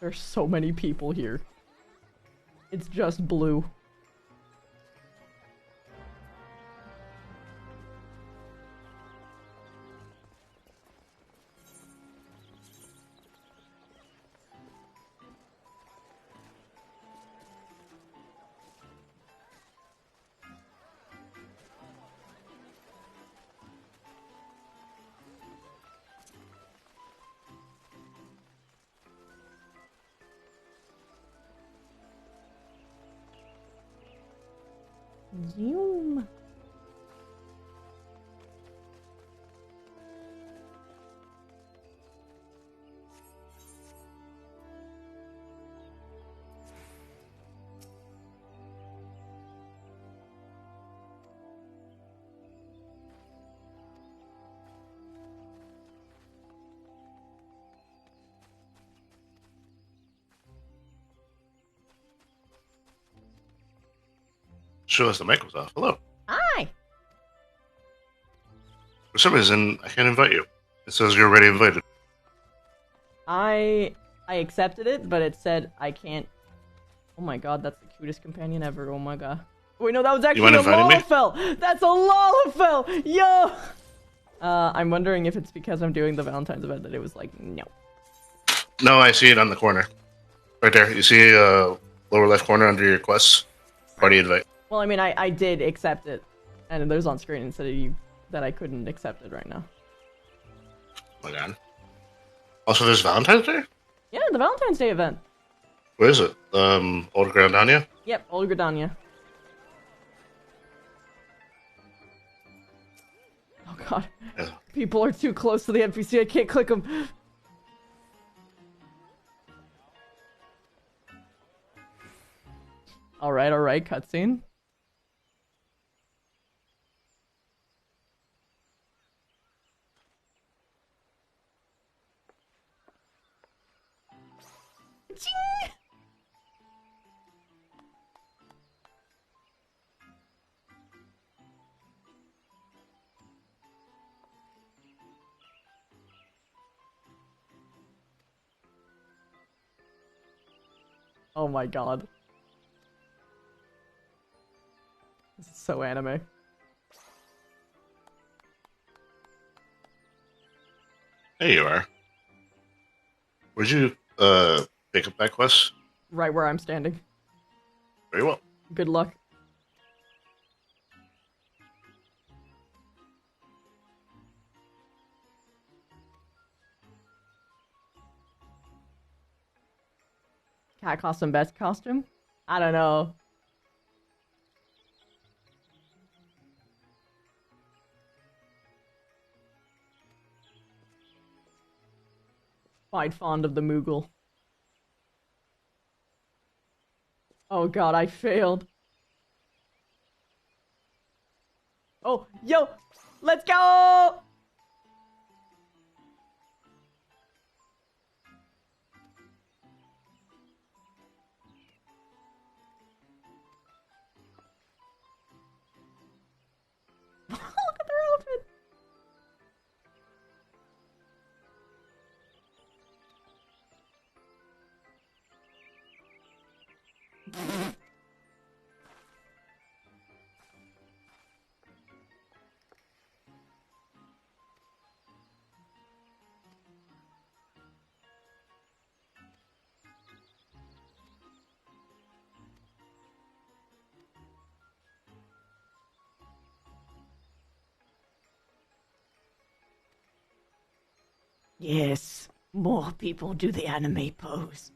There's so many people here. It's just blue. Zoom. Show us the mic was off. Hello. Hi. For some reason, I can't invite you. It says you're already invited. I accepted it, but it said I can't. Oh my god, that's the cutest companion ever. Oh my god. Wait, no, that was actually a Lalafell. That's a Lalafell. Yo. I'm wondering if it's because I'm doing the Valentine's event that it was like no. No, I see it on the corner, right there. You see lower left corner under your quests. Party invite. Well, I mean, I did accept it, and there's on screen instead of you that I couldn't accept it right now. Oh my god. Also, there's Valentine's Day? Yeah, the Valentine's Day event. Where is it? Old Grandania? Yep, Old Gridania. Oh god. Yeah. People are too close to the NPC, I can't click them. Alright, cutscene. Ching! Oh my god. This is so anime. There you are. Where'd you pick up that quest? Right where I'm standing. Very well. Good luck. Cat costume, best costume? I don't know. Quite fond of the Moogle. Oh god, I failed. Oh, yo! Let's go! Look at their outfit! Yes, more people do the anime pose.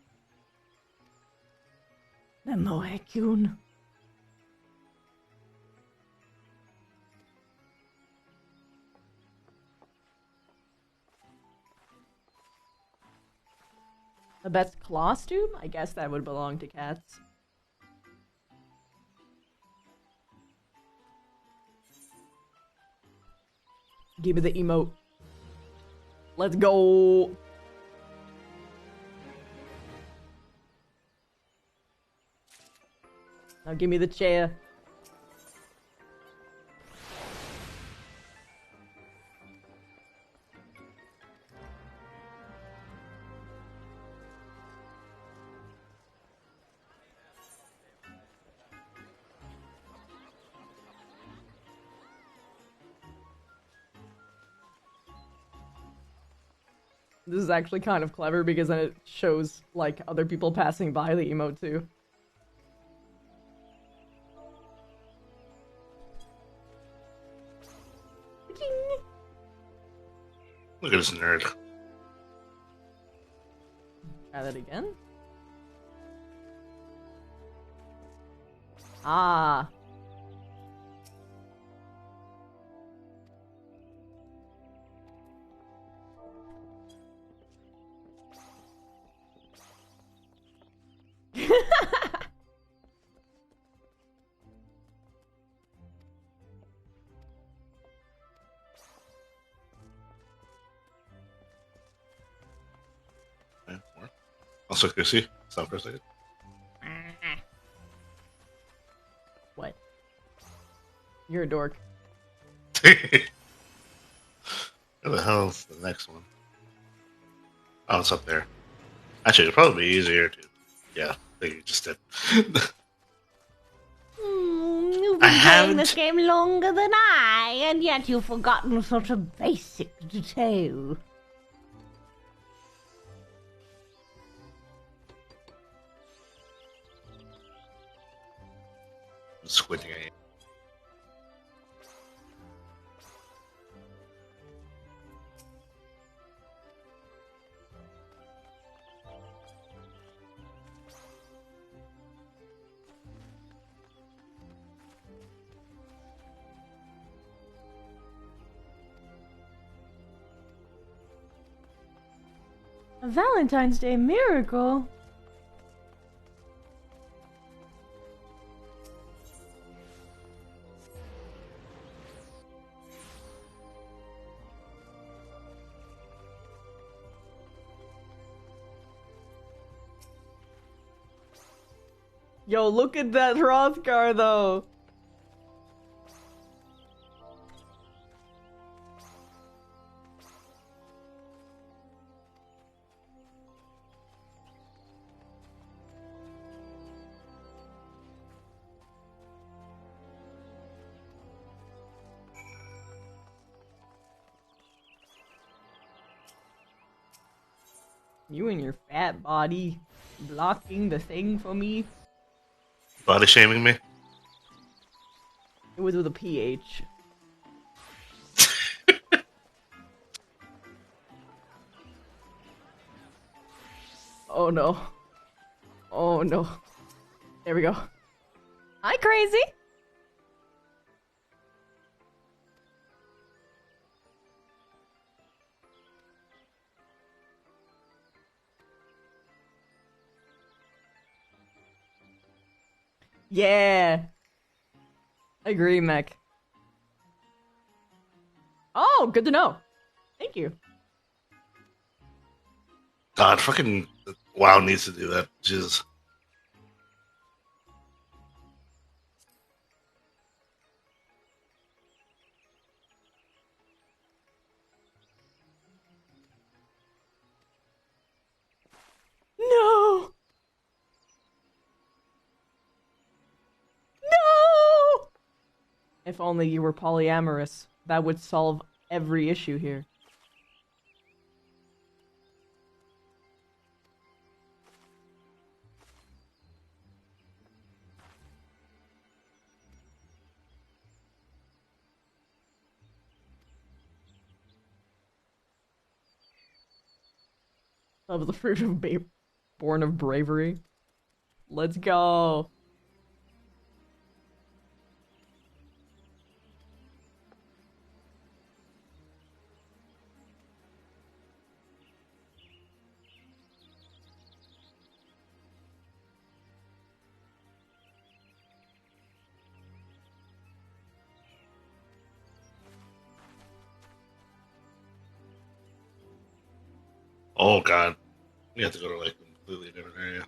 The Moe-kun. The best costume? I guess that would belong to cats. Give me the emote. Let's go! Now give me the chair. This is actually kind of clever because then it shows, like, other people passing by the emote too. Look at this nerd. Try that again. Ah. Also, Chrissy, stop for a second. What? You're a dork. Where the hell is the next one? Oh, it's up there. Actually, it'd probably be easier to. Yeah, I think you just did. You've been playing this game longer than I, and yet you've forgotten such a basic detail. Squinting at you. A Valentine's Day miracle? Yo, look at that Hrothgar, though! You and your fat body blocking the thing for me. Body shaming me? It was with a PH. Oh no. Oh no. There we go. Hi, crazy! Yeah! I agree, mech. Oh, good to know. Thank you. God, fucking WoW needs to do that. Jesus. No! No! If only you were polyamorous, that would solve every issue here. Of the fruit of born of bravery. Let's go. Oh God. We have to go to like a completely different area.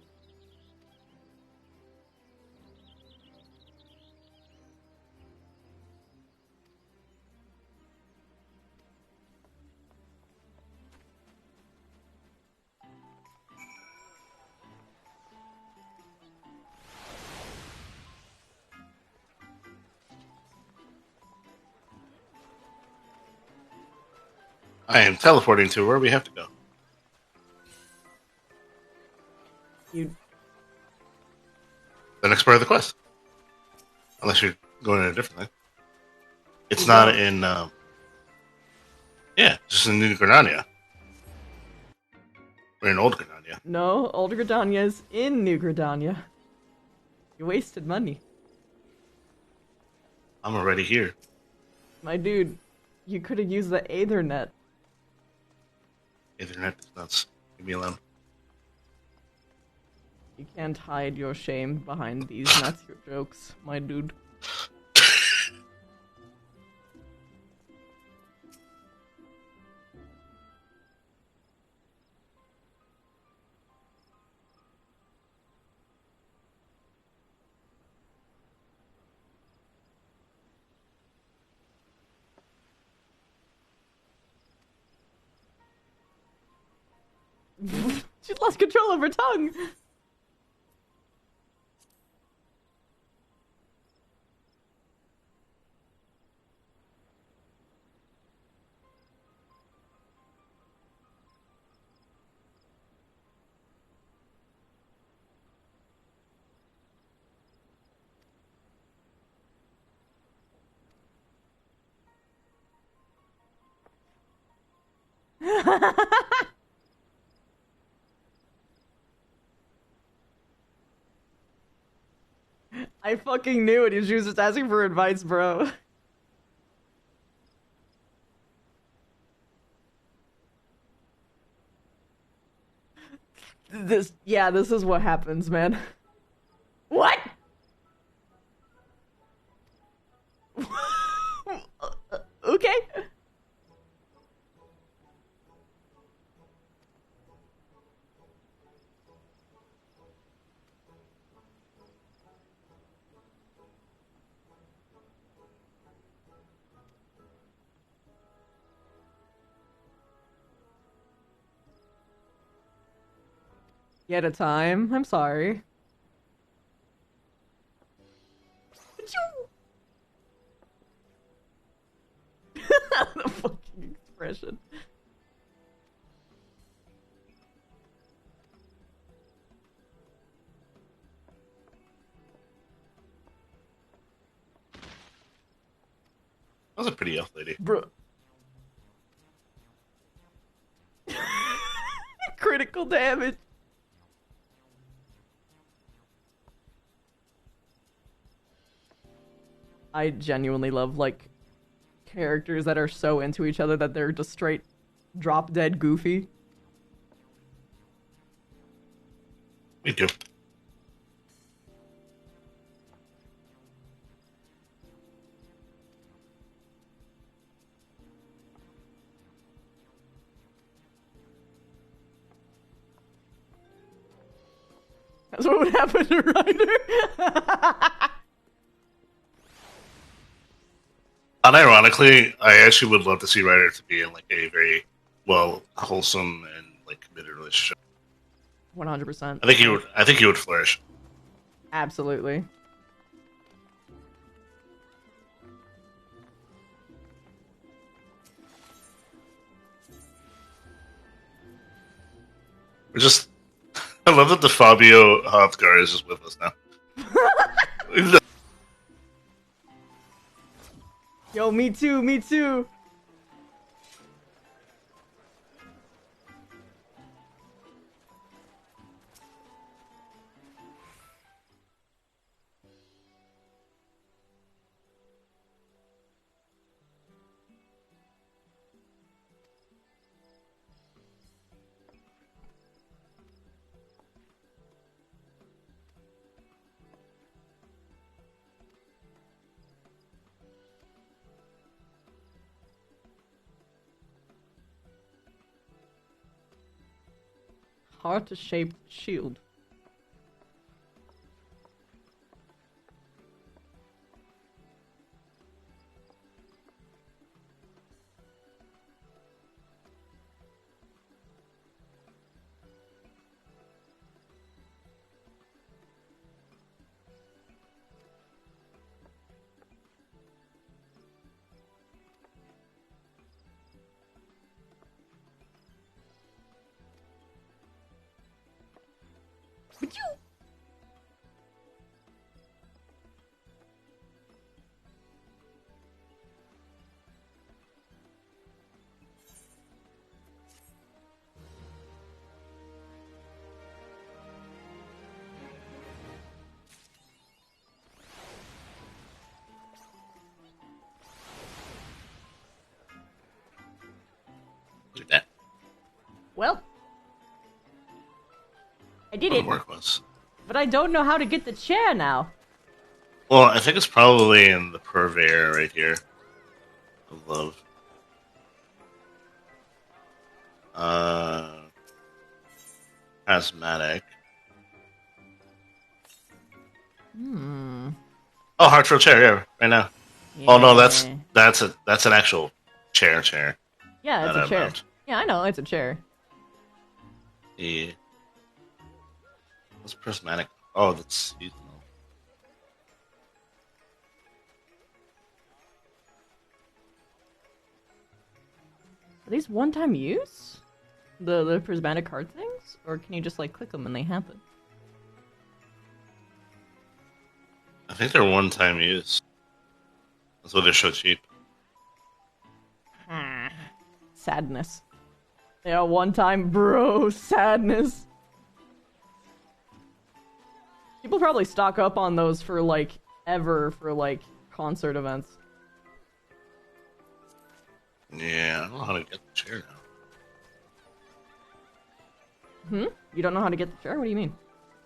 I am teleporting to where we have to go. the next part of the quest. Unless you're going in a different thing. It's not in, yeah, just in New Granania. Or in Old Granania. No, Old Gridania's in New Gridania. You wasted money. I'm already here. My dude, you could have used the Aethernet. Internet is nuts. Leave me alone. You can't hide your shame behind these Nazi jokes, my dude. She's lost control of her tongue! I fucking knew it. She was just asking for advice, bro. This is what happens, man. What? Okay. At a time. I'm sorry. The fucking expression. That was a pretty elf lady. Bro. Critical damage. I genuinely love, like, characters that are so into each other that they're just straight drop-dead goofy. Me too. That's what would happen to Ryder. Unironically, I actually would love to see Ryder to be in like a very wholesome and like committed relationship. 100%. I think he would flourish. Absolutely. We're just. I love that the Fabio Hofgar is just with us now. Yo, me too, me too. Heart-shaped shield. did Where it. the work was. But I don't know how to get the chair now. Well, I think it's probably in the purveyor right here. Of love. Asthmatic. Oh, heart throw chair, yeah, right now. Yeah. Oh no, that's an actual chair. Yeah, it's Not a chair. mount. Yeah, I know, it's a chair. Yeah. What's prismatic? Oh, that's seasonal. Are these one-time use? The prismatic card things? Or can you just, like, click them and they happen? I think they're one-time use. That's why they're so cheap. Sadness. They are one-time, bro. Sadness. People probably stock up on those for, like, ever for, like, concert events. Yeah, I don't know how to get the chair now. You don't know how to get the chair? What do you mean?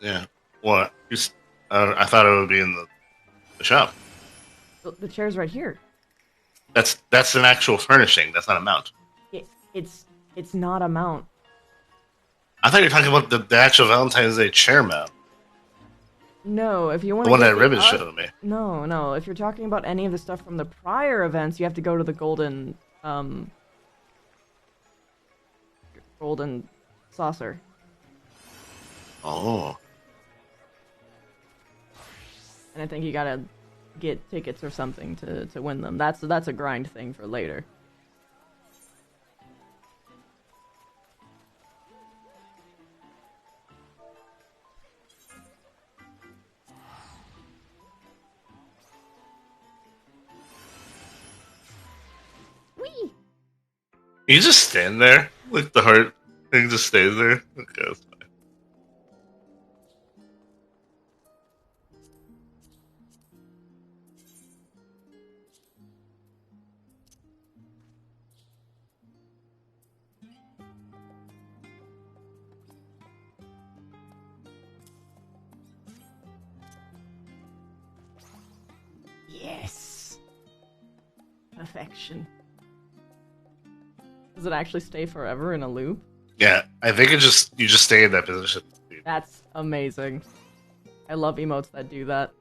Yeah. What? I thought it would be in the shop. The chair's right here. That's an actual furnishing. That's not a mount. It's not a mount. I thought you were talking about the actual Valentine's Day chair mount. No, if you want The one that Ribbon showed me. No. If you're talking about any of the stuff from the prior events, you have to go to the golden saucer. Oh. And I think you gotta get tickets or something to win them. That's a grind thing for later. Whee! You just stand there? Like the heart thing just stays there? Okay, that's fine. Yes. Perfection. Does it actually stay forever in a loop? Yeah, I think you just stay in that position. That's amazing. I love emotes that do that.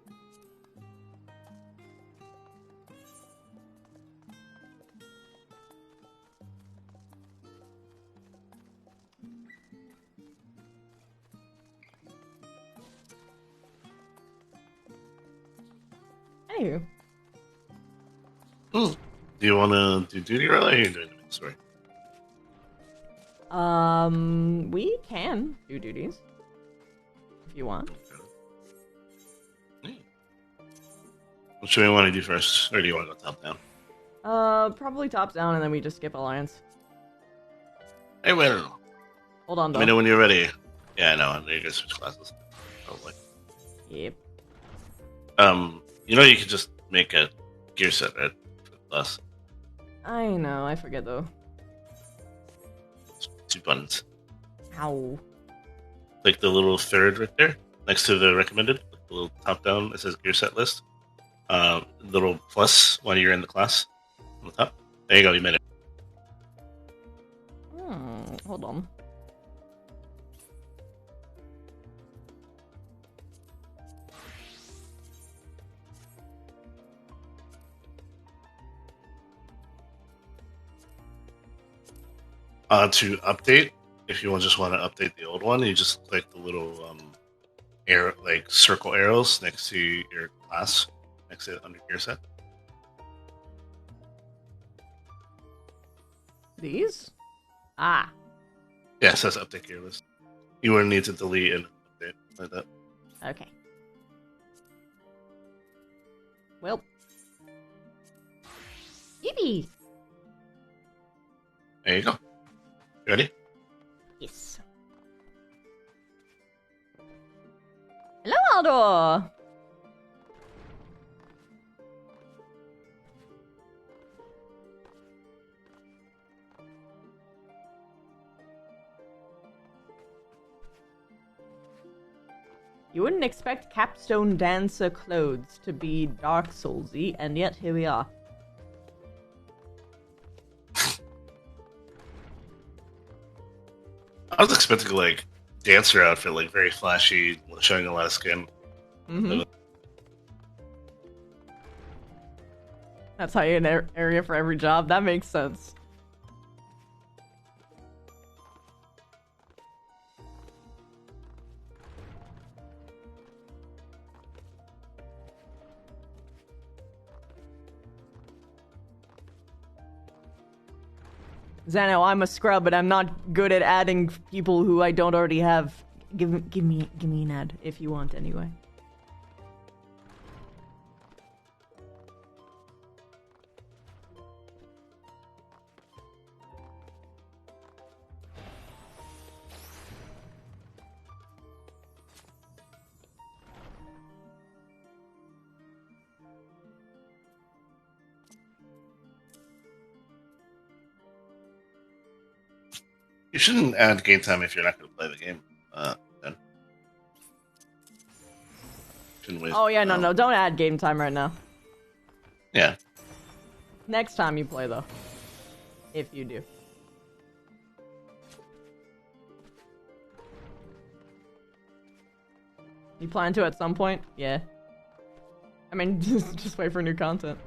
Anywho. Do you want to do duty roll or are you doing the story? We can do duties. If you want. Okay. What should we want to do first? Or do you want to go top down? Probably top down and then we just skip Alliance. Hey, wait, I don't know. Hold on, though. Let me know when you're ready. Yeah, I know. I'm going to switch classes. Probably. Yep. You know you could just make a gear set, right? For the class. I know, I forget though. 2 buttons. Ow. Like the little third right there, next to the recommended, the little top down, it says gear set list. Little plus when you're in the class on the top. There you go, you made it. Hold on. To update, if you just want to update the old one, you just click the little arrow, like circle arrows next to your class, next to under gear set. These? Ah. Yeah, it says update gear list. You wouldn't need to delete and update like that. Okay. Well. Yippee! There you go. You ready? Yes. Hello, Aldo! You wouldn't expect Capstone Dancer clothes to be Dark Soulsy, and yet here we are. I was expecting like dancer outfit, like very flashy, showing a lot of skin. Mm-hmm. That's how you an area for every job. That makes sense. Zano, I'm a scrub, but I'm not good at adding people who I don't already have. Give me an ad if you want, anyway. You shouldn't add game time if you're not going to play the game. Then. Shouldn't waste. Oh yeah, no, don't add game time right now. Yeah. Next time you play, though. If you do. You plan to at some point? Yeah. I mean, just wait for new content.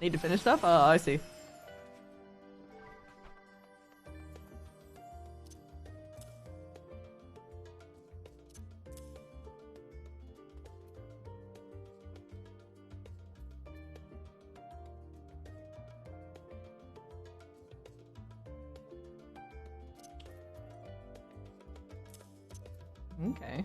Need to finish stuff? Oh, I see. Okay.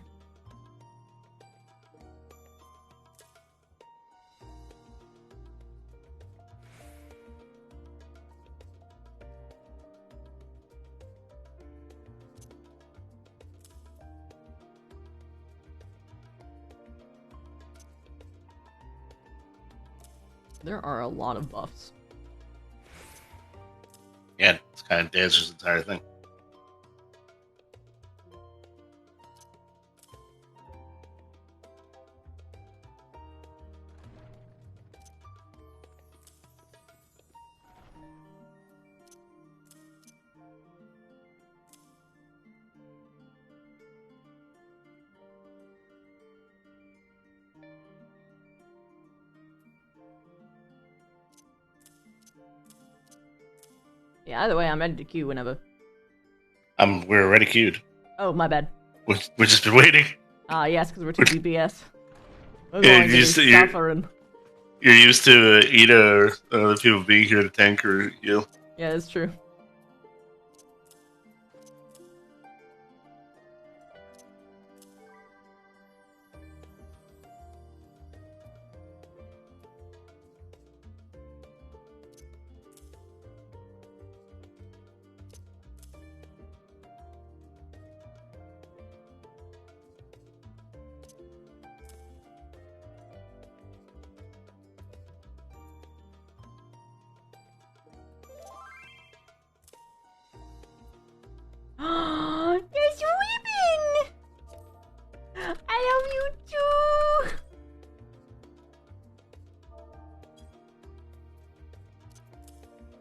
There are a lot of buffs. Yeah, it's kind of Dancer's entire thing. Yeah, either way, I'm ready to queue whenever. We're already queued. Oh, my bad. We've just been waiting. Yes, because we're too DPS. We're Yeah, going to be suffering. You're used to Ida or other people being here to tank or heal. Yeah, it's true. There's Weepin! I love you too!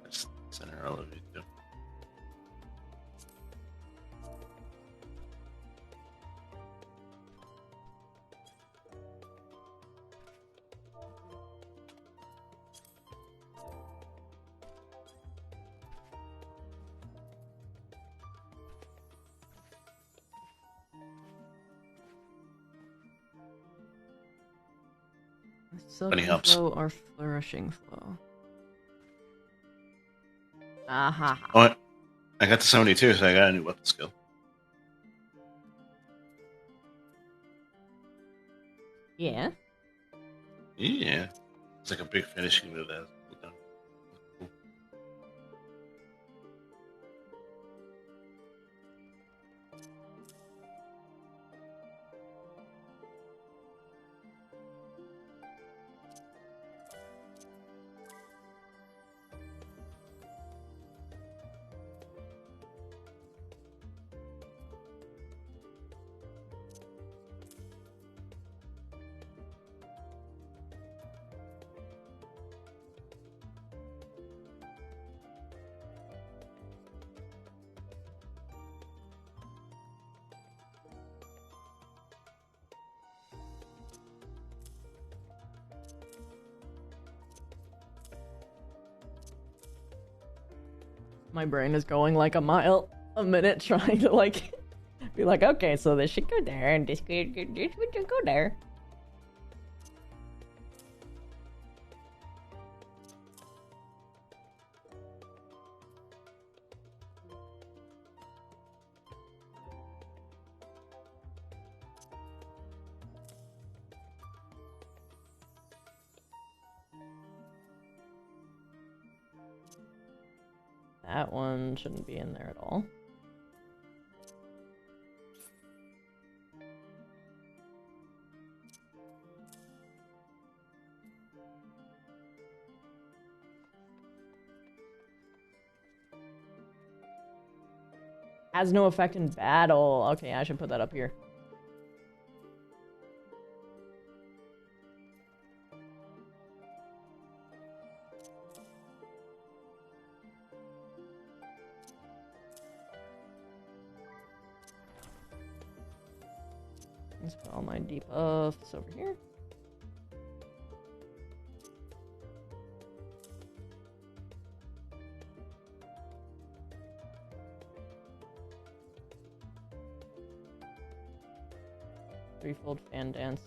Just send her all of you too. Silken helps. flow or flourishing flow? Aha. Oh, I got the 72, so I got a new weapon skill. Yeah. Yeah. It's like a big finishing move that. My brain is going like a mile a minute trying to like be like, okay, so this should go there and this should go there. That one shouldn't be in there at all. Has no effect in battle. Okay, I should put that up here. Let's put all my debuffs over here. Threefold fan dance.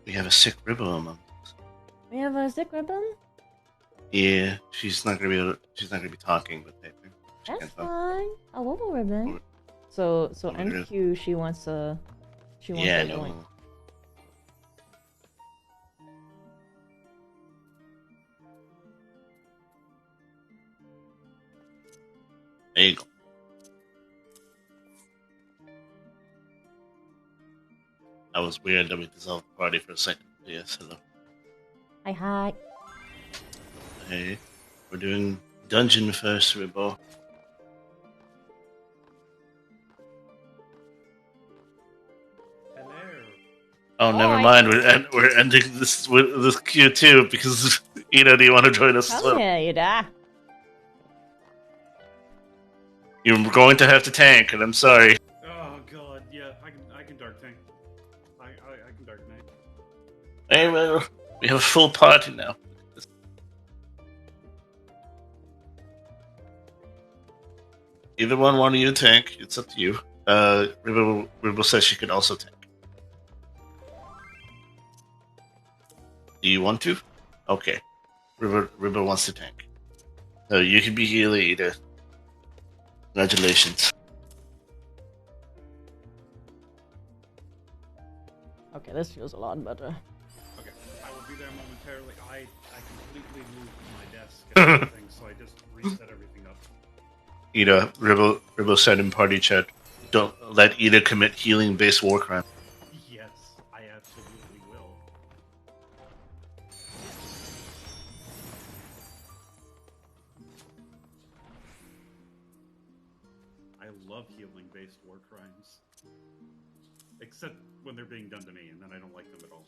We have a sick Ribbo among us. We have a sick ribbon? Yeah, she's not gonna be talking, but that's fine. A wobble ribbon. So NQ, she wants a yeah, joint. There you go. That was weird that we dissolved the party for a second. Yes, hello. Hi. Hey, we're doing dungeon first, Ribbo. Hello. Oh, never mind. We're ending this with this queue too because Ina, do you want to join us as well? Yeah, you die. You're going to have to tank, and I'm sorry. Oh god, yeah, I can dark tank. I can dark tank. Hey, well, we have a full party now. Either one wanting you to tank, it's up to you. Ribbo says she could also tank. Do you want to? Okay. Ribbo wants to tank. So you can be healer either. Congratulations. Okay, this feels a lot better. Okay, I will be there momentarily. I completely moved my desk and everything, so I just reset everything up. Ida, Ribbo said in party chat, don't let Ida commit healing-based war crime. Yes, I absolutely will. I love healing-based war crimes. Except when they're being done to me, and then I don't like them at all.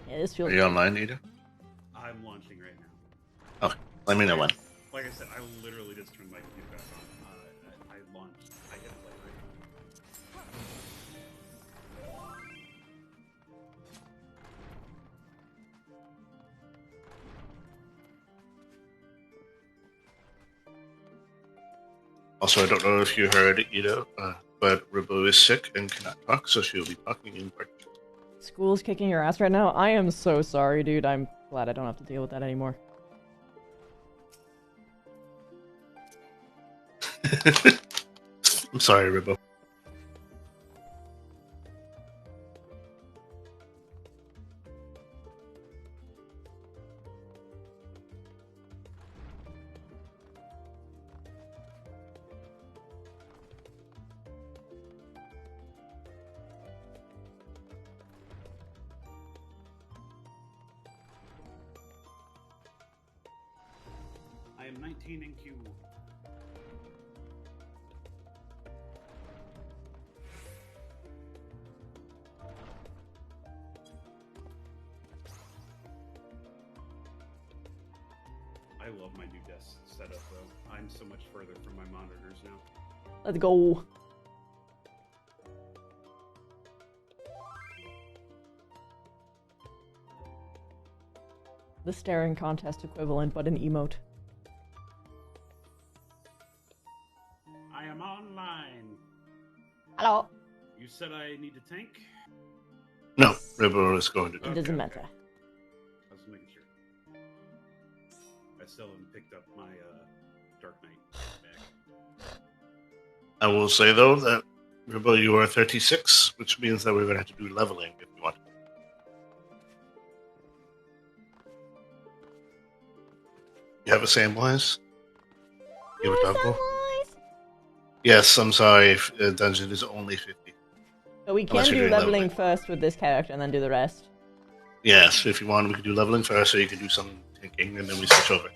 Yeah, this feels. Are you online, Ida? I'm launching right now. Okay, let me know when. Like I said, I literally just turned my computer back on. I launched. I hit play right Also, I don't know if you heard, Ida, but Ribbo is sick and cannot talk, so she'll be talking in party. School's kicking your ass right now? I am so sorry, dude. I'm glad I don't have to deal with that anymore. I'm sorry, Ribbo. I am 19 in Q. I love my new desk setup, though. I'm so much further from my monitors now. Let's go. The staring contest equivalent, but an emote. I am online. Hello. You said I need to tank? No, Ribbo is going to It do. doesn't matter. I was making sure. I still haven't picked up my Dark Knight back. I will say, though, that Ribbo, you are 36, which means that we're going to have to do leveling if you want. You have a Samwise? You have a Doggo? Yes, I'm sorry. Dungeon is only 50. So we can Unless you're do doing leveling leveling. first with this character and then do the rest. Yes, if you want, we can do leveling first, or you can do some tanking, and then we switch over.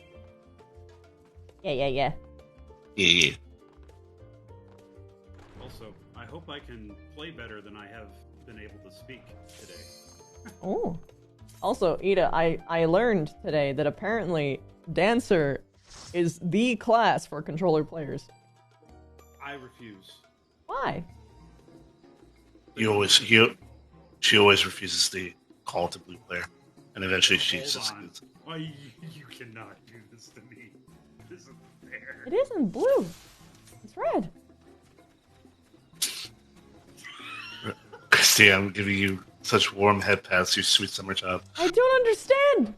Yeah. Yeah, yeah. Also, I hope I can play better than I have been able to speak today. Oh. Also, Ida, I learned today that apparently Dancer is the class for controller players. I refuse. Why? She always refuses to call to blue player, and eventually she Hold says, on. Oh, you cannot do this to me. This isn't fair. It isn't blue. It's red. Christy, I'm giving you such warm head pats, you sweet summer child. I don't understand.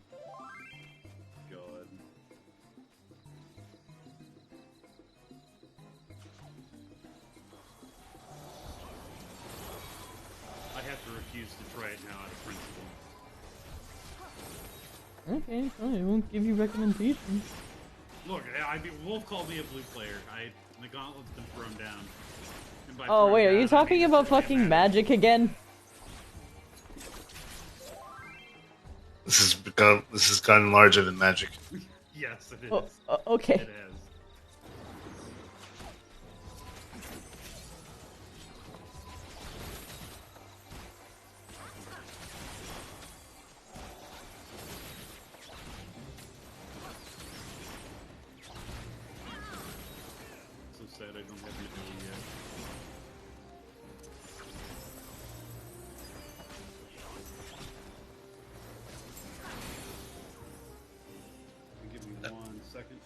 God. I have to refuse to try it now out of principle. Okay, fine. I won't give you recommendations. Look, Wolf called me a blue player. The gauntlet's been thrown down. And by Oh thrown wait, are down, you I talking mean about it's really fucking mad. magic again? This has gotten larger than magic. Yes, it is. Oh, okay. It has. So sad I don't have the ability yet. Give me 1 second.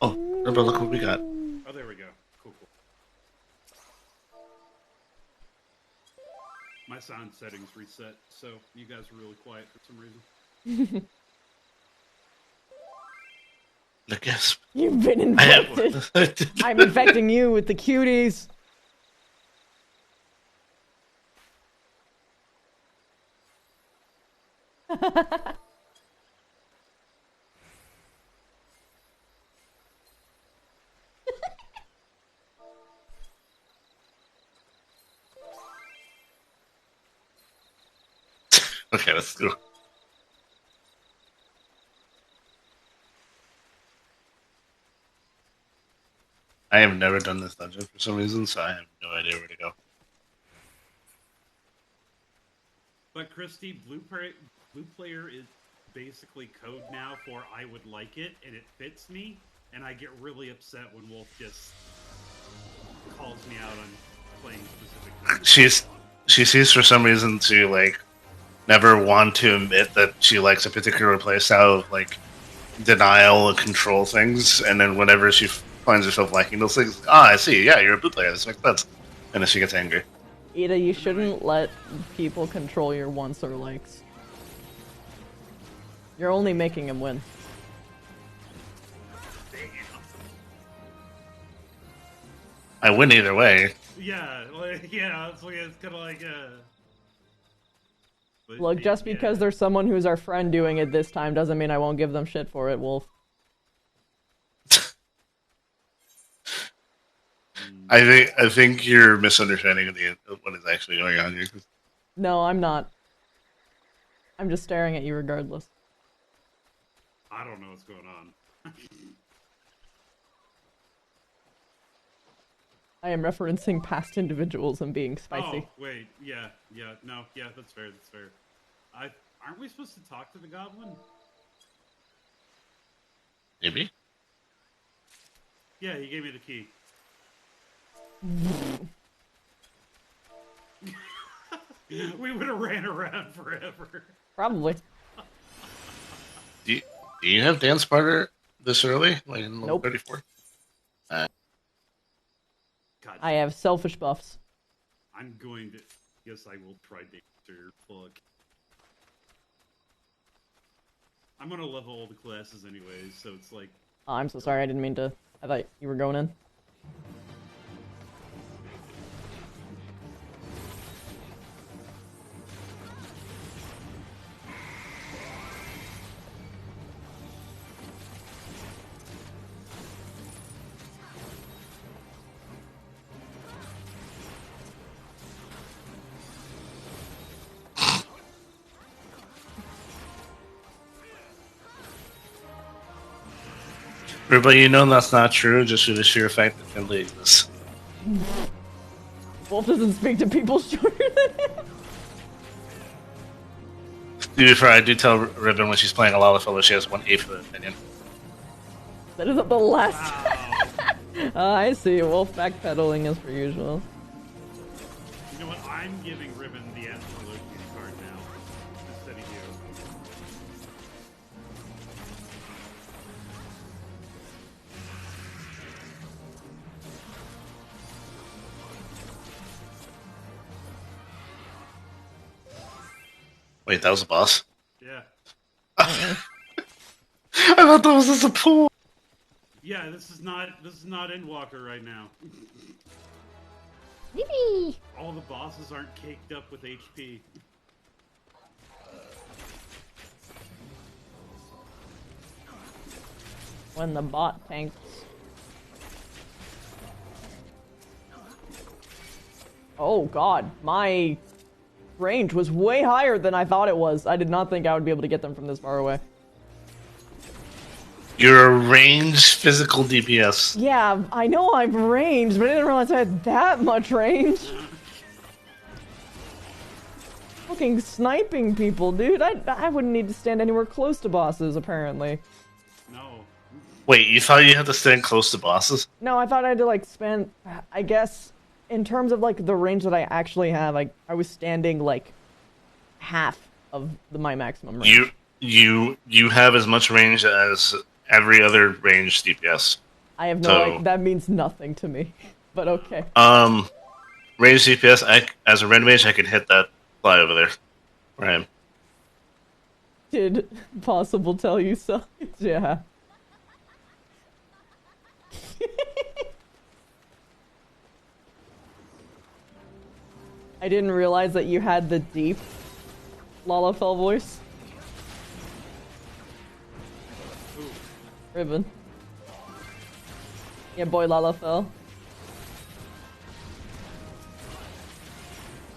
Oh, Ribbo, look what we got. Oh, there we go. Cool. My sound settings reset, so you guys are really quiet for some reason. I guess. You've been infected. I'm infecting you with the cuties. Okay, let's go. I have never done this dungeon for some reason, so I have no idea where to go. But Christy, blue player is basically code now for I would like it, and it fits me, and I get really upset when Wolf just calls me out on playing specific things. She seems for some reason to never want to admit that she likes a particular playstyle of denial and control things, and then whenever she finds herself liking those things, I see, yeah, you're a blue player, this makes sense. And then she gets angry. Ida, you shouldn't let people control your wants or likes. You're only making them win. I win either way. Yeah, it's kind of like but Look, just because there's someone who's our friend doing it this time doesn't mean I won't give them shit for it, Wolf. I think you're misunderstanding of what is actually going on here. No, I'm not. I'm just staring at you regardless. I don't know what's going on. I am referencing past individuals and being spicy. Oh, wait. Yeah, no, yeah, that's fair, that's fair. Aren't we supposed to talk to the goblin? Maybe. Yeah, he gave me the key. We would have ran around forever. Probably. Do you have Dance Smarter this early? Like in level Nope. 34? God, I have selfish buffs. I'm going to... Guess I will try Danger. Fuck. I'm gonna level all the classes anyways, so it's like... Oh, I'm so sorry, I didn't mean to... I thought you were going in. But you know that's not true, just for the sheer fact that Finley exists. Wolf doesn't speak to people shorter than him. To be fair, I do tell Ribbon when she's playing a lot of fellow she has 1/8 of an opinion. That isn't the last. Wow. I see. Wolf backpedaling as per usual. You know what? I'm giving Ribbon the absolute card now. Instead of you. Wait, that was a boss? Yeah. I thought that was just a pool! Yeah, this is not Endwalker right now. Yippee! All the bosses aren't caked up with HP. When the bot tanks. Oh god, my range was way higher than I thought it was. I did not think I would be able to get them from this far away. You're a ranged physical DPS. Yeah, I know I'm ranged, but I didn't realize I had that much range. Fucking sniping people, dude. I wouldn't need to stand anywhere close to bosses, apparently. No. Wait, you thought you had to stand close to bosses? No, I thought I had to, like, spend... I guess, in terms of, like, the range that I actually have, I was standing, like, half of my maximum range. You have as much range as every other ranged DPS. I have no idea. That means nothing to me. But okay. Ranged DPS, as a red mage, I could hit that fly over there. Where I am. Did Possible tell you so? Yeah. I didn't realize that you had the deep Lalafell voice. Ooh. Ribbon. Yeah, boy Lalafell.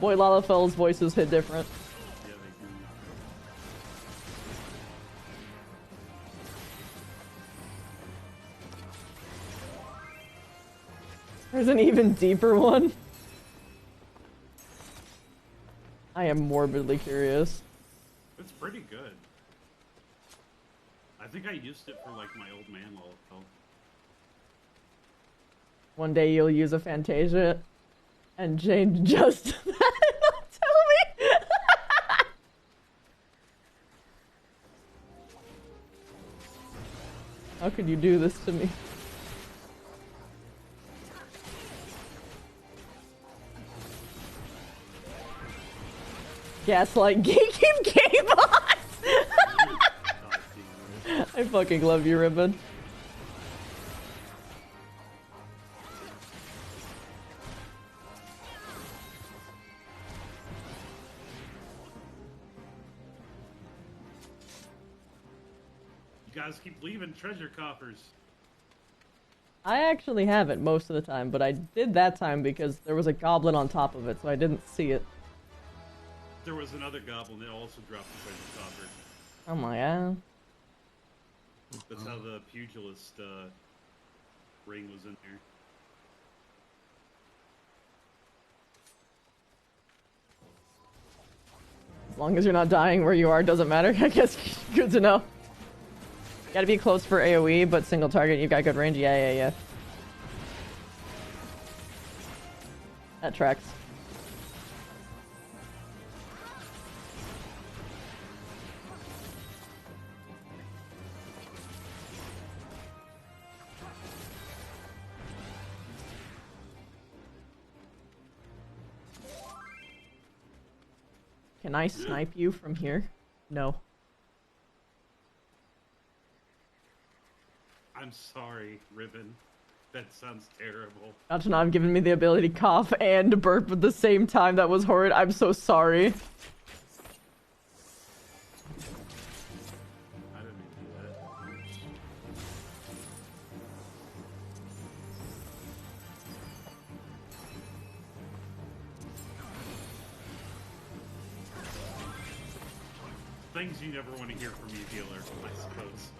Boy Lalafell's voices hit different. Yeah, they do. There's an even deeper one. I am morbidly curious. It's pretty good. I think I used it for like my old man Lalafell. One day you'll use a Fantasia and change just that and not tell me. How could you do this to me? Gaslight geeking K-bots! I fucking love you, Ribbon. You guys keep leaving treasure coffers. I actually have it most of the time, but I did that time because there was a goblin on top of it, so I didn't see it. There was another goblin that also dropped the price of copper. Oh my god. That's how the pugilist ring was in there. As long as you're not dying where you are, doesn't matter. I guess good to know. Gotta be close for AoE, but single target, you've got good range. Yeah. That tracks. Can I snipe you from here? No. I'm sorry, Ribbon. That sounds terrible. Not to not have given me the ability to cough and burp at the same time. That was horrid. I'm so sorry. I didn't mean to do that. Things you never want to hear from you, healer, I suppose.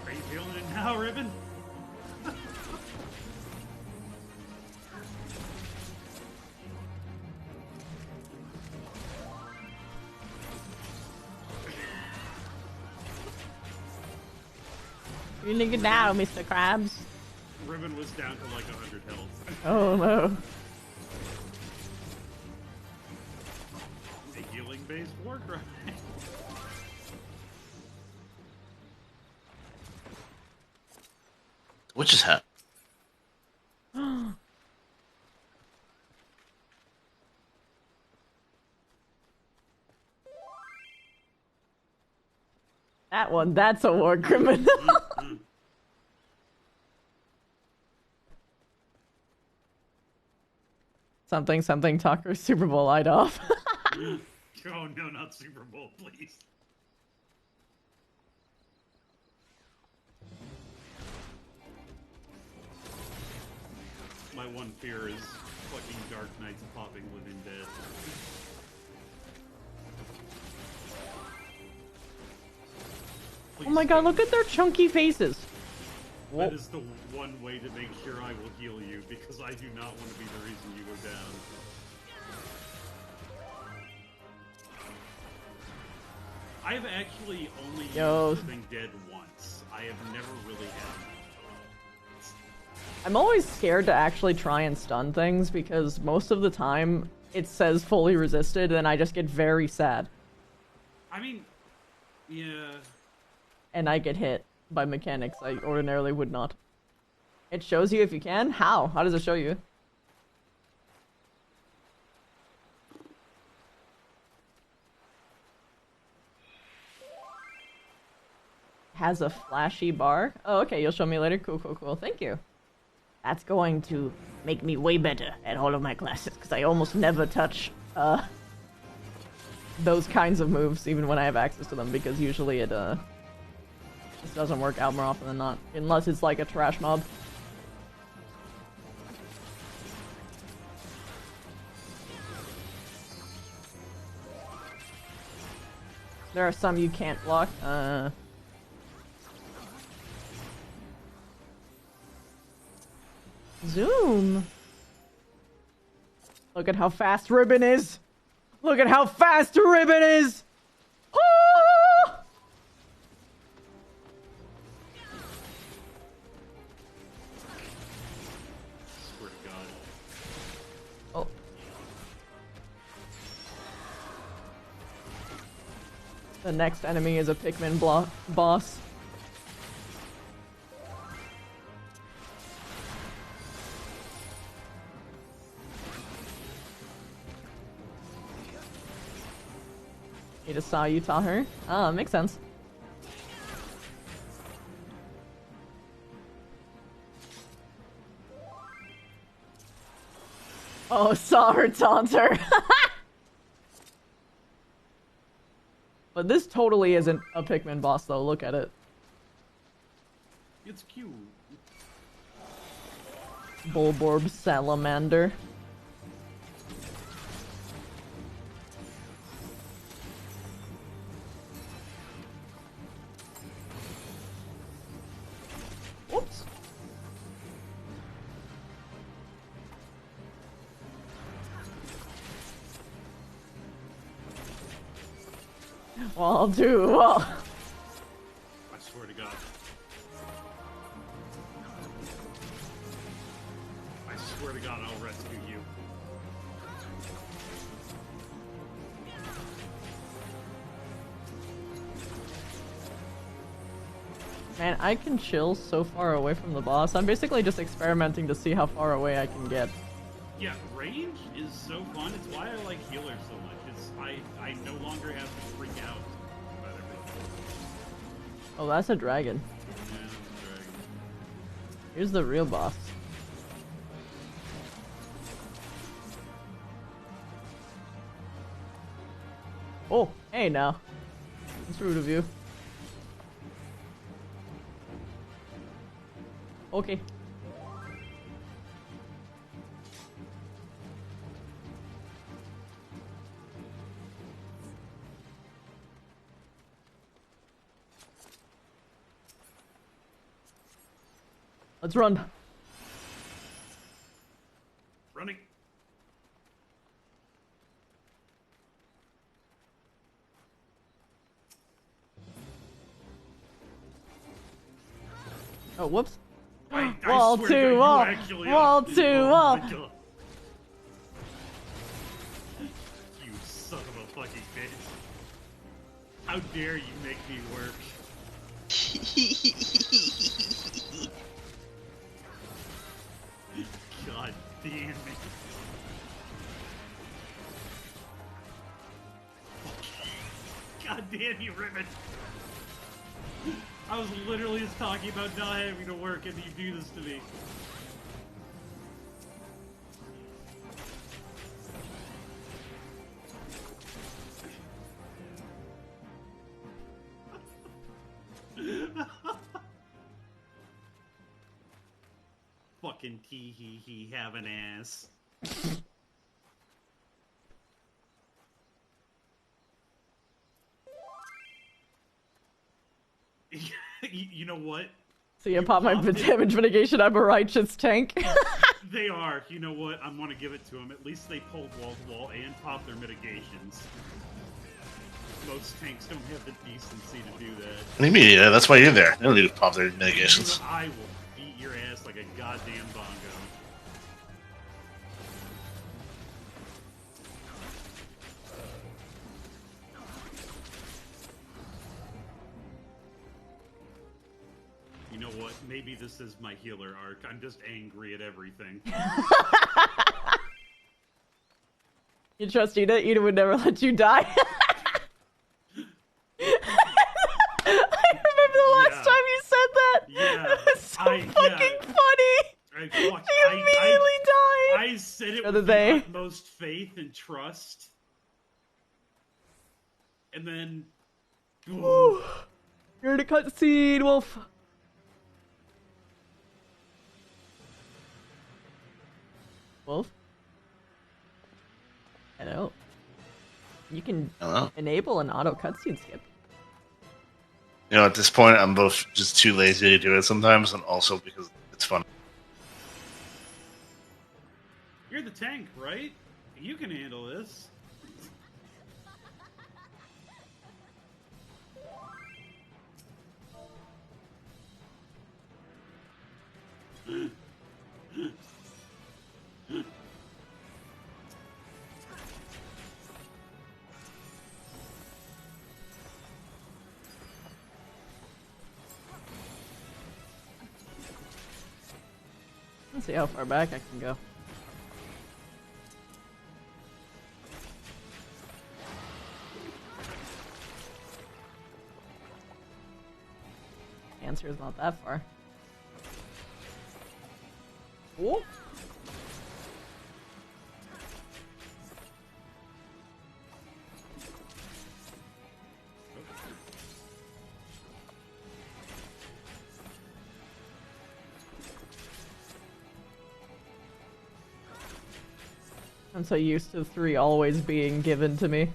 Are you feeling it now, Ribbon? You nigga now, Mr. Krabs. Ribbon was down to like 100 health. Oh no. A healing-based war cry. Witch's hat. That one, that's a war criminal. Something Tucker Super Bowl light off. Oh no, not Super Bowl, please. My one fear is fucking Dark Knights popping Living Dead. Please Oh my god, look at their chunky faces. That is the one way to make sure I will heal you, because I do not want to be the reason you go down. I have actually only used Living Dead once. I have never really had. I'm always scared to actually try and stun things because most of the time it says fully resisted and I just get very sad. I mean, yeah. And I get hit by mechanics I ordinarily would not. It shows you if you can? How? How does it show you? Has a flashy bar? Oh, okay, you'll show me later. Cool. Thank you. That's going to make me way better at all of my classes, because I almost never touch, those kinds of moves, even when I have access to them, because usually it, just doesn't work out more often than not, unless it's like a trash mob. There are some you can't block, Zoom. Look at how fast Ribbon is. Look at how fast Ribbon is. Oh! Swear to God. Oh. The next enemy is a Pikmin boss. He just saw you taught her? Ah, makes sense. Oh, saw her taunt her. But this totally isn't a Pikmin boss, though. Look at it. It's cute. Bulborb Salamander. Oops. Well, I'll do well. I swear to God. I swear to God, I'll rescue you. Man, I can chill so far away from the boss. I'm basically just experimenting to see how far away I can get. Yeah, range is so fun. It's why I like healers so much. I no longer have to freak out about everything. Oh, that's a dragon. Yeah, dragon. Here's the real boss. Oh, hey now. That's rude of you. Okay. Let's run. Running. Oh, whoops. I Wall swear to two, God, wall. you actually Wall are. two, Oh wall. my God. You son of a fucking bitch. How dare you make me work? God damn it. God damn you, Ribbon. I was literally just talking about not having to work and you do this to me. Fucking tee hee hee have an ass. You know what? So you pop my damage mitigation, I'm a righteous tank. They are. You know what? I'm gonna give it to them. At least they pulled wall to wall and popped their mitigations. Most tanks don't have the decency to do that. What do you mean? Yeah, that's why you're there. They don't need to pop their mitigations. I will beat your ass like a goddamn bongo. You know what? Maybe this is my healer arc. I'm just angry at everything. You trust Ida? Ida would never let you die. I remember the last time you said that. Yeah. It was so fucking funny. You immediately died. I said it Brother with they. the utmost faith and trust. And then... Ooh. You're in a cutscene, Wolf. Wolf? Hello. You can enable an auto cutscene skip. You know, at this point, I'm both just too lazy to do it sometimes, and also because it's fun. You're the tank, right? You can handle this. Let's see how far back I can go. Frontier's not that far. Cool. I'm so used to 3 always being given to me.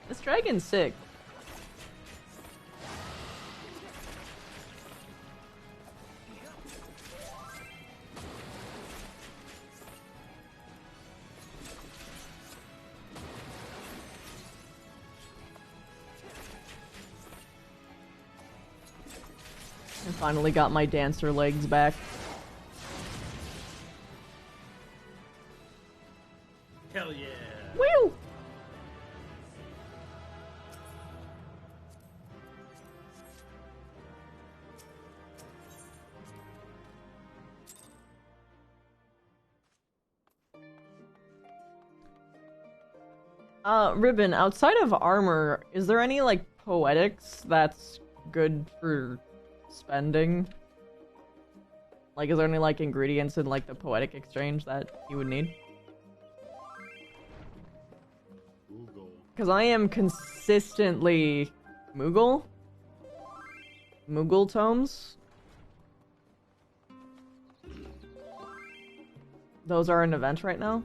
This dragon's sick. I finally got my dancer legs back. Hell yeah! Woo! Ribbon, outside of armor, is there any, like, poetics that's good for spending? Like, is there any, like, ingredients in, like, the poetic exchange that you would need? Google. Because I am consistently Moogle tomes. Those are an event right now.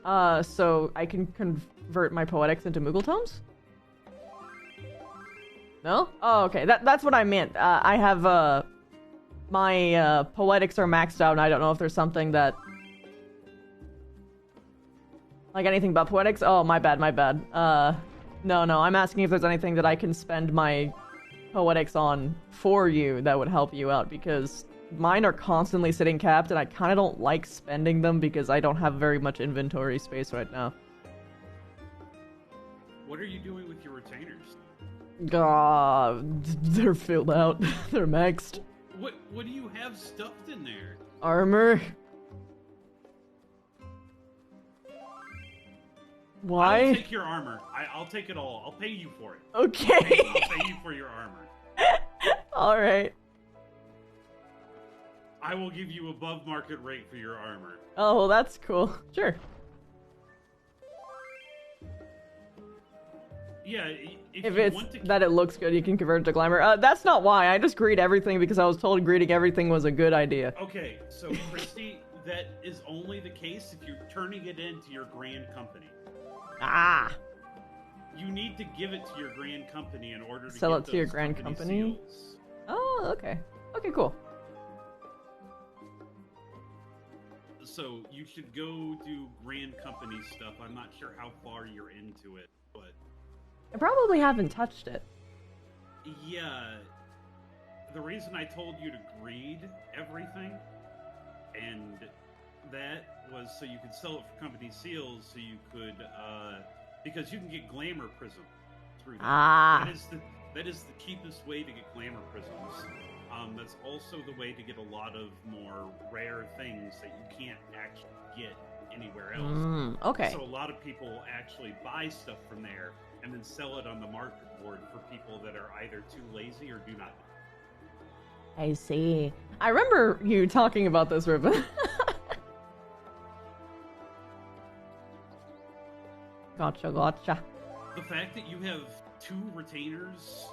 Yeah. So I can convert my poetics into Moogle tomes? No? Oh, okay. That's what I meant. I have, my, poetics are maxed out, and I don't know if there's something that... Like, anything but poetics? Oh, my bad. No, I'm asking if there's anything that I can spend my poetics on for you that would help you out, because mine are constantly sitting capped, and I kind of don't like spending them because I don't have very much inventory space right now. What are you doing with your retainers? They're filled out. They're maxed. What do you have stuffed in there? Armor. Why? I'll take your armor. I'll take it all. I'll pay you for it. Okay. I'll pay you for your armor. Alright. I will give you above market rate for your armor. Oh, well, that's cool. Sure. Yeah, If you it's want to... that it looks good, you can convert it to glamour. That's not why. I just greed everything because I was told greeting everything was a good idea. Okay, so Christy, that is only the case if you're turning it into your grand company. Ah. You need to give it to your grand company in order to Sell get it to your those grand company? seals. Oh, okay. Okay, cool. So you should go do grand company stuff. I'm not sure how far you're into it, but I probably haven't touched it. yeah, the reason I told you to greed everything, and that was so you could sell it for company seals, so you could, because you can get glamour prism through that. Ah. That is the cheapest way to get glamour prisms. That's also the way to get a lot of more rare things that you can't actually get anywhere else. Okay. So a lot of people actually buy stuff from there and then sell it on the market board for people that are either too lazy or do not. I see. I remember you talking about this, Ribbon. Gotcha. The fact that you have 2 retainers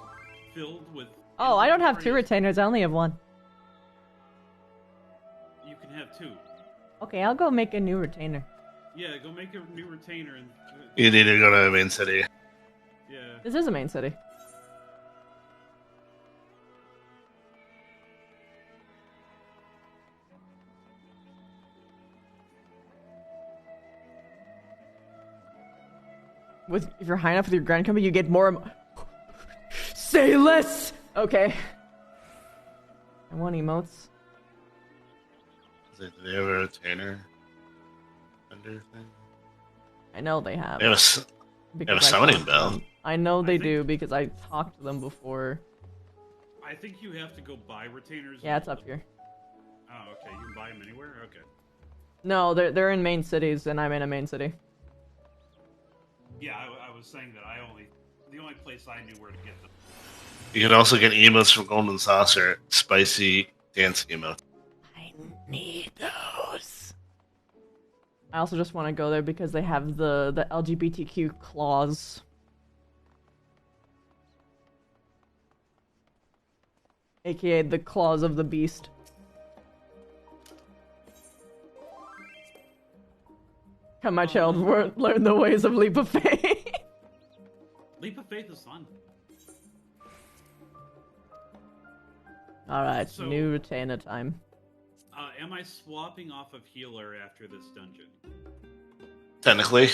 filled with... Oh, I don't have 2 retainers, I only have 1. You can have 2. Okay, I'll go make a new retainer. Yeah, go make a new retainer and... You need to go to the main city. Yeah. This is a main city. If you're high enough with your grand company, you get more... Say less! Okay. I want emotes. Do they have a retainer under thing? I know they have. They have a summoning bell. I know they do because I talked to them before. I think you have to go buy retainers. Yeah, it's up here. Okay, you can buy them anywhere? Okay. No, they're in main cities, and I'm in a main city. Yeah, I was saying that the only place I knew where to get them. You can also get emotes from Golden Saucer, spicy dancing emotes. I need those. I also just want to go there because they have the LGBTQ clause. AKA the claws of the beast. Can my child learn the ways of Leap of Faith? Leap of Faith is fun. Alright, So- new retainer time. Am I swapping off of healer after this dungeon? Technically,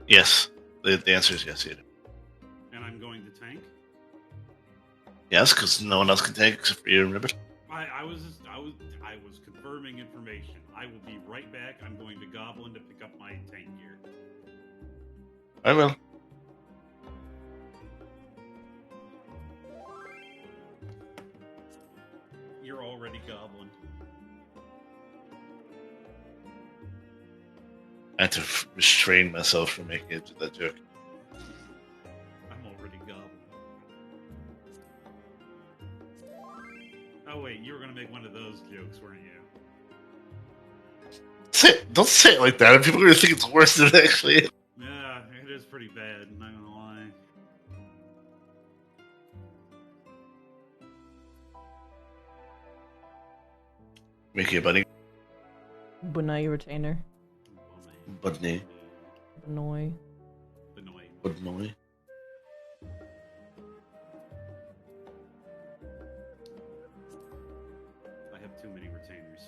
yes. The answer is yes, you do. And I'm going to tank? Yes, because no one else can take except for you and Ribbit. I was confirming information. I will be right back. I'm going to Goblin to pick up my tank gear. I will. You're already Goblin. I had to restrain myself from making it to that joke. I'm already Goblin. Oh wait, you were gonna make one of those jokes, weren't you? Don't say it like that. People are going to think it's worse than it actually is. Yeah, it is pretty bad, I'm not gonna lie. Mickey a buddy. Bunai retainer. Budney. Bunoi. Benoit. Budnoy. I have too many retainers.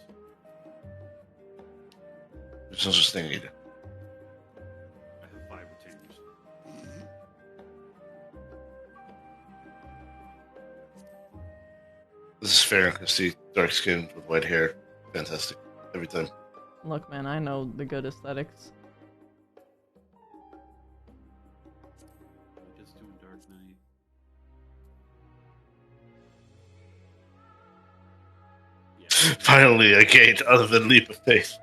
There's no such thing either. I have 5 retainers. This is fair. I see dark skin with white hair. Fantastic. Every time. Look, man, I know the good aesthetics. Just doing Dark Knight. Yeah. Finally, a gate other than Leap of Faith.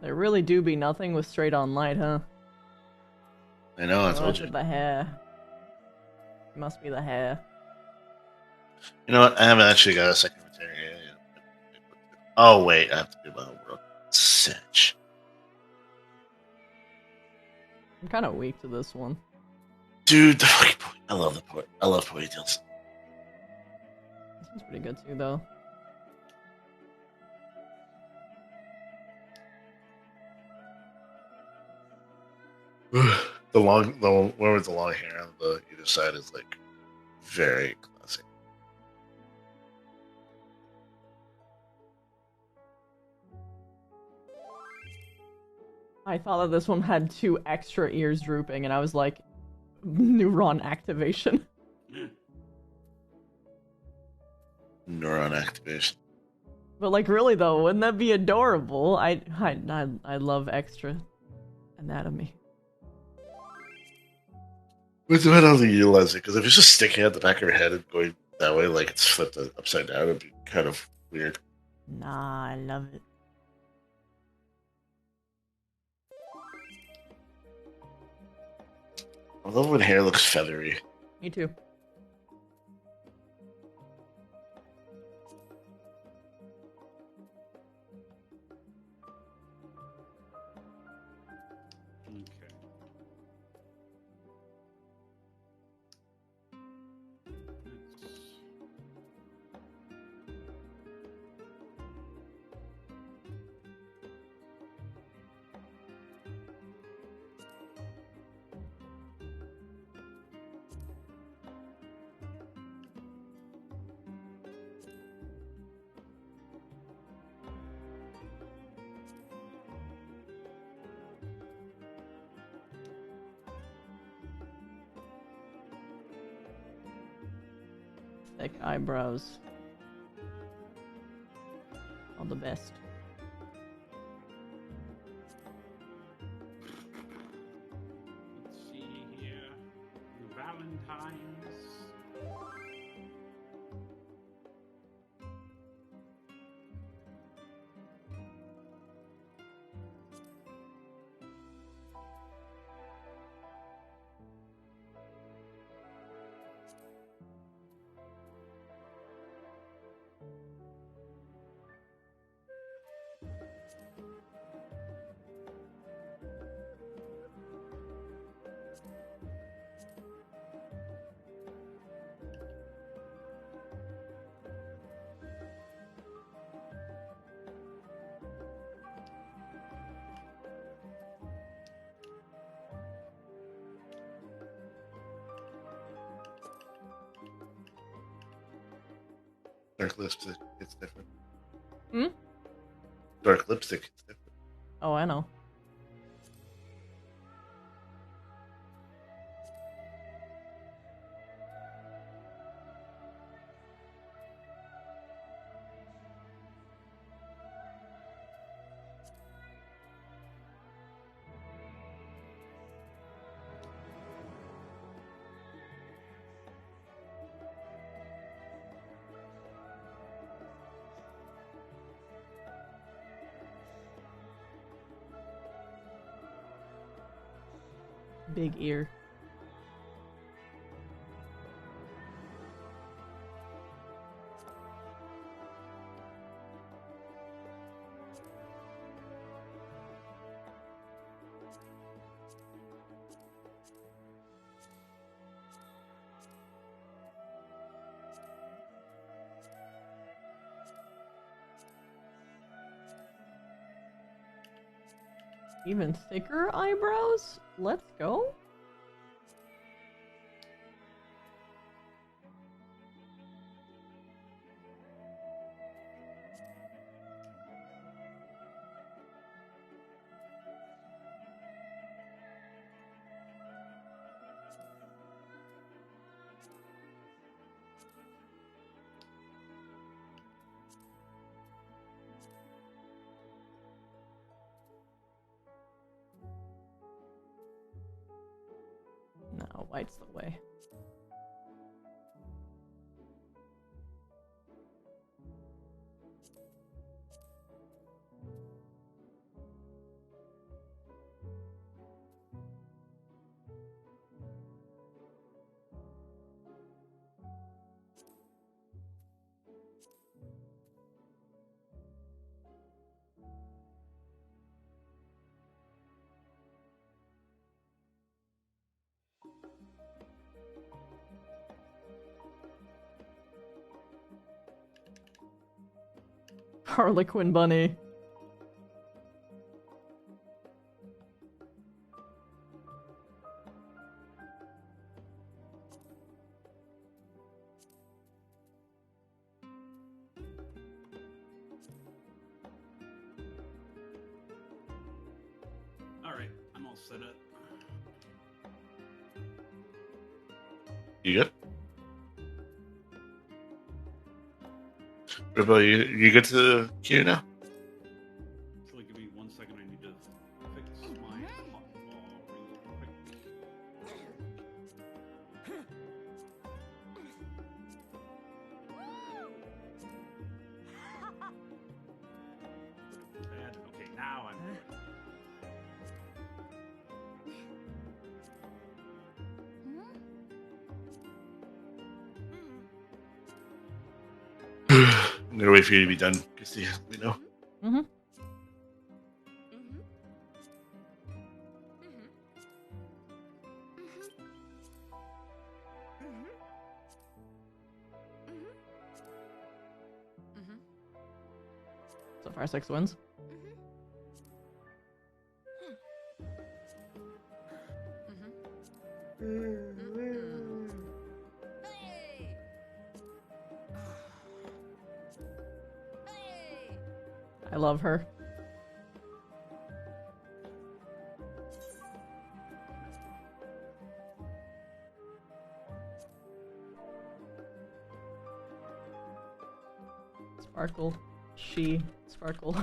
There really do be nothing with straight on light, huh? I know, I Oh, told that's you. with the hair. It must be the hair. You know what? I haven't actually got a second retainer yet. Oh, wait. I have to do my own world. Sitch. I'm kind of weak to this one. Dude, the fucking point. I love the point. I love ponytails. This one's pretty good too, though. The one with the long hair on the either side is like very classic. I thought that this one had 2 extra ears drooping, and I was like, neuron activation. Neuron activation. But like, really though, wouldn't that be adorable? I love extra anatomy. But depending on how you utilize it, because if it's just sticking out the back of your head and going that way, like it's flipped upside down, it'd be kind of weird. Nah, I love it. I love when hair looks feathery. Me too. Okay. thick eyebrows. All the best. Let's see here. Valentine's. Dark lipstick, it's different. Hmm? Dark lipstick, it's different. Oh, I know. Big ear. Even thicker eyebrows? Let's go. No, white's the way. Harlequin bunny. Alright, I'm all set up. You good? What about you? You good to queue now? Actually, give me 1 second. I need to fix my hot ball real quick. Bad. Okay, now I'm good. I'm gonna wait for you to be done. Just to let me know. Mm-hmm. So far, 6 wins. I love her. Sparkle. She. Sparkle.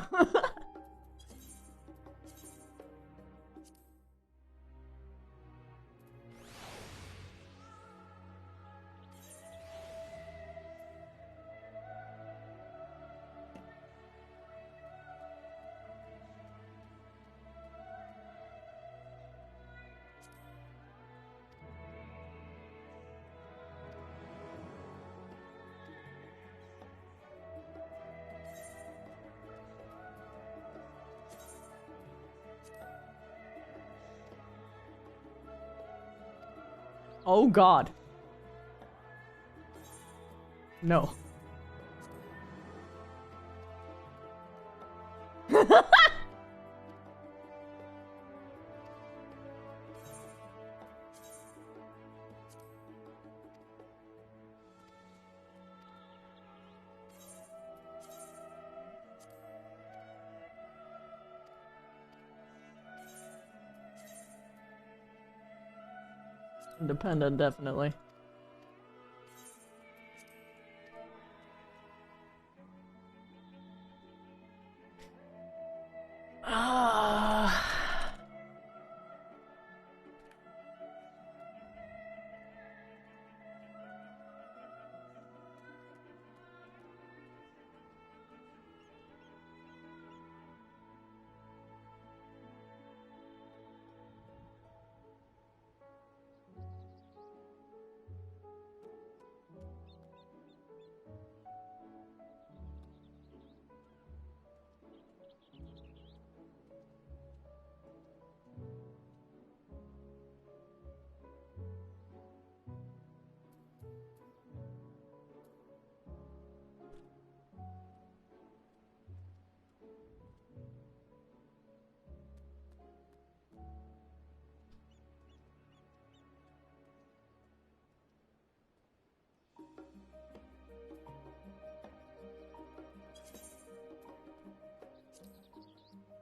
Oh god. No. Independent, definitely.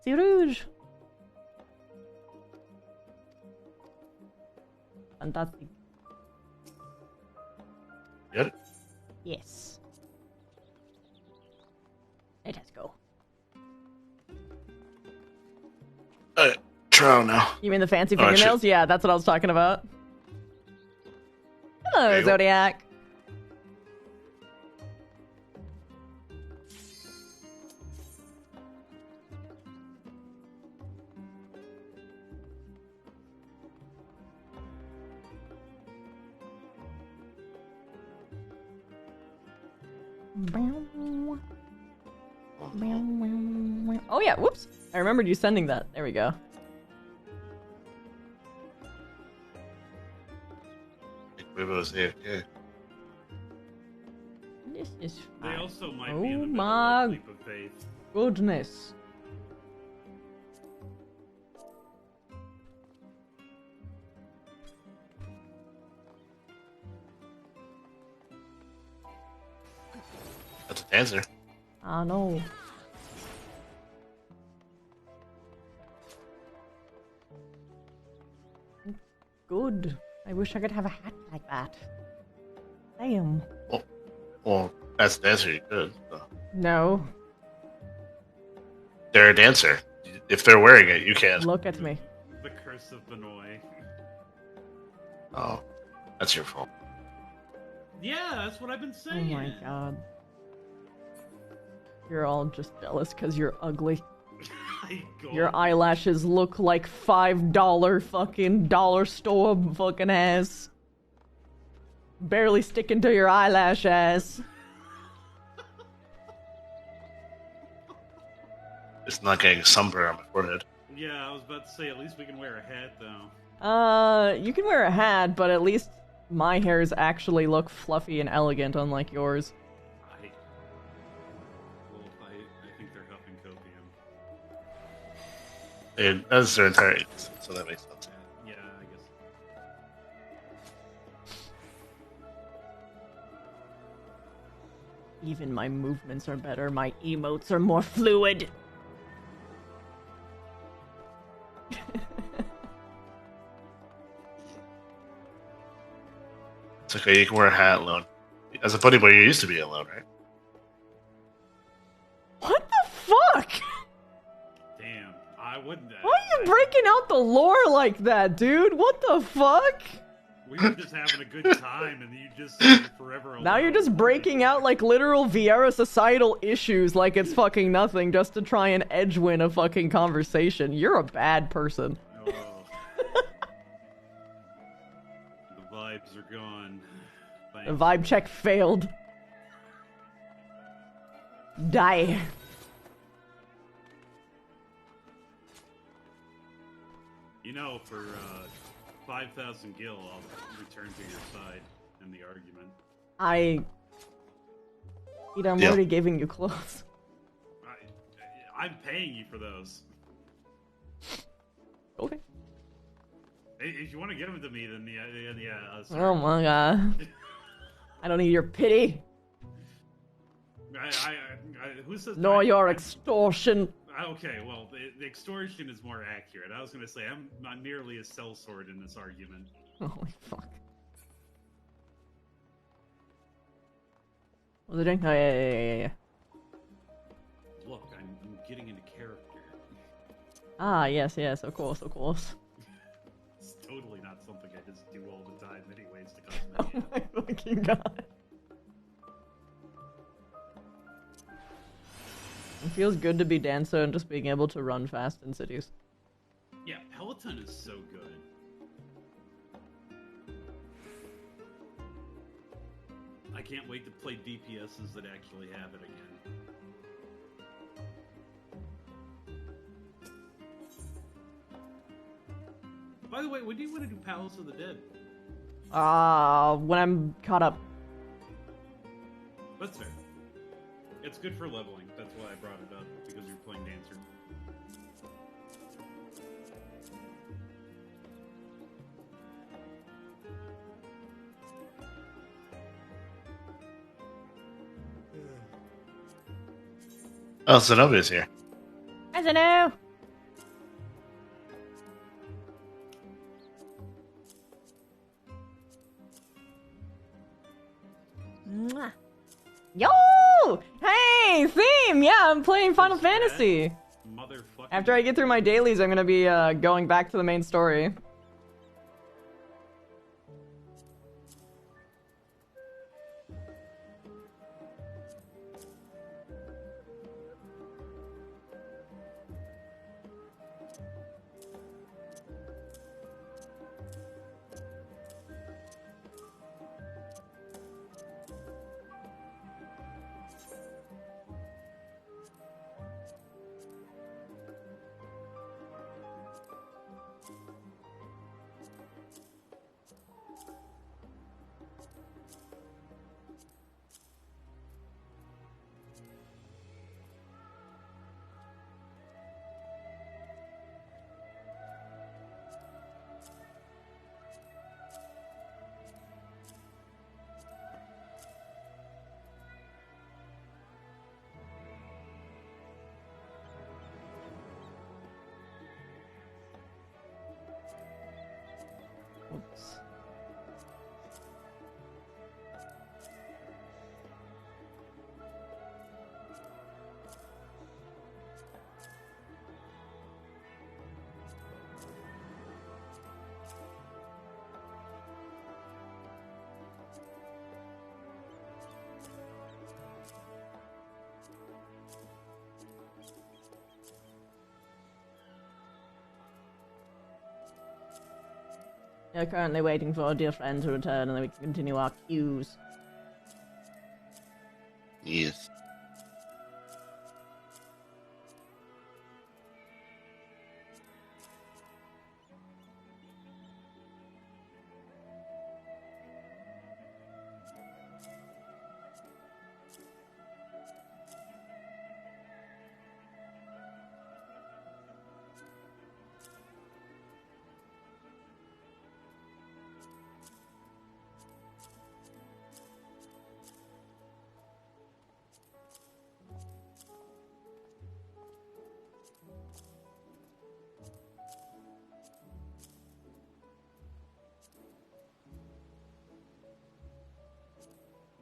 C'est rouge. Fantastic. Good. Yes. Let us go. Trial now. You mean the fancy Oh, fingernails? Yeah, that's what I was talking about. Hello, Bagel. Zodiac. Oh yeah, whoops. I remembered you sending that. There we go. Rainbow's AFK. This is They fine. also might Oh be in the middle my of Leap of Faith. goodness. That's a dancer. I know. Good. I wish I could have a hat like that. Damn. Well, as a dancer, you could. So. No. They're a dancer. If they're wearing it, you can. Look at me. The Curse of Benoit. Oh, that's your fault. Yeah, that's what I've been Oh saying. my god. You're all just jealous because you're ugly. Your eyelashes look like $5 fucking dollar store fucking ass. Barely sticking to your eyelash ass. It's not getting a sunburn on my forehead. Yeah, I was about to say, at least we can wear a hat, though. You can wear a hat, but at least my hairs actually look fluffy and elegant, unlike yours. I think they're huffing copium. That's their entire existence, so that makes sense. Yeah, I guess. Even my movements are better, my emotes are more fluid. It's okay, you can wear a hat alone. As a buddy boy, you used to be alone, right? wouldn't. Why are you breaking out the lore like that, dude? What the fuck? We were just having a good time, and you just said you're forever alone. Now you're just breaking out like literal Viera societal issues like it's fucking nothing just to try and edge win a fucking conversation. You're a bad person. Oh. The vibes are gone. Thanks. The vibe check failed. Die. You know, for 5,000 gil, I'll return to your side in the argument. I'm already giving you clothes. I'm paying you for those. Okay. If you want to give them to me, then yeah. Oh my god. I don't need your pity. Who says? Nor your extortion. Okay, well, the extortion is more accurate. I was gonna say I'm not nearly a sellsword in this argument. Holy fuck. Was it drink? Oh, yeah. Look, I'm getting into character. Ah, yes, of course. It's totally not something I just do all the time anyways to Oh cosplay. my fucking god. It feels good to be Dancer and just being able to run fast in cities. Yeah, Peloton is so good. I can't wait to play DPSs that actually have it again. By the way, when do you want to do Palace of the Dead? When I'm caught up. That's fair. It's good for leveling. That's why I brought it up, because you're playing Dancer. Oh, Zenobia's here. I don't know. Mwah. Yo! Hey, Theme! Yeah, I'm playing Final Fantasy! Motherfucker. After I get through my dailies, I'm gonna be going back to the main story. Oops. We are currently waiting for our dear friend to return, and then we can continue our queues. Yes.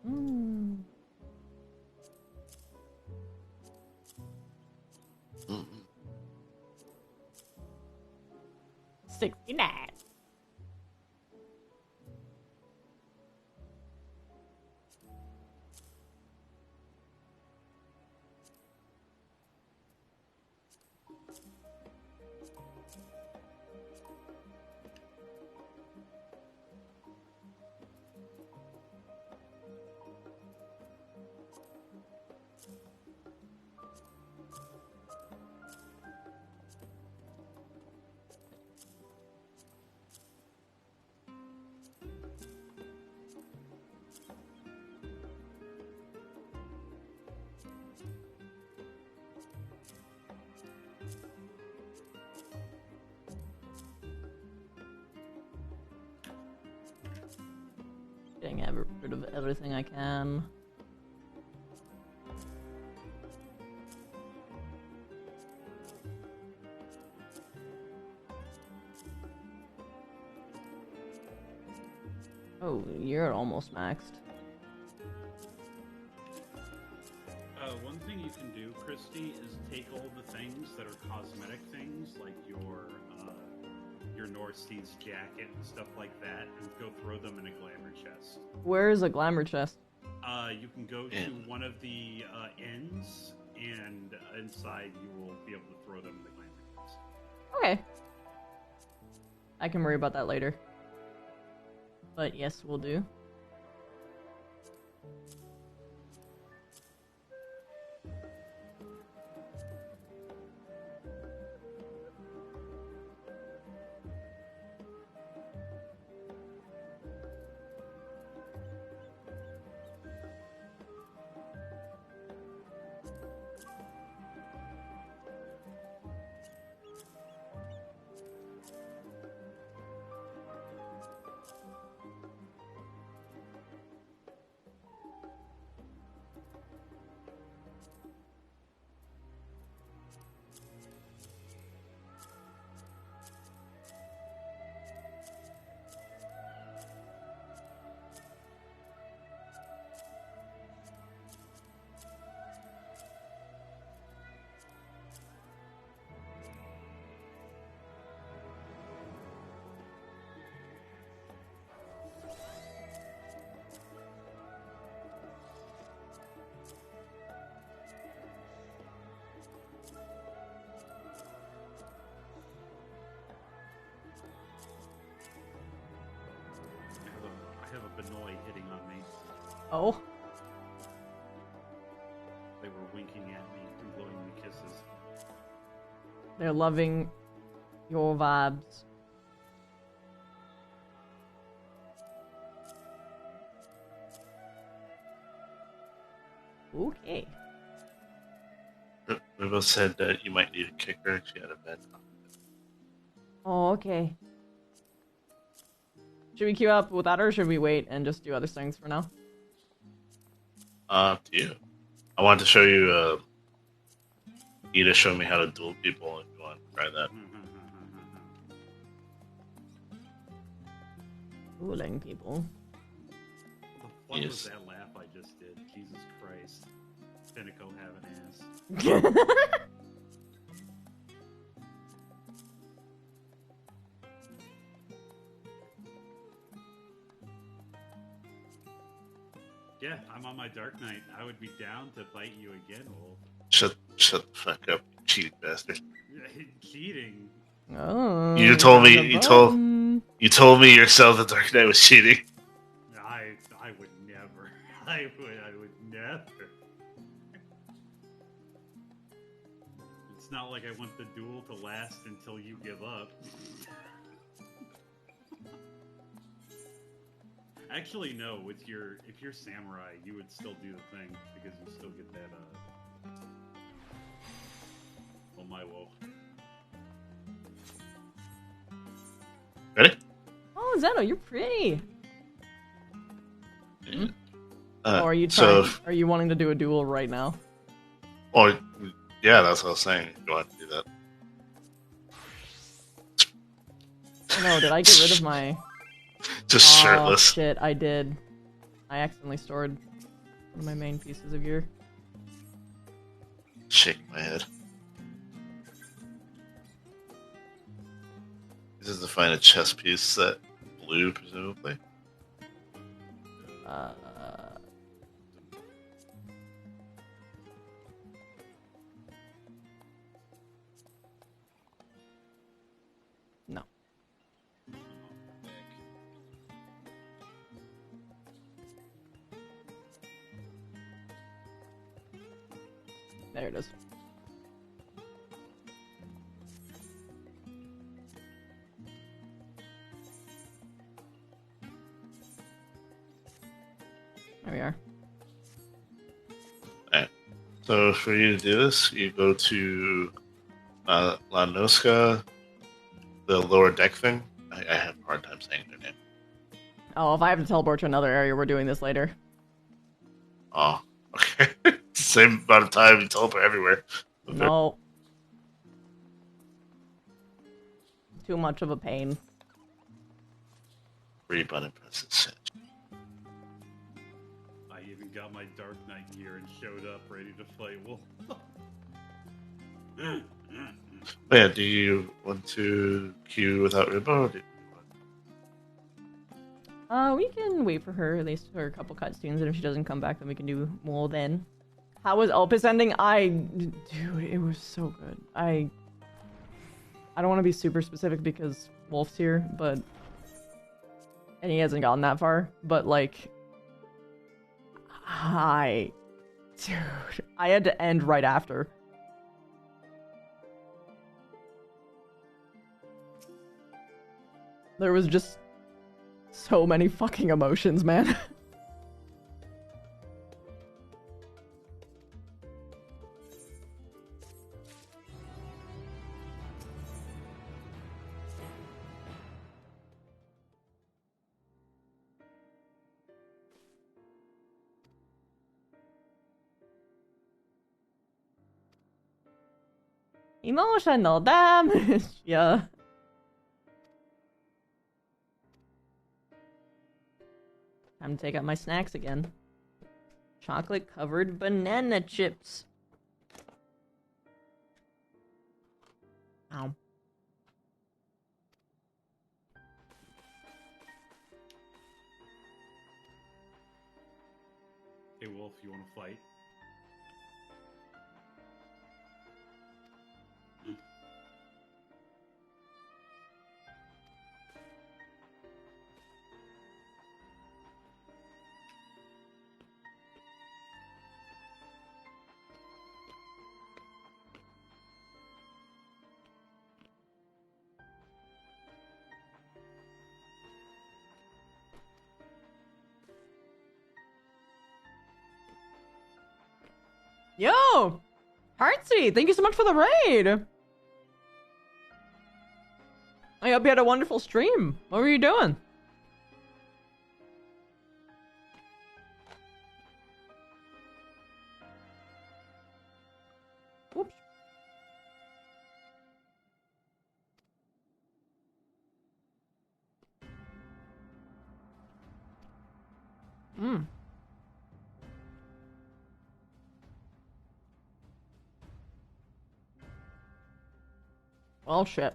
Mm. $69. Getting rid of everything I can. Oh, you're almost maxed. One thing you can do, Christy, is take all the things that are cosmetic things, like your North Seas jacket and stuff like that, and go throw them in a glamour chest. Where is a glamour chest? You can go to one of the ends, and inside you will be able to throw them in the glamour chest. Okay. I can worry about that later. But yes, we'll do. I have a Benoit hitting on me. Oh. They were winking at me and blowing me kisses. They're loving your vibes. Okay. We both said that you might need a kicker if you had a bad confidence. Oh, okay. Should we queue up with that, or should we wait and just do other things for now? Up to you. I wanted to show you, Ida showed me how to duel people if you want to try that. Dueling people. What Yes. was that laugh I just did? Jesus Christ. Pinnacle have an ass. Yeah, I'm on my Dark Knight. I would be down to fight you again, Wolf. Shut the fuck up, you cheating bastard. Cheating. Oh. You told me. found a You told. button. You told me yourself that Dark Knight was cheating. I would never. I would never. It's not like I want the duel to last until you give up. Actually, no. With if you're samurai, you would still do the thing because you still get that. Oh my wolf. Ready? Oh, Zeno, you're pretty. Yeah. Oh, are you trying? Are you wanting to do a duel right now? Oh, yeah, that's what I was saying. You want to do that? No, did I get rid of my? Just Oh, shirtless. shit, I did. I accidentally stored one of my main pieces of gear. Shake my head. This is to find a chess piece that blue, presumably. No. There it is. There we are. Alright. So for you to do this, you go to La Nosca, the lower deck thing. I have a hard time saying their name. Oh, if I have to teleport to another area, we're doing this later. Oh, okay. Same amount of time you teleport everywhere. Okay. No. Too much of a pain. Free button presses. I even got my Dark Knight gear and showed up ready to fight Wolf. But yeah, do you want to queue without Ribbo? Or do you want... We can wait for her, at least for a couple cutscenes, and if she doesn't come back, then we can do more then. How was Elpis ending? Dude, it was so good. I don't want to be super specific because Wolf's here, but... And he hasn't gotten that far, but like... Dude, I had to end right after. There was just so many fucking emotions, man. Emotional damage, yeah. Time to take out my snacks again. Chocolate-covered banana chips. Ow. Hey, Wolf, you want to fight? Yo! Heartsy, thank you so much for the raid! I hope you had a wonderful stream. What were you doing? Whoops. Well, shit.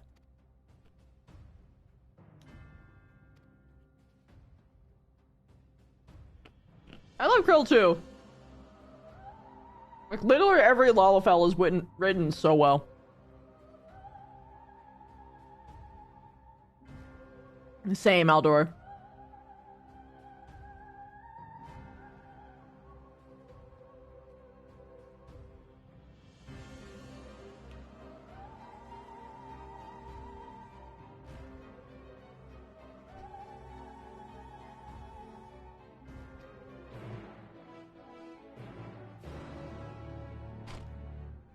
I love Krill too. Like, literally every Lalafell is written so well. Same, Aldor.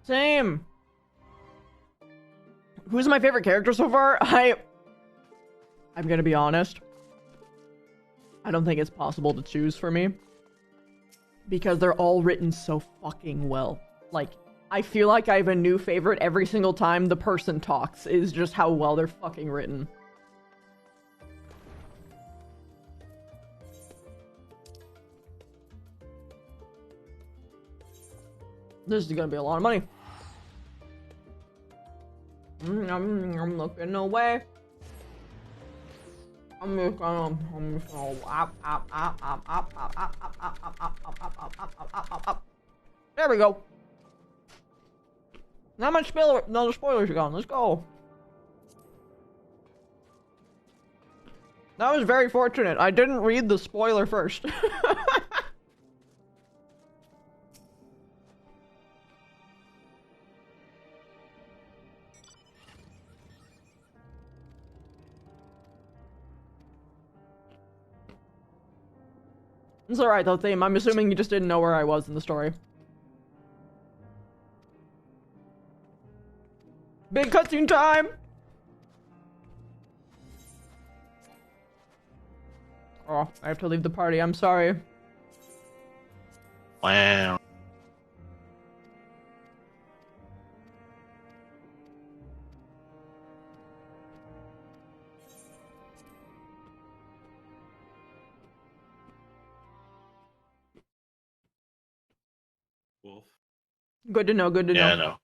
Same. Who's my favorite character so far? I'm gonna be honest. I don't think it's possible to choose for me. Because they're all written so fucking well. Like, I feel like I have a new favorite every single time the person talks, is just how well they're fucking written. This is gonna be a lot of money. I'm looking away. I'm just gonna There we go. Now my spoiler, no, the spoilers are gone. Let's go. That was very fortunate. I didn't read the spoiler first. It's alright though, Theme. I'm assuming you just didn't know where I was in the story. Big cutscene time! Oh, I have to leave the party. I'm sorry. Wow. Wolf. Good to know, good to know. Yeah, I know.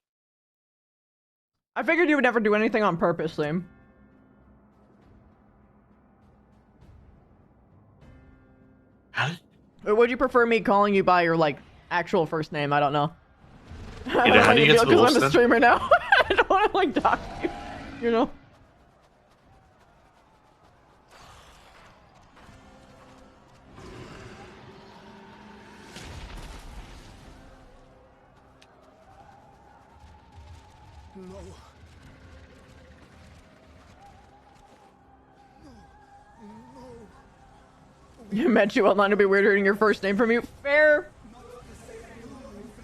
I figured you would never do anything on purpose, Liam. Or would you prefer me calling you by your, like, actual first name? I don't know. Either how do you get to the Because I'm a streamer now. I don't want to, like, dox you. You know? No. You meant you outlined to be weird hearing your first name from you. Fair.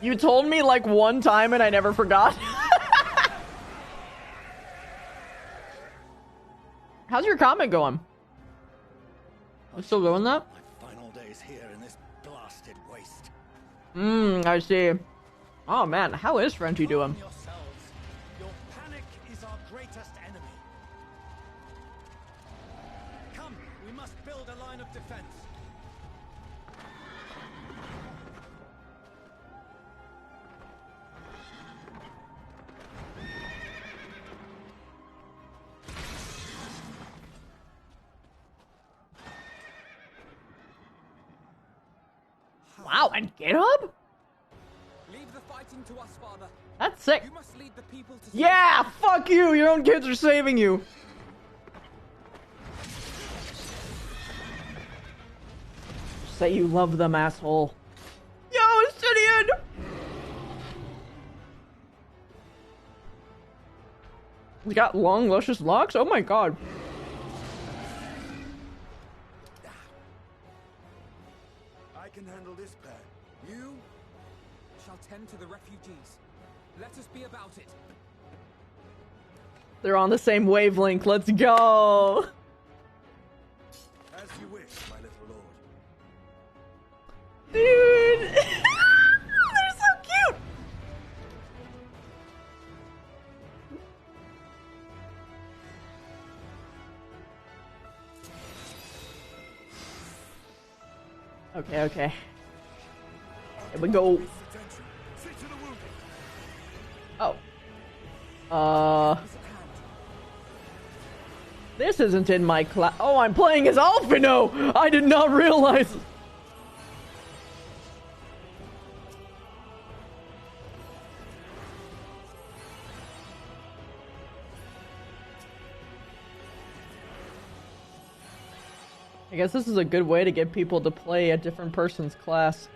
You told me like one time and I never forgot. How's your comment going? I'm still doing that? My final days here in this blasted waste. I see. Oh man, how is Frenchie doing? Calm yourselves. Your panic is our greatest enemy. Come, we must build a line of defense. Wow, and GitHub? Leave the fighting to us, Father. That's sick. You must lead the people to Yeah, fuck you! Your own kids are saving you! Say you love them, asshole. Yo, Sidian! We got long, luscious locks? Oh my god. I can handle this pair. You shall tend to the refugees. Let us be about it. They're on the same wavelength, let's go! As you wish, my little lord. Dude! They're so cute! Okay, okay. Here we go. Attention. See to the wounded. Oh. This isn't in my class. Oh, I'm playing as Alphino! I did not realize. I guess this is a good way to get people to play a different person's class.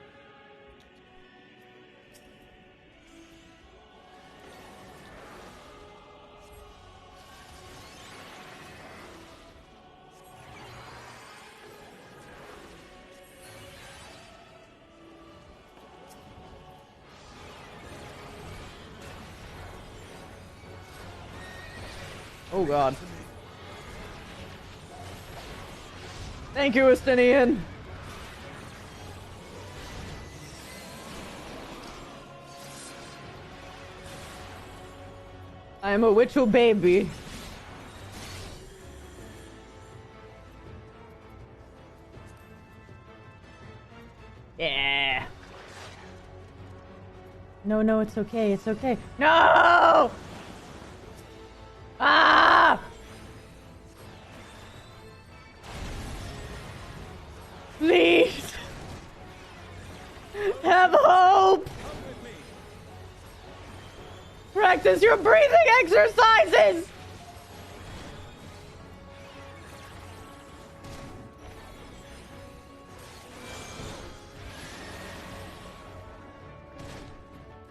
Oh god. Thank you, Estinian! I am a witchel baby. Yeah. No, no, it's okay, it's okay. No! Ah! Please! Have hope! Practice your breathing exercises!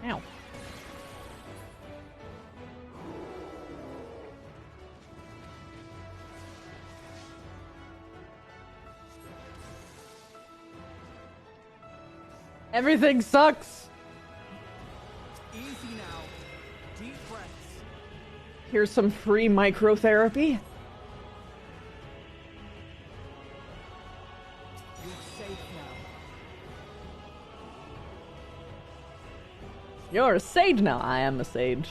Ow. Everything sucks. Easy now. Deep breaths. Here's some free microtherapy. You're safe now. You're a sage now. I am a sage.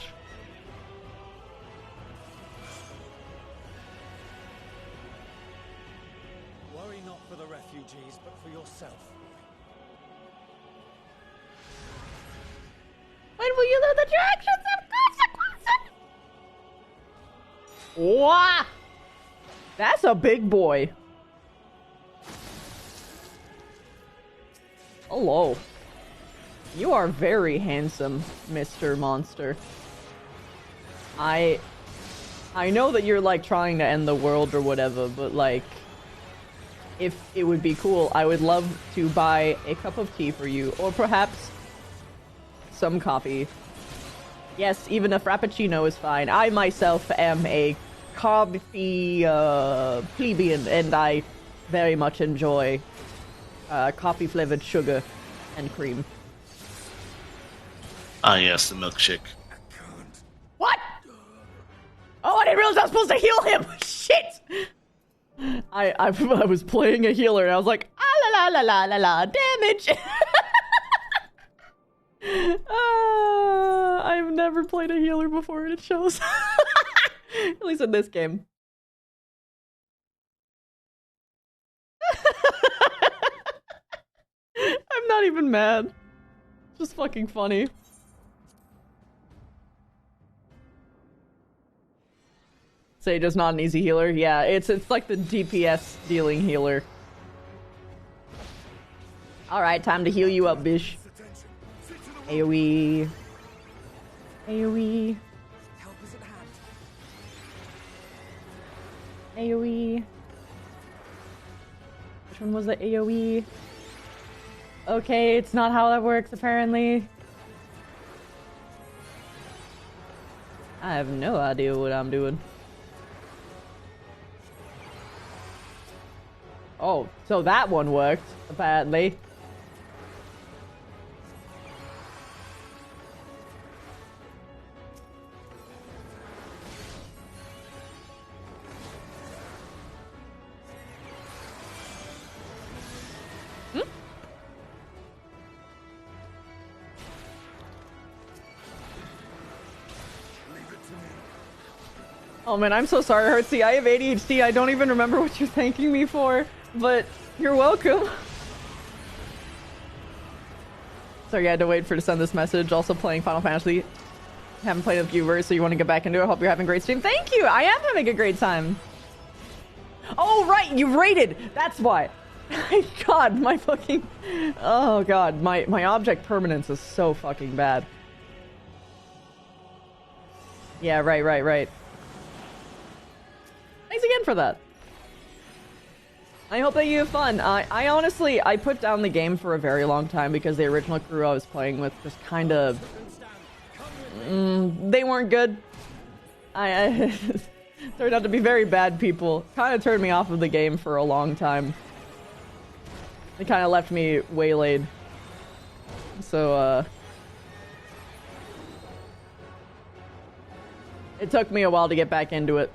Worry not for the refugees, but for yourself. When will you learn that your actions have consequences? Wah! That's a big boy. Hello. You are very handsome, Mr. Monster. I know that you're like trying to end the world or whatever, but like if it would be cool, I would love to buy a cup of tea for you, or perhaps some coffee. Yes, even a frappuccino is fine. I myself am a coffee plebeian, and I very much enjoy coffee flavored sugar and cream. Ah, yes, the milkshake. What? Oh, I didn't realize I was supposed to heal him. Shit. I was playing a healer and I was like, ah la la la la la la, damage. I've never played a healer before and it shows. At least in this game. I'm not even mad. It's just fucking funny. Sage is not an easy healer. Yeah, it's like the DPS dealing healer. Alright, time to heal you up, bish. AoE. AoE. Help is at hand. AoE. Which one was the AoE? Okay, it's not how that works, apparently. I have no idea what I'm doing. Oh, so that one worked, apparently. Oh man, I'm so sorry, Hertzy. I have ADHD. I don't even remember what you're thanking me for, but you're welcome. Sorry, I had to wait for to send this message. Also playing Final Fantasy. Haven't played with viewers, so you want to get back into it. Hope you're having a great stream. Thank you! I am having a great time. Oh, right! You rated! That's why. God, my fucking... Oh god, my object permanence is so fucking bad. Yeah, right. Thanks again for that. I hope that you have fun. I honestly, I put down the game for a very long time because the original crew I was playing with just kind of... they weren't good. I turned out to be very bad people. Kind of turned me off of the game for a long time. They kind of left me waylaid. So, it took me a while to get back into it.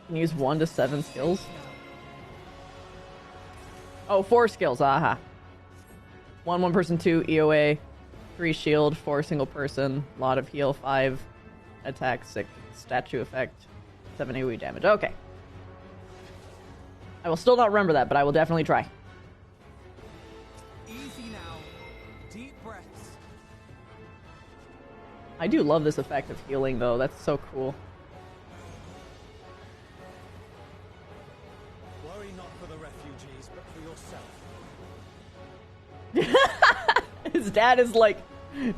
Can use 1 to 7 skills. Oh, 4 skills, aha. 1 person, 2 EOA, 3 shield, 4 single person, lot of heal, 5 attack, 6 statue effect, 7 AoE damage. Okay. I will still not remember that, but I will definitely try. Easy now. Deep breaths. I do love this effect of healing, though. That's so cool. Worry Not for the refugees, but for yourself. His dad is like,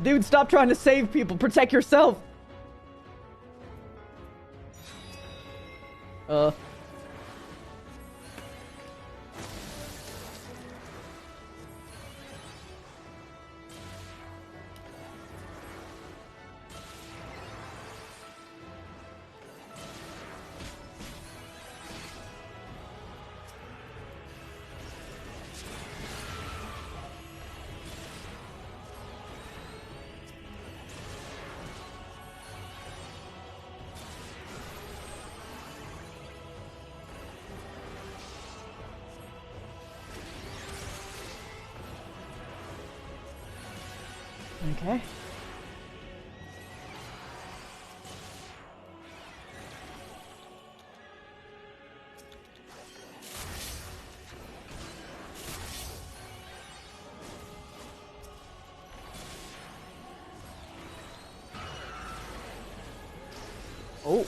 dude, stop trying to save people. Protect yourself. Okay. Oh.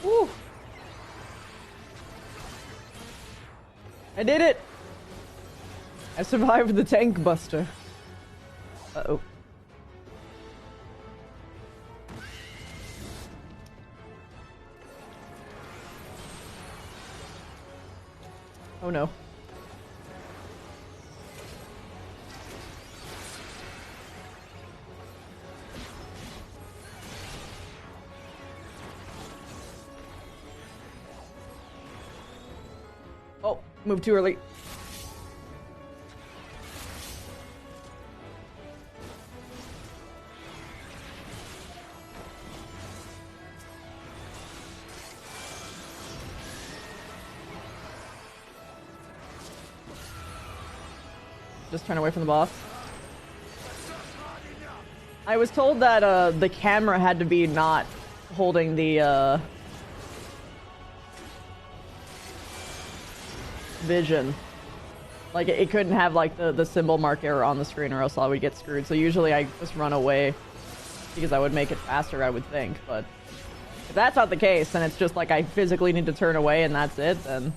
Woo. I did it! I survived the tank buster. Uh-oh. Oh no. Oh, moved too early. Just turn away from the boss. I was told that the camera had to be not holding the vision. Like it couldn't have like the symbol marker on the screen or else I would get screwed. So usually I just run away because I would make it faster, I would think. But if that's not the case, then it's just like I physically need to turn away and that's it, then...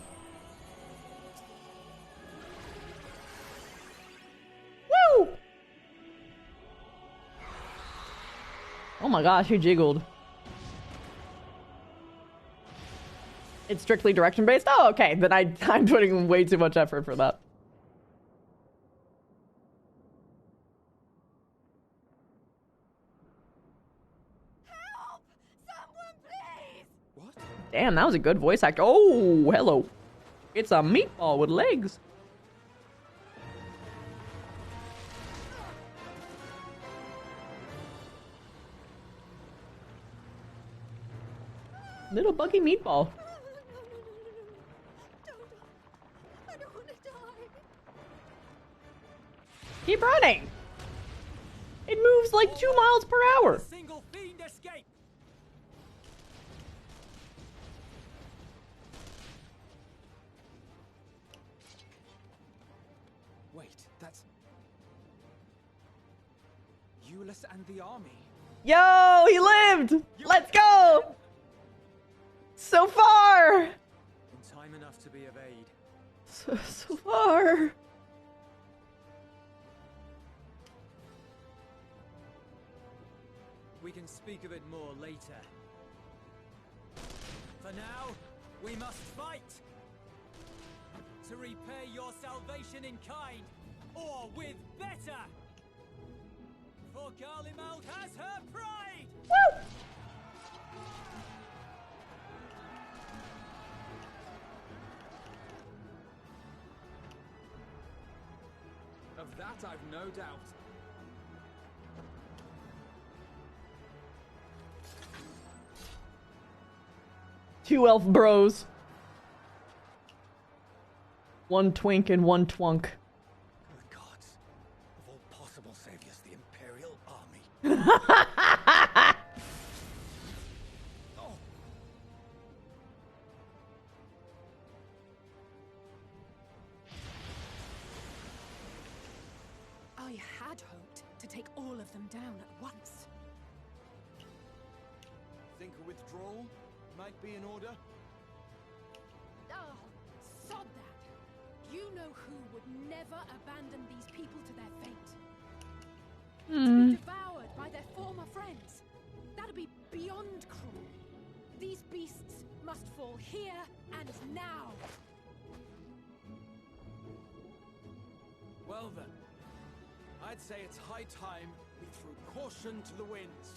Woo! Oh my gosh, he jiggled. It's strictly direction based? Oh, okay. Then I'm putting way too much effort for that. Help! Someone, please! What? Damn, that was a good voice actor. Oh, hello. It's a meatball with legs. Little buggy meatball. I don't want to die. Keep running. It moves like 2 miles per hour. Single fiend escape! Wait, that's... Euless and the army. Yo, he lived. Let's go. So far. In time enough to be of aid. So far. We can speak of it more later. For now, we must fight! To repay your salvation in kind, or with better! For Garlemald has her pride! Woo! Of that I've no doubt. Two elf bros. One twink and one twunk. I had hoped to take all of them down at once. Think a withdrawal might be in order? Oh, sod that. You know who would never abandon these people to their fate. To be devoured by their former friends. That'd be beyond cruel. These beasts must fall here and now. Well then, I'd say it's high time we threw caution to the winds.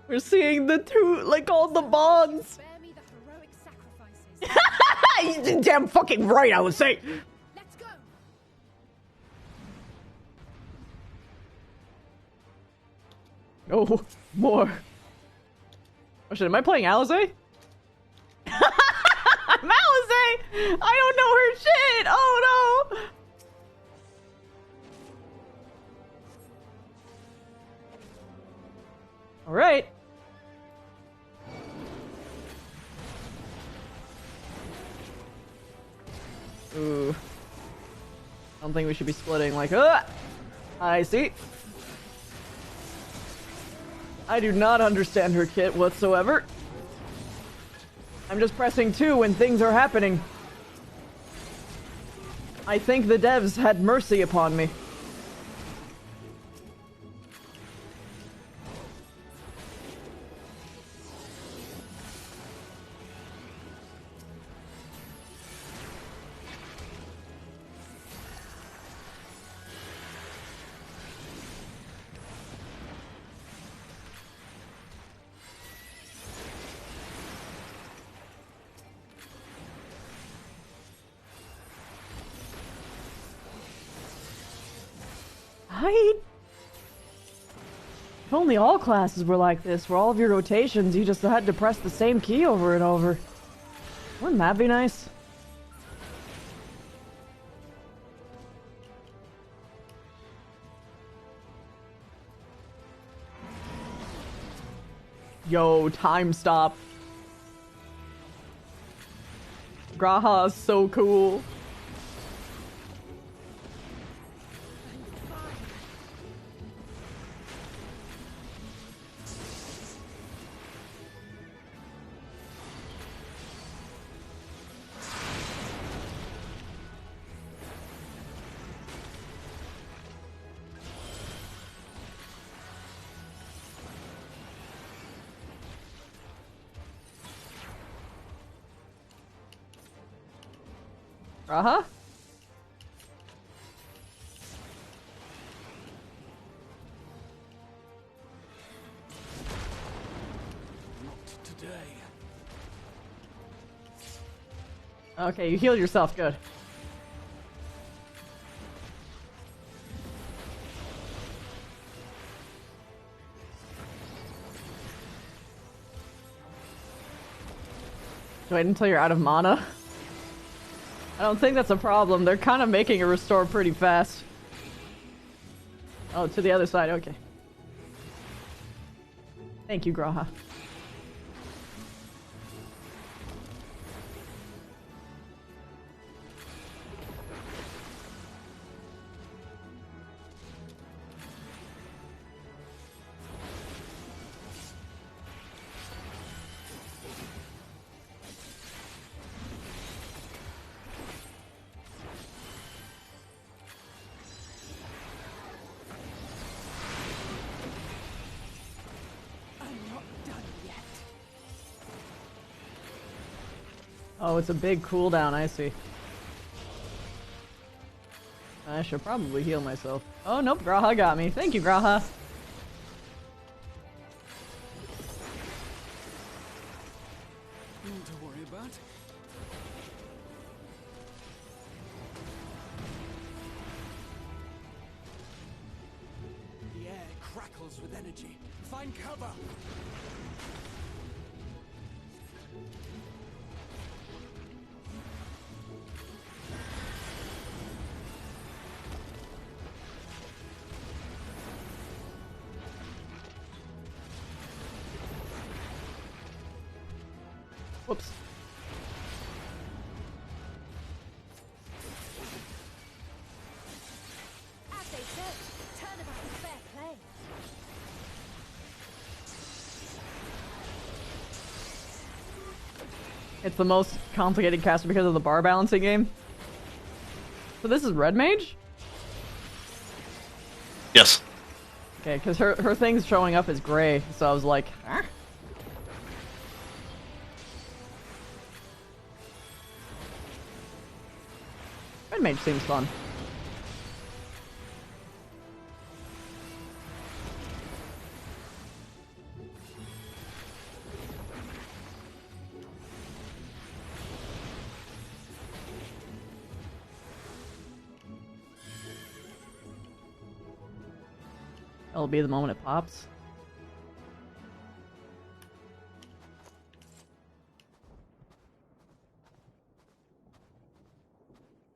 We're seeing the two, like all the bonds. Spare me the heroic sacrifices. You're damn fucking right, I would say. Let's go. Oh, more. Oh shit, am I playing Alizé? I'm Alizé! I don't know her shit! Oh no! Alright. Ooh. I don't think we should be splitting like, I see. I do not understand her kit whatsoever. I'm just pressing 2 when things are happening. I think the devs had mercy upon me. If only all classes were like this, where all of your rotations, you just had to press the same key over and over. Wouldn't that be nice? Yo, time stop. Graha is so cool. Uh-huh. Not today. Okay, you healed yourself, good. Wait until you're out of mana. I don't think that's a problem. They're kind of making it restore pretty fast. Oh, to the other side, okay. Thank you, Graha. Oh, it's a big cooldown, I see. I should probably heal myself. Oh, nope, Graha got me. Thank you, Graha. Nothing to worry about. The air crackles with energy. Find cover! Whoops. As they say, turnabout is fair play. It's the most complicated caster because of the bar balancing game. So this is red mage? Yes. Okay, because her thing's showing up as gray, so I was like, huh? Red mage seems fun. It'll be the moment it pops.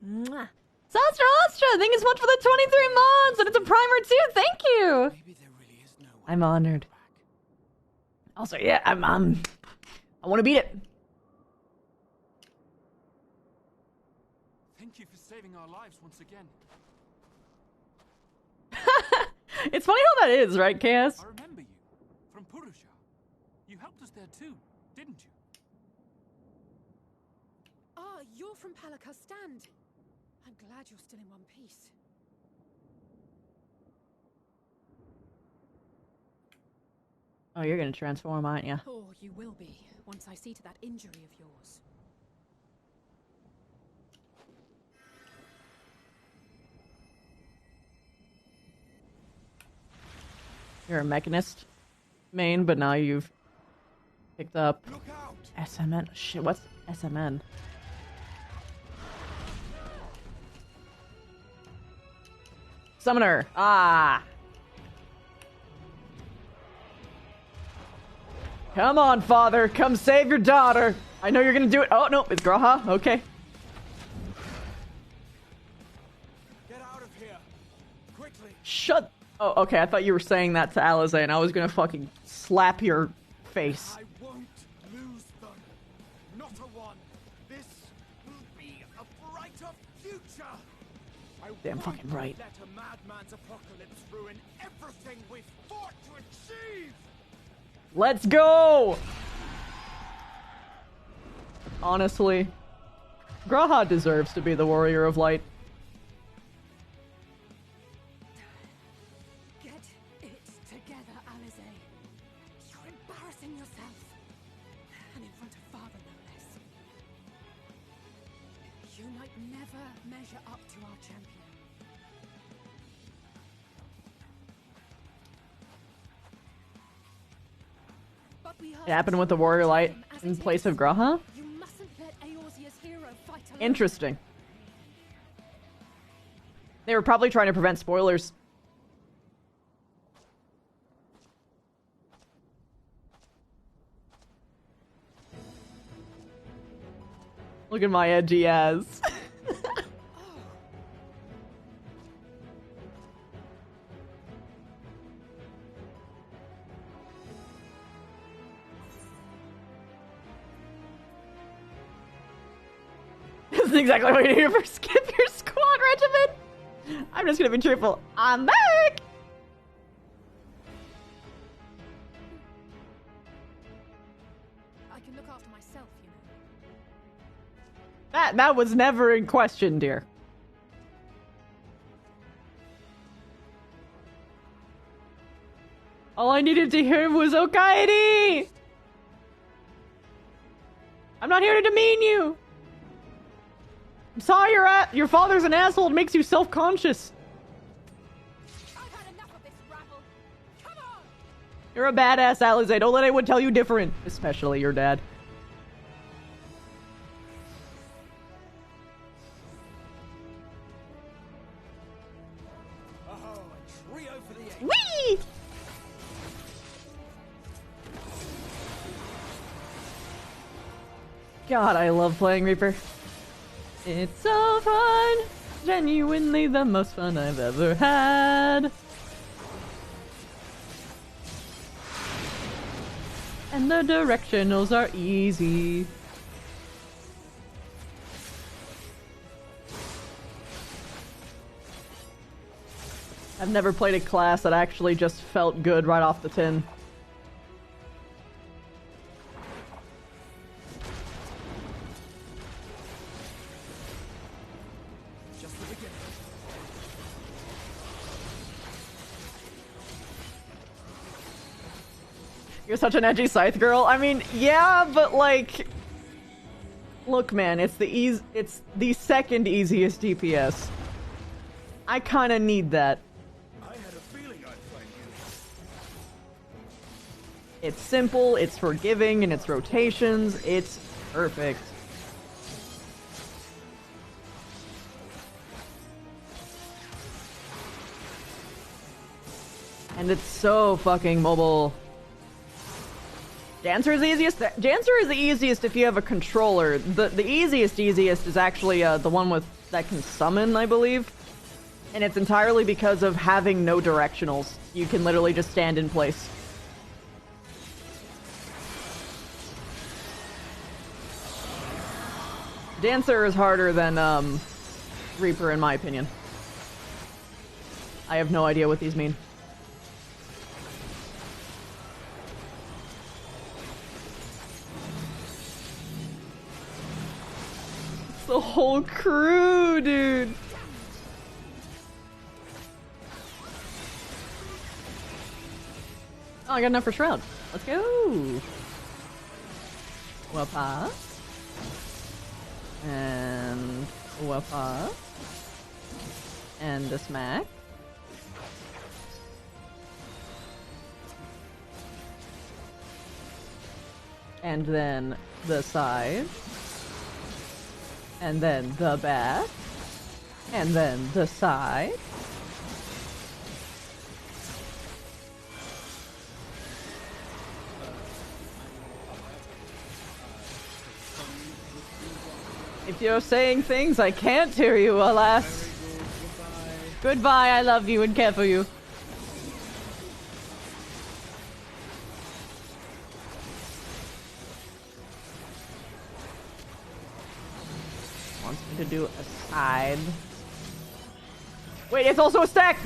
Mwah. Sastra Astra, thank you so much for the 23 months, and it's a primer too. Thank you. Maybe there really is no one I'm honored. Also, yeah, I want to beat it. Thank you for saving our lives once again. It's funny how that is, right, Chaos? I remember you from Purusha. You helped us there too, didn't you? Ah, you're from Palaka's stand. I'm glad you're still in one piece. Oh, you're gonna transform, aren't you? Oh, you will be, once I see to that injury of yours. You're a mechanist main, but now you've picked up Look out! SMN. Shit, what's SMN? Summoner! Ah! Come on, father! Come save your daughter! I know you're gonna do it. Oh, no, it's Graha. Okay. Get out of here! Quickly! Shut. Oh, okay. I thought you were saying that to Alize, and I was gonna fucking slap your face. I won't lose them. Not a one. This will be a brighter future. I Damn won't fucking right. let a madman's apocalypse ruin everything we've fought to achieve. Let's go! Honestly, Graha deserves to be the warrior of light. Get it together, Alize. You're embarrassing yourself. And in front of father, no less. You might never measure up to our champion. But we It happened with the warrior light in place of Graha? You mustn't let Eorzea's hero fight alone. Interesting. They were probably trying to prevent spoilers. Look at my edgy ass. This is exactly what you do for skip your squad regimen. I'm just gonna be truthful. I'm back! I can look after myself, you know. That was never in question, dear. All I needed to hear was Okaidi! I'm not here to demean you! I'm sorry your father's an asshole. It makes you self-conscious. I've had enough of this rabble. Come on! You're a badass, Alize. Don't let anyone tell you different. Especially your dad. Oh, a trio for the aim. Whee! God, I love playing Reaper. It's so fun! Genuinely the most fun I've ever had. And the directionals are easy. I've never played a class that actually just felt good right off the tin. You're such an edgy scythe girl. I mean, yeah, but like, look, man, it's the second easiest DPS. I kind of need that. I had a feeling I'd find you. It's simple, it's forgiving, and its rotations. It's perfect. And it's so fucking mobile. Dancer is the easiest. Dancer is the easiest if you have a controller. The easiest is actually the one with that can summon, I believe. And it's entirely because of having no directionals. You can literally just stand in place. Dancer is harder than Reaper in my opinion. I have no idea what these mean. The whole crew, dude. Oh, I got enough for Shroud. Let's go. Wapa. And Wapa. And a smack. And then the side. And then the back. And then the side. If you're saying things I can't hear you, alas. Goodbye, I love you and care for you. Wants me to do a side. Wait, it's also a stack!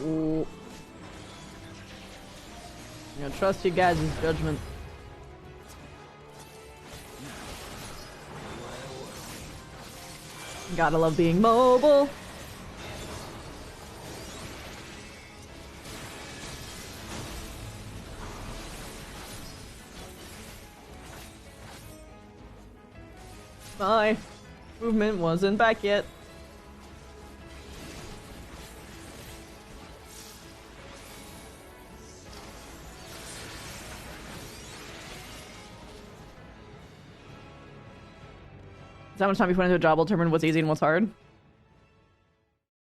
Ooh. I'm gonna trust you guys' judgment. Gotta love being mobile. My movement wasn't back yet. Is how much time you put into a job will determine what's easy and what's hard?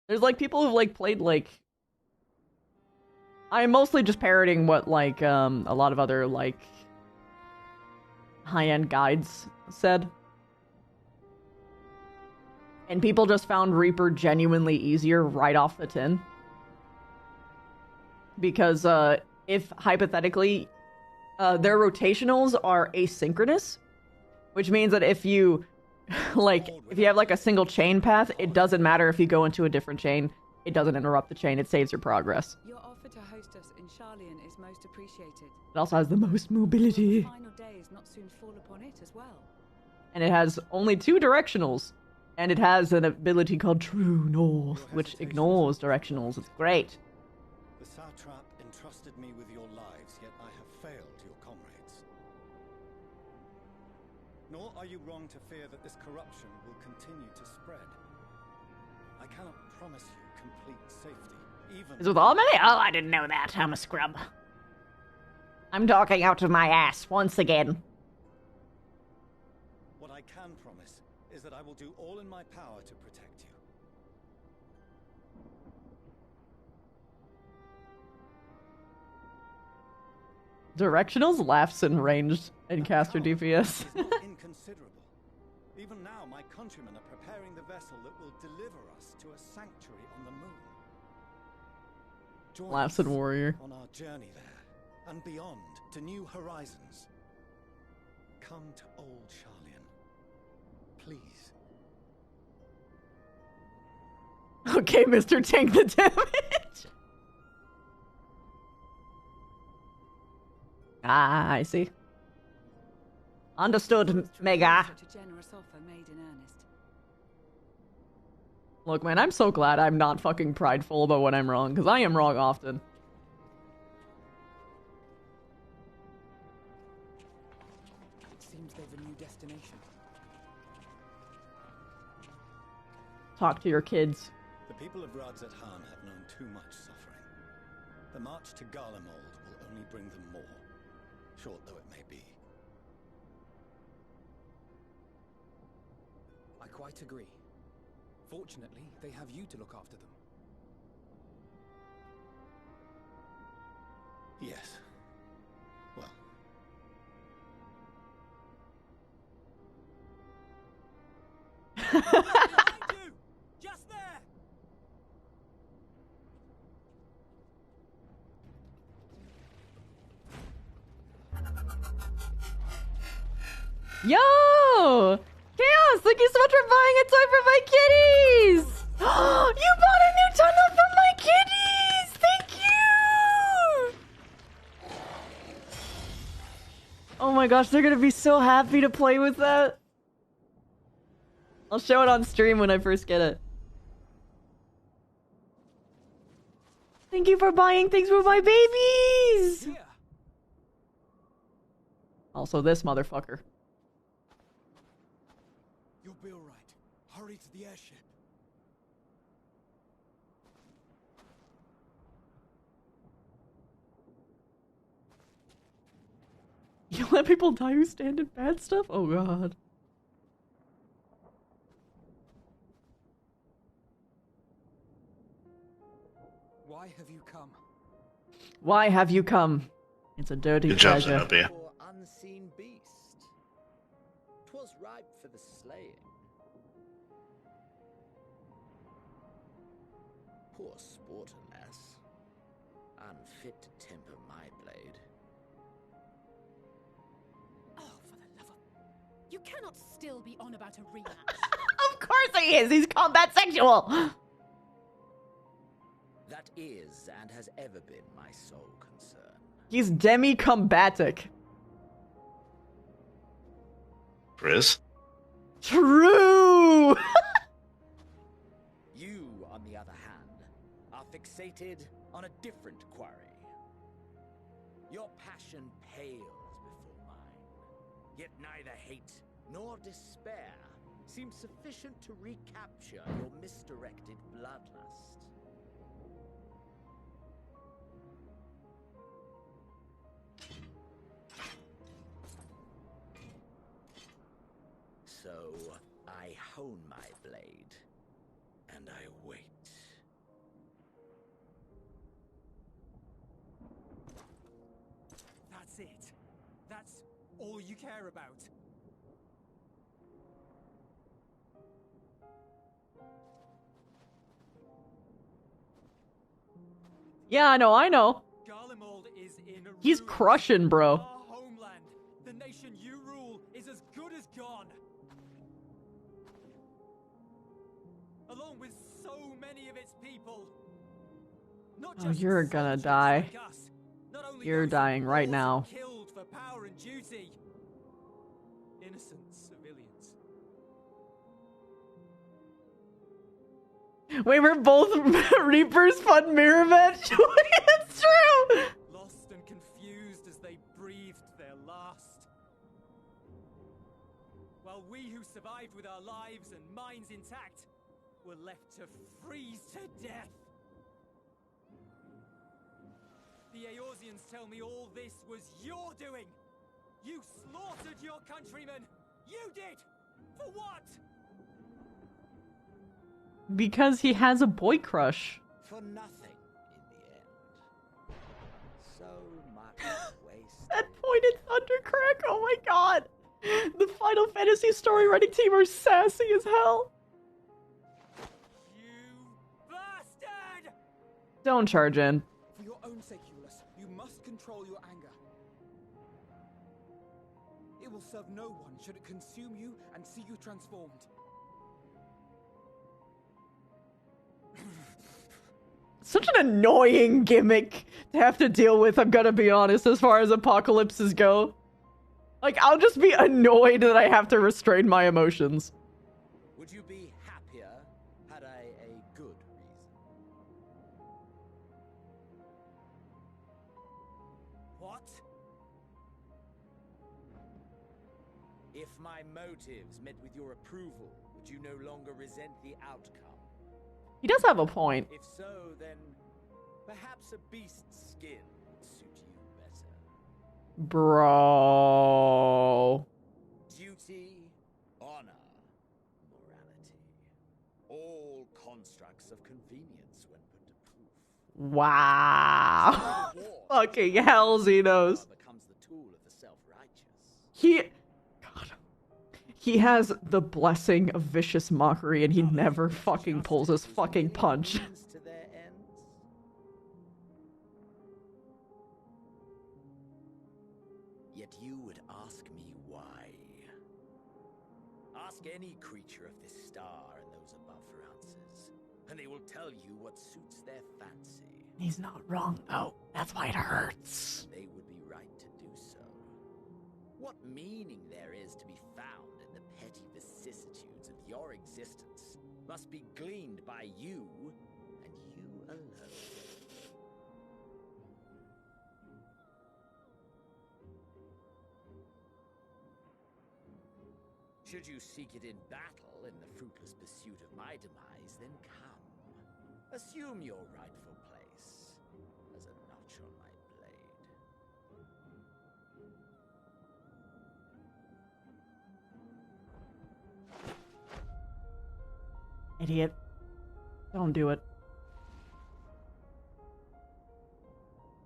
There's like people who've like played like... I'm mostly just parroting what like a lot of other like high-end guides said. And people just found Reaper genuinely easier right off the tin. Because if hypothetically their rotationals are asynchronous, which means that if you like, if you have like a single chain path, it doesn't matter if you go into a different chain. It doesn't interrupt the chain. It saves your progress. Your offer to host us in Charlian is most appreciated. It also has the most mobility. The final days not soon fall upon it as well. And it has only 2 directionals. And it has an ability called True North, which ignores directionals. It's great. The satrap entrusted me with your lives, yet I have failed your comrades. Nor are you wrong to fear that this corruption will continue to spread. I cannot promise you complete safety, even... Is it with all many? Oh, I didn't know that. I'm a scrub. I'm talking out of my ass once again. What I can promise is that I will do all in my power to protect you. Directionals, laughs, and ranged and caster DPS. Is not inconsiderable. Even now, my countrymen are preparing the vessel that will deliver us to a sanctuary on the moon. Join Laughs at us Warrior. on our journey there and beyond to new horizons. Come to old Charlian, please. Okay, Mr. Tank the damage. Ah, I see. Understood, Mega. Such a generous offer made in earnest. Look, man, I'm so glad I'm not fucking prideful about when I'm wrong, because I am wrong often. It seems they've a new destination. Talk to your kids. The people of Radzat Han have known too much suffering. The march to Garlemald will only bring them more, short though it may be. I quite agree. Fortunately, they have you to look after them. Yes. Well. Behind you! Just there! Yo! Chaos, thank you so much for buying a toy for my kitties! You bought a new tunnel for my kitties! Thank you! Oh my gosh, they're gonna be so happy to play with that. I'll show it on stream when I first get it. Thank you for buying things for my babies! Here! Also this motherfucker. You'll be alright. Hurry to the airship. You let people die who stand in bad stuff? Oh god. Why have you come? Why have you come? It's a dirty Good job, pleasure. Zenobia. For unseen beast. 'Twas ripe for the slaying. Poor sport, alas. Unfit to temper my blade. Oh, for the love of... You cannot still be on about a rematch. Of course he is! He's combat sexual! That is and has ever been my sole concern. He's demi-combatic. Chris? True! You, on the other hand, are fixated on a different quarry. Your passion pales before mine, yet neither hate nor despair seems sufficient to recapture your misdirected bloodlust. So, I hone my blade, and I wait. That's it. That's all you care about. Yeah, I know. Garlemald is in He's ruins. crushing, bro. Our homeland, the nation you rule, is as good as gone. Along with so many of its people. Not Oh, just you're gonna soldiers die. like us, not only You're those who dying right fought now. and Killed for power and duty. Innocent civilians. Wait, we're both Reapers fun mirror match? It's true! Lost and confused as they breathed their last. While we who survived with our lives and minds intact were left to freeze to death. The Eorzeans tell me all this was your doing. You slaughtered your countrymen. You did. For what? Because he has a boy crush. For nothing in the end. So much waste. That pointed thundercrack, oh my god! The Final Fantasy story writing team are sassy as hell. You bastard! Don't charge in. control your anger. It will serve no one should it consume you and see you transformed. Such an annoying gimmick to have to deal with, I'm gonna be honest, as far as apocalypses go. Like, I'll just be annoyed that I have to restrain my emotions. Would you be happier had I a good reason? What? If my motives met with your approval, would you no longer resent the outcome? He does have a point. If so, then perhaps a beast's skin would suit you better. Bro. Duty, honor, morality. All constructs of convenience when put to proof. Wow. Fucking hell, Xenos. Becomes the tool of the self-righteous. He has the blessing of vicious mockery and he never fucking pulls his fucking punch. To their ends. Yet you would ask me why. Ask any creature of this star and those above for answers, and they will tell you what suits their fancy. He's not wrong though. That's why it hurts. They would be right to do so. What meaning there is to be found in the petty vicissitudes of your existence must be gleaned by you and you alone. Should you seek it in battle in the fruitless pursuit of my demise, then come. Assume your rightful place as a notch on my blade. Idiot. Don't do it.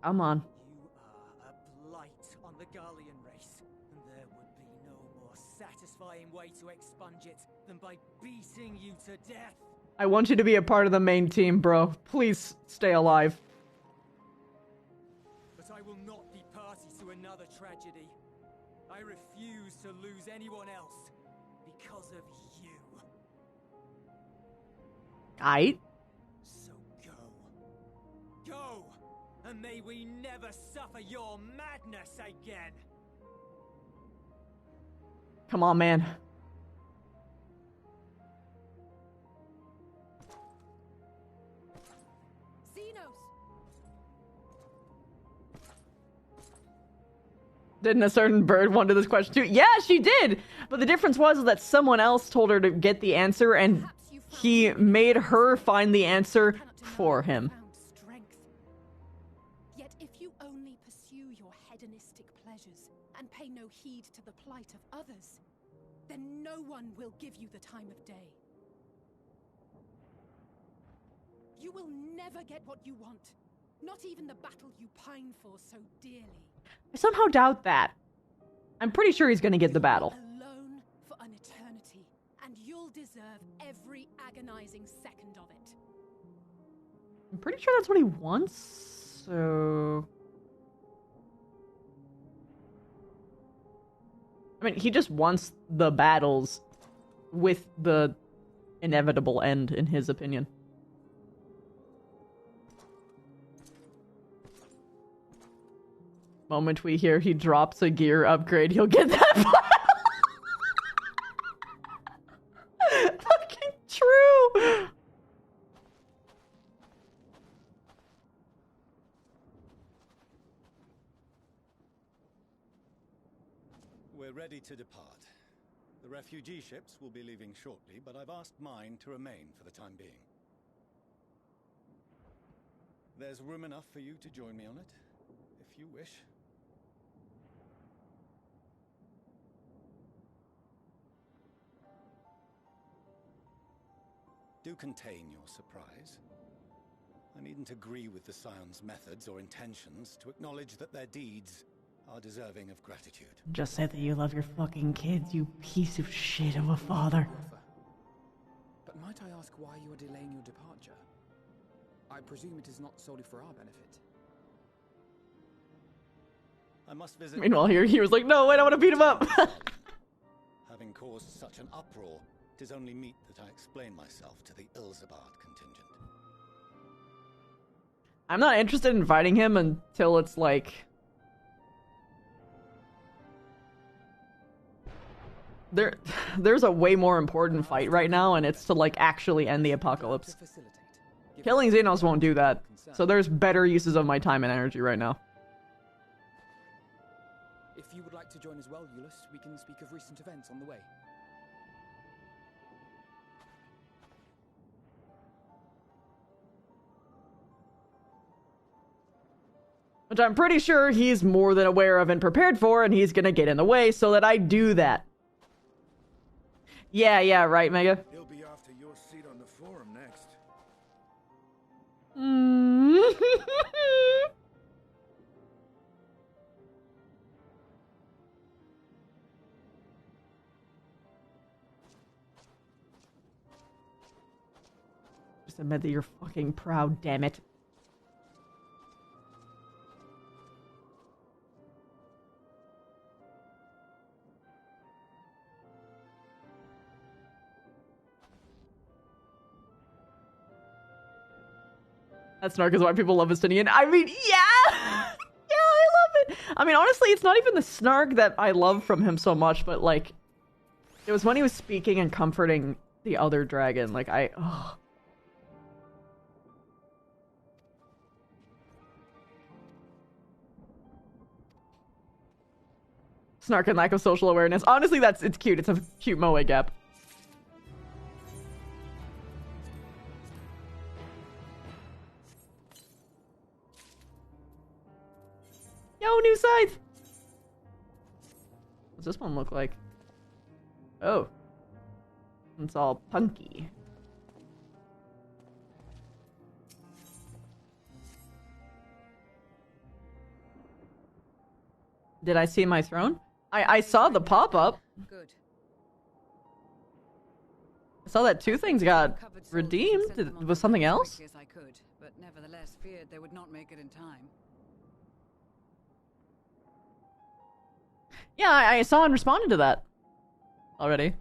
Come on. You are a blight on the Garlean race, and there would be no more satisfying way to expunge it than by beating you to death. I want you to be a part of the main team, bro. Please stay alive. But I will not be party to another tragedy. I refuse to lose anyone else because of you. Aight. So go. Go! And may we never suffer your madness again! Come on, man. Didn't a certain bird wonder this question too? Yeah, she did! But the difference was that someone else told her to get the answer, and he made her find the answer for him. Yet if you only pursue your hedonistic pleasures and pay no heed to the plight of others, then no one will give you the time of day. You will never get what you want. Not even the battle you pine for so dearly. I somehow doubt that. I'm pretty sure he's gonna get the battle. Alone for an eternity, and you'll deserve every agonizing second of it. I'm pretty sure that's what he wants, so... I mean, he just wants the battles with the inevitable end, in his opinion. Moment we hear he drops a gear upgrade, he'll get that file. Fucking true. We're ready to depart. The refugee ships will be leaving shortly, but I've asked mine to remain for the time being. There's room enough for you to join me on it, if you wish. Do contain your surprise. I needn't agree with the Scion's methods or intentions to acknowledge that their deeds are deserving of gratitude. Just say that you love your fucking kids, you piece of shit of a father. But might I ask why you are delaying your departure? I presume it is not solely for our benefit. I must visit. Meanwhile, here he was like, no, wait, I want to beat him up. Having caused such an uproar, 'tis only meet that I explain myself to the Ilzabard contingent. I'm not interested in fighting him until it's like... There's a way more important fight right now, and it's to, like, actually end the apocalypse. Killing Xenos won't do that, so there's better uses of my time and energy right now. If you would like to join as well, Eulus, we can speak of recent events on the way. Which I'm pretty sure he's more than aware of and prepared for, and he's gonna get in the way so that I do that. Yeah, right, Mega. He'll be after your seat on the forum next. Just admit that you're fucking proud, damn it. That snark is why people love Estinian. I mean, yeah! Yeah, I love it! I mean, honestly, it's not even the snark that I love from him so much, but, like, it was when he was speaking and comforting the other dragon. Like, ugh. Snark and lack of social awareness. Honestly, it's cute. It's a cute moe gap. Yo, new scythe! What's this one look like? Oh. It's all punky. Did I see my throne? I saw the pop-up. Good. I saw that two things got redeemed. Was something else? As I could, but nevertheless feared they would not make it in time. Yeah, I saw and responded to that already.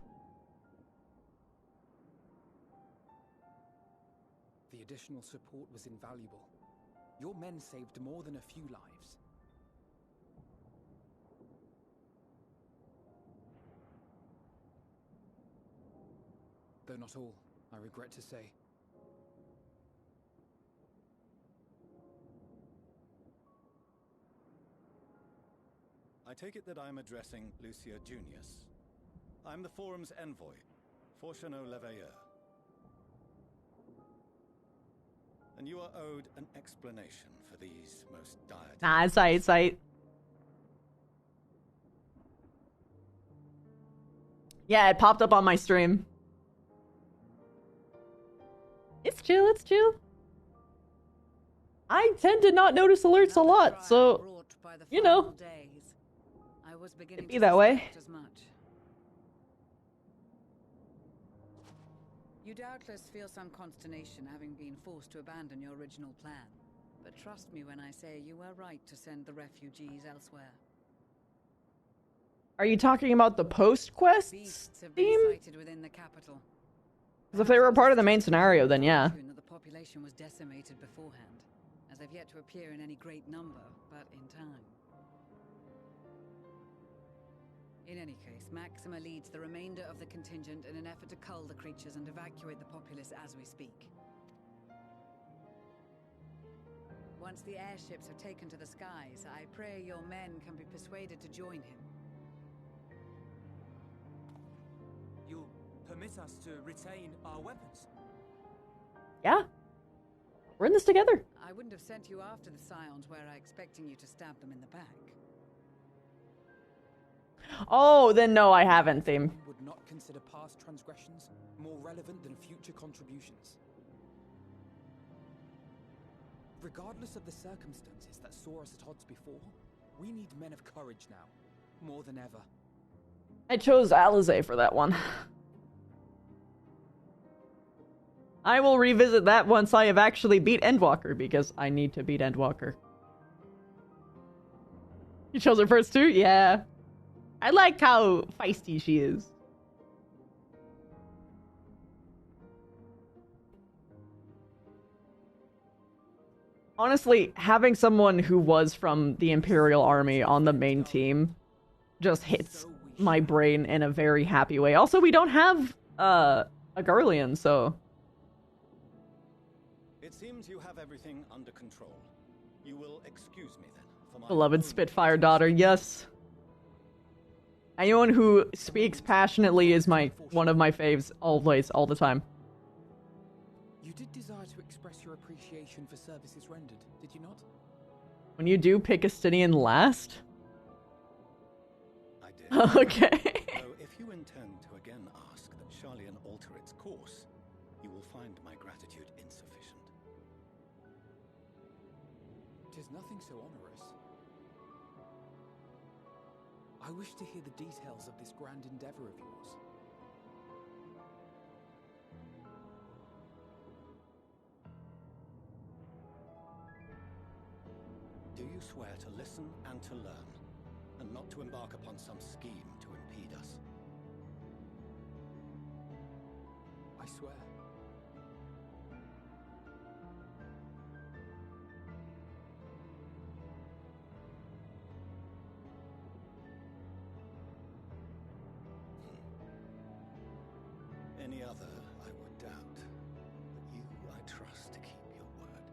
The additional support was invaluable. Your men saved more than a few lives. Though not all, I regret to say. I take it that I'm addressing Lucia Junius. I'm the forum's envoy, Fortuneau Leveilleur. And you are owed an explanation for these most dire... Nah, it's sight. Yeah, it popped up on my stream. It's chill. I tend to not notice alerts a lot, so, you know. It'd be that way. You doubtless feel some consternation having been forced to abandon your original plan. But trust me when I say you were right to send the refugees elsewhere. Are you talking about the post-quest theme? Within the capital. Because if they were a part of the main scenario, then yeah. The population was decimated beforehand, as they've yet to appear in any great number, but in time. In any case, Maxima leads the remainder of the contingent in an effort to cull the creatures and evacuate the populace as we speak. Once the airships have taken to the skies, I pray your men can be persuaded to join him. You'll permit us to retain our weapons? Yeah. We're in this together. I wouldn't have sent you after the Scions were I expecting you to stab them in the back. Oh, then no, I haven't, theme. Would not consider past transgressions more relevant than future contributions. Regardless of the circumstances that saw us at odds before, we need men of courage now, more than ever. I chose Alizé for that one. I will revisit that once I have actually beat Endwalker, because I need to beat Endwalker. You chose her first too? Yeah. I like how feisty she is. Honestly, having someone who was from the Imperial Army on the main team just hits my brain in a very happy way. Also, we don't have a Garlean, so... It seems you have everything under control. You will excuse me then for my Beloved Spitfire daughter, yes. Anyone who speaks passionately is one of my faves always, all the time. You did desire to express your appreciation for services rendered, did you not? When you do pick Estinian last? I did. Okay. So if you intend to again ask that Sharlayan alter its course, you will find my gratitude insufficient. Tis nothing so onerous. I wish to hear the details of this grand endeavor of yours. Do you swear to listen and to learn, and not to embark upon some scheme to impede us? I swear. Any other I would doubt, but you I trust to keep your word.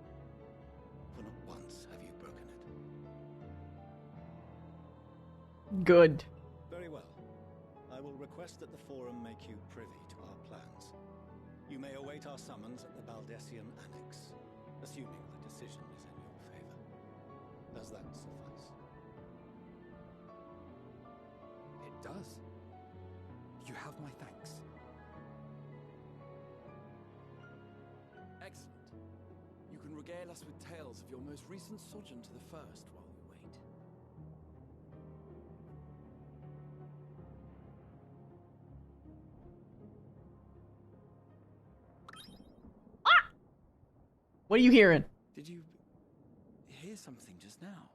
For not once have you broken it. Good. Very well. I will request that the Forum make you privy to our plans. You may await our summons at the Baldessian Annex, assuming the decision is in your favor. Does that suffice? It does. You have my thanks. Excellent. You can regale us with tales of your most recent sojourn to the First while we wait. What are you hearing? Did you hear something just now?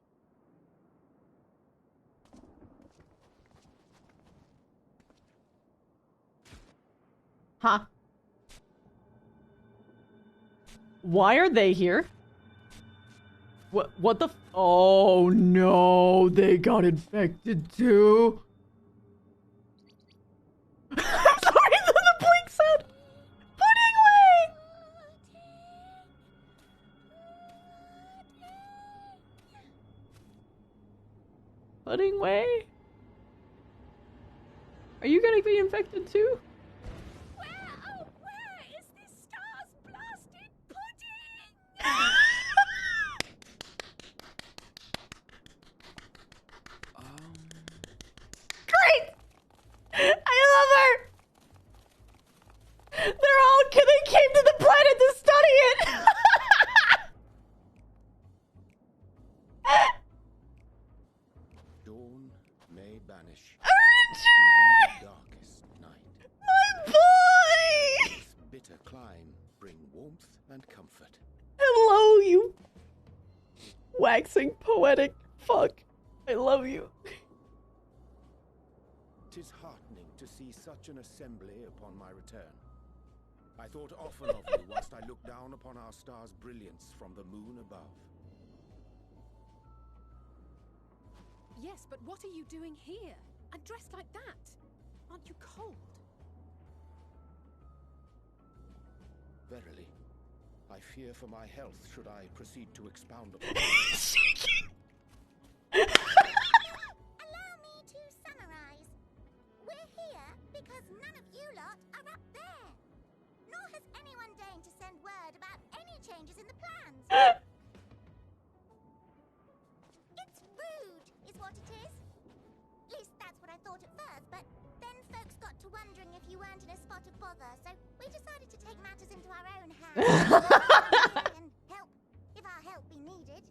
Huh? Why are they here? What the oh no, they got infected too. I'm sorry, the blink said. Pudding wing. Pudding way? Are you gonna be infected too? Where is this star's blasted pudding? Great! I love her! They came to the planet to study it! Dawn may banish RNG! even the darkest night. My boy! This bitter climb bring warmth and comfort. Hello, you waxing poetic fuck. I love you. 'Tis heartening to see such an assembly upon my return. I thought often of you whilst I looked down upon our star's brilliance from the moon above. Yes, but what are you doing here? And dressed like that? Aren't you cold? Verily, I fear for my health should I proceed to expound upon Allow me to summarize. We're here because none of you lot are up there. Nor has anyone deigned to send word about any changes in the plans. It's rude, is what it is. At least that's what I thought at first, but then folks got to wondering if you weren't in a spot of bother, so we decided to take matters into our own hands. And help, if our help be needed.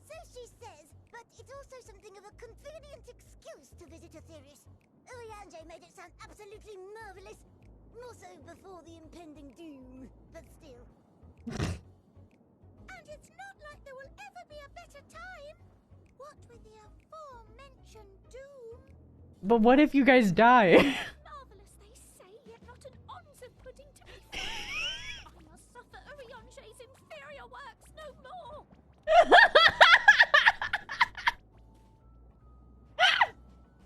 So she says, but it's also something of a convenient excuse to visit Aetherius. Oriange made it sound absolutely marvelous. More so before the impending doom, but still. And it's not like there will ever be a better time What with the aforementioned doom? But what if you guys die? Marvelous, they say, yet not an ounce of pudding to be found. I must suffer Urianger's inferior works no more.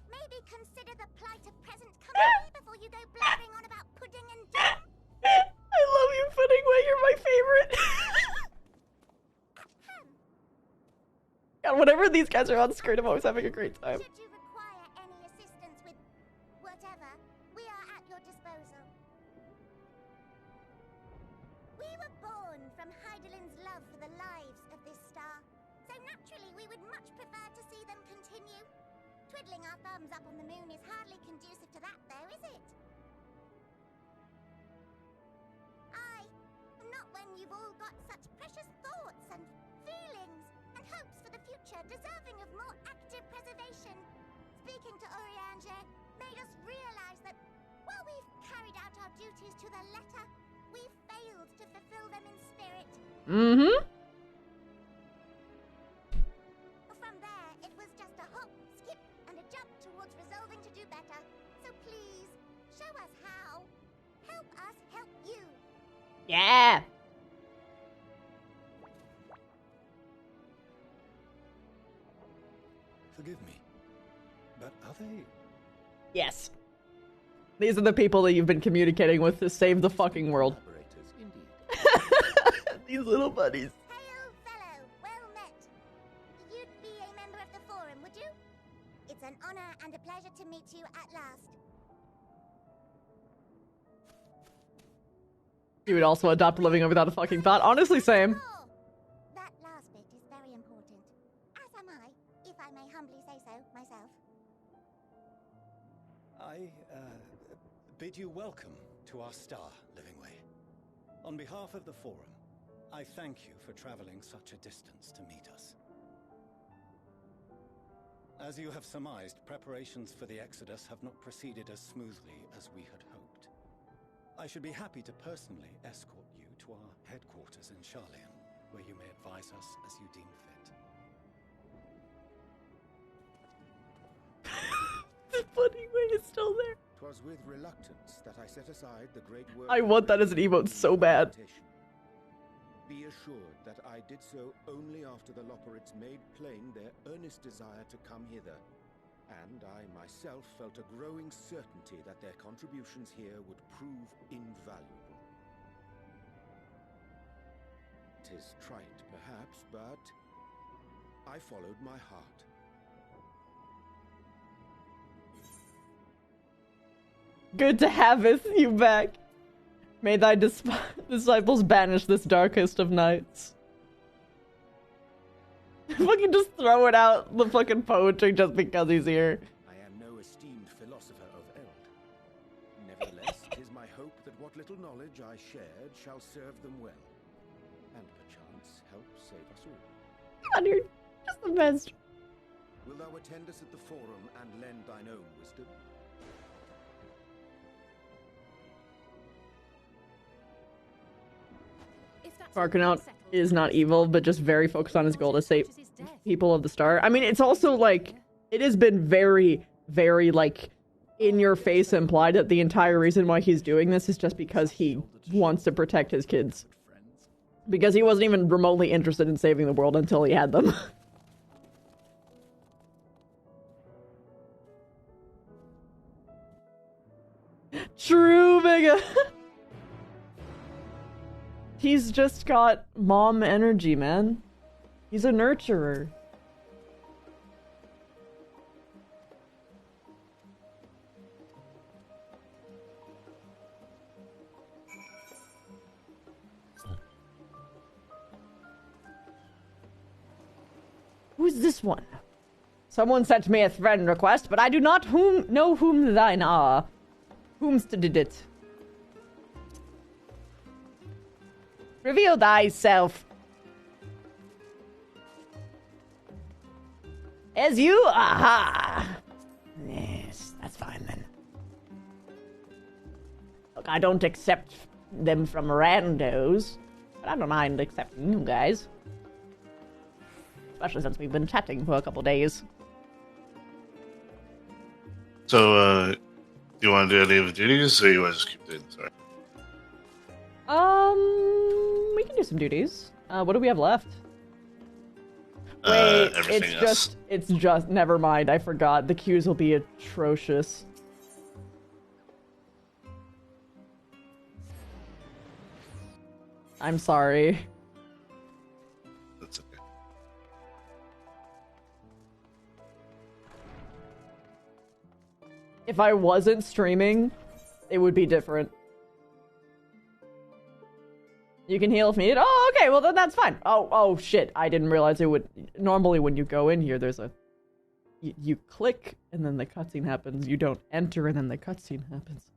Maybe consider the plight of present company before you go blabbering on about pudding and doom. I love you, Puddingway. You're my favorite. God, whenever these guys are on screen, I'm always having a great time. Should you require any assistance with whatever, we are at your disposal. We were born from Heidelin's love for the lives of this star, so naturally we would much prefer to see them continue. Twiddling our thumbs up on the moon is hardly conducive to that, though, is it? Not when you've all got such precious thoughts and feelings and hopes for the future deserving of more active preservation. Speaking to Urianger made us realize that while we've carried out our duties to the letter, we've failed to fulfill them in spirit. Mm-hmm. From there, it was just a hop, skip, and a jump towards resolving to do better. So please, show us how. Help us help you. Yeah. Forgive me, but are they... Yes. These are the people that you've been communicating with to save the fucking world. These little buddies. Hail, fellow. Well met. You'd be a member of the Forum, would you? It's an honor and a pleasure to meet you at last. You would also adopt living without a fucking thought. Honestly, same. That last bit is very important. As am I, if I may humbly say so myself. I bid you welcome to our star, Livingway. On behalf of the Forum, I thank you for traveling such a distance to meet us. As you have surmised, preparations for the Exodus have not proceeded as smoothly as we had hoped. I should be happy to personally escort you to our headquarters in Charlian, where you may advise us as you deem fit. The Puddingway is still there. 'Twas with reluctance that I set aside the great work. I want that as an emote so bad. Be assured that I did so only after the Loporrits made plain their earnest desire to come hither, and I myself felt a growing certainty that their contributions here would prove invaluable. 'Tis trite, perhaps, but I followed my heart. Good to haveth you back. May thy disciples banish this darkest of nights. Fucking just throw it out, the fucking poetry, just because he's here. I am no esteemed philosopher of Eld. Nevertheless, 'tis my hope that what little knowledge I shared shall serve them well, and perchance help save us all. God, you're just the best. Will thou attend us at the Forum and lend thine own wisdom? Arcanaut is not evil, but just very focused on his goal to save people of the star. I mean, it's also like, it has been very, very, like, in your face implied that the entire reason why he's doing this is just because he wants to protect his kids. Because he wasn't even remotely interested in saving the world until he had them. True, Vega! He's just got mom energy, man. He's a nurturer. Who's this one? Someone sent me a friend request, but I do not know whom thine are. Whomst did it? Reveal thyself. As you? Aha! Yes, that's fine then. Look, I don't accept them from randos, but I don't mind accepting you guys. Especially since we've been chatting for a couple days. So, do you want to do any of the duties, or you want to just keep doing this? Sorry. We can do some duties. What do we have left? Wait, it's just, never mind, I forgot. The queues will be atrocious. I'm sorry. That's okay. If I wasn't streaming, it would be different. You can heal if needed. Oh, okay, well then that's fine. Oh shit, I didn't realize it would... Normally when you go in here, there's a... You click, and then the cutscene happens. You don't enter, and then the cutscene happens.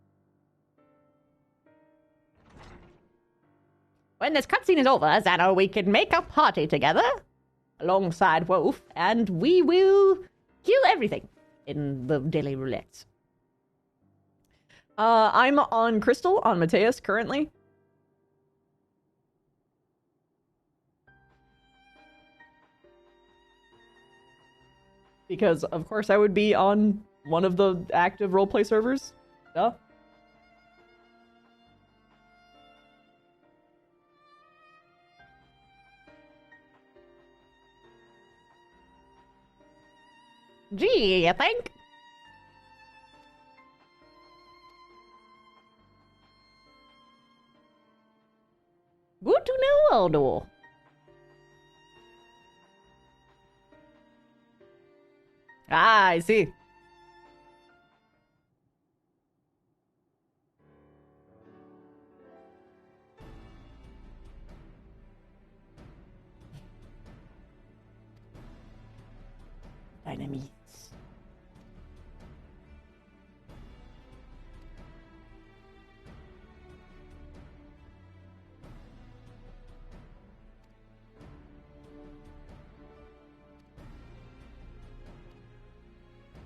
When this cutscene is over, Xano, we can make a party together, alongside Wolf, and we will kill everything in the daily roulette. I'm on Crystal, on Mateus, currently. Because, of course, I would be on one of the active roleplay servers. Duh. Gee, you think? Good to know, Aldo. Ah, I see. Dynamites.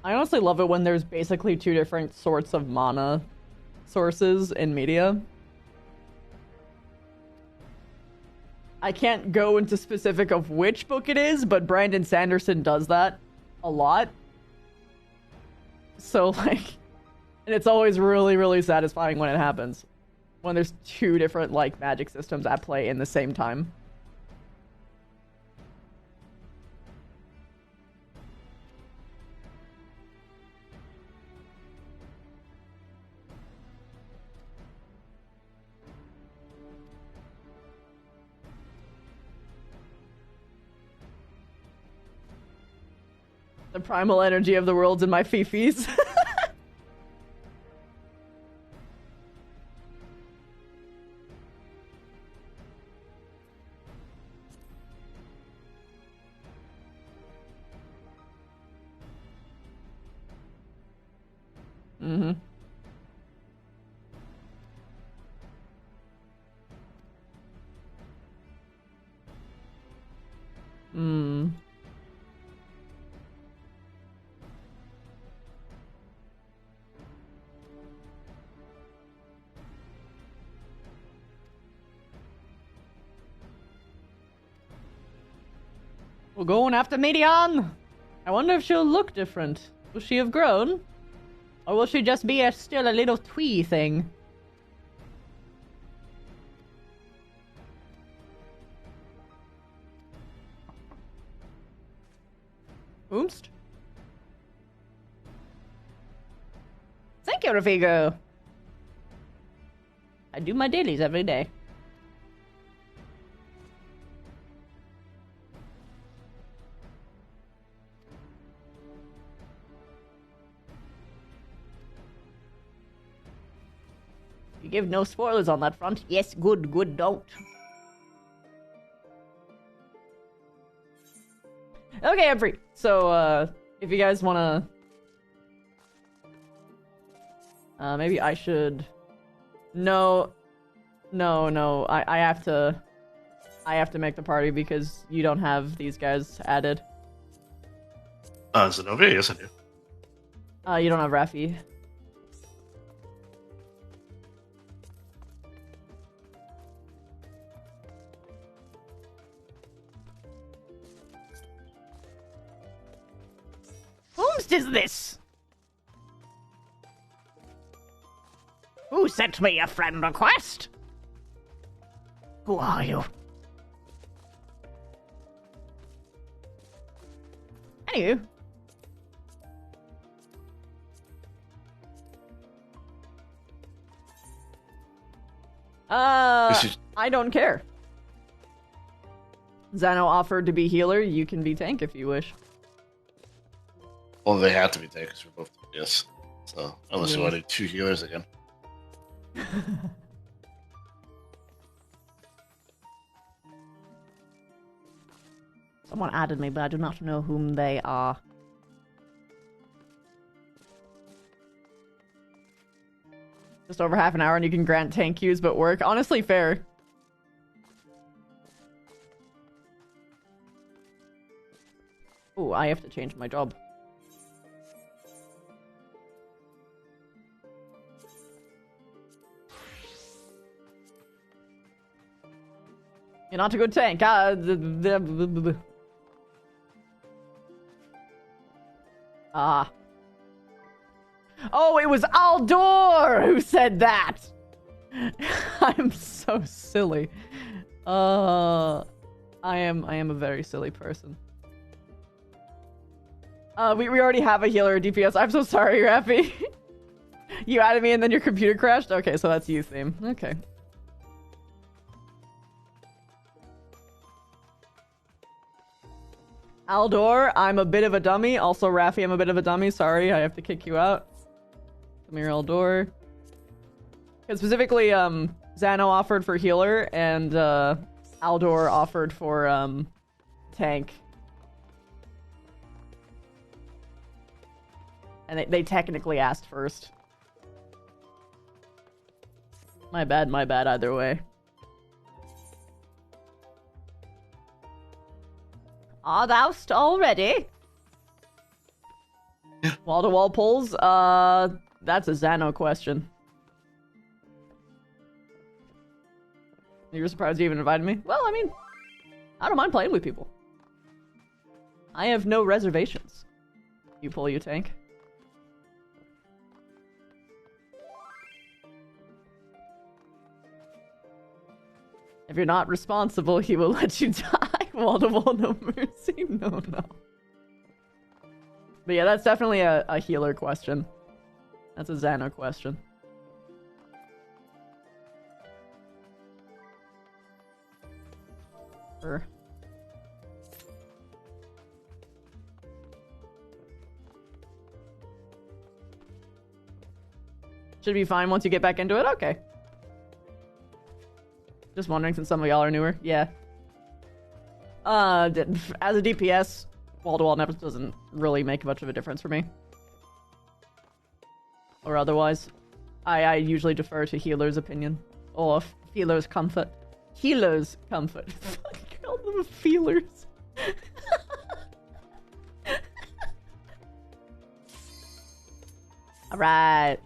I honestly love it when there's basically two different sorts of mana sources in media. I can't go into specific of which book it is, but Brandon Sanderson does that a lot. So, like... And it's always really, really satisfying when it happens. When there's two different, like, magic systems at play in the same time. The primal energy of the world's in my fifis. Mm-hmm. Hmm. We're going after Medion! I wonder if she'll look different. Will she have grown? Or will she just be still a little twee thing? Oomst? Thank you, Rafigo! I do my dailies every day. You give no spoilers on that front. Yes, good, don't. Okay, I'm free. So, if you guys wanna... maybe I should... No. I have to make the party because you don't have these guys added. Zenobia? Yes, I do. You don't have Raffi. whomst is this? Who sent me a friend request? Who are you? Anywho. I don't care. Xano offered to be healer. You can be tank if you wish. Well, they have to be tank because we're both yes. So unless you want to do 2 healers again. Someone added me, but I do not know whom they are. Just over half an hour and you can grant tank queues but work. Honestly, fair. Oh, I have to change my job. You're not a good tank. Ah. Oh, it was Aldor who said that! I'm so silly. I am a very silly person. We already have a healer DPS. I'm so sorry, Raffy. You added me and then your computer crashed? Okay, so that's you theme. Okay. Aldor, I'm a bit of a dummy. Also, Raffy, I'm a bit of a dummy. Sorry, I have to kick you out. Come here, Aldor. Because specifically, Xano offered for healer, and Aldor offered for tank. And they technically asked first. My bad either way. Art thou'st already? Wall-to-wall pulls? That's a Xano question. You were surprised you even invited me? Well, I mean, I don't mind playing with people. I have no reservations. You pull, you tank. If you're not responsible, he will let you die. Wall-to-wall, no mercy. No. But yeah, that's definitely a healer question. That's a Xano question. Sure. Should be fine once you get back into it? Okay. Just wondering since some of y'all are newer. Yeah. As a DPS, wall-to-wall never doesn't really make much of a difference for me. Or otherwise. I usually defer to healer's opinion. Or feeler's comfort. Healer's comfort. Fucking call them feelers. Alright.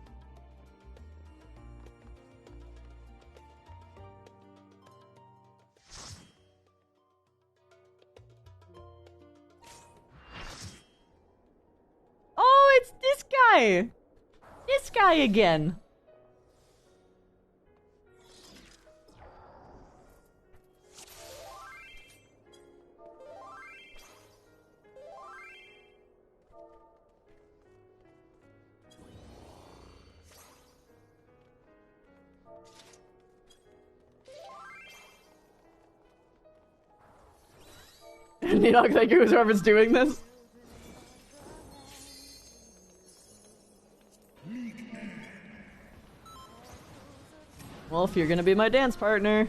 Oh, it's this guy! This guy again! Needhog, thank you, whoever's doing this. Wolf, you're gonna be my dance partner.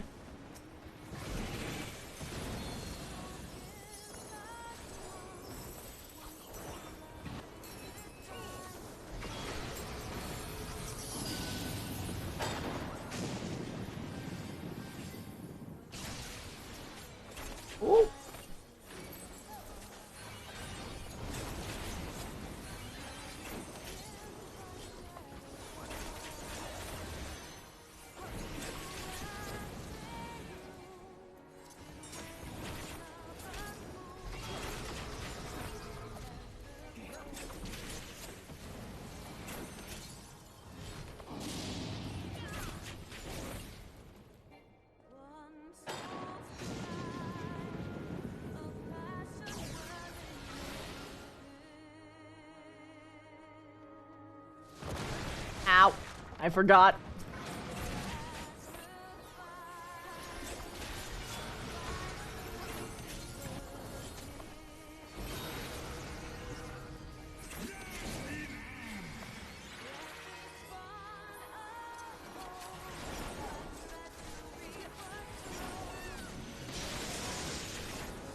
Ooh. I forgot.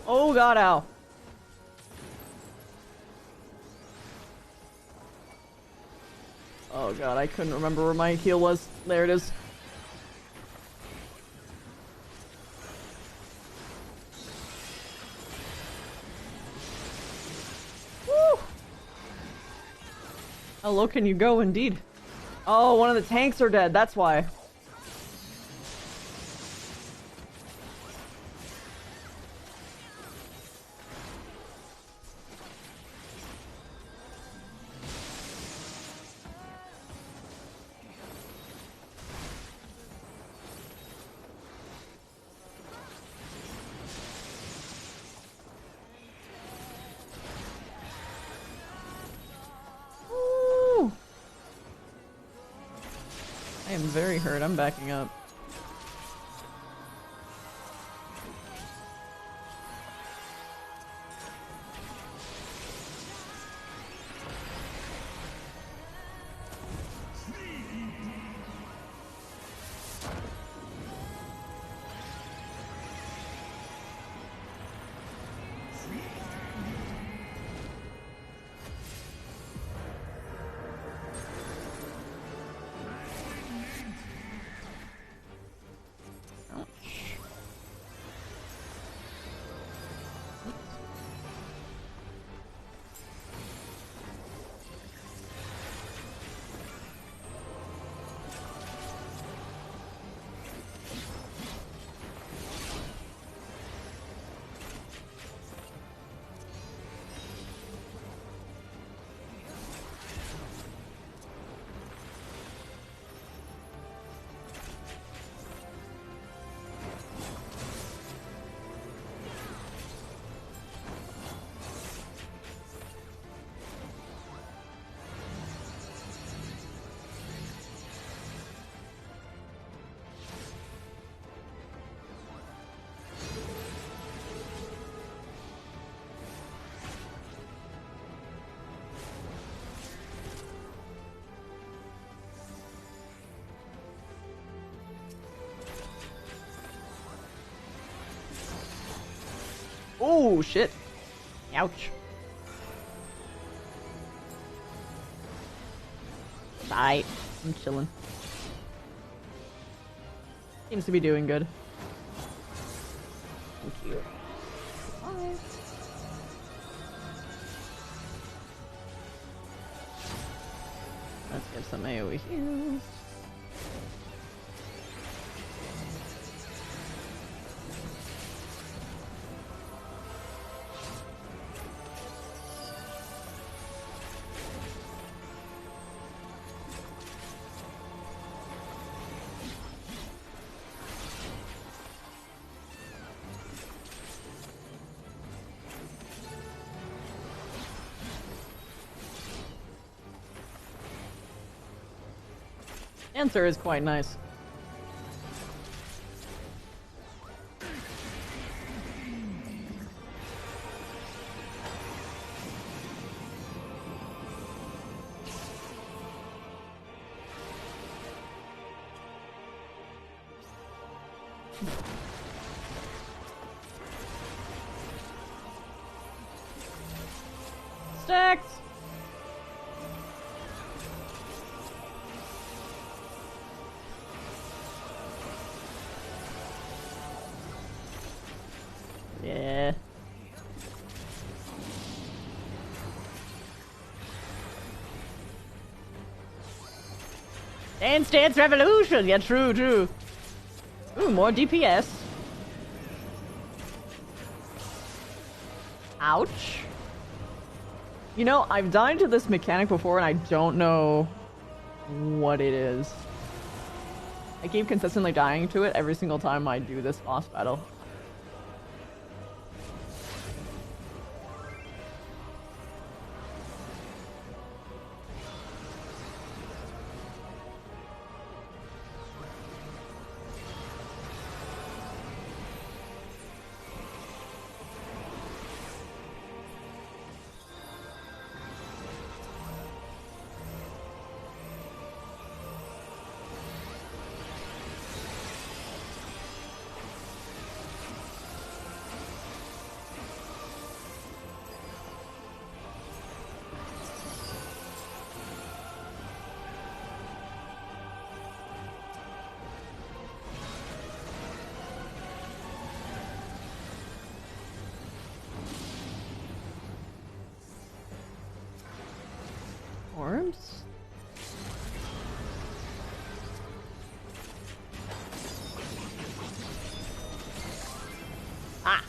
Oh god, ow. Oh god, I couldn't remember where my heal was. There it is. Woo! How low can you go, indeed? Oh, one of the tanks are dead, that's why. I am very hurt. I'm backing up. Oh, shit. Ouch. Bye. I'm chilling. Seems to be doing good. Thank you. Bye. Let's get some AoE heals. Answer is quite nice. Stacks! Yeah. Dance Revolution! Yeah, true, true. Ooh, more DPS. Ouch. You know, I've died to this mechanic before and I don't know what it is. I keep consistently dying to it every single time I do this boss battle. times. Ah!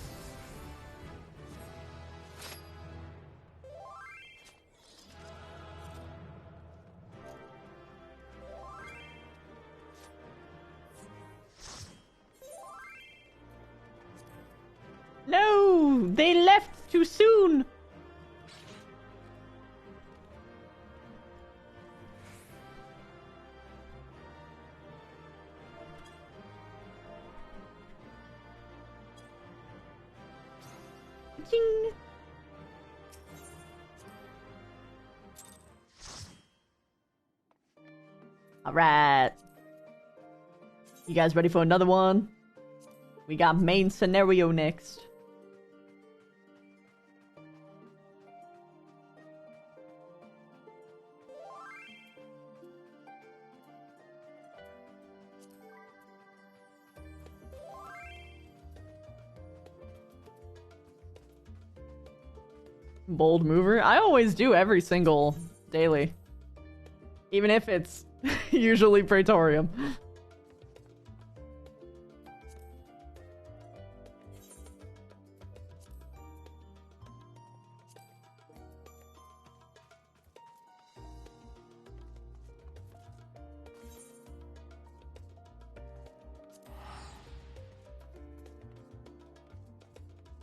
No! They left too soon! Ching! Alright. You guys ready for another one? We got main scenario next. Bold mover? I always do every single daily. Even if it's usually Praetorium.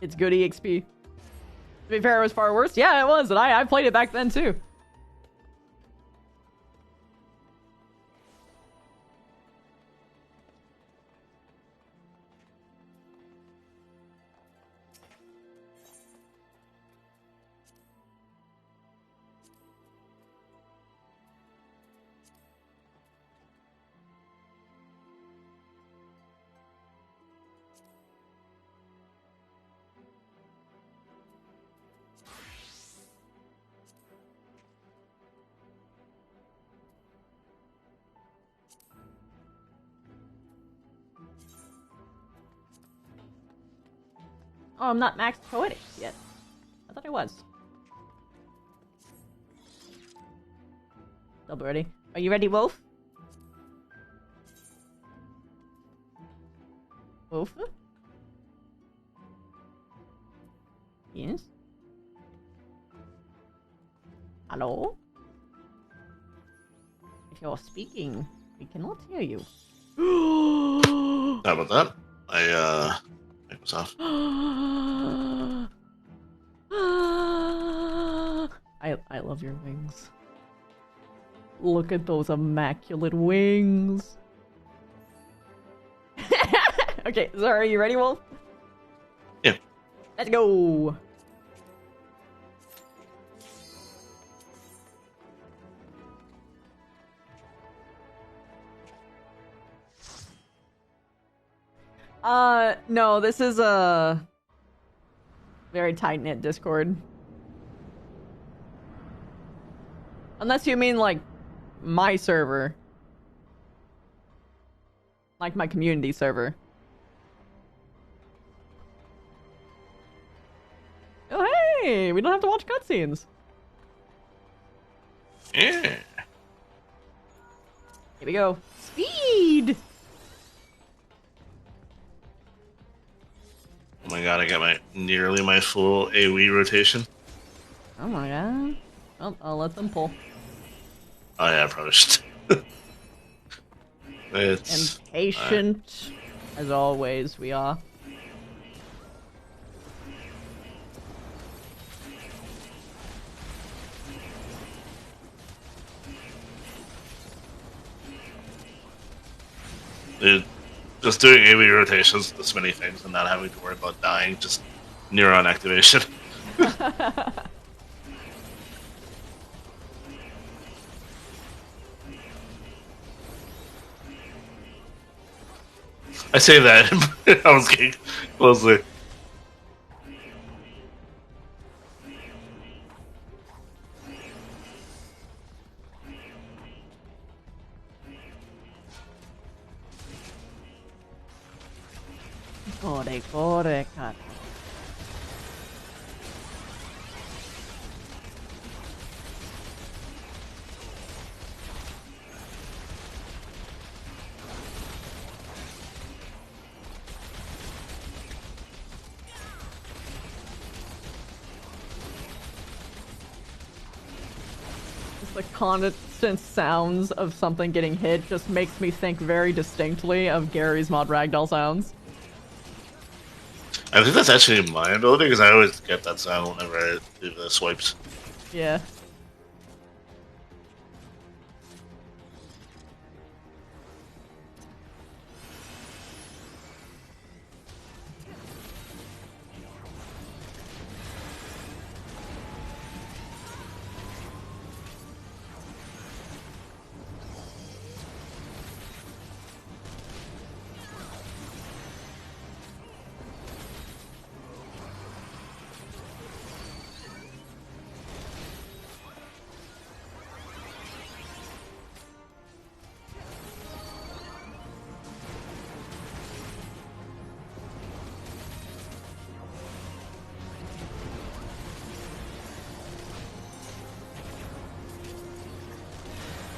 It's good EXP. To be fair, it was far worse. Yeah, it was, and I played it back then too. Oh, I'm not max poetics yet. I thought I was. Double ready. Are you ready, Wolf? Wolf? Yes? Hello? If you're speaking, we cannot hear you. How about that? I was off. I love your wings. Look at those immaculate wings. Okay, so are you ready, Wolf? Yeah. Let's go. No, this is a very tight-knit Discord. Unless you mean, like, my server. Like my community server. Oh, hey! We don't have to watch cutscenes. Yeah. Here we go. Speed! Oh my god, I got nearly my full AoE rotation. Oh my god. Well, I'll let them pull. Oh yeah, I probably should. And patient, as always, we are. Dude, just doing AoE rotations, this many things, and not having to worry about dying, just neuron activation. I say that, I was getting closely. Corre, cat. the constant sounds of something getting hit just makes me think very distinctly of Gary's mod ragdoll sounds. I think that's actually my ability, because I always get that sound whenever I do the swipes. Yeah.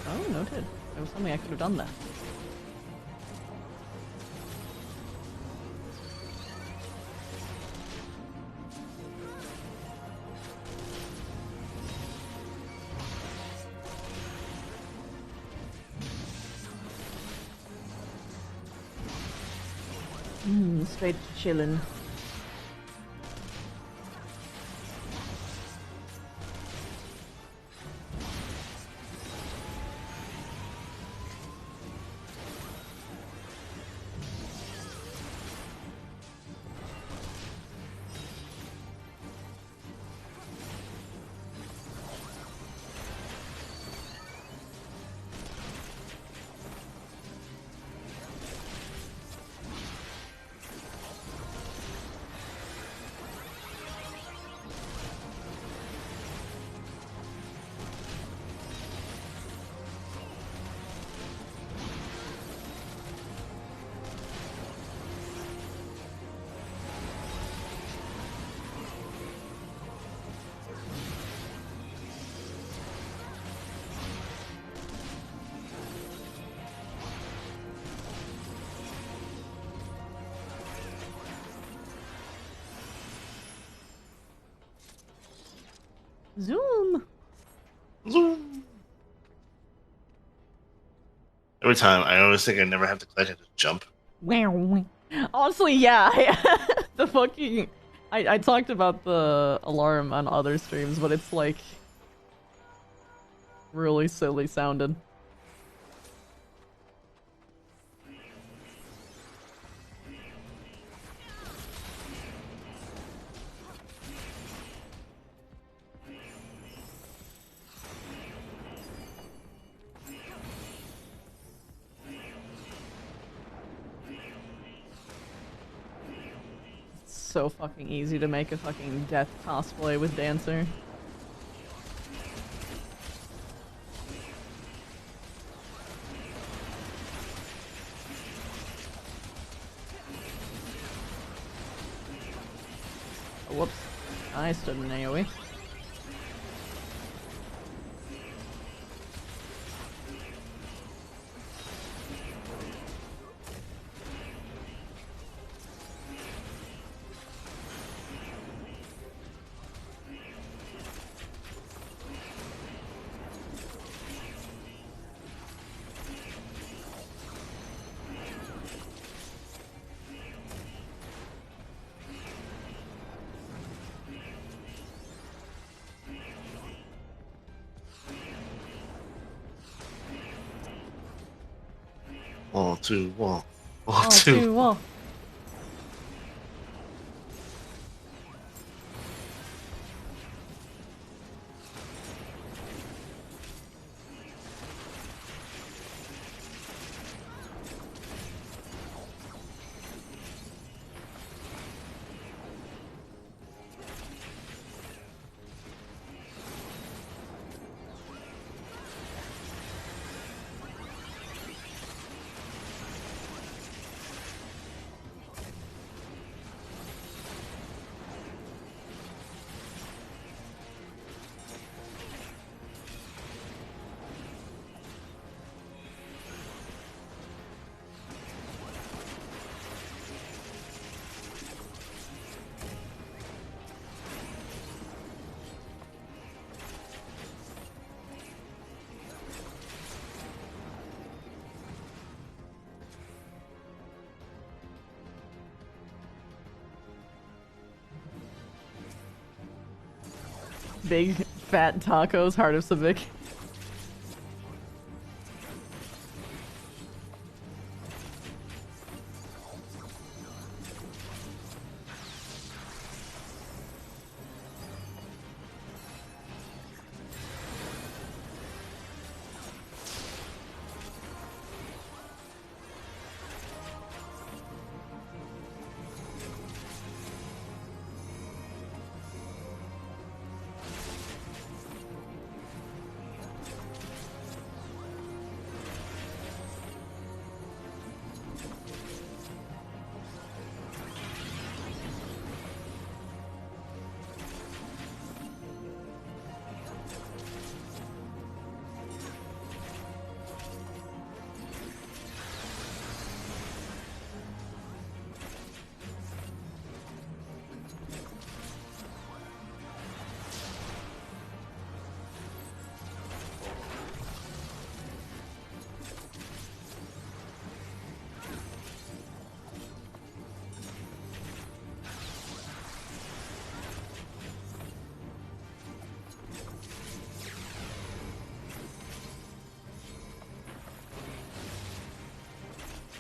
Oh, noted. There was something I could have done there. Straight chillin'. Zoom! Zoom! Every time, I always think I never have to click, I just jump. Honestly, yeah. The fucking... I talked about the alarm on other streams, but it's like... really silly sounding. So fucking easy to make a fucking death cosplay with Dancer. Oh, whoops. I stood in AoE. Wall to wall. Wall to wall. Big fat tacos, Heart of Civic.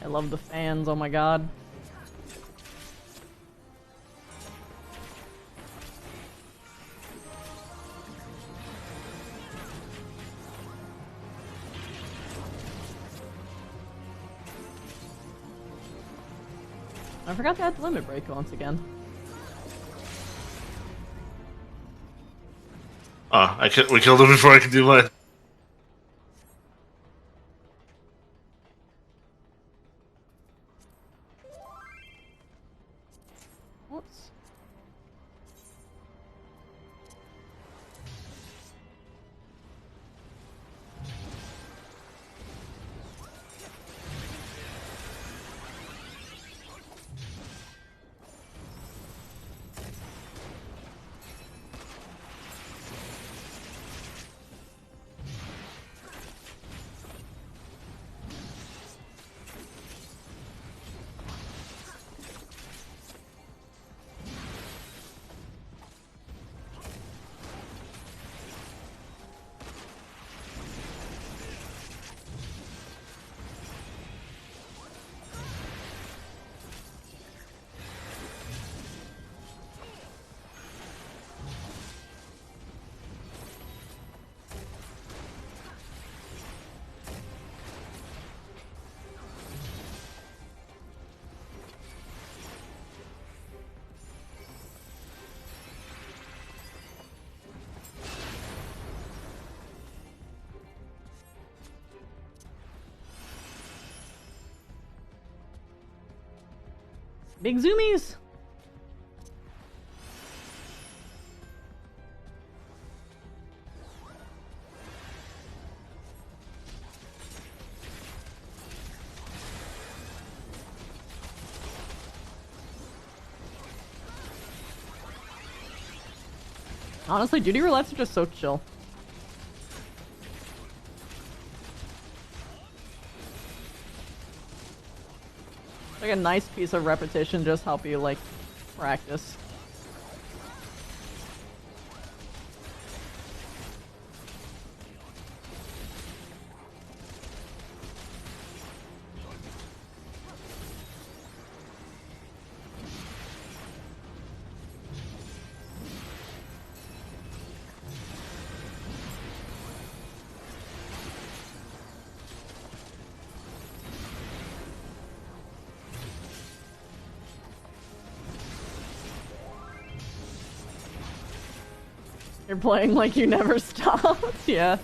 I love the fans, oh my god. I forgot to add the limit break once again. Oh, we killed him before I could do mine. Whoops. Big zoomies! Honestly, duty roulettes are just so chill. Like a nice piece of repetition, just help you like practice. You're playing like you never stopped, yeah.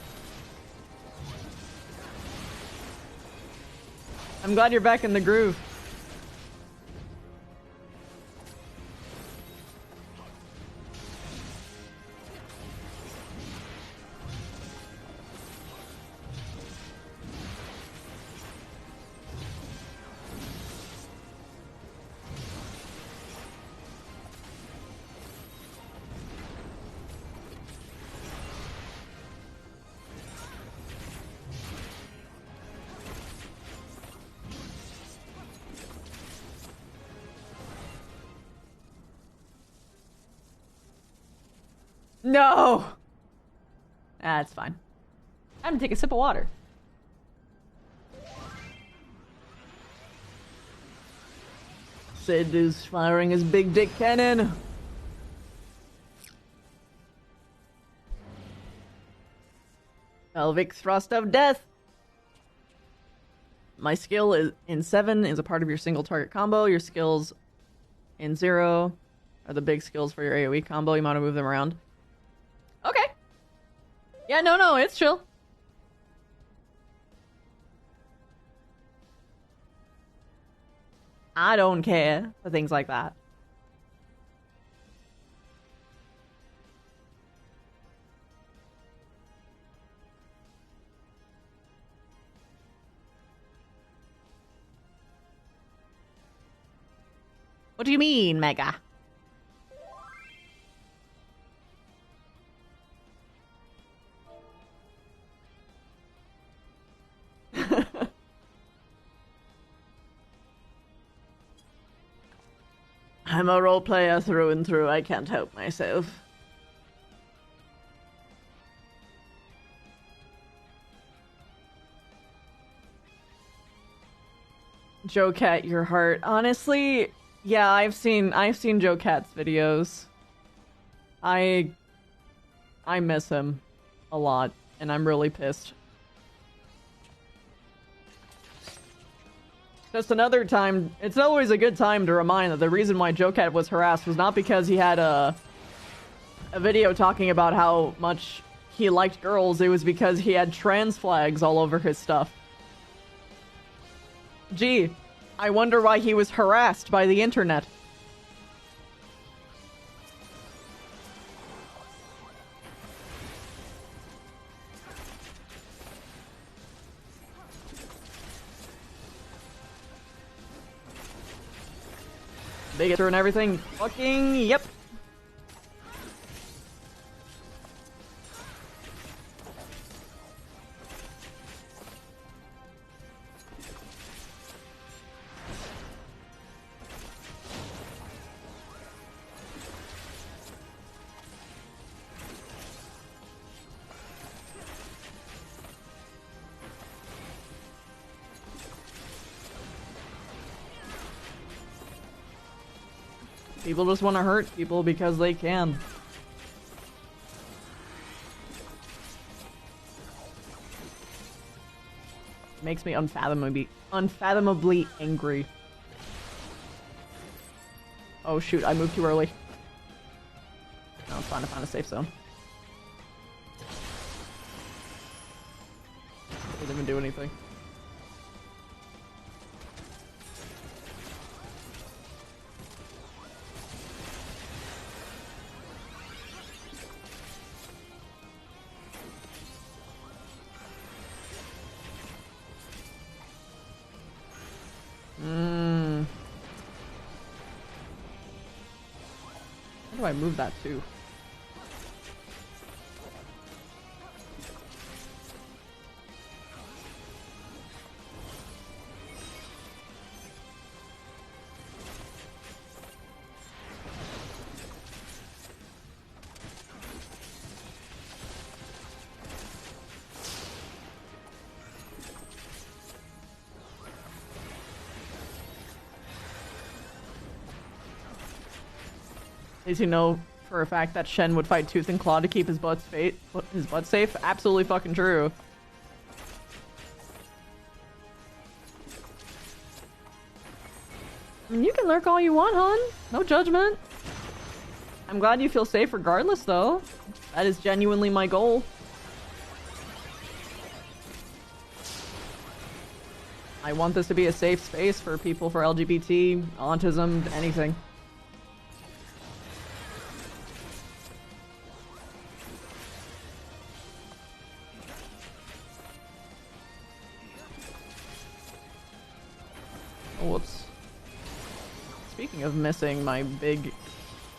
I'm glad you're back in the groove. No! That's fine. I'm gonna take a sip of water. Sid is firing his big dick cannon. Pelvic thrust of death. My skill is in 7 is a part of your single target combo. Your skills in 0 are the big skills for your AoE combo. You want to move them around. Okay. Yeah, no, it's chill. I don't care for things like that. What do you mean, Mega? I'm a role player through and through. I can't help myself. Joe Cat, your heart. Honestly, yeah, I've seen Joe Cat's videos. I miss him a lot, and I'm really pissed. Just another time, it's always a good time to remind that the reason why Joe Cat was harassed was not because he had a video talking about how much he liked girls, it was because he had trans flags all over his stuff. Gee, I wonder why he was harassed by the internet. They get through and everything. Fucking yep. People just want to hurt people because they can. It makes me unfathomably angry. Oh shoot, I moved too early. No, it's fine to find a safe zone. Didn't even do anything. How do I move that too? Did you know for a fact that Shen would fight tooth and claw to keep his butt safe? Absolutely fucking true. I mean, you can lurk all you want, hon. No judgment. I'm glad you feel safe regardless, though. That is genuinely my goal. I want this to be a safe space for people for LGBT, autism, anything. Whoops. Speaking of missing my big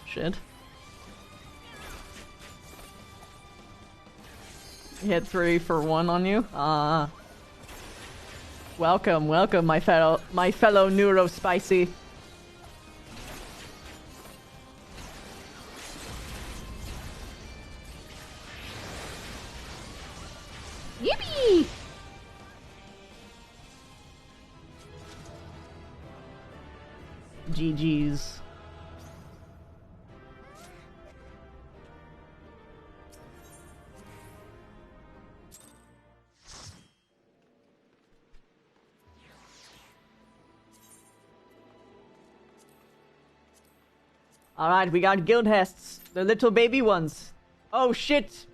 shit. Hit 3 for 1 on you? Welcome, welcome, my fellow neurospicy. Yippee! GG's. Alright, we got guild hests. The little baby ones. Oh shit!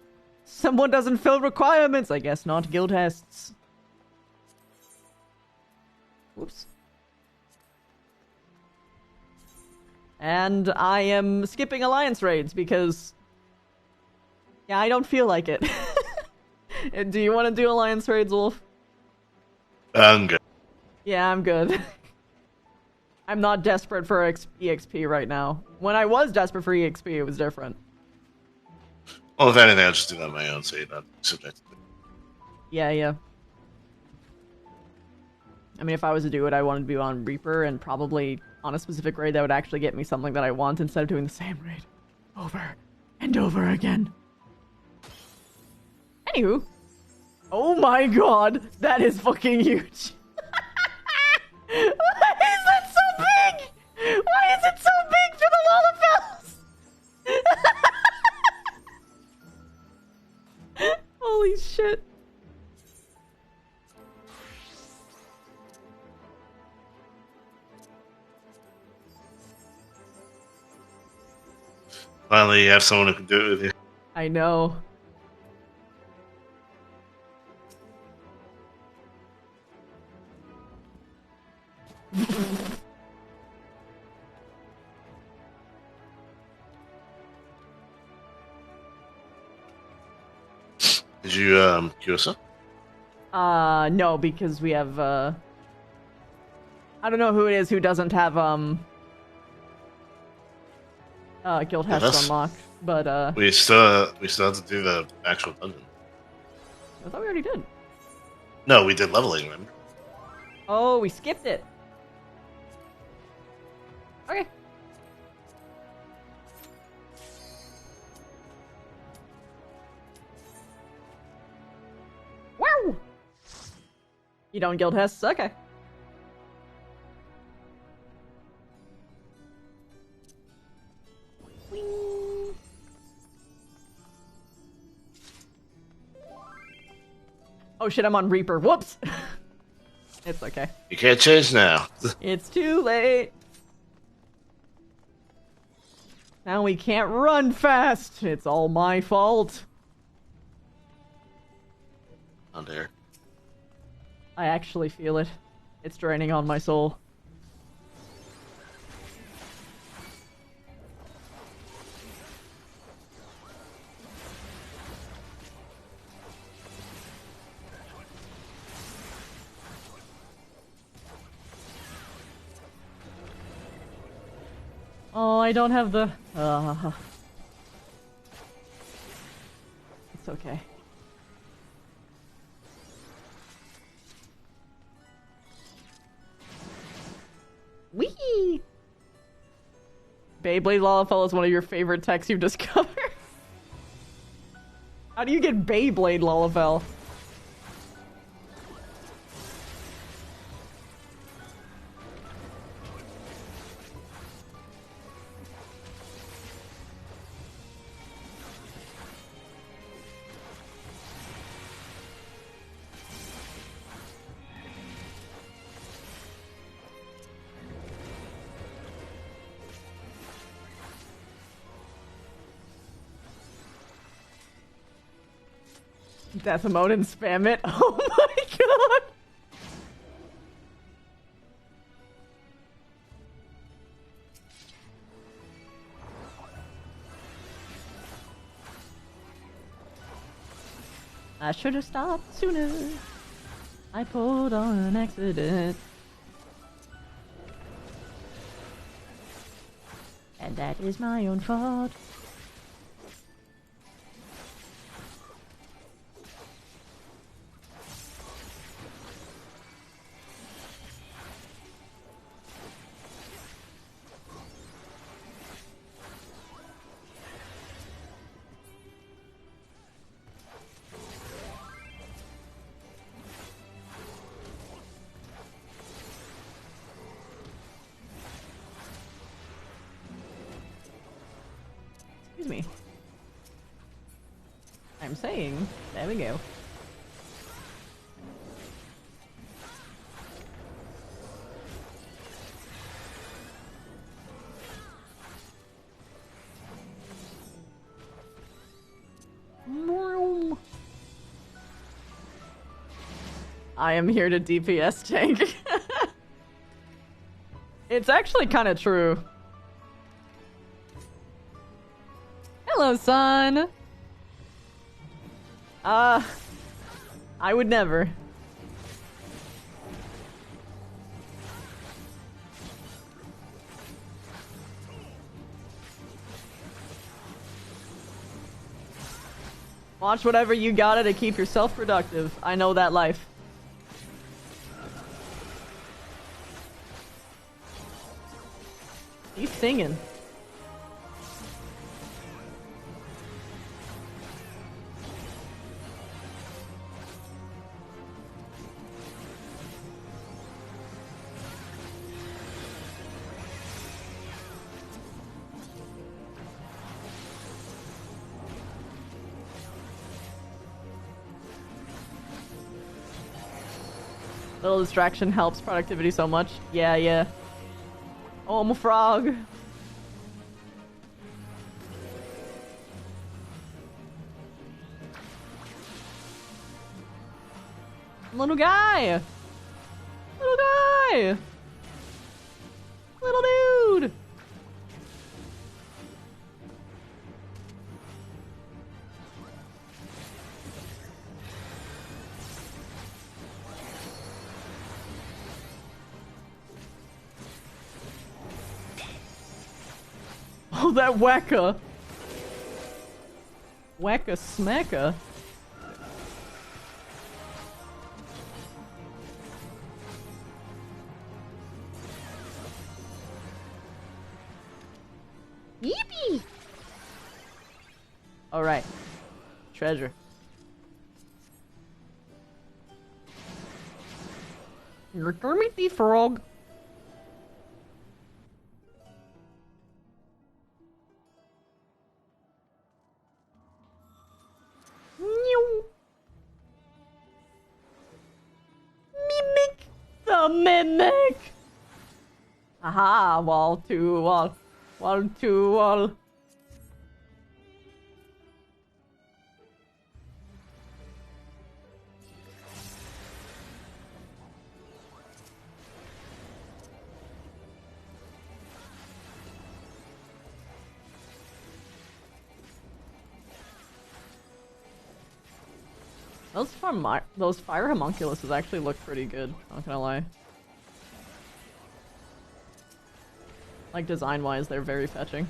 Someone doesn't fill requirements! I guess not guild hests. Whoops. And I am skipping alliance raids because... yeah, I don't feel like it. Do you want to do alliance raids, Wolf? I'm good. Yeah, I'm good. I'm not desperate for EXP right now. When I was desperate for EXP, it was different. Well, if anything, I'll just do that on my own, so you're not subjected to it. Yeah. I mean, if I was to do it, I wanted to be on Reaper, and probably on a specific raid that would actually get me something that I want instead of doing the same raid over and over again. Anywho. Oh my god, that is fucking huge. Why is that so big? Why is it so big for the Lalafels? Holy shit. Finally, you have someone who can do it with you. I know. Did you, queue us up? No, because we have, I don't know who it is who doesn't have, guild hests unlocked, but, We still have to do the actual dungeon. I thought we already did. No, we did leveling, remember? Oh, we skipped it. Okay. Wow! You don't guild hests? Okay. Whee! Oh shit, I'm on Reaper. Whoops! It's okay. You can't change now. It's too late. Now we can't run fast. It's all my fault. Oh dear. I actually feel it. It's draining on my soul. Oh, I don't have the... It's okay. Whee! Beyblade Lalafell is one of your favorite techs you've discovered. How do you get Beyblade Lalafell? Death mode and spam it. Oh my god! I should have stopped sooner. I pulled on an accident. And that is my own fault. Excuse me. I'm saying, there we go. I am here to DPS tank. It's actually kind of true. Hello, son. I would never. Watch whatever you gotta to keep yourself productive. I know that life. He's singing. Little distraction helps productivity so much. Yeah, yeah. Oh, I'm a frog. Little guy! Little guy! Little dude! Oh, that whacker! Whacker smacker. Yippee! Alright. Treasure. You're Kermit the Frog. Mimic the mimic. Aha, wall to wall. Wall to wall. Those fire homunculuses actually look pretty good, not gonna lie. Like design-wise, they're very fetching.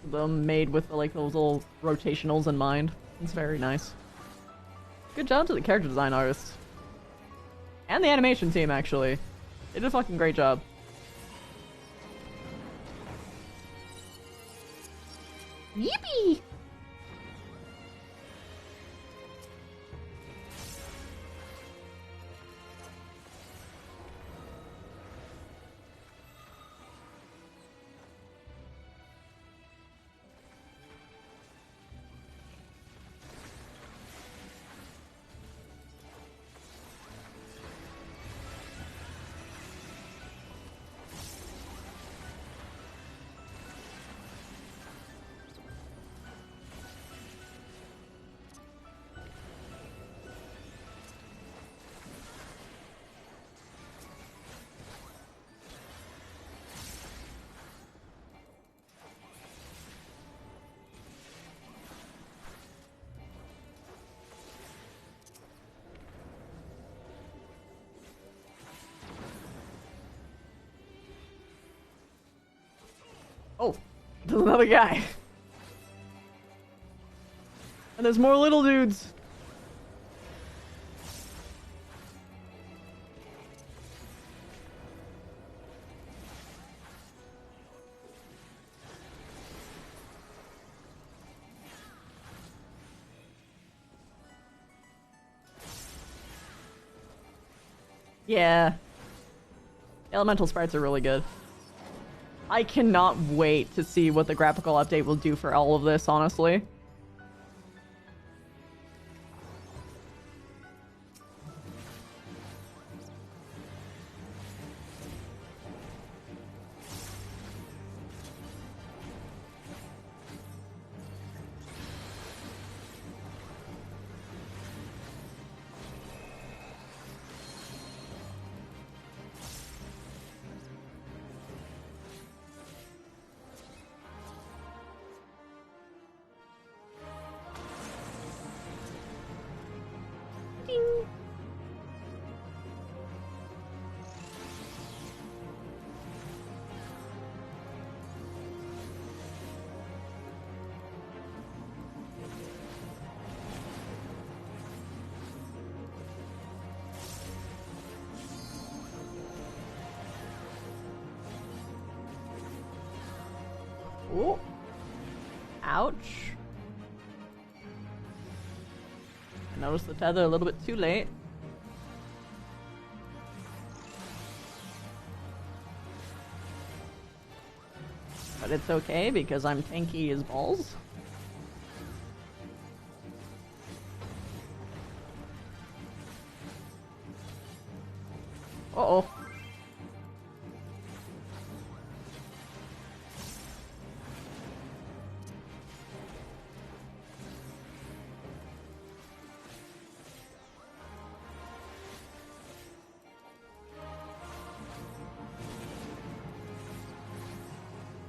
Them made with like those little rotationals in mind. It's very nice. Good job to the character design artists. And the animation team, actually. They did a fucking great job. Yippee! Oh, there's another guy. And there's more little dudes. Yeah. Elemental sprites are really good. I cannot wait to see what the graphical update will do for all of this, honestly. Ooh. Ouch. I noticed the tether a little bit too late. But it's okay because I'm tanky as balls. Uh-oh.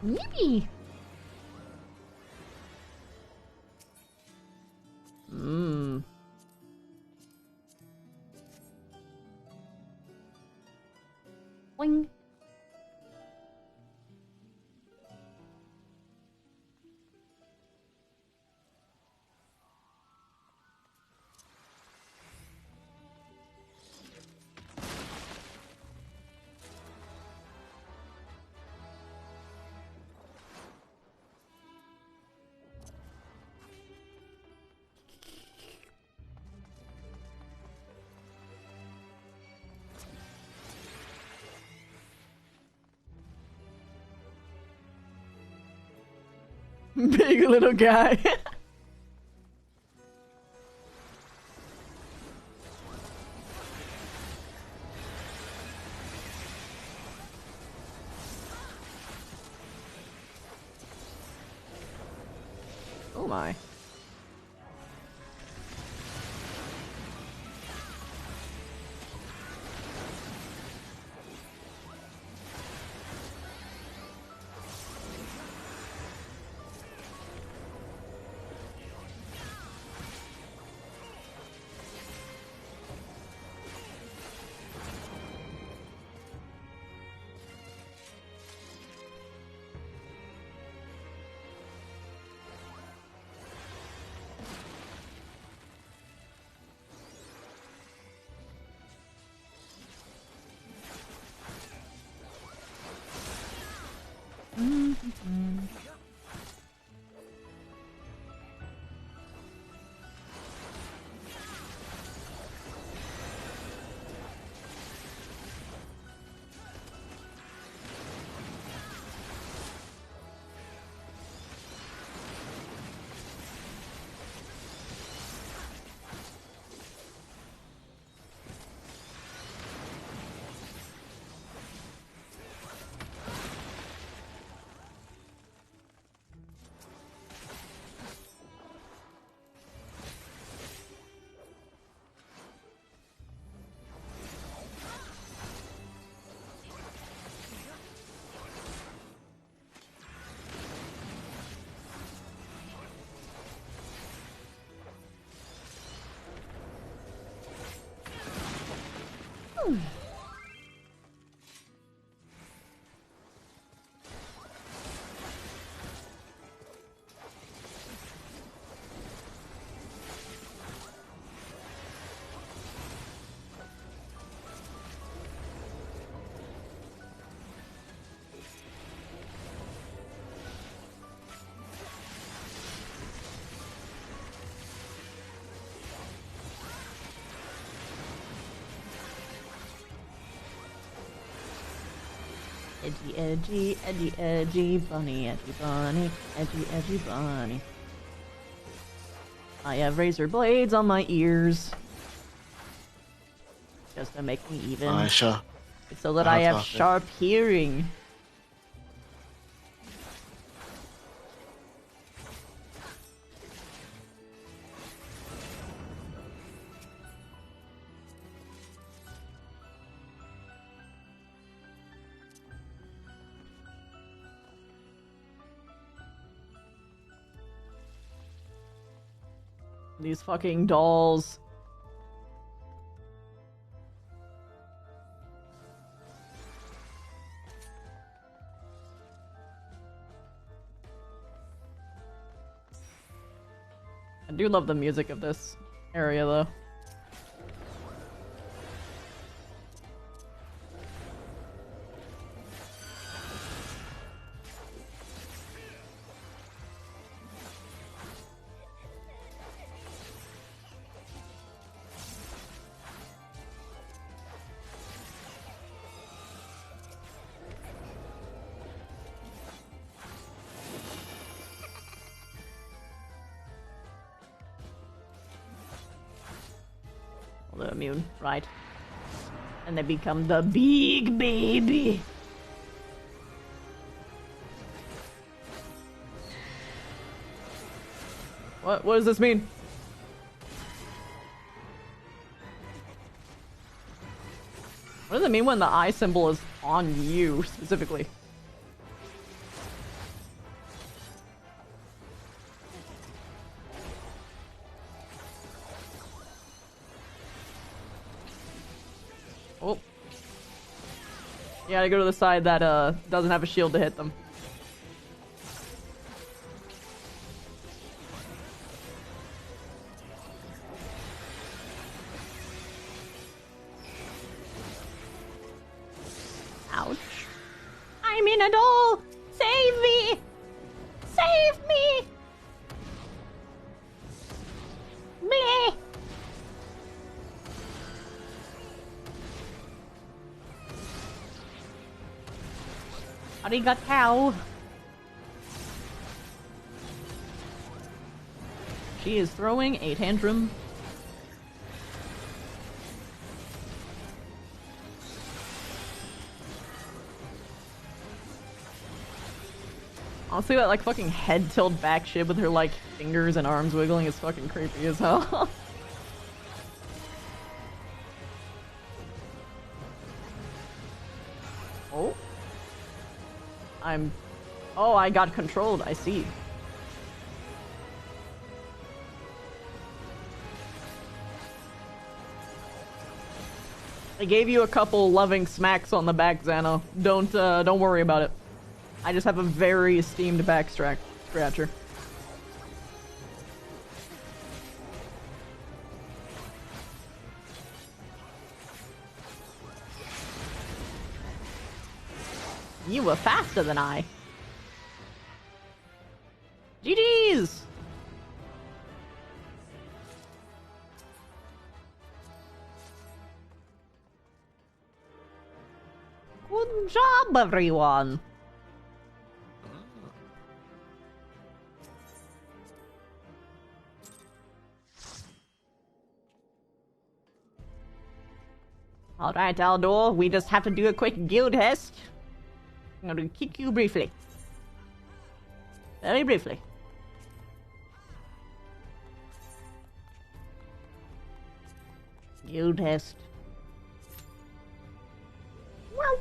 Yippee! Mmm. Boing. Big little guy. Oh my. Edgy, edgy, edgy, edgy bunny, edgy bunny, edgy, edgy bunny. I have razor blades on my ears. Just to make me even. Sure. So that I have sharp hearing. These fucking dolls. I do love the music of this area, though. They're immune, right? And they become the big baby. What does this mean? What does it mean when the eye symbol is on you, specifically? Oh. You gotta go to the side that doesn't have a shield to hit them. Ouch. I'm in a doll! Save me! Save me! Bleh! Arigatou. She is throwing a tantrum. Honestly, that like fucking head tilt back shit with her like fingers and arms wiggling is fucking creepy as hell. Oh. Oh, I got controlled, I see. I gave you a couple loving smacks on the back, Xano. Don't worry about it. I just have a very esteemed back scratcher. You were faster than I. GG's! Good job, everyone! Alright, Aldor, we just have to do a quick guild test. I'm gonna kick you briefly. Very briefly. Guild test. Well.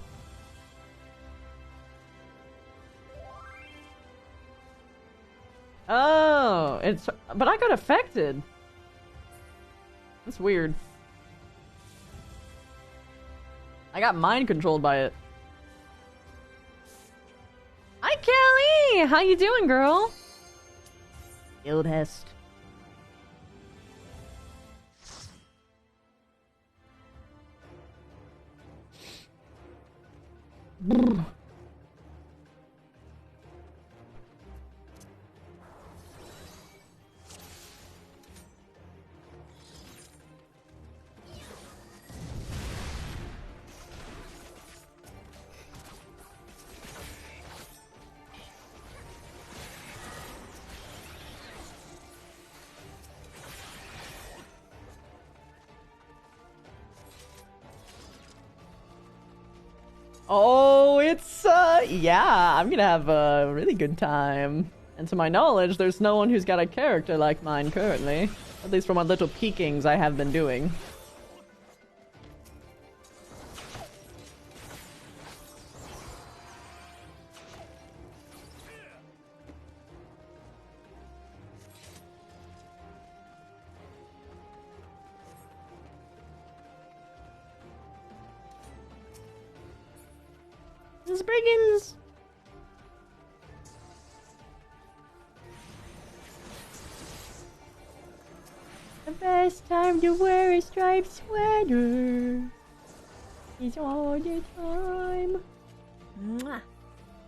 Oh, but I got affected. That's weird. I got mind controlled by it. Hi, Kelly! How you doing, girl? Guild test. Brr. Oh, it's, yeah, I'm gonna have a really good time. And to my knowledge, there's no one who's got a character like mine currently. At least from what little peekings I have been doing. Brigands! The best time to wear a striped sweater is all the time. Mwah.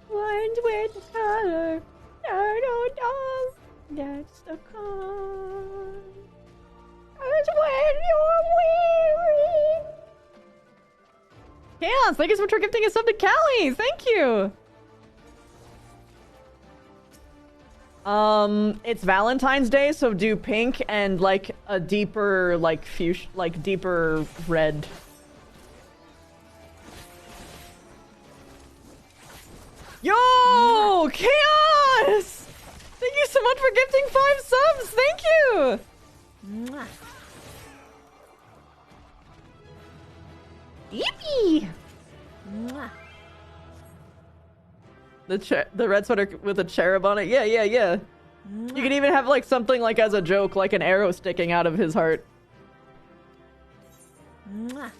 Ones with the color, turtle dove, that's the kind. That's when you're weary. Chaos, thank you so much for gifting us up to Callie! Thank you! It's Valentine's Day, so do pink and, like, a deeper, like, fuchsia, like, deeper red. Yo! Chaos! Thank you so much for gifting 5 subs! Thank you! Mwah. Yippee! Mwah. The red sweater with a cherub on it. Yeah. Mwah. You can even have like something like as a joke, like an arrow sticking out of his heart. Mwah.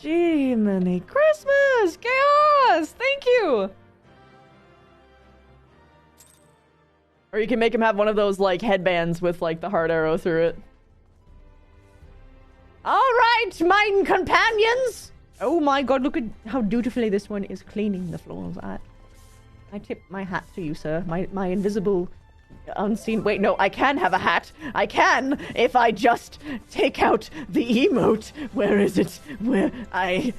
Gee, Merry Christmas! Chaos! Thank you! Or you can make him have one of those like headbands with like the heart arrow through it. Alright, mine companions! Oh my god, look at how dutifully this one is cleaning the floors. I tip my hat to you, sir. My invisible, unseen... Wait, no, I can have a hat. I can, if I just take out the emote. Where is it? Where... I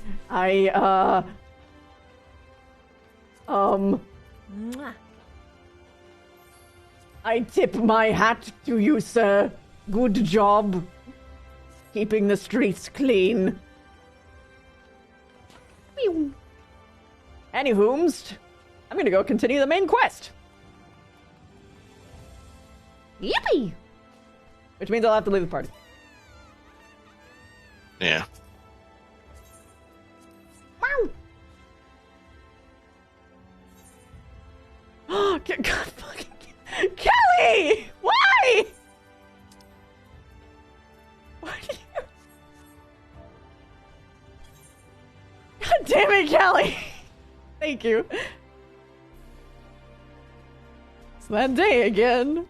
tip my hat to you, sir. Good job. Keeping the streets clean. Anywhoomst, I'm gonna go continue the main quest. Yippee! Which means I'll have to leave the party. Yeah. Oh, God fucking... Kelly! Why? Why do you... God damn it, Kelly! Thank you. It's that day again.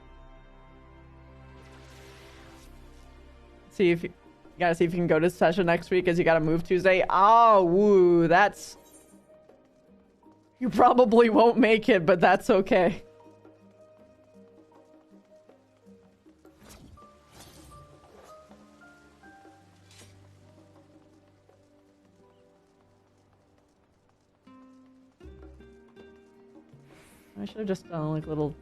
See if you gotta see if you can go to session next week, as you gotta move Tuesday. Oh, woo, that's... You probably won't make it, but that's okay. I should have just done like little...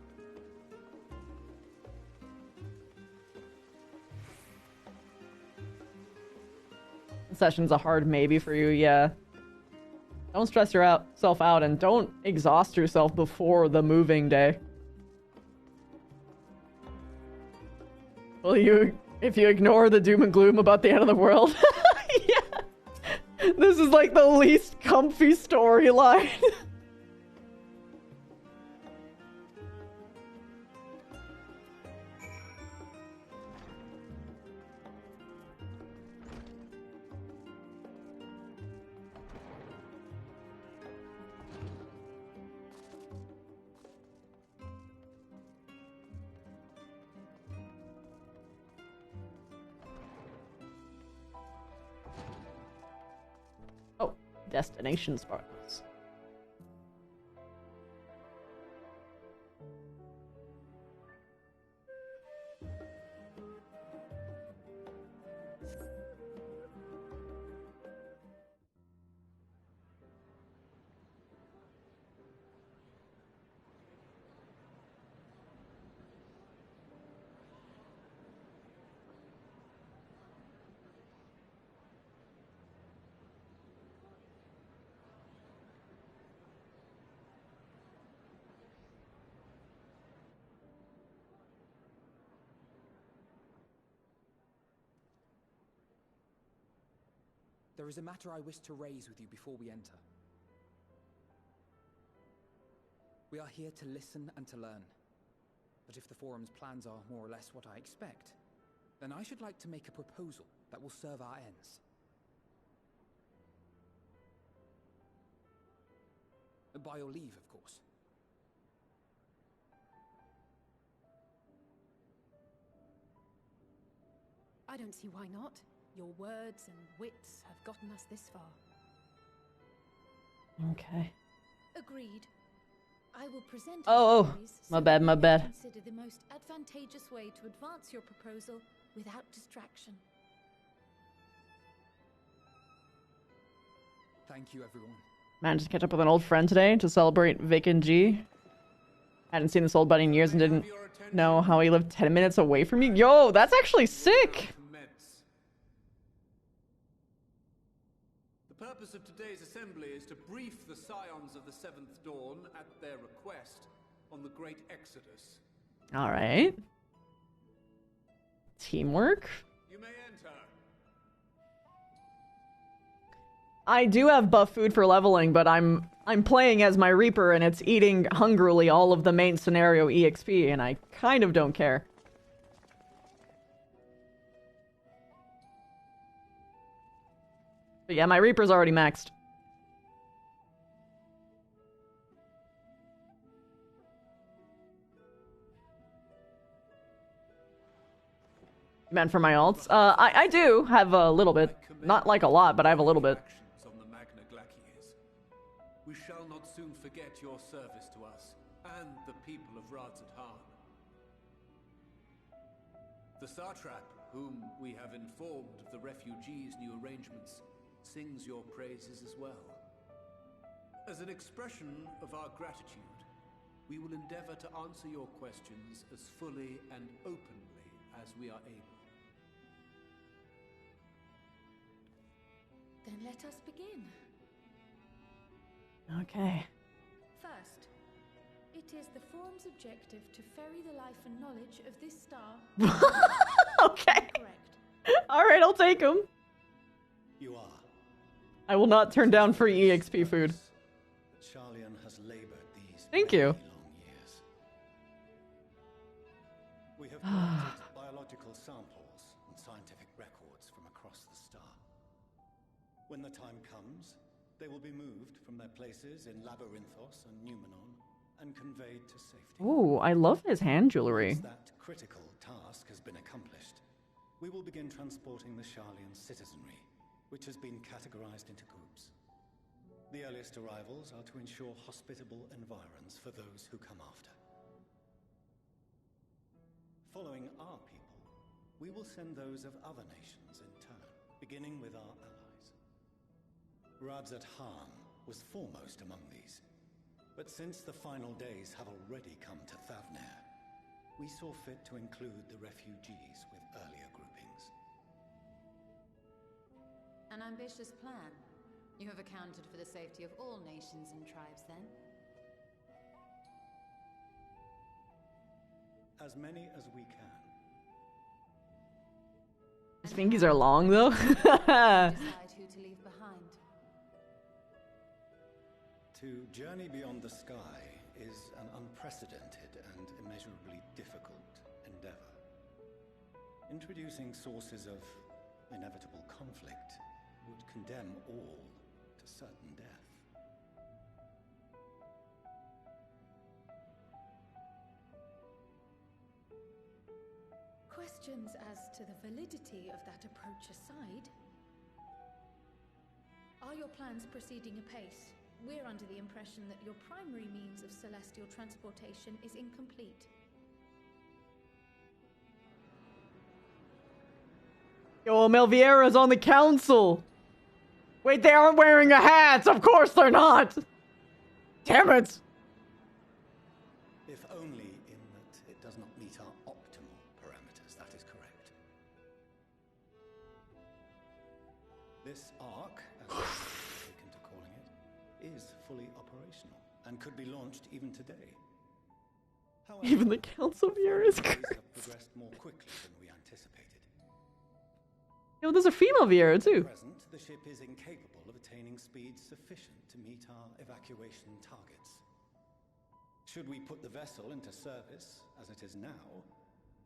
Session's a hard maybe for you, yeah. Don't stress yourself out and don't exhaust yourself before the moving day. Well, if you ignore the doom and gloom about the end of the world, yeah. This is like the least comfy storyline. Destination Spartans. there is a matter I wish to raise with you before we enter. We are here to listen and to learn. But if the Forum's plans are more or less what I expect, then I should like to make a proposal that will serve our ends. By your leave, of course. I don't see why not. Your words and wits have gotten us this far. Okay. Agreed. I will present Oh, my bad, my bad. Consider the most advantageous way to advance your proposal without distraction. Thank you, everyone. Managed to catch up with an old friend today to celebrate Vic and G. Hadn't seen this old buddy in years and didn't know how he lived 10 minutes away from me. Yo, that's actually sick! The purpose of today's assembly is to brief the Scions of the Seventh Dawn at their request on the Great Exodus. Alright. Teamwork? You may enter. I do have buff food for leveling, but I'm playing as my Reaper and it's eating hungrily all of the main scenario EXP, and I kind of don't care. But yeah, my Reaper's already maxed. Meant for my alts? I do have a little bit. Not like a lot, but I have a little bit. We shall not soon forget your service to us and the people of Radzat-Han. The Satrap, whom we have informed of the refugees' new arrangements, sings your praises as well. As an expression of our gratitude, we will endeavor to answer your questions as fully and openly as we are able. Then let us begin. Okay. First, it is the Forum's objective to ferry the life and knowledge of this star. Okay. Alright, I'll take him. You are. I will not turn down free EXP food. Charlian has labored these Thank you. long years. We have collected biological samples and scientific records from across the star. When the time comes, they will be moved from their places in Labyrinthos and Numenon and conveyed to safety. Ooh, I love his hand jewelry. Once that critical task has been accomplished, we will begin transporting the Charlian citizenry, which has been categorized into groups. The earliest arrivals are to ensure hospitable environs for those who come after. Following our people, we will send those of other nations in turn, beginning with our allies. Radzat-Han was foremost among these, but since the final days have already come to Thavnair, we saw fit to include the refugees with earlier groupings. An ambitious plan. You have accounted for the safety of all nations and tribes, then? As many as we can. His fingies are long, though. Decide who to leave behind. To journey beyond the sky is an unprecedented and immeasurably difficult endeavor. Introducing sources of inevitable conflict would condemn all to certain death. Questions as to the validity of that approach aside, are your plans proceeding apace? We're under the impression that your primary means of celestial transportation is incomplete. Yo, Melviera's on the council! Wait, they aren't wearing a hat! Of course they're not! Damn it! If only in that it does not meet our optimal parameters, that is correct. This arc, as we have taken to calling it, is fully operational and could be launched even today. However, Even the council viewer is things crazy. have progressed more quickly than we anticipated. Yo, there's a female Viera too. At present, the ship is incapable of attaining speeds sufficient to meet our evacuation targets. Should we put the vessel into service, as it is now,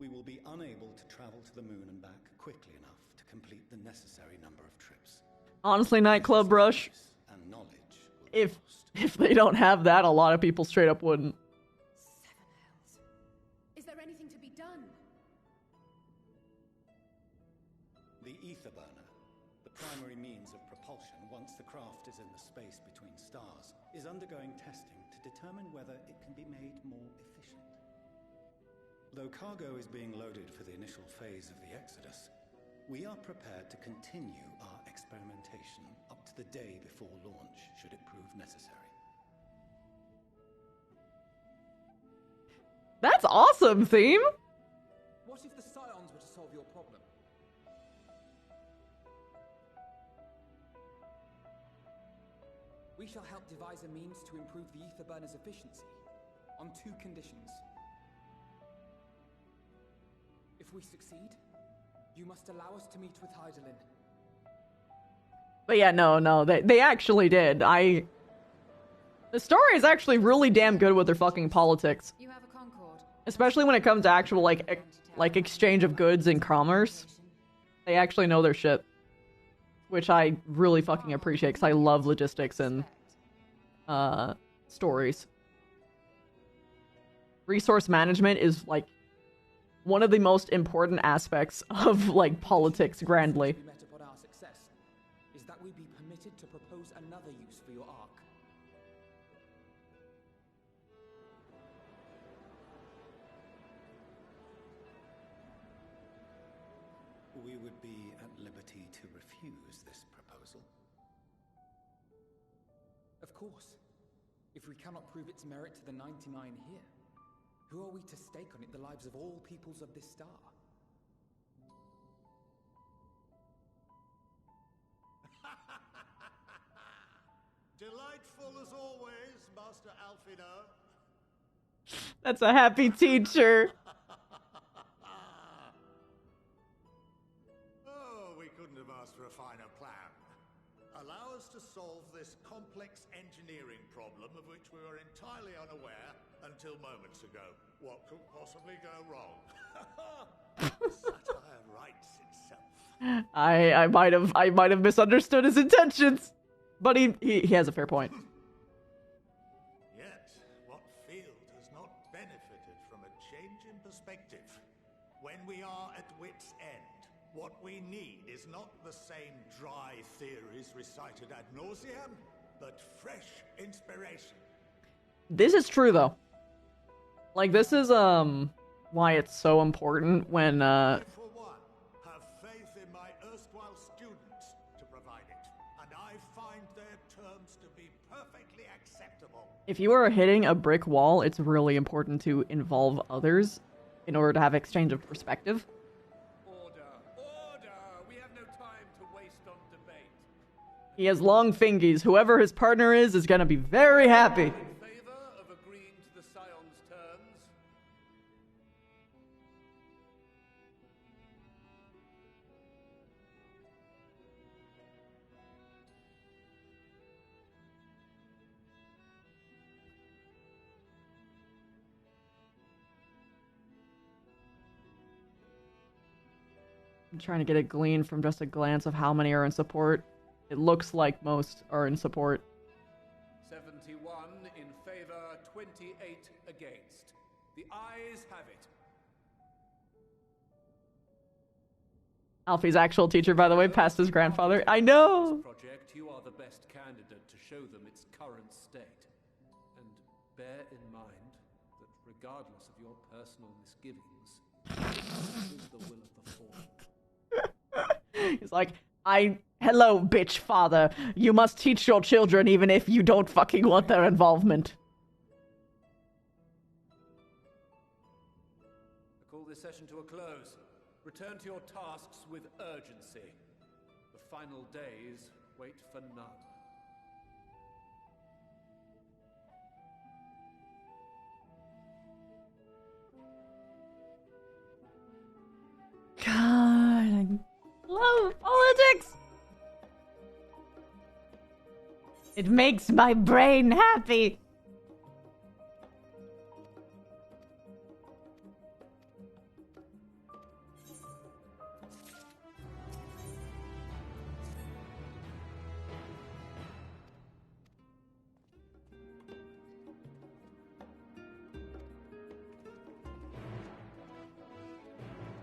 we will be unable to travel to the moon and back quickly enough to complete the necessary number of trips. Honestly, Nightclub Rush, And knowledge if they don't have that, a lot of people straight up wouldn't. Is there anything to be done? The ether burner, the primary means of propulsion once the craft is in the space between stars, is undergoing testing to determine whether it can be made more efficient. Though cargo is being loaded for the initial phase of the Exodus, we are prepared to continue our experimentation up to the day before launch, should it prove necessary. That's awesome, Theme! What if the Scions were to solve your problem? We shall help devise a means to improve the ether burner's efficiency, on 2 conditions. If we succeed, you must allow us to meet with Hydaelyn. But yeah, no, they actually did. The story is actually really damn good with their fucking politics. You have a Concord. Especially when it comes to actual, like exchange of goods and commerce. They actually know their shit. Which I really fucking appreciate, because I love logistics and, stories. Resource management is, like, one of the most important aspects of, like, politics grandly. We met upon our success is that we be permitted to propose another use for your ark. We would be at liberty to refuse this proposal. Of course. If we cannot prove its merit to the 99 here, who are we to stake on it the lives of all peoples of this star? Delightful as always, Master Alfino. That's a happy teacher. Oh, we couldn't have asked for a finer plan. Allow us to solve this complex engineering problem of which we were entirely unaware until moments ago. What could possibly go wrong? Satire writes itself. I might have misunderstood his intentions. But he has a fair point. Yet, what field has not benefited from a change in perspective? When we are at wit's end, what we need is not the same dry theories recited ad nauseam, but fresh inspiration. This is true, though. Like, this is, why it's so important when, I, for one, have faith in my erstwhile students to provide it, and I find their terms to be perfectly acceptable. if you are hitting a brick wall, it's really important to involve others in order to have exchange of perspective. We have no time to waste on debate. He has long fingies. Whoever his partner is gonna be very happy. In favor of agreeing to the Scion's terms? I'm trying to get a glean from just a glance of how many are in support. It looks like most are in support. 71 in favor, 28 against. The ayes have it. Alfie's actual teacher, by the way, passed his grandfather. I know! This project, you are the best candidate to show them its current state. And bear in mind that regardless of your personal misgivings, this is the will of the Four. He's like, hello, bitch father. You must teach your children even if you don't fucking want their involvement. I call this session to a close. Return to your tasks with urgency. The final days wait for none. God, I love all It makes my brain happy.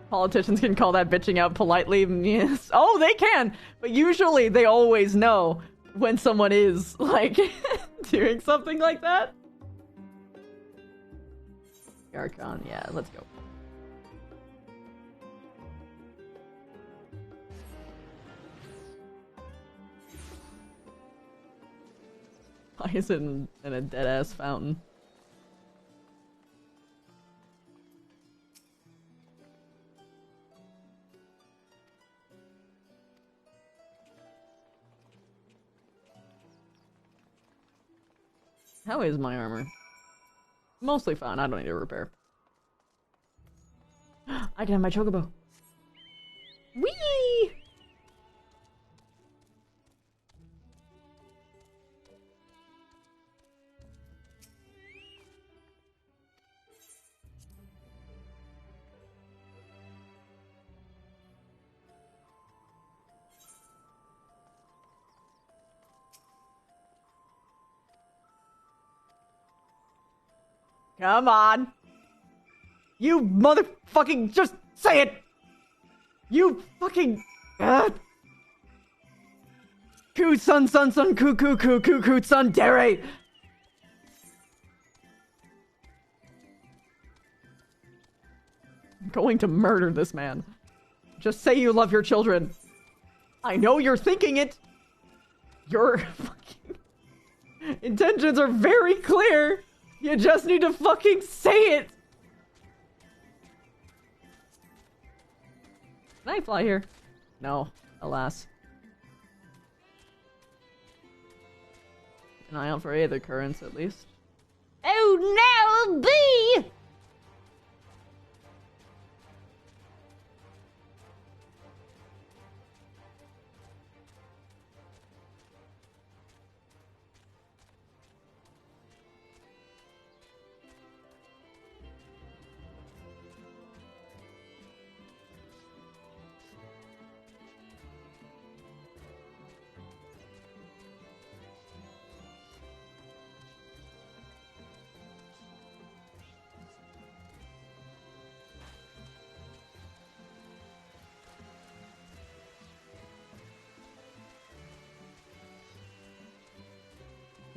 Politicians can call that bitching out politely. Yes. Oh, they can! But usually they always know when someone is, like, doing something like that. Archon, yeah, let's go. Why is it in a dead-ass fountain? How is my armor? Mostly fine, I don't need to repair. I can have my chocobo. Whee! Come on. You motherfucking just say it. You fucking Coo sun coo sun dere. I'm going to murder this man. Just say you love your children. I know you're thinking it. Your fucking intentions are very clear. You just need to fucking say it! Can I fly here? No, alas. An eye out for any of the currents, at least. Oh no, bee!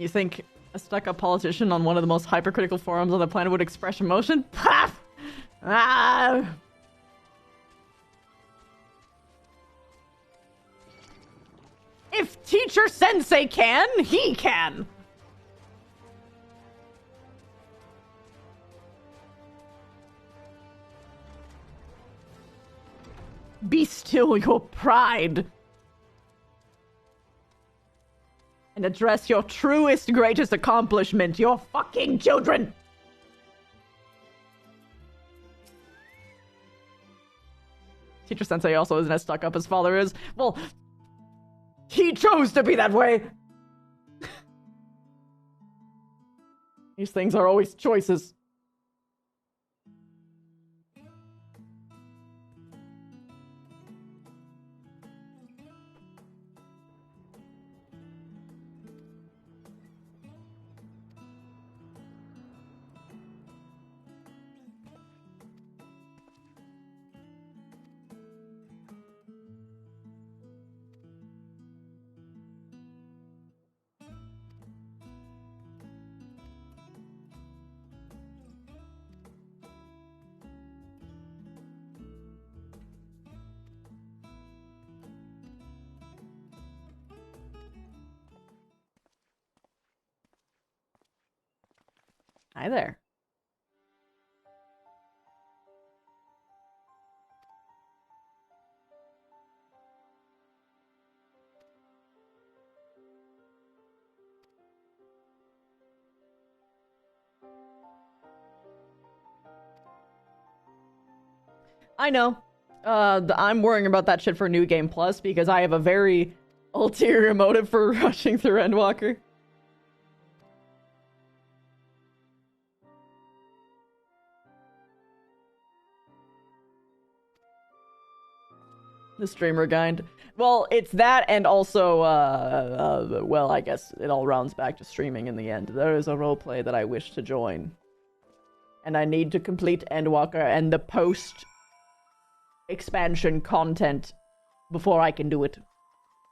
You think a stuck-up politician on one of the most hypercritical forums on the planet would express emotion? Paf! Ah! If Teacher Sensei can, he can! Be still your pride. And address your truest, greatest accomplishment, your fucking children! Teacher Sensei also isn't as stuck up as father is. Well, he chose to be that way! These things are always choices. Hi there. I know. I'm worrying about that shit for New Game Plus because I have a very ulterior motive for rushing through Endwalker. The streamer guide. Well, it's that and also, well, I guess it all rounds back to streaming in the end. There is a roleplay that I wish to join. And I need to complete Endwalker and the post-expansion content before I can do it.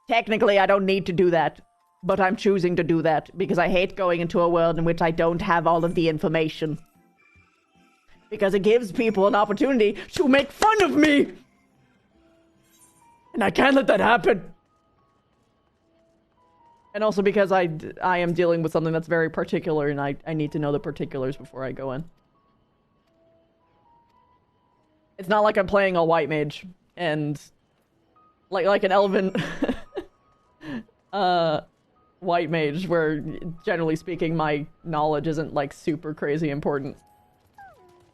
Technically, I don't need to do that, but I'm choosing to do that because I hate going into a world in which I don't have all of the information. Because it gives people an opportunity to make fun of me! And I can't let that happen! And also because I am dealing with something that's very particular and I need to know the particulars before I go in. It's not like I'm playing a white mage and like an elven white mage where generally speaking my knowledge isn't like super crazy important.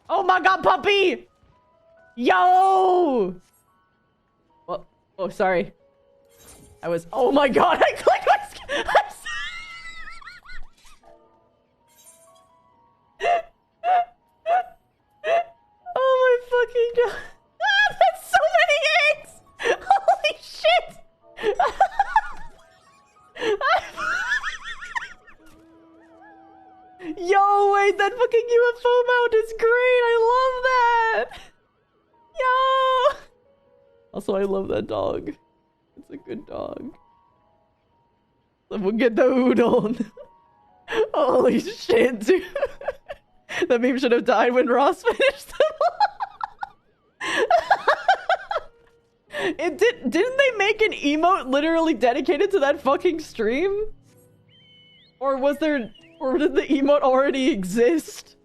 Oh my god, puppy! Yo! Oh, sorry. I was. Oh my god, I clicked my. Oh my fucking god. Ah, that's so many eggs! Holy shit! Yo, wait, that fucking UFO mount is great! I love that! Yo! Also, I love that dog. It's a good dog. Someone get the udon. Holy shit, dude. That meme should have died when Ross finished them. Didn't they make an emote literally dedicated to that fucking stream? Or did the emote already exist?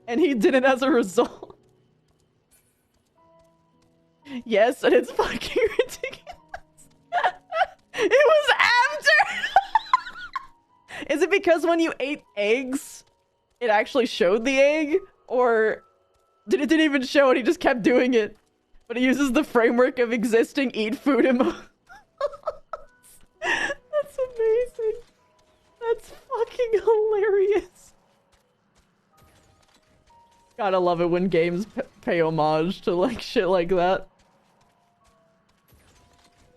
And he did it as a result? Yes, and it's fucking ridiculous. It was after! Is it because when you ate eggs, it actually showed the egg? Or did it didn't even show it, he just kept doing it? But it uses the framework of existing eat food emotes. That's amazing. That's fucking hilarious. Gotta love it when games pay homage to like shit like that.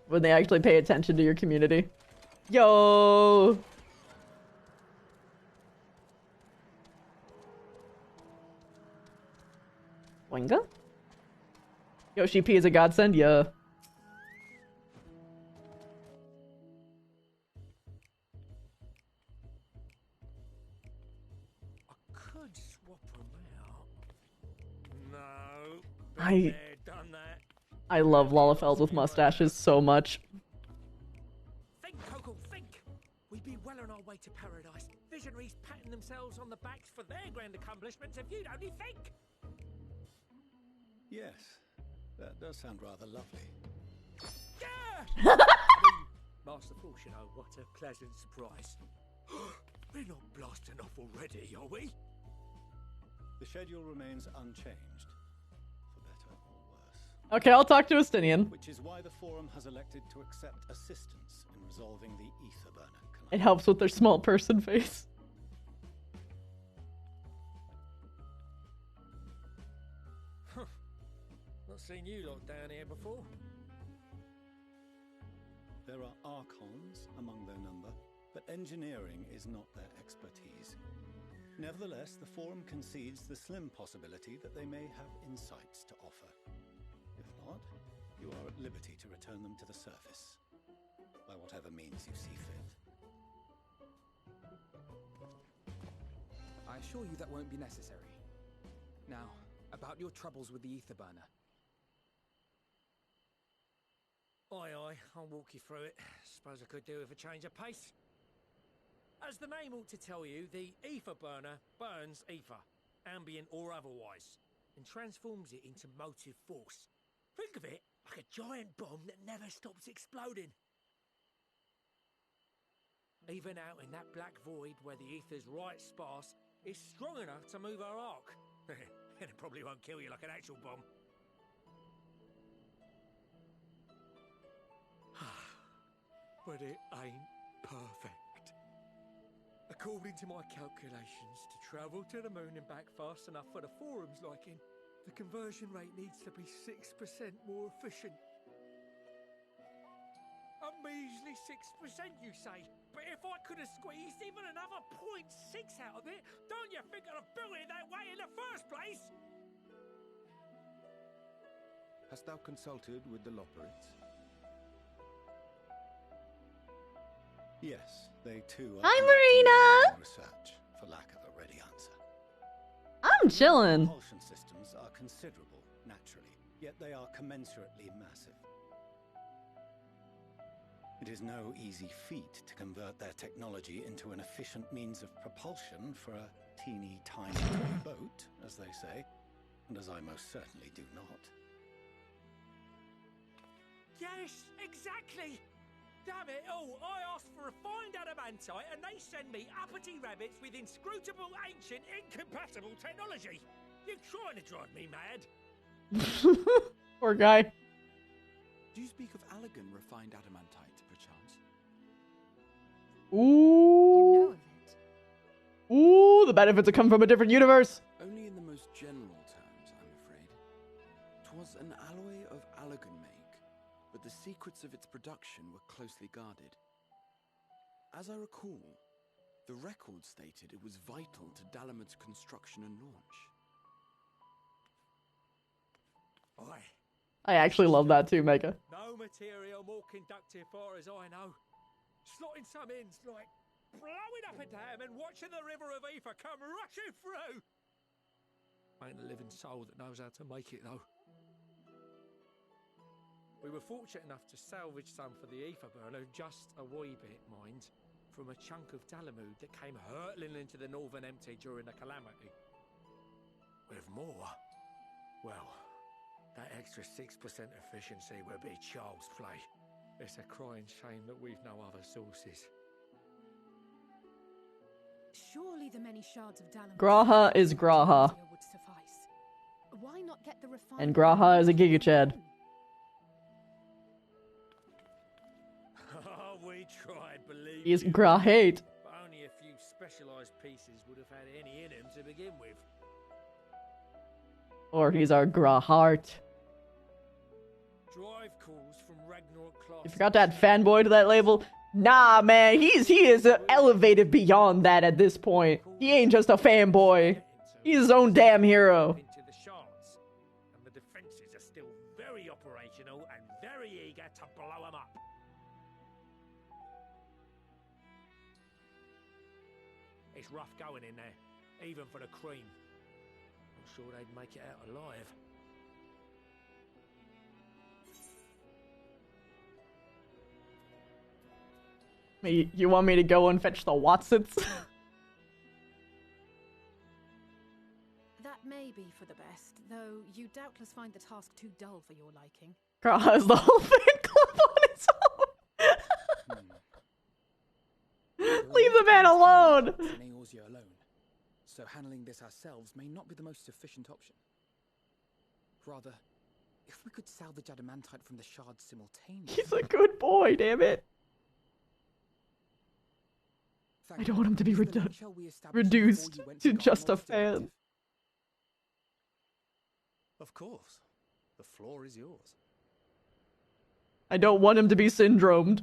When they actually pay attention to your community. Yo! Winga? Yoshi P is a godsend? Yeah. I could swap them out. No. Done that. I love Lalafels with mustaches so much. Think, Coco, think! We'd be well on our way to paradise. Visionaries patting themselves on the backs for their grand accomplishments if you'd only think! Yes, that does sound rather lovely. Yeah! Master Force, you know, what a pleasant surprise. We're not blasting off already, are we? The schedule remains unchanged, for better or worse. Okay, I'll talk to Estinian. Which is why the Forum has elected to accept assistance in resolving the Ether Burner collapse. It helps with their small person face. Not seen you lot down here before. There are Archons among their number, but engineering is not their expertise. Nevertheless, the Forum concedes the slim possibility that they may have insights to offer. If not, you are at liberty to return them to the surface, by whatever means you see fit. I assure you that won't be necessary. Now, about your troubles with the Ether Burner. Aye, I'll walk you through it. Suppose I could do with a change of pace. As the name ought to tell you, the Ether Burner burns ether, ambient or otherwise, and transforms it into motive force. Think of it like a giant bomb that never stops exploding. Even out in that black void where the ether's right sparse, it's strong enough to move our arc. And it probably won't kill you like an actual bomb. But it ain't perfect. According to my calculations, to travel to the moon and back fast enough for the Forum's liking, the conversion rate needs to be 6% more efficient. you say? But if I could have squeezed even another 0.6 out of it, don't you think I'd have built it that way in the first place? Hast thou consulted with the Loperids? Yes, they too are Hi, conducting Marina! their own research, for lack of a ready answer. I'm chilling. Propulsion systems are considerable, naturally, yet they are commensurately massive. It is no easy feat to convert their technology into an efficient means of propulsion for a teeny tiny boat, as they say, and as I most certainly do not. Yes, exactly! Damn it all, I asked for refined adamantite and they send me uppity rabbits with inscrutable, ancient, incompatible technology! You're trying to drive me mad! Poor guy. Do you speak of Allegan refined adamantite, perchance? Ooh. You know of it? Ooh, the benefits have come from a different universe. Only in the most general terms, I'm afraid. 'Twas an alloy of Allegan make, but the secrets of its production were closely guarded. As I recall, the record stated it was vital to Dalamud's construction and launch. I actually love that too, Mega. No material more conductive far as I know. Slotting some ends like blowing up a dam and watching the river of ether come rushing through. Ain't a living soul that knows how to make it though. We were fortunate enough to salvage some for the ether burner, just a wee bit, mind, from a chunk of Dalamud that came hurtling into the northern empty during the calamity. With more, well, that extra 6% efficiency would be child's play. It's a crying shame that we've no other sources. Surely the many shards of Dalamud Graha is Graha. would suffice. Why not get the refined And Graha is a Giga Chad. Oh, we tried, believe He's you. Grahate. But only a few specialised pieces would have had any in him to begin with. Or he's our Grahart. Drive calls from Ragnarok class. You forgot to add fanboy to that label? Nah, man, he is elevated beyond that at this point. He ain't just a fanboy. He's his own damn hero. Into the shards, and the defences are still very operational and very eager to blow them up. It's rough going in there, even for the cream. Not sure they'd make it out alive. You want me to go and fetch the Watsons? That may be for the best, though you doubtless find the task too dull for your liking. Graha has the whole fan club on its own. Leave the man alone. Eorzea alone, so handling this ourselves may not be the most efficient option. Rather, if we could salvage adamantite from the shards simultaneously. He's a good boy, damn it. I don't want him to be reduced to just a fan. Of course. The floor is yours. I don't want him to be syndromed.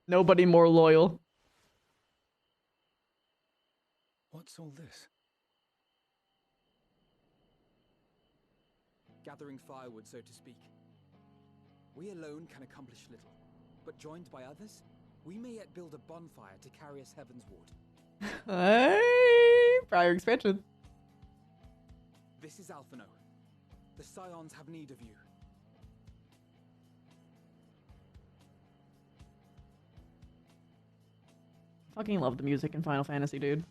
Nobody more loyal. What's all this? Gathering firewood, so to speak. We alone can accomplish little, but joined by others, we may yet build a bonfire to carry us heavenward. Hey, prior expansion. This is Alphino. The Scions have need of you. Fucking love the music in Final Fantasy, dude.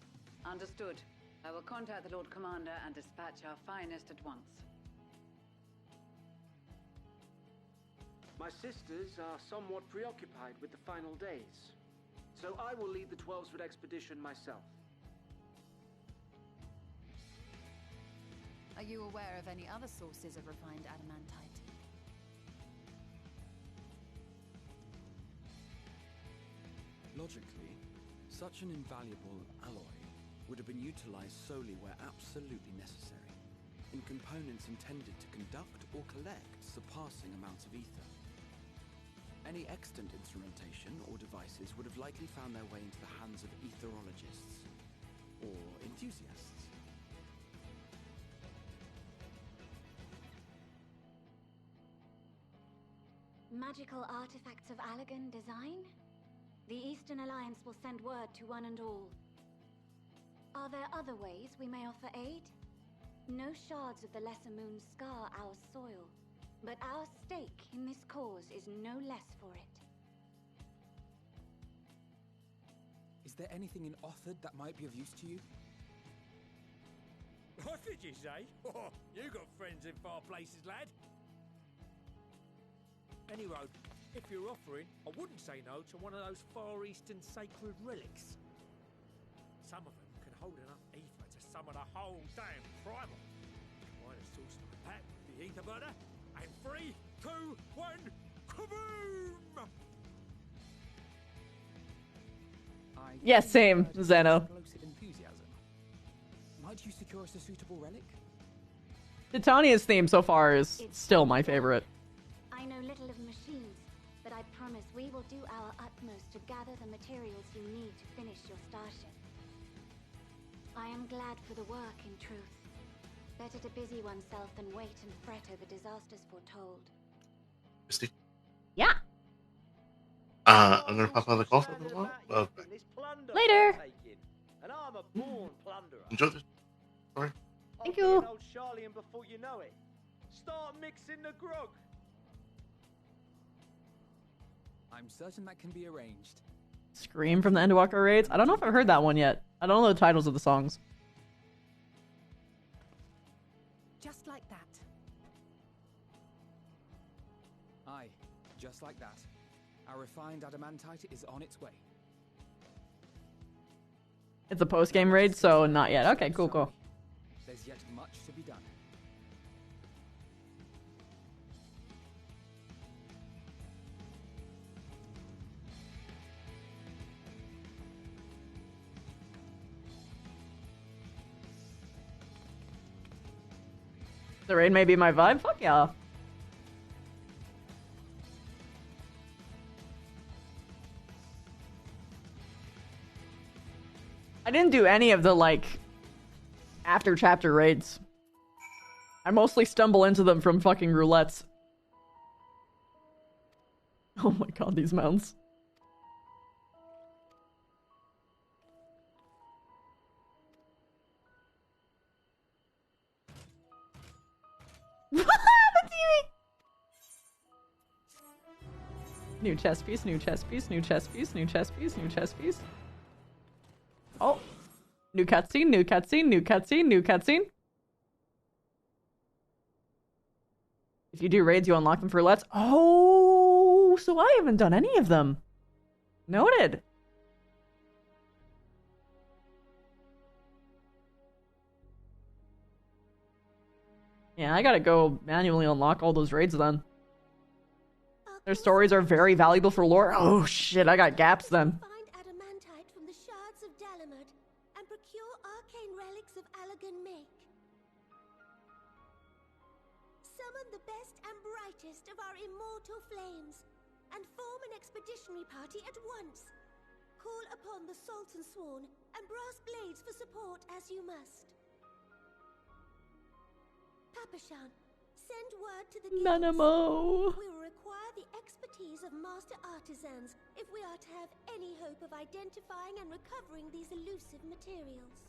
Understood. I will contact the Lord Commander and dispatch our finest at once. My sisters are somewhat preoccupied with the final days, so I will lead the 12-foot expedition myself. Are you aware of any other sources of refined adamantite? Logically, such an invaluable alloy would have been utilized solely where absolutely necessary, in components intended to conduct or collect surpassing amounts of ether. Any extant instrumentation or devices would have likely found their way into the hands of etherologists or enthusiasts. Magical artifacts of Allagan design? The Eastern Alliance will send word to one and all. Are there other ways we may offer aid? No shards of the Lesser Moon scar our soil, but our stake in this cause is no less for it. Is there anything in Othard that might be of use to you? What did you say? Oh, you got friends in far places, lad. Anyway, if you're offering, I wouldn't say no to one of those Far Eastern sacred relics. Some of them can hold enough ether to summon a whole damn primal. Combine a source like that with the ether burner, and 3, 2, 1, kaboom! Yeah, same, Zeno. Enthusiasm. Might you secure us a suitable relic? Titania's theme so far is still my favorite. I know little of machines, but I promise we will do our utmost to gather the materials you need to finish your starship. I am glad for the work, in truth. Better to busy oneself than wait and fret over disasters foretold. Christy? Yeah. I'm gonna pop on the call for a little while. Later. And I'm a born plunderer. Enjoy this story. Thank I'll you. be an old Charlian before you know it. Start mixing the grog. I'm certain that can be arranged. Scream from the Endwalker raids. I don't know if I've heard that one yet. I don't know the titles of the songs. Just like that. Aye, just like that. Our refined adamantite is on its way. It's a post-game raid, so not yet. Okay, cool, cool. There's yet much to be done. The raid may be my vibe? Fuck yeah. I didn't do any of the, like, after chapter raids. I mostly stumble into them from fucking roulettes. Oh my god, these mounts. New chess piece, new chess piece, new chess piece, new chess piece, new chess piece. Oh. New cutscene, new cutscene, new cutscene, new cutscene. If you do raids, you unlock them for roulettes. Oh, so I haven't done any of them. Noted. Yeah, I gotta go manually unlock all those raids then. Their stories are very valuable for lore. Oh shit, I got gaps then. Find adamantite from the shards of Dalamud and procure arcane relics of Allagan make. Summon the best and brightest of our immortal flames and form an expeditionary party at once. Call upon the Sultan Sworn and brass blades for support as you must. Papashan, send word to the guilds. Nanamo. We will require the expertise of master artisans if we are to have any hope of identifying and recovering these elusive materials.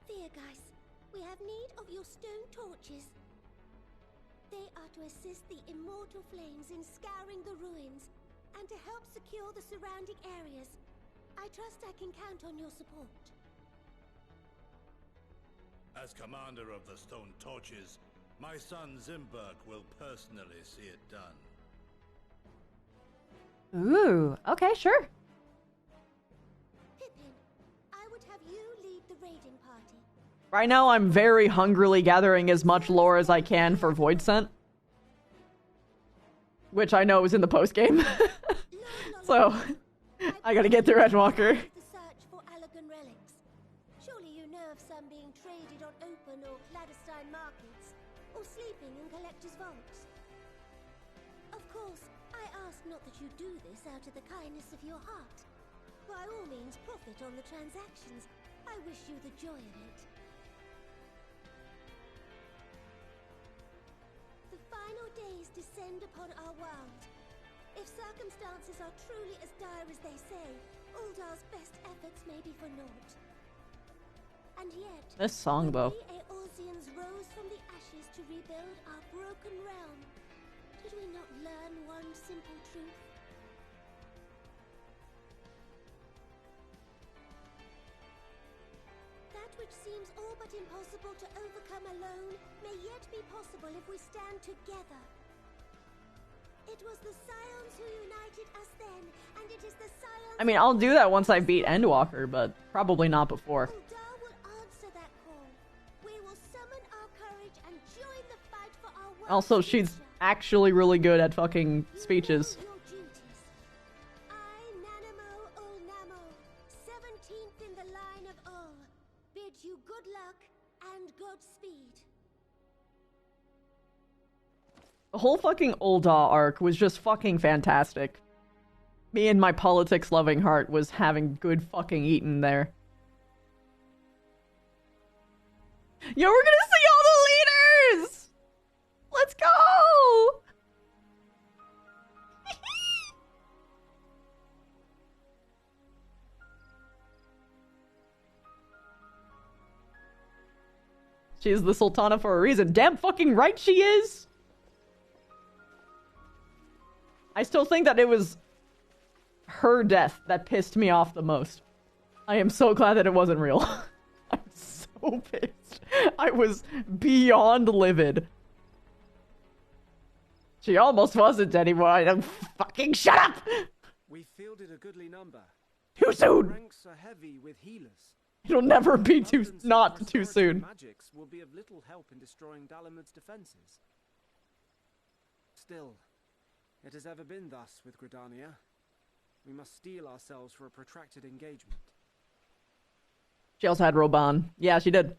Theurgeist, we have need of your stone torches. They are to assist the immortal flames in scouring the ruins and to help secure the surrounding areas. I trust I can count on your support. As commander of the Stone Torches, my son Zimberg will personally see it done. Ooh, okay, sure. Pippin, I would have you lead the raiding party. Right now, I'm very hungrily gathering as much lore as I can for Void Scent. Which I know is in the post-game. So, I gotta get through Endwalker. The search for Allagan relics. Surely you know of some being traded on open or clandestine markets, or sleeping in collectors' vaults. not that you do this out of the kindness of your heart. By all means, profit on the transactions. I wish you the joy of it. The final days descend upon our world. If circumstances are truly as dire as they say, Uldar's best efforts may be for naught. And yet, this song though. we Eorzeans rose from the ashes to rebuild our broken realm. Did we not learn one simple truth? That which seems all but impossible to overcome alone may yet be possible if we stand together. It was the Scions who united us then, and it is the Scions... I mean, I'll do that once I beat Endwalker, but probably not before. Uldar will answer that call. We will summon our courage and join the fight for our world. Also, she's actually really good at fucking speeches. Your duties. I, Nanamo Ulnamo, 17th in the line of Ul, bid you good luck and Godspeed. The whole fucking Ul'dah arc was just fucking fantastic. Me and my politics-loving heart was having good fucking eating there. Yo, we're gonna see all the leaders! Let's go! She's the Sultana for a reason. Damn fucking right she is! I still think that it was her death that pissed me off the most. I am so glad that it wasn't real. I'm so pissed. I was beyond livid. She almost wasn't anymore. Don't fucking shut up! We fielded a goodly number. Too soon! Ranks are heavy with healers. It'll never be not too soon. Magics will be of little help in destroying Dalamud's defenses. Still, it has ever been thus with Gridania. We must steel ourselves for a protracted engagement. She also had Roban. Yeah, she did.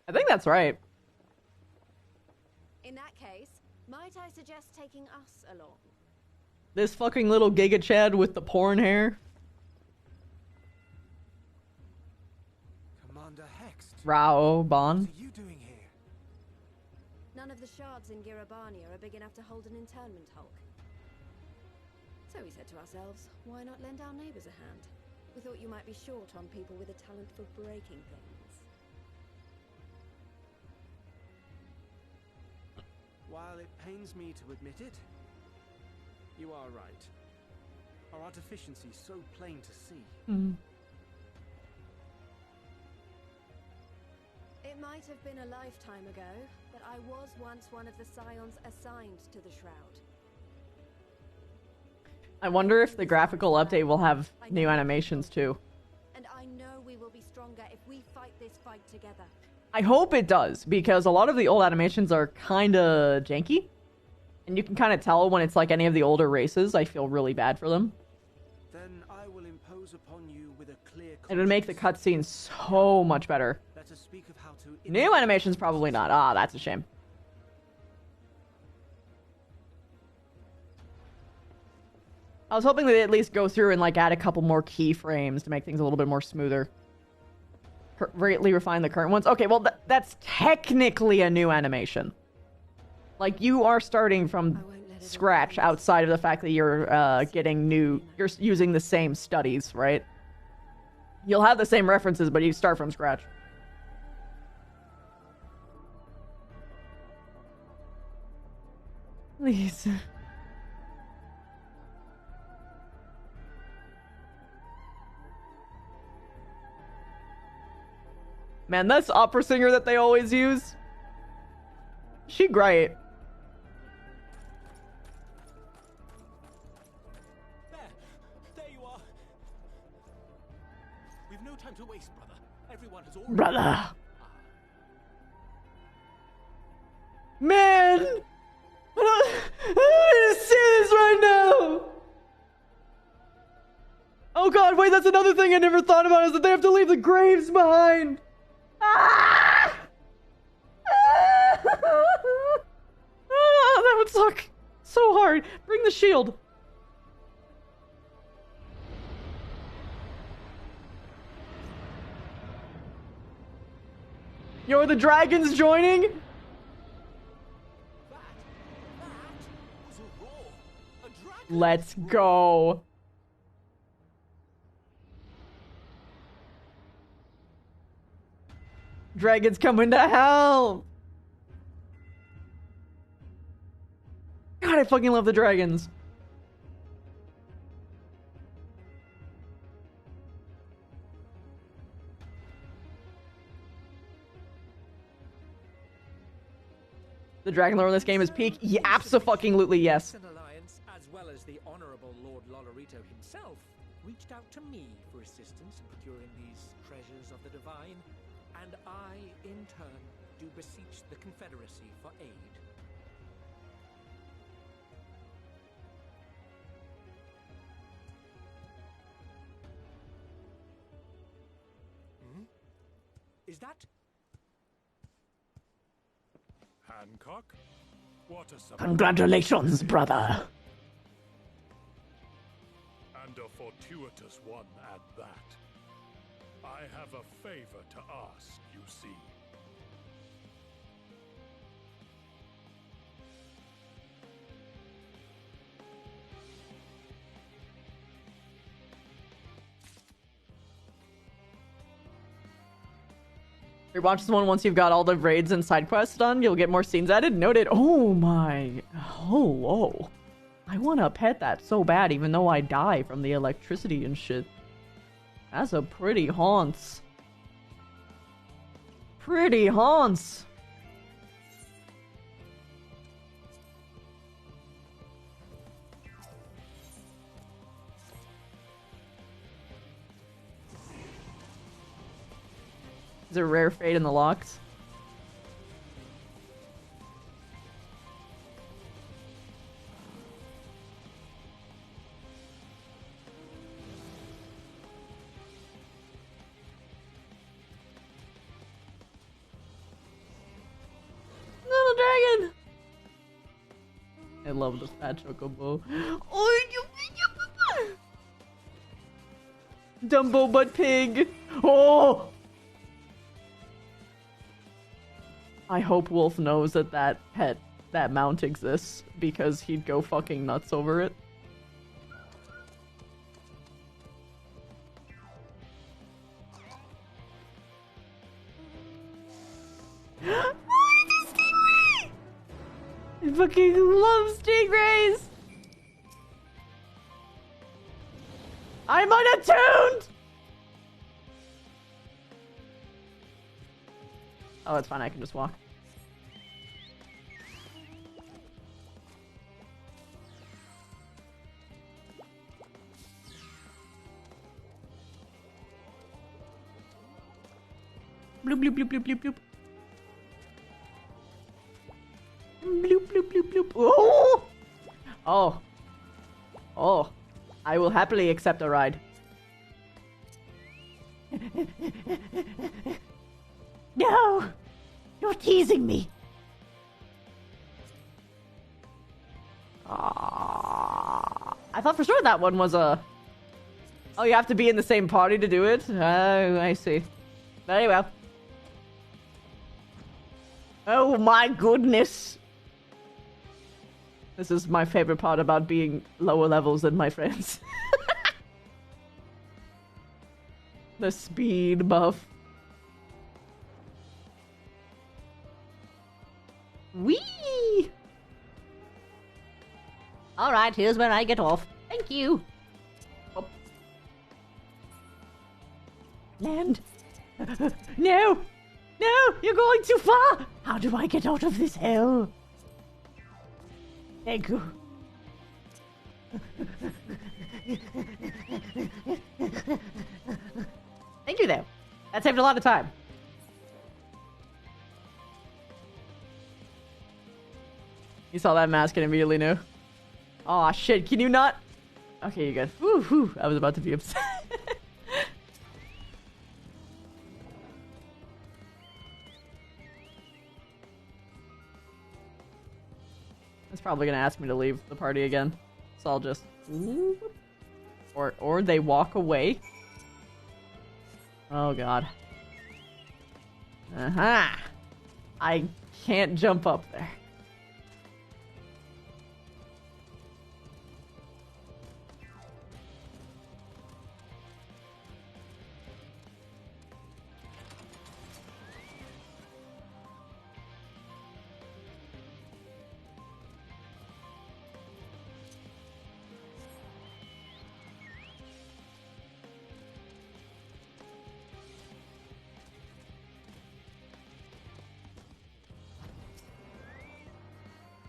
I think that's right. In that case, might I suggest taking us along? This fucking little Giga Chad with the porn hair. Commander Hext. Raoban. What are you doing here? None of the shards in Girabania are big enough to hold an internment hulk. So we said to ourselves, why not lend our neighbors a hand? We thought you might be short on people with a talent for breaking things. While it pains me to admit it, you are right. Our deficiency is so plain to see. It might have been a lifetime ago, but I was once one of the Scions assigned to the Shroud. I wonder if the graphical update will have new animations too. And I know we will be stronger if we fight this fight together. I hope it does, because a lot of the old animations are kinda janky. And you can kind of tell when it's like any of the older races. I feel really bad for them. Then I will impose upon you with a clear It would make the cutscenes so much better. Let us speak of how to New animations probably not. Ah, that's a shame. I was hoping that they'd at least go through and like add a couple more keyframes to make things a little bit more smoother. Greatly refine the current ones. Okay, well that's technically a new animation. Like you are starting from scratch outside of the fact that you're you're using the same studies, right? You'll have the same references, but you start from scratch. Please. Man, that's opera singer that they always use. She great. There you are. We've no time to waste, brother. Everyone has already... Brother. Man! I don't need to see this right now! Oh god, wait, that's another thing I never thought about, is that they have to leave the graves behind! Ah! Ah, that would suck so hard. Bring the shield. Yo, the dragon's joining? Let's go. Dragon's coming to hell. God, I fucking love the dragons. The dragon lore in this game is peak. Yeah, abso-fucking-lutely yes. Alliance, as well as the Honorable Lord Lolorito himself, reached out to me for assistance in procuring these treasures of the divine, and I, in turn, do beseech the Confederacy for aid. Hmm? Is that... Hancock? What a surprise. Congratulations, brother. And a fortuitous one at that. I have a favor to ask, you see. Rewatch this one once you've got all the raids and side quests done. You'll get more scenes added. Noted. Oh my. Oh. I want to pet that so bad, even though I die from the electricity and shit. That's a pretty haunts. Pretty haunts. Is there a rare fate in the locks? Little dragon! I love this fat chocobo. Dumbo butt pig! Oh! I hope Wolf knows that that mount exists, because he'd go fucking nuts over it. Oh, it's a stingray! I fucking love stingrays! I'm unattuned! Oh, it's fine, I can just walk. Bloop, bloop, bloop, bloop, bloop, bloop. Bloop, bloop, bloop, bloop. Oh! Oh. Oh. I will happily accept a ride. No! You're teasing me! I thought for sure that one was a... Oh, you have to be in the same party to do it? Oh, I see. Very well. Oh my goodness! This is my favorite part about being lower levels than my friends. The speed buff. Whee! Alright, here's where I get off. Thank you. Oh. Land. No! No! You're going too far! How do I get out of this hell? Thank you. Thank you, though. That saved a lot of time. You saw that mask and immediately knew. Aw, shit, can you not? Okay, you're good. Whew, whew. I was about to be upset. It's probably gonna ask me to leave the party again. So I'll just... Or they walk away. Oh god. Uh-huh. I can't jump up there.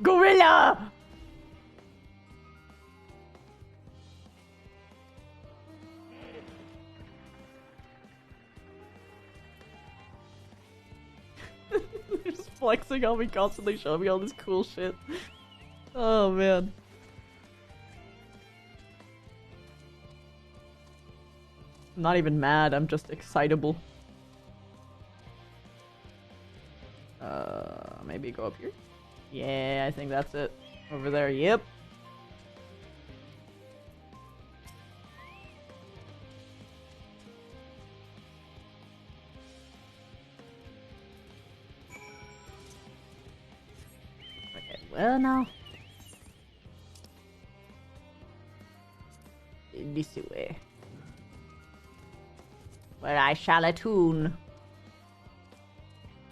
Gorilla! They're just flexing on me constantly, showing me all this cool shit. Oh man. I'm not even mad, I'm just excitable. Maybe go up here? Yeah, I think that's it. Over there, yep. Okay, well now. This way. Where I shall attune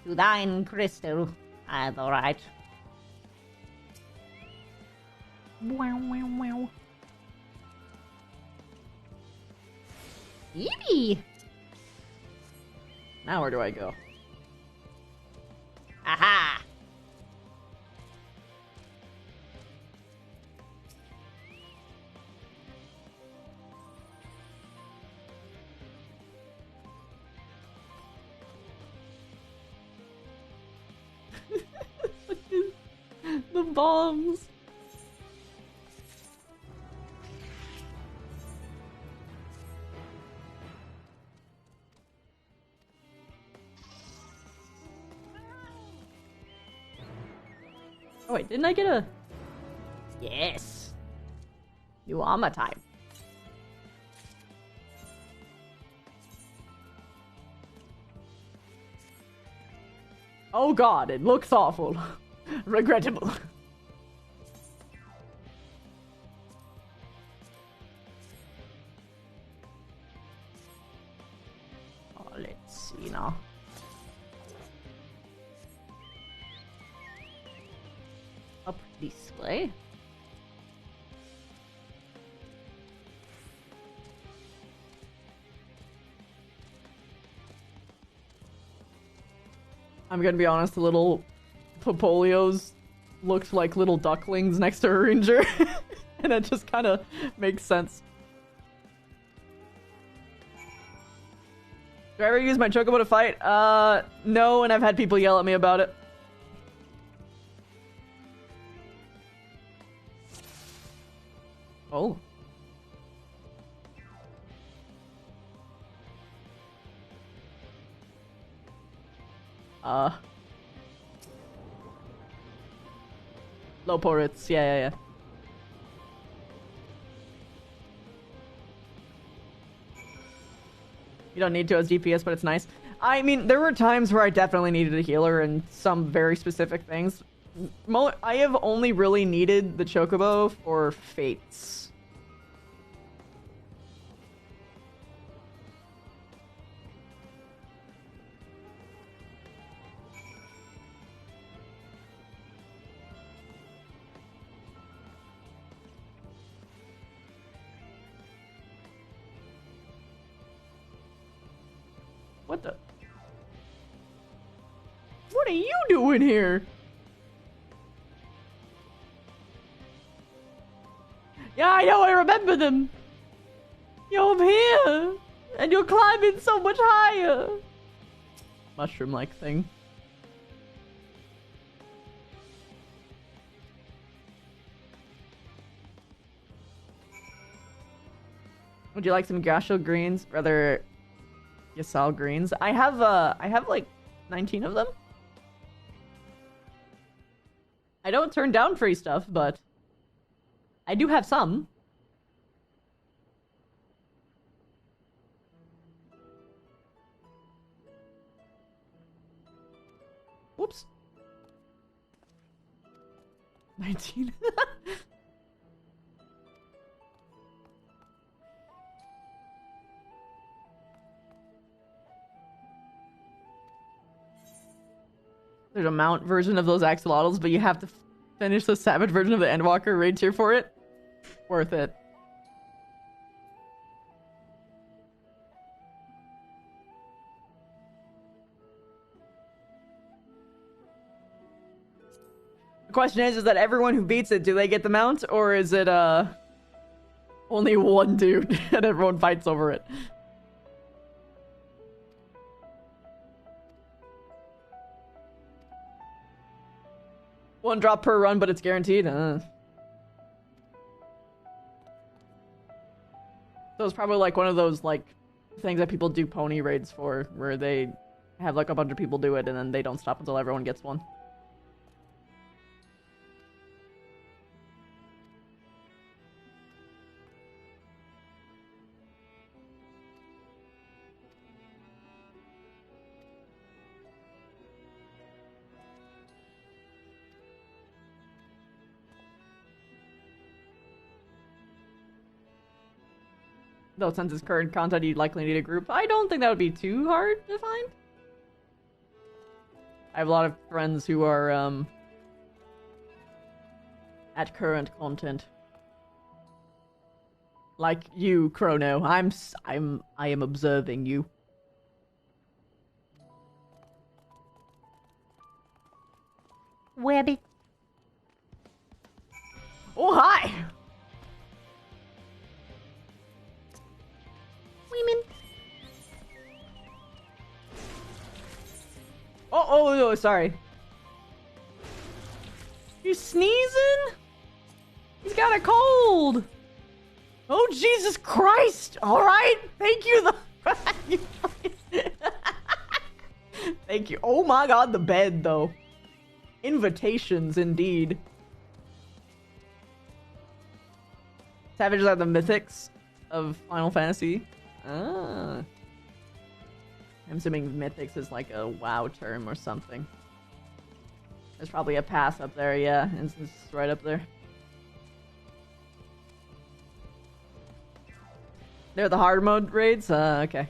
to thine crystal. That's alright. Wow, wow, wow. Eevee! Now where do I go? Aha! The bombs! Oh wait, didn't I get a... Yes! New armor type. Oh god, it looks awful. Regrettable. Oh, let's see now. Up this way. I'm gonna be honest, the little Popolios looked like little ducklings next to a ranger. And it just kind of makes sense. Do I ever use my chocobo to fight? No, and I've had people yell at me about it. Oh. Low ports, yeah. You don't need to as DPS, but it's nice. I mean, there were times where I definitely needed a healer in some very specific things. I have only really needed the chocobo for fates. What the? What are you doing here? Yeah, I know, I remember them. You're up here, and you're climbing so much higher. Mushroom-like thing. Would you like some Gasho greens? Rather, Yasal greens. I have like 19 of them. I don't turn down free stuff, but I do have some. Whoops. 19. There's a mount version of those axolotls, but you have to finish the savage version of the Endwalker raid tier for it. Worth it. The question is that everyone who beats it, do they get the mount? Or is it, only one dude and everyone fights over it? One drop per run, but it's guaranteed? So it's probably like one of those, like, things that people do pony raids for, where they have, like, a bunch of people do it and then they don't stop until everyone gets one. Though since it's current content, you'd likely need a group. I don't think that would be too hard to find. I have a lot of friends who are, at current content. Like you, Chrono. I am observing you. Webby. Oh, hi! Women. Oh, sorry. You sneezing? He's got a cold. Oh, Jesus Christ. All right. Thank you. Thank you. Oh my God, the bed, though. Invitations, indeed. Savages are the mythics of Final Fantasy. Ah. I'm assuming mythics is like a WoW term or something. There's probably a pass up there, yeah. It's right up there. They're the hard mode raids? Okay.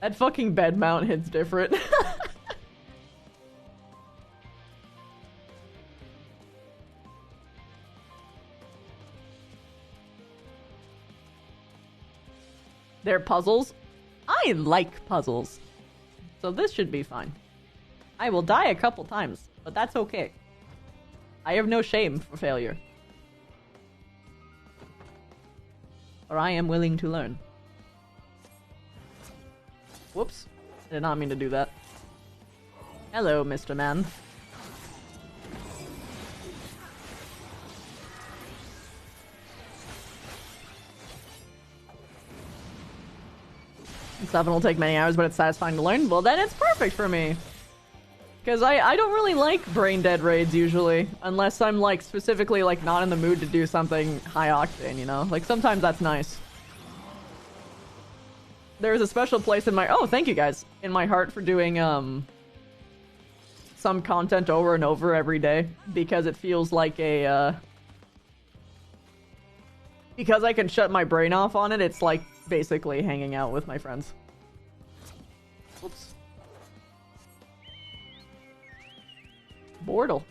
That fucking bed mount hits different. They're puzzles. I like puzzles. So this should be fine. I will die a couple times, but that's okay. I have no shame for failure. Or I am willing to learn. Whoops. I did not mean to do that. Hello, Mr. Man. XIV will take many hours, but it's satisfying to learn. Well, then it's perfect for me. Because I don't really like brain dead raids usually. Unless I'm like specifically like not in the mood to do something high octane, you know? Like sometimes that's nice. There's a special place in my— oh, thank you guys. In my heart for doing some content over and over every day. Because it feels like a because I can shut my brain off on it, it's like basically hanging out with my friends. Oops. Bortle.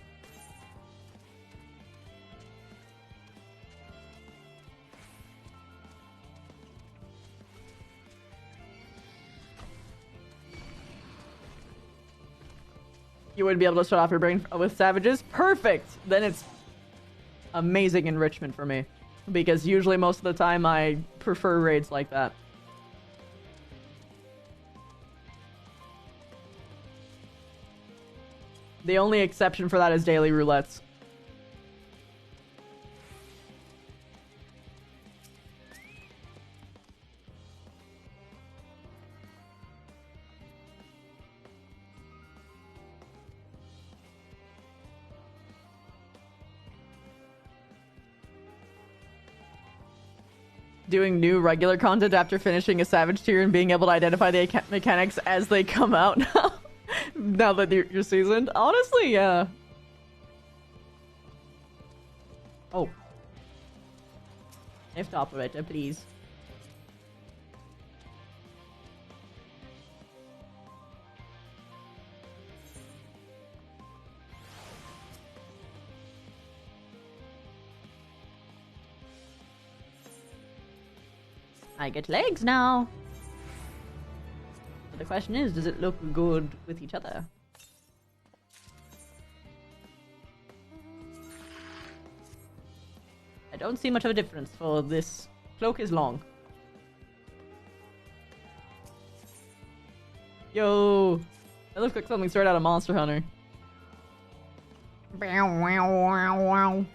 You wouldn't be able to shut off your brain with savages? Perfect! Then it's amazing enrichment for me. Because usually most of the time I prefer raids like that. The only exception for that is daily roulettes. Doing new regular content after finishing a savage tier and being able to identify the mechanics as they come out. Now that you're seasoned? Honestly, yeah. Oh. Lift operator, please. I get legs now. But the question is, does it look good with each other? I don't see much of a difference for this. Cloak is long. Yo! That looks like something straight out of Monster Hunter. Bow, wow, wow, wow.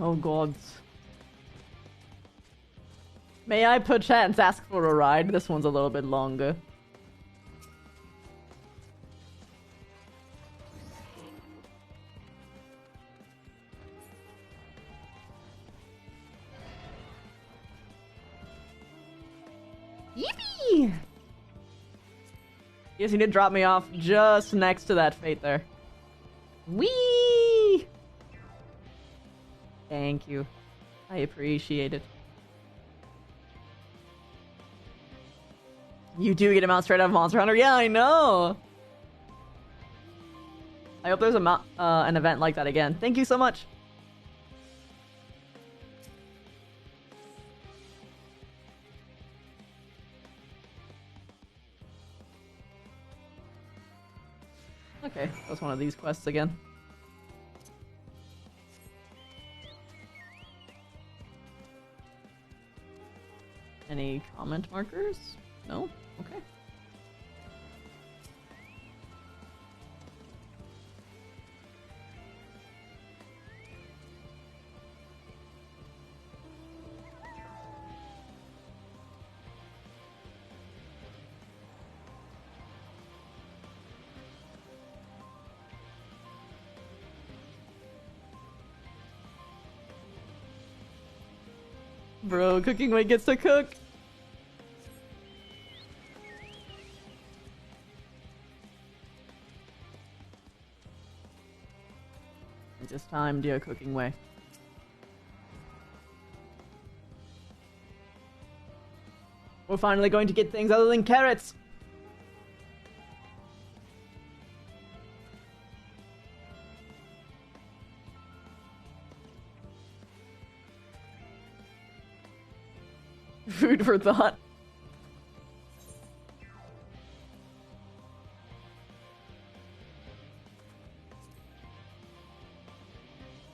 Oh gods. May I perchance ask for a ride? This one's a little bit longer. Yippee! You just need to drop me off just next to that fate there. Whee! Thank you. I appreciate it. You do get him out straight out of Monster Hunter? Yeah, I know! I hope there's an event like that again. Thank you so much! Okay, that's one of these quests again. Any comment markers? No? Okay. Bro, Cooking Way gets to cook! It is time, dear Cooking Way. We're finally going to get things other than carrots! Food for thought.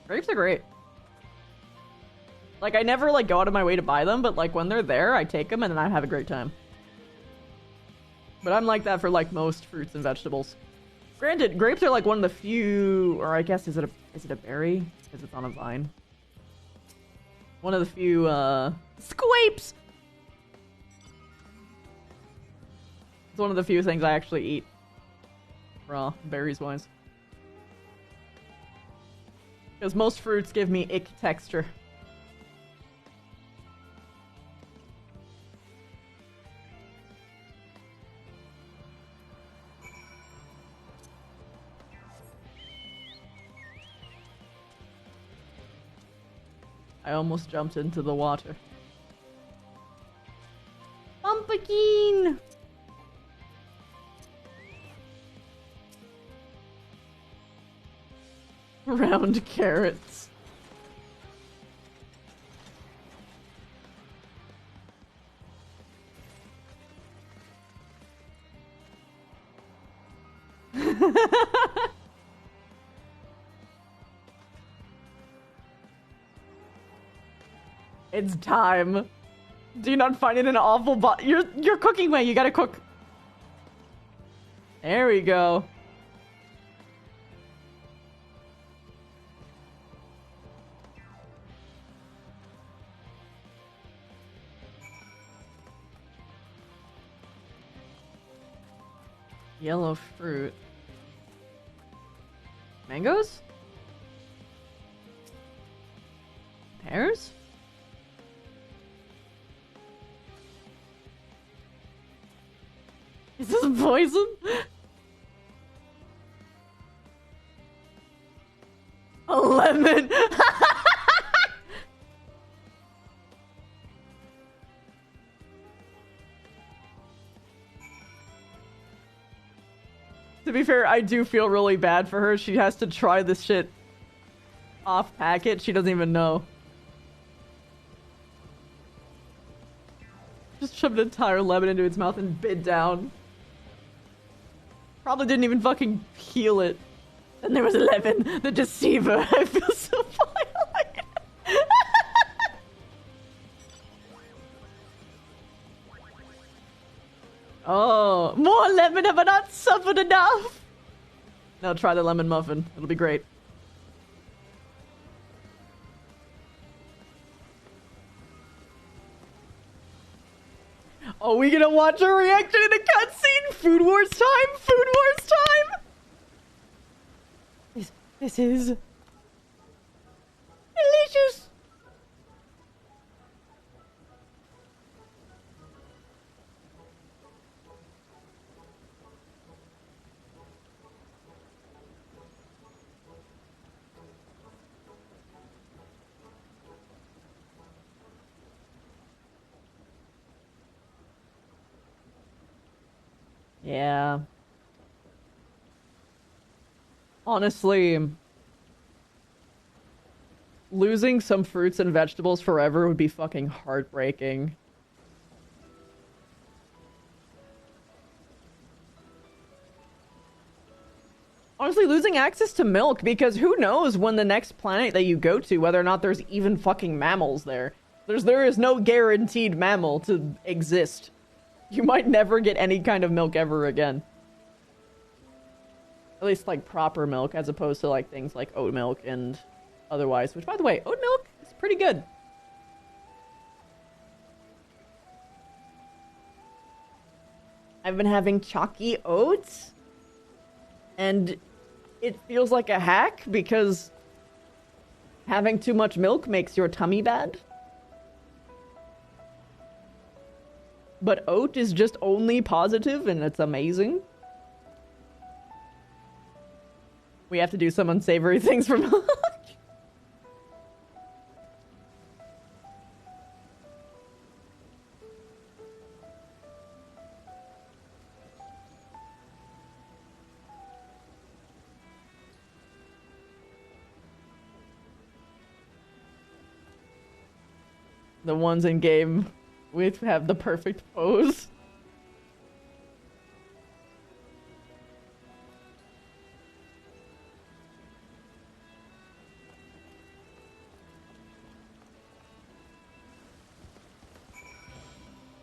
Grapes are great. Like, I never, like, go out of my way to buy them, but, like, when they're there, I take them and then I have a great time. But I'm like that for, like, most fruits and vegetables. Granted, grapes are, like, one of the few, or I guess, is it a berry? Because it's on a vine. One of the few, squapes! It's one of the few things I actually eat. Raw, berries-wise. Because most fruits give me ick texture. I almost jumped into the water. Pumpkin! Round carrots. It's time. Do you not find it an awful You're Cooking Way, you gotta cook. There we go. Yellow fruit. Mangoes? Pears? Is this poison? A lemon! To be fair, I do feel really bad for her. She has to try this shit off packet. She doesn't even know. Just shoved an entire lemon into its mouth and bit down. Probably didn't even fucking heal it. And there was 11, the deceiver. I feel so violent. Oh, more lemon, have I not suffered enough? Now try the lemon muffin. It'll be great. Oh, we gonna watch a reaction in a cutscene? Food Wars time? Food Wars time? This is delicious. Yeah. Honestly, losing some fruits and vegetables forever would be fucking heartbreaking. Honestly, losing access to milk, because who knows when the next planet that you go to, whether or not there's even fucking mammals there. There is no guaranteed mammal to exist. You might never get any kind of milk ever again. At least, like, proper milk, as opposed to, like, things like oat milk and otherwise. Which, by the way, oat milk is pretty good. I've been having chalky oats. And it feels like a hack, because having too much milk makes your tummy bad. But oat is just only positive, and it's amazing. We have to do some unsavory things for milk. The ones in game with have the perfect pose.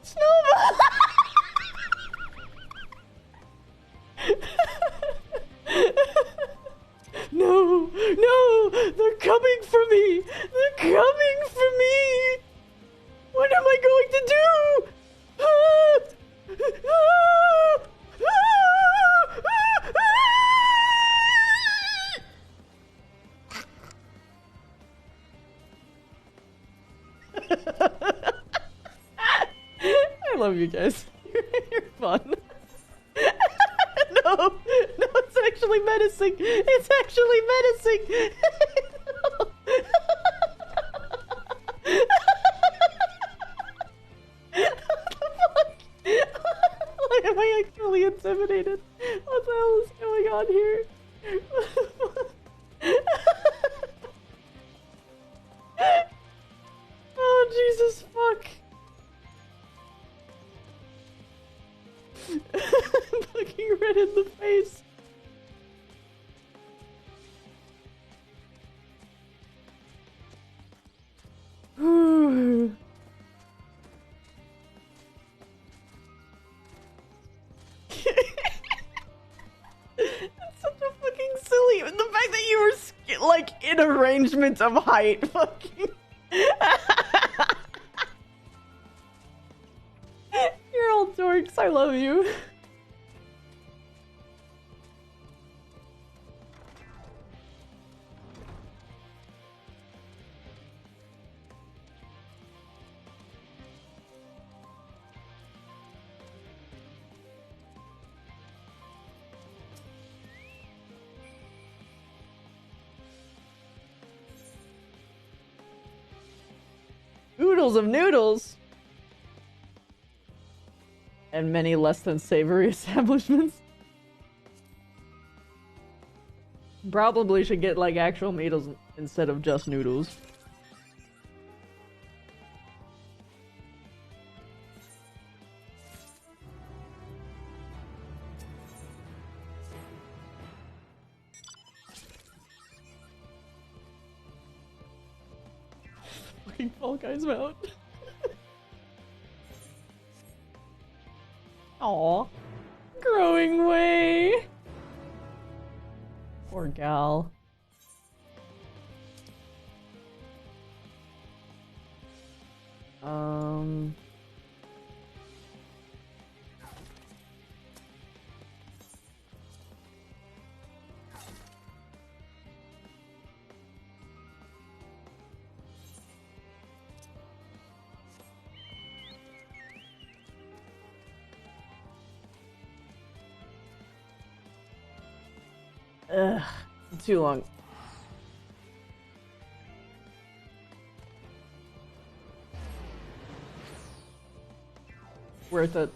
Snowball! No, no, they're coming for me. They're coming for me. What am I going to do? I love you guys. You're fun. No, it's actually menacing. It's actually menacing. No. Why am I actually intimidated? What the hell is going on here? Oh, Jesus, fuck. I'm looking red in the face. That's such a fucking silly. And the fact that you were like in arrangement of height, fucking. You're all dorks. I love you. oodles of noodles. And many less than savory establishments. Probably should get like actual noodles instead of just noodles. Fucking Fall Guys mount. Aw. Growing way. Poor gal. Ugh, too long. Worth it.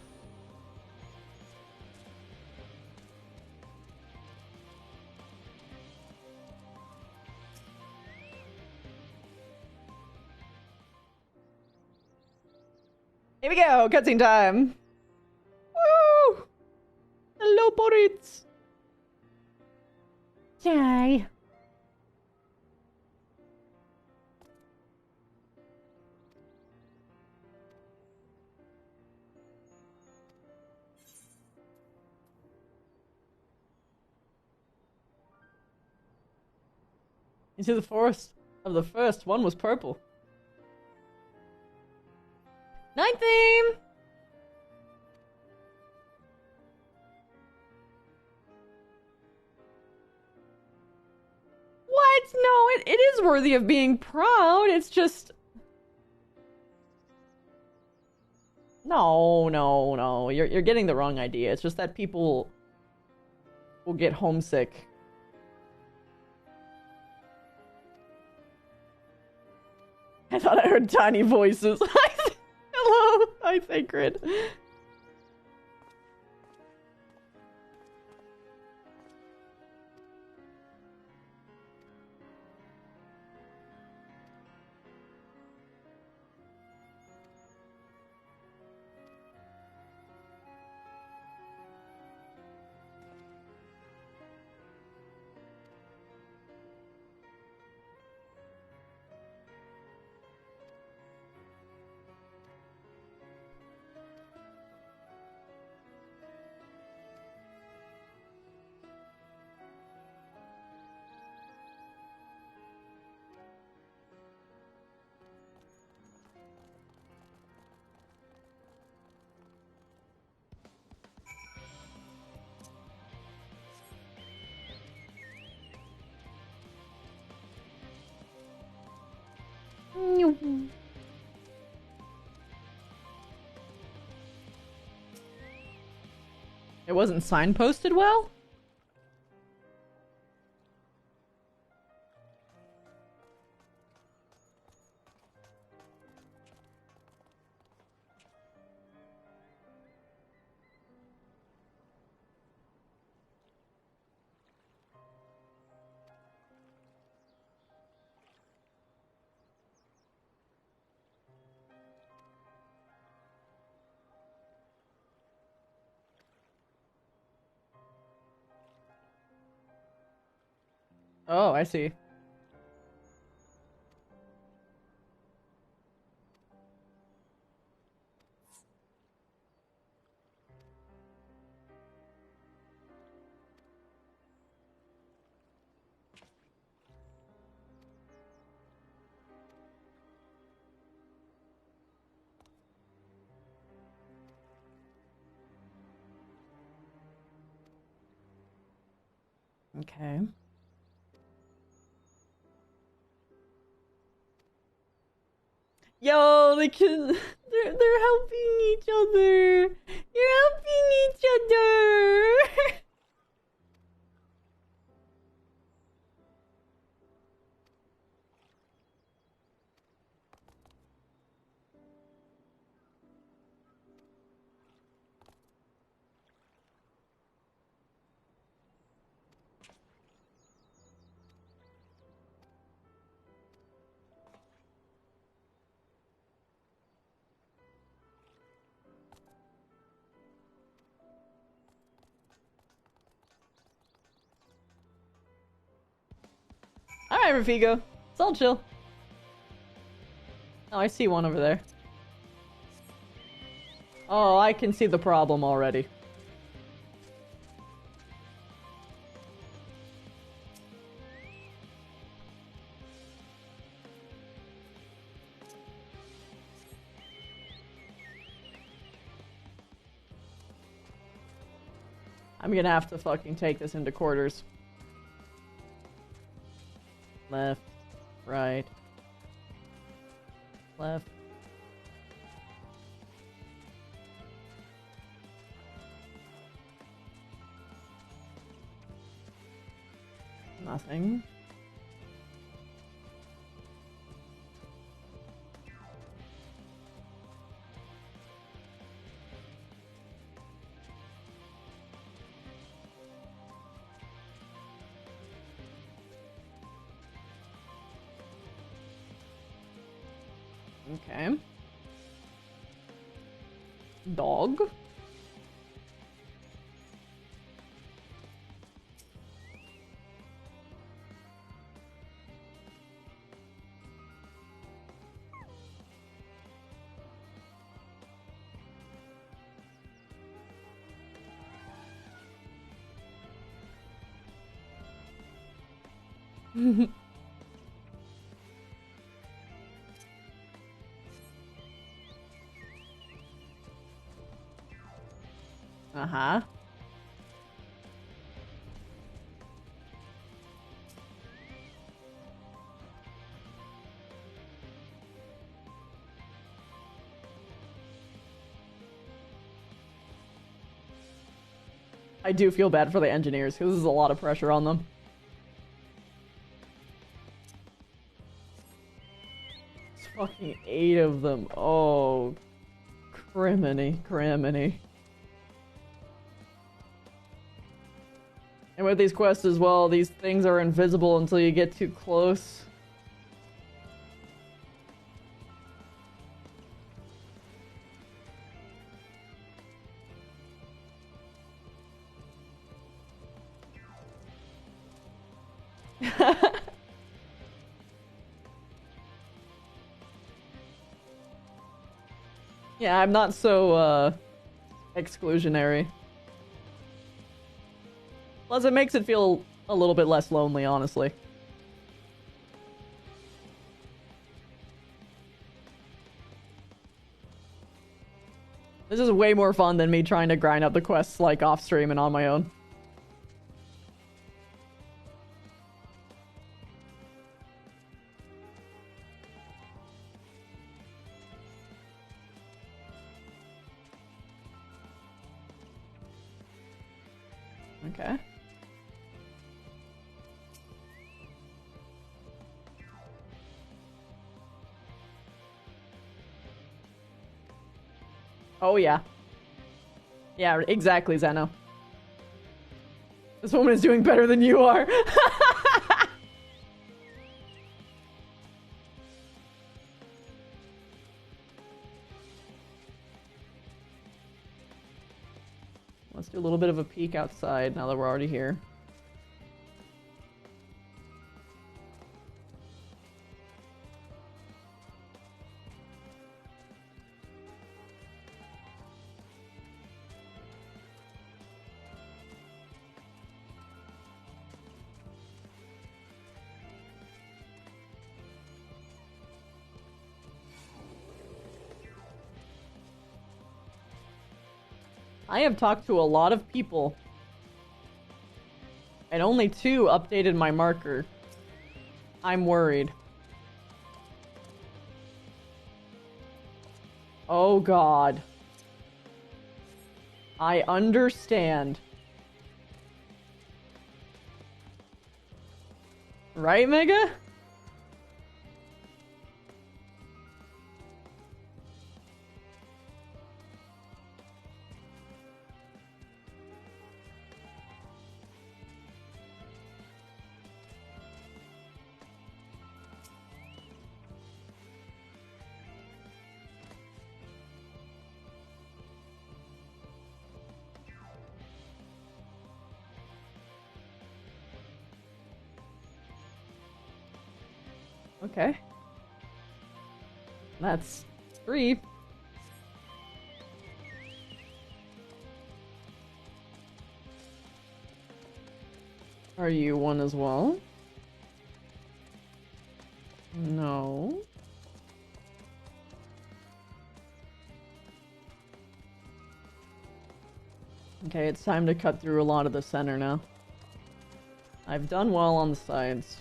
Here we go, cutscene time. Woo! Hello, Boris. Yay. Into the forest of the first one was purple. Night theme! What? No, it is worthy of being proud. It's just... No. You're getting the wrong idea. It's just that people will get homesick. I thought I heard tiny voices. Hello, hi Sacred. It wasn't signposted well? Oh, I see. Okay. Yo, they can. They're helping each other. You're helping each other. Hi, Rafigo. It's all chill. Oh, I see one over there. Oh, I can see the problem already. I'm gonna have to fucking take this into quarters. Left, right, left. Nothing. Okay. Dog. Uh-huh. I do feel bad for the engineers, because this is a lot of pressure on them. It's fucking 8 of them. Oh. Criminy, criminy. And with these quests as well, these things are invisible until you get too close. Yeah, I'm not so, exclusionary. Plus, it makes it feel a little bit less lonely, honestly. This is way more fun than me trying to grind up the quests, like, off-stream and on my own. Okay. Oh, yeah. Yeah, exactly, Zeno. This woman is doing better than you are. Let's do a little bit of a peek outside now that we're already here. I have talked to a lot of people, and only 2 updated my marker. I'm worried. Oh god. I understand. Right, Mega? Okay. That's 3. Are you 1 as well? No. Okay, it's time to cut through a lot of the center now. I've done well on the sides.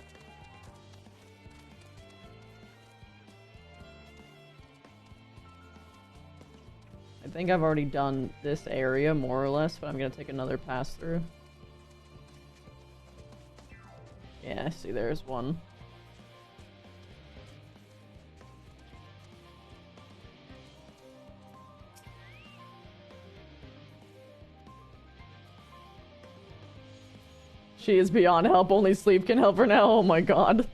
I think I've already done this area more or less, but I'm gonna take another pass through. Yeah, I see there's one. She is beyond help, only sleep can help her now. Oh my god.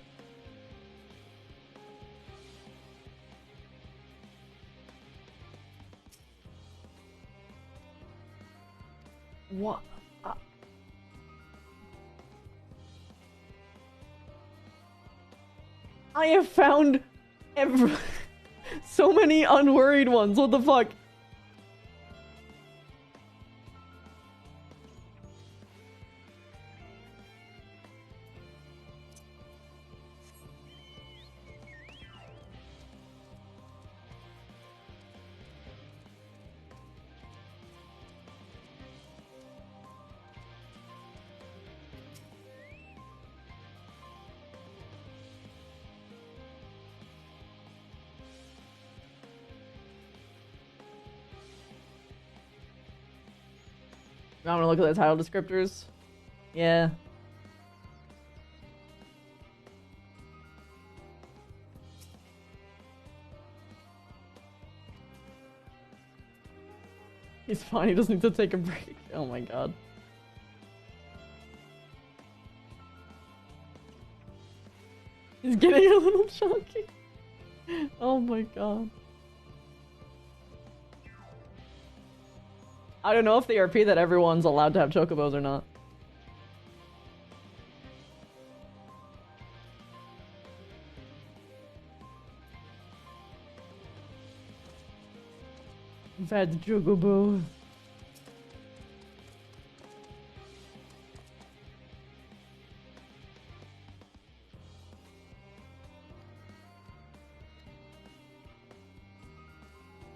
What? I have found so many unworried ones. What the fuck? I'm gonna look at the title descriptors. Yeah. He's fine, he doesn't need to take a break. Oh my god. He's getting a little chunky. Oh my god. I don't know if they RP that everyone's allowed to have chocobos or not. Fat chocobo.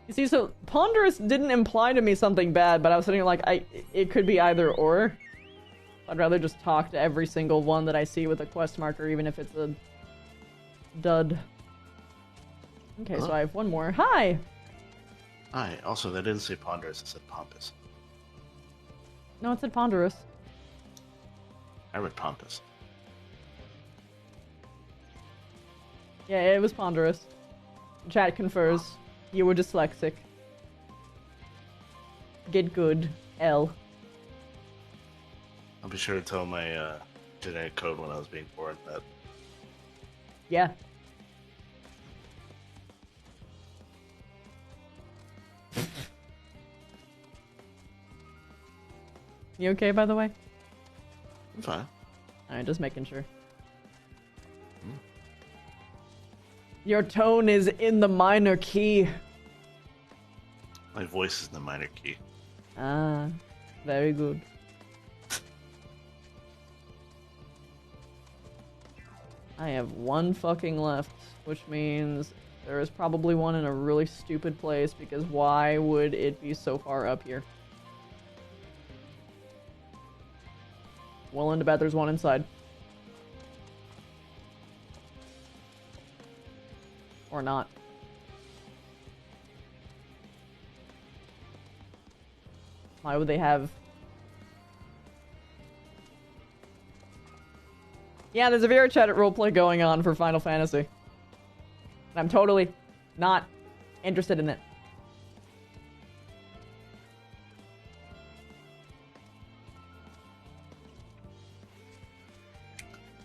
You see, so ponderous didn't imply to me something bad, but I was sitting here like, it could be either or. I'd rather just talk to every single one that I see with a quest marker, even if it's a dud. Okay, so I have one more. Hi! Hi. Also, they didn't say ponderous, it said pompous. No, it said ponderous. I read pompous. Yeah, it was ponderous. Chat confers. You were dyslexic. Get good, L. I'll be sure to tell my genetic code when I was being born that. Yeah. You okay, by the way? I'm fine. Alright, just making sure. Your tone is in the minor key. My voice is in the minor key. Ah, very good. I have one fucking left, which means there is probably one in a really stupid place, because why would it be so far up here? Well into bet there's one inside. Or not. Why would they have... Yeah, there's a VR chat roleplay going on for Final Fantasy. I'm totally not interested in it.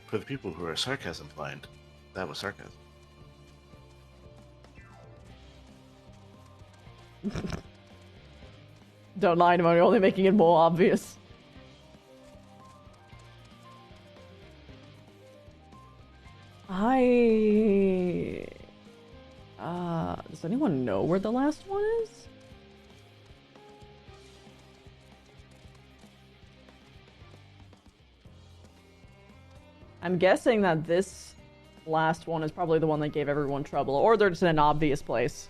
For the people who are sarcasm blind, that was sarcasm. Don't lie to me, you're only making it more obvious. Does anyone know where the last one is? I'm guessing that this last one is probably the one that gave everyone trouble, or they're just in an obvious place.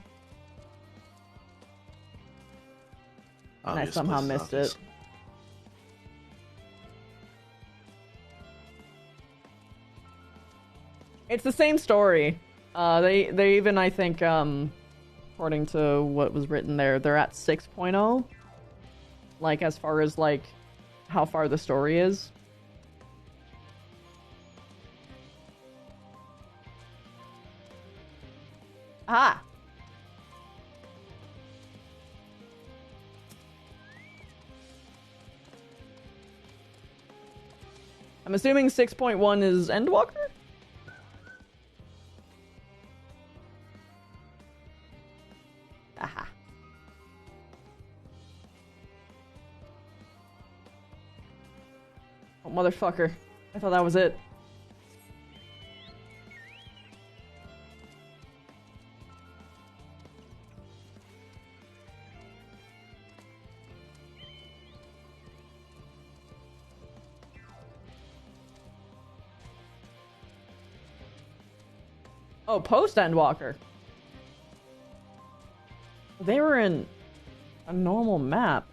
And I somehow missed it. It's the same story. They even, I think, according to what was written there, they're at 6.0. Like, as far as, like, how far the story is. Ah! I'm assuming 6.1 is Endwalker? Aha. Oh, motherfucker. I thought that was it. Oh, post Endwalker. They were in a normal map.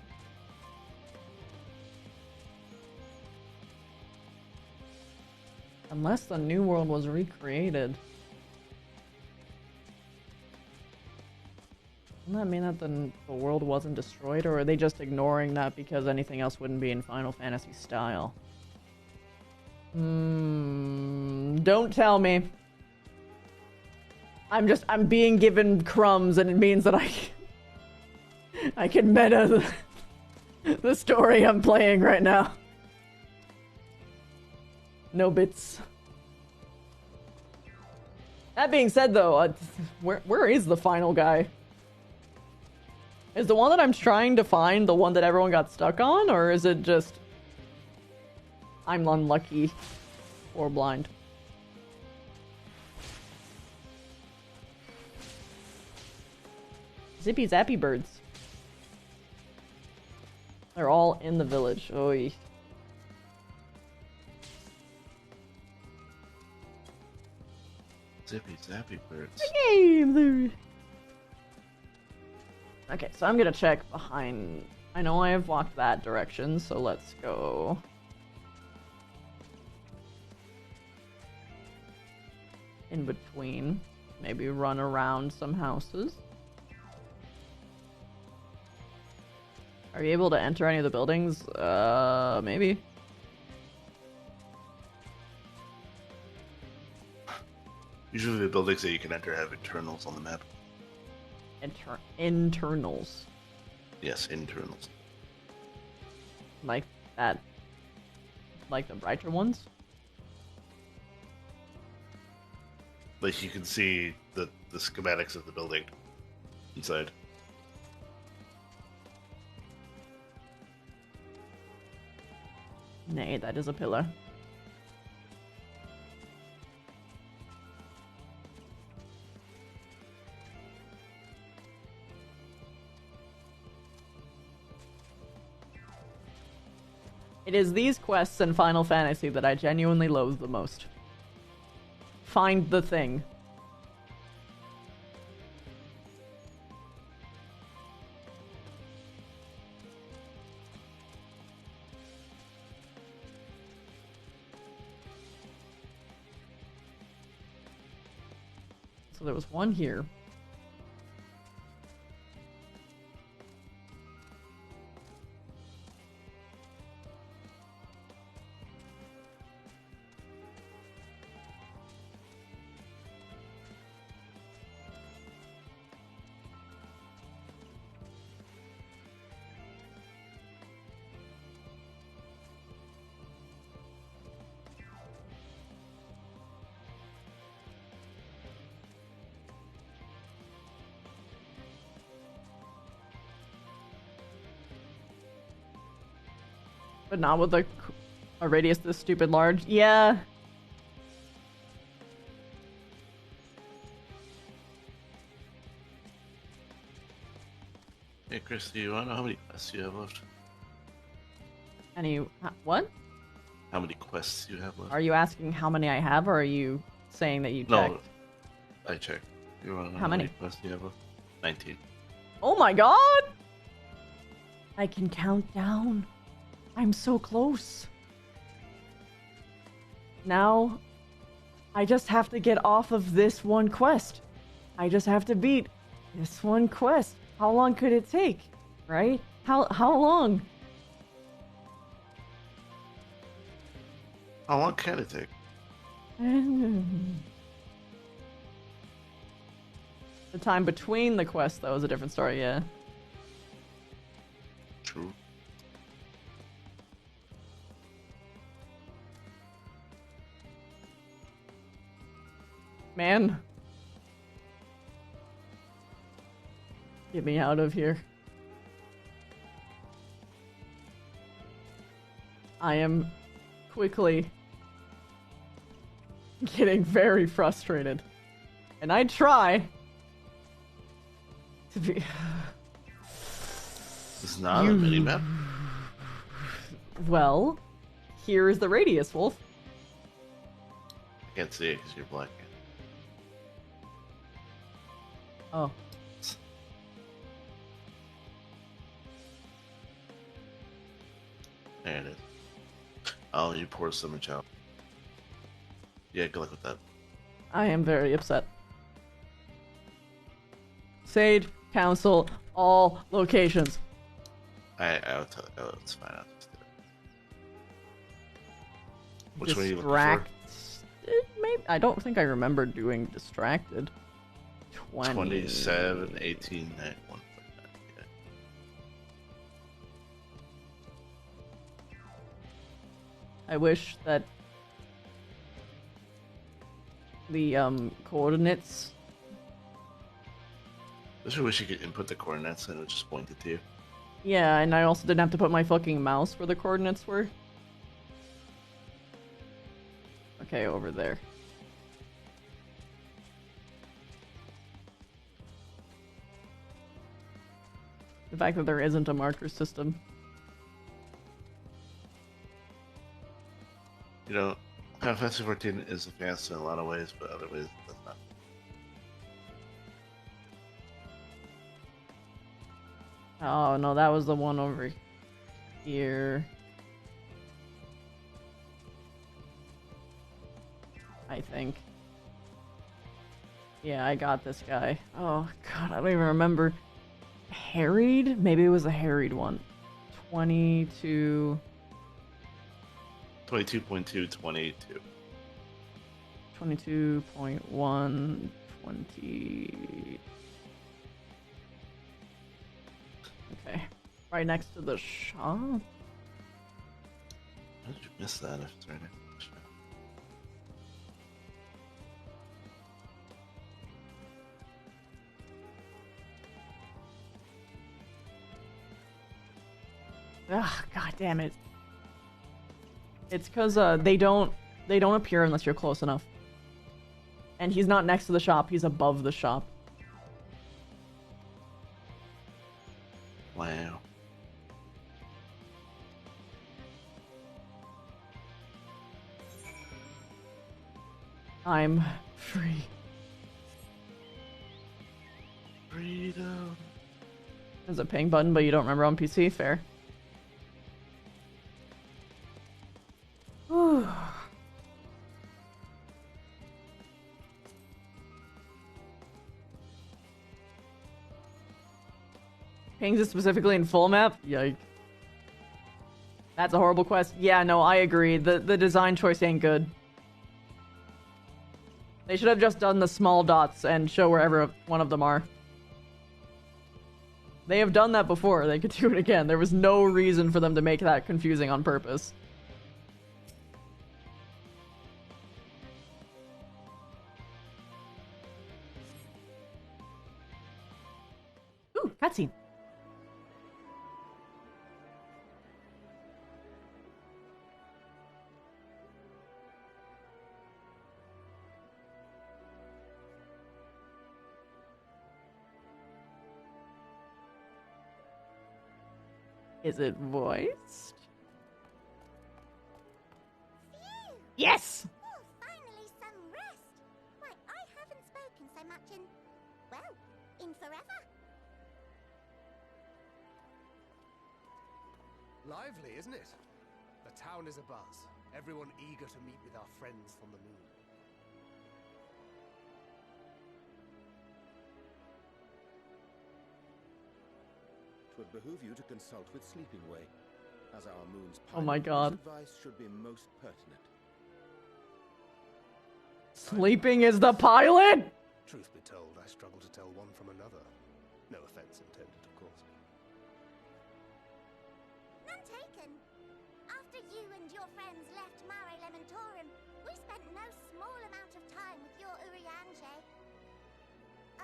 Unless the new world was recreated. Doesn't that mean that the world wasn't destroyed, or are they just ignoring that because anything else wouldn't be in Final Fantasy style? Don't tell me. I'm being given crumbs, and it means that I can meta the story I'm playing right now. No bits. That being said, though, where is the final guy? Is the one that I'm trying to find the one that everyone got stuck on, or is it just I'm unlucky or blind? Zippy zappy birds. They're all in the village. Oy. Zippy zappy birds. Okay, so I'm gonna check behind. I know I have walked that direction, so let's go. In between. Maybe run around some houses. Are you able to enter any of the buildings? Maybe. Usually the buildings that you can enter have internals on the map. Internals. Yes, internals. Like that. Like the brighter ones? Like you can see the schematics of the building inside. Nay, that is a pillar. It is these quests in Final Fantasy that I genuinely loathe the most. Find the thing. So there was one here. But not with a radius this stupid large. Yeah. Hey, Chris, do you want to know how many quests you have left? What? How many quests you have left? Are you asking how many I have, or are you saying that you checked? No, I checked. You want to know How many quests you have left? 19. Oh my god! I can count down. I'm so close. Now, I just have to get off of this one quest. I just have to beat this one quest. How long could it take? Right? How long? How long can it take? The time between the quests, though, is a different story, yeah. True. Man. Get me out of here. I am quickly getting very frustrated. And I try to be... It's not a minimap. Well, here's the radius, Wolf. I can't see it because you're black. Oh. There it is. Oh, you poured so much out. Yeah, good luck with that. I am very upset. Sage, Council, all locations. I'll tell you. Oh, it's fine. I'll just do it. Which one are you looking for? Distracted, maybe? I don't think I remember doing distracted. 27, 18, 9, 1. Yeah. I wish that the coordinates. I just wish you could input the coordinates and it would just point it to you. Yeah, and I also didn't have to put my fucking mouse where the coordinates were. Okay, over there. The fact that there isn't a marker system. You know, Final Fantasy 14 is advanced in a lot of ways, but other ways that's not. Oh no, that was the one over here. I think. Yeah, I got this guy. Oh god, I don't even remember. Harried? Maybe it was a harried one. 22... 22.2, 22. 22.1, 20... Okay. Right next to the shop? How did you miss that if it's right next to the shop? Ugh, god damn it. It's because they don't appear unless you're close enough. And he's not next to the shop, he's above the shop. Wow. I'm free. Freedom. There's a ping button, but you don't remember on PC? Fair. Whew. Pings it specifically in full map? Yike. That's a horrible quest. Yeah, no, I agree. The design choice ain't good. They should have just done the small dots and show wherever one of them are. They have done that before. They could do it again. There was no reason for them to make that confusing on purpose. Ooh, cutscene. Is it voiced? Yes! Oh, finally some rest. Why, I haven't spoken so much in, well, in forever. Lively, isn't it? The town is abuzz. Everyone eager to meet with our friends from the moon. It would behoove you to consult with Sleeping Way, as our moon's pilot. Oh my god. This advice should be most pertinent. Sleeping is the pilot? Truth be told, I struggle to tell one from another. No offense intended, of course. None taken. After you and your friends left Mare Elementorum, we spent no small amount of time with your Urianger.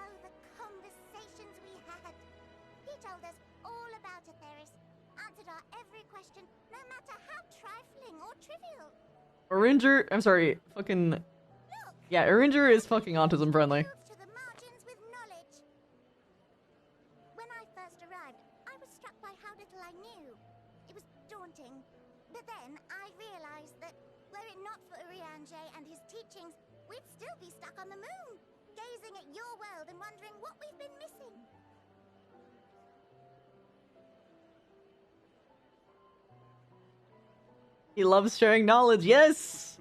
Oh, the conversations we had. He told us all about Atheris, answered our every question, no matter how trifling or trivial. Oringer, I'm sorry, fucking... Yeah, Oringer is fucking autism friendly. To the margins with knowledge. When I first arrived, I was struck by how little I knew. It was daunting. But then I realized that were it not for Urianger and his teachings, we'd still be stuck on the moon, gazing at your world and wondering what we've been missing. He loves sharing knowledge, yes!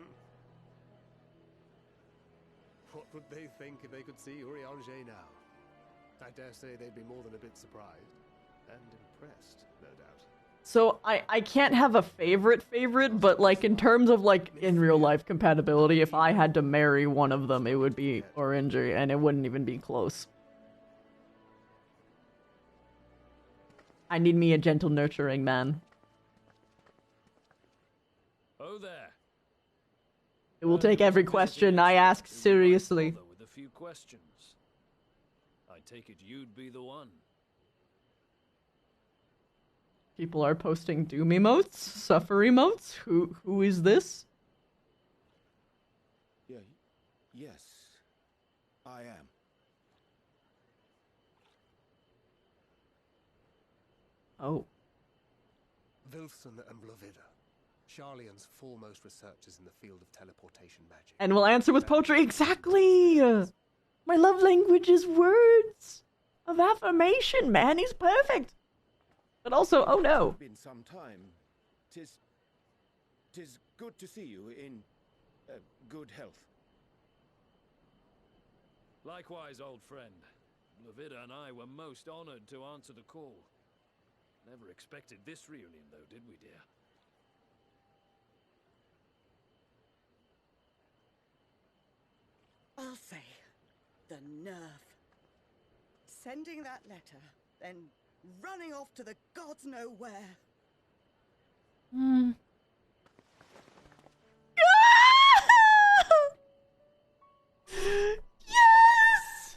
What would they think if they could see Urianger now? I dare say they'd be more than a bit surprised. And impressed, no doubt. So, I can't have a favorite, but, like, in terms of, like, in real life compatibility, if I had to marry one of them, it would be Oringer, and it wouldn't even be close. I need me a gentle, nurturing man. Oh there. It will take every question I ask seriously. With a few questions. I take it you'd be the one. People are posting doom emotes, suffer emotes. Who is this? Yeah, yes, I am. Oh. Wilson and Blovida, Sharlayan's foremost researchers in the field of teleportation magic. And we'll answer with poetry. Exactly! My love language is words of affirmation, man. He's perfect. But also, oh no. It's been some time. Tis good to see you in good health. Likewise, old friend. Blovida and I were most honored to answer the call. Never expected this reunion, though, did we, dear? Arthur, the nerve. Sending that letter, then running off to the gods know where. Hmm. Yes!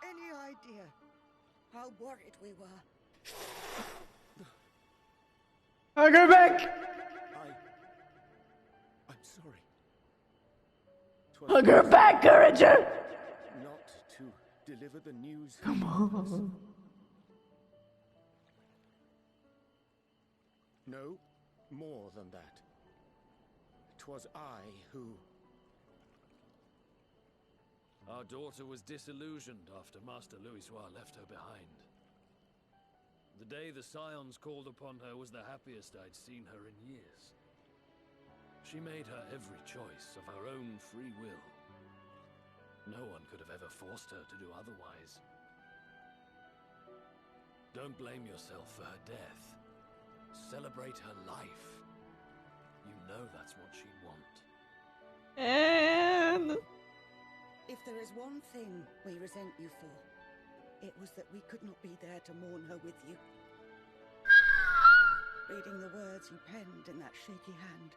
Any idea how worried we were? I'll go back! I'm sorry. I'll go back, Oringer! Not to deliver the news. Come on. No, more than that. 'Twas I who... Our daughter was disillusioned after Master Louisoix left her behind. The day the Scions called upon her was the happiest I'd seen her in years. She made her every choice of her own free will. No one could have ever forced her to do otherwise. Don't blame yourself for her death. Celebrate her life. You know that's what she'd want. And... If there is one thing we resent you for, it was that we could not be there to mourn her with you. Reading the words you penned in that shaky hand,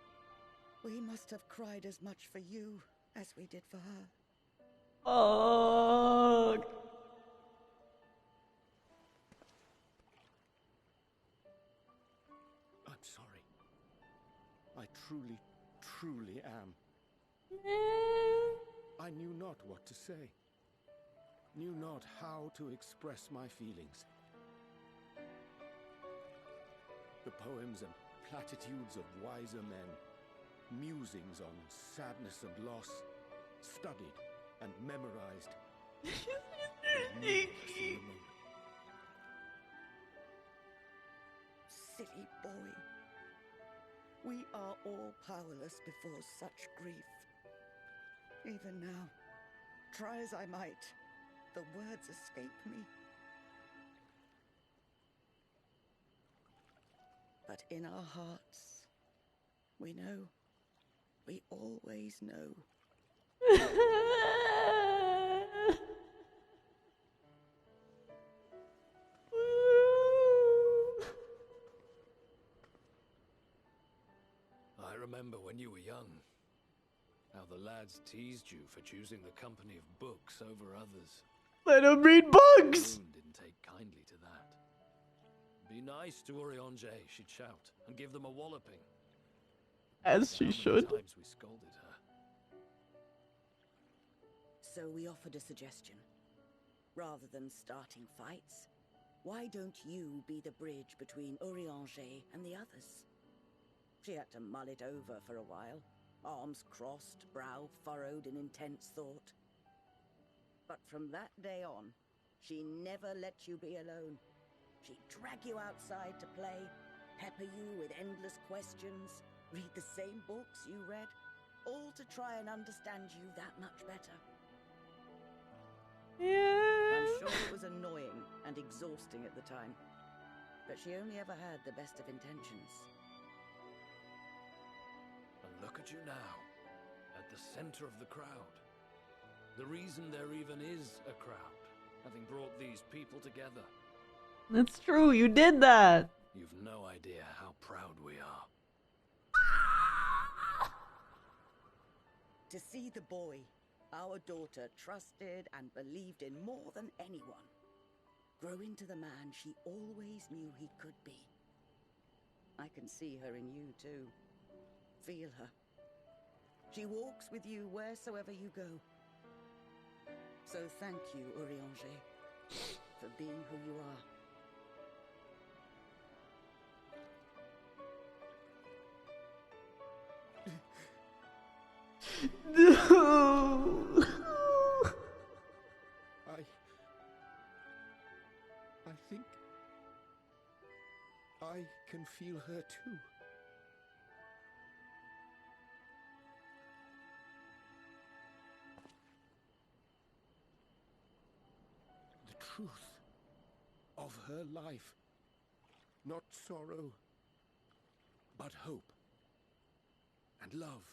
we must have cried as much for you as we did for her. Fuck. I'm sorry. I truly, truly am. I knew not what to say. knew not how to express my feelings. The poems and platitudes of wiser men, musings on sadness and loss, studied and memorized. Silly boy. We are all powerless before such grief. Even now, try as I might, the words escape me. But in our hearts, we know. We always know. I remember when you were young, how the lads teased you for choosing the company of books over others. Let him read books! Moon didn't take kindly to that. Be nice to Urianger, she'd shout, and give them a walloping. As she should. How many times we scolded her. So we offered a suggestion. Rather than starting fights, why don't you be the bridge between Urianger and the others? She had to mull it over for a while, arms crossed, brow furrowed in intense thought. But from that day on, she never let you be alone. She'd drag you outside to play, pepper you with endless questions, read the same books you read, all to try and understand you that much better. Yeah. I'm sure it was annoying and exhausting at the time, but she only ever had the best of intentions. And look at you now, at the center of the crowd. The reason there even is a crowd, having brought these people together. That's true, you did that! You've no idea how proud we are. To see the boy, our daughter, trusted and believed in more than anyone, grow into the man she always knew he could be. I can see her in you too. Feel her. She walks with you wheresoever you go. So thank you, Urianger, for being who you are. No. I think I can feel her too. The truth of her life. Not sorrow, but hope and love.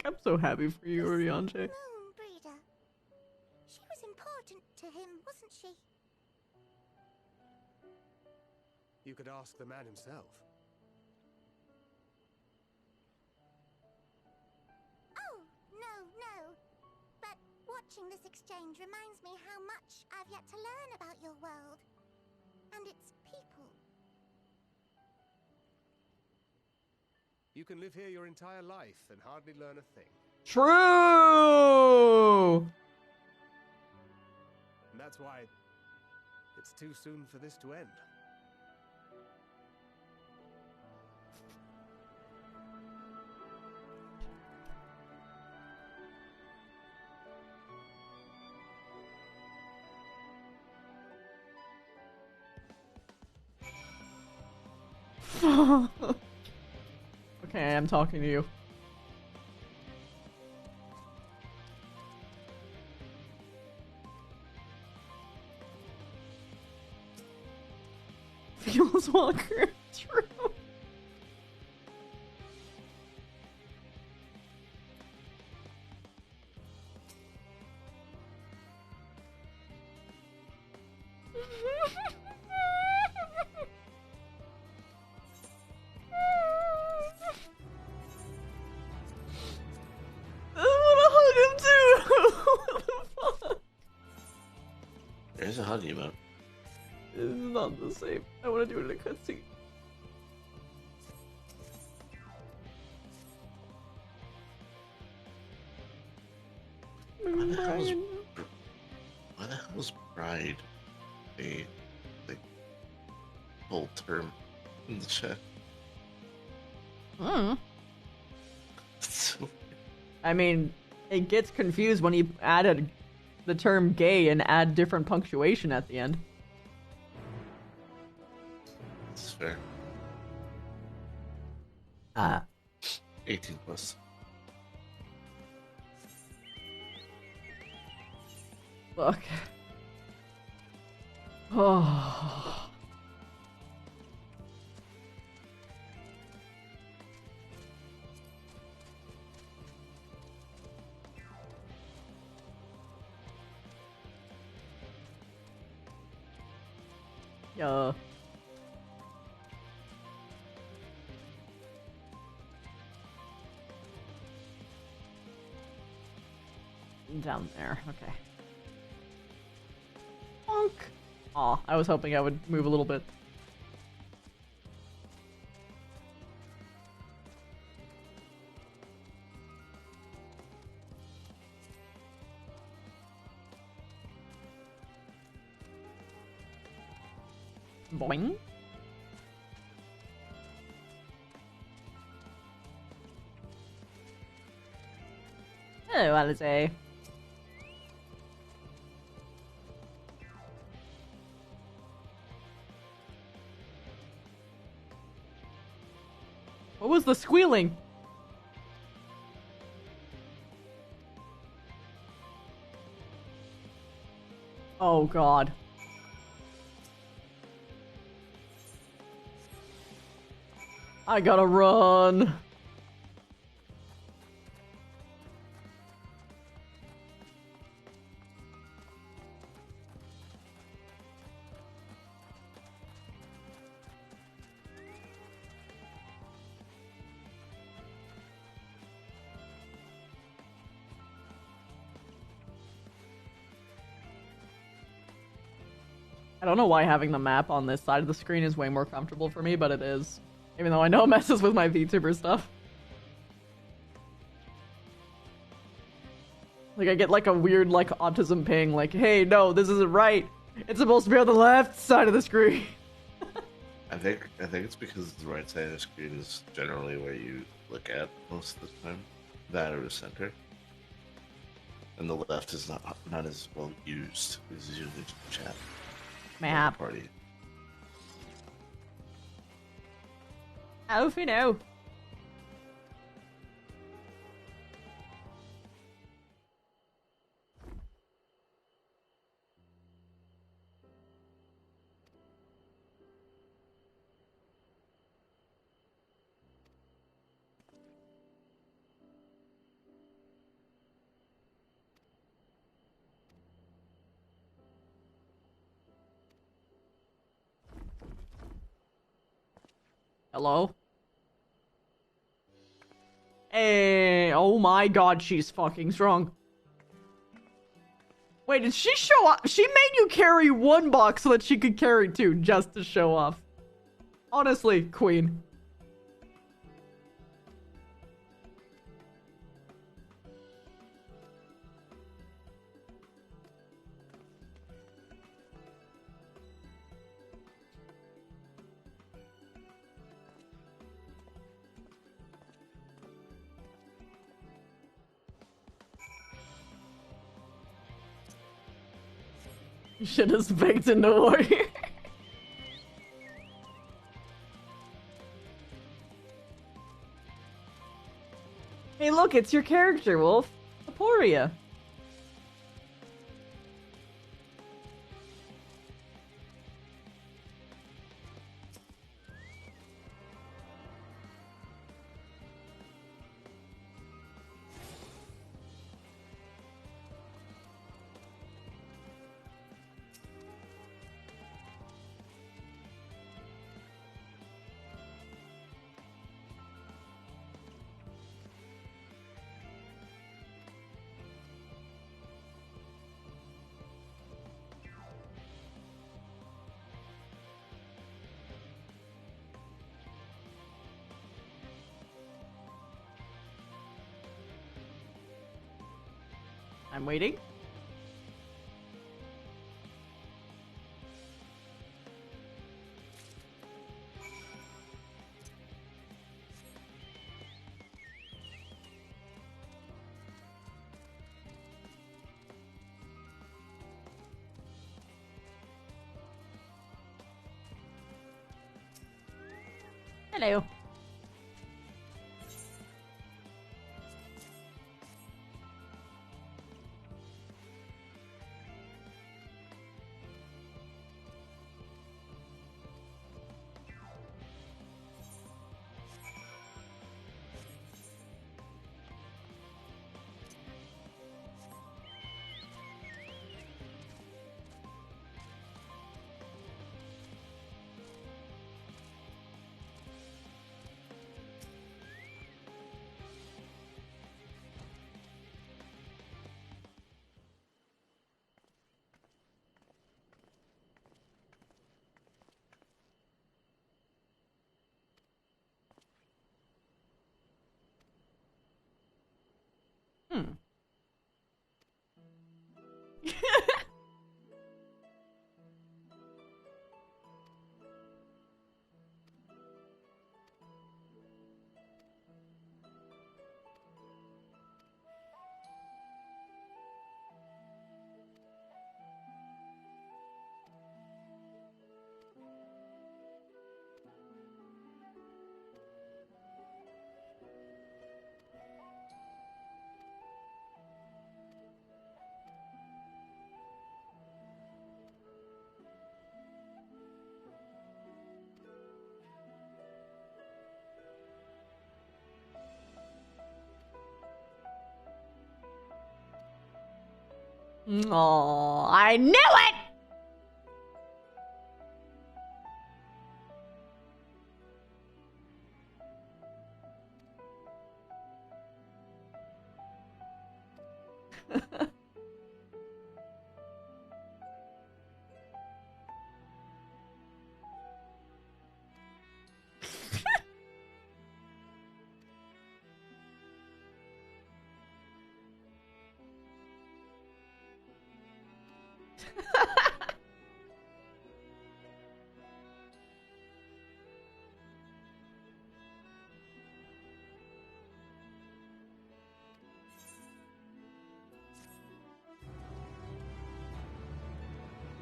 I'm so happy for you, Urianger. Moon Breeder. She was important to him, wasn't she? You could ask the man himself. Oh, no. But watching this exchange reminds me how much I've yet to learn about your world. And its people. You can live here your entire life and hardly learn a thing. True! And that's why it's too soon for this to end. Okay, I'm talking to you. Feels Walker. True. I wanna hug him too. a hug emote. This is not the same. I want to do it in a cutscene. Why the hell was Bride a whole term in the chat? I mean, it gets confused when you added the term gay and add different punctuation at the end. That's fair. 18 plus. Look. Oh. Yeah. Down there, okay. Bonk! Aw, I was hoping I would move a little bit. Boing. Hello, Alice. What was the squealing? Oh god. I gotta run. I don't know why having the map on this side of the screen is way more comfortable for me, but it is. Even though I know it messes with my VTuber stuff. Like, I get like a weird, like, autism ping, like, hey, no, this isn't right. It's supposed to be on the left side of the screen. I think it's because the right side of the screen is generally where you look at most of the time. That or the center. And the left is not as well used as usually chat. Map. Party. Oh, if you know. Hello? Hey, oh my god, she's fucking strong. Wait, did she show up? She made you carry one box so that she could carry two just to show off. Honestly, queen. Shit is baked into warrior. Hey, look, it's your character, Wolf. Aporia. I'm waiting. Hello. Hmm. Oh, I knew it!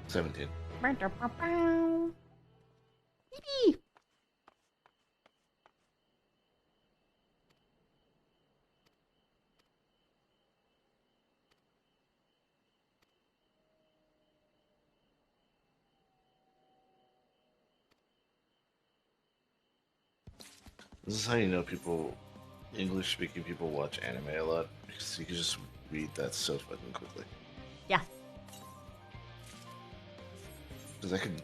$17. Yippee! This is how you know people, English-speaking people, watch anime a lot, because you can just read that so fucking quickly. Yeah. Because I can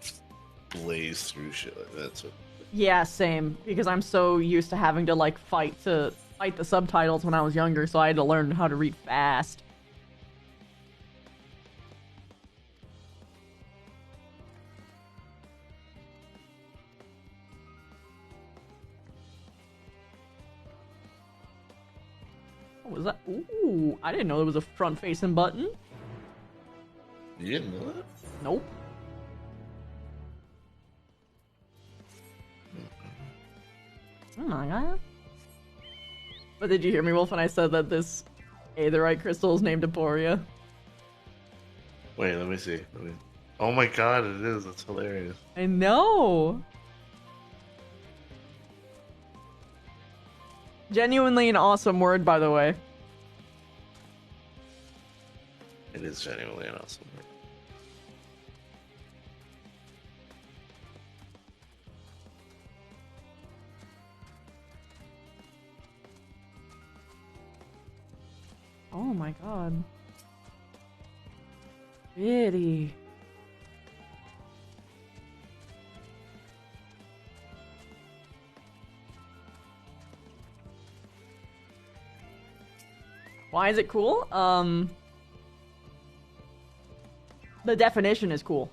blaze through shit like that. So. Yeah, same. Because I'm so used to having to like fight the subtitles when I was younger, so I had to learn how to read fast. What was that? Ooh, I didn't know there was a front-facing button. You didn't know that? Nope. Oh my god. But did you hear me, Wolf, when I said that this Aetherite crystal is named Aporia? Wait, let me see. Oh my god, it is. That's hilarious. I know. Genuinely an awesome word, by the way. It is genuinely an awesome word. Oh my god. Really? Why is it cool? The definition is cool.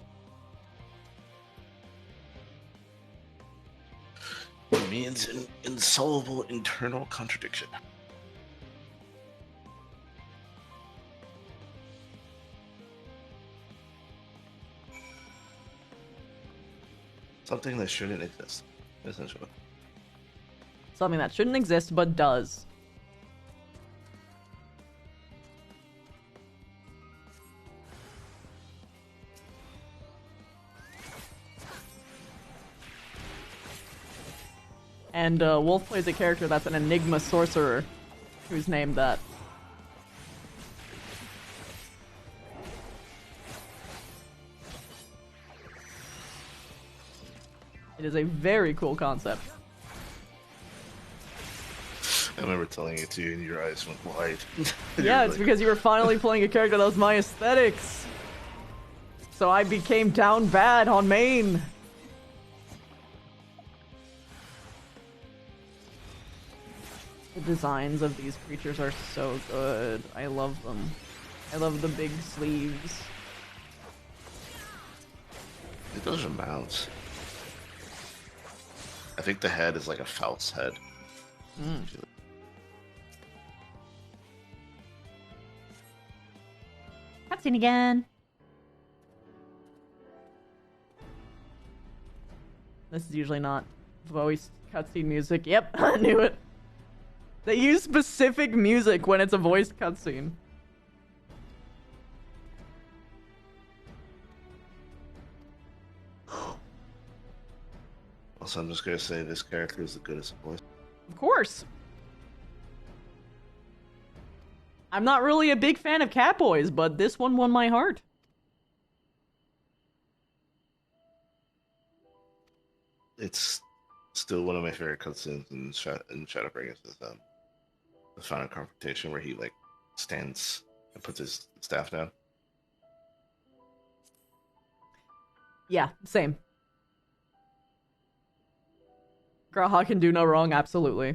It means an insoluble internal contradiction. Something that shouldn't exist, essentially. Something that shouldn't exist, but does. And Wolf plays a character that's an Enigma sorcerer, who's named that. It is a very cool concept. I remember telling it to you and your eyes went wide. Yeah, it's because you were finally playing a character that was my aesthetics. So I became down bad on main. The designs of these creatures are so good. I love them. I love the big sleeves. Those are mounts. I think the head is like a Faust's head. Mm. Cutscene again. This is usually not voiced cutscene music. Yep, I knew it. They use specific music when it's a voiced cutscene. Also, I'm just gonna say this character is the goodest voice. Of course. I'm not really a big fan of Catboys, but this one won my heart. It's still one of my favorite cutscenes in Shadowbringers is the final confrontation where he like stands and puts his staff down. Yeah, same. Graha can do no wrong, absolutely.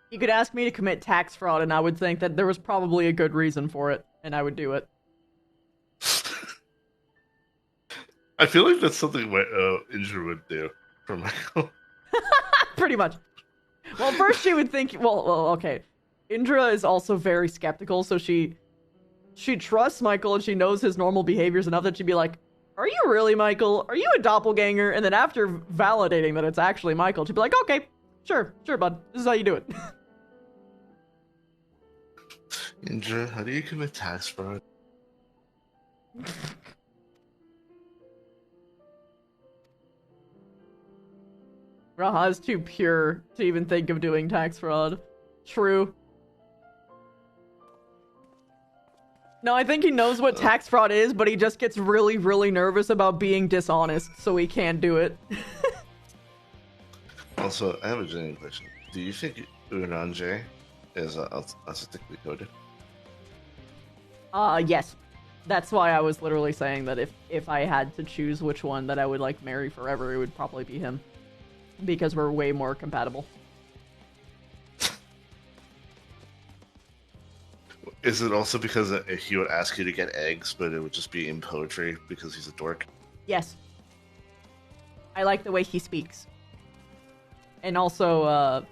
You could ask me to commit tax fraud, and I would think that there was probably a good reason for it, and I would do it. I feel like that's something Indra would do for Michael. Pretty much. Well, first she would think, well, okay. Indra is also very skeptical, so she trusts Michael and she knows his normal behaviors enough that she'd be like, are you really Michael? Are you a doppelganger? And then after validating that it's actually Michael, she'd be like, okay, sure, bud. This is how you do it. Indra, how do you commit tax fraud? Raha is too pure to even think of doing tax fraud. True. No, I think he knows what tax fraud is, but he just gets really, really nervous about being dishonest, so he can't do it. Also, I have a genuine question. Do you think Urange is aesthetically coded? Yes. That's why I was literally saying that if I had to choose which one that I would like marry forever, it would probably be him. Because we're way more compatible. Is it also because he would ask you to get eggs, but it would just be in poetry because he's a dork? Yes. I like the way he speaks. And also,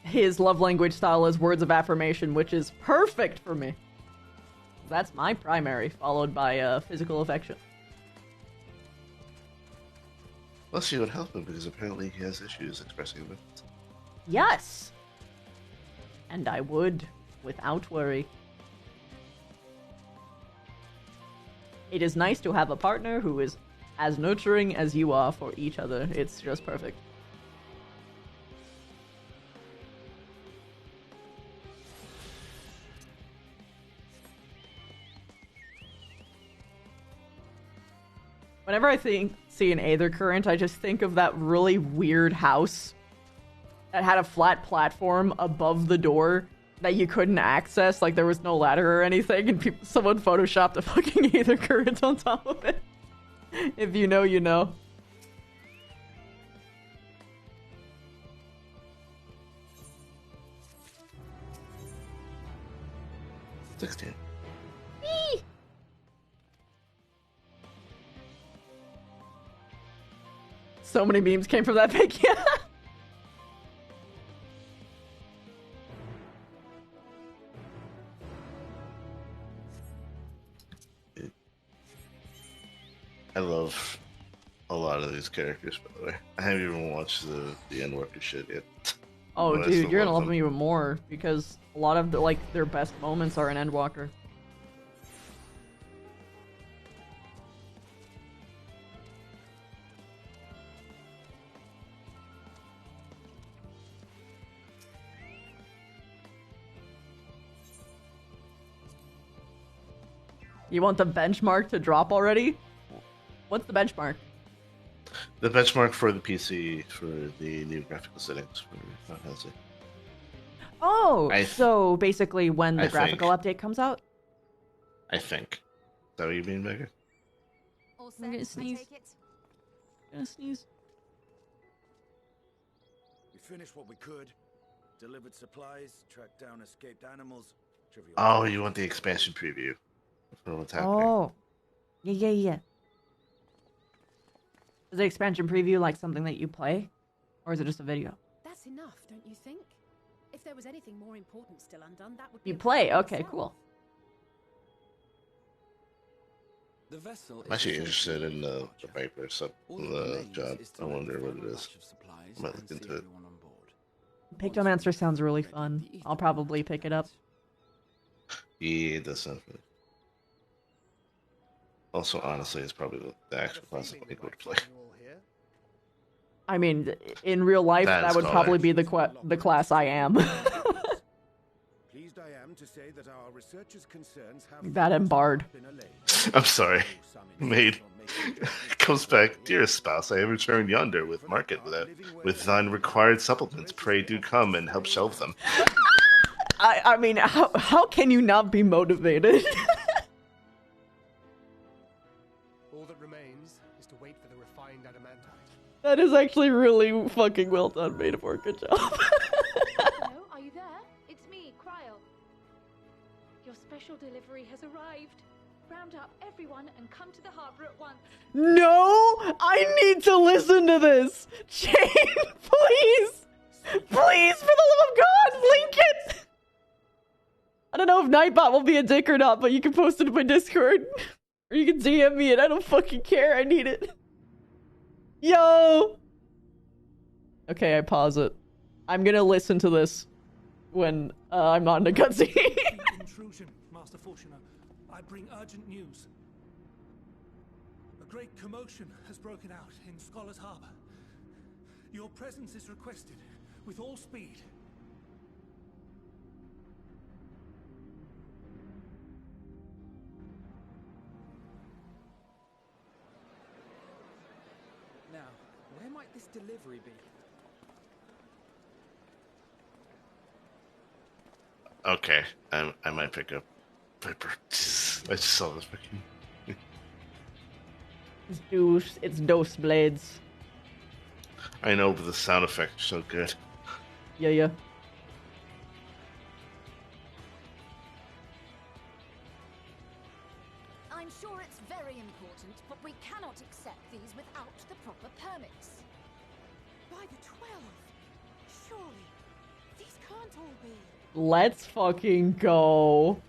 his love language style is words of affirmation, which is perfect for me. That's my primary, followed by physical affection. Plus, you would help him because apparently he has issues expressing them. Yes! And I would, without worry. It is nice to have a partner who is as nurturing as you are for each other. It's just perfect. Whenever I see an Aether Current, I just think of that really weird house that had a flat platform above the door that you couldn't access, like there was no ladder or anything, and someone photoshopped a fucking Aether Current on top of it. If you know, you know. $16. Eee! So many memes came from that pic. Yeah. I love a lot of these characters, by the way. I haven't even watched the Endwalker shit yet. Oh, But I dude, still you're gonna love them. them even more because a lot of the, their best moments are in Endwalker. You want the benchmark to drop already? What's the benchmark? The benchmark for the PC for the new graphical settings for Final Fantasy. Oh, so basically when the graphical update comes out? I think. Is that what you mean, Megan? I'm gonna sneeze. Gonna sneeze. We finished what we could. Delivered supplies, tracked down escaped animals. Trivial. Oh, you want the expansion preview for what's happening? Oh, yeah. Is the expansion preview like something that you play, or is it just a video? That's enough, don't you think? If there was anything more important still undone, that would be You a play? problem Okay, itself. cool. The vessel I'm actually interested in the Viper sub the job. I wonder what it is. I might look into it. Pictomancer sounds really fun. I'll probably pick it up. Yeah, it does sound funny. Also, honestly, it's probably the actual class I think would play. I mean, in real life, that would probably be the class I am. Pleased I am to say that our researchers' concerns have That and Bard. I'm sorry. Maid comes back. Dearest spouse, I have returned yonder with market with thine required supplements. Pray do come and help shelve them. I mean, how can you not be motivated? All that remains is to wait for the refined adamantite. That is actually really fucking well done, Metaphor. Good job. Hello, are you there? It's me, Cryo. Your special delivery has arrived. Round up everyone and come to the harbor at once. No! I need to listen to this! Jane, please! Please, for the love of God, link it! I don't know if Nightbot will be a dick or not, but you can post it in my Discord. Or you can DM me it. I don't fucking care. I need it. Yo! Okay, I pause it. I'm gonna listen to this when I'm not in a cutscene. Intrusion, Master Fortuner. I bring urgent news. A great commotion has broken out in Scholar's Harbor. Your presence is requested with all speed. Now, where might this delivery be? Okay, I might pick up Viper. I just saw this fucking. It's Dose Blades. I know, but the sound effects are so good. Yeah. I'm sure it's very important, but we cannot accept these without the proper permits. By the 12! Surely, these can't all be. Let's fucking go.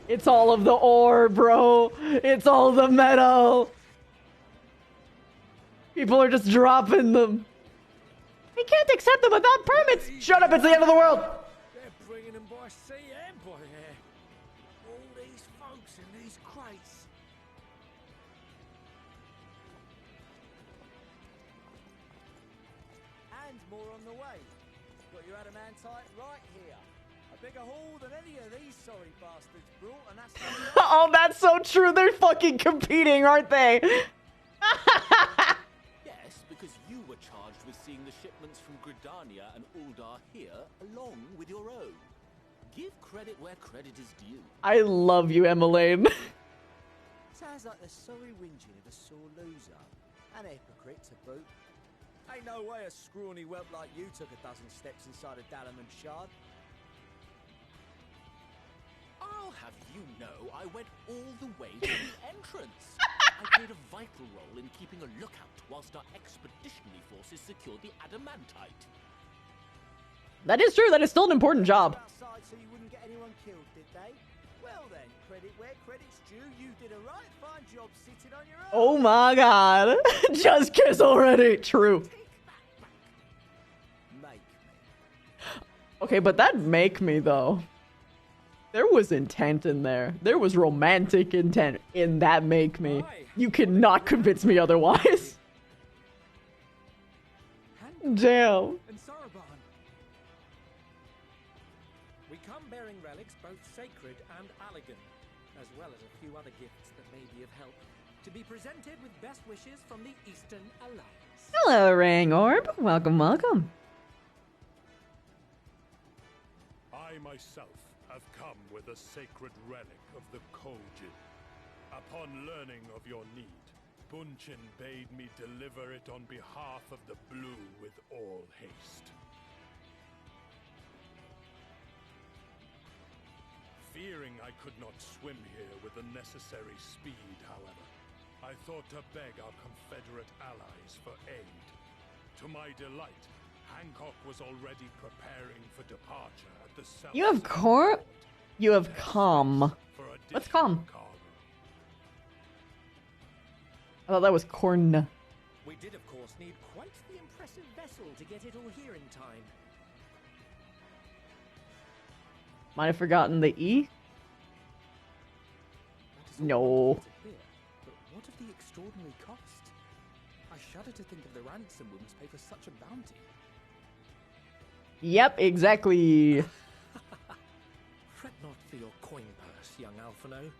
It's all of the ore, bro. It's all the metal. People are just dropping them. We can't accept them without permits. Shut up, it's the end of the world. They're bringing them by sea and by air. All these folks in these crates. And more on the way. Got your adamantite right here. A bigger haul than any of these sorry bastards brought, and that's Oh, that's so true. They're fucking competing, aren't they? Yes, because you were charged with seeing the shipments from Gridania and Uldar here, along with your own. Give credit where credit is due. I love you, Emmeline. Sounds like the sorry whinging of a sore loser. An hypocrite to boot. Ain't no way a scrawny whelp like you took a dozen steps inside a Dalamud shard. I'll have you know I went all the way to the entrance. I I played a vital role in keeping a lookout whilst our expeditionary forces secured the adamantite. That is true. That is still an important job. Outside so you wouldn't get anyone killed, did they? Well then, credit where credit's due. You did a right fine job sitting on your own. Oh my god. Just kiss already. True. Okay, but that make me though. There was intent in there. There was romantic intent in that make me. You cannot convince me otherwise. Damn. And Saraban. We come bearing relics both sacred and elegant, as well as a few other gifts that may be of help, to be presented with best wishes from the Eastern Alliance. Hello, Ring Orb. Welcome, welcome. I myself have come with a sacred relic of the Kojin. Upon learning of your need, Bunchin bade me deliver it on behalf of the Blue with all haste. Fearing I could not swim here with the necessary speed, however, I thought to beg our Confederate allies for aid. To my delight, Hancock was already preparing for departure at the south. You have You have come. What's come? I thought that was corn. We did, of course, need quite the impressive vessel to get it all here in time. Might have forgotten the E? No. But what of the extraordinary cost? I shudder to think of the ransom we must pay for such a bounty. Yep, exactly. Fret not for your coin purse, young Alphino.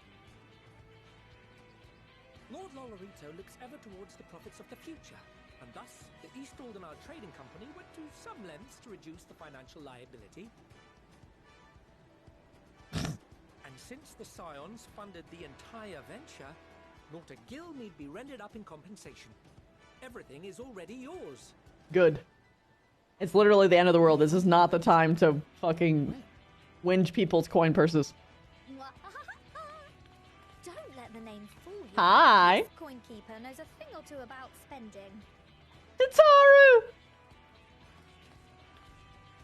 Lord Lolorito looks ever towards the profits of the future, and thus the East Aldenar Trading Company went to some lengths to reduce the financial liability. And since the Scions funded the entire venture, not a gill need be rendered up in compensation. Everything is already yours. Good. It's literally the end of the world. This is not the time to fucking whinge people's coin purses. Don't let the name fool you. Hi. This coin keeper knows a thing or two about spending. Tataru!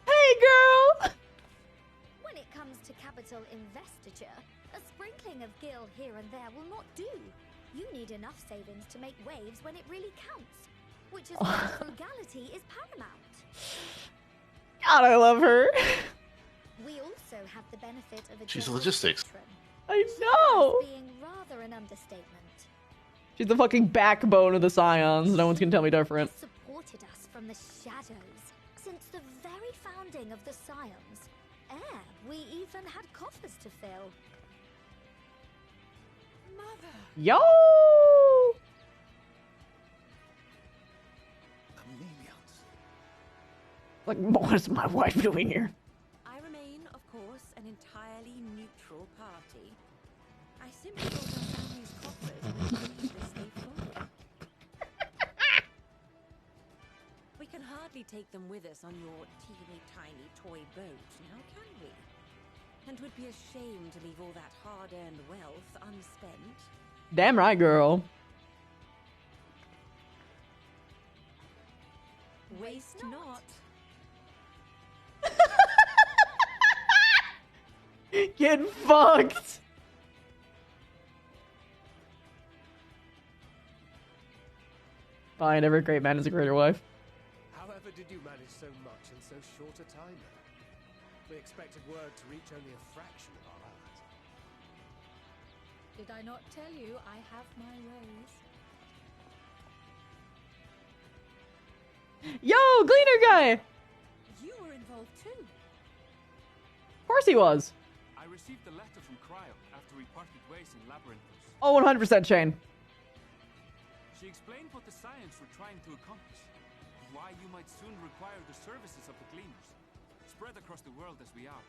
Hey, girl! When it comes to capital investiture, a sprinkling of gil here and there will not do. You need enough savings to make waves when it really counts, which is why frugality is paramount. God, I love her. We also have the benefit of a She's generous logistics. patron. I know. Being rather an understatement. She's the fucking backbone of the Scions. No one's gonna tell me different. Supported us from the shadows since the very founding of the Scions. We even had coffers to fill. Mother. Yo! Like, what's my wife doing here? I remain, of course, an entirely neutral party. I simply thought our family's coffers would keep this day full. We can hardly take them with us on your teeny tiny toy boat, now can we? And would be ashamed to leave all that hard-earned wealth unspent. Damn right, girl. Waste not. Get fucked. Fine, every great man is a greater wife. However did you manage so much in so short a time then? We expected word to reach only a fraction of our allies. Did I not tell you I have my ways? Yo, Gleaner guy! You were involved too. Of course he was. I received a letter from Cryo after we parted ways in Labyrinthos. Oh, 100% Shane. She explained what the Scions were trying to accomplish, and why you might soon require the services of the Gleaners, spread across the world as we are.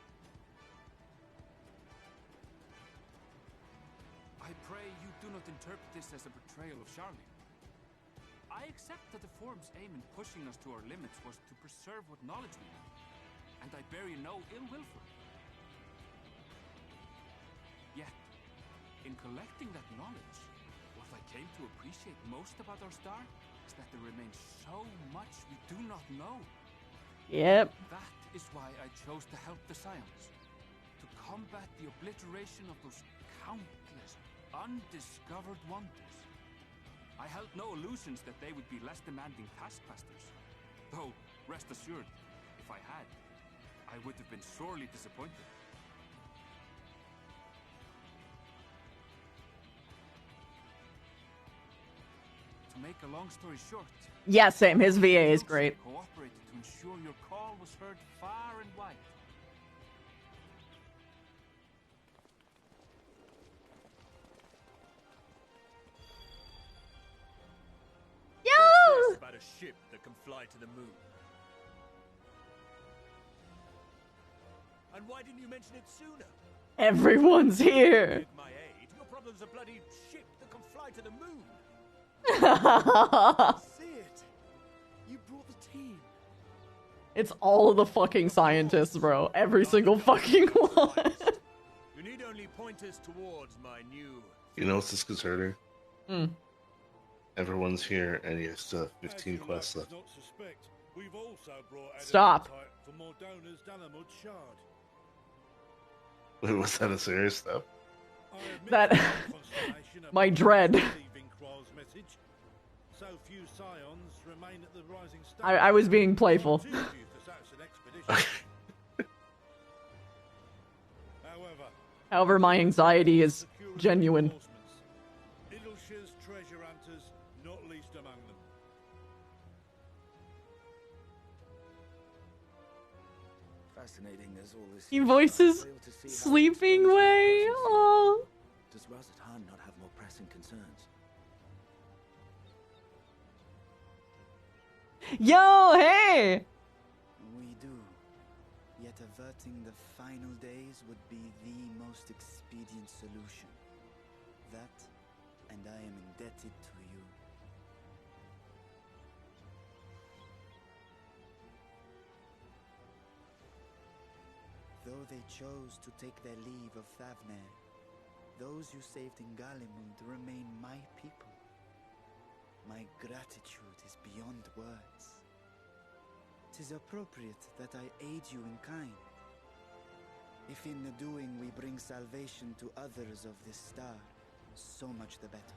I pray you do not interpret this as a betrayal of Charlie. I accept that the Forum's aim in pushing us to our limits was to preserve what knowledge we have, and I bear you no ill will for it. Yet, in collecting that knowledge, what If I came to appreciate most about our star, is that there remains so much we do not know. Yep. That is why I chose to help the Scions. To combat the obliteration of those countless, undiscovered wonders. I held no illusions that they would be less demanding taskmasters. Though, rest assured, if I had, I would have been sorely disappointed. To make a long story short, Yeah, same. His VA is great. cooperated to ensure your call was heard far and wide. What's this about a ship that can fly to the moon? And why didn't you mention it sooner? Everyone's here. With my aid, your problem's a bloody ship that can fly to the moon. See it? You brought the team. It's all of the fucking scientists, bro. Every single fucking one. You need only point us towards my new. You know what's disconcerting? Hmm. Everyone's here, and he has still have 15 quests left. Not suspect. We've also brought Stop. for Mordona's Dalamud shard. Wait, was that a serious step? That my dread. So few scions remain at the rising star. I was being playful. However, my anxiety is genuine. Idleshire's treasure hunters, not least among them. Fascinating as all this. He voices sleeping way. Oh. Does Razat Khan not have more pressing concerns? Yo, hey! We do. Yet averting the final days would be the most expedient solution. That, and I am indebted to you. Though they chose to take their leave of Thavner, those you saved in Galimund remain my people. My gratitude is beyond words. 'Tis appropriate that I aid you in kind. If in the doing we bring salvation to others of this star, so much the better.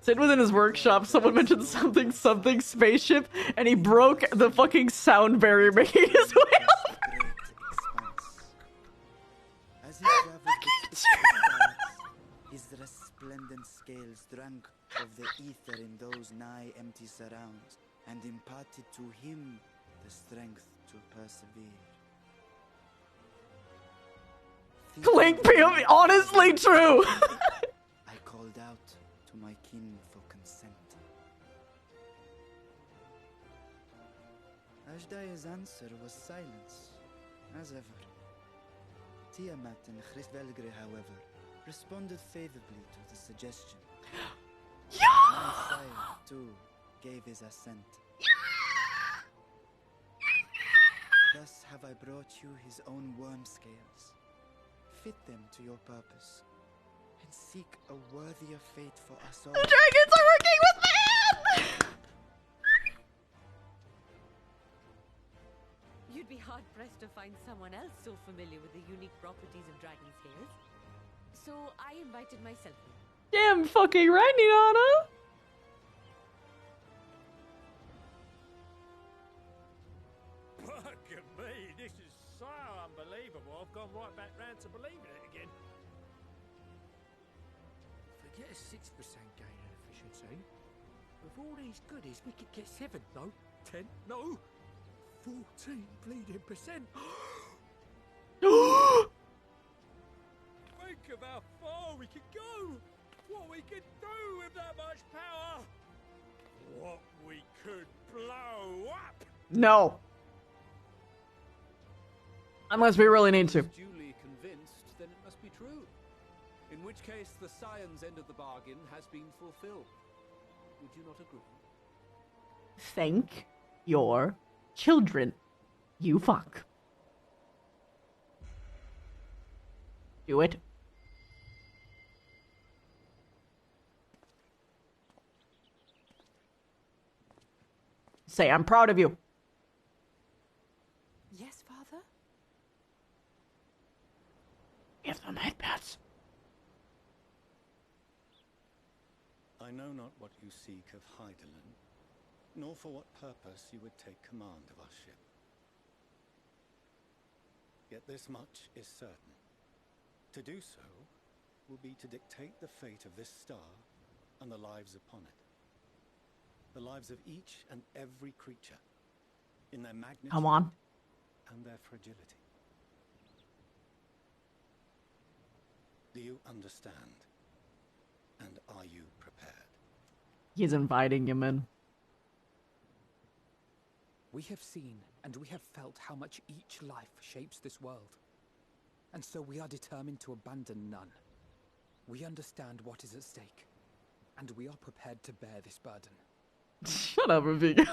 Sid was in his workshop, someone mentioned something spaceship, and he broke the fucking sound barrier making his way up. As he traveled betwixt the stars, his resplendent scales drank of the ether in those nigh empty surrounds, and imparted to him the strength to persevere. Link POV, honestly true. I called out to my kin for consent. Ajdaya's answer was silence, as ever. Tiamat and Christvelgre, however, responded favorably to the suggestion. My sire, too, gave his assent. Thus have I brought you his own worm scales. Fit them to your purpose, and seek a worthier fate for us all. The dragons are working with man! You'd be hard-pressed to find someone else so familiar with the unique properties of dragon scales. So I invited myself in. Damn fucking right, Nana! Fuck me, this is so unbelievable. I've gone right back round to believing it again. Forget a 6% gain in efficiency. With all these goodies, we could get 7, no, 10, no, 14 bleeding percent. Think of how far we could go. What we could do with that much power. What we could blow up. No. Unless we really need to. Duly convinced, then it must be true. In which case, the Scion's end of the bargain has been fulfilled. Would you not agree? Thank your children. You fuck. Do it. Say, I'm proud of you. Yes, Father? Give them headpads. I know not what you seek of Heidelin, nor for what purpose you would take command of our ship. Yet this much is certain. To do so will be to dictate the fate of this star and the lives upon it. The lives of each and every creature, in their magnitude Come on. and their fragility. Do you understand? And are you prepared? He's inviting him in. We have seen and we have felt how much each life shapes this world. And so we are determined to abandon none. We understand what is at stake, and we are prepared to bear this burden. Shut up, Ravika.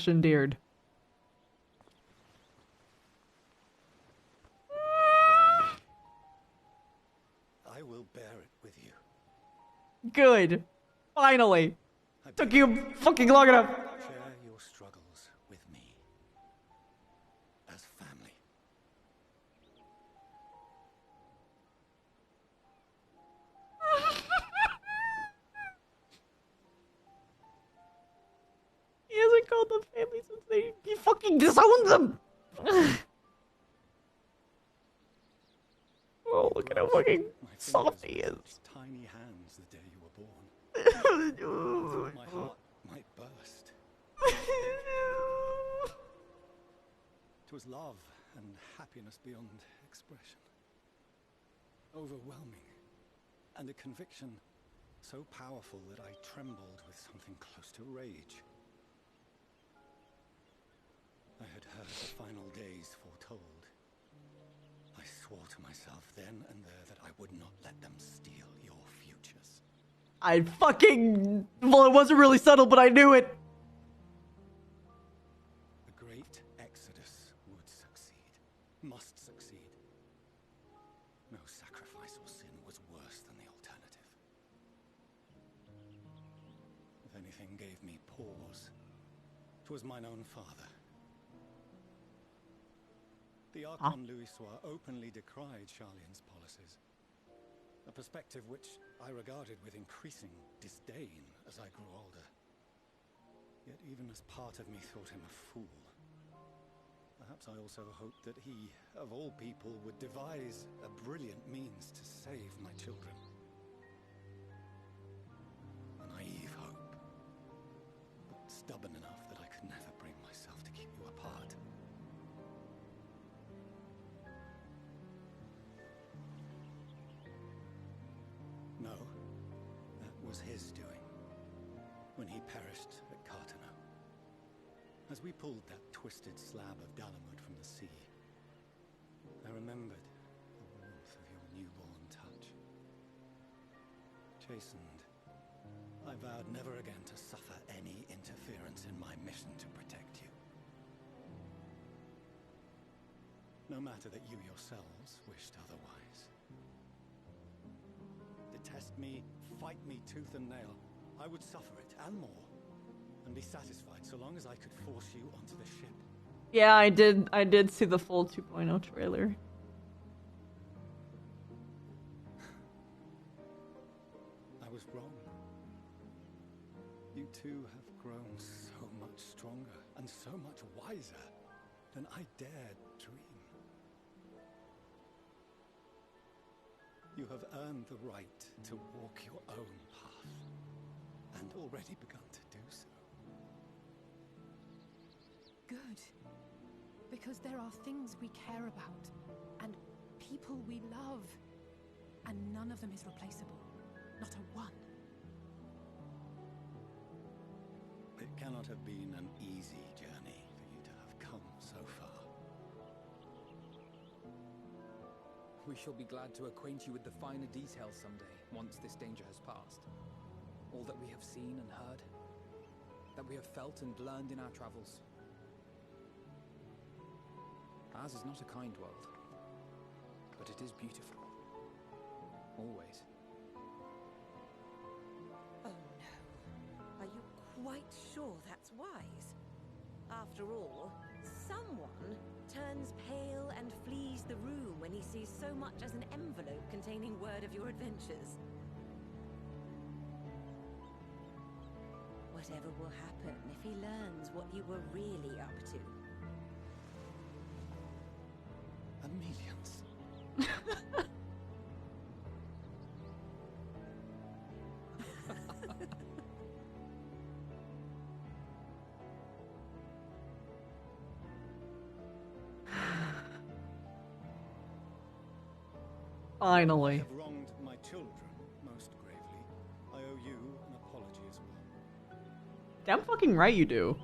/ endeared. I will bear it with you. Good. Finally. Took you fucking long enough. Share your struggles with me. As family. He hasn't called them family since he fucking disowned them. Oh, look at how fucking soft he is. Tiny hands the day you were born. My heart might burst. It was love and happiness beyond expression. Overwhelming. And a conviction so powerful that I trembled with something close to rage. I had heard the final days foretold. I swore to myself then and there that I would not let them steal your futures. I fucking... Well, it wasn't really subtle, but I knew it. The great exodus would succeed. Must succeed. No sacrifice or sin was worse than the alternative. If anything gave me pause, 'twas mine own father. The Archon Louisois openly decried Charlian's policies, a perspective which I regarded with increasing disdain as I grew older. Yet even as part of me thought him a fool, perhaps I also hoped that he, of all people, would devise a brilliant means to save my children. A naive hope, but stubborn enough that I could never bring myself to keep you apart. No, that was his doing, when he perished at Cartano. As we pulled that twisted slab of Dalamud from the sea, I remembered the warmth of your newborn touch. Chastened, I vowed never again to suffer any interference in my mission to protect you. No matter that you yourselves wished otherwise. Detest me, fight me tooth and nail, I would suffer it, and more, and be satisfied so long as I could force you onto the ship. Yeah, I did see the full 2.0 trailer. I was wrong. You two have grown so much stronger and so much wiser than I dared dream. You have earned the right to walk your own path, and already begun to do so. Good. Because there are things we care about, and people we love, and none of them is replaceable. Not a one. It cannot have been an easy journey for you to have come so far. We shall be glad to acquaint you with the finer details someday, once this danger has passed. All that we have seen and heard, that we have felt and learned in our travels. Ours is not a kind world, but it is beautiful. Always. sure that's wise. After all, someone turns pale and flees the room when he sees so much as an envelope containing word of your adventures. Whatever will happen if he learns what you were really up to? Millions. Finally. I have wronged my children most gravely. I owe you an apology as well. Damn fucking right you do.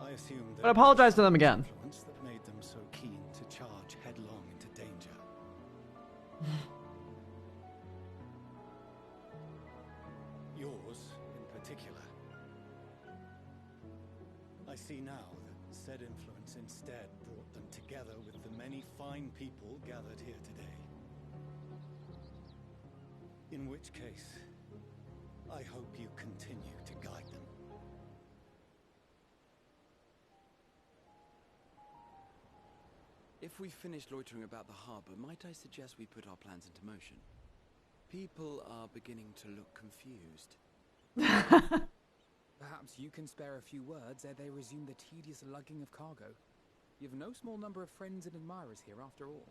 I assume that But apologize to them again. influence that made them so keen to charge headlong into danger. Yours in particular. I see now that said influence instead brought them together with the many fine people gathered here today. In which case, I hope you continue to guide them. If we finished loitering about the harbor, might I suggest we put our plans into motion? People are beginning to look confused. Perhaps you can spare a few words ere they resume the tedious lugging of cargo. You've no small number of friends and admirers here after all.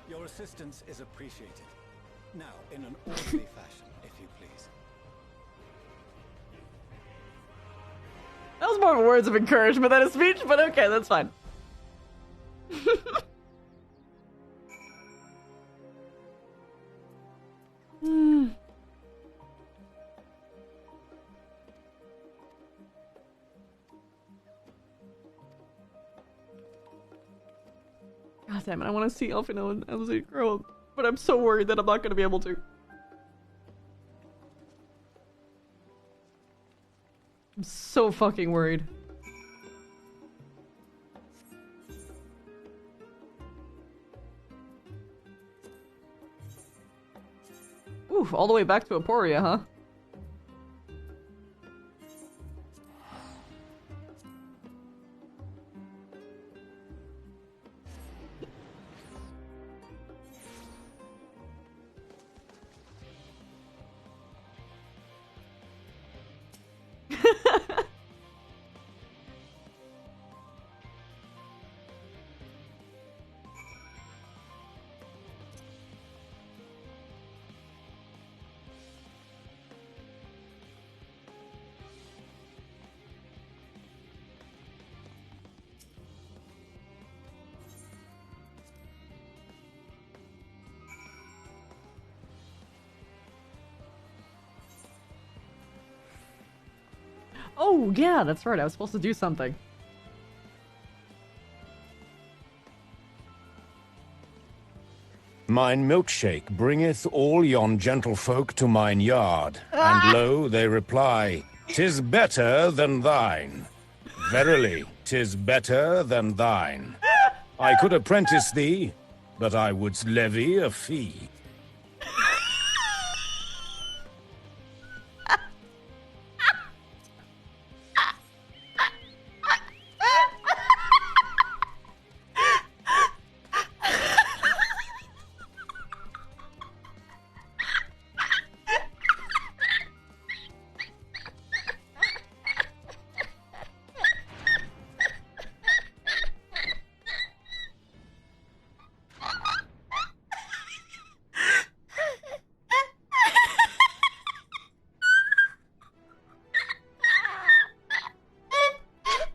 Your assistance is appreciated. Now, in an orderly fashion, if you please. That was more words of encouragement than a speech, but okay, that's fine. God damn it, I want to see Elfino and Elsie grow, but I'm so worried that I'm not going to be able to. I'm so fucking worried. Oof, all the way back to Aporia, huh? Oh, yeah, that's right. I was supposed to do something. Mine milkshake bringeth all yon gentlefolk to mine yard, and lo, they reply, "'Tis better than thine. Verily, 'tis better than thine. I could apprentice thee, but I would levy a fee."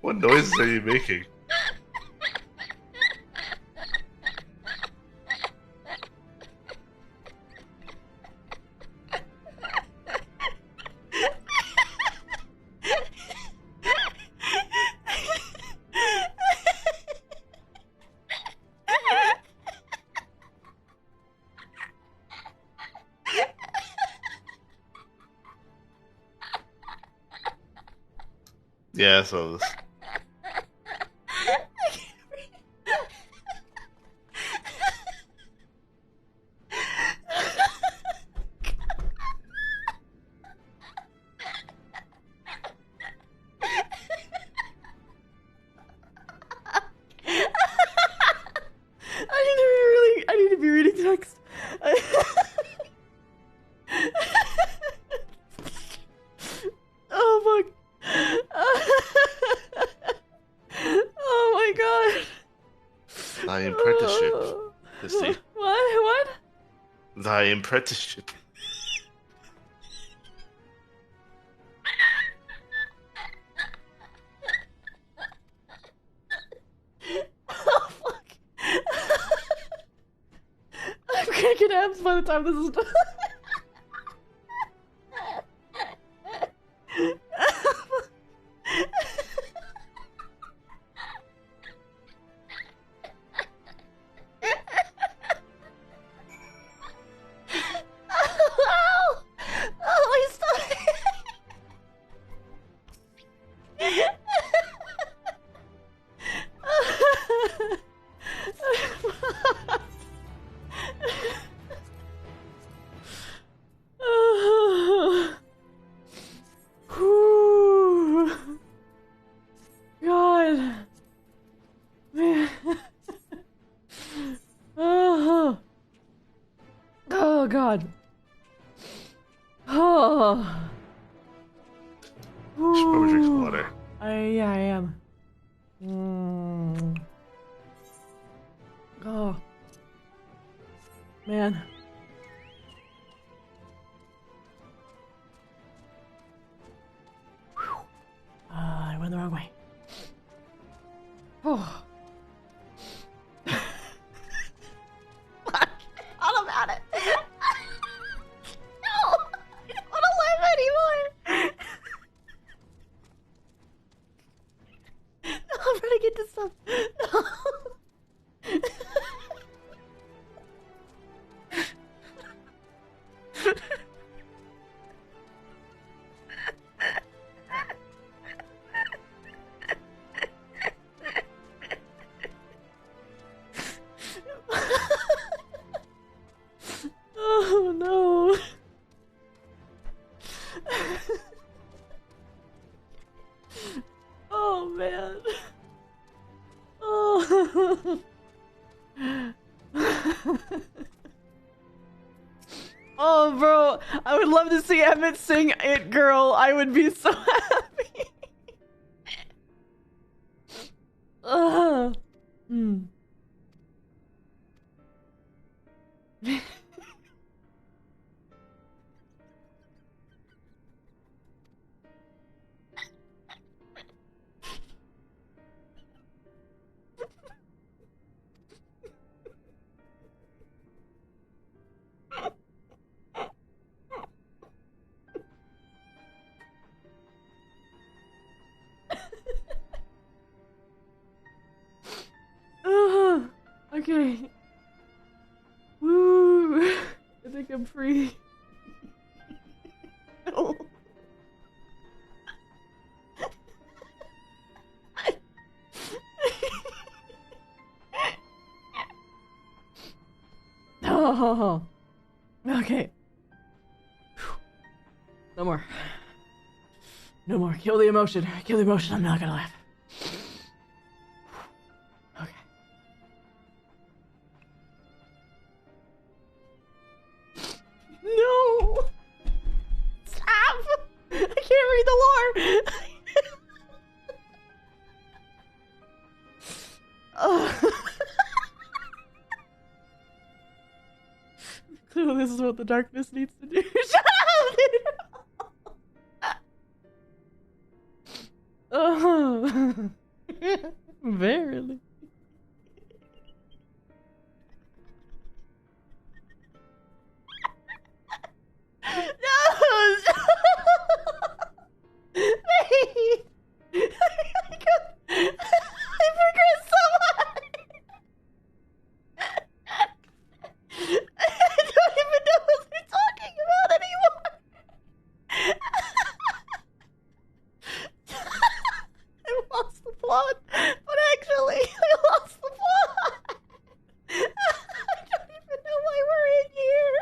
What noises are you making? Yeah, so this. I need to be reading text. Oh fuck. Oh my god. Thy apprenticeship, Missy. What? Thy apprenticeship. Oh fuck. I'm gonna get abs by the time this is done. Oh, stop. Whew. God. Man. Oh. Oh God. Oh. You should probably drink some water. Yeah, I am. Oh. Man. I went the wrong way. Oh. Fuck. All about it. No! I don't want to live anymore! No, I'm trying to get to stuff. No! Oh no. Oh man. Oh. Oh bro, I would love to see Emmett sing It Girl. I would be so happy. Hmm. Okay. Woo. I think I'm free. No. Oh. Okay. No more. No more. Kill the emotion. Kill the emotion. I'm not gonna laugh. Okay. No! Stop! I can't read the lore! Clearly this is what the darkness needs to do. Shut up, dude! Verily. No! I forgot so much! I don't even know what they're talking about anymore! I lost the plot, but actually, I lost the plot! I don't even know why we're in here!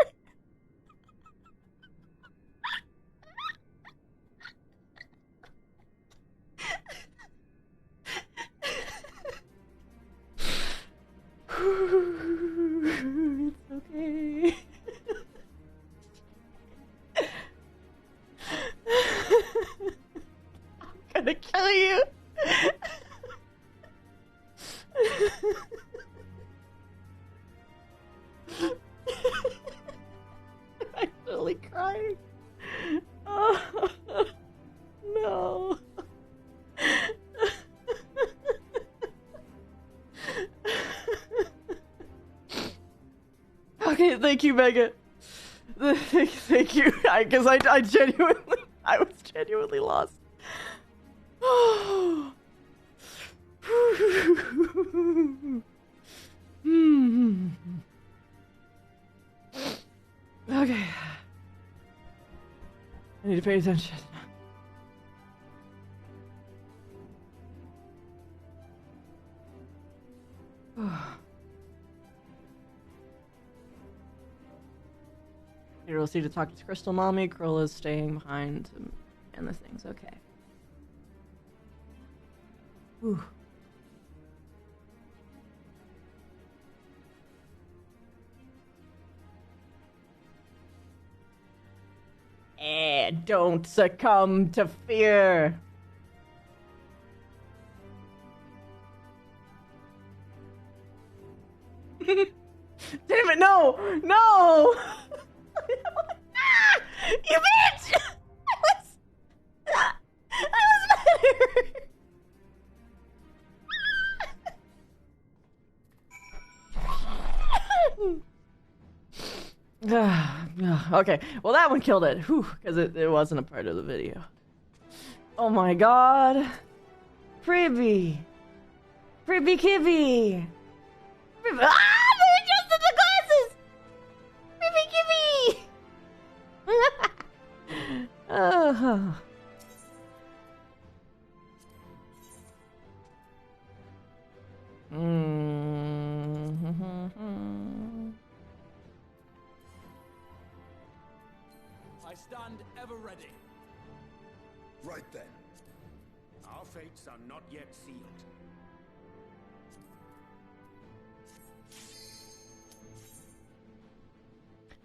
It's okay. I'm gonna kill you. I'm actually crying. Oh, no. Okay, thank you, Megan. Thank you, because I was genuinely lost. Okay. I need to pay attention. Heroes need to talk to Crystal Mommy. Corolla's staying behind and the things. Okay. Whew. Don't succumb to fear. Damn it, no! No! You bitch! I was better! Okay, well that one killed it. Whew, because it wasn't a part of the video. Oh my god. Pribby! Pribby Kibby! Pribby. Ah! They adjusted the glasses! Pribby Kibby! I stand ever ready. Right then. Our fates are not yet sealed.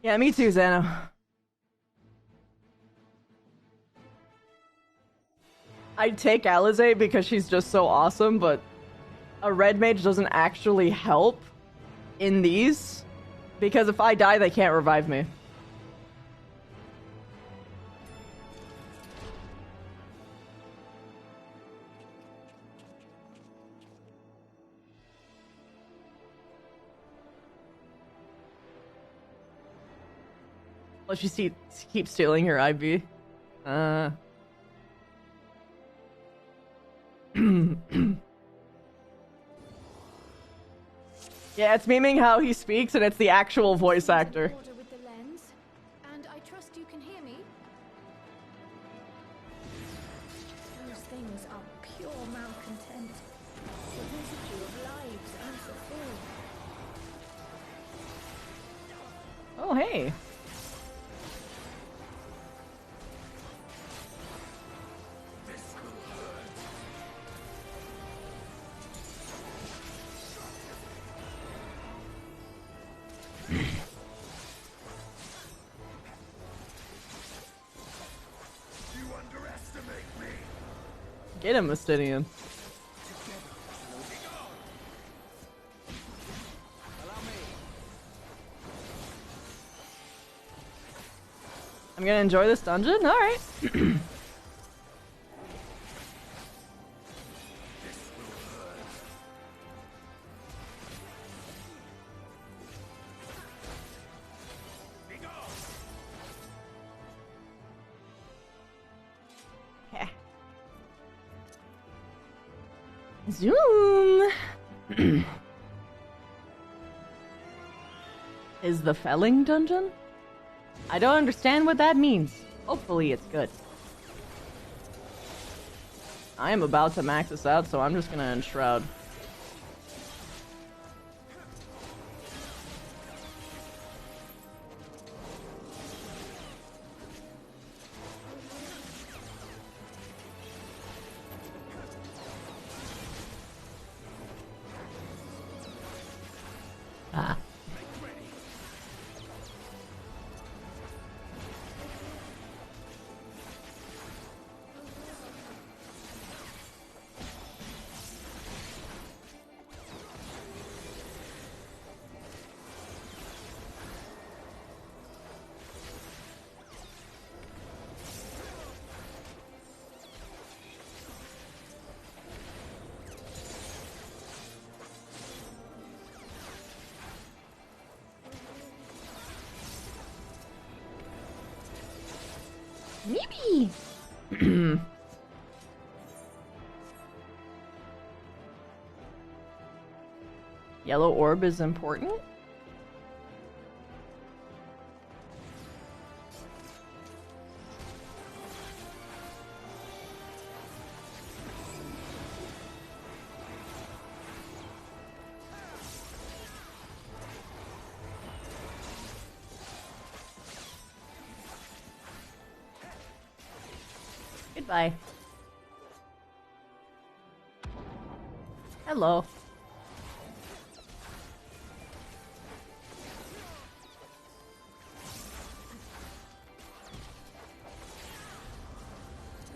Yeah, me too, Xano. I'd take Alizé because she's just so awesome, but a red mage doesn't actually help in these, because if I die, they can't revive me. Well, she keeps stealing her IB. Yeah, it's memeing how he speaks, and it's the actual voice actor. With the lens, and I trust you can hear me. Those things are pure malcontent. The residue of lives unfulfilled. Oh, hey. Get him, Mystidian. I'm gonna enjoy this dungeon? Alright. Zoom! Is the felling dungeon? I don't understand what that means. Hopefully it's good. I am about to max this out, so I'm just gonna enshroud. Ah. Maybe. Yellow orb is important? Goodbye. Hello.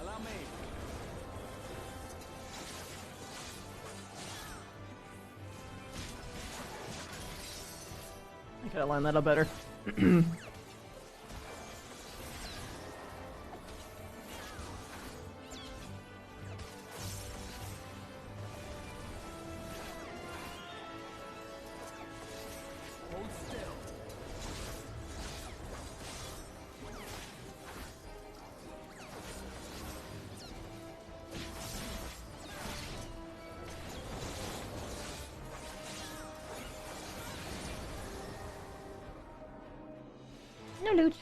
Allow me. I could have lined that up better. No loot.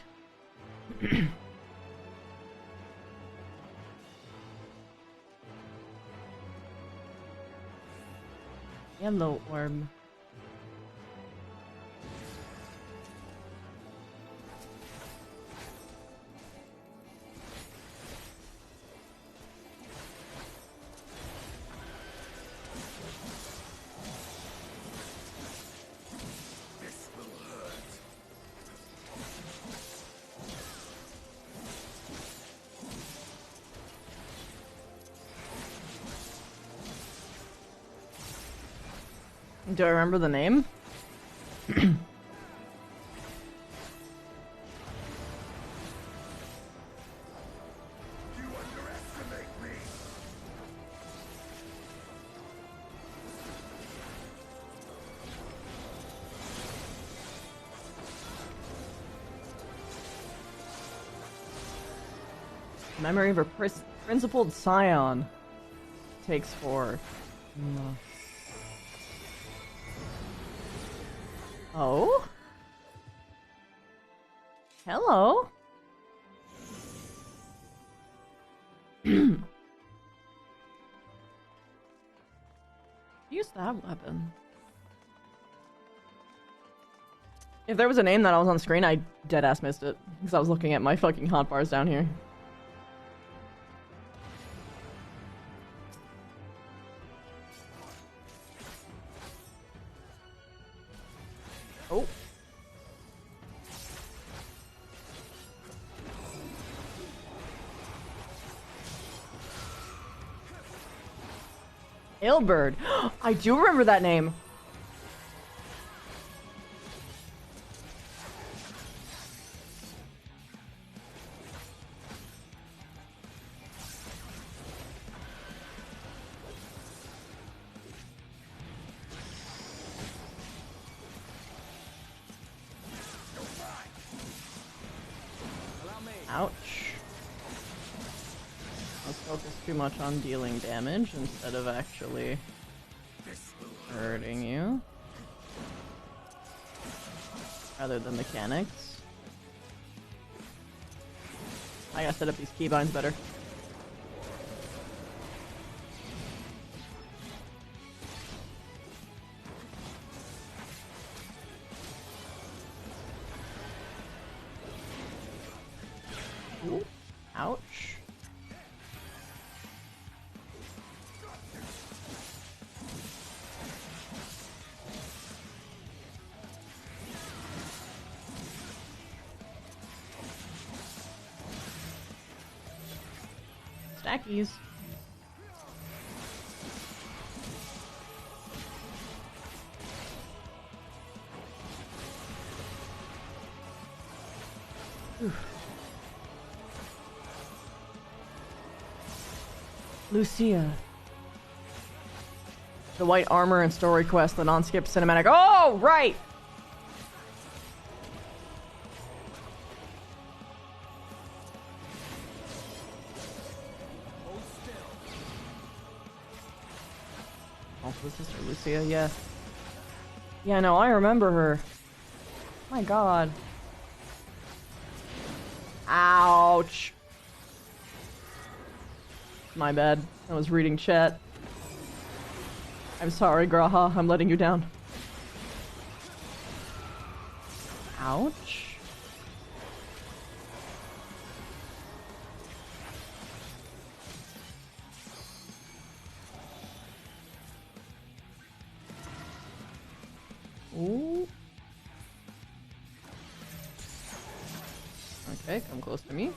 Yellow orb. Do I remember the name? Memory of a principled scion. Takes 4. No. Oh? Hello? Use that weapon. If there was a name that I was on screen, I deadass missed it. Because I was looking at my fucking hotbars down here. Oh. Ailbird. I do remember that name. Ouch. Let's focus too much on dealing damage instead of actually hurting you. Rather than mechanics. I gotta set up these keybinds better. Ooh, ouch. Stackies. Lucia. The white armor and story quest, the non-skip cinematic. Oh, right! Also the sister Lucia, yeah. Yeah, no, I remember her. My god. Ouch. My bad. I was reading chat. I'm sorry, Graha. I'm letting you down. Ouch. Ooh. Okay, come close to me.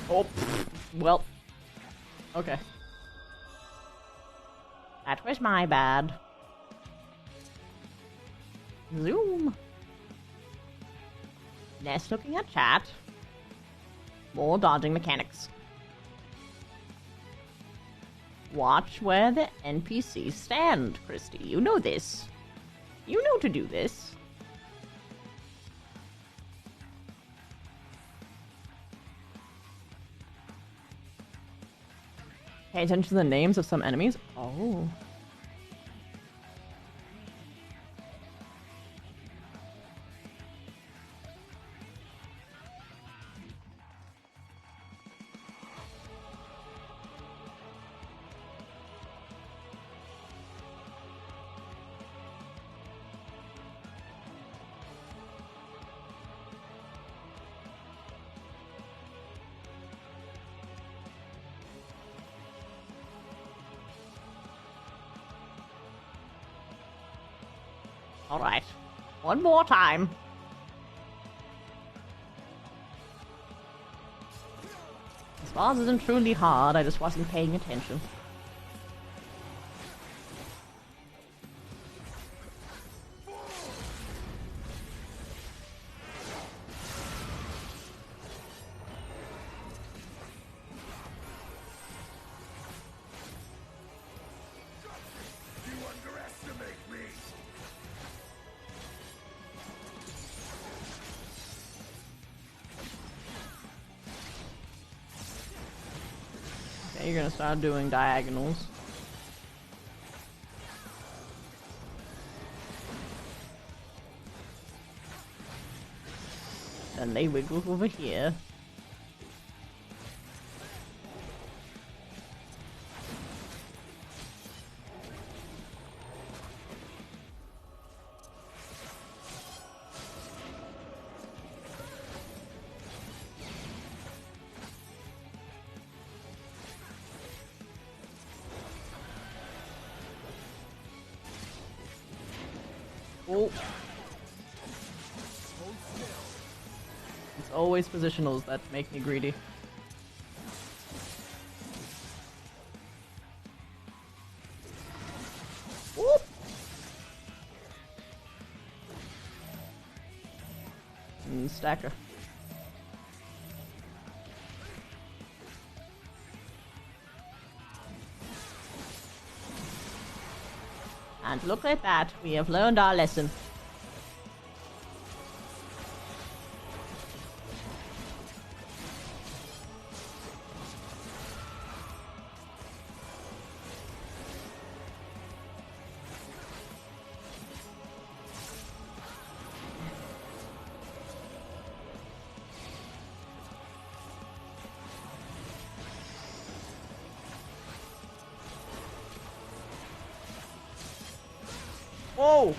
Oh, well. Okay. That was my bad. Zoom. Less looking at chat. More dodging mechanics. Watch where the NPCs stand, Christy. You know this. You know to do this. Pay attention to the names of some enemies. Oh. Alright. One more time. This boss isn't truly hard, I just wasn't paying attention. You're gonna start doing diagonals. Then they wiggle over here. Oh. It's always positionals that make me greedy. Whoop. And stacker. And look at that, we have learned our lesson. Whoa!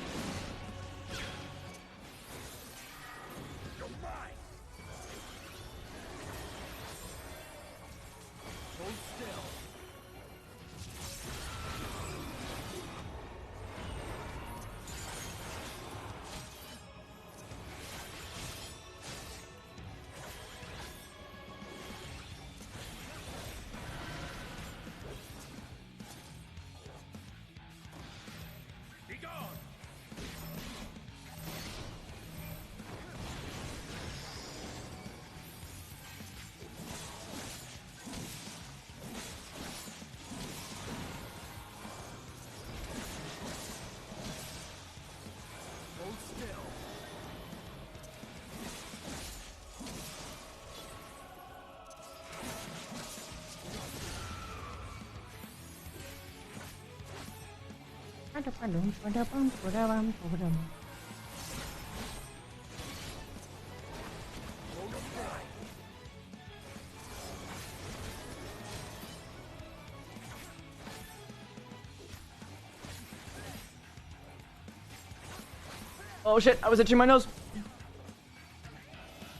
Oh shit, I was itching my nose.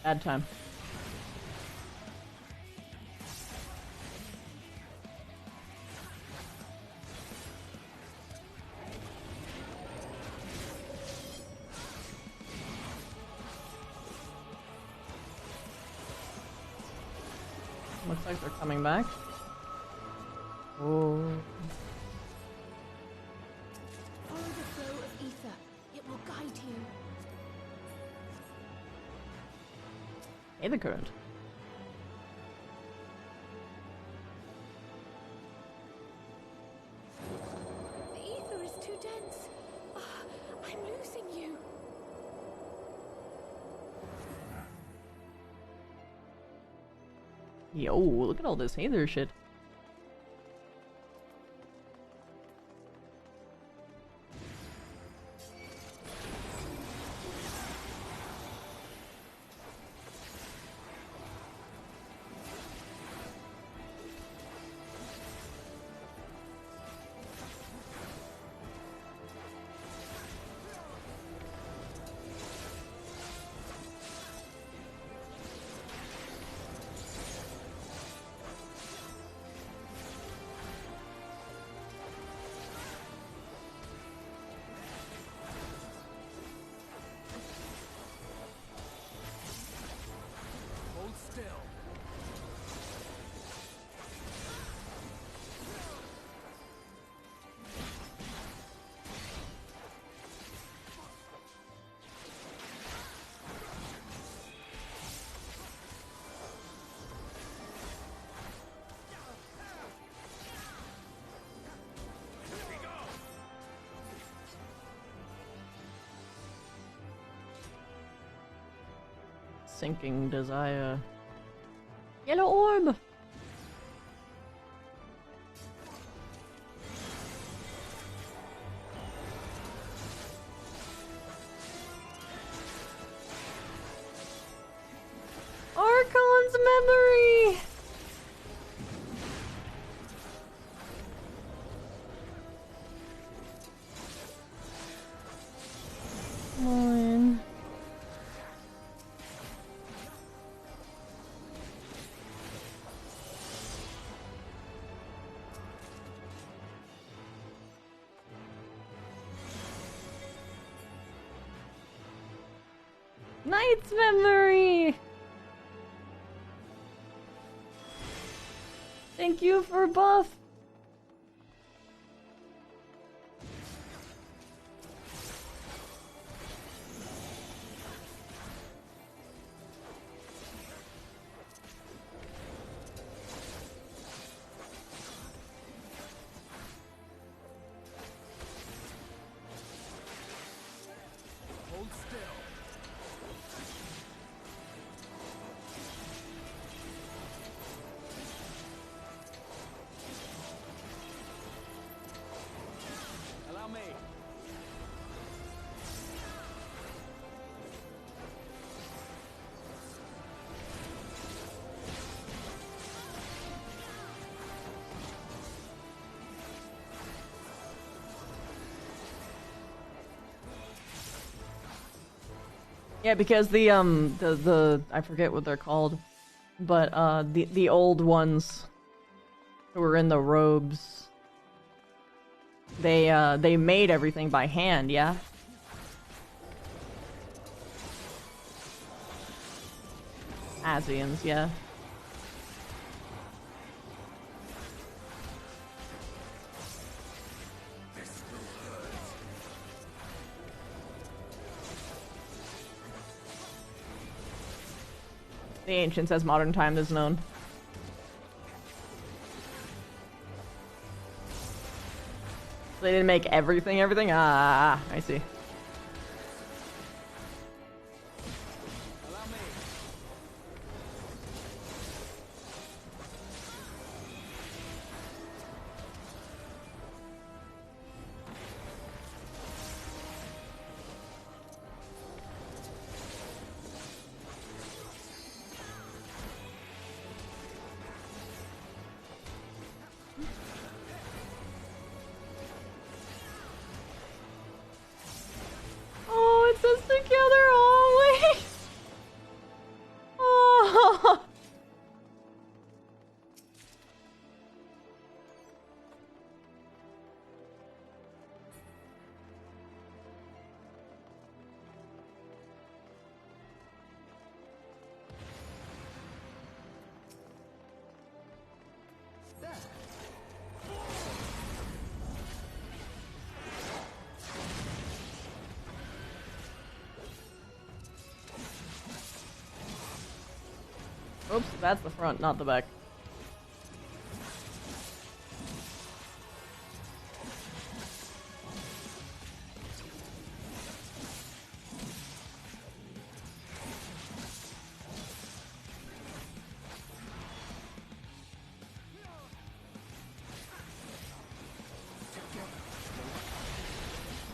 Bad time. Looks like they're coming back. Oh. Follow the flow of ether. It will guide you. Hey, the current. The ether is too dense. I'm losing you. Yo, look at all this Aether shit. Sinking desire. Yellow orb! Archon's memory! Come on. Knight's memory! Thank you for buff! Yeah, because the I forget what they're called, but the old ones who were in the robes, they made everything by hand, yeah. Asians, yeah. The ancients as modern time is known. They didn't make everything? Ah, I see. Oh, it says together always. Oh. Oops, that's the front, not the back.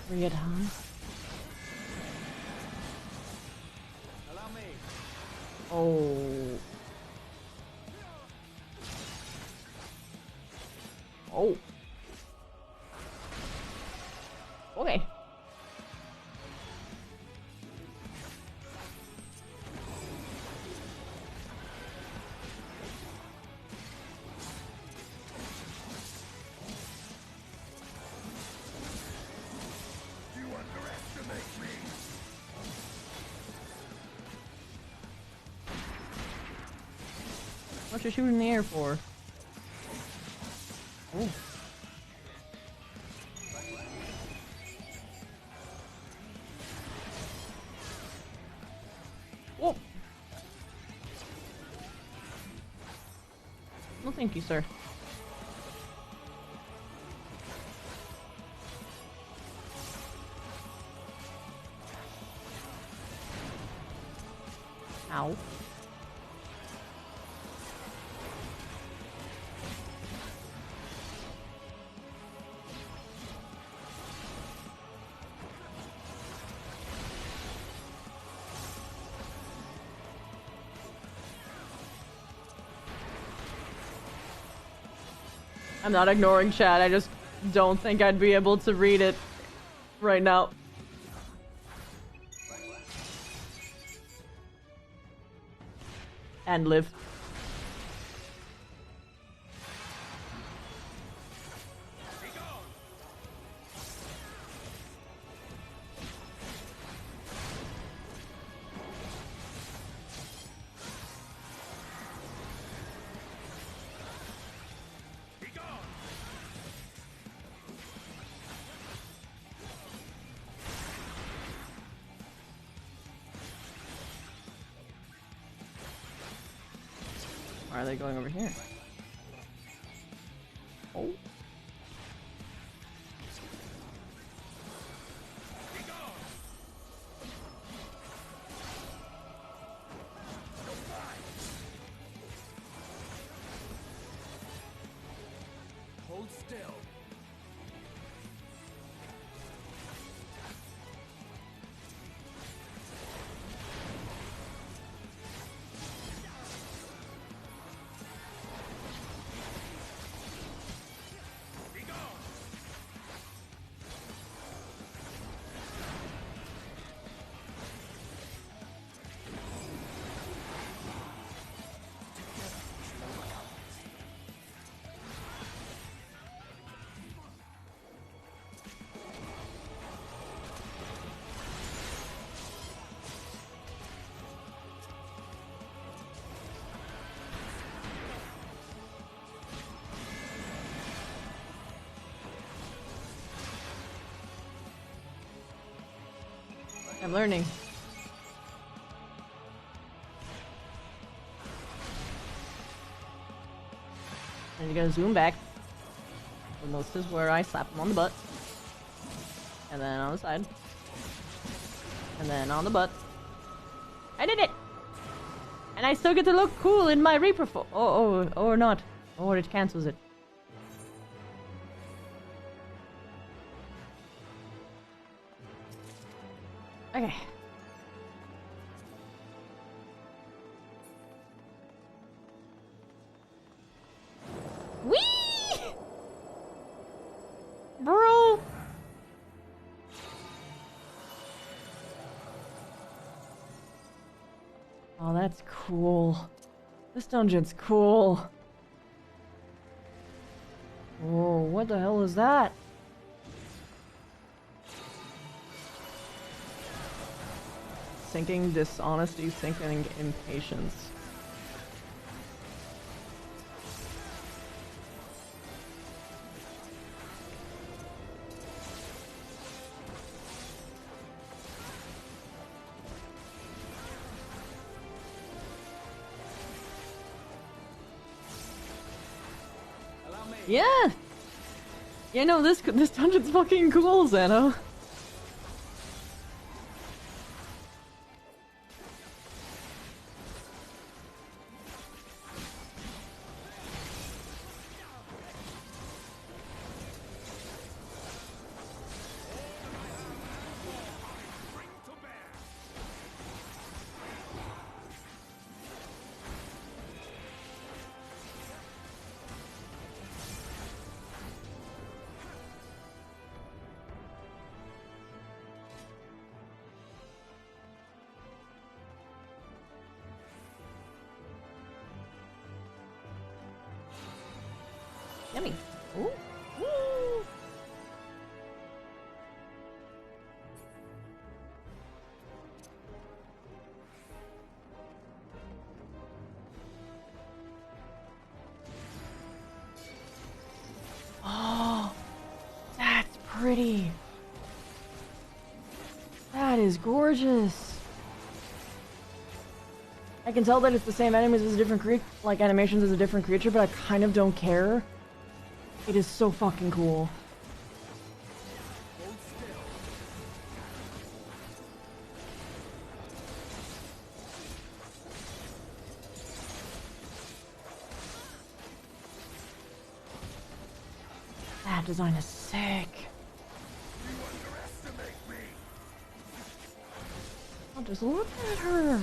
Bring it on. Allow me. Oh. Oh. Okay. You underestimate me. What you shooting in the air for? Oh. Whoa. No, thank you, sir. Ow. I'm not ignoring chat, I just don't think I'd be able to read it right now. And live. Why are they going over here? Oh. Hold still. I'm learning. And you gotta zoom back. And this is where I slap him on the butt. And then on the side. And then on the butt. I did it! And I still get to look cool in my Reaper form. Or not. Or it cancels it. Okay. Whee! Bro! Oh, that's cool. This dungeon's cool. Whoa, what the hell is that? Sinking dishonesty, sinking impatience. Yeah! Yeah, no, this dungeon's fucking cool, Zeno. Yummy. Ooh. Woo. Oh, that's pretty. That is gorgeous. I can tell that it's the same enemies as a different like animations as a different creature, but I kind of don't care. It is so fucking cool. That design is sick. Oh, just look at her.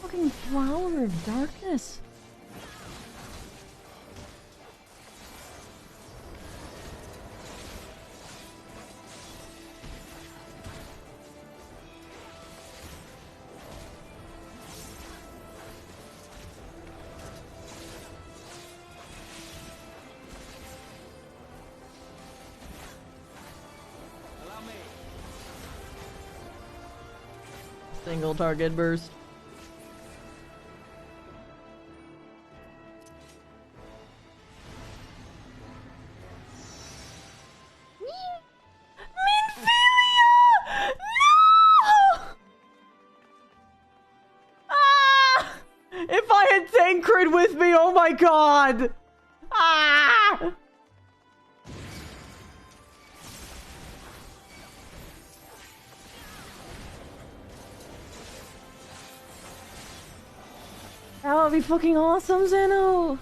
Fucking flower of darkness. Single target burst. If I had Tancred with me, oh my god! Ah! That would be fucking awesome, Zeno!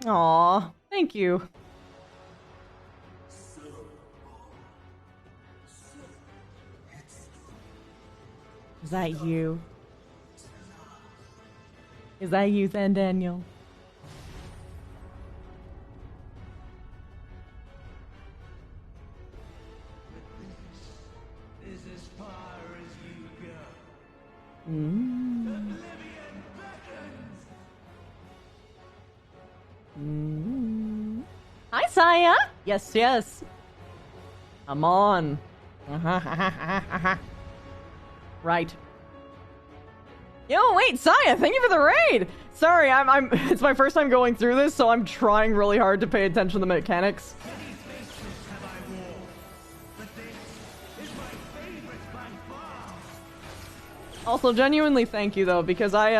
Aw, thank you. Is that you? Is that you then, Daniel? Is as far as you go. Mm. Mm. Hi, Saya. Yes, yes. I'm on. Right. Yo, wait, Saya, thank you for the raid! Sorry, I'm it's my first time going through this, so I'm trying really hard to pay attention to the mechanics. Also, genuinely thank you though, because I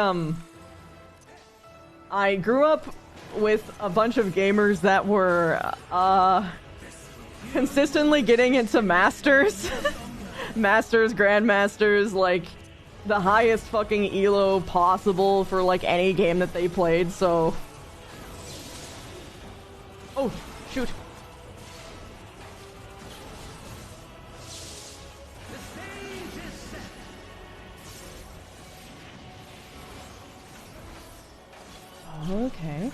grew up with a bunch of gamers that were consistently getting into masters. Masters, grandmasters, like the highest fucking elo possible for like any game that they played, so... Oh, shoot. Okay.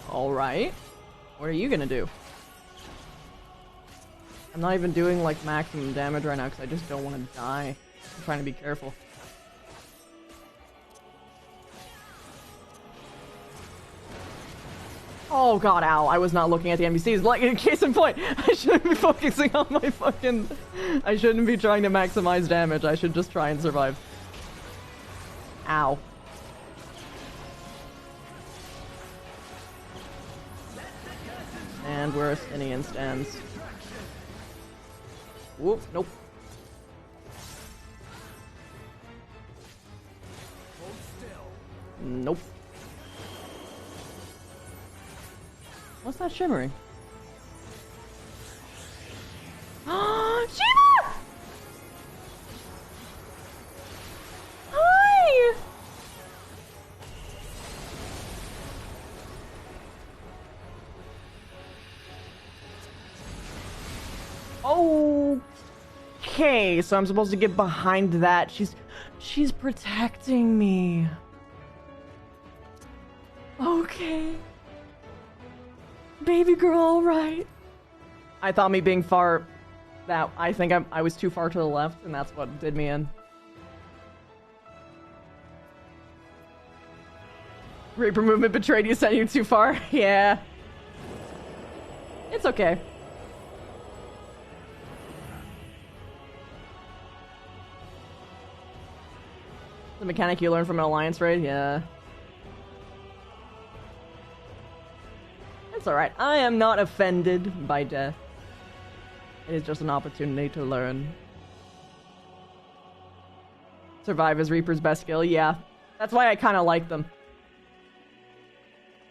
Alright. What are you gonna do? I'm not even doing like maximum damage right now because I just don't want to die. I'm trying to be careful. Oh god, ow. I was not looking at the NPCs. Like, in case in point, I shouldn't be focusing on my fucking... I shouldn't be trying to maximize damage. I should just try and survive. Ow. And where Astinian stands. Whoop, nope. Nope. What's that shimmering? Ah, Shiva! Hi! Okay, so I'm supposed to get behind that. She's protecting me. Okay. Baby girl, alright. I thought me being far... I think I was too far to the left, and that's what did me in. Reaper movement betrayed you, sent you too far? Yeah. It's okay. The mechanic you learned from an alliance raid? Yeah. It's alright. I am not offended by death. It is just an opportunity to learn. Survive is Reaper's best skill. Yeah. That's why I kind of like them.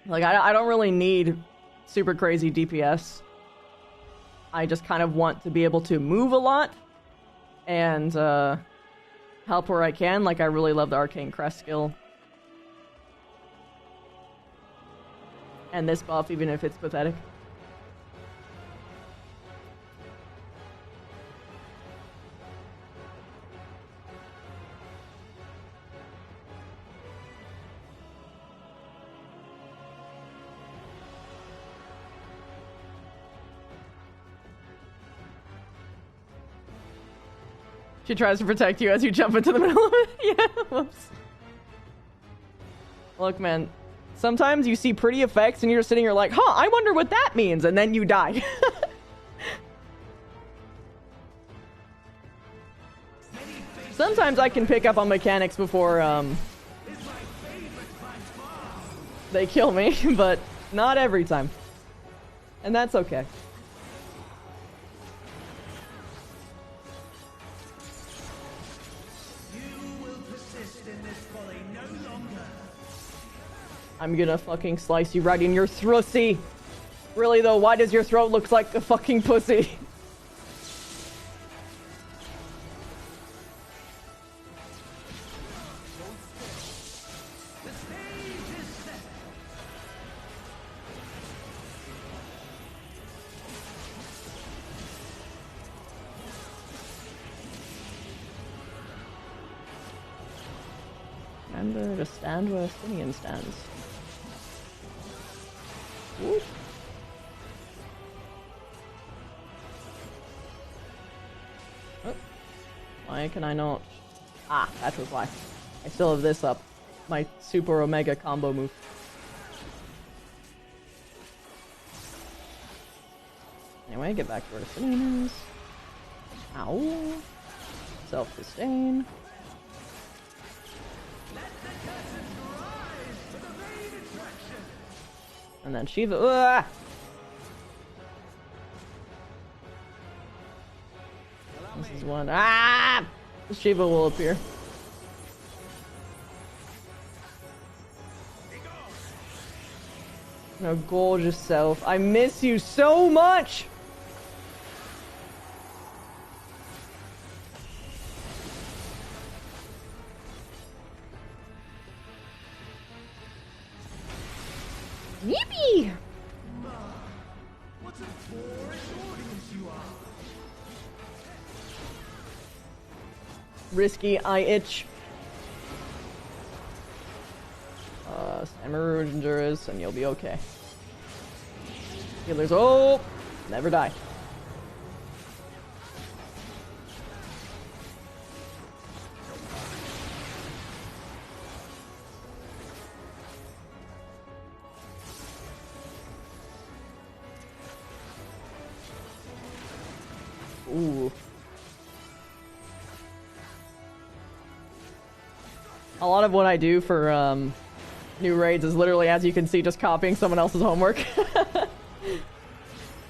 Like, I don't really need super crazy DPS. I just kind of want to be able to move a lot. And, help where I can. Like, I really love the Arcane Crest skill. And this buff, even if it's pathetic. She tries to protect you as you jump into the middle of it. Yeah, whoops. Look, man. Sometimes you see pretty effects and you're sitting here like, huh, I wonder what that means, and then you die. Sometimes I can pick up on mechanics before, they kill me, but not every time. And that's okay. I'm gonna fucking slice you right in your throaty. Really though, why does your throat look like a fucking pussy? Remember to stand where Athenian stands. Whoop. Oh. Why can I not? Ah, that was why. I still have this up. My super omega combo move. Anyway, get back to where Athenian is. Ow. Self-sustain. And then Shiva. Ah! This is one. Ah! Shiva will appear. No, gorgeous self. I miss you so much! Yippee! What a boorish audience you are. Risky, I itch. Stammer and you'll be okay. Healers, oh! Never die. Ooh. A lot of what I do for new raids is literally, as you can see, just copying someone else's homework.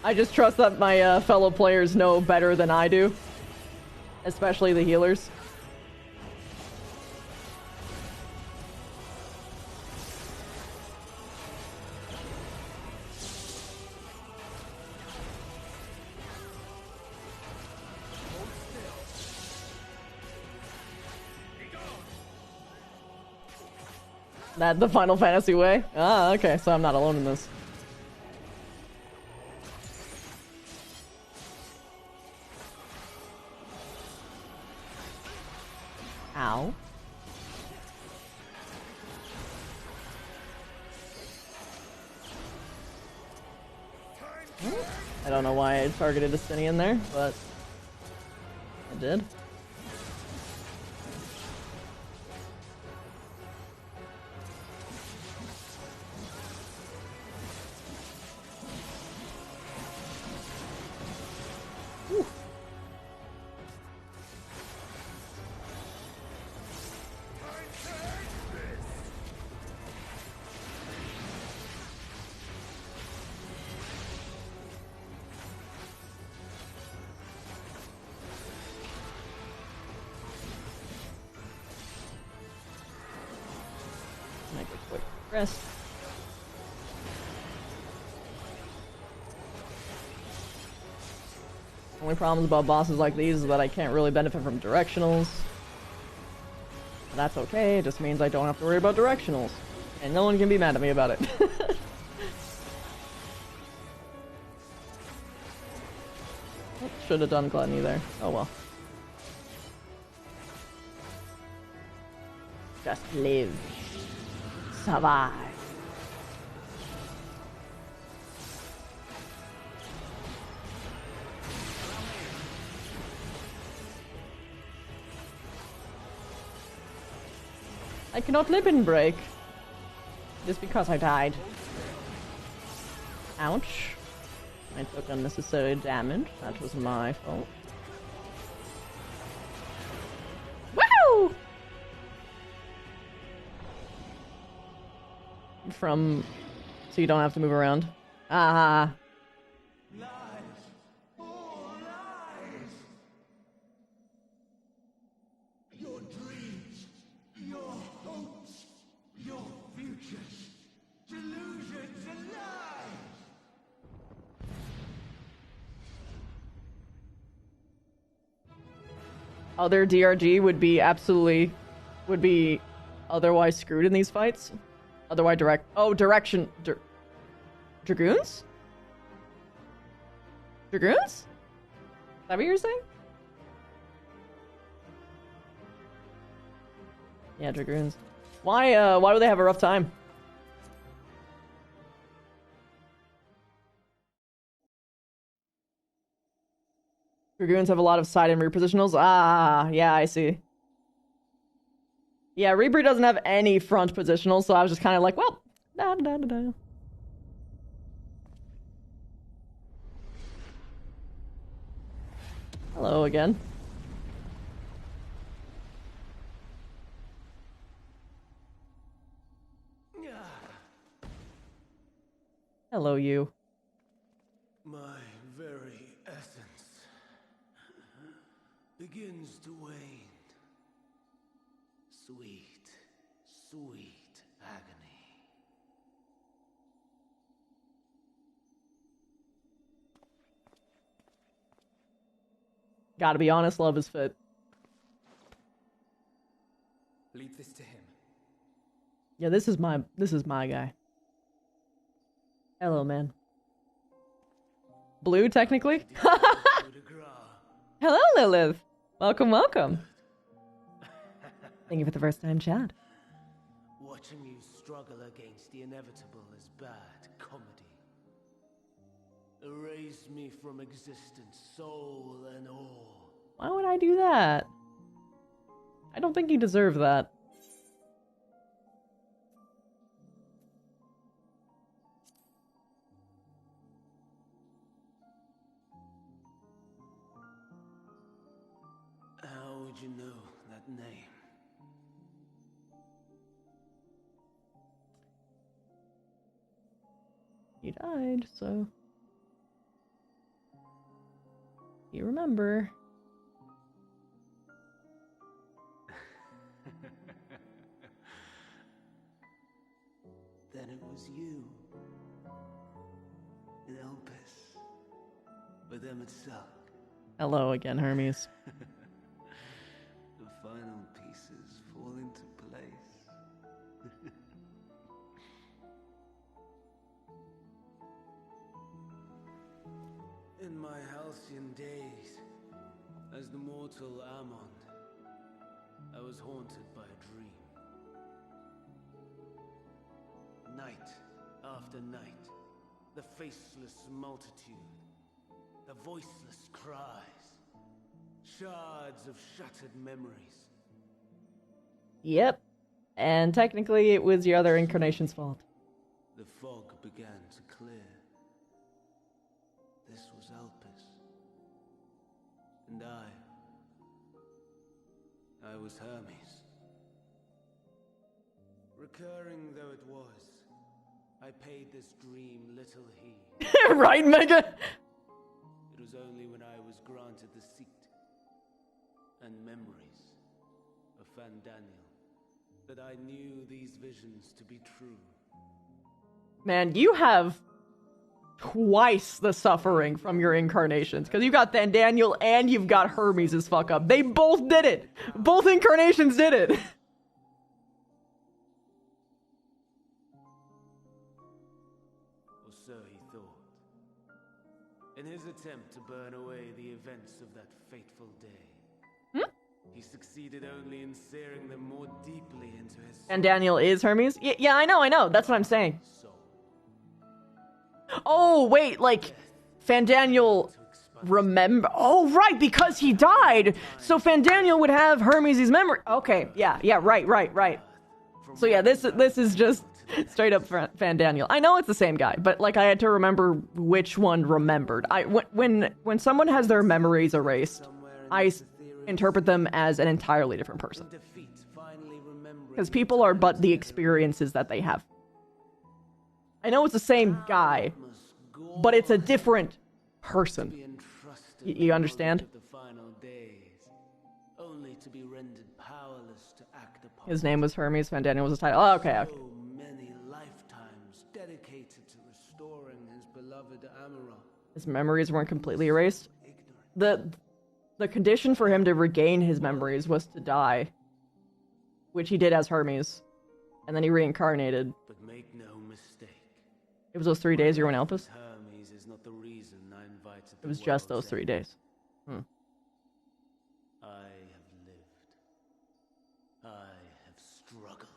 I just trust that my fellow players know better than I do. Especially the healers. That the Final Fantasy way? Ah, okay, so I'm not alone in this. Ow. I don't know why I targeted Destiny in there, but I did. Make a quick rest. Only problems about bosses like these is that I can't really benefit from directionals. But that's okay, it just means I don't have to worry about directionals. And no one can be mad at me about it. Should have done Gluttony there. Oh well. Just live. Survive. I cannot live in break. Just because I died. Ouch. I took unnecessary damage. That was my fault. Woo! From... so you don't have to move around. Ah. Your dreams, your hopes, your futures, delusions and lies. Other DRG would be absolutely... would be otherwise screwed in these fights. Otherwise direction... Dragoons? Dragoons? Is that what you're saying? Yeah, Dragoons. Why do they have a rough time? Dragoons have a lot of side and rear positionals. Ah, yeah, I see. Yeah, Reaper doesn't have any front positionals, so I was just kind of like, well, da da da da. Hello again. Hello, you. My very essence begins to wane. Sweet, sweet agony. Gotta be honest, love is fit. Leave this to him. Yeah, this is my guy. Hello, man. Blue, technically? Hello, Lilith. Welcome, welcome. Thank you for the first time, Chad. Watching you struggle against the inevitable is bad comedy. Erase me from existence, soul and all. Why would I do that? I don't think you deserve that. How would you know that name? He died, so... You remember. Then it was you. In Elpis. With Emet-Selch. Hello again, Hermes. The final pieces fall into place. In my halcyon days, as the mortal Ammon, I was haunted by a dream. Night after night, the faceless multitude, the voiceless cries, shards of shattered memories. Yep. And technically, it was your other incarnation's fault. The fog began to clear. This was Elpis. And I was Hermes. Recurring though it was, I paid this dream little heed. Right, Mega? It was only when I was granted the seat and memories of Fandaniel that I knew these visions to be true. Man, you have twice the suffering from your incarnations. Because you got Daniel and you've got Hermes' fuck up. They both did it! Both incarnations did it! Or so he thought. In his attempt to burn away the events of that fateful day, he succeeded only in searing them more deeply into his And Daniel is Hermes? Yeah, I know. That's what I'm saying. Oh, wait, like, Fandaniel remember... Oh, right, because he died! So Fandaniel would have Hermes' memory... Okay, yeah, right. So yeah, this is just straight up Fandaniel. I know it's the same guy, but, like, I had to remember which one remembered. When someone has their memories erased, I interpret them as an entirely different person. Because people are but the experiences that they have. I know it's the same guy, but it's a different person. You understand? His name was Hermes, Fandaniel was his title. Oh, okay. Many lifetimes dedicated to restoring his beloved Amaranth. His memories weren't completely erased. The condition for him to regain his memories was to die, which he did as Hermes, and then he reincarnated. But make no mistake. It was those 3 days you were in Elpis? Hermes is not the reason I invited It was just those 3 days. I have lived. I have struggled.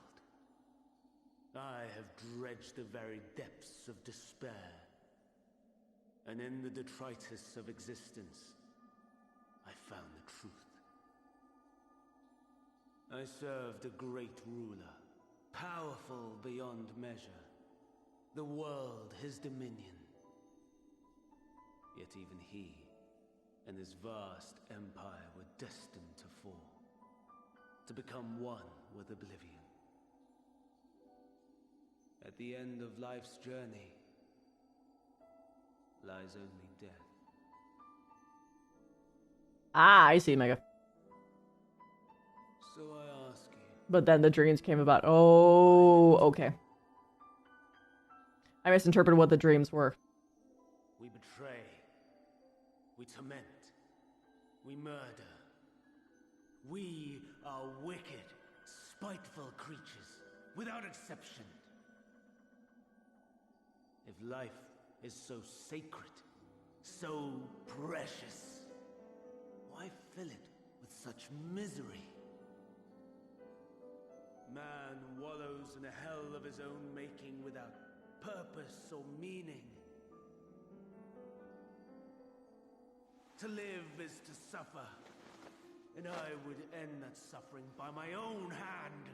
I have dredged the very depths of despair. And in the detritus of existence, I found the truth. I served a great ruler, powerful beyond measure. The world his dominion. Yet even he and his vast empire were destined to fall, to become one with oblivion. At the end of life's journey lies only death. Ah, I see, Mega. So I ask you. But then the dreams came about. Oh, okay. I misinterpreted what the dreams were. We betray. We torment. We murder. We are wicked, spiteful creatures, without exception. If life is so sacred, so precious, why fill it with such misery? Man wallows in a hell of his own making without purpose or meaning. To live is to suffer, and I would end that suffering by my own hand.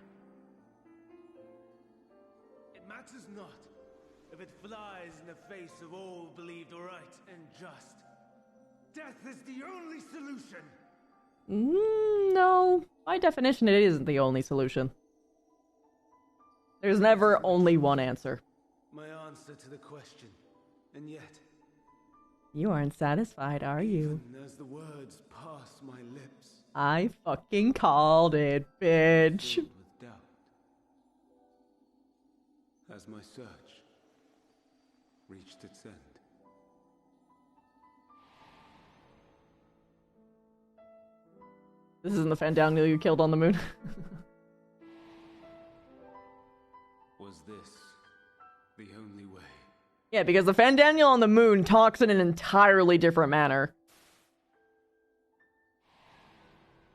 It matters not if it flies in the face of all believed right and just. Death is the only solution. No, by definition, it isn't the only solution. There's never only one answer. My answer to the question, and yet... You aren't satisfied, are you? Even as the words pass my lips... I fucking called it, bitch. Filled with doubt. Has my search reached its end? This isn't the Fandaniel you killed on the moon. Was this the only way? Yeah, because the Fandaniel on the moon talks in an entirely different manner.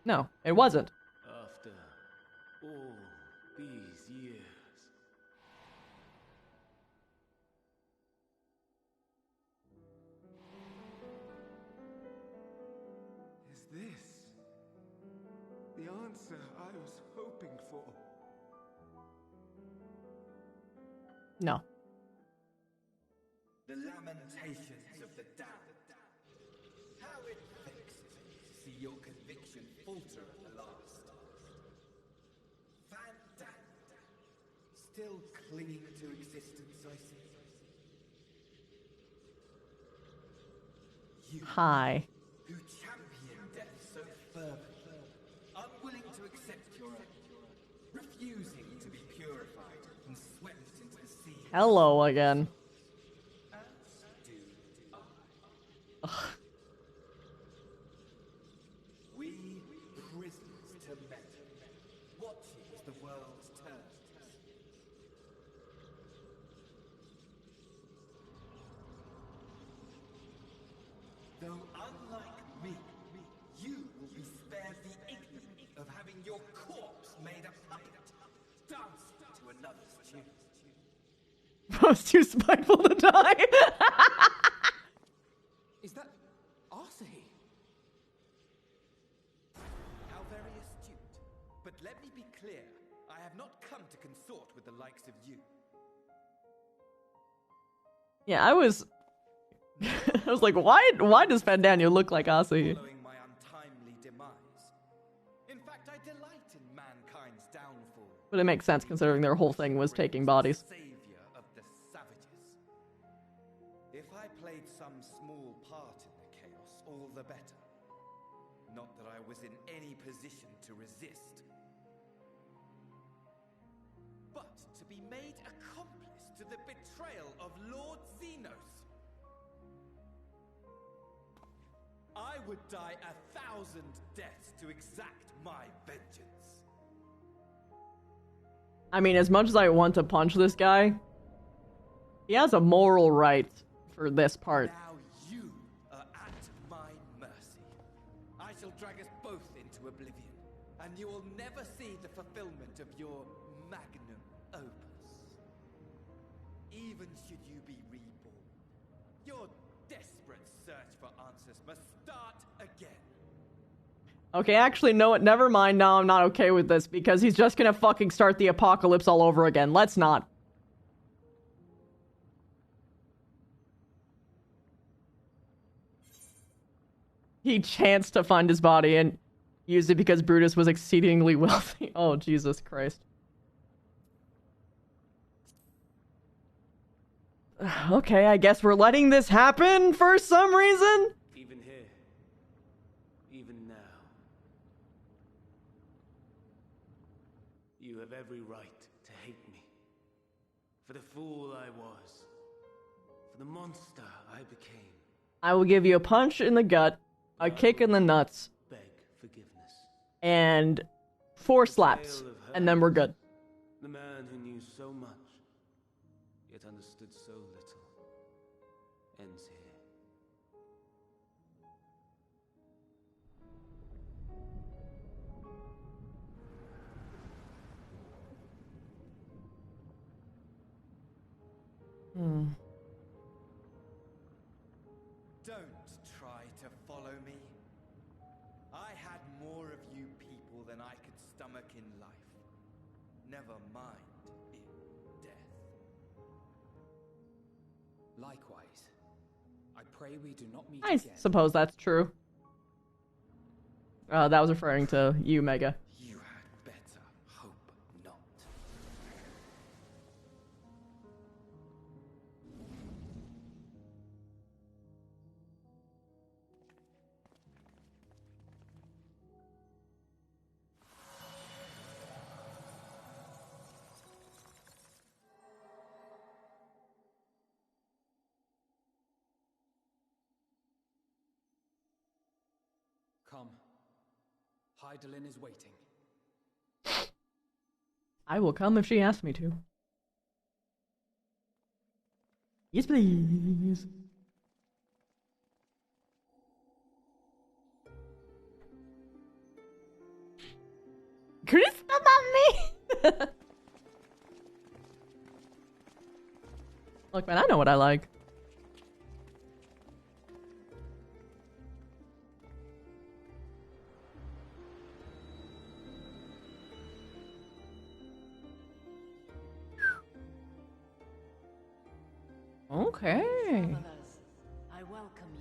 No, it wasn't. After all these years... Is this the answer I was hoping for? No. The lamentations of the damned. How it vexes me to see your conviction falter at the last. Fandaniel, still clinging to existence, I see. You, Hi. who champion death so fervently, unwilling to accept your own, refusing to be purified and swept into the sea. Hello again. We prisoners to men, watching as the world turns. Though unlike me, you will be spared the ignominy of having your corpse made a puppet, dancing to another's tune. I was too spiteful to die. Is that Arsahi? How very astute. But let me be clear, I have not come to consort with the likes of you. Yeah, I was like, why does Fandaniel look like Asahi? Following my untimely demise. In fact, I delight in mankind's downfall. But it makes sense considering their whole thing was taking bodies. Savior of the savages. If I played some small part in the chaos, all the better. Not that I was in any position to resist. But to be made accomplice to the betrayal of Lord Xenos. I would die 1,000 deaths to exact my vengeance. I mean, as much as I want to punch this guy, he has a moral right for this part. Now you are at my mercy. I shall drag us both into oblivion, and you will never see the fulfillment of your magnum opus. even should you be reborn, your desperate search for answers must start again. Okay, actually, no, never mind. Now I'm not okay with this because he's just gonna fucking start the apocalypse all over again. Let's not. He chanced to find his body and used it because Brutus was exceedingly wealthy. Oh, Jesus Christ. Okay, I guess we're letting this happen for some reason? Even here. Even now. You have every right to hate me. For the fool I was. For the monster I became. I will give you a punch in the gut, a kick in the nuts, Beg forgiveness. and 4 slaps, and then we're good. The man who knew so much, yet understood so little, ends here. Don't try to follow me. I had more of you people than I could stomach in life. Never mind in death. Likewise, I pray we do not meet I again. suppose that's true. That was referring to you, Mega. You had better hope not. Come. Heidelin is waiting. I will come if she asks me to. Yes, please. Chris, not me! Look, man, I know what I like. Okay. Travelers, I welcome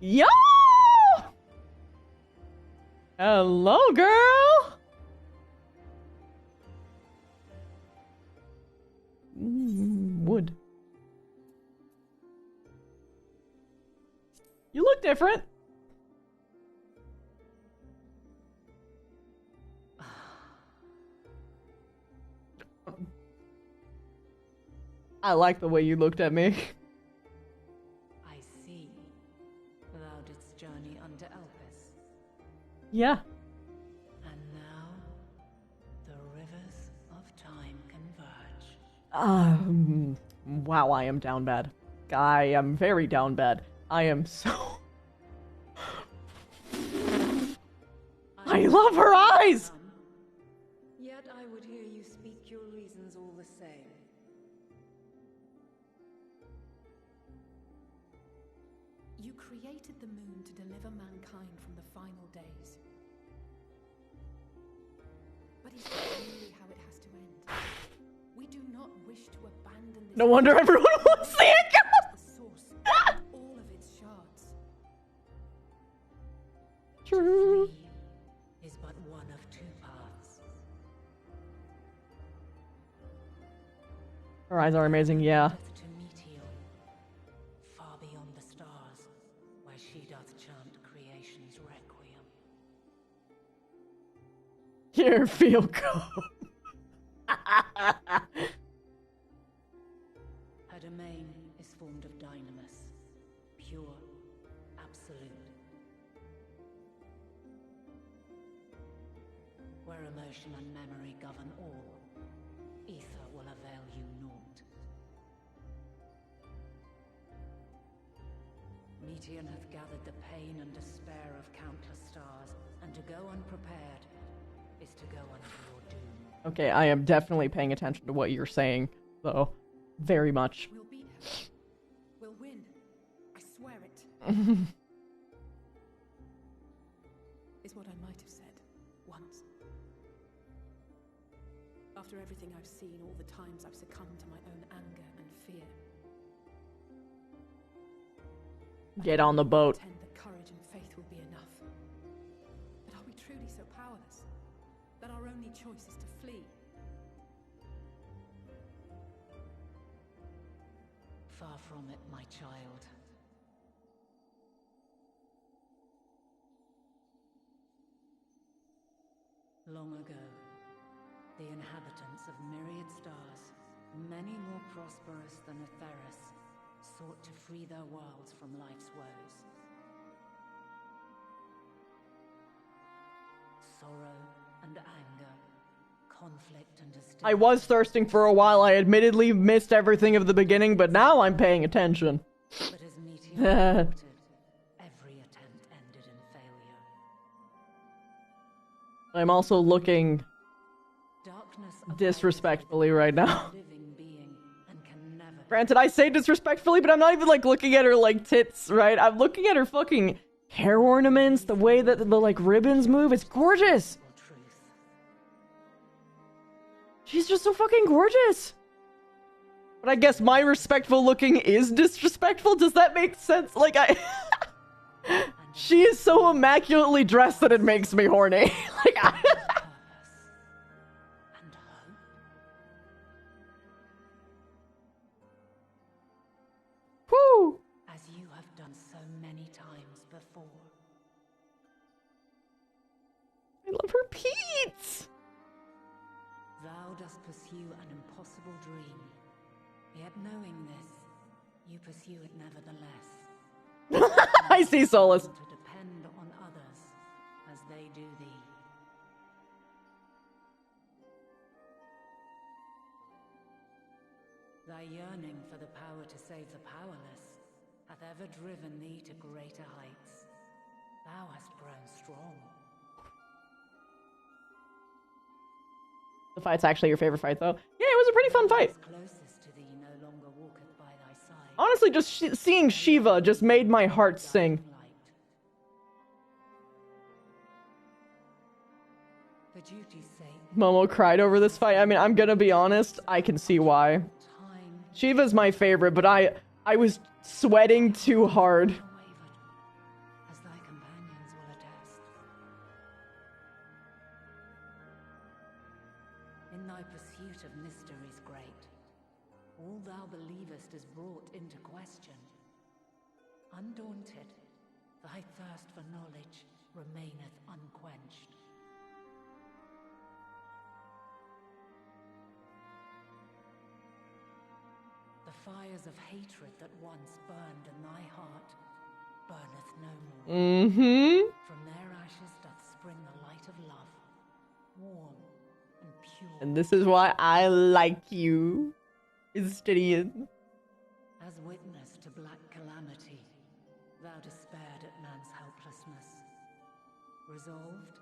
you. Yo! Hello, girl! Wood. You look different. I like the way you looked at me. I see. Thou didst journey under Elpis. Yeah. And now, the rivers of time converge. Wow, I am down bad. I am very down bad. I am so... I love her eyes! Yet I would hear you speak your reasons all the same. You created the moon to deliver mankind from the final days. But is that really how it has to end? We do not wish to abandon this. No wonder everyone wants the echo! The source of all of its shards. True. Is but one of 2 paths. Her eyes are amazing, yeah. To Meteor, far beyond the stars, where she doth chant creation's requiem. Here, feel good. Her domain is formed of dynamis, pure, absolute. Where emotion and memory govern all, ether will avail you naught. Meteor hath gathered the pain and despair of countless stars, and to go unprepared is to go unto your doom. Okay, I am definitely paying attention to what you're saying, though. Very much. We'll beat her. We'll win. I swear it. Is what I might have said once. After everything I've seen, all the times I've succumbed to my own anger and fear. Get on the boat. Pretend that courage and faith will be enough. But are we truly so powerless that our only choice is to flee? Far from it, my child. Long ago, the inhabitants of myriad stars, many more prosperous than Atheris, sought to free their worlds from life's woes. Sorrow and anger, conflict and hostility. I was thirsting for a while. I admittedly missed everything of the beginning, but now I'm paying attention. But as Meteor reported, every attempt ended in failure. I'm also looking disrespectfully right now. Granted, I say disrespectfully, but I'm not even, like, looking at her, like, tits, right? I'm looking at her fucking hair ornaments, the way that the, like, ribbons move. It's gorgeous! She's just so fucking gorgeous! But I guess my respectful looking is disrespectful? Does that make sense? Like, she is so immaculately dressed that it makes me horny. Like, Whew! As you have done so many times before. I love her Pete's! Thou dost pursue an impossible dream. Yet knowing this, you pursue it nevertheless. I see solace. To depend on others as they do thee. Thy yearning for the power to save the powerless hath ever driven thee to greater heights. Thou hast grown strong. The fight's actually your favorite fight, though. Yeah, it was a pretty fun fight. Closest to thee no longer walketh by thy side. Honestly, just seeing Shiva just made my heart sing. For duty's sake. Momo cried over this fight. I mean, I'm gonna be honest, I can see why. Shiva's my favorite, but I was sweating too hard. As thy companions will attest. In thy pursuit of mysteries great, all thou believest is brought into question. Undaunted, thy thirst for knowledge remaineth unquenched. The fires of hatred that once burned in thy heart burneth no more. Mm-hmm. From their ashes doth spring the light of love, warm and pure. And this is why I like you, Istirian. As witness to black calamity, thou despaired at man's helplessness. Resolved,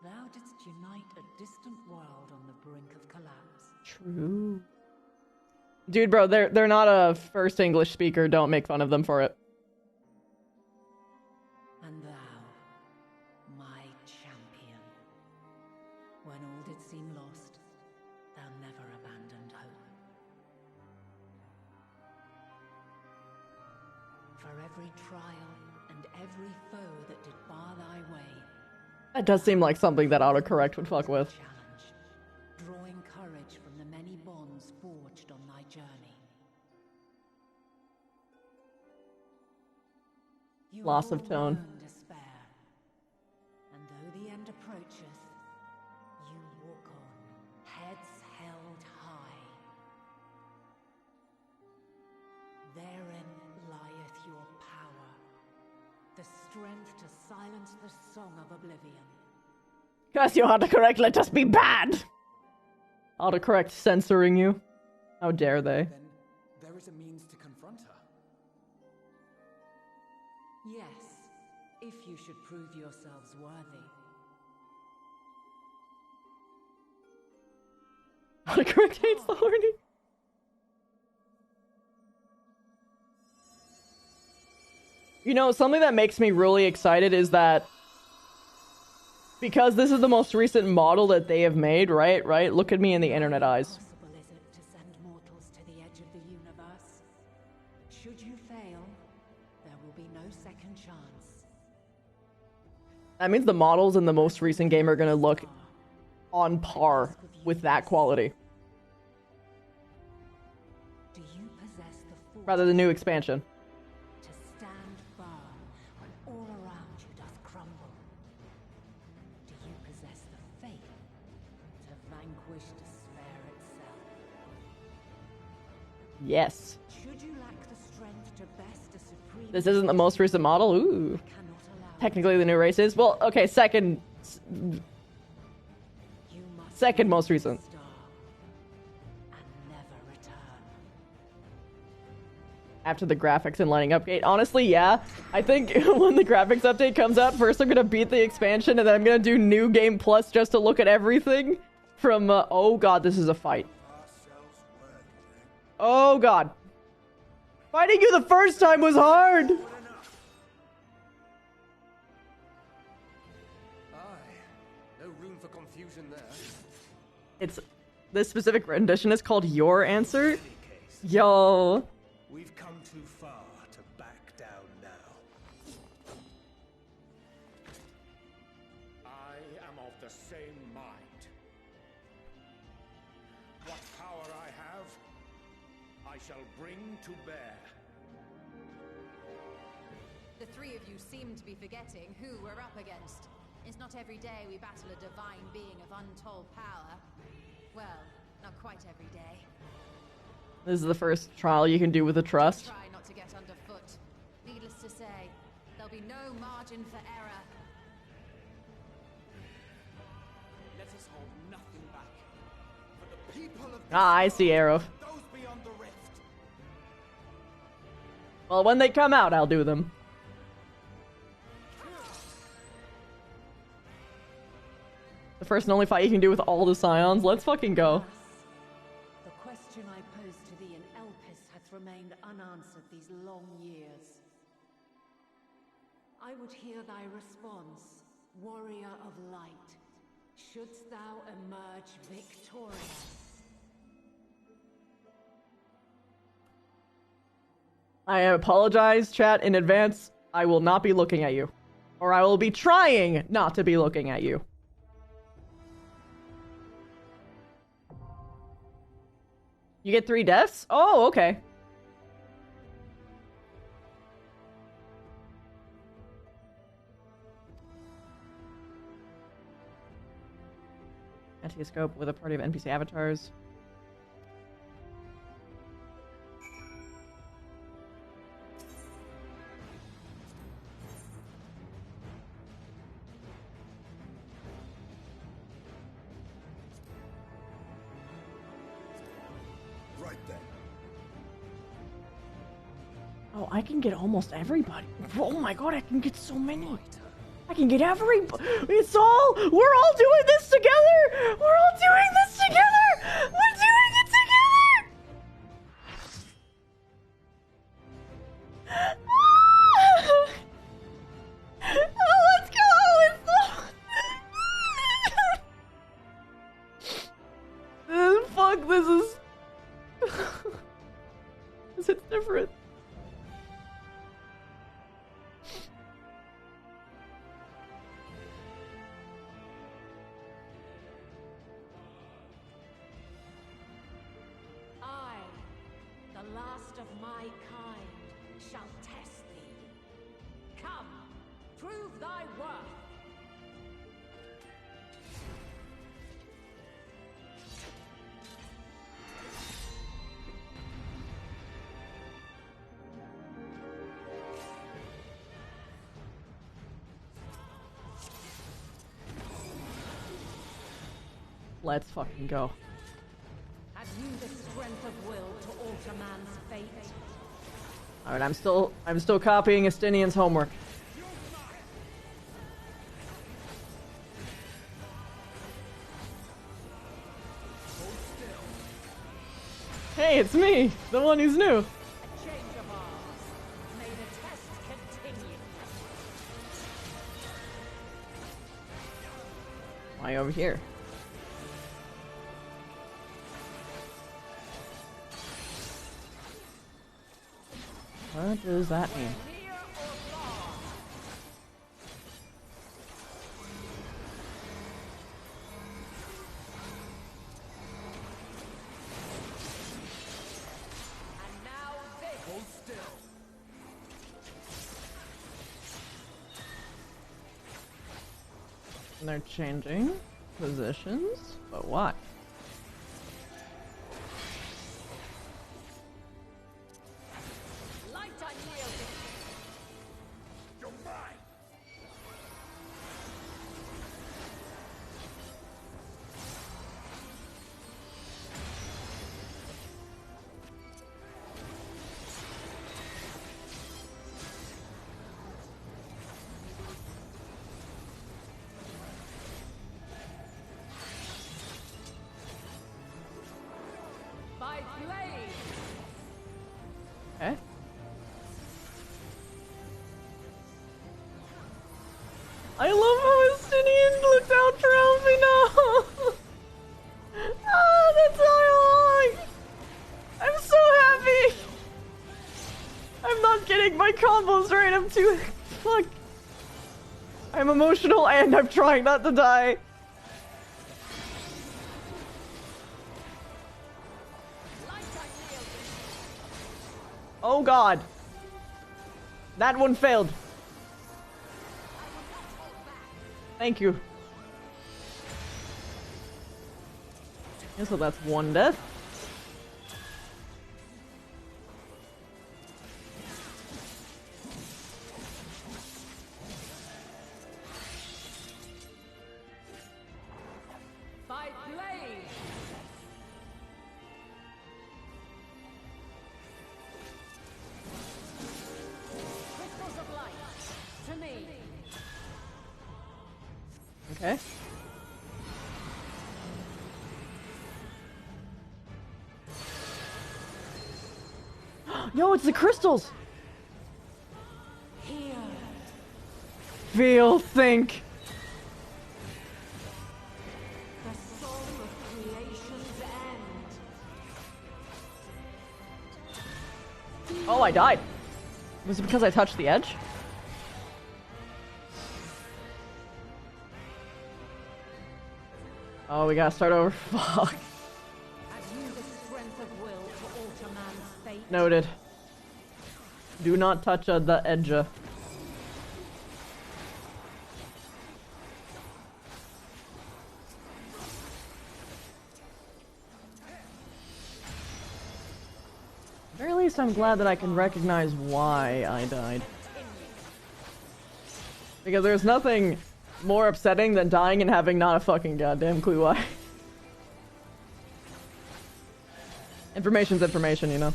thou didst unite a distant world on the brink of collapse. True. Dude, bro, they're not a first English speaker. Don't make fun of them for it. And thou, my champion, when all did seem lost, thou never abandoned hope. For every trial and every foe that did bar thy way, That does seem like something that autocorrect would fuck with. drawing courage from the many bonds forged on thy journey. You Loss have of tone. known despair, and though the end approacheth, you walk on, heads held high. Therein lieth your power, the strength to silence the song of oblivion. Curse you, autocorrect, let us be bad! Autocorrect censoring you. How dare they? Then there is a means to confront her. Yes, if you should prove yourselves worthy. Autocorrect hates the horny. You know, something that makes me really excited is that because this is the most recent model that they have made, right? Look at me in the internet eyes. Possible is it to send mortals to the edge of the universe? Should you fail, there will be no second chance. That means the models in the most recent game are gonna look on par with that quality. Do you possess the force Rather than new expansion. to stand firm when all around you doth crumble? Do you possess the faith to vanquish despair itself? Yes. Should you lack the strength to best a supreme... This isn't the most recent model. Ooh. Technically the new race is. Well, okay, second most recent. After the graphics and lighting update. Honestly, yeah. I think when the graphics update comes out, first I'm gonna beat the expansion and then I'm gonna do New Game Plus just to look at everything from, oh god, this is a fight. Oh god. Fighting you the first time was hard! No room for confusion there. It's... This specific rendition is called Your Answer? Yo. We've come too far to back down now. I am of the same mind. What power I have, I shall bring to bear. The three of you seem to be forgetting who we're up against. It's not every day we battle a divine being of untold power. Well, not quite every day. This is the first trial you can do with a trust. Try not to get underfoot. Needless to say, there'll be no margin for error. Let us hold nothing back. For the people of Ah, I see Arrow. those beyond the rift. Well, when they come out, I'll do them. The first and only fight you can do with all the Scions. Let's fucking go. The question I posed to thee in Elpis hath remained unanswered these long years. I would hear thy response, warrior of light. Shouldst thou emerge victorious? I apologize, chat, in advance. I will not be looking at you. Or I will be trying not to be looking at you. You get 3 deaths? Oh, okay. Anti-scope with a party of NPC avatars. Oh, I can get almost everybody. Oh my god, I can get so many. I can get everybody. We're all doing this together. We're all doing this together. We're doing it together. Oh, let's go. Fuck, this is... This is different. The last of my kind shall test thee. Come, prove thy worth. Let's fucking go. Have you the strength of will to alter man's fate? Alright, I'm still copying Estinian's homework. Hey, it's me, the one who's new. Why over here? What does that mean? And they're changing positions, but why? Okay. I love how Estinian looked out for Alfie now. Ah, that dialogue! I'm so happy! I'm not kidding, my combo's right, I'm too... Fuck. I'm emotional and I'm trying not to die. Oh god. That one failed. Thank you. Yeah, so that's one death. Okay. Yo, it's the crystals! Here. Feel, think. The soul of creation's end. Oh, I died. Was it because I touched the edge? Oh, we gotta start over. Fuck. Noted. Do not touch the edge. At the very least, I'm glad that I can recognize why I died. Because there's nothing more upsetting than dying and having not a fucking goddamn clue why. Information's information, you know?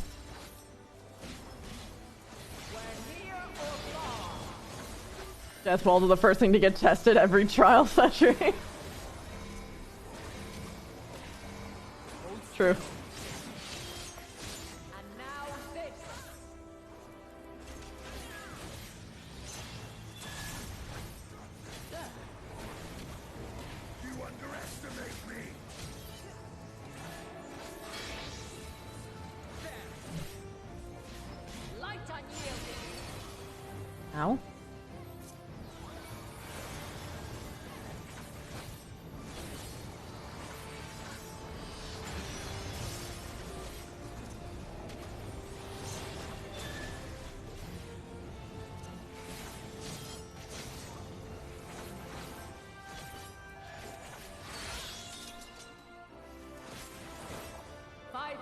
Death balls are the first thing to get tested every trial session. True. Ow.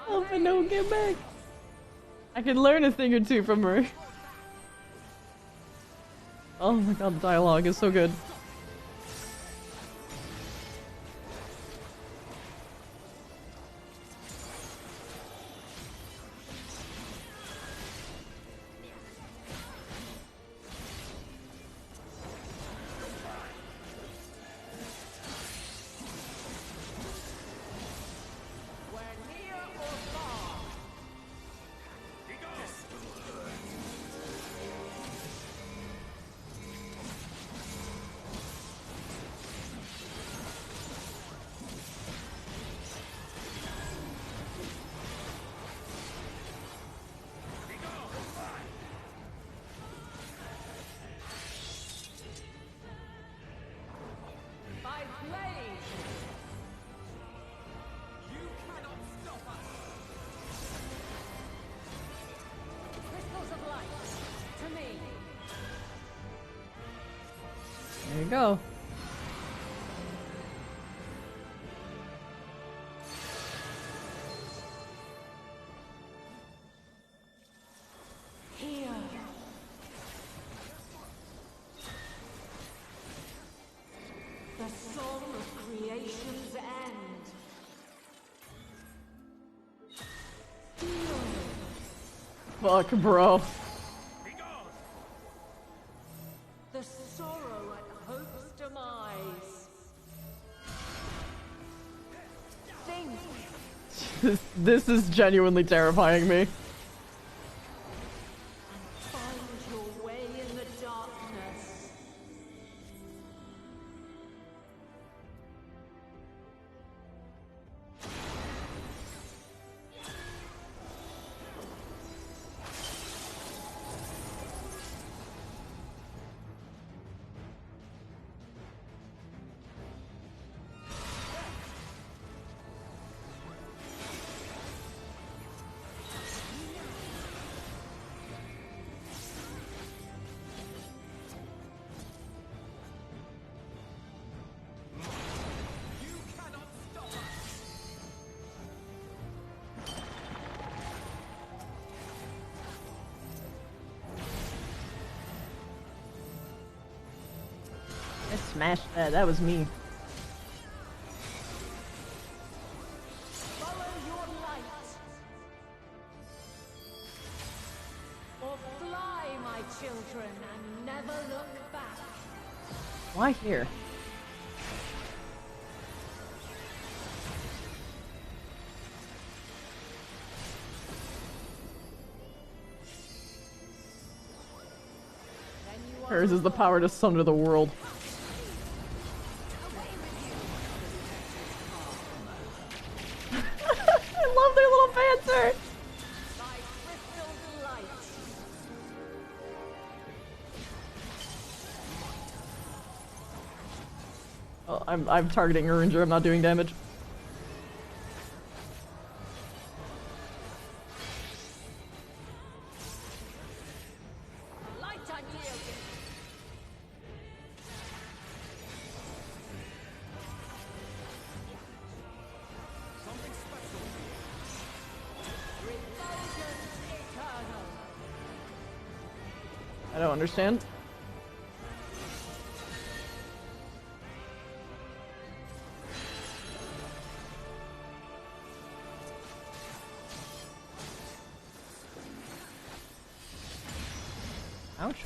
Oh, but no, get back. I can learn a thing or two from her. Oh my god, the dialogue is so good. you go. Here. The song of creation's end. Fuck, bro. The sorrow at hope's demise. Think. This is genuinely terrifying me. Find your way in the darkness. I smashed that. That was me. Follow your light. Or fly, my children, and never look back. Why here? Hers is the power to sunder the world. I love their little banter! Oh, I'm targeting Uringer, I'm not doing damage. I don't understand. Ouch.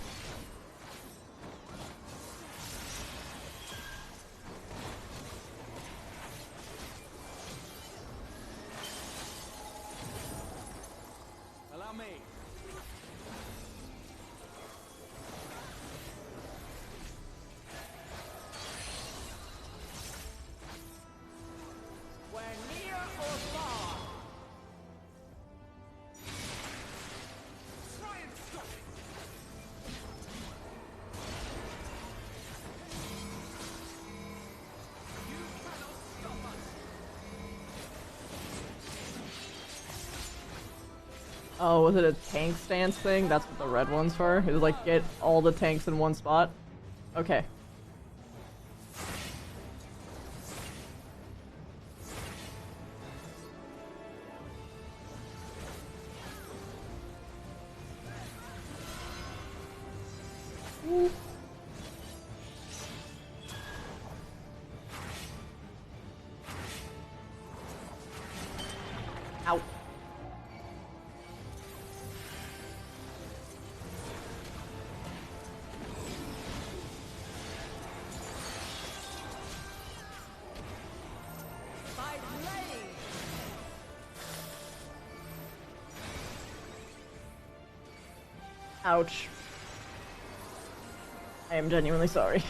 Allow me. We're near or far. Try and stop it. You cannot stop us. Oh, was it a tank stance thing? That's what the red one's for? It was like get all the tanks in one spot? Okay. Ow. By blade. Ouch. I am genuinely sorry.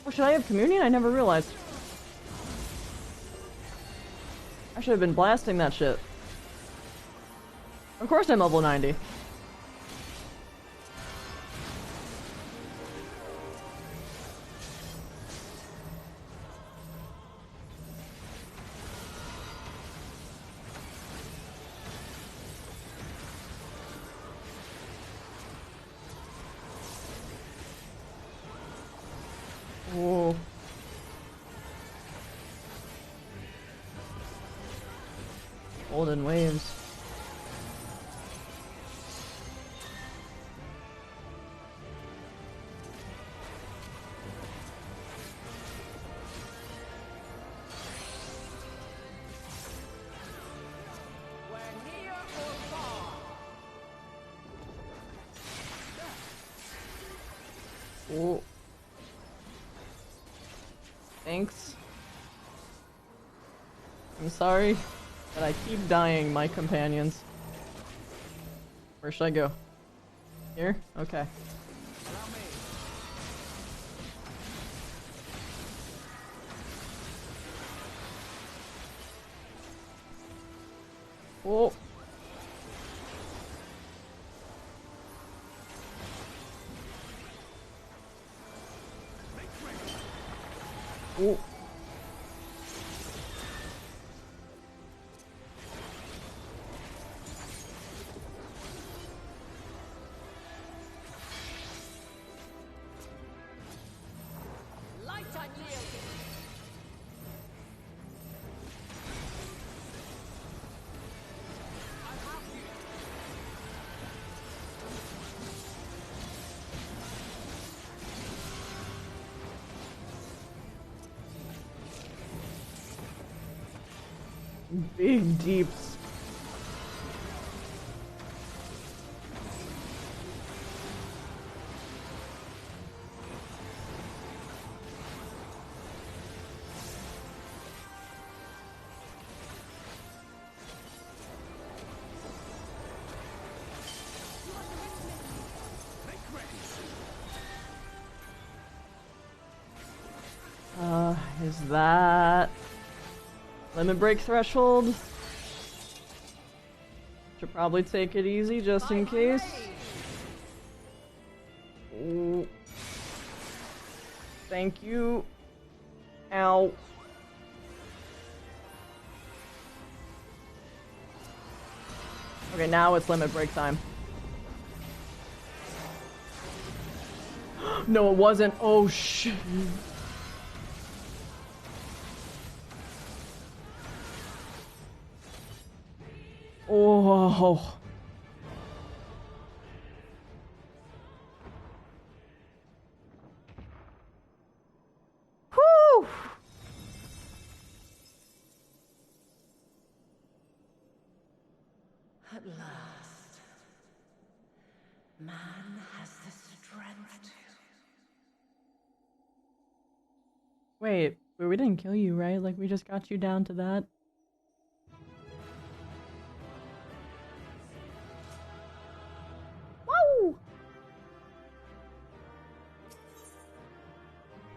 Oh, should I have communion? I never realized. I should have been blasting that shit. Of course I'm level 90. Oh. Golden waves. Oh. Thanks. I'm sorry that I keep dying, my companions. Where should I go? Here? Okay. Oh. Oh. Light unyielding. Big deeps. Is that limit break threshold? Should probably take it easy just in case. Ooh. Thank you. Ow. Okay, now it's limit break time. No, it wasn't. Oh, shit. Oh. Whew. At last, man has the strength to... Wait, we didn't kill you, right? Like, we just got you down to that? Woo!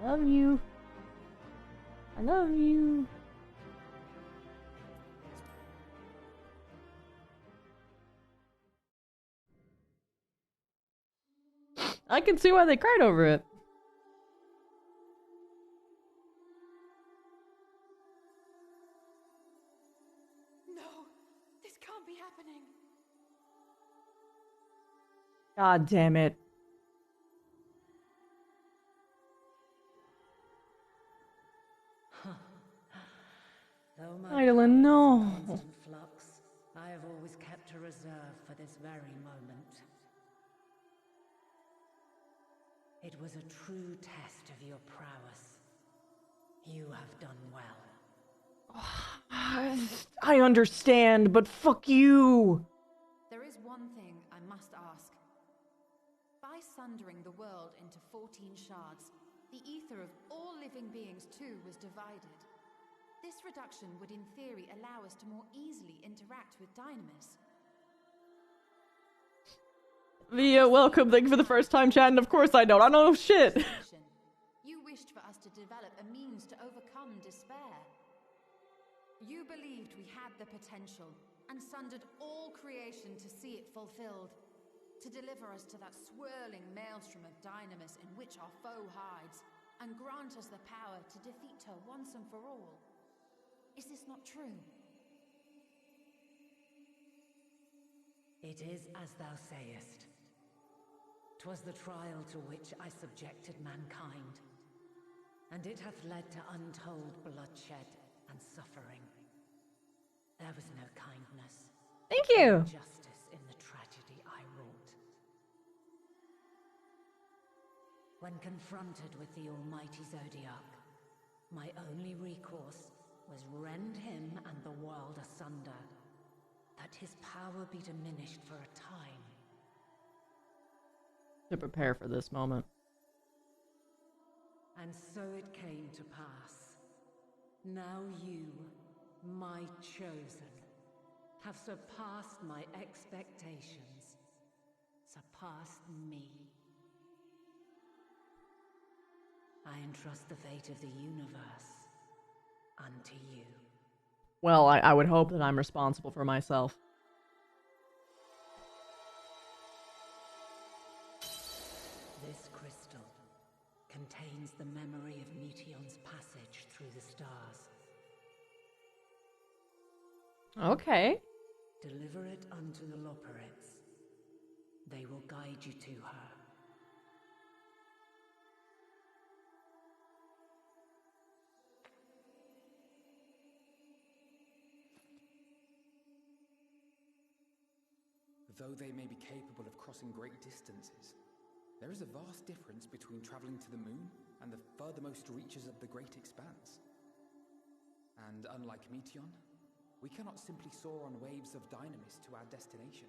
Love you. I love you. I can see why they cried over it. No, this can't be happening. God damn it. Though my Idolin, no. powers in constant flux, I have always kept a reserve for this very moment. It was a true test of your prowess. You have done well. I understand, but fuck you. There is one thing I must ask. By sundering the world into 14 shards, the ether of all living beings too was divided. This reduction would in theory allow us to more easily interact with Dynamis. Via, welcome, thank you for the first time chatting. Of course I don't know shit. You wished for us to develop a means to overcome despair. You believed we had the potential, and sundered all creation to see it fulfilled. To deliver us to that swirling maelstrom of Dynamis in which our foe hides, and grant us the power to defeat her once and for all. Is this not true? It is as thou sayest. 'Twas the trial to which I subjected mankind. And it hath led to untold bloodshed and suffering. There was no kindness. Thank you. No justice in the tragedy I wrought. When confronted with the almighty Zodiac, my only recourse was rend him and the world asunder, that his power be diminished for a time. To prepare for this moment. And so it came to pass. Now you, my chosen, have surpassed my expectations, surpassed me. I entrust the fate of the universe unto you. Well, I would hope that I'm responsible for myself. This crystal contains the memory of Meteion's passage through the stars. Okay. Deliver it unto the Loporrits. They will guide you to her. Though they may be capable of crossing great distances, there is a vast difference between traveling to the moon and the furthermost reaches of the great expanse. And unlike Meteion, we cannot simply soar on waves of dynamis to our destination.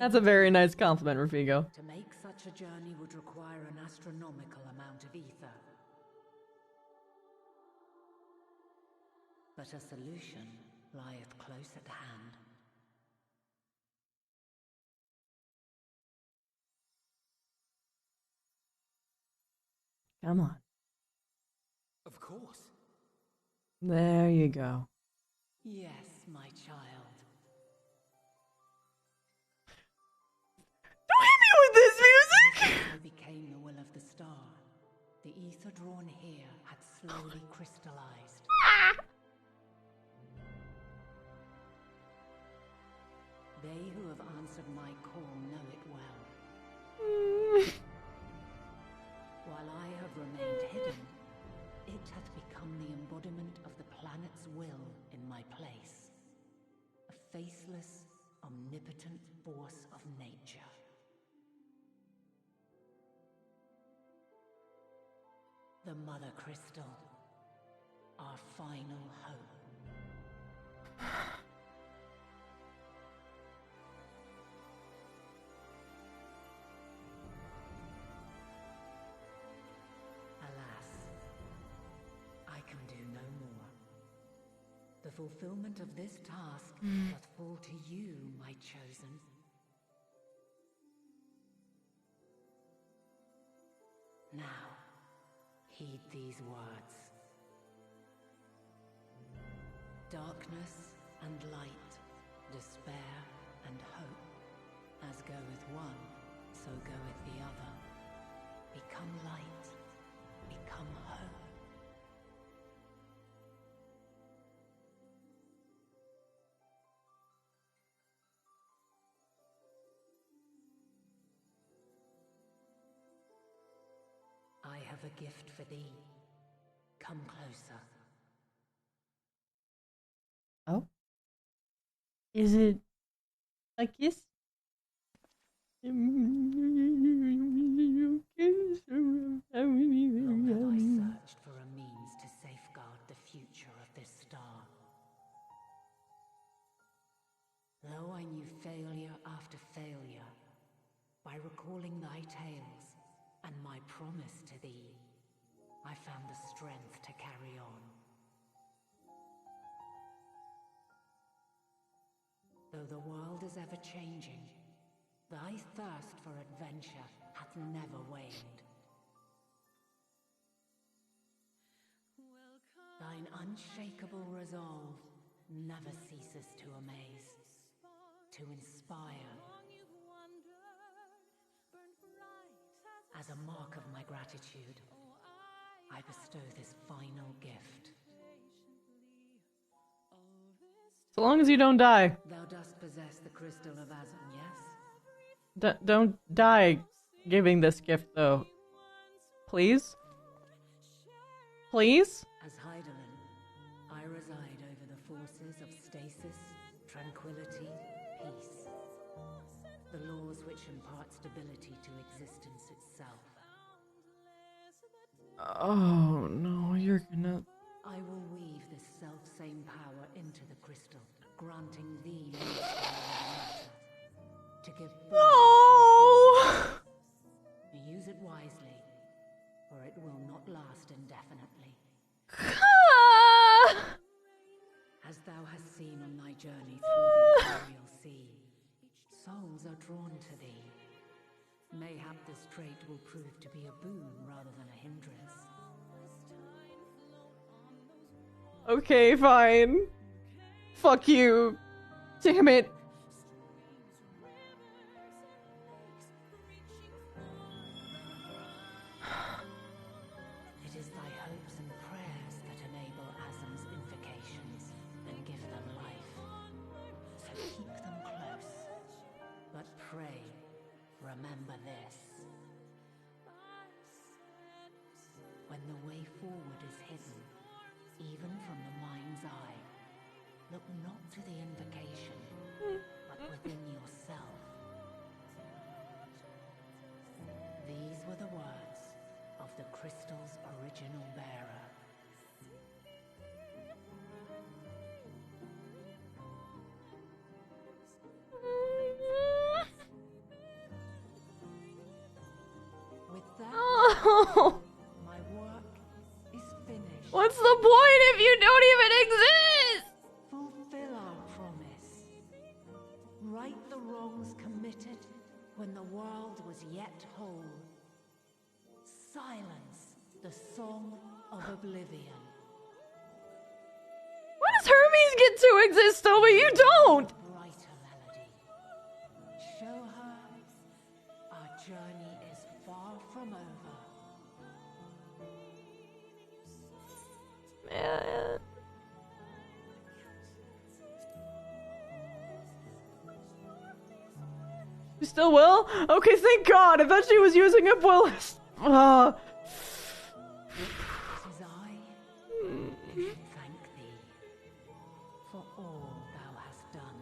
That's a very nice compliment, Rafigo. To make such a journey would require an astronomical amount of ether. But a solution lieth close at hand. Come on. Of course. There you go. Yes, my child. Don't hit me with this music! This became the will of the star. The ether drawn here had slowly crystallized. They who have answered my call know it well. While I have remained hidden, it hath become the embodiment of the planet's will in my place. A faceless, omnipotent force of nature. The Mother Crystal, our final hope. The fulfillment of this task doth fall to you, my chosen. Now, heed these words. Darkness and light, despair and hope. As goeth one, so goeth the other. Become light, become hope. I have a gift for thee. Come closer. Oh? Is it a kiss? Long have I searched for a means to safeguard the future of this star. Though I knew failure after failure, by recalling thy tales and my promise to thee, I found the strength to carry on. Though the world is ever changing, thy thirst for adventure hath never waned. Thine unshakable resolve never ceases to amaze, to inspire. As a mark of my gratitude, I bestow this final gift. So long as you don't die. Thou dost possess the crystal of Azon, yes? Don't die giving this gift, though. Please? Please? As Heidelin, I reside over the forces of stasis, tranquility, peace. The laws which impart stability to existence itself. Oh no, you're gonna... I will weave this self-same power into the crystal, granting thee mastery over matter. To give No! Use it wisely, or it will not last indefinitely. As thou hast seen on thy journey through the ethereal sea, souls are drawn to thee. Mayhap this trait will prove to be a boon rather than a hindrance. Okay, fine. Fuck you. Damn it. It is thy hopes and prayers that enable Azam's invocations and give them life. So keep them close. But pray, remember this. When the way forward is hidden, even from the mind's eye, look not to the invocation, but within yourself. These were the words of the crystal's original bearer. With that, my work is finished. What's the point if you don't even exist? Fulfill our promise. Right the wrongs committed when the world was yet whole. Silence the song of oblivion. Why does Hermes get to exist still, but you don't? Brighter melody. Show her our journey is far from over. Man. You still will? Okay, thank God. I thought she was using up Willis. It is I who should thank thee for all thou hast done.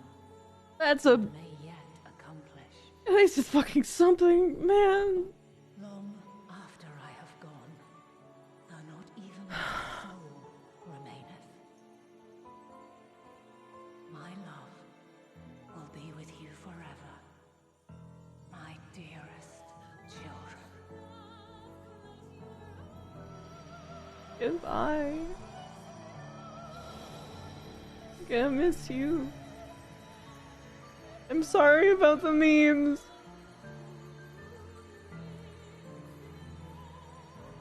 That's a... May yet accomplish. At least it's fucking something, man. Long after I have gone, though not even my soul remaineth. My love will be with you forever, my dearest children. Goodbye. I'm gonna miss you. I'm sorry about the memes.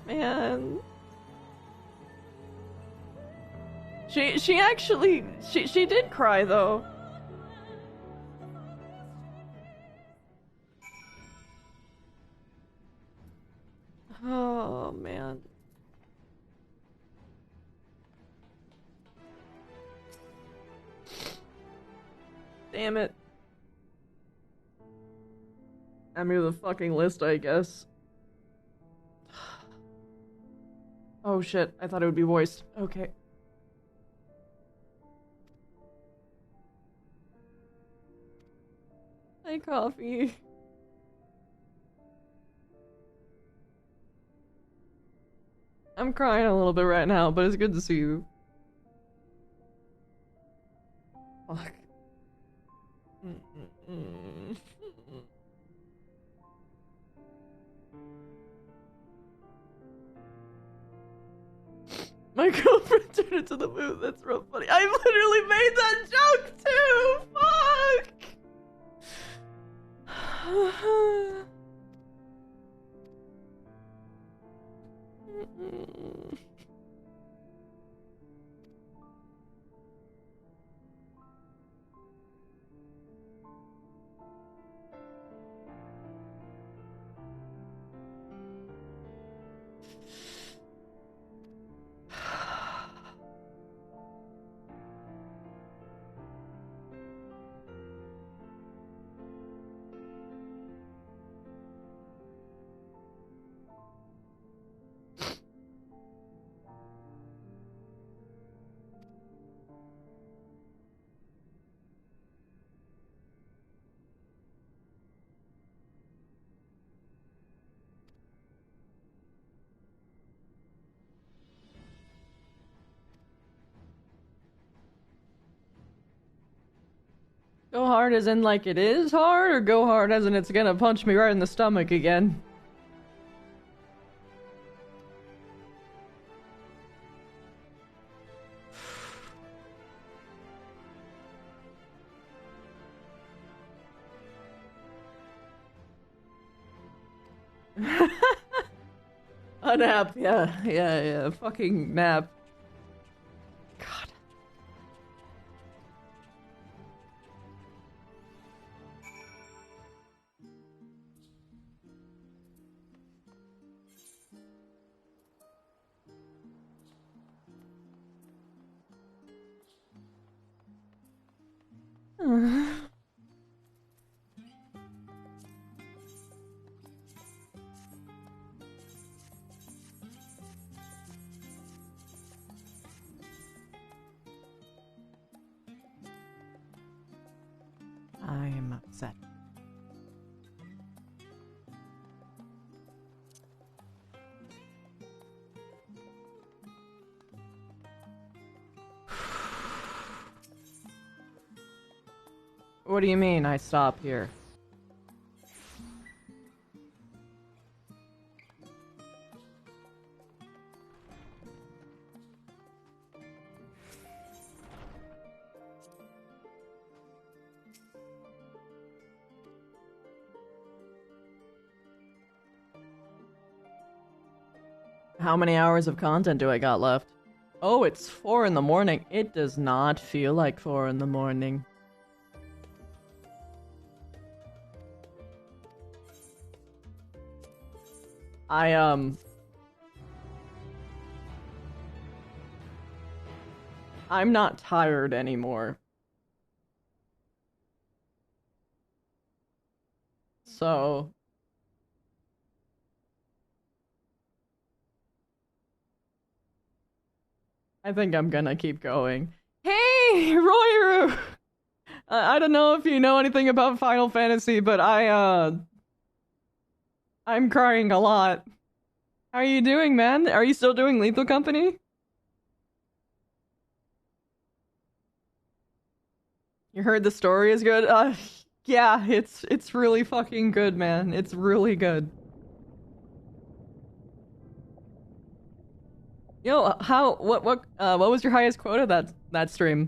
Man. She actually she did cry though. Oh man. Damn it. I'm near the fucking list, I guess. Oh shit, I thought it would be voiced. Okay. Hi, Coffee. I'm crying a little bit right now, but it's good to see you. Fuck. My girlfriend turned into the moon. That's real funny. I literally made that joke too. Fuck. Go hard as in like it is hard, or go hard as in it's gonna punch me right in the stomach again? A nap, yeah, fucking nap. God. I am upset. What do you mean I stop here? How many hours of content do I got left? Oh, it's 4 in the morning. It does not feel like 4 in the morning. I'm not tired anymore. So... I think I'm gonna keep going. Hey, Royru! I don't know if you know anything about Final Fantasy, but I'm crying a lot. How are you doing, man? Are you still doing Lethal Company? You heard the story is good? Yeah, it's really fucking good, man. It's really good. Yo, what was your highest quota that stream?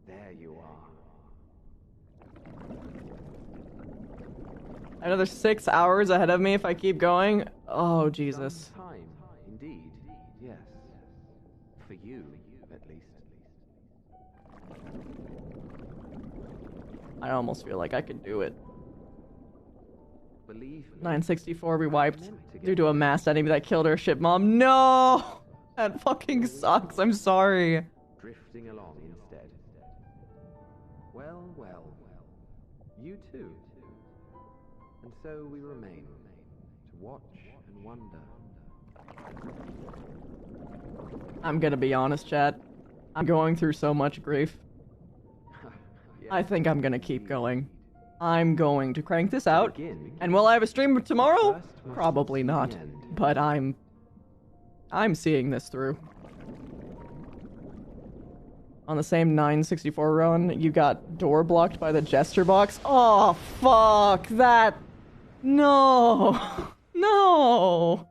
There you are. Another 6 hours ahead of me if I keep going? Oh, Jesus. Some time, indeed. Yes. For you, at least. I almost feel like I could do it. Believe me, 964 rewiped due to a masked enemy that killed her ship mom. No! That fucking sucks. I'm sorry. Drifting along instead. Well, well, well. You too. And so we remain to watch and wonder. I'm gonna be honest, chat. I'm going through so much grief. I think I'm gonna keep going. I'm going to crank this out. And will I have a stream tomorrow? Probably not. But I'm seeing this through. On the same 964 run, you got door blocked by the gesture box. Oh, fuck that. No. No.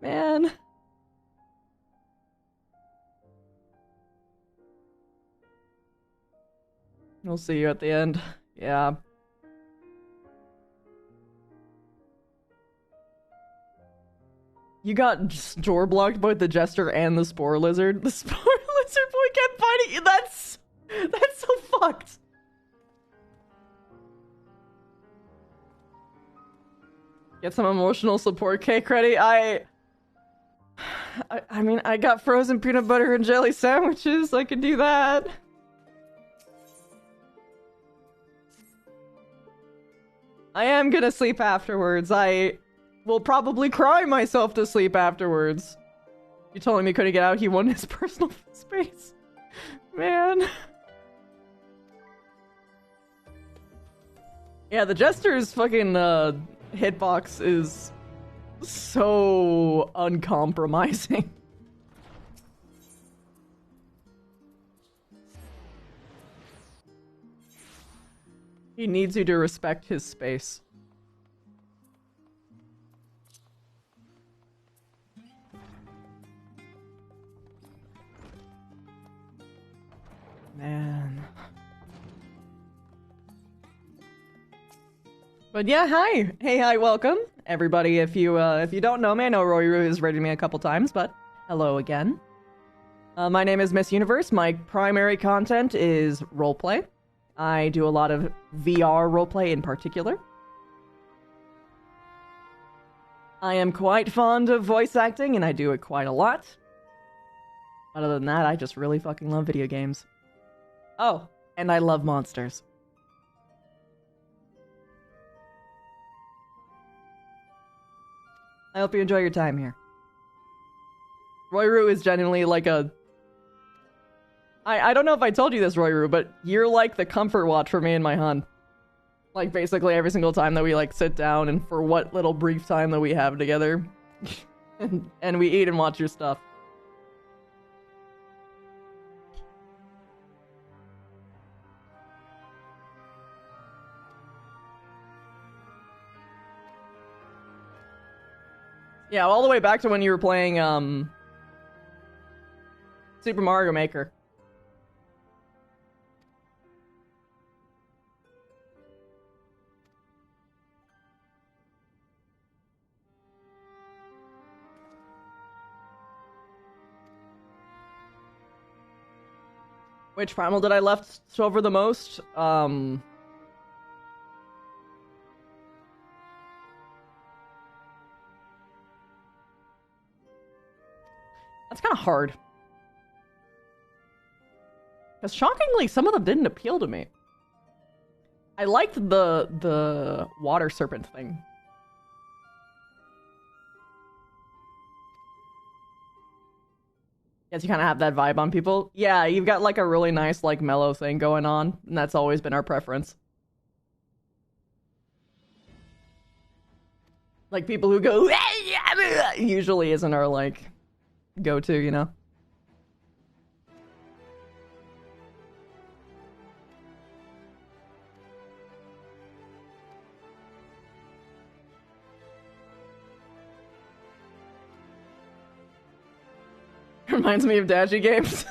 Man. We'll see you at the end. Yeah. You got door blocked by the Jester and the Spore Lizard. The Spore Lizard boy kept fighting you. That's so fucked. Get some emotional support cake ready. I mean, I got frozen peanut butter and jelly sandwiches. I could do that. I am gonna sleep afterwards. I will probably cry myself to sleep afterwards. You told him he couldn't get out, he wanted his personal space. Man. Yeah, the Jester's fucking hitbox is so uncompromising. He needs you to respect his space. Man. But yeah, hi. Hey, hi, welcome. Everybody, if you don't know me, I know Royru has rated me a couple times, but hello again. My name is Miss Universe. My primary content is roleplay. I do a lot of VR roleplay in particular. I am quite fond of voice acting, and I do it quite a lot. Other than that, I just really fucking love video games. Oh, and I love monsters. I hope you enjoy your time here. Royru is genuinely like a... I don't know if I told you this, Royru, but you're like the comfort watch for me and my hun. Like, basically every single time that we, like, sit down and for what little brief time that we have together. and we eat and watch your stuff. Yeah, all the way back to when you were playing, Super Mario Maker. Which primal did I left over the most? That's kind of hard. Because shockingly, some of them didn't appeal to me. I liked the water serpent thing. Yes, you kind of have that vibe on people. Yeah, you've got like a really nice, like, mellow thing going on, and that's always been our preference. Like, people who go usually isn't our, like, go-to, you know? Reminds me of Dashi games.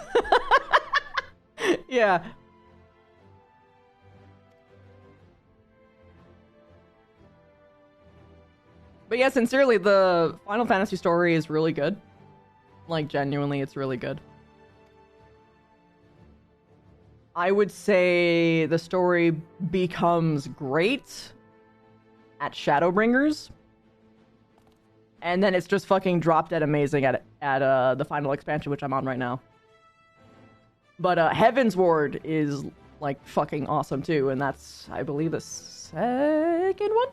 Yeah. But yeah, sincerely, the Final Fantasy story is really good. Like, genuinely, it's really good. I would say the story becomes great at Shadowbringers. And then it's just fucking drop dead amazing at the final expansion, which I'm on right now. But Heaven's Ward is, like, fucking awesome too, and that's, I believe, the second one?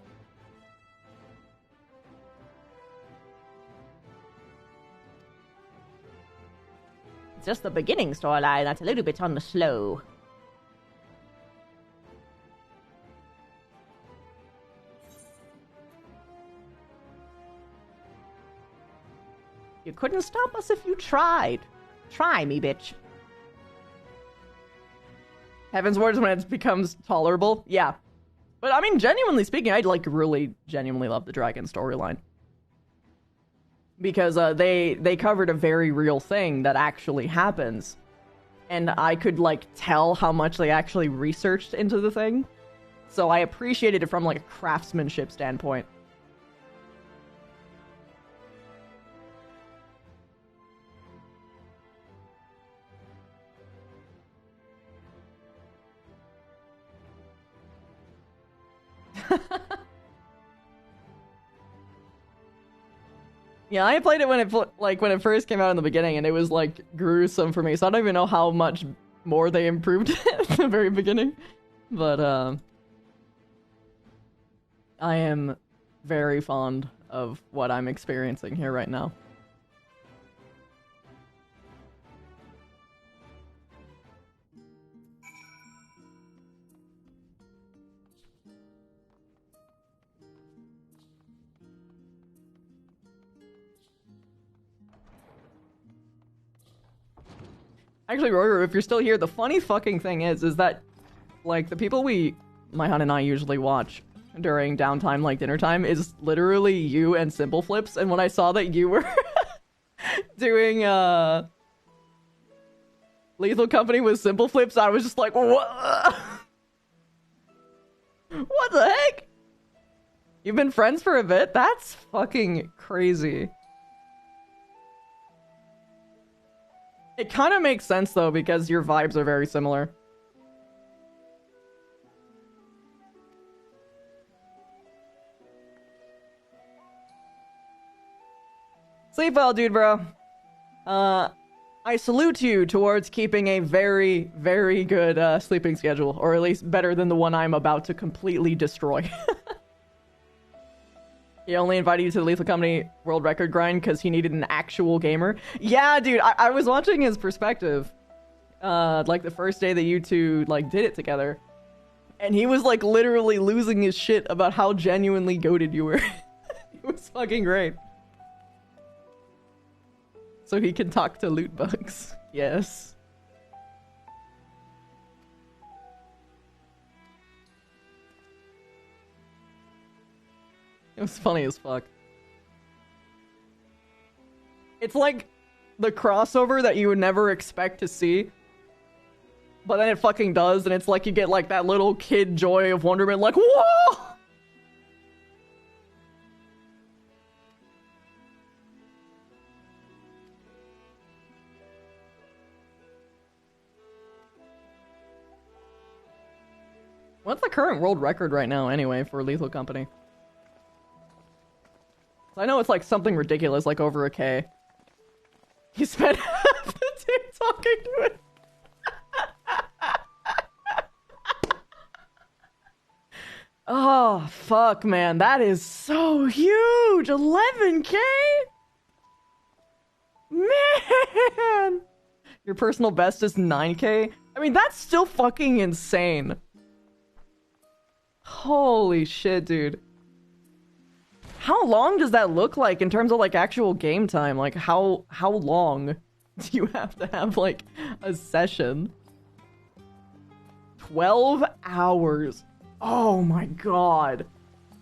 It's just the beginning storyline that's a little bit on the slow. You couldn't stop us if you tried. Try me, bitch. Heaven's Ward is when it becomes tolerable. Yeah. But, I mean, genuinely speaking, I'd, like, really genuinely love the dragon storyline. Because they covered a very real thing that actually happens. And I could, like, tell how much they actually researched into the thing. So I appreciated it from, like, a craftsmanship standpoint. Yeah, I played it when it first came out in the beginning, and it was like gruesome for me. So I don't even know how much more they improved at the very beginning. But I am very fond of what I'm experiencing here right now. Actually, Royer, if you're still here, the funny fucking thing is that, like, the people we my hun and I usually watch during downtime, like dinner time, is literally you and Simple Flips. And when I saw that you were doing Lethal Company with Simple Flips, I was just like, what? What the heck? You've been friends for a bit? That's fucking crazy. It kind of makes sense though, because your vibes are very similar. Sleep well, dude, bro. I salute you towards keeping a very, very good sleeping schedule, or at least better than the one I'm about to completely destroy. He only invited you to the Lethal Company world record grind because he needed an actual gamer. Yeah, dude, I was watching his perspective, like the first day that you two like did it together, and he was like literally losing his shit about how genuinely goated you were. It was fucking great. So he can talk to loot bugs. Yes. It was funny as fuck. It's like the crossover that you would never expect to see. But then it fucking does, and it's like you get like that little kid joy of wonderment, like, whoa! What's the current world record right now, anyway, for Lethal Company? I know it's like something ridiculous, like over a K. He spent half the day talking to it. Oh, fuck, man. That is so huge! 11K? Man! Your personal best is 9K? I mean, that's still fucking insane. Holy shit, dude. How long does that look like in terms of like actual game time? Like how long do you have to have like a session? 12 hours. Oh my god.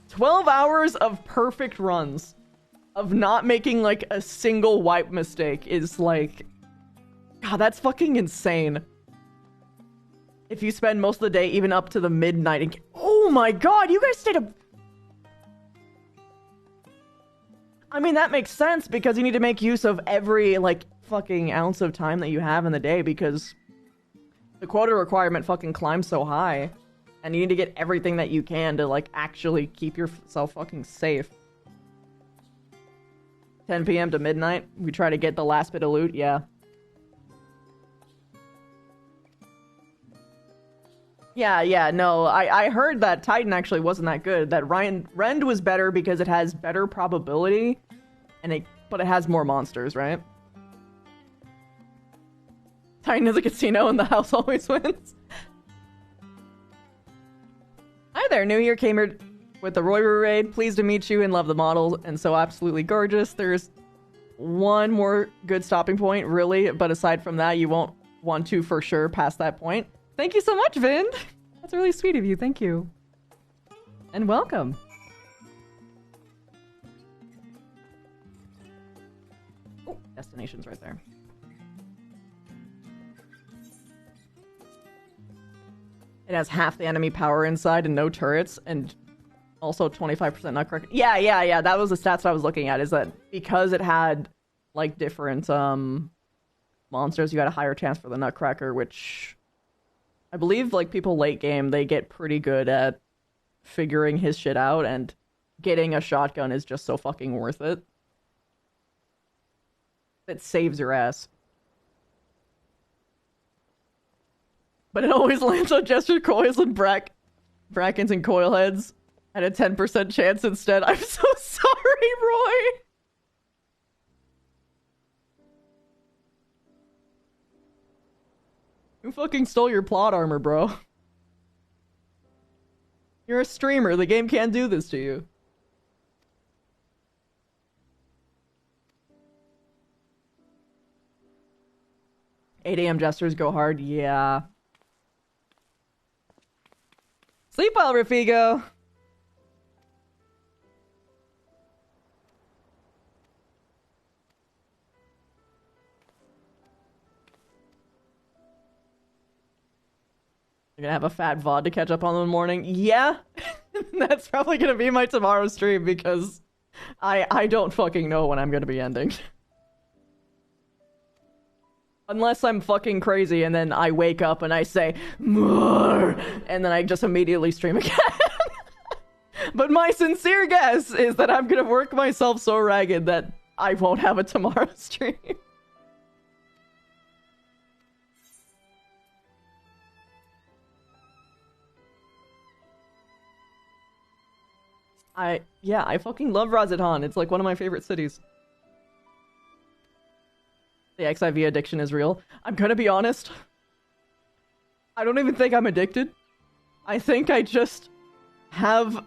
12 hours of perfect runs. Of not making like a single wipe mistake is like... God, that's fucking insane. If you spend most of the day even up to the midnight and... Oh my god, you guys stayed up... I mean, that makes sense because you need to make use of every, like, fucking ounce of time that you have in the day because the quota requirement fucking climbs so high and you need to get everything that you can to, like, actually keep yourself fucking safe. 10 p.m. to midnight, we try to get the last bit of loot, yeah. Yeah, no, I heard that Titan actually wasn't that good. That Rend was better because it has better probability, but it has more monsters, right? Titan is a casino and the house always wins. Hi there, New Year came here with the Roy Raid. Pleased to meet you and love the model and so absolutely gorgeous. There's one more good stopping point, really, but aside from that, you won't want to for sure pass that point. Thank you so much, Vin! That's really sweet of you, thank you. And welcome. Oh, destination's right there. It has half the enemy power inside and no turrets, and also 25% nutcracker. Yeah, that was the stats that I was looking at, is that because it had, like, different, monsters, you had a higher chance for the nutcracker, which... I believe, like, people late game, they get pretty good at figuring his shit out, and getting a shotgun is just so fucking worth it. It saves your ass. But it always lands on gesture coils and brackets and coil heads at a 10% chance instead. I'm so sorry, Roy! Who fucking stole your plot armor, bro? You're a streamer. The game can't do this to you. $8 AM jesters go hard. Yeah. Sleep well, Rafigo. You're gonna have a fat VOD to catch up on in the morning? Yeah. That's probably gonna be my tomorrow stream because I don't fucking know when I'm gonna be ending. Unless I'm fucking crazy and then I wake up and I say, more, and then I just immediately stream again. But my sincere guess is that I'm gonna work myself so ragged that I won't have a tomorrow stream. I fucking love Razadhan. It's like one of my favorite cities. The XIV addiction is real. I'm gonna be honest. I don't even think I'm addicted. I think I just have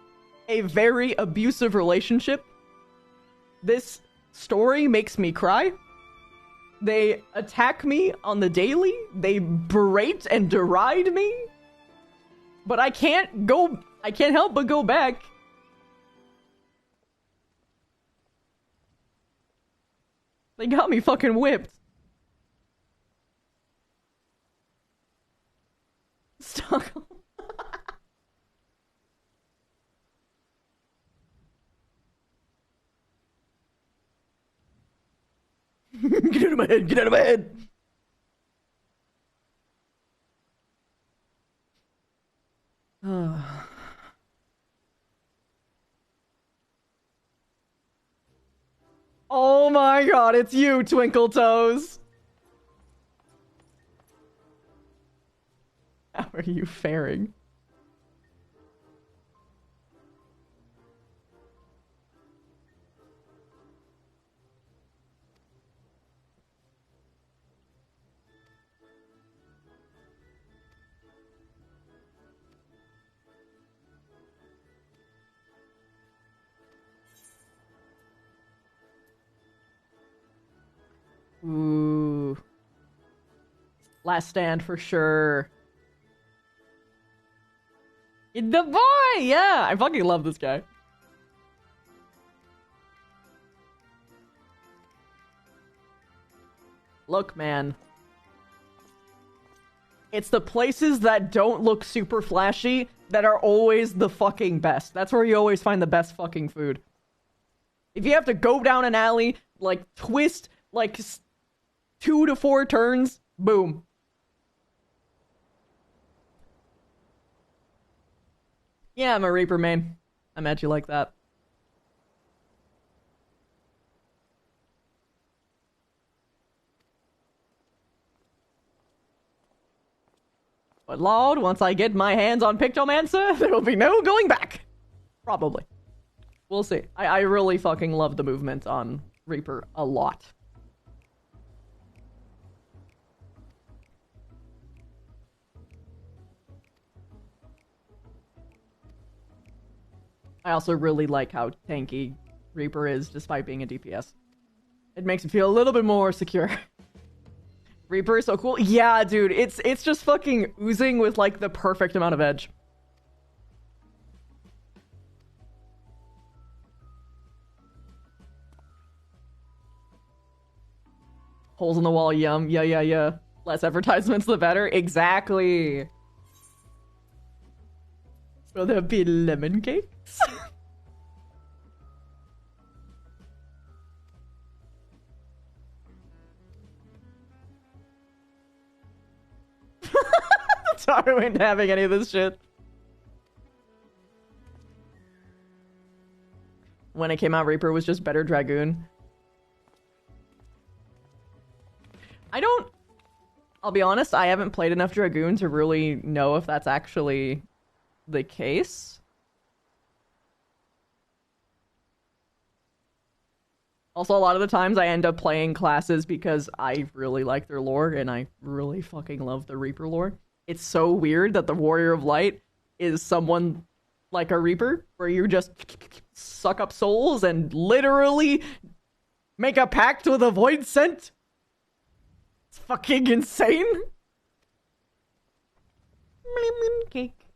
a very abusive relationship. This story makes me cry. They attack me on the daily. They berate and deride me. But I can't help but go back. They got me fucking whipped. Stockholm. Get out of my head! Get out of my head! Oh my god, it's you, Twinkle Toes! How are you faring? Ooh. Last stand for sure. The boy! Yeah! I fucking love this guy. Look, man. It's the places that don't look super flashy that are always the fucking best. That's where you always find the best fucking food. If you have to go down an alley, like, twist, like, 2 to 4 turns, boom. Yeah, I'm a Reaper main. I'm at you like that. But Lord, once I get my hands on Pictomancer, there will be no going back. Probably. We'll see. I really fucking love the movement on Reaper a lot. I also really like how tanky Reaper is despite being a DPS. It makes me feel a little bit more secure. Reaper is so cool. Yeah, dude, it's just fucking oozing with like the perfect amount of edge. Holes in the wall, yum. Yeah. Less advertisements, the better. Exactly. Will there be lemon cakes? Sorry, we ain't having any of this shit. When it came out, Reaper was just better Dragoon. I'll be honest, I haven't played enough Dragoon to really know if that's actually the case. Also, a lot of the times I end up playing classes because I really like their lore and I really fucking love the Reaper lore. It's so weird that the Warrior of Light is someone like a Reaper, where you just suck up souls and literally make a pact with a void scent. It's fucking insane. Lemon cake.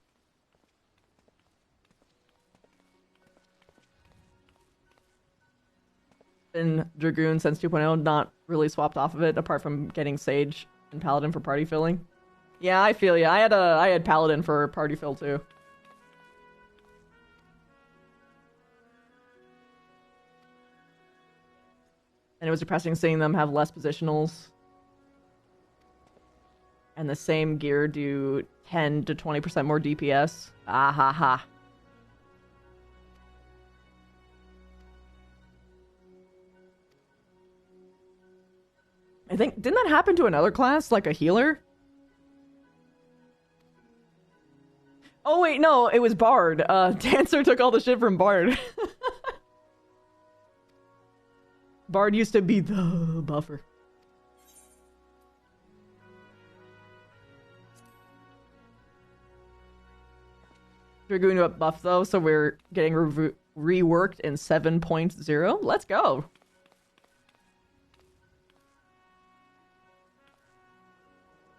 been Dragoon since 2.0, not really swapped off of it, apart from getting Sage and Paladin for party filling. Yeah, I feel ya. I had Paladin for party fill too. And it was depressing seeing them have less positionals. And the same gear do 10 to 20% more DPS. Ah ha ha. I think, didn't that happen to another class, like a healer? Oh wait, no, it was Bard. Dancer took all the shit from Bard. Bard used to be the buffer. Dragoon got buffed though, so we're getting reworked in 7.0. Let's go.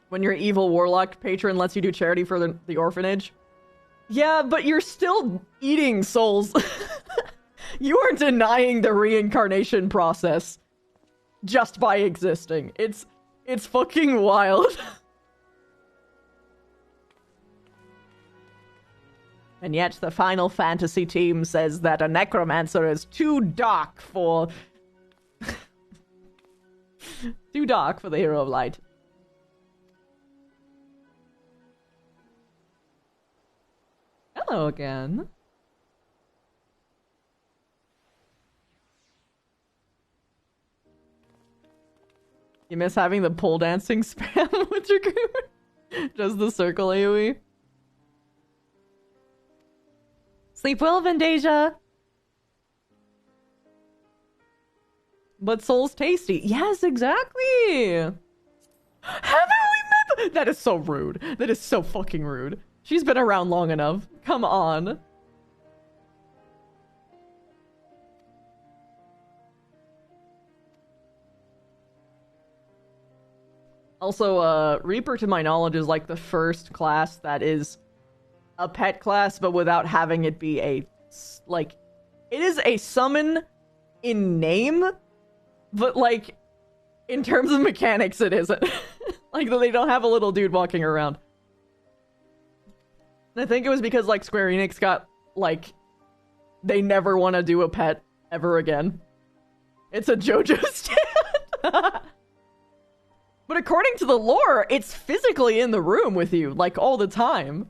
When your evil warlock patron lets you do charity for the orphanage. Yeah, but you're still eating souls. You are denying the reincarnation process just by existing. It's fucking wild. And yet the Final Fantasy team says that a necromancer is too dark for... too dark for the Hero of Light. Hello again. You miss having the pole dancing spam with Dragoon? Just the circle AoE? Sleep well, Vendasia! But Soul's tasty. Yes, exactly! Haven't we met? That is so rude. That is so fucking rude. She's been around long enough. Come on. Also, Reaper, to my knowledge, is like the first class that is a pet class, but without having it be a, like, it is a summon in name, but, like, in terms of mechanics, it isn't. Like, they don't have a little dude walking around. And I think it was because, like, Square Enix got, like, they never want to do a pet ever again. It's a JoJo stand. But according to the lore, it's physically in the room with you, like, all the time.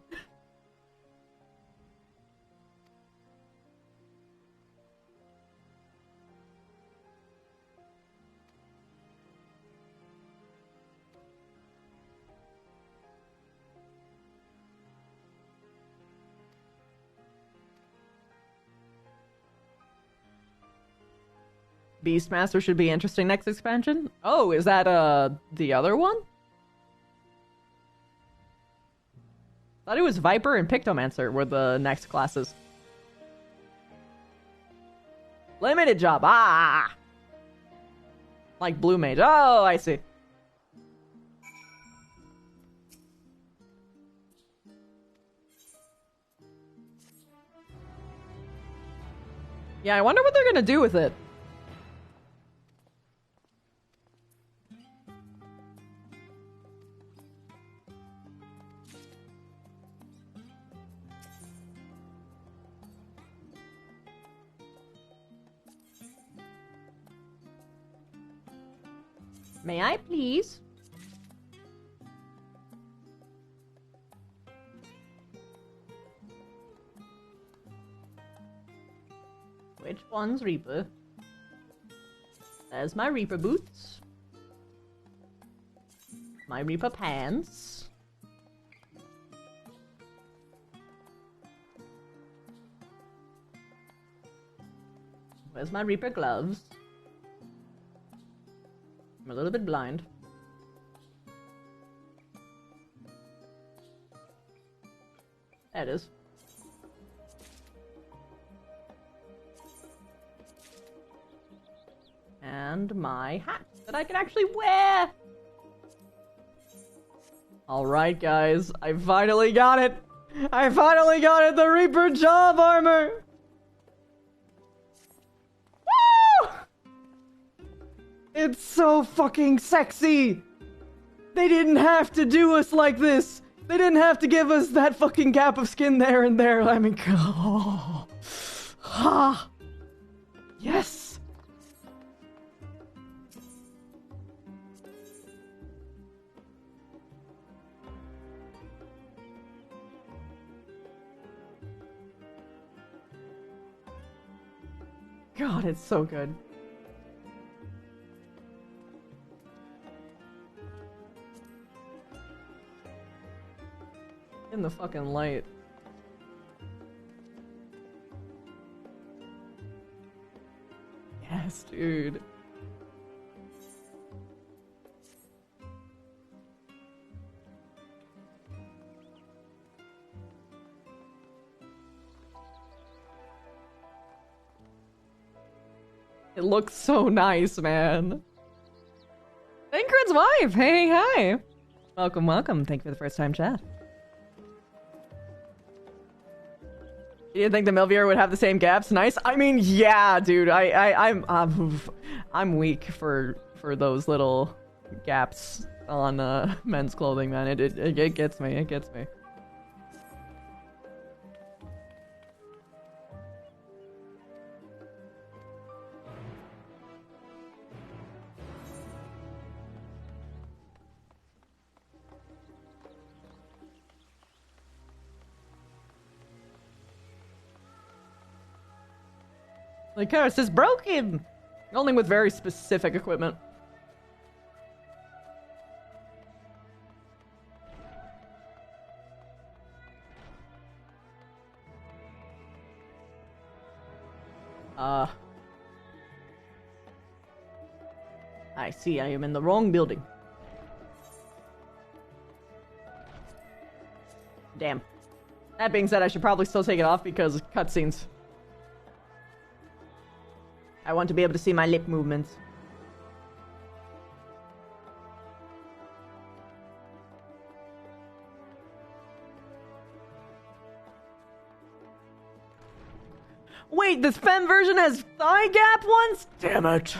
Beastmaster should be interesting next expansion. Oh, is that the other one? Thought it was Viper and Pictomancer were the next classes. Limited job. Ah! Like Blue Mage. Oh, I see. Yeah, I wonder what they're gonna do with it. May I please? Which one's Reaper? There's my Reaper boots. My Reaper pants. Where's my Reaper gloves? I'm a little bit blind. There it is. And my hat that I can actually wear! Alright guys, I finally got it! I finally got it! The Reaper job armor! Woo! It's so fucking sexy! They didn't have to do us like this! They didn't have to give us that fucking gap of skin there and there. I mean, oh. Ha! Yes! God, it's so good. In the fucking light. Yes, dude. It looks so nice, man. Thancred's wife! Hey, hi! Welcome, welcome. Thank you for the first time chat. You didn't think the Milvier would have the same gaps? Nice. I mean, yeah, dude. I'm weak for those little gaps on men's clothing, man. It gets me. It gets me. The curse is broken! Only with very specific equipment. I see, I am in the wrong building. Damn. That being said, I should probably still take it off because cutscenes. I want to be able to see my lip movements. Wait, this femme version has thigh gap ones? Damn it.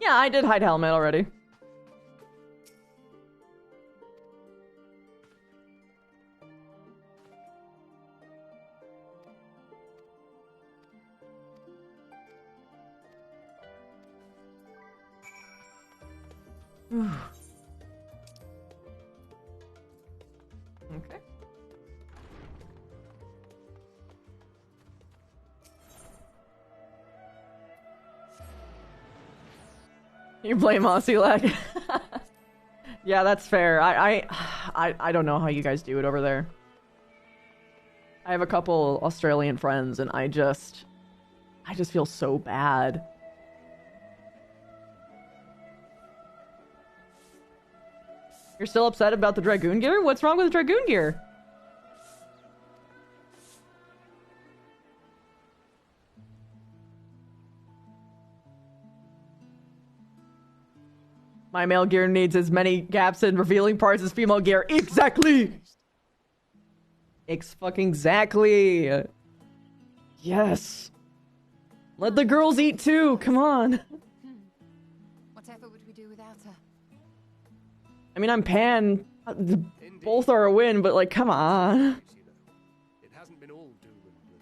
Yeah, I did hide helmet already. Okay. You blame Aussie lag. Yeah, that's fair. I don't know how you guys do it over there. I have a couple Australian friends and I just feel so bad. You're still upset about the Dragoon gear? What's wrong with the Dragoon gear? My male gear needs as many gaps and revealing parts as female gear. Exactly! Exactly! Yes! Let the girls eat too, come on! Whatever would we do without her? I mean, I'm pan. Both are a win, but like, come on. It hasn't been all doom and gloom.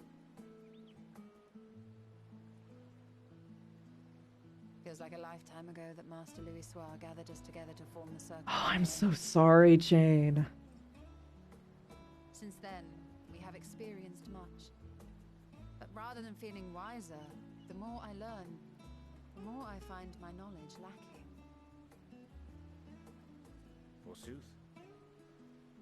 Feels like a lifetime ago that Master Louis Soir gathered us together to form the circle. Oh, I'm so sorry, Jane. Since then, we have experienced much. But rather than feeling wiser, the more I learn, the more I find my knowledge lacking. Forsooth.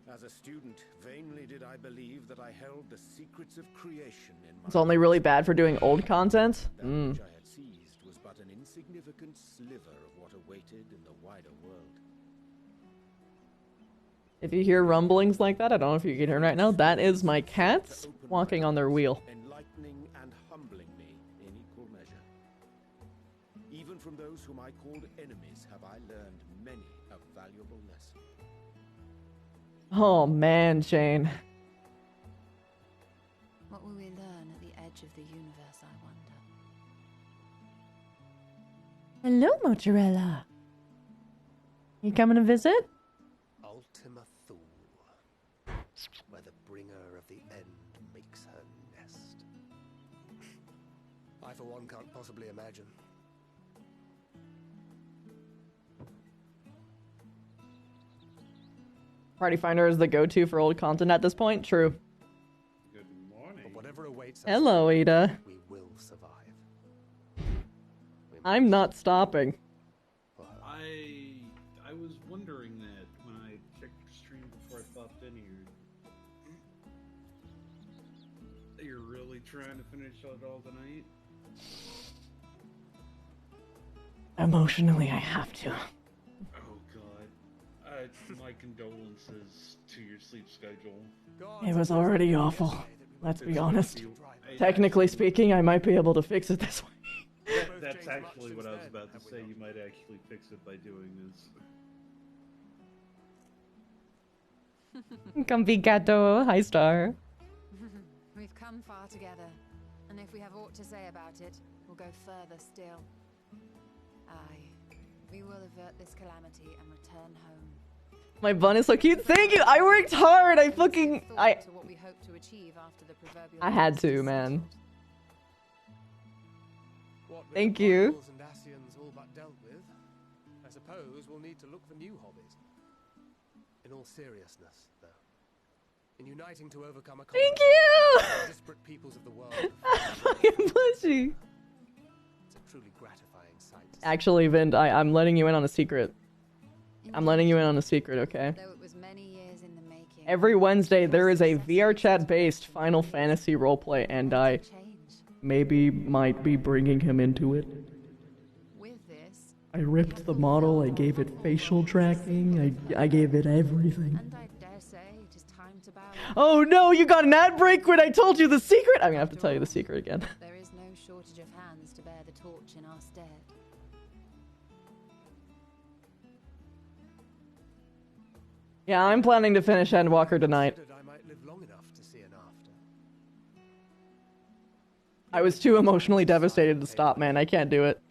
As a student, vainly did I believe that I held the secrets of creation in my... It's only really bad for doing old content? That which I had seized was but an insignificant sliver of what awaited in the wider world. If you hear rumblings like that, I don't know if you can hear right now, that is my cats walking on their wheel. Enlightening and humbling me in equal measure. Even from those whom I called enemies have I learned many a valuable lesson. Oh man, Jane. What will we learn at the edge of the universe, I wonder? Hello, Mozzarella. You coming to visit? Ultima Thule, where the bringer of the end makes her nest. I, for one, can't possibly imagine. Party Finder is the go-to for old content at this point. True. Good morning. But whatever awaits us, Hello, Ada. we will survive. I'm not stopping. I was wondering that when I checked your stream before I popped in here. That you're really trying to finish it all tonight? Emotionally, I have to. Oh god. My condolences to your sleep schedule. It was already awful. Let's be honest. Technically speaking, I might be able to fix it this way. That's actually what I was about to say. You might actually fix it by doing this. Comfy gato. Hi, Star. We've come far together, and if we have aught to say about it, we'll go further still. Aye, we will avert this calamity and return home. My bun is so cute. Thank you. I worked hard. I had to, man. Thank you. And Ascians all but dealt with, I suppose we'll need to look for new hobbies. In all seriousness, though, in uniting to overcome a Thank you. disparate peoples of the world, Fucking pushy. it's a truly gratifying sight. Actually, Vind, I'm letting you in on a secret. I'm letting you in on a secret, okay? Though it was many years in the making. Every Wednesday, there is a VR chat-based Final Fantasy roleplay, and I maybe might be bringing him into it. With this, I ripped the model, I gave it facial tracking, I gave it everything. and I dare say it is time to bow. Oh no, you got an ad break when I told you the secret? I'm gonna have to tell you the secret again. There is no shortage of hands to bear the torch in our stead. Yeah, I'm planning to finish Endwalker tonight. I might live long enough to see an after. I was too emotionally devastated to stop, man. I can't do it.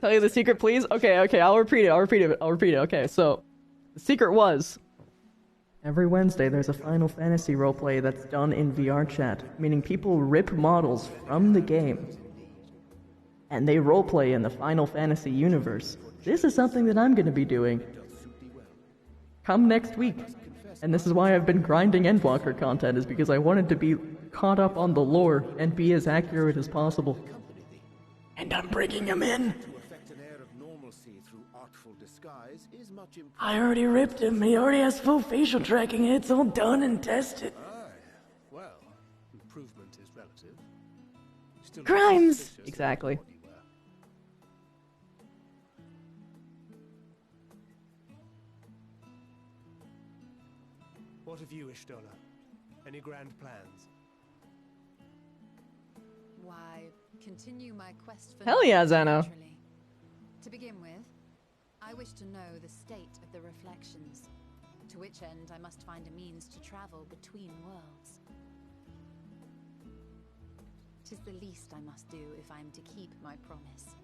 Tell you the secret, please? Okay, I'll repeat it. Okay, so the secret was every Wednesday there's a Final Fantasy roleplay that's done in VR chat, meaning people rip models from the game and they roleplay in the Final Fantasy universe. This is something that I'm going to be doing. Come next week. And this is why I've been grinding Endwalker content, is because I wanted to be caught up on the lore and be as accurate as possible. And I'm bringing him in. To effect an air of normalcy through artful disguise is much improved. I already ripped him. He already has full facial tracking. It's all done and tested. Well, improvement is relative. Still Crimes! Exactly. What of you, Ishtola? Any grand plans? Why, continue my quest for Hell yeah, knowledge, Zano. naturally. To begin with, I wish to know the state of the reflections, to which end I must find a means to travel between worlds. 'Tis the least I must do if I am to keep my promise.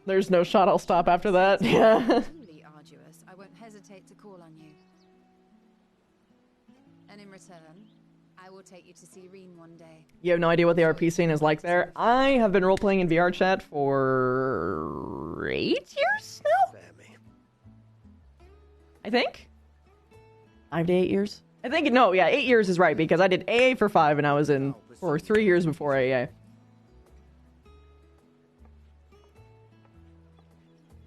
There's no shot I'll stop after that. Yeah. Truly arduous, I won't hesitate to call on you. And in return, I will take you to see Reen one day. You have no idea what the RP scene is like there. I have been role-playing in VR chat for 8 years now? I think? 5 to 8 years? I think, no, yeah, 8 years is right, because I did AA for 5 and I was in for 3 years before AA.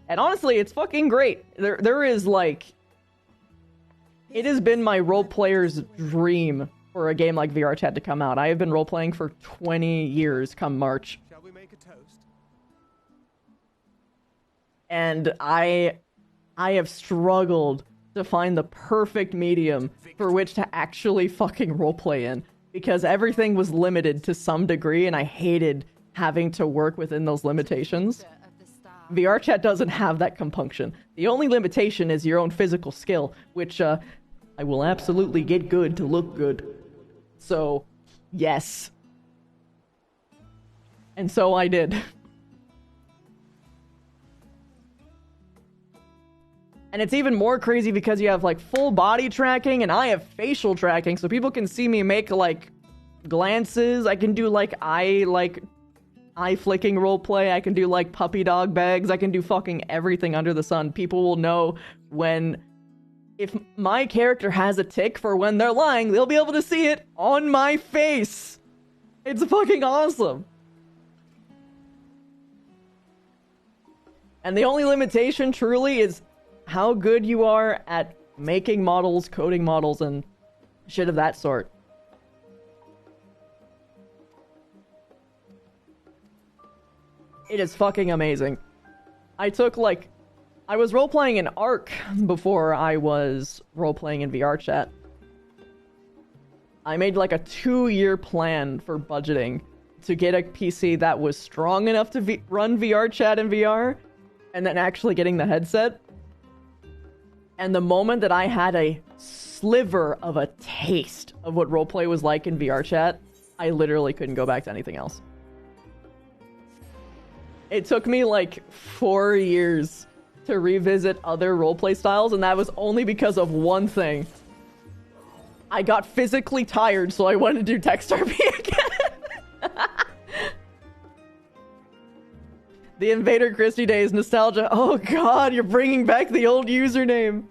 And honestly, it's fucking great. There is, like... It has been my role player's dream for a game like VR Chat to come out. I have been role-playing for 20 years come March. Shall we make a toast? And I have struggled to find the perfect medium for which to actually fucking roleplay in. Because everything was limited to some degree, and I hated having to work within those limitations. VR Chat doesn't have that compunction. The only limitation is your own physical skill, which I will absolutely get good to look good. So, yes, And so I did. And it's even more crazy because you have like full body tracking and I have facial tracking, so people can see me make like glances. I can do like eye flicking roleplay. I can do like puppy dog bags. I can do fucking everything under the sun. People will know if my character has a tick for when they're lying, they'll be able to see it on my face. It's fucking awesome. And the only limitation truly is how good you are at making models, coding models, and shit of that sort. It is fucking amazing. I was roleplaying in ARC before I was roleplaying in VR chat. I made like a 2-year plan for budgeting to get a PC that was strong enough to run VR chat in VR, and then actually getting the headset. And the moment that I had a sliver of a taste of what roleplay was like in VR chat, I literally couldn't go back to anything else. It took me like 4 years to revisit other roleplay styles, and that was only because of one thing. I got physically tired, so I wanted to do text RP again. The Invader Christie days, nostalgia. Oh god, you're bringing back the old username.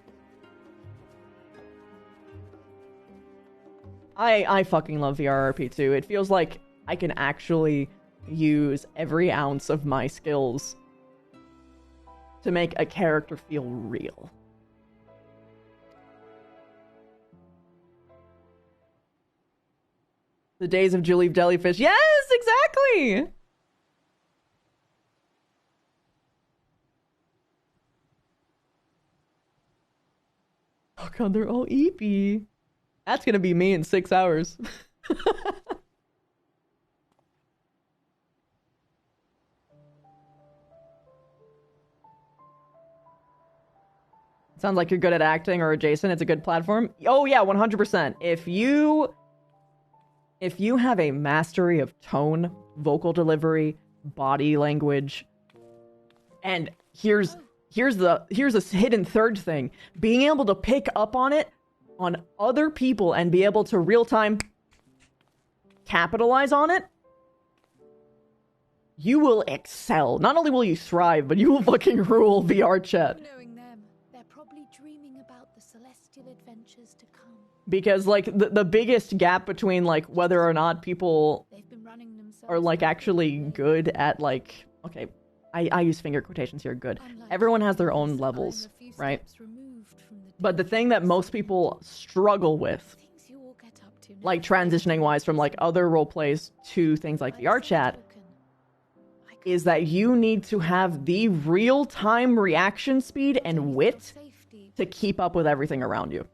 I fucking love VRRP too. It feels like I can actually use every ounce of my skills to make a character feel real. The days of Julie Jellyfish. Yes, exactly! Oh god, they're all eepy. That's gonna be me in 6 hours. Sounds like you're good at acting or adjacent. It's a good platform. Oh yeah, 100%. If you have a mastery of tone, vocal delivery, body language, and here's a hidden third thing. Being able to pick up on it on other people and be able to real-time capitalize on it, you will excel. Not only will you thrive, but you will fucking rule VR chat. Knowing them, they're probably dreaming about the celestial adventures to come. Because, like, the biggest gap between, like, whether or not people are, like, actually good at, like... Okay, I use finger quotations here, good. Everyone has their own levels, right? But the thing that most people struggle with, like, transitioning-wise from, like, other roleplays to things like VR chat, is that you need to have the real-time reaction speed and wit to keep up with everything around you.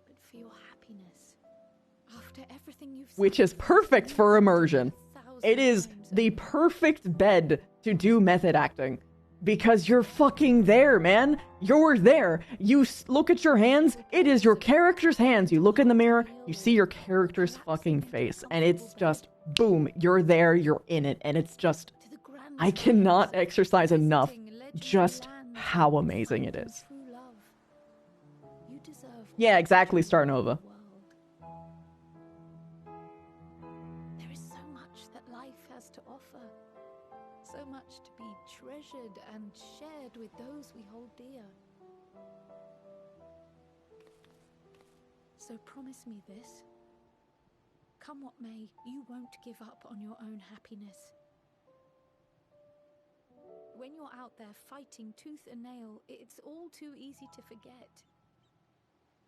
Which is perfect for immersion. It is the perfect bed to do method acting. Because you're fucking there, man. You're there. You look at your hands. It is your character's hands. You look in the mirror. You see your character's fucking face. And it's just, boom, you're there. You're in it. And it's just, I cannot exercise enough just how amazing it is. Yeah, exactly, Star Nova. There is so much that life has to offer. So much to be treasured and shared with those we hold dear. So promise me this. Come what may, you won't give up on your own happiness. When you're out there fighting tooth and nail, it's all too easy to forget.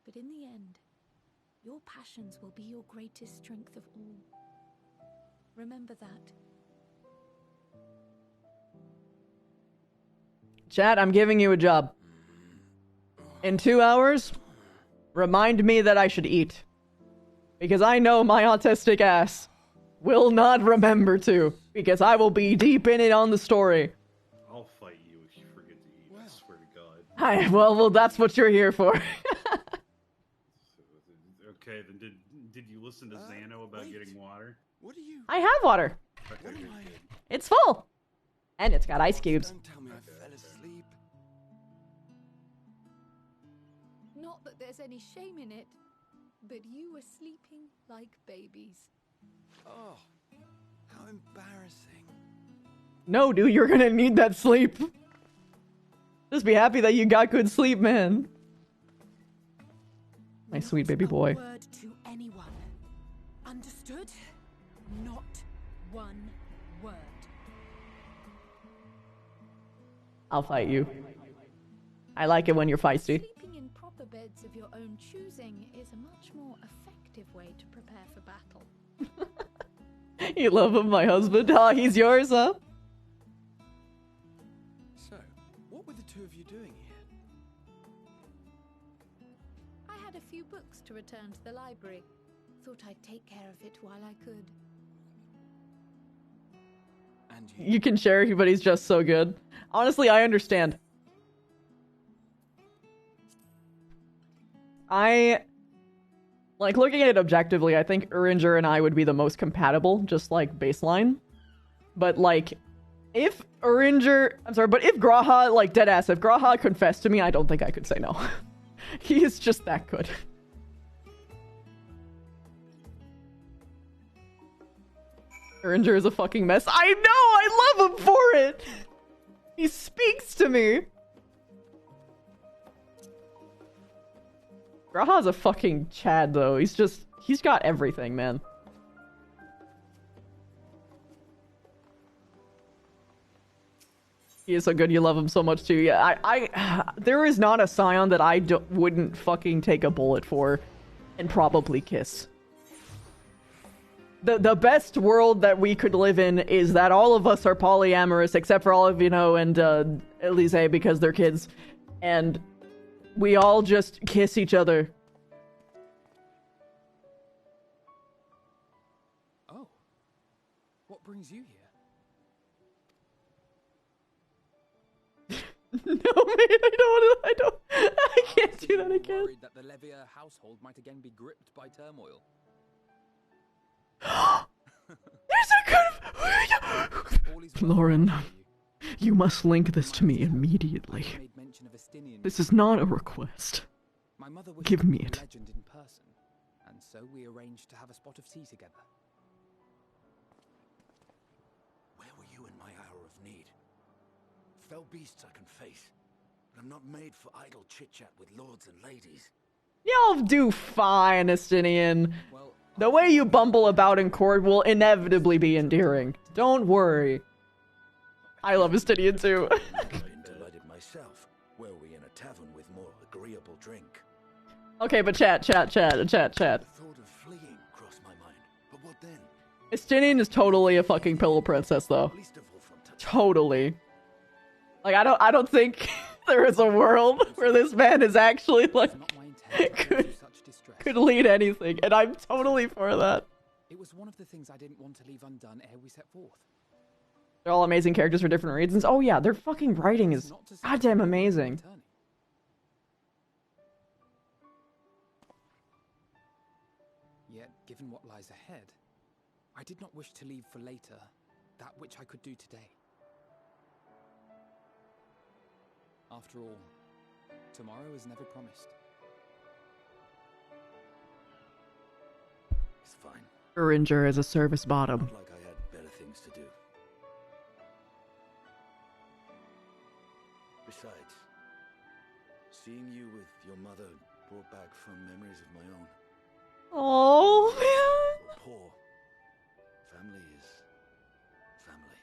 But in the end, your passions will be your greatest strength of all. Remember that. Chat, I'm giving you a job. In 2 hours, remind me that I should eat. Because I know my autistic ass will not remember to. Because I will be deep in it on the story. I'll fight you if you forget to eat, I swear to God. Well, that's what you're here for. Okay, then did you listen to Xano about getting water? I have water. Okay, It's full. And it's got ice cubes. Don't tell me I fell asleep. Not that there's any shame in it, but you were sleeping like babies. Oh, how embarrassing. No, dude, you're gonna need that sleep. Just be happy that you got good sleep, man. My sweet baby boy. Not a word to anyone. Understood? Not one word. I'll fight you. I like it when you're feisty. Sleeping in proper beds of your own choosing is a much more effective way to prepare for battle. You love him, my husband? Oh, he's yours, huh? So, what were the two of you doing here? I had a few books to return to the library. Thought I'd take care of it while I could. And You can share, but he's just so good. Honestly, I understand. Like, looking at it objectively, I think Uringer and I would be the most compatible, just like baseline. But like, if Graha, like, deadass, if Graha confessed to me, I don't think I could say no. He is just that good. Uringer is a fucking mess. I know! I love him for it! He speaks to me! Graha's a fucking Chad, though. He's got everything, man. He is so good, you love him so much, too. Yeah, there is not a Scion that I wouldn't fucking take a bullet for and probably kiss. The best world that we could live in is that all of us are polyamorous, except for Olivino and Elise, because they're kids. And we all just kiss each other. Oh. What brings you here? No, mate, I can't do that again. Worried that the Levier household might again be gripped by turmoil. There's a good... Lauren, you must link this to me immediately. This is not a request. My mother Give me it. Legend in person, and so we arranged to have a spot of tea together. Where were you in my hour of need? Fell beasts I can face, but I'm not made for idle chit-chat with lords and ladies. Y'all do fine, Estinian. The way you bumble about in court will inevitably be endearing. Don't worry. I love Estinian too. Delighted myself. Were we in a tavern with more agreeable drink? Okay, but chat. The thought of fleeing crossed my mind. But what then? Estinian is totally a fucking pillow princess, though. Totally. Like, I don't think there is a world where this man is actually, like, could lead anything, and I'm totally for that. It was one of the things I didn't want to leave undone ere we set forth. They're all amazing characters for different reasons. Oh yeah, their fucking writing is goddamn amazing. Yet, given what lies ahead, I did not wish to leave for later that which I could do today. After all, tomorrow is never promised. It's fine. Uringer is a service bottom. Not like I had better things to do. Besides, seeing you with your mother brought back fond memories of my own. Oh man. You're poor. Family is family.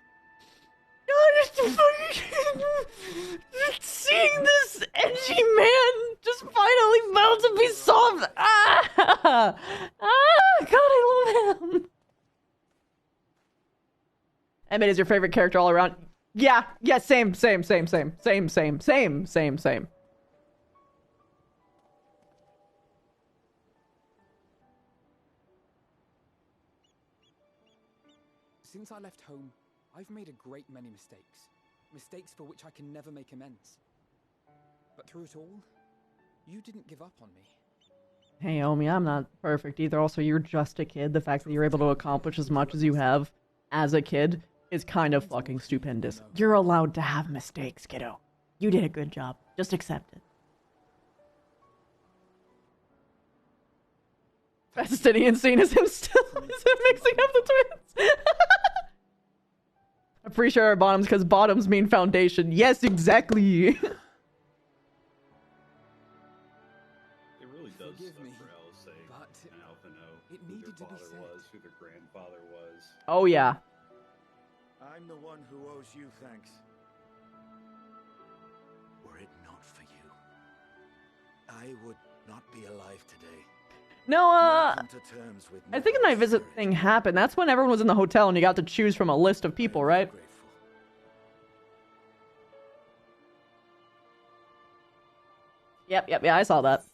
Seeing this edgy man just finally about to be soft. God, I love him. Emmett is your favorite character all around. Yeah, same. Since I left home, I've made a great many mistakes. Mistakes for which I can never make amends. But through it all, you didn't give up on me. Hey, Omi, I'm not perfect either. Also, you're just a kid. The fact that you're able to accomplish as much as you have as a kid is kind of fucking stupendous. You're allowed to have mistakes, kiddo. You did a good job. Just accept it. Faustinian scene is him still mixing up the twins. I'm pretty sure our bottoms because bottoms mean foundation. Yes, exactly. It really does suck for Alice's sake and Alpha know who their father was, who their grandfather was. Oh yeah. I'm the one who owes you thanks. Were it not for you, I would not be alive today. No, I think the night visit thing happened. That's when everyone was in the hotel and you got to choose from a list of people, right? Yep, yeah, I saw that.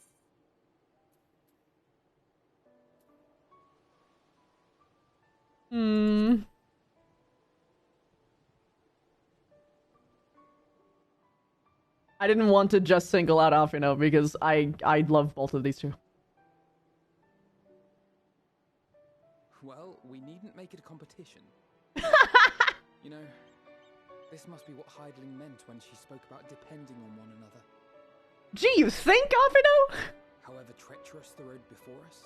I didn't want to just single out Alfino because I love both of these two. Well, we needn't make it a competition. You know, this must be what Heidling meant when she spoke about depending on one another. Gee, you think, Alfino? However treacherous the road before us,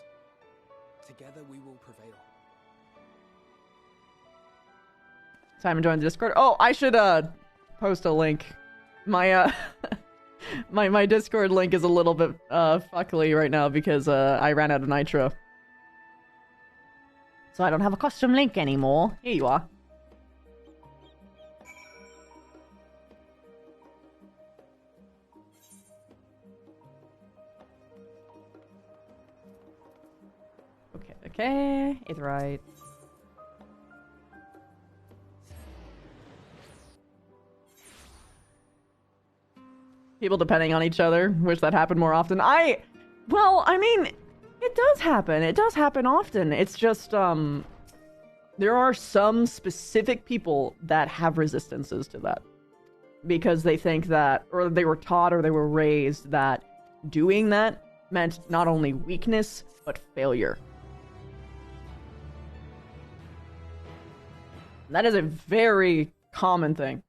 together we will prevail. Simon joined the Discord. Oh, I should post a link. My my Discord link is a little bit fuckly right now because I ran out of nitro. So I don't have a custom link anymore. Here you are. Okay, it's right. People depending on each other. Wish that happened more often. Well, I mean, it does happen. It does happen often. It's just, there are some specific people that have resistances to that. Because they think that, or they were taught or they were raised that doing that meant not only weakness, but failure. That is a very common thing.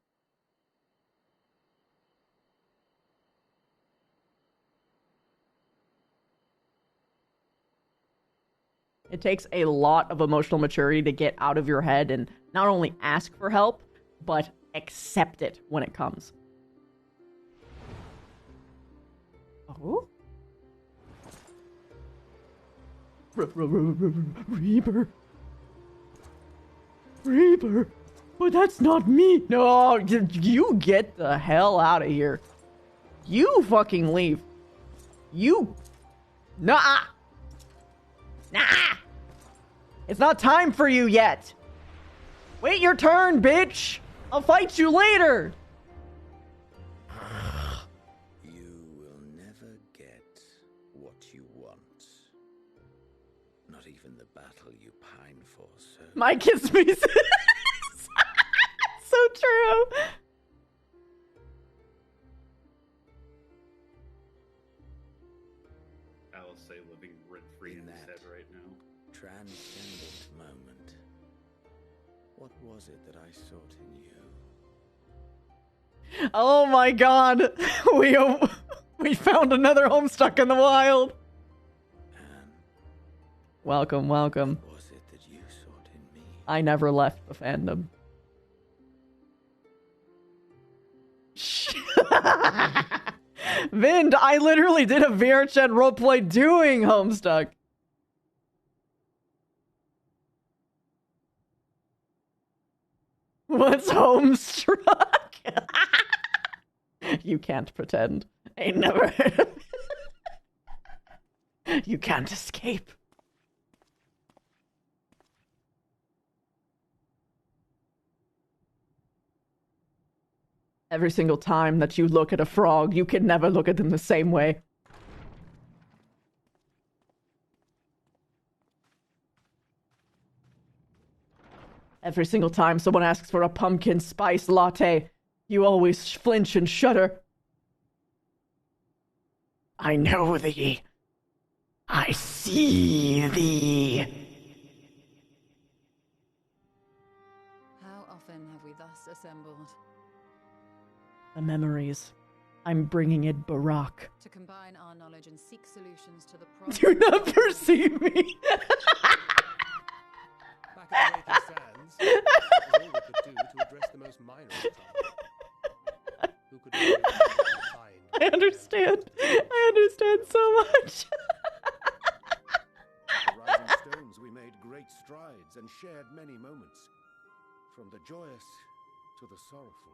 It takes a lot of emotional maturity to get out of your head and not only ask for help, but accept it when it comes. Oh? Reaper. Reaper. But that's not me. No, you get the hell out of here. You fucking leave. You... Nah. Nah! It's not time for you yet! Wait your turn, bitch! I'll fight you later! You will never get what you want. Not even the battle you pine for, so... My kiss me. So true! Alice say living rent-free in his head right now. Transcendent moment. What was it that I sought in you? Oh my god! We found another Homestuck in the wild! Welcome, welcome. What was it that you sought in me? I never left the fandom. Vind, I literally did a VR chat roleplay doing Homestuck. What's Homestruck? You can't pretend. Ain't never heard of it. You can't escape. Every single time that you look at a frog, you can never look at them the same way. Every single time someone asks for a pumpkin spice latte, you always flinch and shudder. I know thee. I see thee. How often have we thus assembled? The memories. I'm bringing it Barack. To combine our knowledge and seek solutions to the Do not perceive me. Back at the vacant sands, that was all we could do to address the most minor of trouble. Who could really find? I understand. I understand so much. The rising stones, we made great strides and shared many moments, from the joyous to the sorrowful.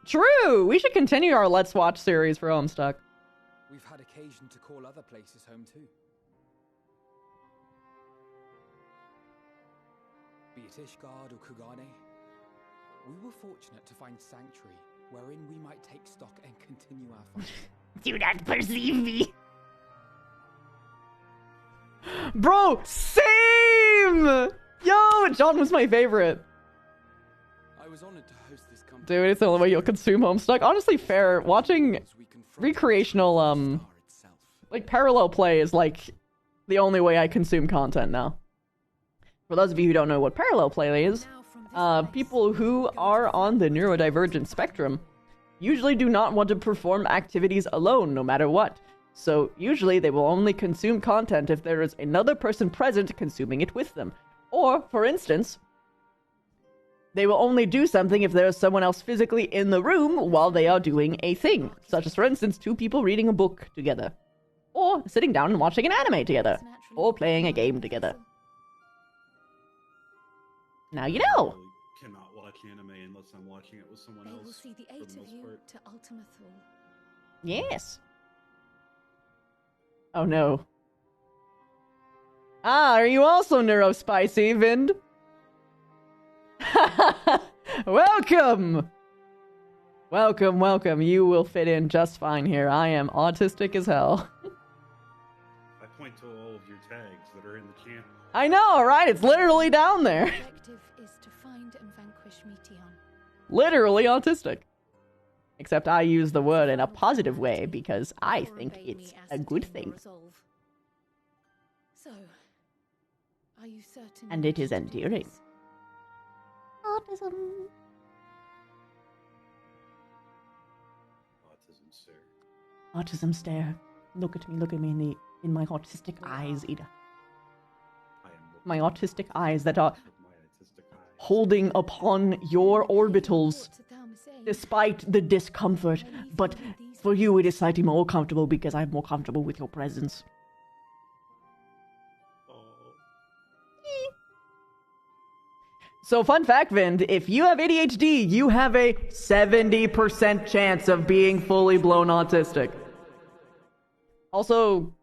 True! We should continue our Let's Watch series for Homestuck. We've had occasion to call other places home too. Be it Ishgard or Kugane, we were fortunate to find sanctuary wherein we might take stock and continue our fight. Do not perceive me. Bro, same! Yo, John was my favorite. I was honored to host this company. Dude, it's the only way you'll consume Homestuck. Honestly, fair. Watching recreational, like, parallel play is, like, the only way I consume content now. For those of you who don't know what parallel play is, people who are on the neurodivergent spectrum usually do not want to perform activities alone, no matter what. So, usually they will only consume content if there is another person present consuming it with them. Or, for instance, they will only do something if there is someone else physically in the room while they are doing a thing. Such as, for instance, two people reading a book together. Or sitting down and watching an anime together. Or playing a game together. Now you know! I cannot watch anime unless I'm watching it with someone They else. will see the for eight the of most you part. to Ultima Thule. Yes. Oh no. Ah, are you also neurospicy, Vind? Welcome! Welcome, welcome. You will fit in just fine here. I am autistic as hell. I point to all of your tags that are in the channel. I know, right? It's literally down there. The objective is to find and vanquish Meteon. Literally autistic. Except I use the word in a positive way because I think it's a good thing. So, are you certain? And it is endearing. Autism. Autism stare. Autism stare. Look at me in my autistic eyes, Ida. My autistic eyes that are holding upon your orbitals despite the discomfort. But for you it is slightly more comfortable because I'm more comfortable with your presence. So fun fact, Vind, if you have ADHD, you have a 70% chance of being fully blown autistic. Also,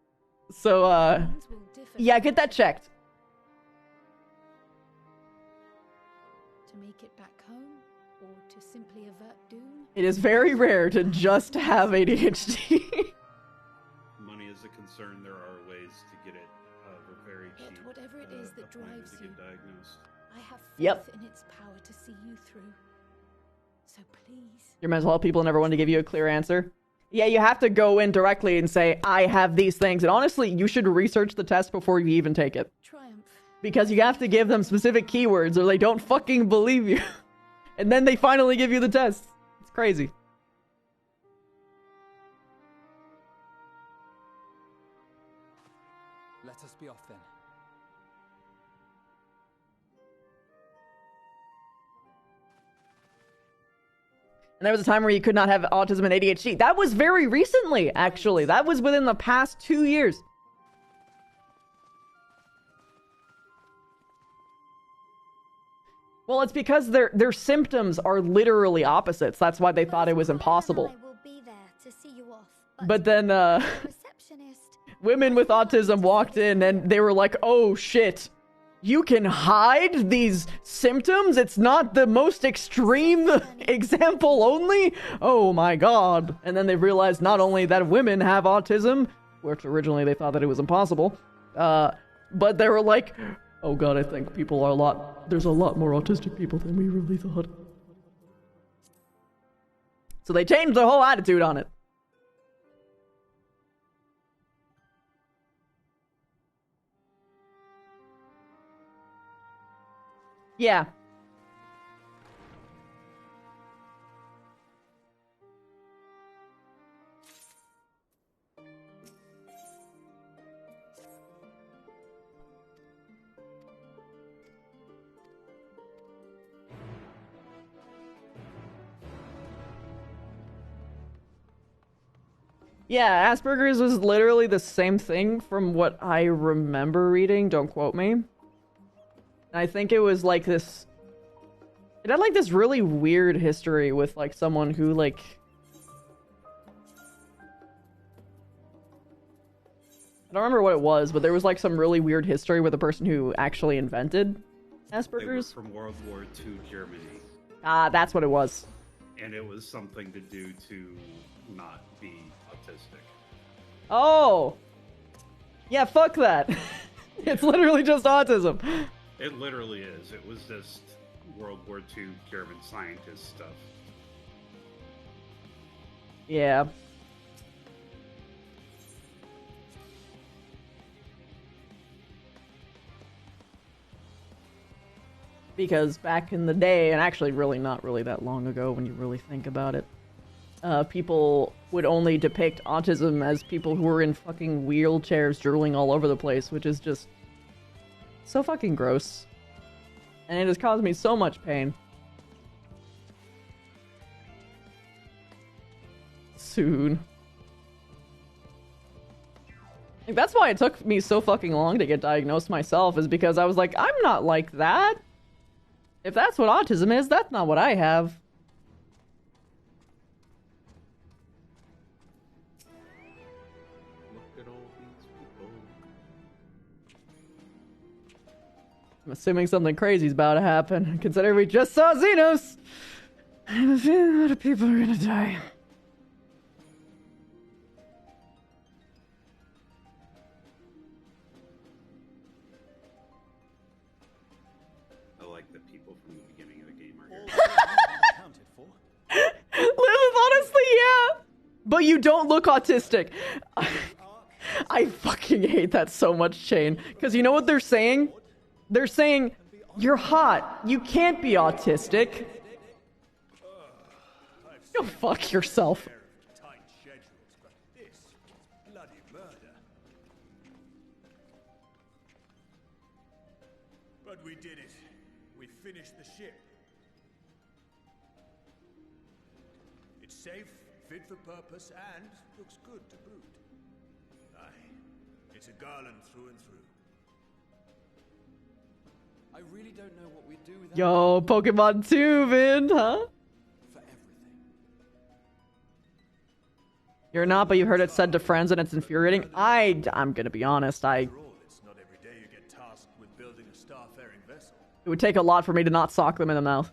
so, yeah, get that checked. To make it back home, or to simply avert doom? It is very rare to just have ADHD. Money is a concern. There are ways to get it for very cheap. Yet whatever it is that drives to you, get diagnosed. I have faith Yep. in its power to see you through. So please. Your mental health people never want to give you a clear answer. Yeah, you have to go in directly and say, I have these things. And honestly, you should research the test before you even take it. Triumph. Because you have to give them specific keywords or they don't fucking believe you. And then they finally give you the test. It's crazy. Let us be off then. And there was a time where you could not have autism and ADHD. That was very recently, actually. That was within the past 2 years. Well, it's because their symptoms are literally opposites. That's why they thought it was impossible. I will be there to see you off. But then, women with autism walked in and they were like, oh shit. You can hide these symptoms? It's not the most extreme example only? Oh my god. And then they realized not only that women have autism, which originally they thought that it was impossible, but they were like, oh god, I think there's a lot more autistic people than we really thought. So they changed their whole attitude on it. Yeah. Yeah, Asperger's was literally the same thing from what I remember reading. Don't quote me. I think it was like this... It had like this really weird history with like someone who like... I don't remember what it was, but there was like some really weird history with a person who actually invented Asperger's. They were from World War II Germany. Ah, that's what it was. And it was something to do to not be autistic. Oh! Yeah, fuck that. It's literally just autism. It literally is. It was just World War II German scientist stuff. Yeah. Because back in the day, and actually really not really that long ago when you really think about it, people would only depict autism as people who were in fucking wheelchairs drooling all over the place, which is just so fucking gross. And it has caused me so much pain. Soon. Like, that's why it took me so fucking long to get diagnosed myself, is because I was like, I'm not like that. If that's what autism is, that's not what I have. Look at all these people. I'm assuming something crazy's about to happen, considering we just saw Xenos! I have a feeling a lot of people are gonna die. I like the people from the beginning of the game are here. Lilith, honestly, yeah! But you don't look autistic. I fucking hate that so much, Shane. Because you know what they're saying? They're saying, you're hot. You can't be autistic. Go fuck yourself. But we did it. We finished the ship. It's safe, fit for purpose, and looks good to boot. Aye, it's a Garland through and through. I really don't know what we'd do without Yo, Pokemon 2, Vin, huh? for everything. You're not, but you heard it said to friends and it's infuriating. I'm gonna be honest, It's not every day you get tasked with building a starfaring vessel. it would take a lot for me to not sock them in the mouth.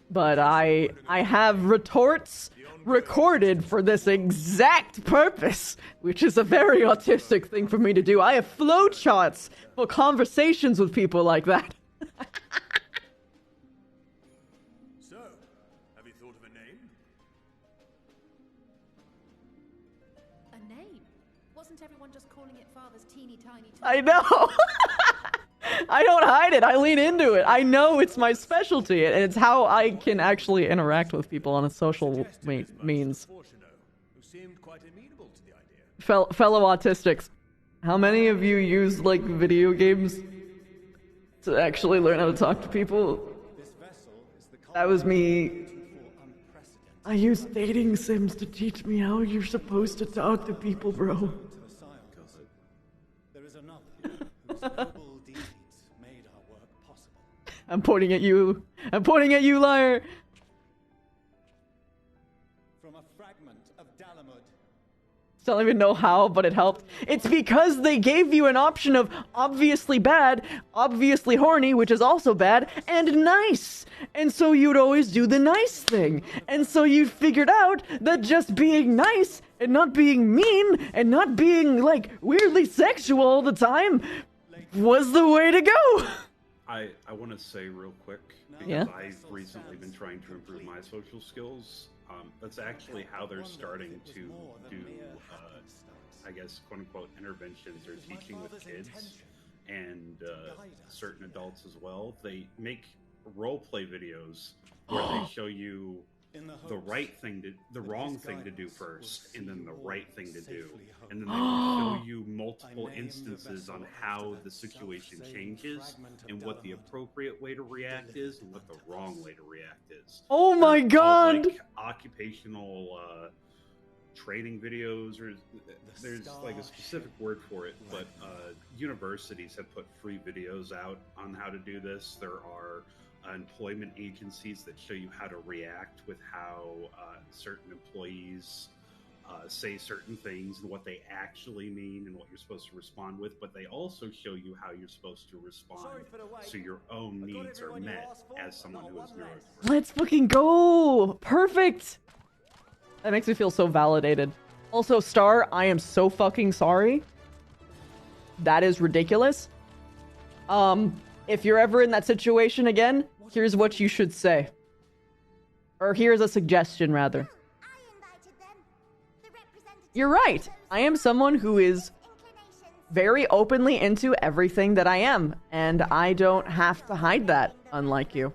But I have retorts recorded for this exact purpose, which is a very autistic thing for me to do. I have flowcharts for conversations with people like that. So, have you thought of a name? A name? Wasn't everyone just calling it Father's teeny tiny toy? I know! I don't hide it. I lean into it. I know it's my specialty, and it's how I can actually interact with people on a social means. Who seemed quite amenable to the idea. Fellow autistics, how many of you use, like, video games to actually learn how to talk to people? That was me. I used dating sims to teach me how you're supposed to talk to people, bro. There is another whose noble deeds made our work possible. I'm pointing at you. I'm pointing at you, liar. From a fragment of Dalamud. Don't even know how, but it helped. It's because they gave you an option of obviously bad, obviously horny, which is also bad, and nice. And so you'd always do the nice thing. And so you figured out that just being nice and not being mean and not being, like, weirdly sexual all the time was the way to go. I want to say real quick, because Yeah? I've recently been trying to improve my social skills. That's actually how they're starting to do, I guess, quote-unquote, interventions or teaching with kids and certain adults as well. They make role-play videos where they show you the right thing to, the wrong thing to do first, and then the right thing to do. And then they will show you multiple instances on how the situation changes and what the appropriate way to react is and what the wrong way to react is. Oh my They're called, god! like, occupational training videos, or there's like a specific word for it, but universities have put free videos out on how to do this. There are employment agencies that show you how to react with how certain employees say certain things and what they actually mean and what you're supposed to respond with, but they also show you how you're supposed to respond so your own needs are met as someone who is neurodiverse. Let's fucking go! Perfect! That makes me feel so validated. Also, Star, I am so fucking sorry. That is ridiculous. If you're ever in that situation again, here's what you should say. Or here's a suggestion, rather. You're right. I am someone who is very openly into everything that I am, and I don't have to hide that, unlike you.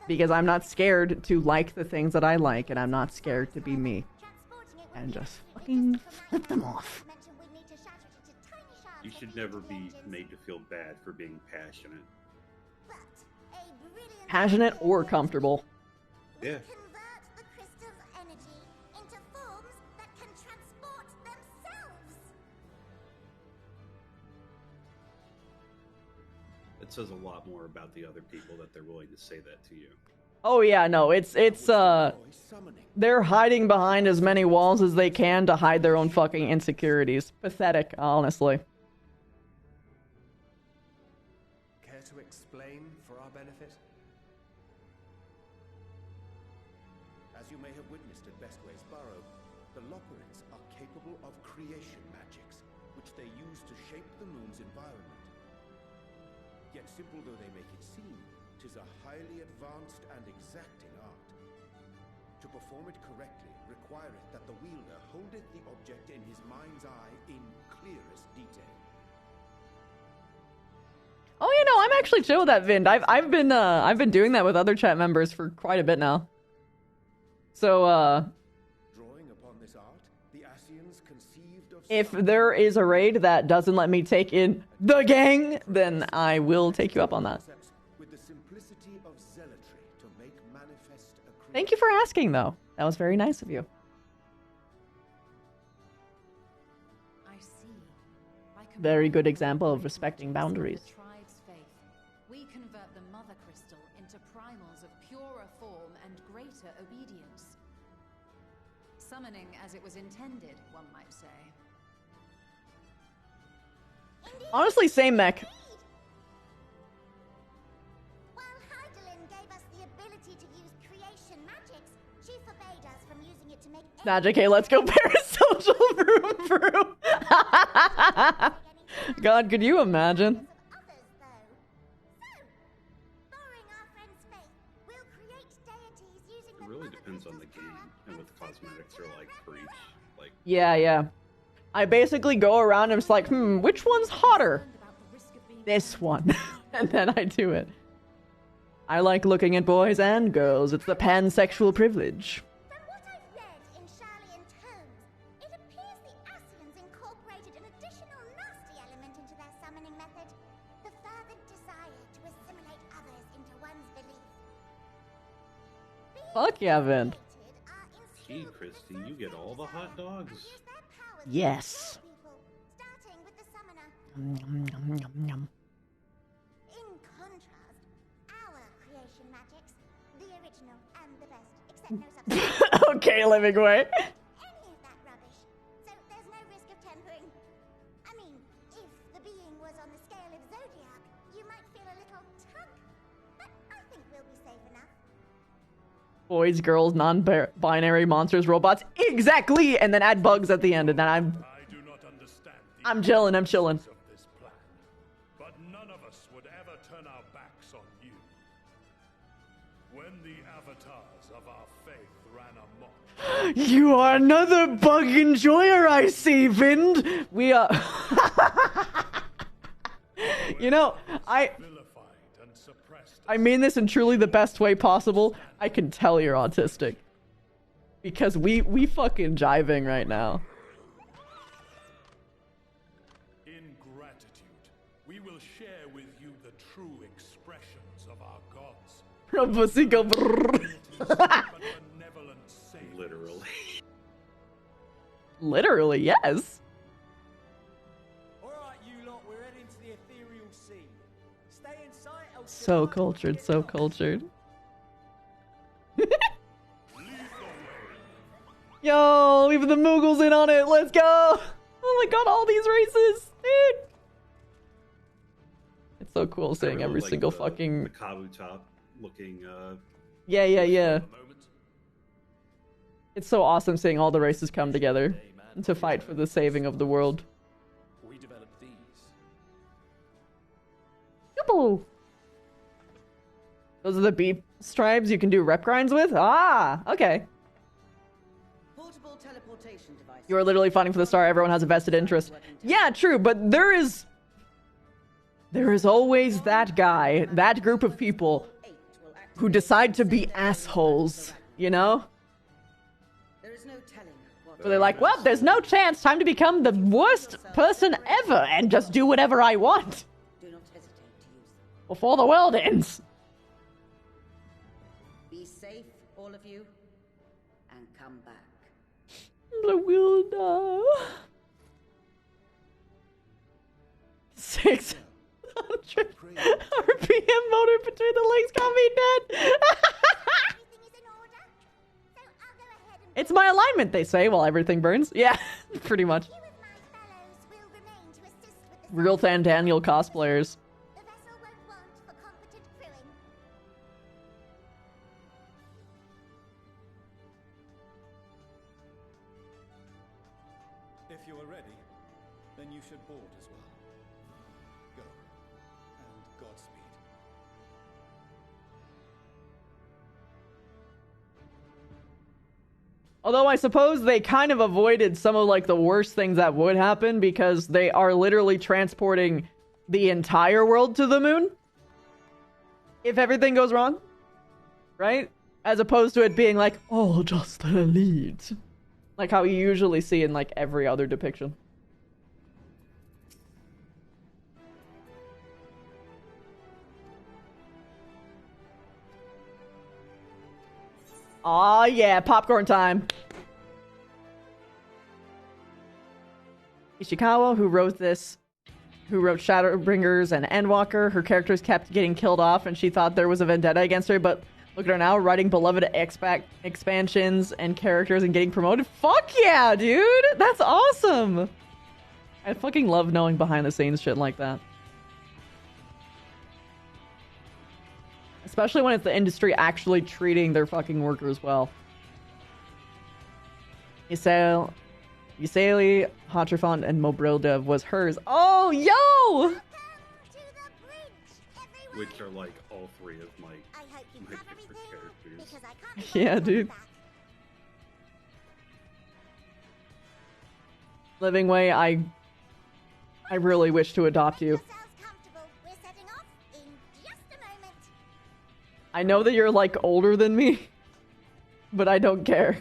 Because I'm not scared to like the things that I like, and I'm not scared to be me. And just fucking flip them off. You should never be made to feel bad for being passionate. Passionate or comfortable. Yeah. It says a lot more about the other people that they're willing to say that to you. Oh yeah, no, it's they're hiding behind as many walls as they can to hide their own fucking insecurities. Pathetic, honestly. Care to explain for our benefit? As you may have witnessed at Bestway's Burrow, the Loperids are capable of creation magics, which they use to shape the moon's environment. Yet simple though they make it seem, 'tis a highly advanced and exacting art. To perform it correctly requireth that the wielder holdeth the object in his mind's eye in clearest detail. Oh, you know, I'm actually chill with that, Vind. I've been doing that with other chat members for quite a bit now. So, Drawing upon this art, the Ascians conceived of if there is a raid that doesn't let me take in the gang, then I will take you up on that. with the simplicity of zealotry to make manifest a Thank you for asking, though. That was very nice of you. I see. Very good example of respecting boundaries. Tribe's faith. We convert the mother crystal into primals of purer form and greater obedience. Summoning as it was intended, one might say. Honestly, same mech. While Heidelin gave us the ability to use creation magics, she forbade us from using it to make Magic, hey, let's go parasocial vroom vroom. God, could you imagine? It really depends on the game and what the cosmetics are like for each. Like, Yeah. I basically go around and I'm just like, which one's hotter? This one. And then I do it. I like looking at boys and girls. It's the pansexual privilege. From what I've read in Charlian tomes, it appears the Ascians incorporated an additional nasty element into their summoning method. The fervent desire to assimilate others into one's belief. Fuck yeah, Vin. gee, Christy, you get all the hot dogs. Yes. Starting with the summoner. Yum, yum, yum, yum. In contrast, our creation magics, the original and the best, except no substitute. Okay, living way. Any of that rubbish. So there's no risk of tempering. I mean, if the being was on the scale of Zodiac, you might feel a little tug. But I think we'll be safe enough. Boys, girls, non-binary, monsters, robots. Exactly! And then add bugs at the end, and then I'm chilling, I'm chilling. But none of us would ever turn our backs on you. When the avatars of our faith ran amok. You are another bug enjoyer, I see, Vind. We are... You know, I mean this in truly the best way possible. I can tell you're autistic. Because we fucking jiving right now. In gratitude, we will share with you the true expressions of our gods. From pussy go brrrr. Literally. Literally, yes. Alright, you lot, we're heading to the ethereal sea. Stay in sight, else So cultured, so cultured. Yo, even the Moogles in on it. Let's go. Oh my god, all these races, dude. It's so cool seeing really every like single the fucking. Kabu top looking. Yeah. It's so awesome seeing all the races come together to fight for the saving of the world. We developed these. Yupple. Those are the beat stripes you can do rep grinds with? Ah, okay. Portable teleportation device. You are literally fighting for the star. Everyone has a vested interest. Yeah, true, but there is always that guy, that group of people who decide to be assholes, you know? There is no telling what. So they're like, well, there's no chance. Time to become the worst person ever and just do whatever I want Do not hesitate to use them. before the world ends. Be safe, all of you, and come back. I will now. 600 RPM motor between the legs got me dead. It's my alignment, they say, while everything burns. Yeah, pretty much. Real Daniel cosplayers. If you are ready, then you should board as well. Go. And Godspeed. Although I suppose they kind of avoided some of like the worst things that would happen because they are literally transporting the entire world to the moon. If everything goes wrong, right? As opposed to it being like, oh, just the elite. Like how you usually see in like every other depiction. Aw, yeah, popcorn time. Ishikawa, who wrote Shadowbringers and Endwalker, her characters kept getting killed off and she thought there was a vendetta against her, but look at her now, writing beloved expansions and characters and getting promoted. Fuck yeah, dude! That's awesome! I fucking love knowing behind the scenes shit like that. Especially when it's the industry actually treating their fucking workers well. Ysaeli, Hotrafont, and Mobrilda was hers. Oh, yo! Which are like all three of my favorite characters. Yeah, dude. Living Way, I really wish to adopt you. I know that you're like older than me, but I don't care.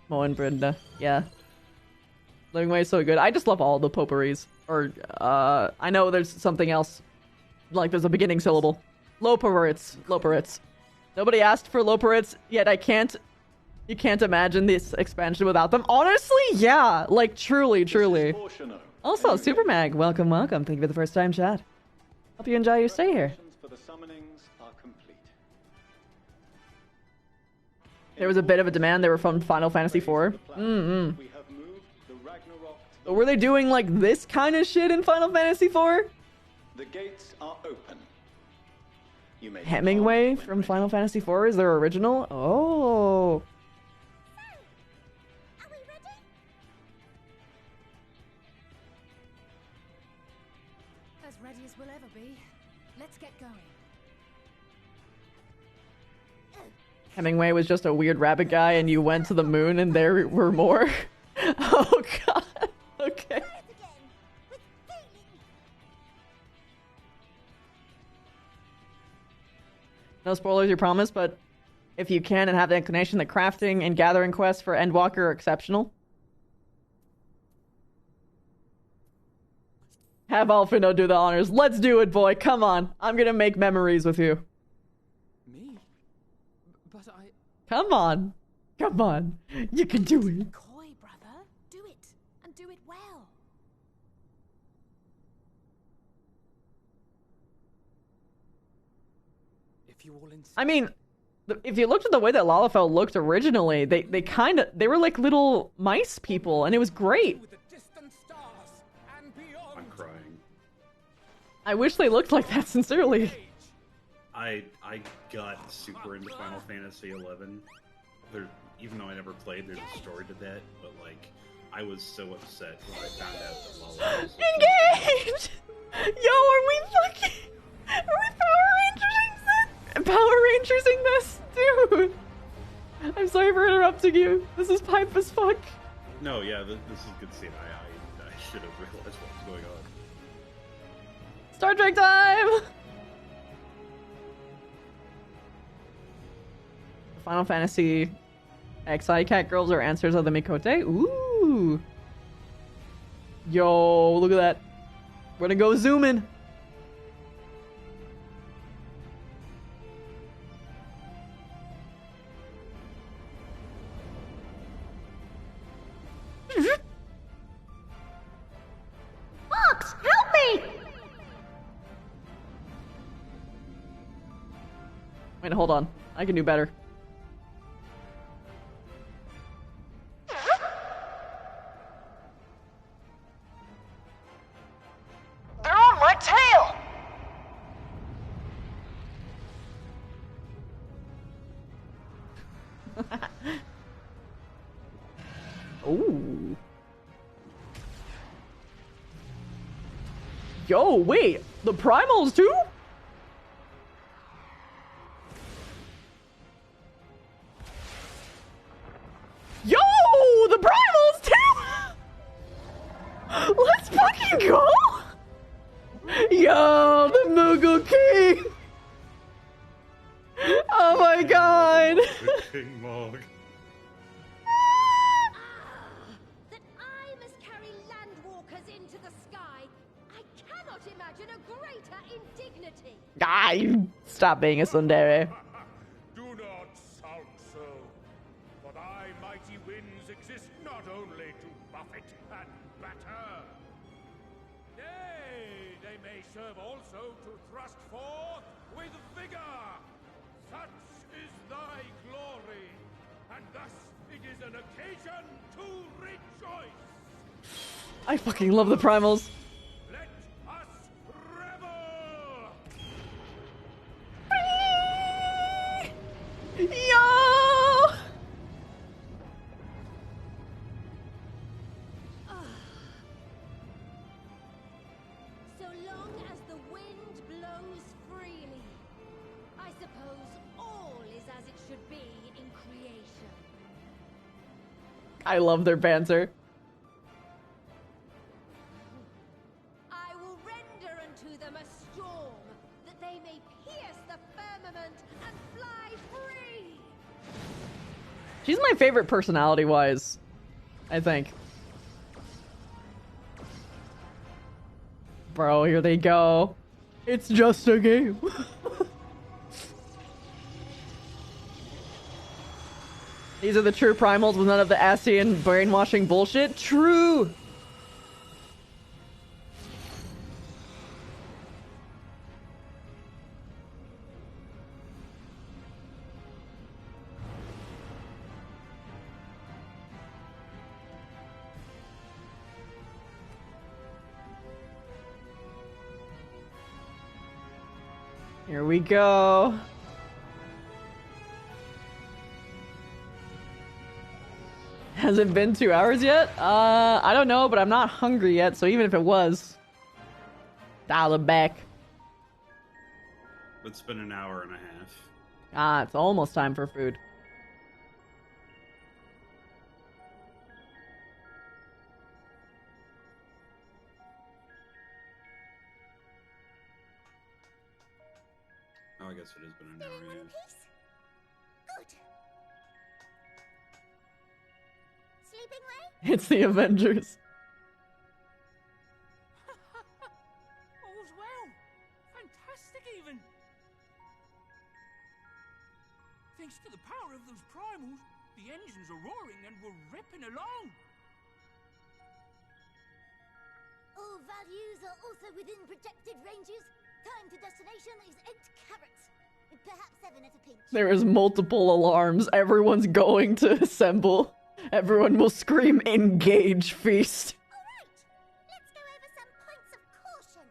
Mo and Brenda, yeah. Living Way is so good. I just love all the potpourris. Or, I know there's something else. Like there's a beginning syllable. Loporits. Nobody asked for Loporits, yet you can't imagine this expansion without them. Honestly, yeah. Like, truly. Also, Super Mag, welcome. Thank you for the first time chat. Hope you enjoy your stay here. There was a bit of a demand. They were from Final Fantasy IV. But were they doing like this kind of shit in Final Fantasy IV? The gates are open. You may Hemingway from Final Fantasy IV is their original? Oh. As ready as we'll ever be. Let's get going. Hemingway was just a weird rabbit guy and you went to the moon and there were more? Oh god. Okay. No spoilers, you promise, but if you can and have the inclination, the crafting and gathering quests for Endwalker are exceptional. Have Alfino do the honors. Let's do it, boy. Come on. I'm gonna make memories with you. But I... Come on. Come on. You can do it. Coy, brother. Do it. And do it well. If you all insist... I mean, if you looked at the way that Lalafell looked originally, they were like little mice people, and it was great. I'm crying. I wish they looked like that, sincerely. I got super into Final Fantasy XI. Even though I never played, there's a story to that, but like, I was so upset when I found out that Lala was Engage! Yo, are we Power Rangersing this? Dude! I'm sorry for interrupting you. This is pipe as fuck. No, yeah, this is a good scene. I should have realized what was going on. Star Trek time! Final Fantasy XI cat girls are answers of the Mikote. Ooh! Yo, look at that. We're gonna go zooming. Fox, help me! Wait, hold on. I can do better. They're on my tail! Ooh. Yo, wait. The primals too? Yo, the primals too? Let's fucking go! Yo, the Moogle King! Oh my god! The King Mog. That I must carry landwalkers into the sky. I cannot imagine a greater indignity. Ah, you stop being a tsundere. Do not sound so. For thy mighty winds exist not only to buffet and batter. Nay, they may serve also to thrust forth with vigor. Such is thy glory, and thus it is an occasion to rejoice. I fucking love the primals. Let us revel. Yo! So long as the wind blows freely, I suppose all is as it should be in creation. I love their banter. I will render unto them a storm, that they may pierce the firmament and fly free. She's my favorite personality-wise, I think. Bro, here they go. It's just a game. These are the true primals with none of the Asian brainwashing bullshit. True! Here we go. Has it been 2 hours yet? I don't know, but I'm not hungry yet, so even if it was, dial it back. It's been an hour and a half. Ah, it's almost time for food. Oh, I guess it has been an hour, yeah. Good. Sleeping way? It's the Avengers. All's well. Fantastic, even. Thanks to the power of those primals, the engines are roaring and we're ripping along. All values are also within projected ranges. Time to destination is 8 carats. Perhaps 7 at a pinch. There is multiple alarms. Everyone's going to assemble. Everyone will scream, engage, feast. Alright, let's go over some points of caution.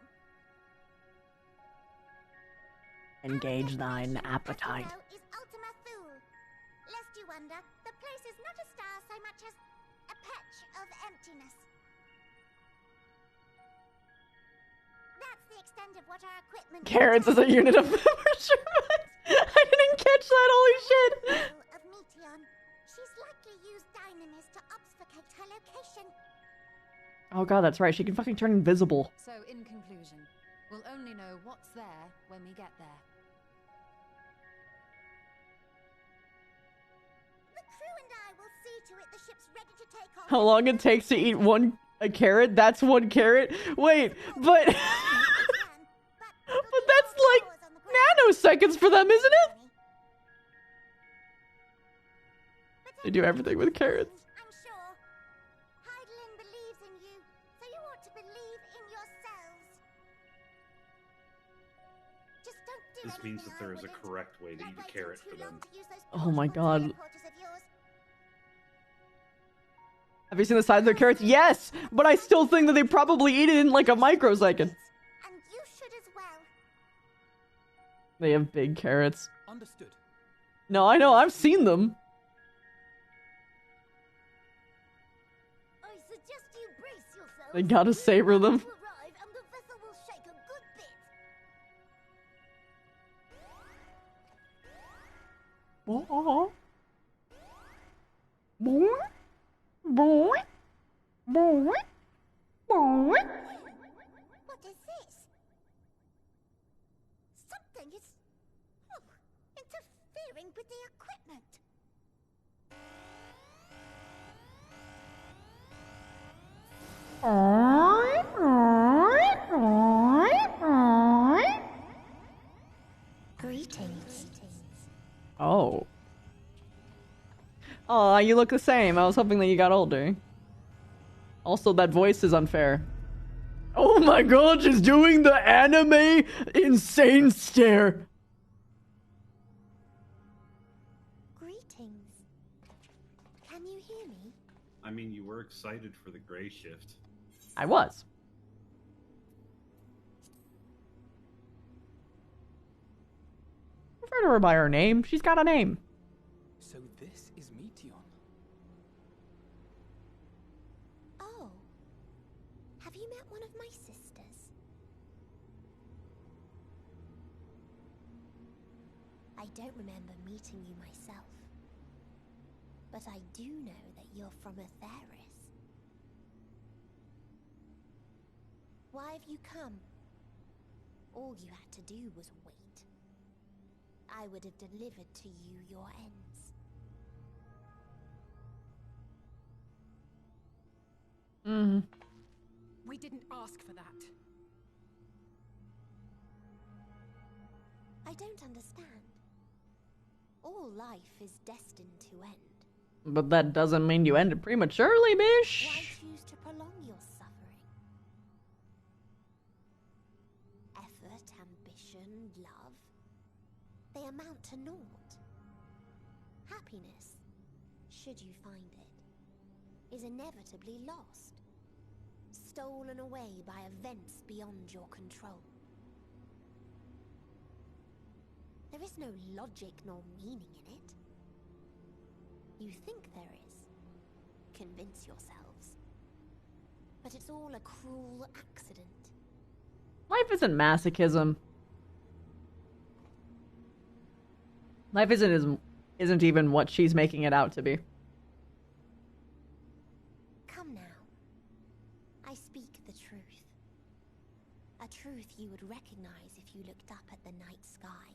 Engage thine appetite. Is Ultima Thule. Lest you wonder, the place is not a star so much as a patch of emptiness. That's the extent of what our equipment... Carrots is a unit of measurement. I didn't catch that, holy shit. ...of Meteon. She's likely used dynamis to obfuscate her location. Oh god, that's right. She can fucking turn invisible. So, in conclusion, we'll only know what's there when we get there. The crew and I will see to it the ship's ready to take off. How long it takes to eat a carrot? That's 1 carrot? Wait, but... but that's like nanoseconds for them, isn't it? They do everything with carrots. I'm sure. Heidelin believes in you, so you ought to believe in yourselves. Just don't do This means that there is a correct way to eat a carrot for them. Oh my god. Have you seen the size of their carrots? Yes! But I still think that they probably eat it in like a microsecond. And you should as well. They have big carrots. Understood. No, I know, I've seen them. I suggest you brace yourselves. They gotta savor them. To arrive and the vessel will shake a good bit. Oh. Boy. Boy. Boy. Boy. What is this? Something is interfering with the equipment. Greetings. Oh. Aw, you look the same. I was hoping that you got older. Also, that voice is unfair. Oh my god, she's doing the anime insane stare. Greetings. Can you hear me? I mean, you were excited for the gray shift. I was. Refer to her by her name. She's got a name. So this is Meteon. Oh. Have you met one of my sisters? I don't remember meeting you myself. But I do know that you're from Atheris. Why have you come? All you had to do was wait. I would have delivered to you your ends. We didn't ask for that. I don't understand. All life is destined to end. But that doesn't mean you ended prematurely, bish. Why choose to prolong your suffering? Effort, ambition, love, they amount to naught. Happiness, should you find it, is inevitably lost. Stolen away by events beyond your control. There is no logic nor meaning in it. You think there is. Convince yourselves. But it's all a cruel accident. Life isn't masochism. Life isn't even what she's making it out to be. Come now. I speak the truth. A truth you would recognize if you looked up at the night sky.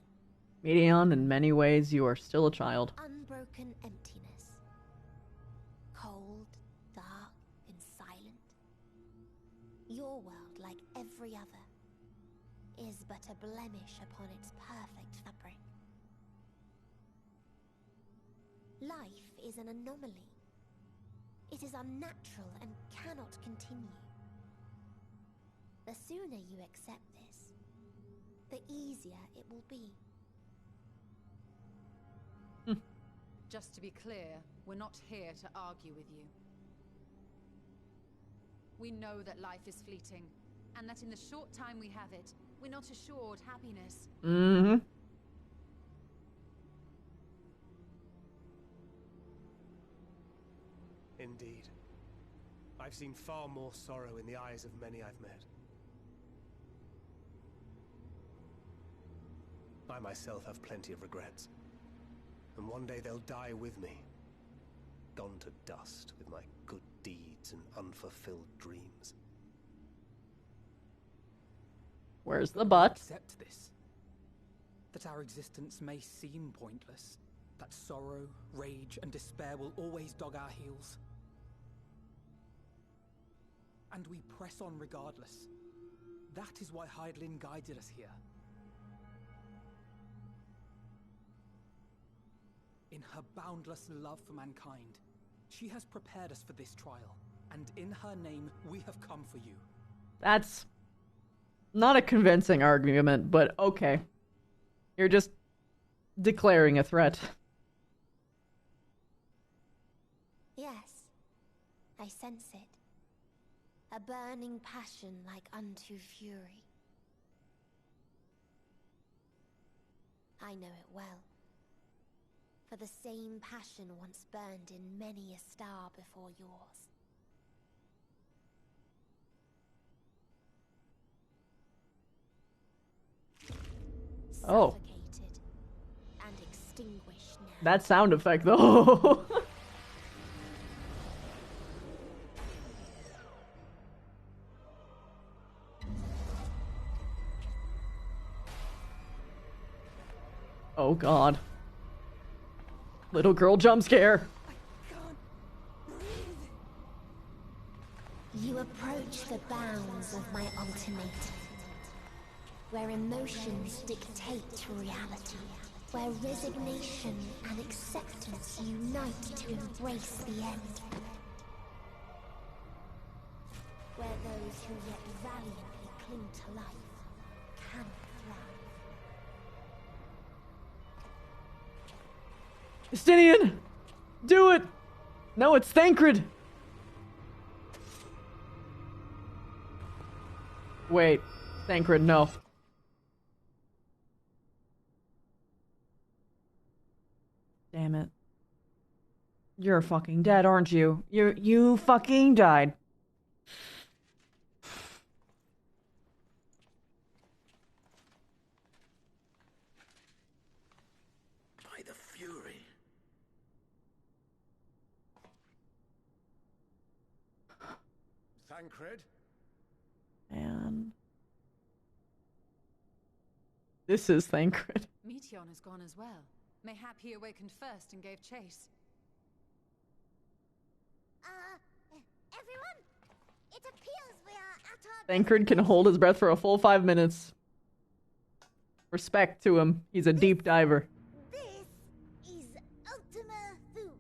Meteon, in many ways, you are still a child. Unbroken emptiness. Cold, dark, and silent. Your world, like every other, is but a blemish upon its perfect fabric. Life is an anomaly. It is unnatural and cannot continue. The sooner you accept this, the easier it will be. Just to be clear, we're not here to argue with you. We know that life is fleeting, and that in the short time we have it, we're not assured happiness. Mm-hmm. Indeed. I've seen far more sorrow in the eyes of many I've met. I myself have plenty of regrets. And one day they'll die with me. Gone to dust with my good deeds and unfulfilled dreams. Where's the but? Accept this. That our existence may seem pointless. That sorrow, rage, and despair will always dog our heels. And we press on regardless. That is why Hydaelyn guided us here. In her boundless love for mankind, she has prepared us for this trial, and in her name, we have come for you. That's not a convincing argument, but okay. You're just declaring a threat. Yes, I sense it. A burning passion like unto fury. I know it well. For the same passion once burned in many a star before yours. Oh. Suffocated and extinguished now. That sound effect, though. Oh god. Little girl jump scare. You approach the bounds of my ultimate, where emotions dictate reality, where resignation and acceptance unite to embrace the end, where those who yet valiantly cling to life cannot thrive. Justinian! Do it! No, it's Thancred! Wait. Thancred, no. Damn it. You're fucking dead, aren't you? You fucking died. By the fury. Thancred? Man. This is Thancred. Meteion has gone as well. Mayhap he awakened first and gave chase. Everyone, it appears we are at our... Thancred can hold his breath for a full 5 minutes. Respect to him. He's a deep diver. This is Ultima Thule.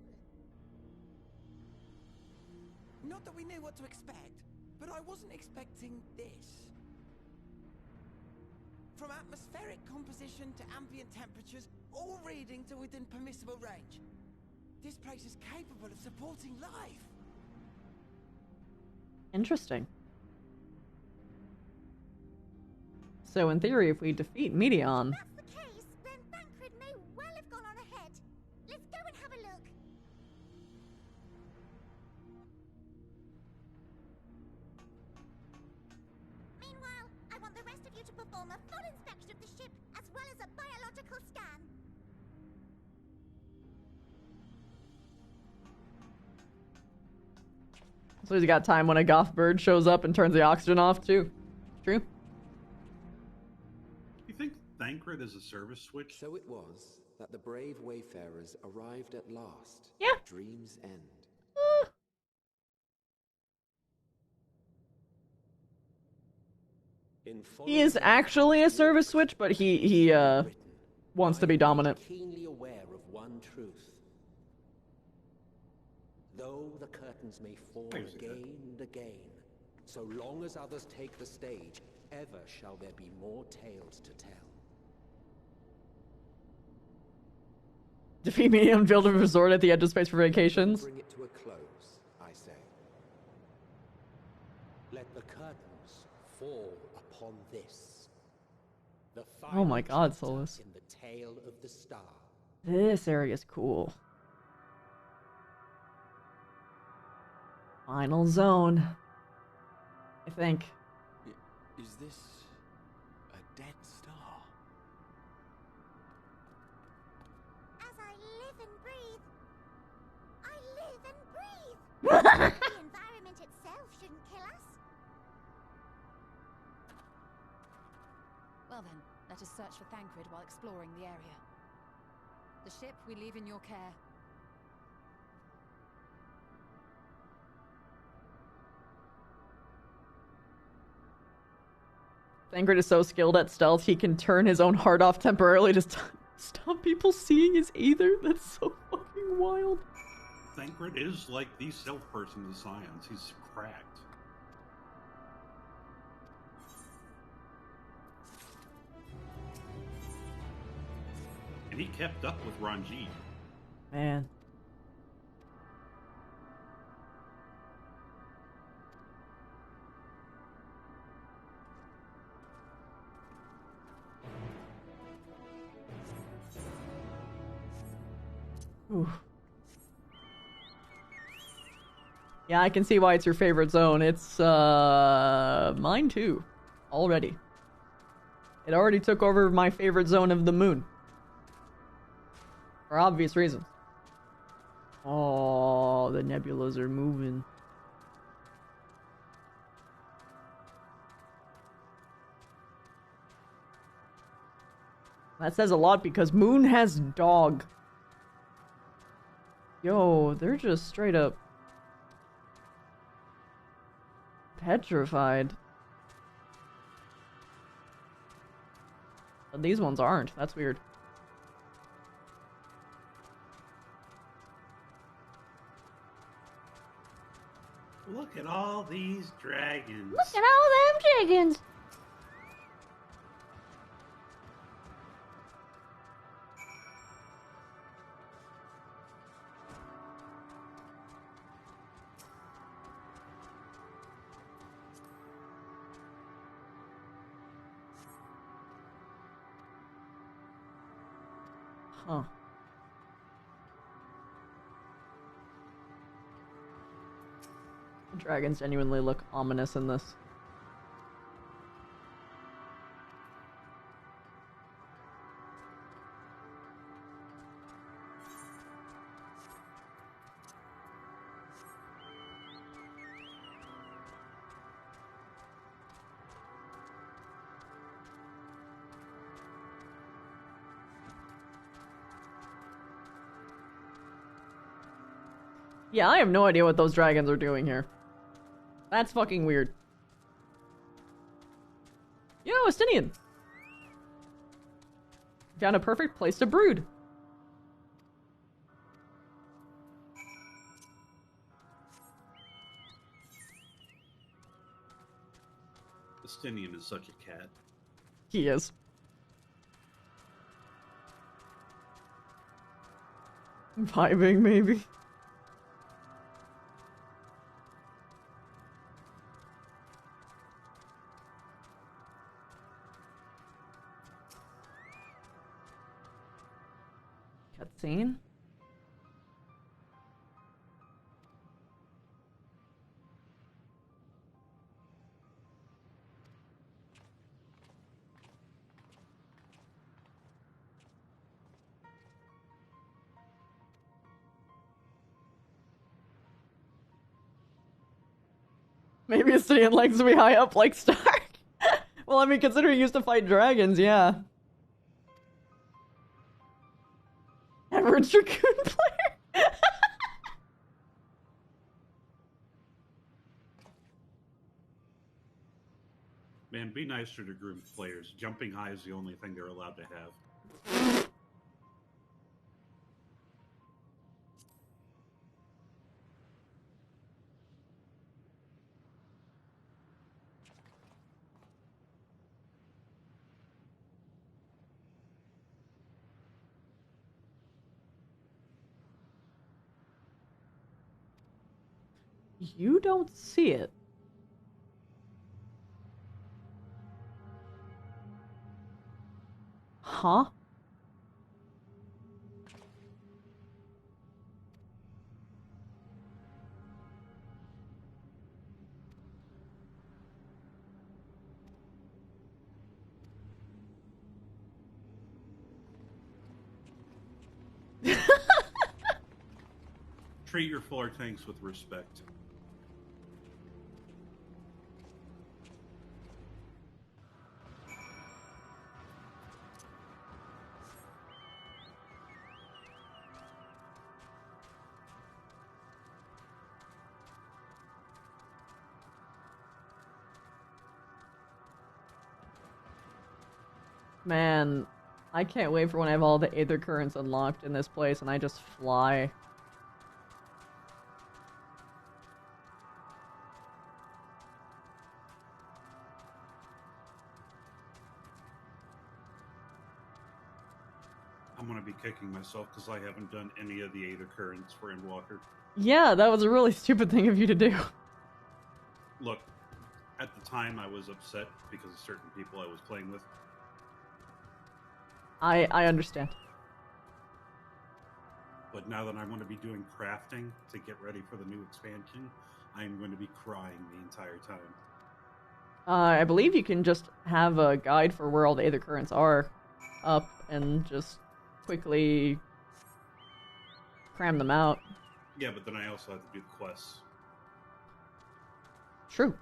Not that we knew what to expect, but I wasn't expecting this. From atmospheric composition to ambient temperatures, all reading to within permissible range. This place is capable of supporting life. Interesting. So in theory, if we defeat Meteion... If that's the case, then Thancred may well have gone on ahead. Let's go and have a look. Meanwhile, I want the rest of you to perform a full inspection of the ship, as well as a biological scan. So he's got time when a goth bird shows up and turns the oxygen off, too. True? You think Thancred is a service switch? So it was that the brave wayfarers arrived at last. Yeah. Dream's End. He is actually a service switch, but he wants to be dominant. Keenly aware of one truth. curtains may fall again and again. So long as others take the stage, ever shall there be more tales to tell. Defeat me and build a resort at the edge of space for vacations. Bring it to a close, I say. Let the curtains fall upon this. The Oh my god, Solus. in the tale of the star. This area is cool. Final zone. I think. Is this a dead star? As I live and breathe, I live and breathe. The environment itself shouldn't kill us. Well then, let us search for Thancred while exploring the area. The ship we leave in your care. Thancred is so skilled at stealth, he can turn his own heart off temporarily to stop people seeing his aether. That's so fucking wild. Thancred is like the stealth person in science. He's cracked. And he kept up with Ranjit. Man. Ooh. Yeah, I can see why it's your favorite zone. It's, mine too. Already. It already took over my favorite zone of the moon. For obvious reasons. Oh, the nebulas are moving. That says a lot because Moon has dog. Yo, they're just straight up petrified. But these ones aren't. That's weird. Look at all these dragons. Look at all them dragons. Huh. The dragons genuinely look ominous in this. Yeah, I have no idea what those dragons are doing here. That's fucking weird. Yo, Estinian! Found a perfect place to brood. Estinian is such a cat. He is. Vibing, maybe. Cutscene? Maybe Estinian likes to be high up like Stark. Well, I mean, considering he used to fight dragons, yeah. Average Dragoon player. Man, be nicer to group players. Jumping high is the only thing they're allowed to have. You don't see it. Huh? Treat your fuller tanks with respect. Man, I can't wait for when I have all the Aether Currents unlocked in this place and I just fly. I'm gonna be kicking myself because I haven't done any of the Aether Currents for Endwalker. Yeah, that was a really stupid thing of you to do. Look, at the time I was upset because of certain people I was playing with. I understand. But now that I'm going to be doing crafting to get ready for the new expansion, I'm going to be crying the entire time. I believe you can just have a guide for where all the Aether Currents are up and just quickly cram them out. Yeah, but then I also have to do the quests. True.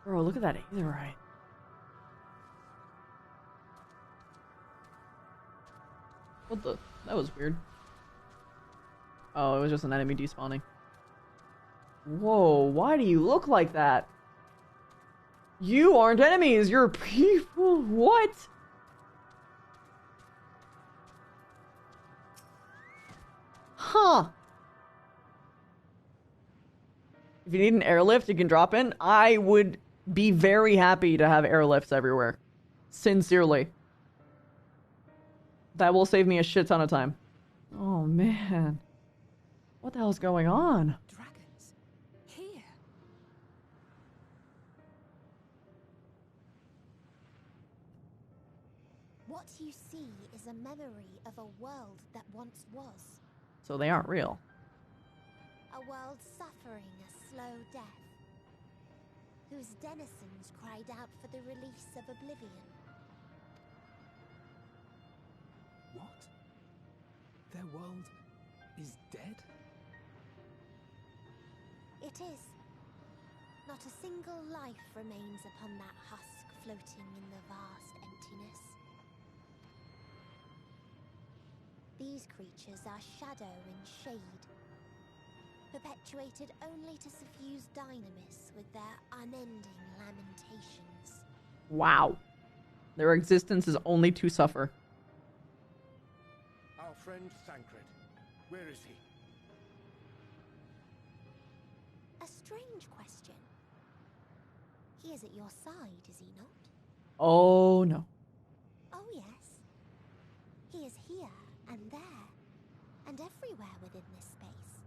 Bro, look at that Aetherite. What the? That was weird. Oh, it was just an enemy despawning. Whoa, why do you look like that? You aren't enemies, you're people. What? Huh. If you need an airlift you can drop in, I would be very happy to have airlifts everywhere. Sincerely. That will save me a shit ton of time. Oh man. What the hell's going on? Dragons. Here. What you see is a memory of a world that once was. So they aren't real. A world suffering a slow death, whose denizens cried out for the release of oblivion. What? Their world is dead? It is. Not a single life remains upon that husk floating in the vast emptiness. These creatures are shadow and shade, perpetuated only to suffuse dynamis with their unending lamentations. Wow. Their existence is only to suffer. Our friend Thancred, where is he? A strange question. He is at your side, is he not? Oh no. Oh yes. He is here and there, and everywhere within this space.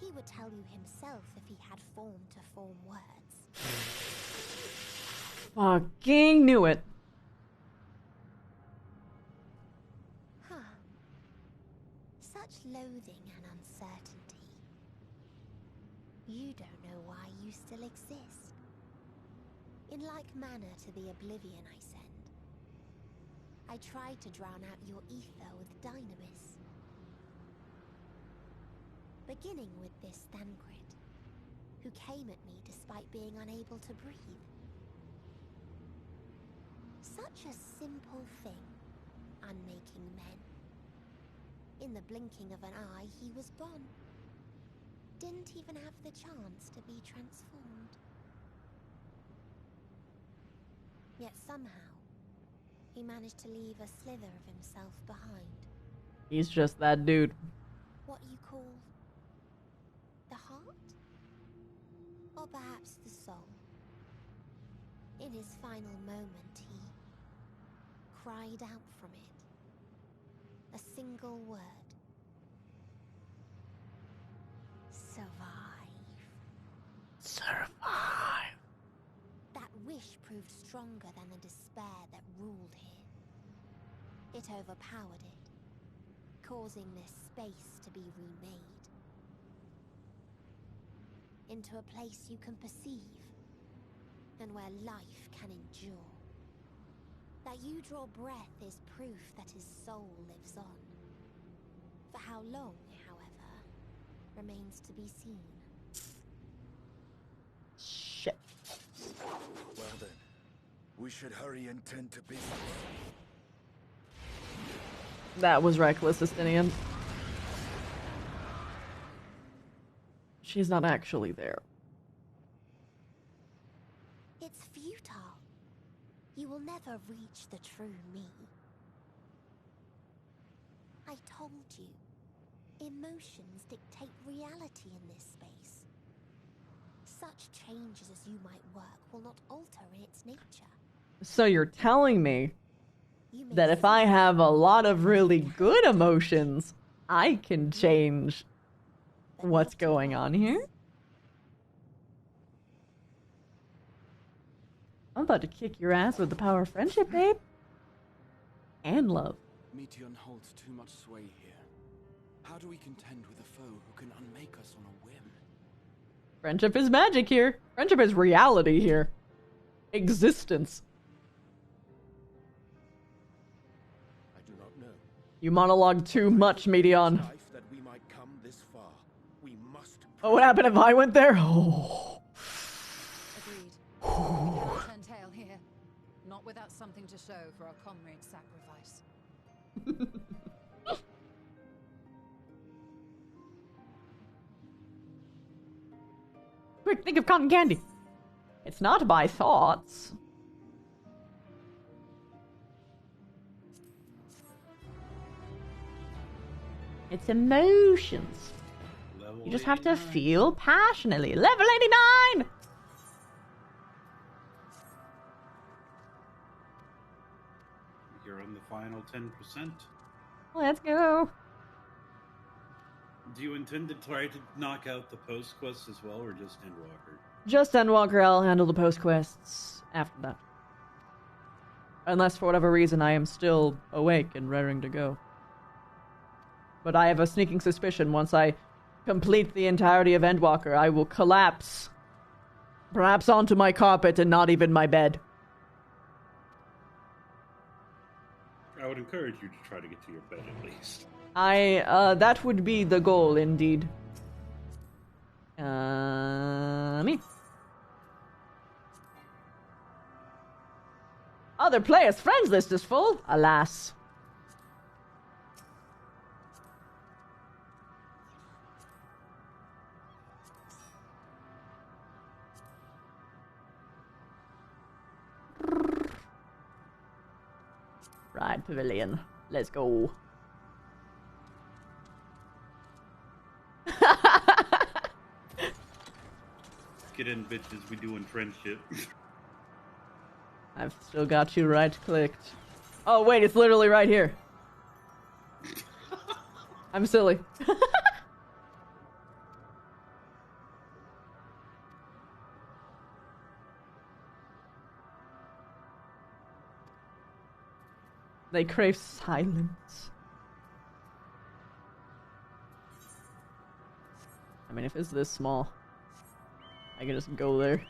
He would tell you himself if he had form to form words. Fucking knew it. Huh. Such loathing and uncertainty. You don't know why you still exist. In like manner to the oblivion I send, I tried to drown out your ether with dynamis. Beginning with this Thancred, who came at me despite being unable to breathe. Such a simple thing, unmaking men. In the blinking of an eye, he was gone. Didn't even have the chance to be transformed. Yet somehow, he managed to leave a slither of himself behind. He's just that dude. What you call the heart? Or perhaps the soul? In In his final moment, he cried out from it. A single word. Survive. Survive. That wish proved stronger than the despair that ruled here. It overpowered it, causing this space to be remade. Into a place you can perceive, and where life can endure. That you draw breath is proof that his soul lives on. For how long, however, remains to be seen. Shit. Well then, we should hurry and tend to business. That was reckless, Justinian. She's not actually there. It's futile. You will never reach the true me. I told you, emotions dictate reality in this space. Such changes as you might work will not alter in its nature. So you're telling me that if I have a lot of really good emotions, I can change what's going on here? I'm about to kick your ass with the power of friendship, babe. And love. Meteon holds too much sway here. How do we contend with a foe who can unmake us on a whim? Friendship is magic here. Friendship is reality here. Existence. I do not know. You monologue too much, Meteon. That we might come this far. We must. Oh, what happened if I went there? Oh. Agreed. We cannot turn tail here. Not without something to show for our comrade's sacrifice. Quick, think of cotton candy. It's not by thoughts. It's emotions. You just have to feel passionately. Level 89! You're on the final 10%. Let's go. Do you intend to try to knock out the post quests as well, or just Endwalker? Just Endwalker, I'll handle the post quests after that. Unless for whatever reason I am still awake and raring to go. But I have a sneaking suspicion once I complete the entirety of Endwalker, I will collapse. Perhaps onto my carpet and not even my bed. I would encourage you to try to get to your bed at least. That would be the goal, indeed. Me. Other players' friends list is full, alas. Right, Pavilion. Let's go. Get in, bitches. We doing friendship. I've still got you right-clicked. Oh, wait, it's literally right here. I'm silly. They crave silence. I mean, if it's this small, I can just go there.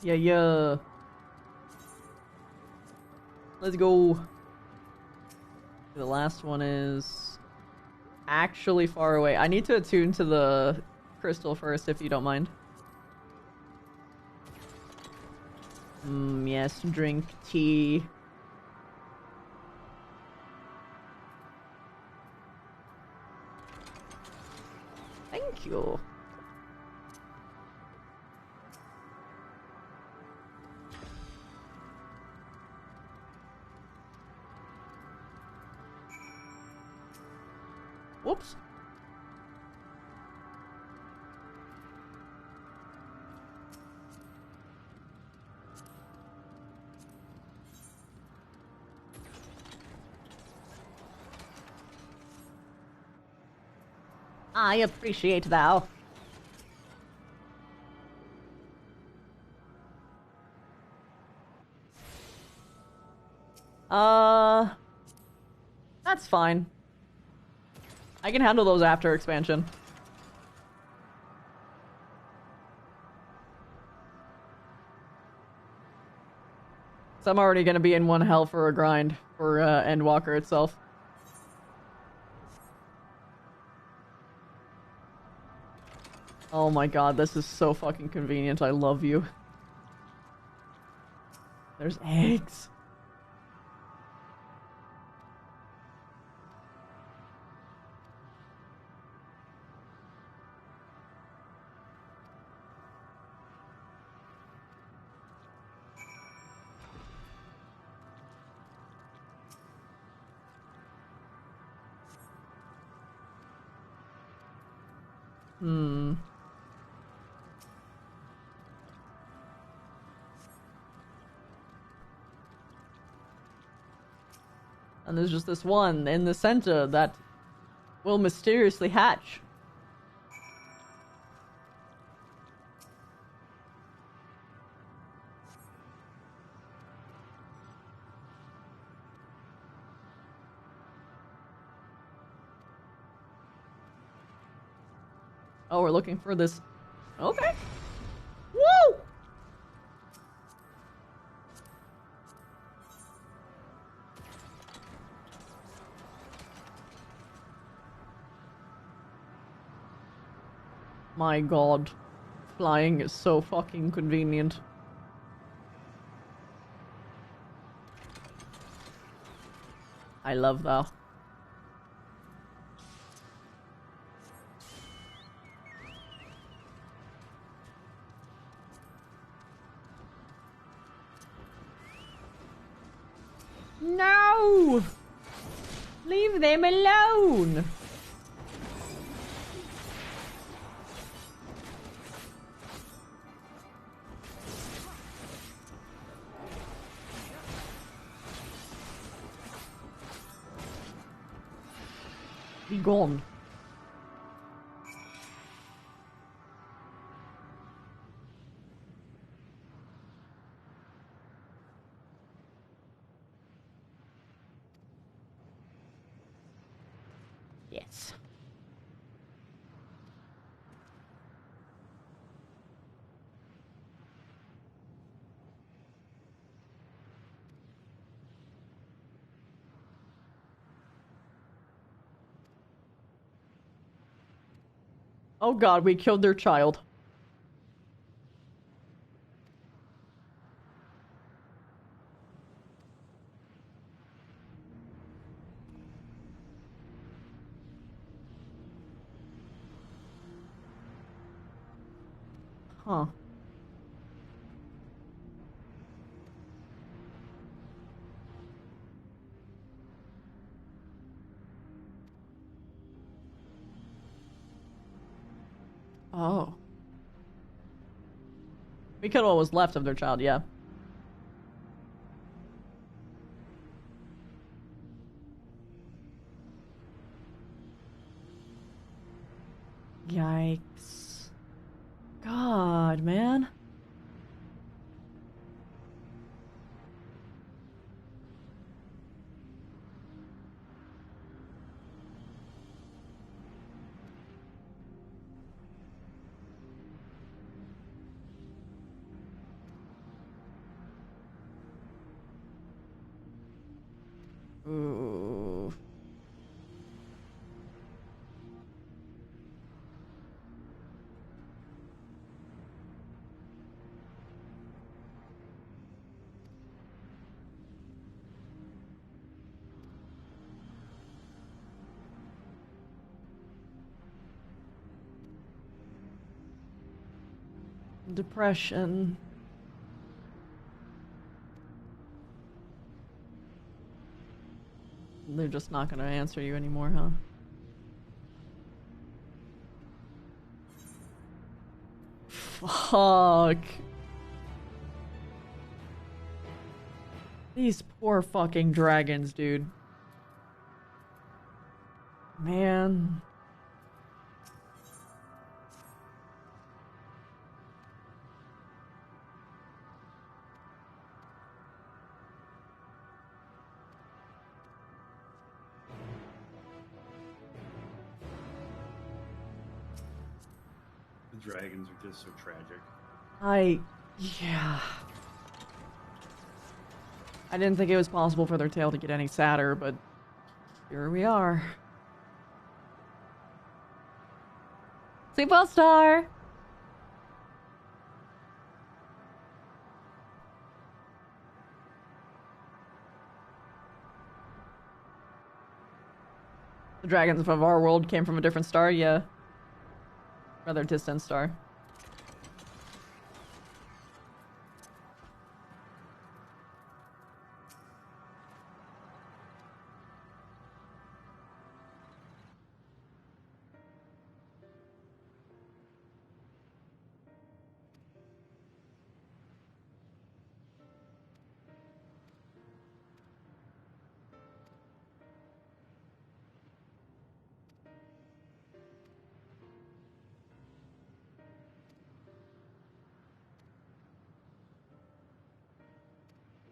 Yeah. Let's go. The last one is actually far away. I need to attune to the crystal first, if you don't mind. Yes, drink tea. Thank you. Whoops. I appreciate thou. That's fine. I can handle those after expansion. So I'm already gonna be in one hell for a grind for Endwalker itself. Oh my god, this is so fucking convenient. I love you. There's eggs. Hmm. And there's just this one in the center that will mysteriously hatch. Oh, we're looking for this. Okay. Woo! My god. Flying is so fucking convenient. I love that. No! Leave them alone! Be gone. Yes. Oh god, we killed their child. Huh. Oh. We killed what was left of their child, yeah. Yikes. God, man. Ooh. Depression. They're just not gonna answer you anymore, huh? Fuck. These poor fucking dragons, dude. Man. The dragons are just so tragic. Yeah. I didn't think it was possible for their tale to get any sadder, but here we are. Superstar! The dragons of our world came from a different star, yeah. Rather distant star.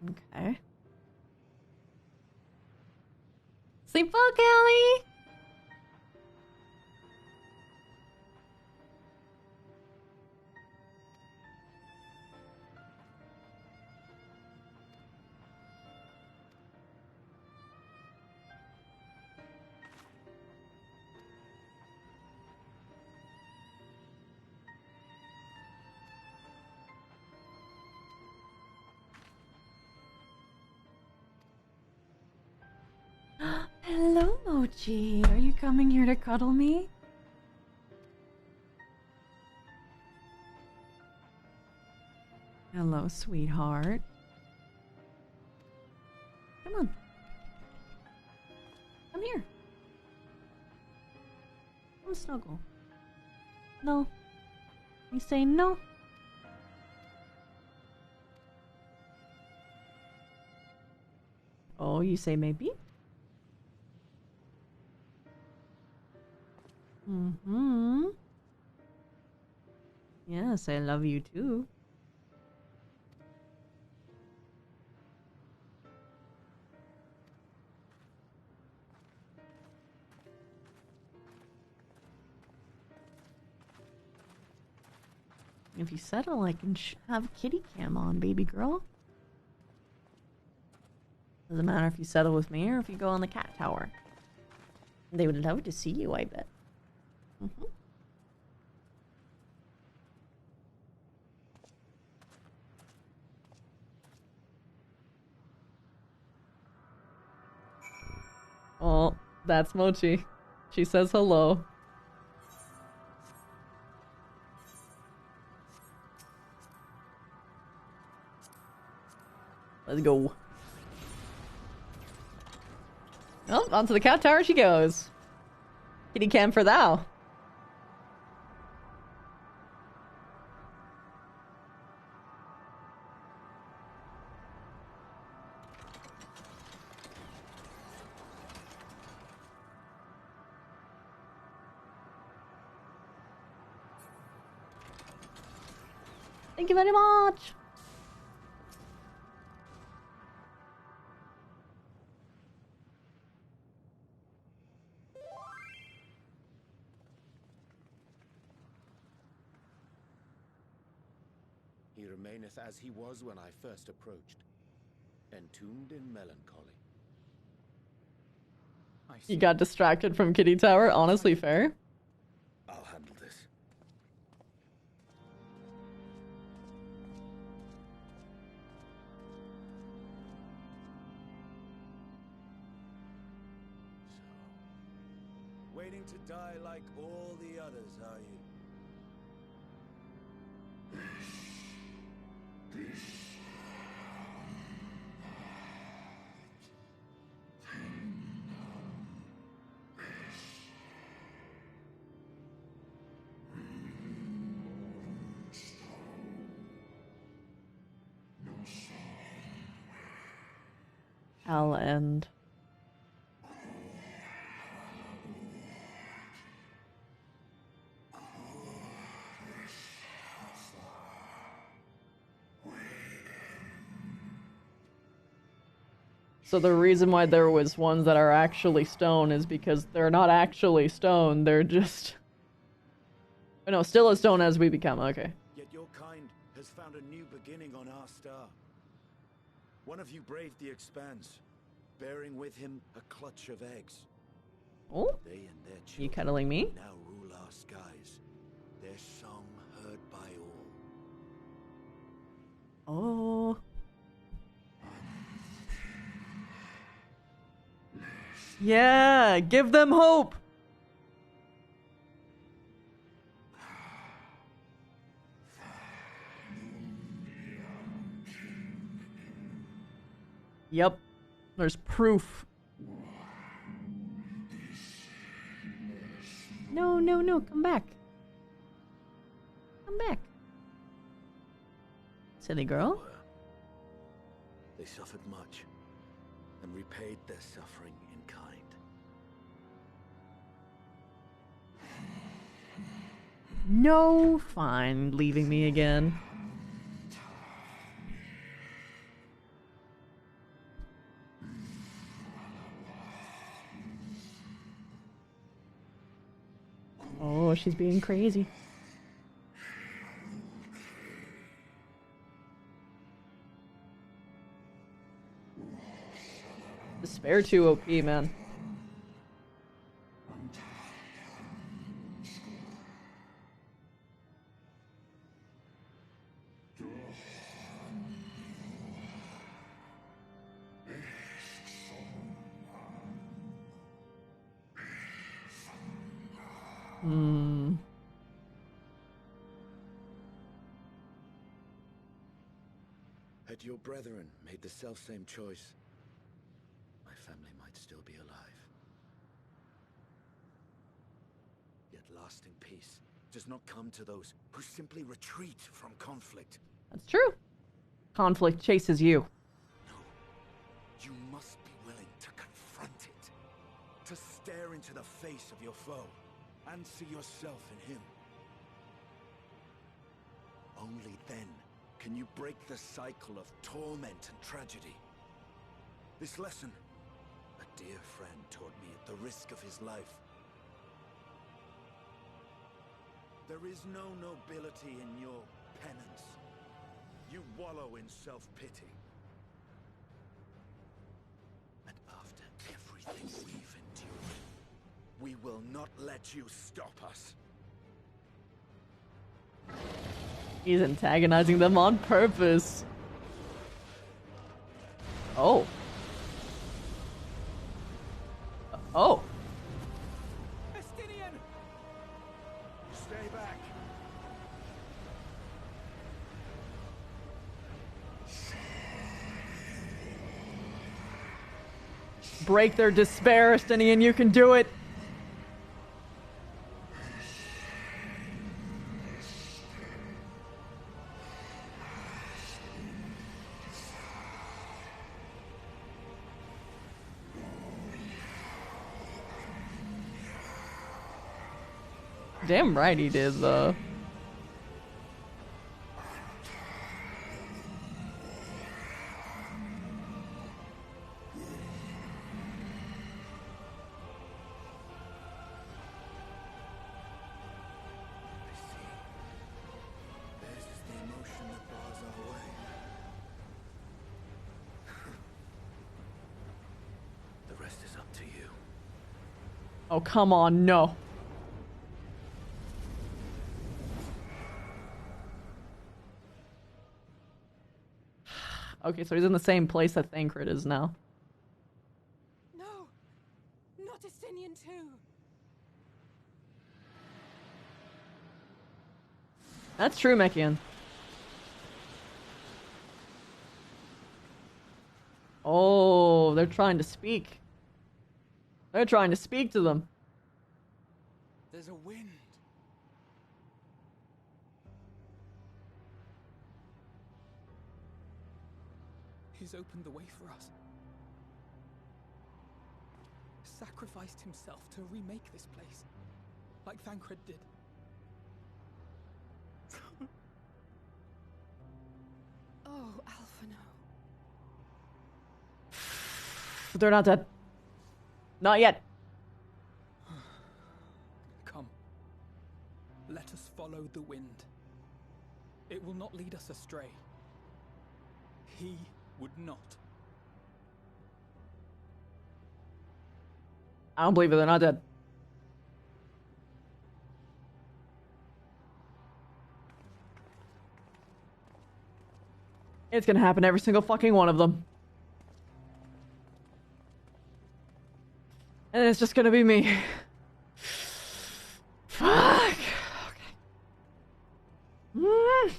Okay. Sleep well, Callie! Hello, Mochi. Are you coming here to cuddle me? Hello, sweetheart. Come on. Come here. Come snuggle. No. You say no? Oh, you say maybe? Mm-hmm. Yes, I love you too. If you settle, I can have kitty cam on, baby girl. Doesn't matter if you settle with me or if you go on the cat tower. They would love to see you, I bet. Mm-hmm. Oh, that's Mochi. She says hello. Let's go. Oh, onto the cat tower she goes. Kitty cam for thou. Thank you very much. He remaineth as he was when I first approached, entombed in melancholy. You got distracted from Kitty Tower? Honestly, fair. I'll handle this. Waiting to die like all the others, are you? I'll end. So the reason why there was ones that are actually stone is because they're not actually stone, they're just... Oh, no, still a stone as we become, okay. Yet your kind has found a new beginning on our star. One of you braved the expanse, bearing with him a clutch of eggs. Oh? They and their children You cuddling me? now rule our skies, their song heard by all. Oh. Yeah, give them hope! Yep, there's proof. No, no, no, come back. Come back. Silly girl. They suffered much, and repaid their suffering in kind. No, fine, leaving me again. Oh, she's being crazy. Despair 2 OP, man. Had your brethren made the selfsame choice, my family might still be alive. Yet lasting peace does not come to those who simply retreat from conflict. That's true. Conflict chases you. You must be willing to confront it, to stare into the face of your foe, and see yourself in him. Only then can you break the cycle of torment and tragedy. This lesson, a dear friend taught me at the risk of his life. There is no nobility in your penance. You wallow in self-pity. And after everything we've endured, we will not let you stop us. He's antagonizing them on purpose. Oh. Oh. Estinian! Stay back. Break their despair, Estinian, you can do it. Damn right he did, though. Theirs is the emotion that bars our way. The rest is up to you. Oh, come on, no. Okay, so he's in the same place that Thancred is now. No, not Estinian too. That's true, Mechian. Oh, they're trying to speak. They're trying to speak to them. There's a wind. He's opened the way for us. sacrificed himself to remake this place, like Thancred did. Oh, Alphino. They're not dead. Not yet. Come. Let us follow the wind. It will not lead us astray. He would not. I don't believe it. They're not dead. It's gonna happen every single fucking one of them. And it's just gonna be me. Fuck. Okay.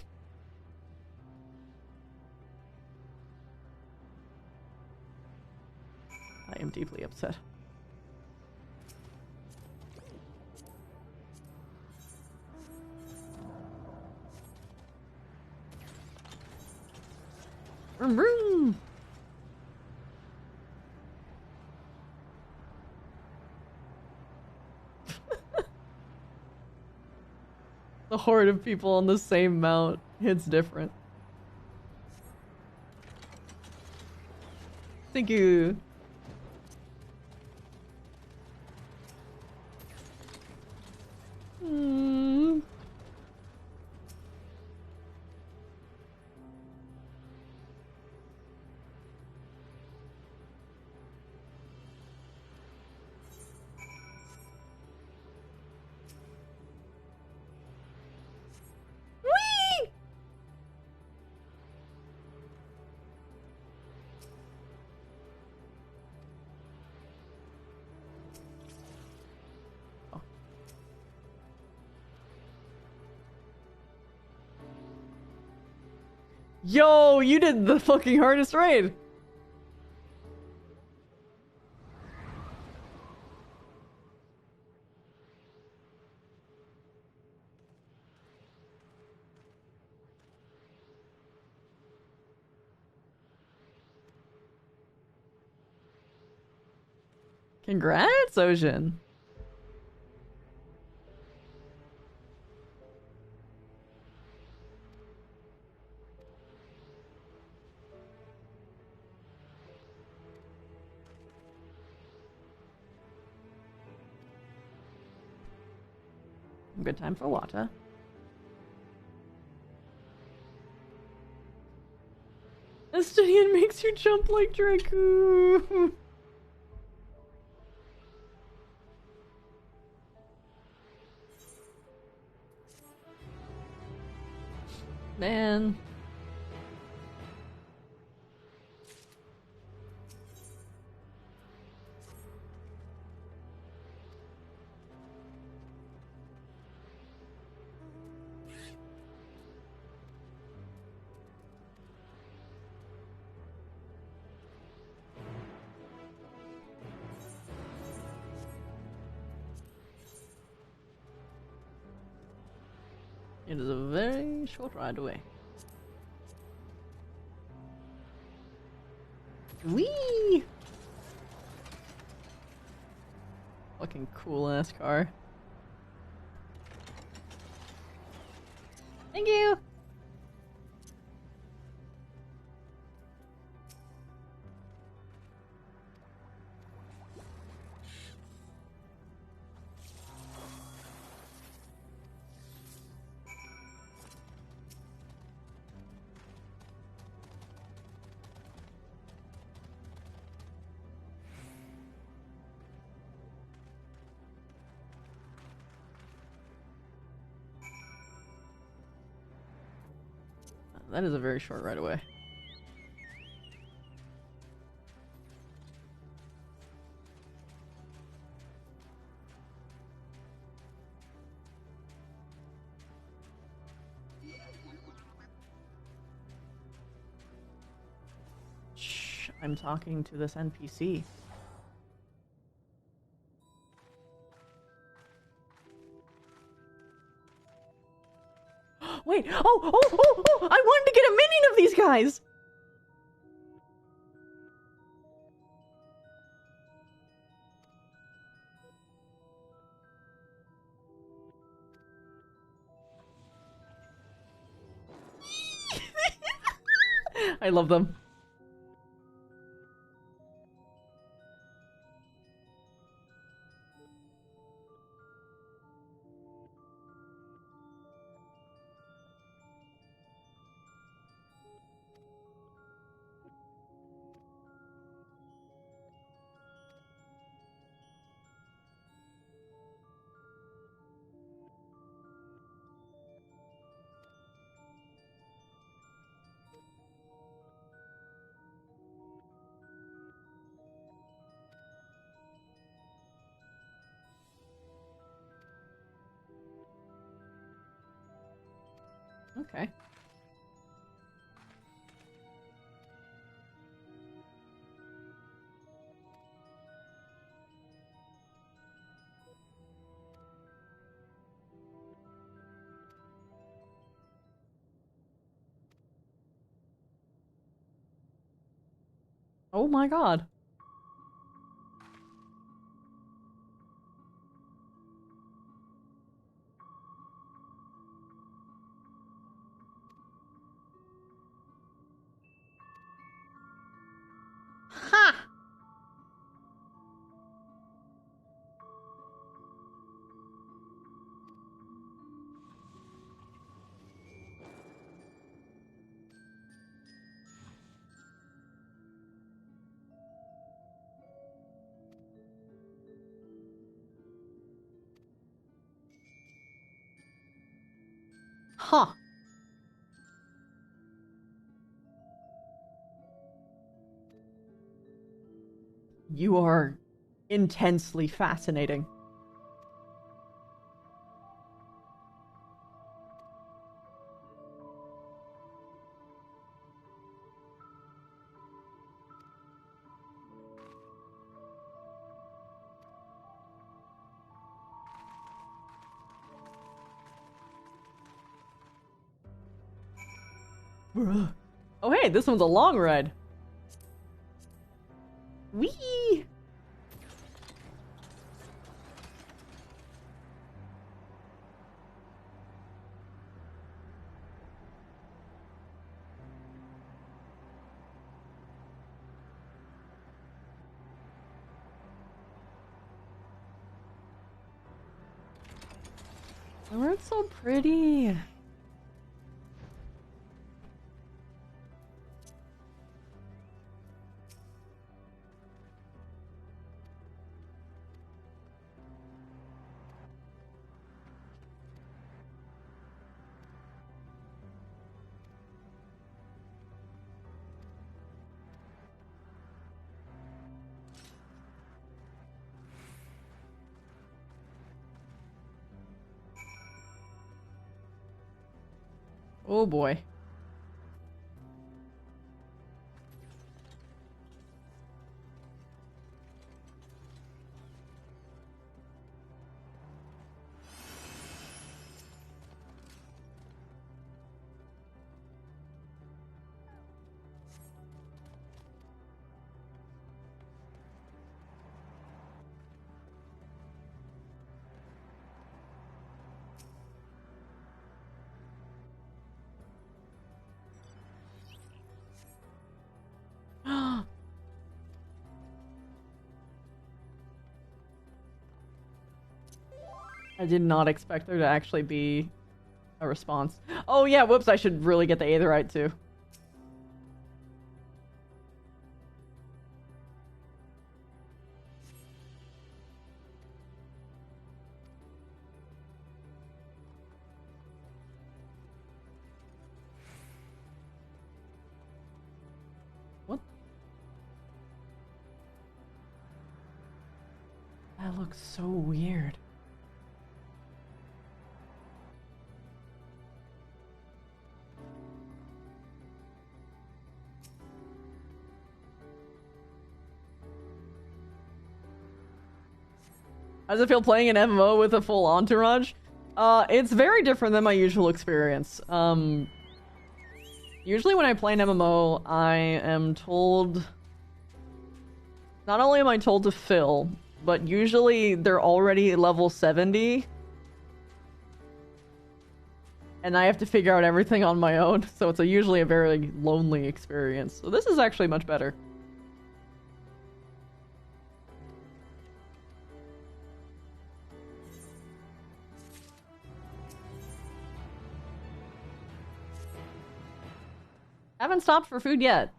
I am deeply upset. Vroom, vroom. The horde of people on the same mount hits different. Thank you. Yo, you did the fucking hardest raid. Congrats, Ocean. Good time for water. Estinian makes you jump like Draku. Man. It is a very short ride away. Whee! Fucking cool ass car. Thank you! That is a very short ride away. Shh, I'm talking to this NPC. Wait, oh, I wanted to get a minion of these guys! I love them. Okay. Oh my god. Ha! Huh. You are intensely fascinating. Bruh. Oh hey, this one's a long ride. Whee! Oh, it's so pretty. Oh boy. I did not expect there to actually be a response. Oh yeah, whoops, I should really get the Aetherite too. What? That looks so weird. How does it feel playing an MMO with a full entourage? It's very different than my usual experience. Usually when I play an MMO, I am told... Not only am I told to fill, but usually they're already level 70. and I have to figure out everything on my own, so it's usually a very lonely experience. So this is actually much better. Haven't stopped for food yet.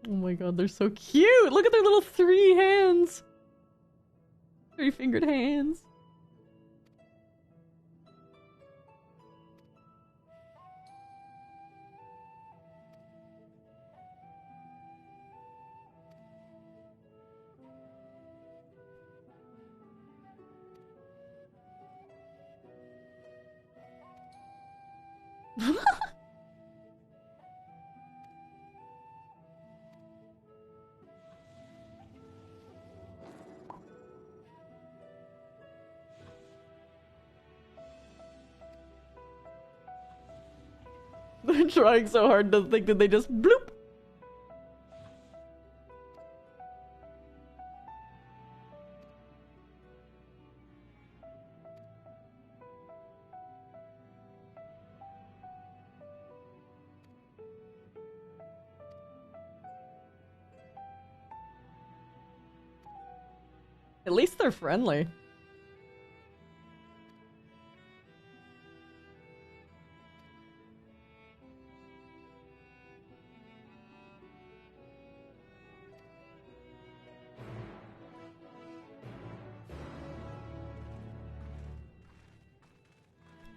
Oh my god, they're so cute! Look at their little 3 hands! 3-fingered hands. They're trying so hard to think that they just bloop. At least they're friendly.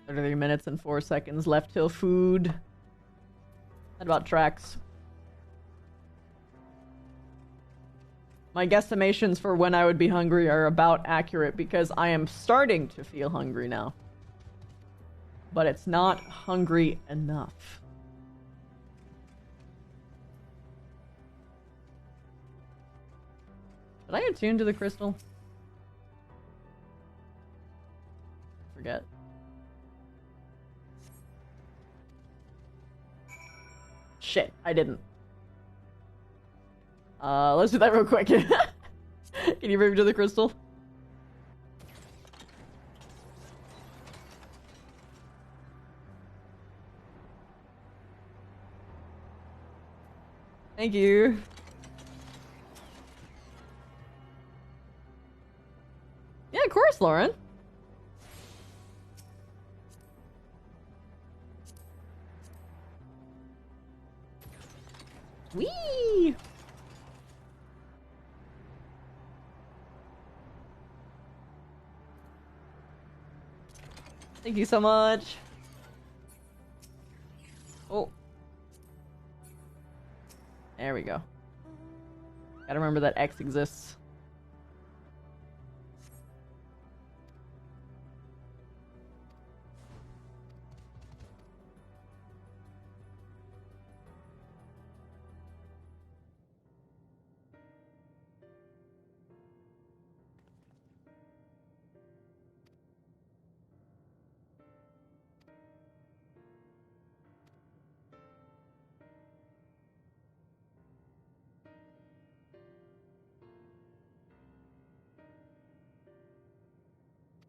Thirty minutes and 4 seconds left till food. That about tracks. My guesstimations for when I would be hungry are about accurate because I am starting to feel hungry now. But it's not hungry enough. Did I attune to the crystal? Forget. Shit, I didn't. Let's do that real quick. Can you bring me to the crystal? Thank you. Yeah, of course, Lauren. Whee! Thank you so much. Oh. There we go. Gotta remember that X exists.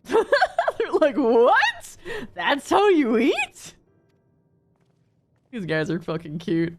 They're like, what? That's how you eat? These guys are fucking cute.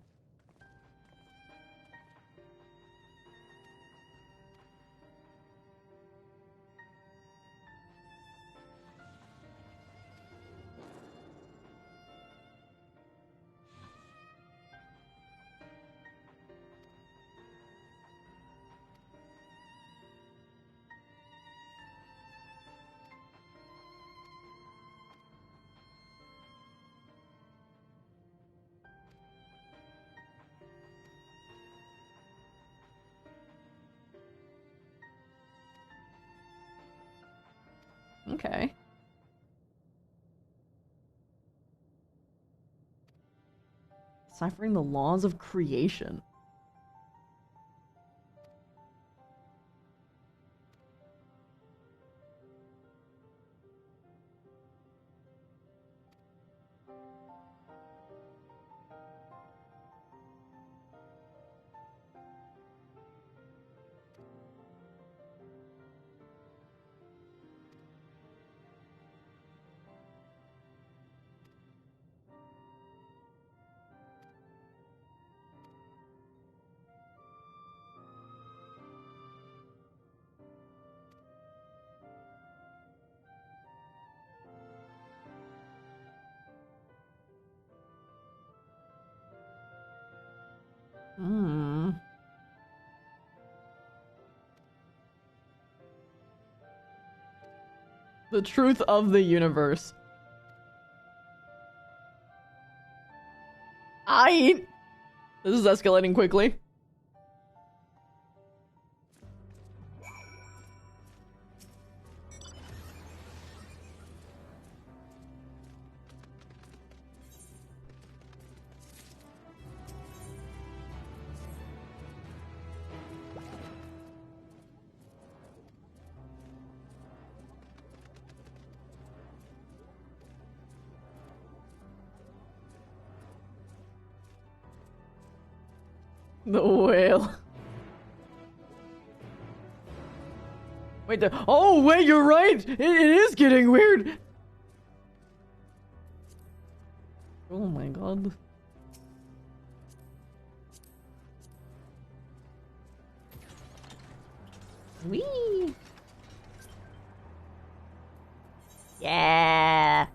Okay. Deciphering the laws of creation. Hmm. The truth of the universe. This is escalating quickly. The whale. Wait, oh wait, you're right! It is getting weird! Oh my god. Whee! Yeah!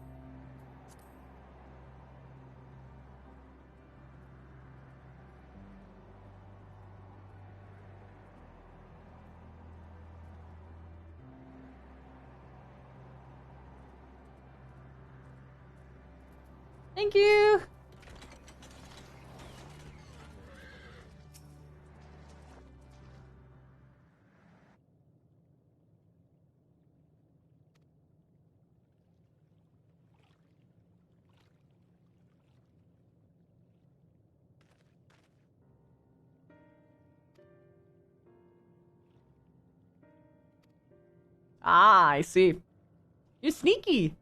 Thank you! Ah, I see. You're sneaky!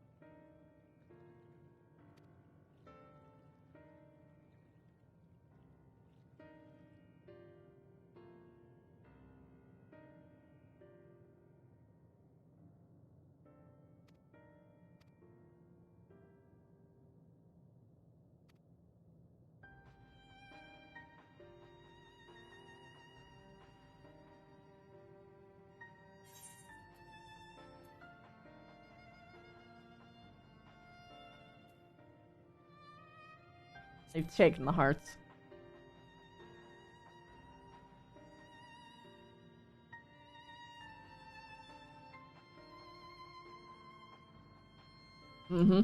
They've taken the hearts. Mm-hmm.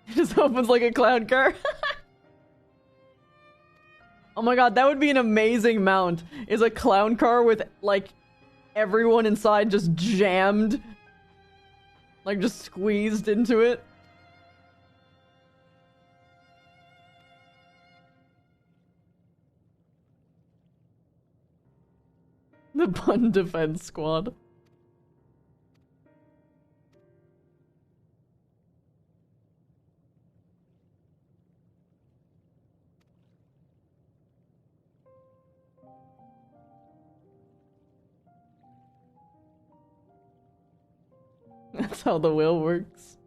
It just opens like a clown car. Oh my god, that would be an amazing mount. Is a clown car with, like, everyone inside just jammed. Like, just squeezed into it. The Pun Defense Squad. That's how the whale works.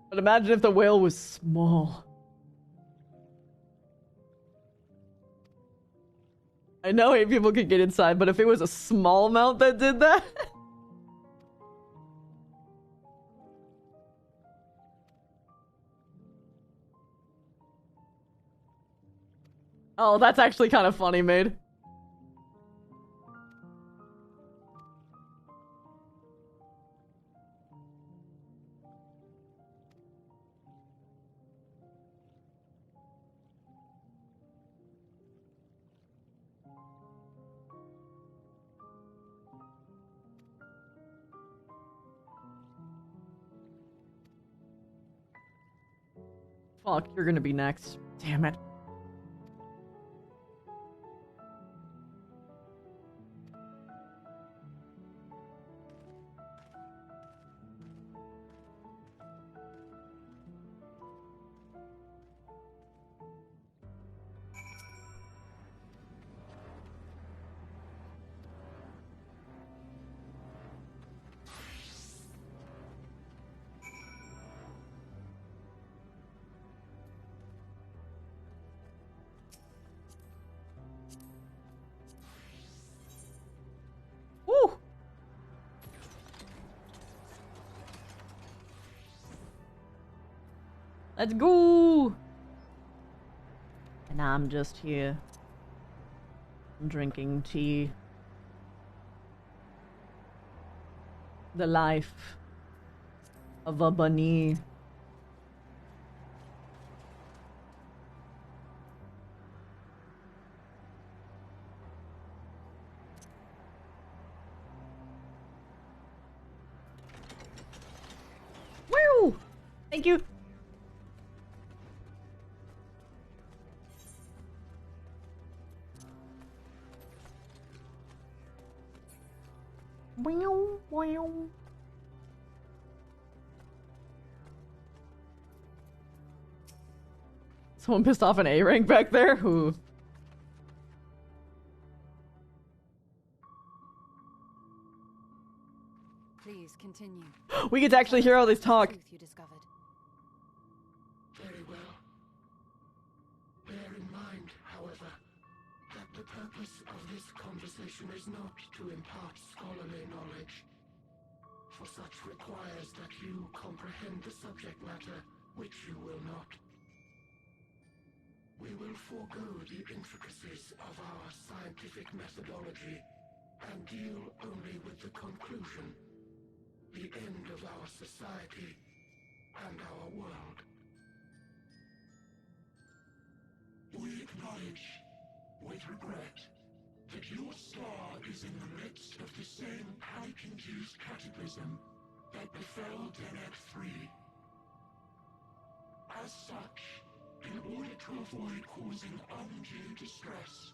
But imagine if the whale was small. I know 8 people could get inside, but if it was a small mount that did that... Oh, that's actually kind of funny, Maid. Fuck, you're gonna be next. Damn it. Let's go! And I'm just here drinking tea. The life of a bunny. Woo! Thank you. Wow, wow. Someone pissed off an A rank back there? Who? Please continue. We get to actually hear all this talk. You discovered. Very well. Bear in mind, however, that the purpose of this conversation is not to impart scholarly knowledge, for such requires that you comprehend the subject matter, which you will not. We will forego the intricacies of our scientific methodology and deal only with the conclusion, the end of our society and our world. We acknowledge, with regret, that your star is in the midst of the same panic-induced cataclysm that befell XIV. As such, in order to avoid causing undue distress,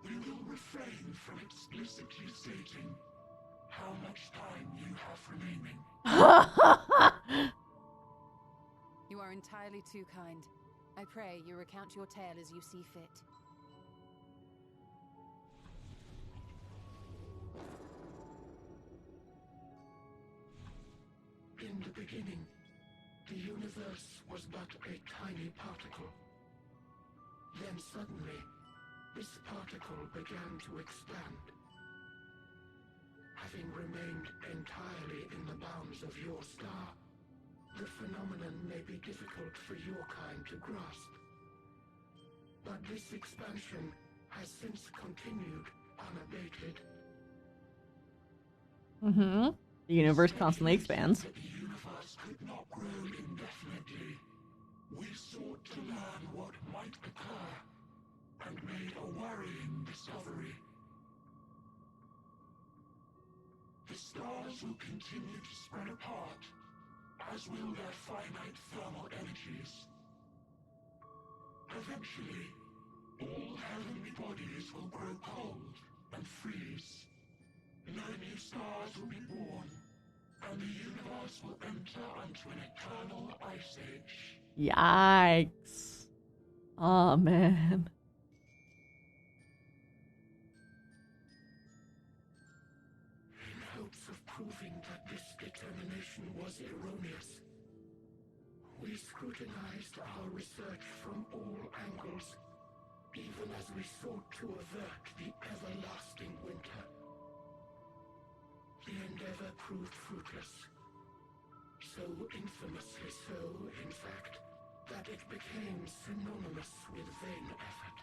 we will refrain from explicitly stating how much time you have remaining. You are entirely too kind. I pray you recount your tale as you see fit. In the beginning, the universe was but a tiny particle. Then suddenly, this particle began to expand. Having remained entirely in the bounds of your star, the phenomenon may be difficult for your kind to grasp. But this expansion has since continued unabated. Mm-hmm. The universe constantly expands. The universe could not grow indefinitely. We sought to learn what might occur, and made a worrying discovery. The stars will continue to spread apart, as will their finite thermal energies. Eventually, all heavenly bodies will grow cold and freeze. No new stars will be born, and the universe will enter into an eternal ice age. Yikes. Oh, man. In hopes of proving that this determination was erroneous, we scrutinized our research from all angles, even as we sought to avert the everlasting winter. The endeavor proved fruitless. So infamously so, in fact, that it became synonymous with vain effort.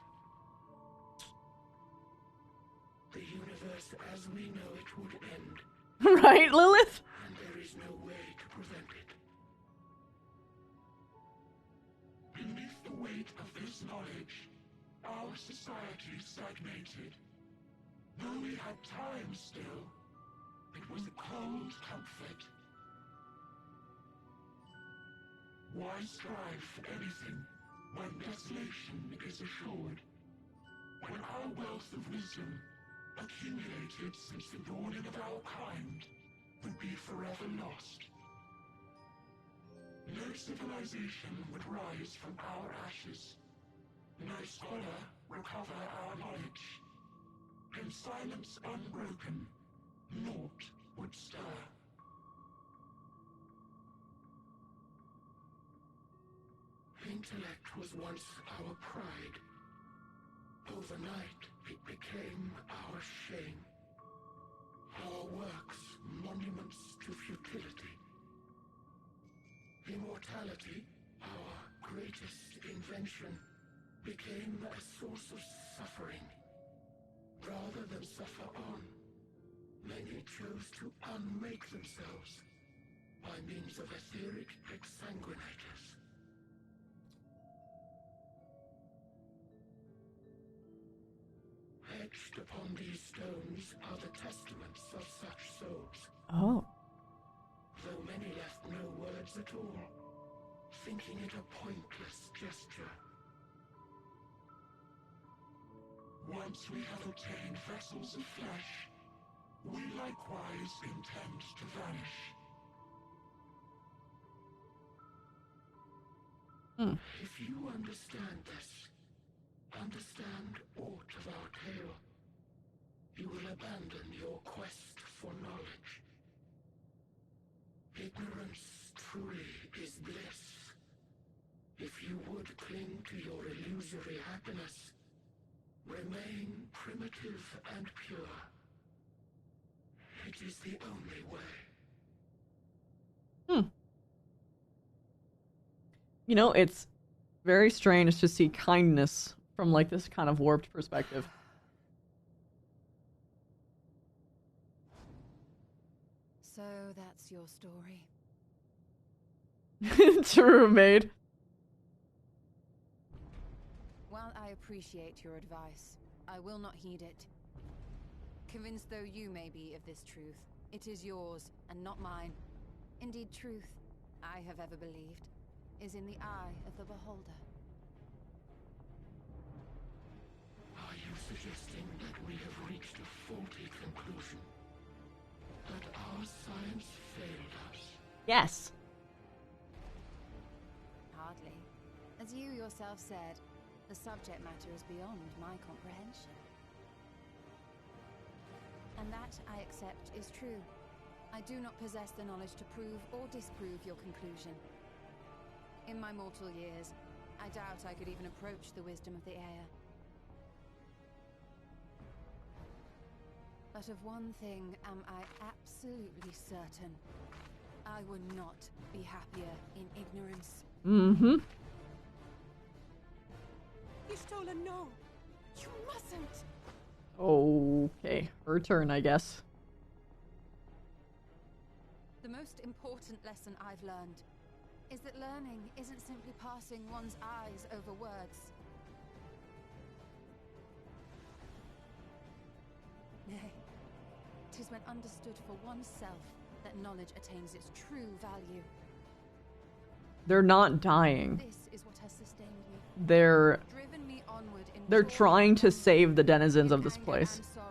The universe as we know it would end. Right, Lilith? And there is no way to prevent it. Beneath the weight of this knowledge, our society stagnated. Though we had time still, it was a cold comfort. Why strive for anything when desolation is assured? When our wealth of wisdom, accumulated since the dawning of our kind, would be forever lost? No civilization would rise from our ashes. No scholar recover our knowledge. In silence unbroken, naught would stir. Intellect was once our pride. Overnight, it became our shame. Our works, monuments to futility. Immortality, our greatest invention became a source of suffering. Rather than suffer on, many chose to unmake themselves by means of etheric exsanguinators. Etched upon these stones are the testaments of such souls. Oh. Though many left no words at all, thinking it a pointless gesture. Once we have obtained vessels of flesh, we likewise intend to vanish. If you understand this, understand aught of our tale, you will abandon your quest for knowledge. Ignorance truly is bliss. If you would cling to your illusory happiness, remain primitive and pure. It is the only way. You know, it's very strange to see kindness from, like, this kind of warped perspective. So that's your story. True, maid. While I appreciate your advice, I will not heed it. Convinced though you may be of this truth, it is yours and not mine. Indeed, truth, I have ever believed, is in the eye of the beholder. Are you suggesting that we have reached a faulty conclusion? That our science failed us? Yes. Hardly. As you yourself said, the subject matter is beyond my comprehension. And that, I accept, is true. I do not possess the knowledge to prove or disprove your conclusion. In my mortal years, I doubt I could even approach the wisdom of the air. But of one thing am I absolutely certain. I would not be happier in ignorance. Mm-hmm. Y'shtola, no! You mustn't! Okay, her turn, I guess. The most important lesson I've learned is that learning isn't simply passing one's eyes over words. Nay, 'tis when understood for oneself that knowledge attains its true value. They're not dying. This is what has sustained me. They're driven me onward in trying to save the denizens of this place. and sorrow.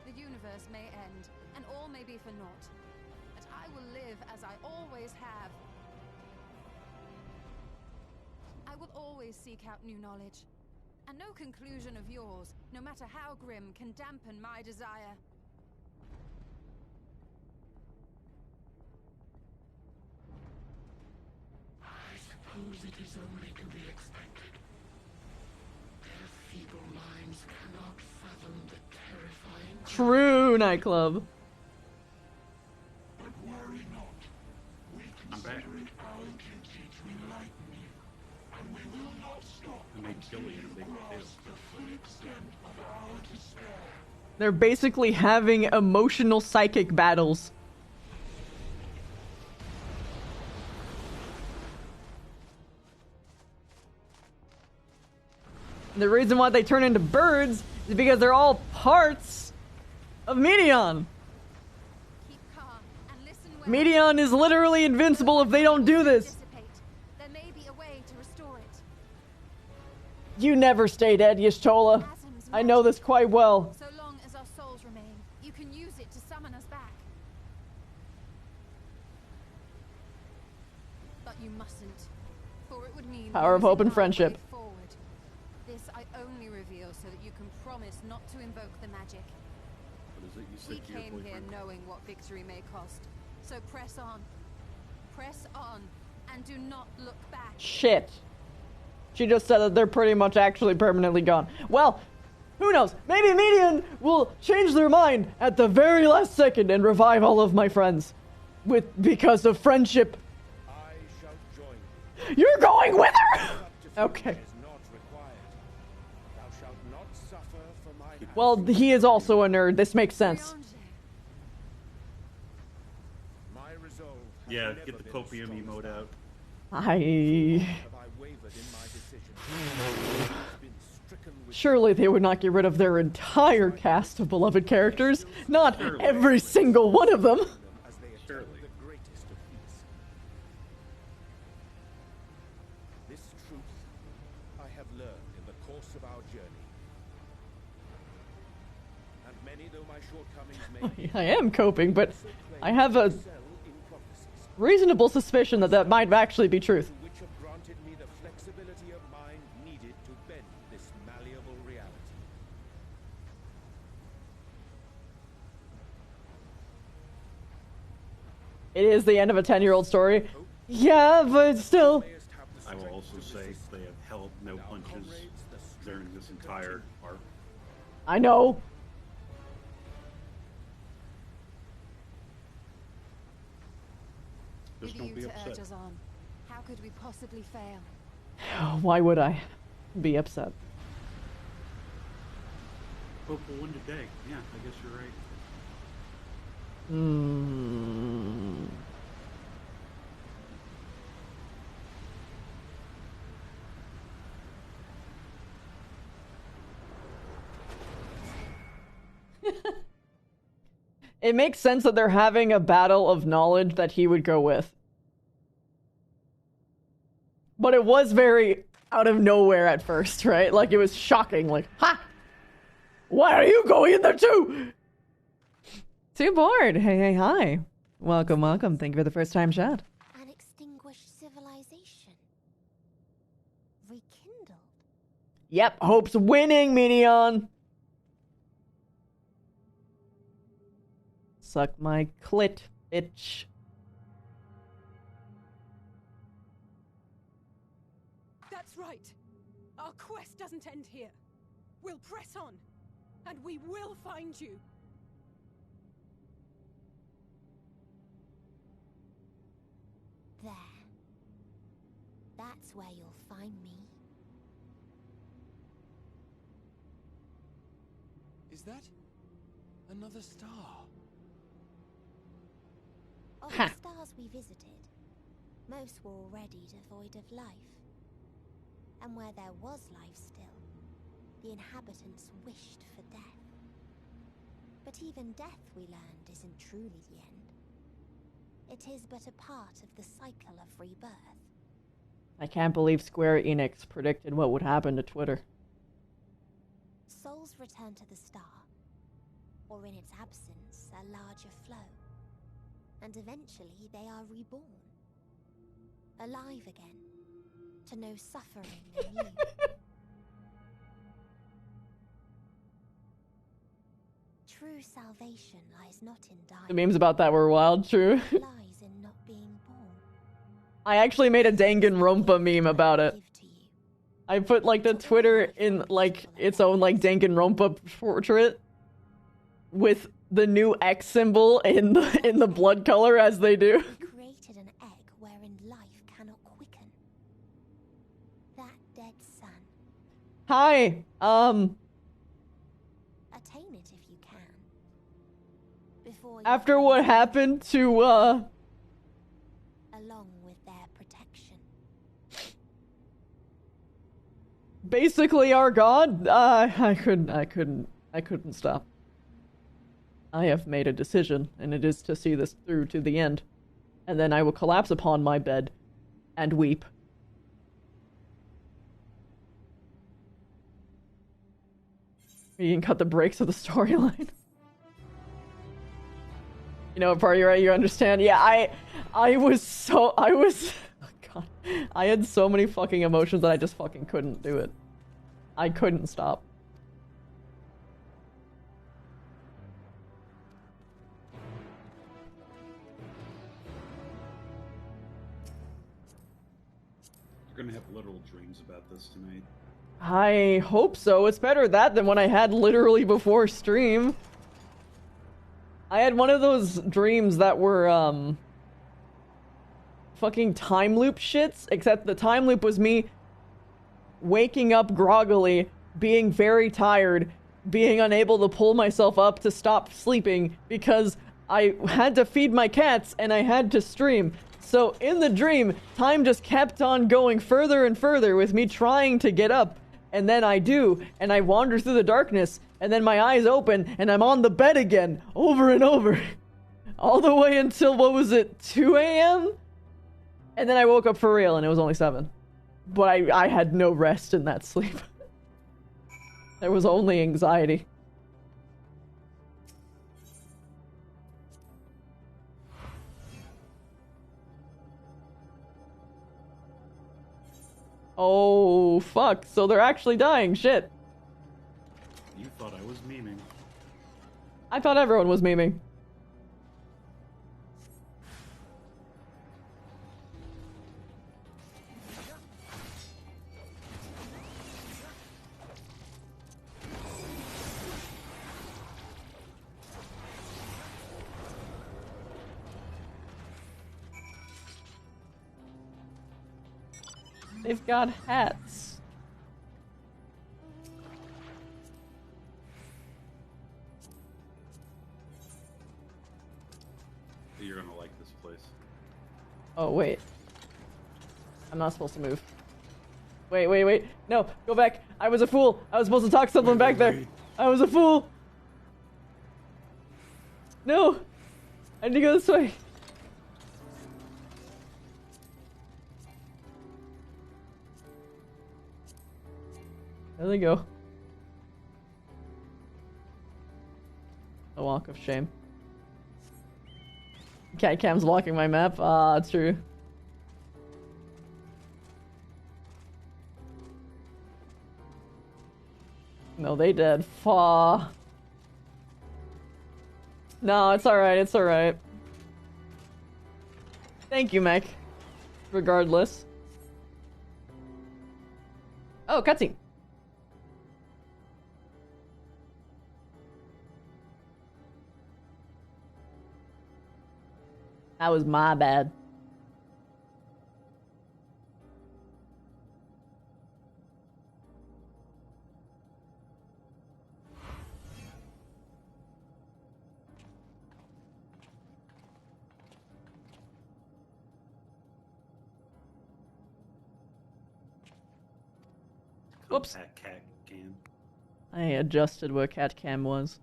The universe may end, and all may be for naught. But I will live as I always have. I will always seek out new knowledge. And no conclusion of yours, no matter how grim, can dampen my desire. I suppose it is only to be expected. Their feeble minds cannot fathom the terrifying... True, nightclub. But worry not. We consider it our duty to enlighten you. And we will not stop until you grasp the full extent of our despair. They're basically having emotional psychic battles. The reason why they turn into birds is because they're all parts of Medion. Medion is literally invincible if they don't do this. There may be a way to restore it. You never stay dead, Y'shtola. I know this quite well. So long as our souls remain, you can use it to summon us back. But you mustn't, for it would mean Power of hope and friendship. forward. This I only reveal so that you can promise not to invoke the magic. What is it you We said to your came here boyfriend? knowing what victory may cost. So press on, and do not look back. Shit. She just said that they're pretty much actually permanently gone. Well, Who knows? Maybe Median will change their mind at the very last second and revive all of my friends. Because of friendship. I shall join you. You're going with her? Okay. Thou shalt not suffer for my Well, he is also a nerd. This makes sense. My resolve. Yeah, get the copium emote out. Surely they would not get rid of their entire cast of beloved characters. Not every single one of them. Surely. This truth I have learned in the course of our journey. And many though my shortcomings may be, I am coping, but I have a reasonable suspicion that that might actually be truth. which have granted me the flexibility of mind needed to bend this malleable reality. It is the end of a 10-year-old story. Yeah, but still. I will also say they have held no punches during this entire arc. I know. Just don't be upset. Urge us on. How could we possibly fail? Why would I be upset? Hope will win today. Yeah, I guess you're right. It makes sense that they're having a battle of knowledge that he would go with. But it was very out of nowhere at first, right? Like, it was shocking. Like, ha! Why are you going in there too? Too bored. Hey, hi. Welcome, welcome. Thank you for the first time chat. An extinguished civilization. Rekindled. Yep, Hope's winning, Minion. Suck my clit, bitch. That's right. Our quest doesn't end here. We'll press on, and we will find you. There. That's where you'll find me. Is that another star? Of the stars we visited, most were already devoid of life. And where there was life still, the inhabitants wished for death. But even death, we learned, isn't truly the end. It is but a part of the cycle of rebirth. I can't believe Square Enix predicted what would happen to Twitter. Souls return to the star, or in its absence, a larger flow. And eventually they are reborn. Alive again. To know suffering anew. True salvation lies not in dying. The memes about that were wild, true. Lies in not being born. I actually made a Danganronpa meme about it. I put like the Twitter in like its own like Danganronpa portrait with the new X symbol in the blood color as they do. Created an egg wherein life cannot quicken. That dead sun. Hi. Attain it if you can. Before After what happened to along with their protection. basically our god, I couldn't stop. I have made a decision, and it is to see this through to the end. And then I will collapse upon my bed and weep. You can cut the brakes of the storyline. You know what part you're at, you understand? Yeah, I was oh god. I had so many fucking emotions that I just fucking couldn't do it. I couldn't stop. You're gonna have literal dreams about this tonight. I hope so. It's better that than what I had literally before stream. I had one of those dreams that were, fucking time loop shits, except the time loop was me waking up groggily, being very tired, being unable to pull myself up to stop sleeping because I had to feed my cats and I had to stream. So in the dream, time just kept on going further and further with me trying to get up. And then I do, and I wander through the darkness, and then my eyes open, and I'm on the bed again, over and over. All the way until, what was it, 2 a.m.? And then I woke up for real, and it was only 7. But I had no rest in that sleep. There was only anxiety. Oh, fuck. So they're actually dying. Shit. You thought I was memeing. I thought everyone was memeing. They've got hats. You're gonna like this place. Oh, wait. I'm not supposed to move. Wait. No, go back. I was a fool. I was supposed to talk to someone back there. I was a fool. No. I need to go this way. There they go. A walk of shame. Cat Cam's blocking my map. Ah, true. No, they dead. Faw. No, it's alright, it's alright. Thank you, Mech. Regardless. Oh, cutscene. That was my bad. Whoops. Cat cam. I adjusted where cat cam was.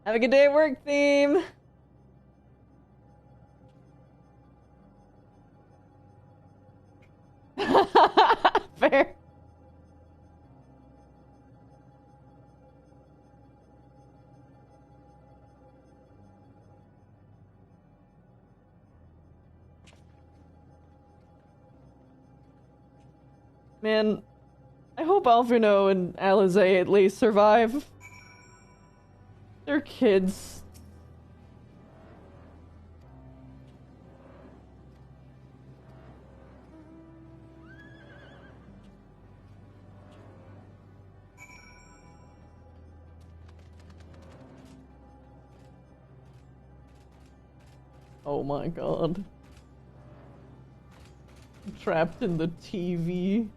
Have a good day at work, theme! Fair. Man, I hope Alvino and Alizé at least survive. They're kids. Oh my god. Trapped in the TV.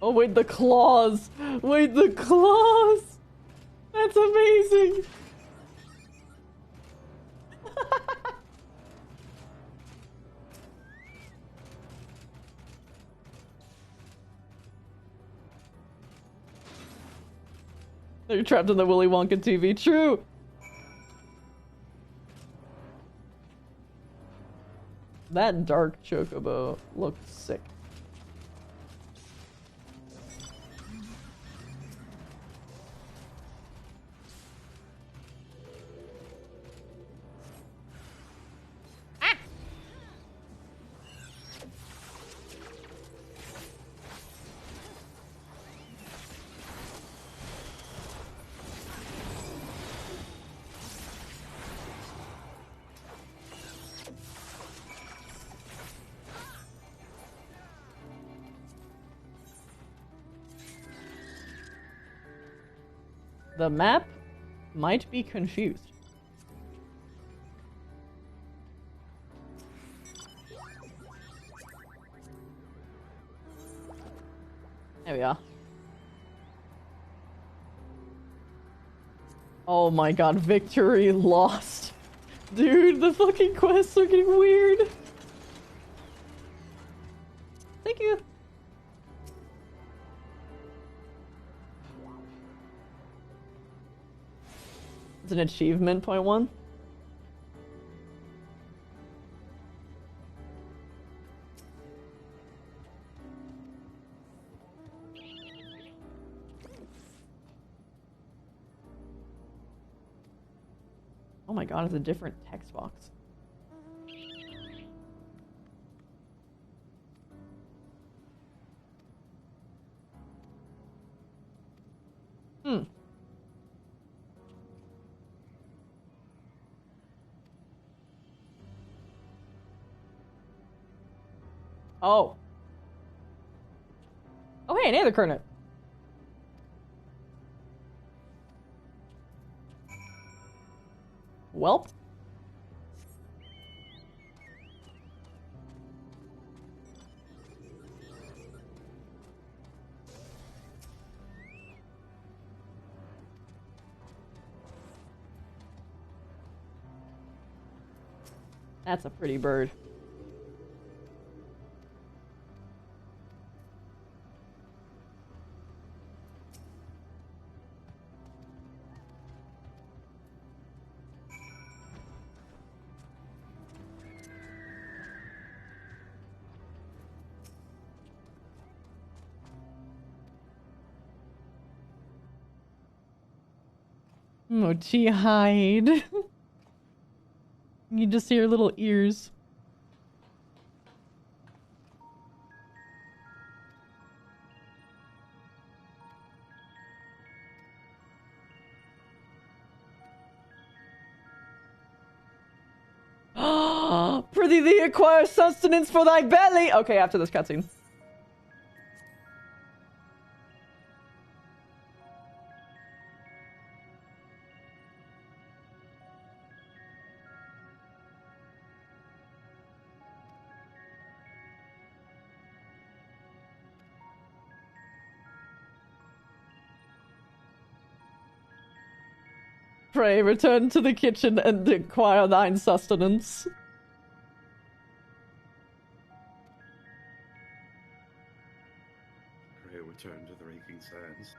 Oh wait, the claws! Wait, the claws! That's amazing! They're trapped in the Willy Wonka TV. True! That dark chocobo looks sick. The map might be confused. There we are. Oh my god, victory lost. Dude, the fucking quests are getting weird. Thank you. It's an achievement, point one. Oh my god, it's a different text box. Hmm. Oh. Oh hey, an Aether Current. Welp. That's a pretty bird. Mochi hide. You just see her little ears. Prithee thee acquire sustenance for thy belly! Okay, after this cutscene. Pray return to the kitchen and acquire thine sustenance. Pray return to the Reeking Sands.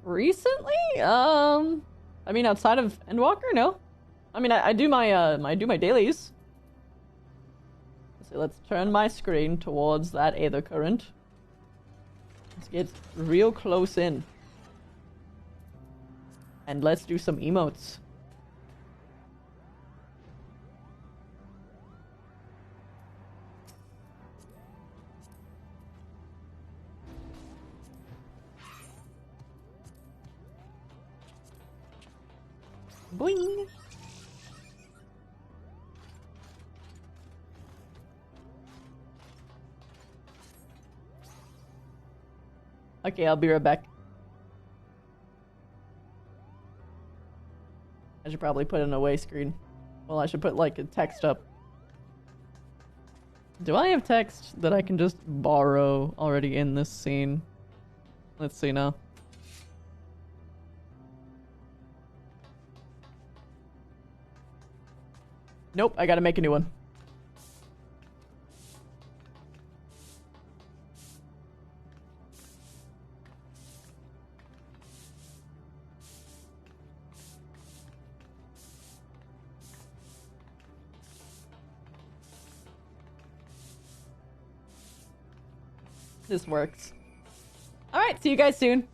Recently? I mean, outside of Endwalker, no. I mean, I do my I do my dailies. So let's turn my screen towards that Aether Current. Let's get real close in. And let's do some emotes. Boing! Okay, I'll be right back. I should probably put an away screen. Well, I should put like a text up. Do I have text that I can just borrow already in this scene? Let's see now. Nope, I gotta make a new one. This works. Alright, see you guys soon.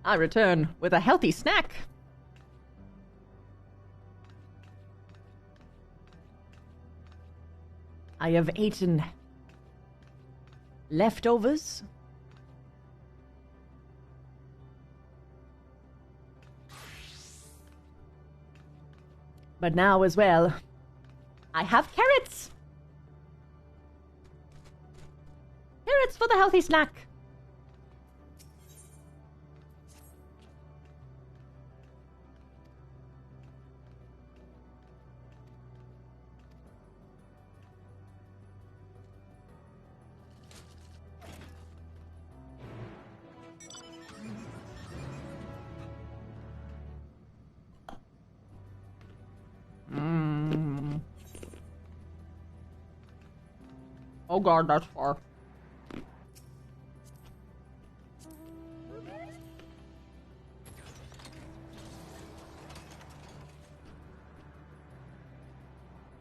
I return with a healthy snack. I have eaten leftovers. But now as well, I have carrots. Carrots for the healthy snack. Oh god, that's far.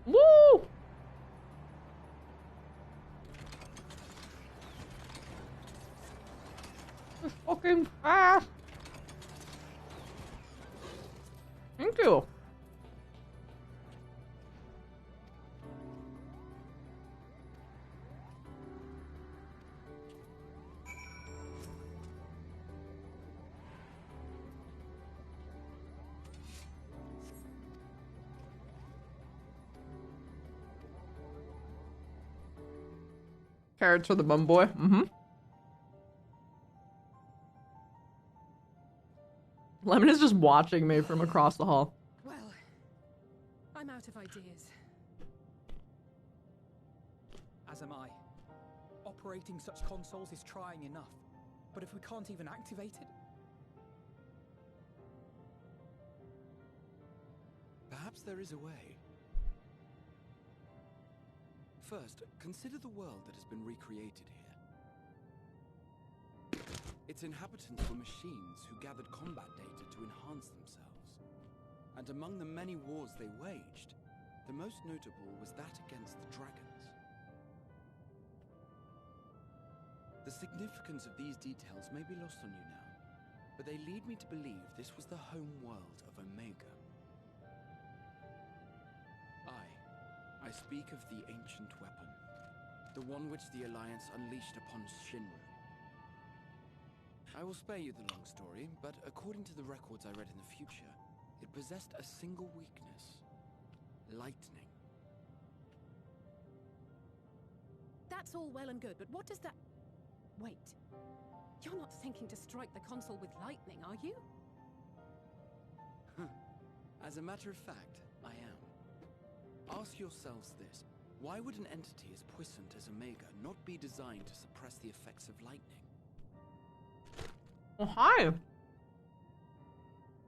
Woo! It's fucking fast. Thank you. Carrots for the bum boy. Mm-hmm. Lemon is just watching me from across the hall. Well, I'm out of ideas. As am I. Operating such consoles is trying enough. But if we can't even activate it... Perhaps there is a way. First, consider the world that has been recreated here. Its inhabitants were machines who gathered combat data to enhance themselves. And among the many wars they waged, the most notable was that against the dragons. The significance of these details may be lost on you now, but they lead me to believe this was the home world of Omega. I speak of the ancient weapon, the one which the Alliance unleashed upon Shinru. I will spare you the long story, but according to the records I read in the future, it possessed a single weakness: lightning. That's all well and good, but what does that... Wait. You're not thinking to strike the console with lightning, are you? As a matter of fact, I am. Ask yourselves this: why would an entity as puissant as Omega not be designed to suppress the effects of lightning? Oh, hi.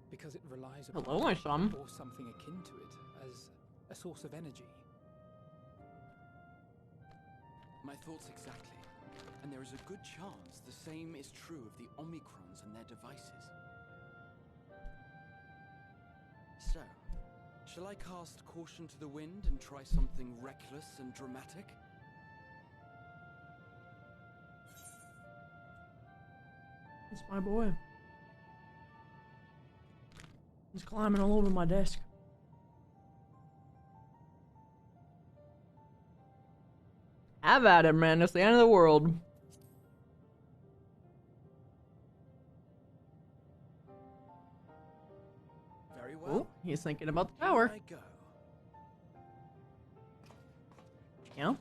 Because it relies upon... Hello, my son. Or something akin to it, as a source of energy. My thoughts exactly. And there is a good chance the same is true of the Omicrons and their devices. So, shall I cast caution to the wind and try something reckless and dramatic? It's my boy. He's climbing all over my desk. Have at it, man. It's the end of the world. Very well. Oh, he's thinking about the tower. Here I go. Yeah.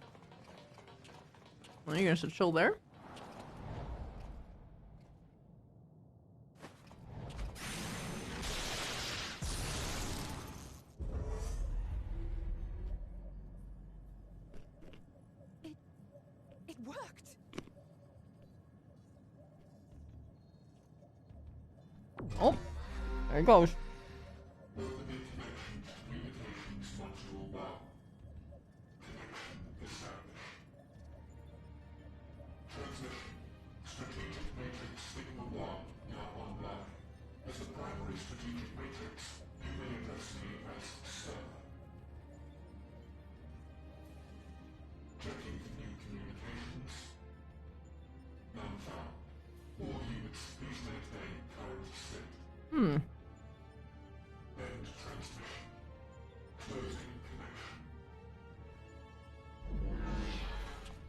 Well, you're gonna sit chill there. It worked! Oh, there it goes. Hmm. End transmission. Closing connection.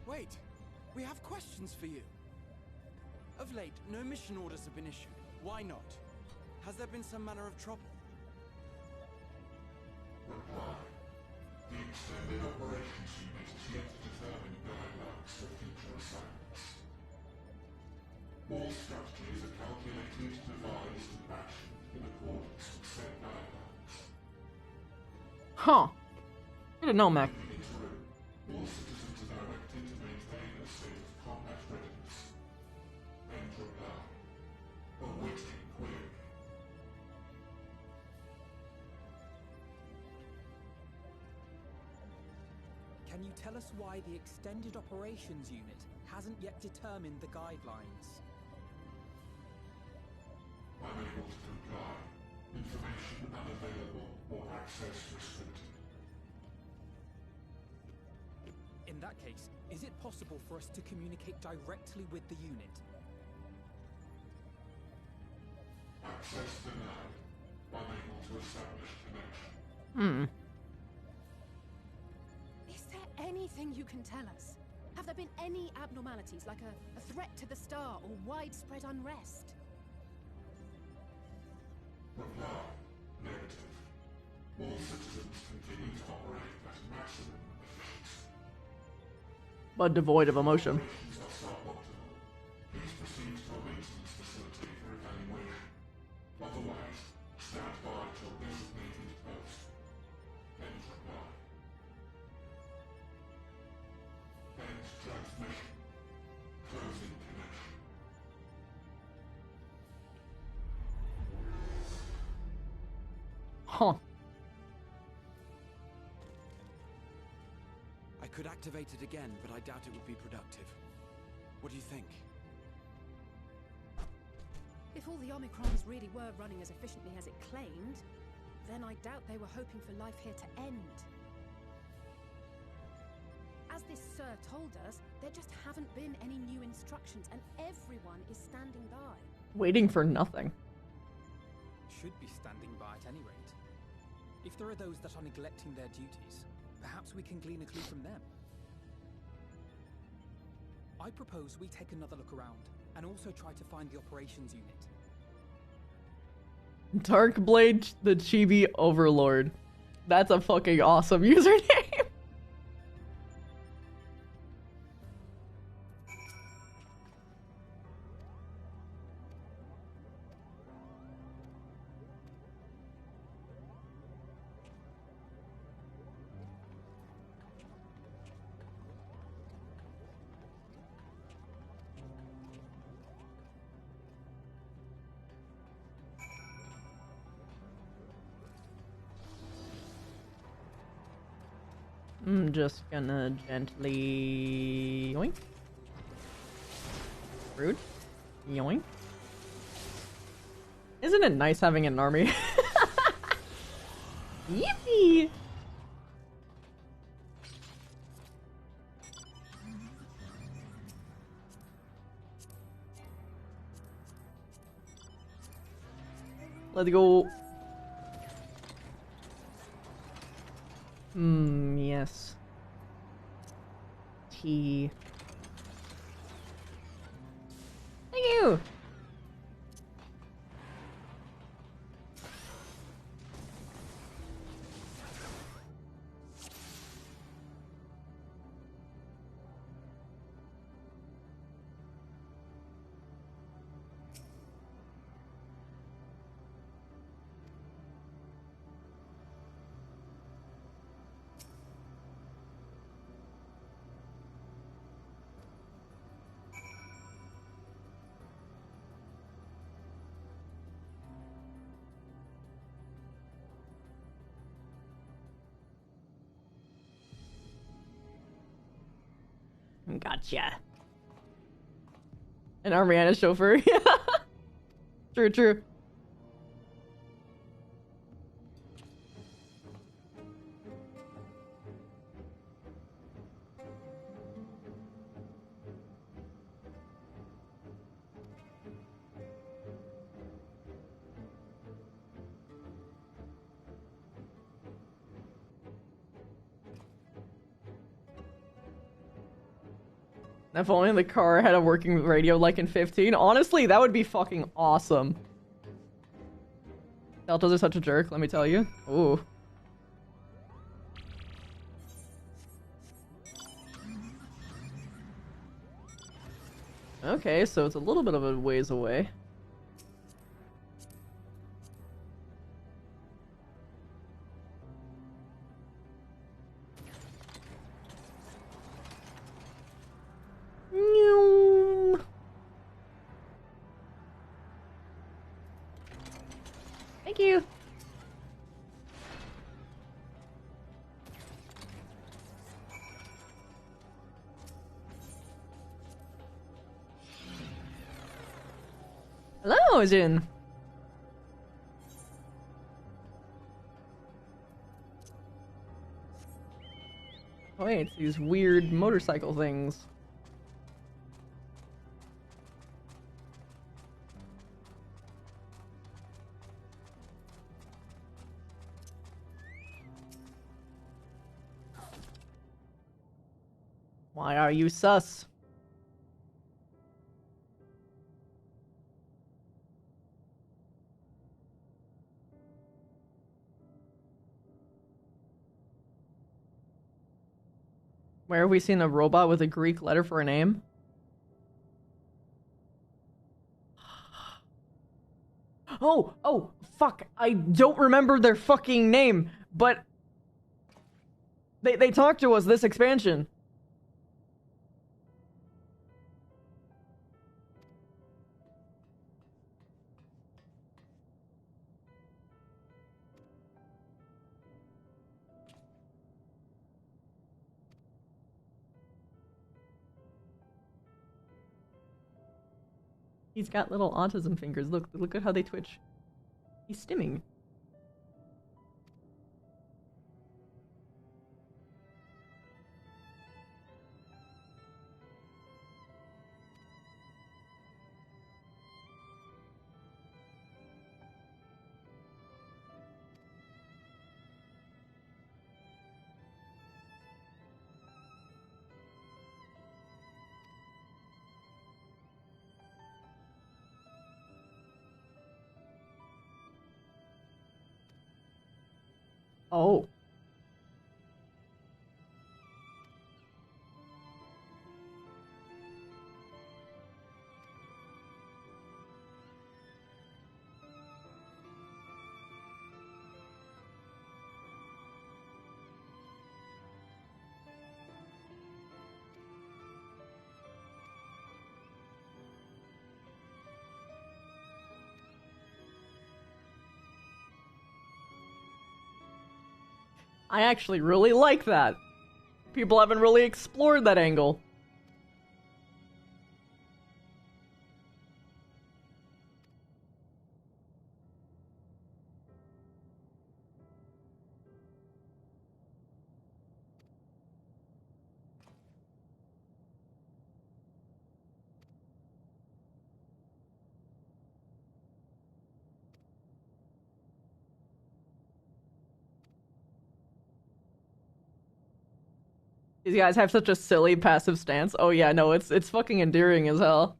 Wait! We have questions for you. Of late, no mission orders have been issued. Why not? Has there been some manner of trouble? Reply. The extended operations unit is yet to determine guidelines for future assignments. All strategies are calculated, devised, and actioned in accordance with said guidelines. Huh. I didn't know, Mac. In the interim, all citizens are directed to maintain a state of combat readiness. End reply. Awaiting query. Can you tell us why the Extended Operations Unit hasn't yet determined the guidelines? Unable to comply. Information unavailable or access restricted. In that case, is it possible for us to communicate directly with the unit? Access denied. Unable to establish connection. Hmm. Is there anything you can tell us? Have there been any abnormalities, like a threat to the star or widespread unrest? Reply. Negative. All citizens continue to operate at maximum efficiency. But devoid of emotion. Operations are suboptimal. Please proceed to a maintenance facility for evaluation. Otherwise, stand by at your designated post. End reply. End transmission. Closing connection. Huh. I could activate it again, but I doubt it would be productive. What do you think? If all the Omicrons really were running as efficiently as it claimed, then I doubt they were hoping for life here to end. As this Sir told us, there just haven't been any new instructions, and everyone is standing by. Waiting for nothing. Should be standing by at any rate. If there are those that are neglecting their duties, perhaps we can glean a clue from them. I propose we take another look around, and also try to find the operations unit. Darkblade the Chibi Overlord. That's a fucking awesome username. I'm just gonna gently yoink. Rude. Yoink. Isn't it nice having an army? Yippee! Let's go. Yes. Tea. Thank you! Gotcha. An army and a chauffeur. True, true. If only the car had a working radio like in 15. Honestly, that would be fucking awesome. Deltas are such a jerk, let me tell you. Ooh. Okay, so it's a little bit of a ways away. Thank you. Hello, Jin. Oh wait, it's these weird motorcycle things. Why are you sus? Where have we seen a robot with a Greek letter for a name? Oh, fuck. I don't remember their fucking name, but they talked to us this expansion. He's got little autism fingers. Look at how they twitch. He's stimming. Oh. I actually really like that. People haven't really explored that angle. These guys have such a silly passive stance. Oh yeah, no, it's fucking endearing as hell.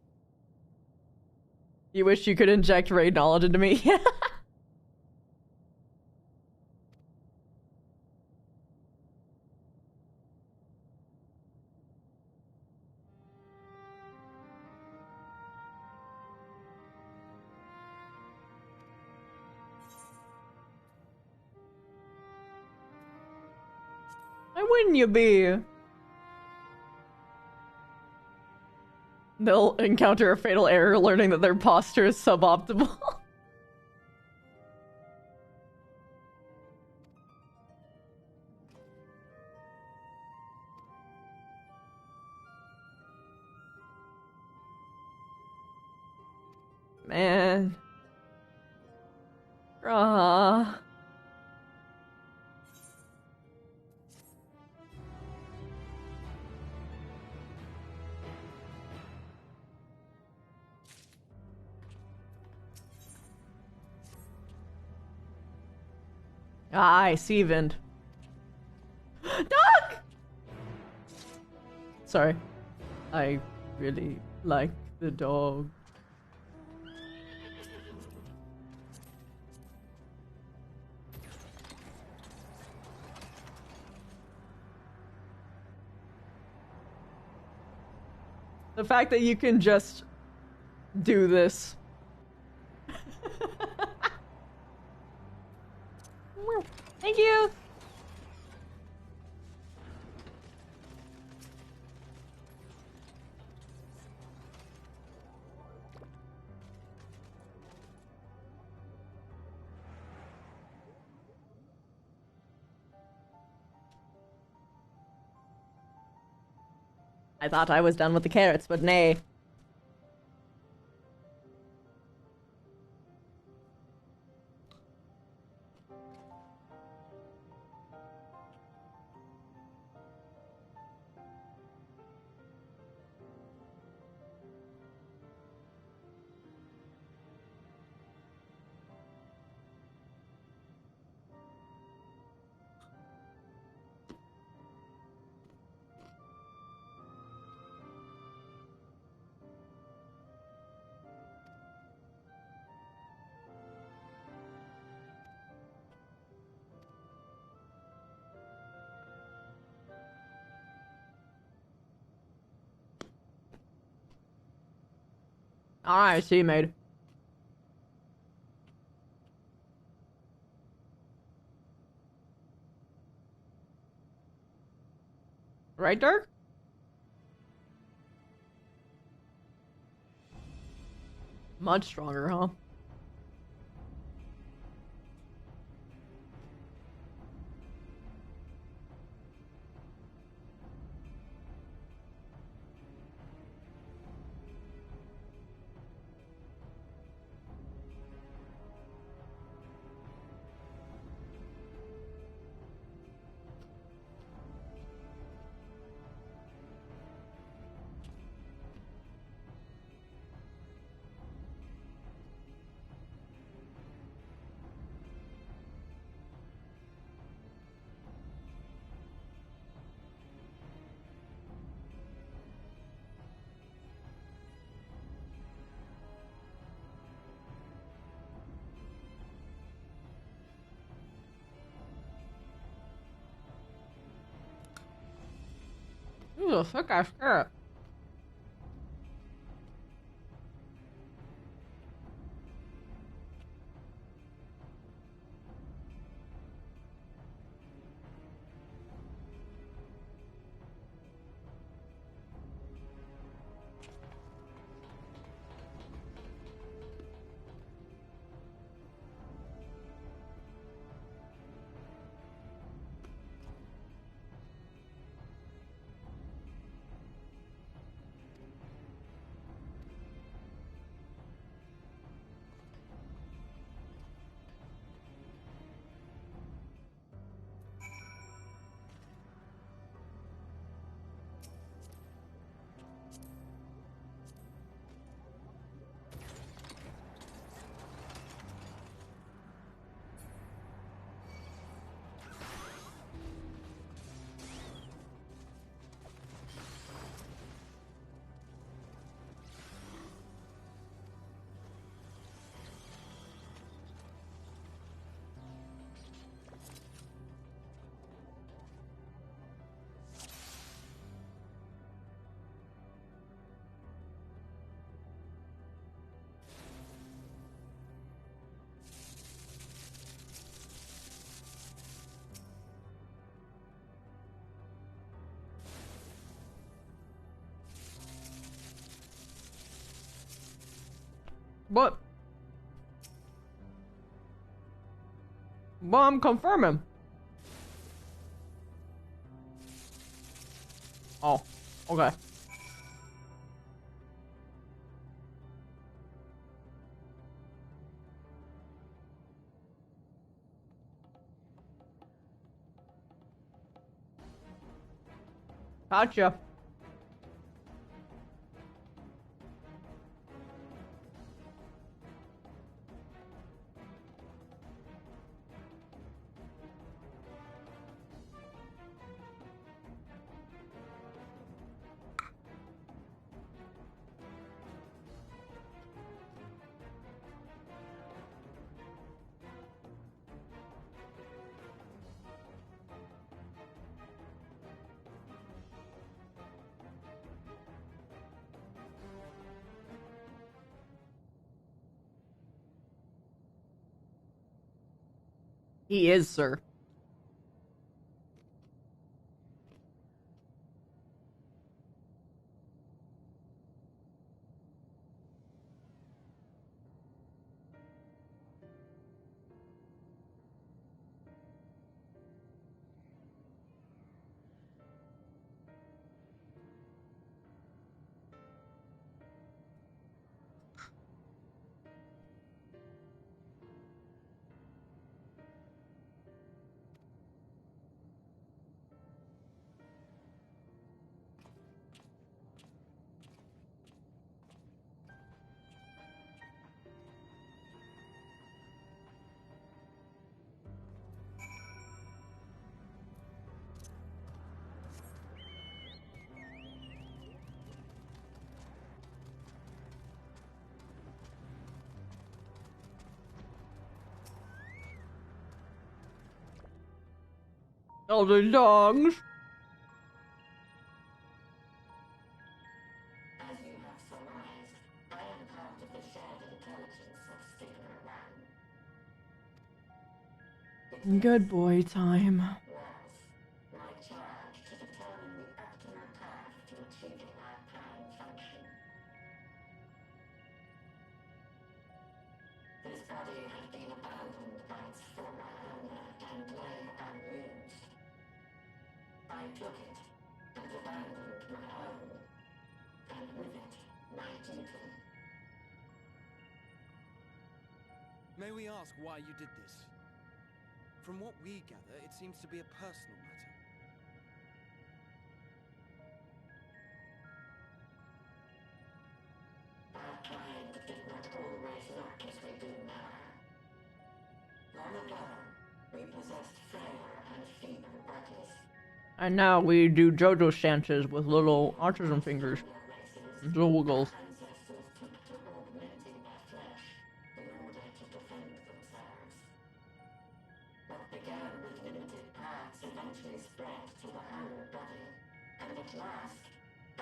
You wish you could inject raid knowledge into me? Why wouldn't you be? They'll encounter a fatal error learning that their posture is suboptimal. Man. Ah. I see, Vind. Dog! Sorry. I really like the dog. The fact that you can just do this. Thank you! I thought I was done with the carrots, but nay. Alright, see you, mate. Right, Dirk? Much stronger, huh? Ooh, a thick ass carrot. What? Well, I'm confirming. Oh, okay. Gotcha. He is, sir. All the dogs. As you have surmised, I am part of the shared intelligence of Stigma 1. Good boy time. Was my charge to determine the optimal path to achieving our prime function. This body had been abandoned by its former owner and lay unused. I took it and abandoned my own, and with it, my duty. May we ask why you did this? From what we gather, it seems to be a personal matter. Our kind did not always look as we do now. Long ago, we possessed frail and feeble bodies. And now we do JoJo stances with little autism fingers. Little wiggles. Ancestors took to augmenting their flesh in order to defend themselves. What began with limited parts eventually spread to the whole body, and at last,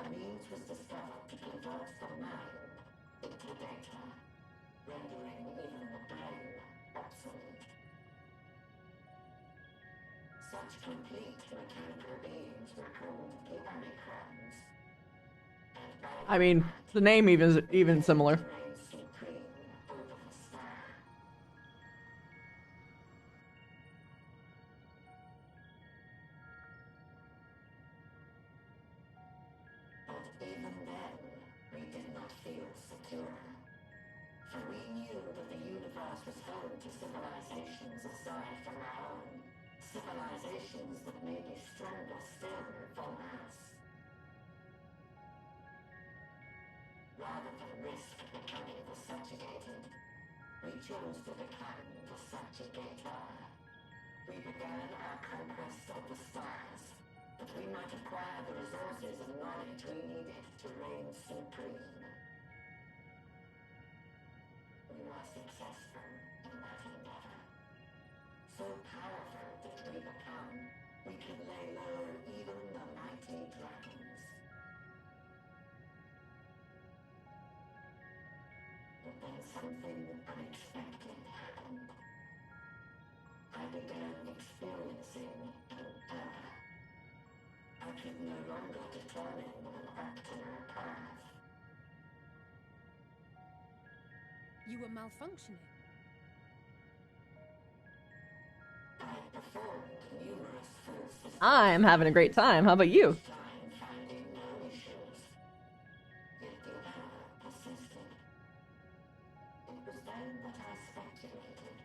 a means was discovered to convert the mind into data, rendering even the brain obsolete. Such complete mechanical beings were called the Omicrons. I mean, the name even similar. Supreme over the star. But even then, we did not feel secure. For we knew that the universe was home to civilizations aside from our own. Civilizations that may be stronger still than us. Rather than risk becoming the subjugated, we chose to become the subjugator. We began our conquest of the stars, that we might acquire the resources and knowledge we needed to reign supreme. We were successful in that endeavor. So powerful did we become, we could lay low even the mighty dragons. But then something unexpected happened. I began experiencing an error. I could no longer determine an optimal path. You were malfunctioning. I performed numerous full systems. I'm having a great time. How about you? Finding no issues. Yet the error persisted. It was then that I speculated.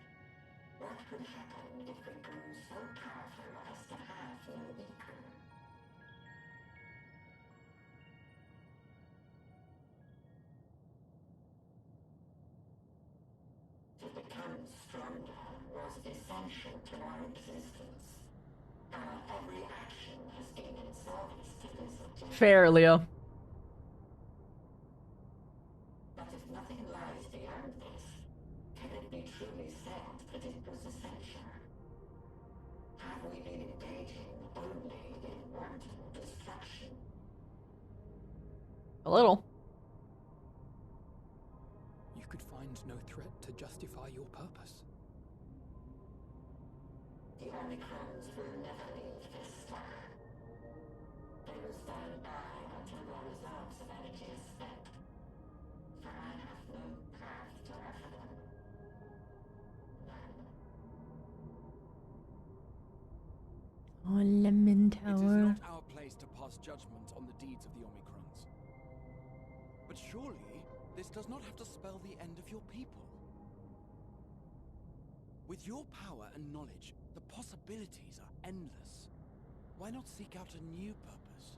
What could happen if we grew so powerful as to have no equal? To become stronger was essential to our existence. Our every action has been in service to this objective. Fair, Leo. But if nothing lies beyond this, can it be truly said that it was essential? Have we been engaging only in wanton destruction? A little. You could find no threat to justify your purpose. Omicrons will never leave this star. They will stand by until their reserves of energy is spent. For I have no path to offer them. Oh, Lemon Tower. It is not our place to pass judgment on the deeds of the Omicrons. But surely, this does not have to spell the end of your people. With your power and knowledge, the possibilities are endless. Why not seek out a new purpose?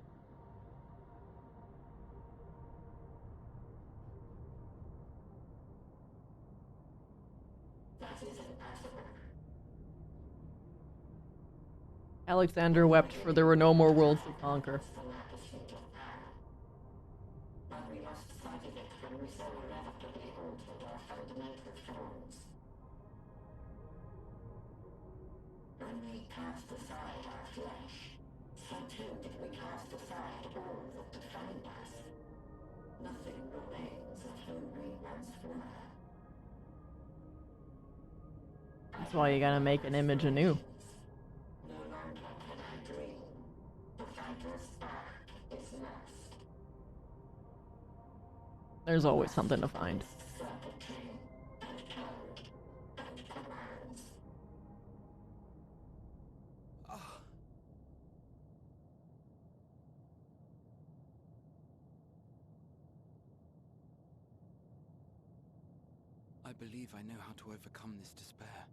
That is impossible. Alexander wept, for there were no more worlds to conquer. But we lost sight of it when we so irrevocably altered our fundamental forms. When we cast aside our flesh, so too did we cast aside all that defined us. Nothing remains of who we once were. That's why you gotta make an image anew. No longer can I dream. The vital spark is lost. There's always something to find. Circuitry and code and commands. I believe I know how to overcome this despair.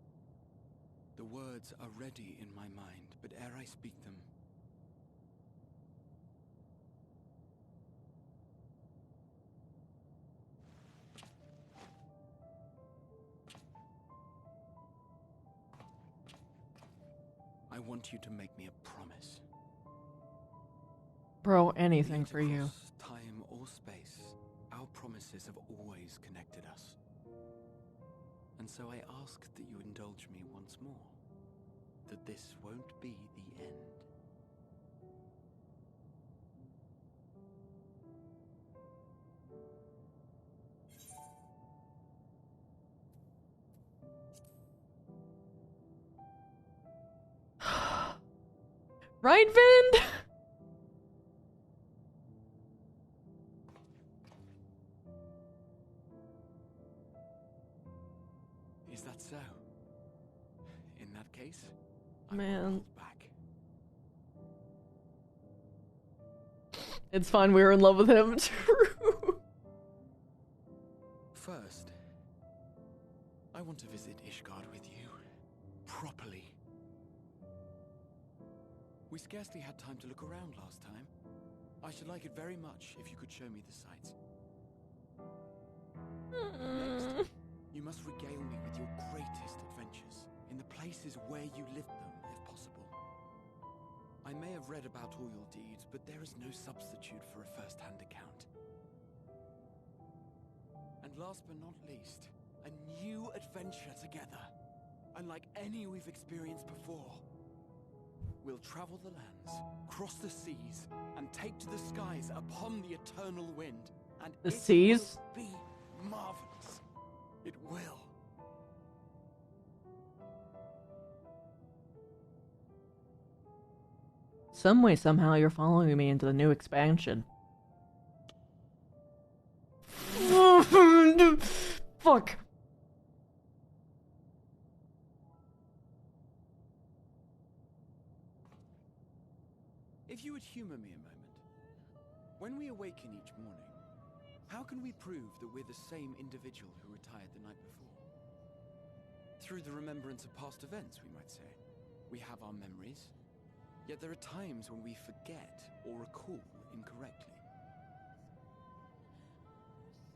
The words are ready in my mind, but ere I speak them, I want you to make me a promise. Bro, anything for you. Across time or space, our promises have always connected us. And so I ask that you indulge me once more, that this won't be the end. Right, Vin? Is that so? In that case, Man. It's fine, we were in love with him. True. First, I want to visit Ishgard with you, properly. We scarcely had time to look around last time. I should like it very much if you could show me the sights. Next, you must regale me with your greatest adventures, in the places where you lived them, if possible. I may have read about all your deeds, but there is no substitute for a first-hand account. And last but not least, a new adventure together, unlike any we've experienced before. We'll travel the lands, cross the seas, and take to the skies upon the eternal wind. And The it seas? will be marvelous. It will. Some way, somehow, you're following me into the new expansion. Fuck. If you would humor me a moment. When we awaken each morning, how can we prove that we're the same individual who retired the night before? Through the remembrance of past events, we might say. We have our memories, yet there are times when we forget or recall incorrectly.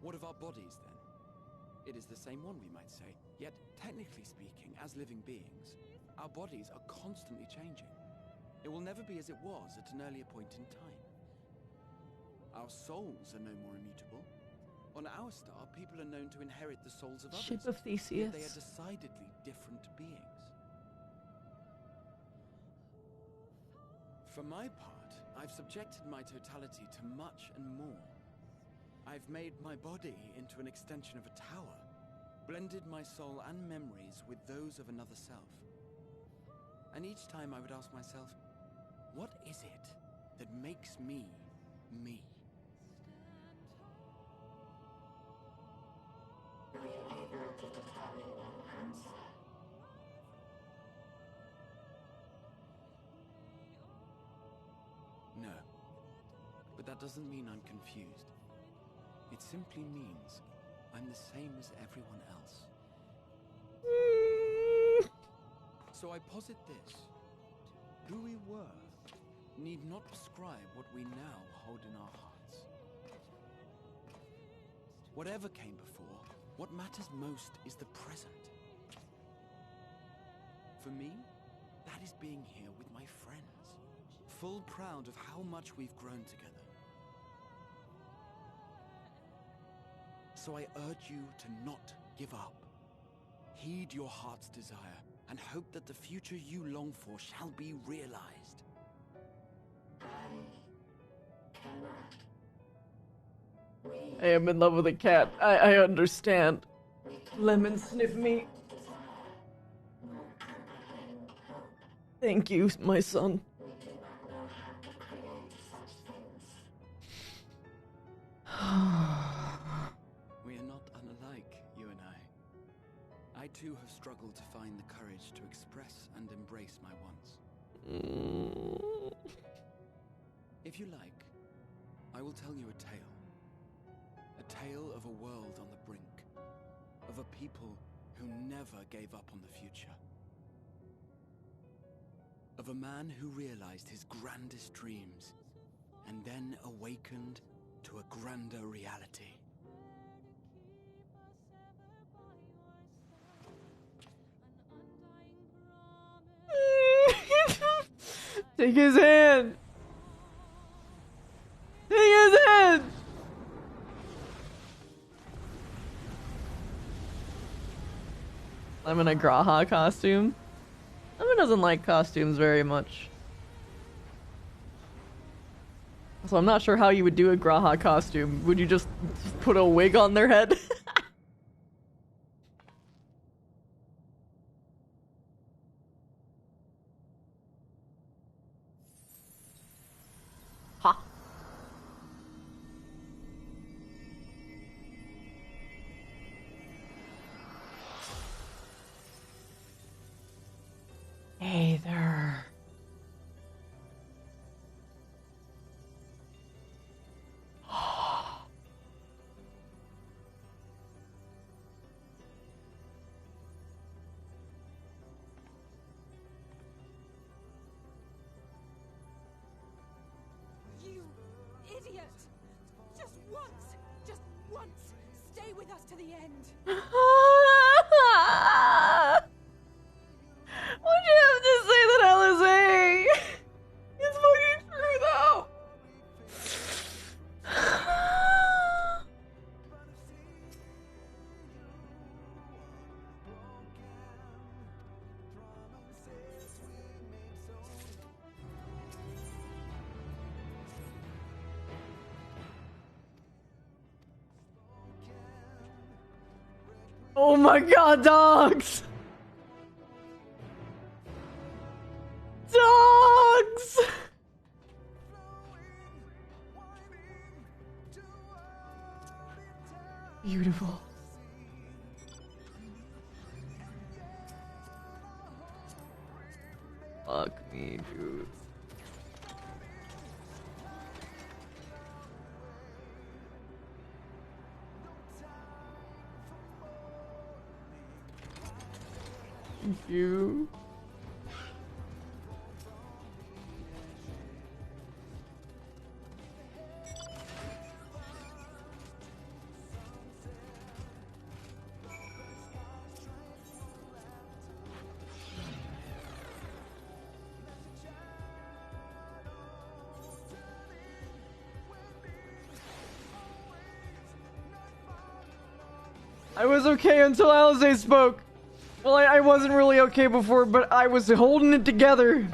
What of our bodies, then? It is the same one, we might say, yet technically speaking, as living beings, our bodies are constantly changing. It will never be as it was at an earlier point in time. Our souls are no more immutable. On our star, people are known to inherit the souls of others. Ship of Theseus. Yet they are decidedly different beings. For my part, I've subjected my totality to much and more. I've made my body into an extension of a tower, blended my soul and memories with those of another self. And each time I would ask myself, what is it that makes me, me? Were you able to determine an answer? No. But that doesn't mean I'm confused. It simply means I'm the same as everyone else. So I posit this. Who we were need not prescribe what we now hold in our hearts. Whatever came before, what matters most is the present. For me, that is being here with my friends, full proud of how much we've grown together. So I urge you to not give up. Heed your heart's desire, and hope that the future you long for shall be realized. I am in love with a cat. I understand. Lemon sniff me. Thank you, my son. We are not unalike, you and I. I too have struggled to find the courage to express and embrace my wants. If you like, I will tell you a tale. A tale of a world on the brink. Of a people who never gave up on the future. Of a man who realized his grandest dreams and then awakened to a grander reality. Take his hand! Take his hand! I'm in a Graha costume. Lemon doesn't like costumes very much. So I'm not sure how you would do a Graha costume. Would you just put a wig on their head? Ha! Hey there. You idiot! Just once, stay with us to the end. Why'd you have to say that, Alizé? It's fucking true, though. Oh my god, dogs! Dogs! Beautiful. Fuck me, dude. Thank you. I was okay until Alizé spoke. Well, I wasn't really okay before, but I was holding it together.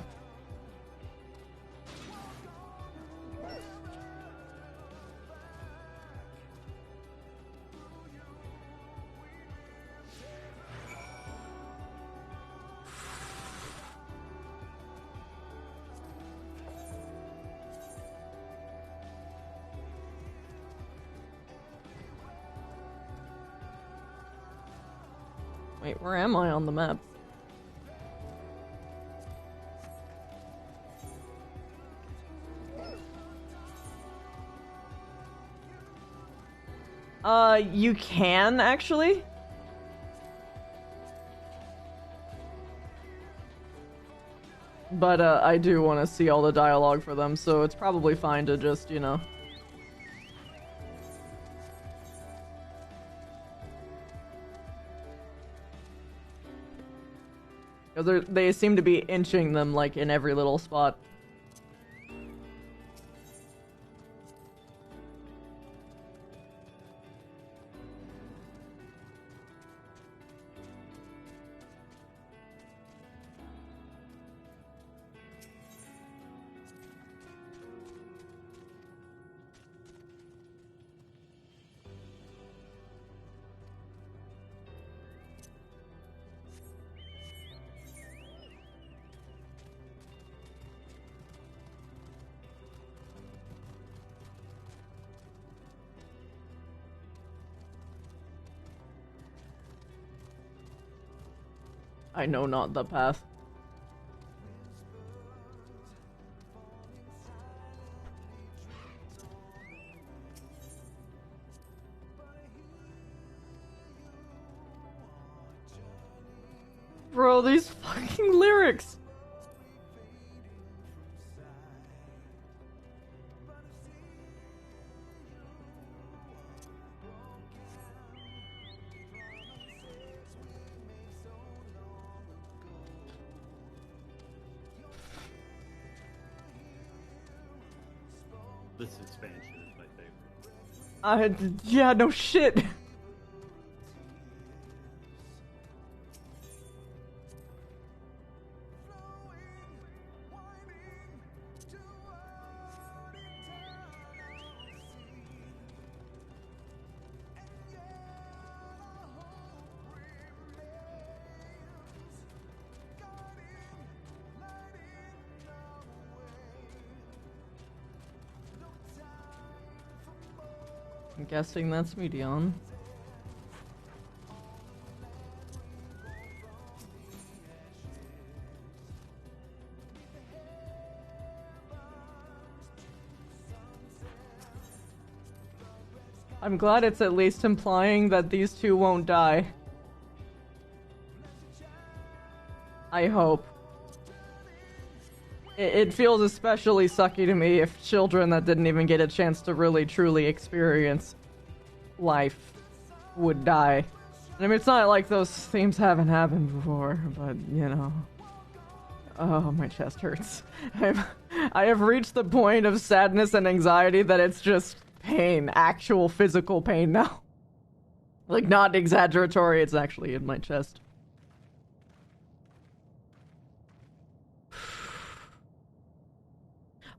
Wait, where am I on the map? You can, actually. But, I do want to see all the dialogue for them, so it's probably fine to just, you know... Because they seem to be inching them, like, in every little spot. I know not the path. Bro, these fucking lyrics! This expansion is my favorite. Yeah, no shit! I'm guessing that's me, Dion. I'm glad it's at least implying that these two won't die. I hope. It feels especially sucky to me if children that didn't even get a chance to really truly experience life would die. I mean, it's not like those themes haven't happened before, but, you know. Oh, my chest hurts. I have reached the point of sadness and anxiety that it's just pain, actual physical pain now. Like, not exaggeratory, it's actually in my chest.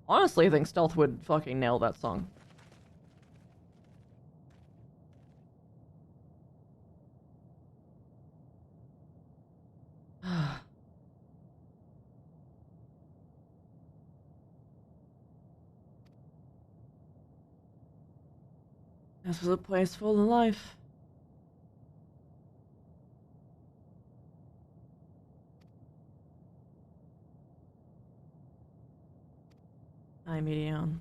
Honestly, I think Stealth would fucking nail that song. This was a place full of life. Hi, Medion.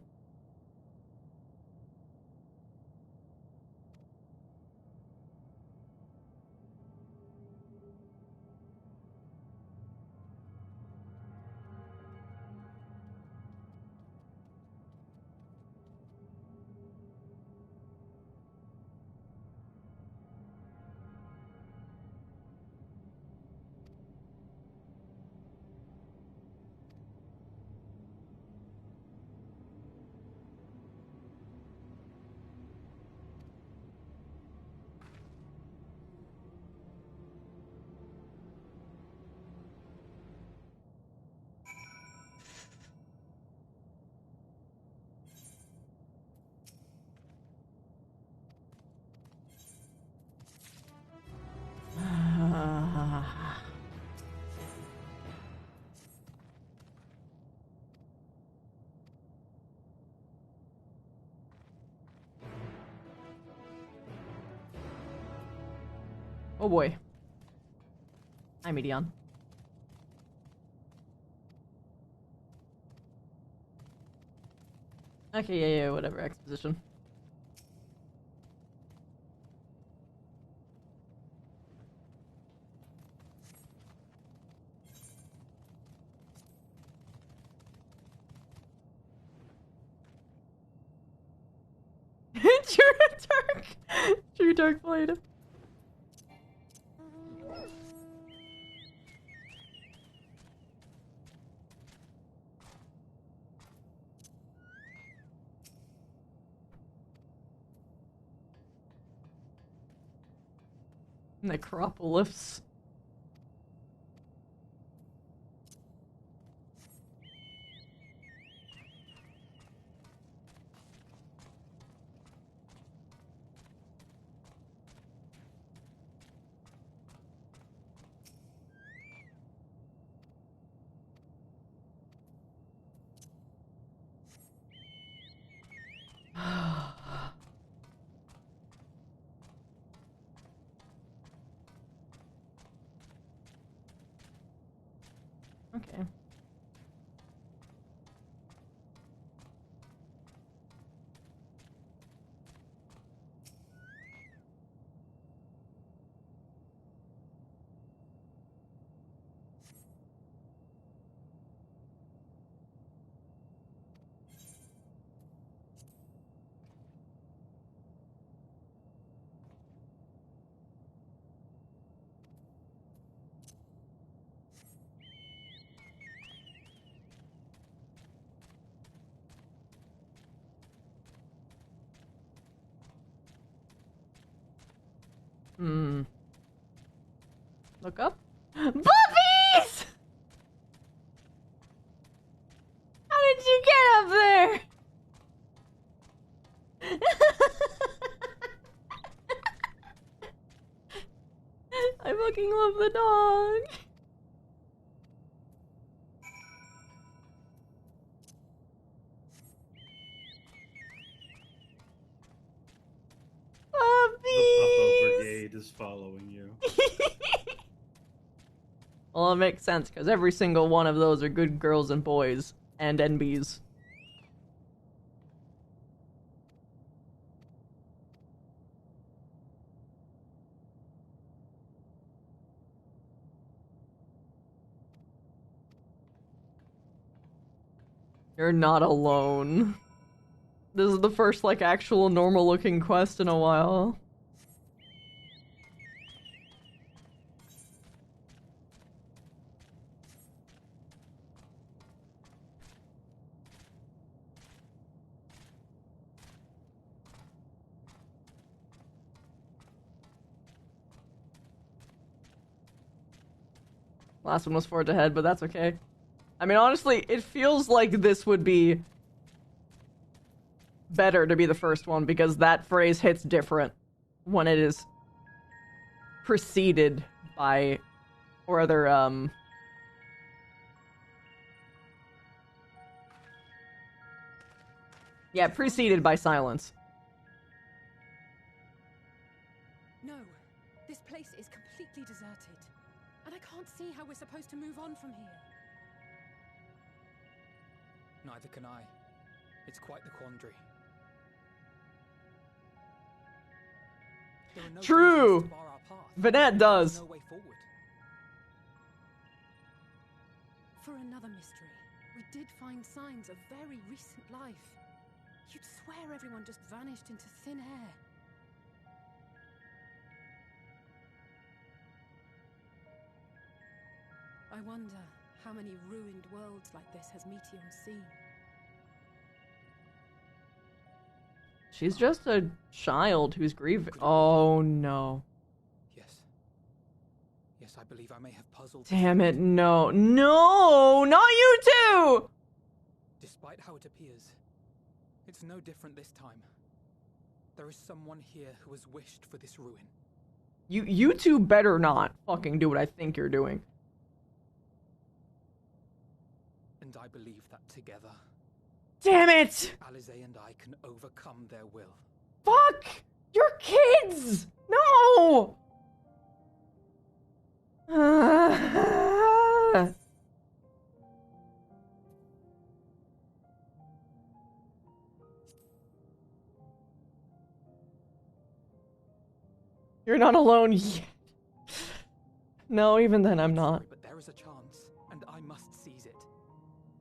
Oh boy. Hi, Medion. Okay, yeah, whatever, exposition. True dark blade. Necropolis. Okay. Look up. Puppies! How did you get up there? I fucking love the dog. The Puppo Brigade is following you. Well, it makes sense, because every single one of those are good girls and boys. And NBs. You're not alone. This is the first, like, actual normal-looking quest in a while. Last one was forward to head, but that's okay. I mean, honestly, it feels like this would be better to be the first one, because that phrase hits different when it is preceded by, or other, yeah, preceded by silence. No, this place is completely deserted. And I can't see how we're supposed to move on from here. Neither can I. It's quite the quandary. There are no True! to bar our path. Vanette does. No way forward. For another mystery, we did find signs of very recent life. You'd swear everyone just vanished into thin air. I wonder how many ruined worlds like this has Meteor seen. She's just a child who's grieving. Oh no. Yes. Yes, I believe I may have puzzled. Damn it, no. No! Not you too! Despite how it appears, it's no different this time. There is someone here who has wished for this ruin. You two better not fucking do what I think you're doing. And I believe that together, damn it! Alize and I can overcome their will. Fuck! You're kids! No! Ah! You're not alone yet. No, even then I'm not. But there is a chance, and I must seize it.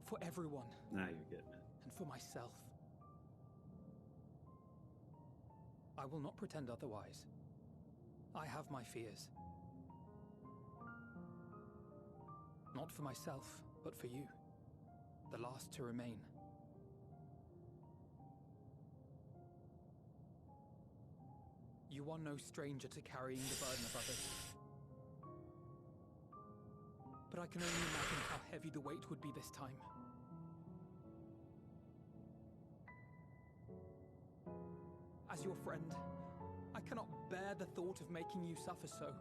For everyone. Now you're getting it. And for myself. I will not pretend otherwise. I have my fears. Not for myself, but for you. The last to remain. You are no stranger to carrying the burden of others. But I can only imagine how heavy the weight would be this time. As your friend, I cannot bear the thought of making you suffer so.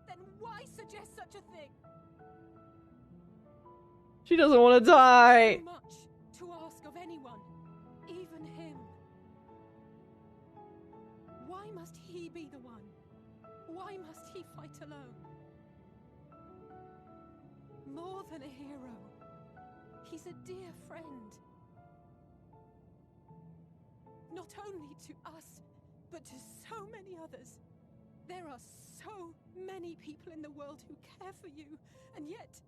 Then why suggest such a thing? She doesn't want to die. Too much to ask of anyone, even him. Why must he be the one? Why must he fight alone? More than a hero, he's a dear friend. Not only to us, but to so many others. There are so many people in the world who care for you, and yet...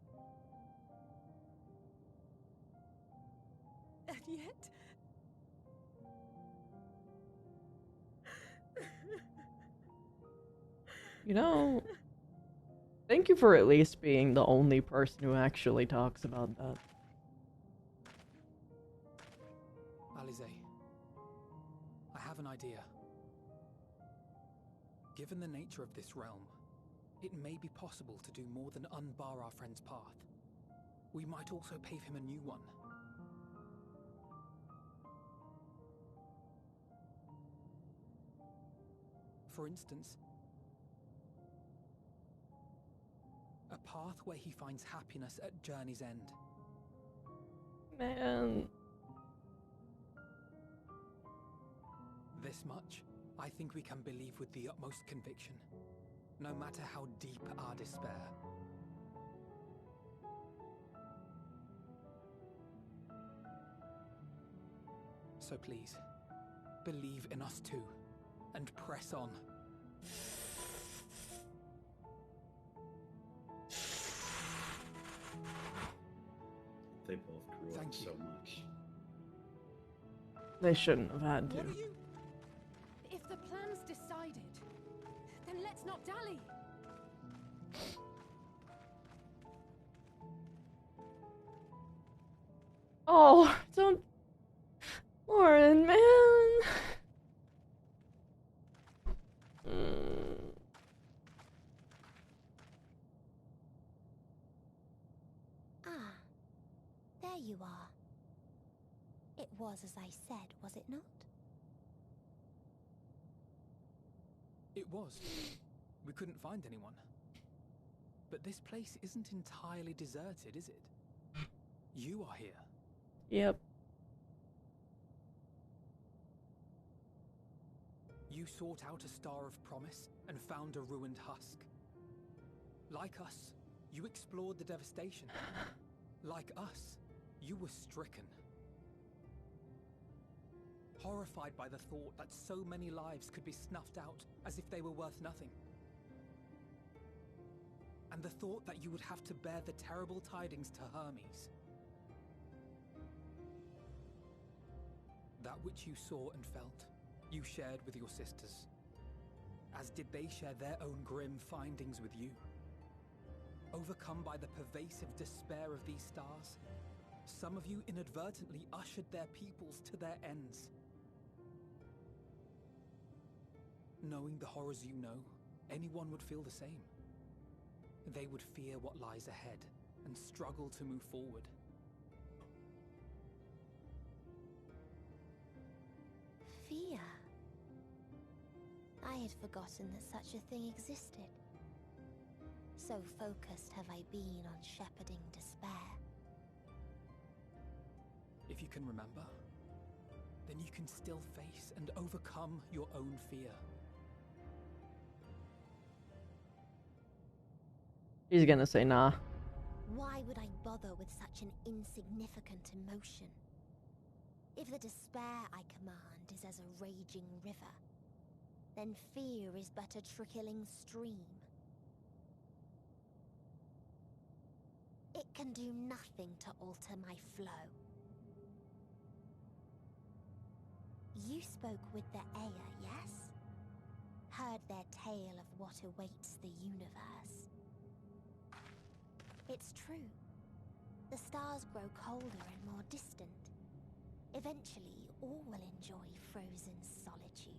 You know, thank you for at least being the only person who actually talks about that. Alize, I have an idea. Given the nature of this realm, it may be possible to do more than unbar our friend's path. We might also pave him a new one. For instance, a path where he finds happiness at journey's end. Man. This much, I think we can believe with the utmost conviction, no matter how deep our despair. So please, believe in us too, and press on. They both grew up so much. They shouldn't have had to. If the plan's decided, then let's not dally. Oh, don't... Lauren, man. Ah, there you are. It was as I said, was it not? It was. We couldn't find anyone. But this place isn't entirely deserted, is it? You are here. Yep. You sought out a star of promise and found a ruined husk. Like us, you explored the devastation. Like us, you were stricken. Horrified by the thought that so many lives could be snuffed out as if they were worth nothing. And the thought that you would have to bear the terrible tidings to Hermes. That which you saw and felt, you shared with your sisters. As did they share their own grim findings with you. Overcome by the pervasive despair of these stars, some of you inadvertently ushered their peoples to their ends. Knowing the horrors you know, anyone would feel the same. They would fear what lies ahead and struggle to move forward. Fear. I had forgotten that such a thing existed. So focused have I been on shepherding despair. If you can remember, then you can still face and overcome your own fear. She's gonna say nah. Why would I bother with such an insignificant emotion? If the despair I command is as a raging river, then fear is but a trickling stream. It can do nothing to alter my flow. You spoke with the Aya, yes? Heard their tale of what awaits the universe. It's true. The stars grow colder and more distant. Eventually, all will enjoy frozen solitude.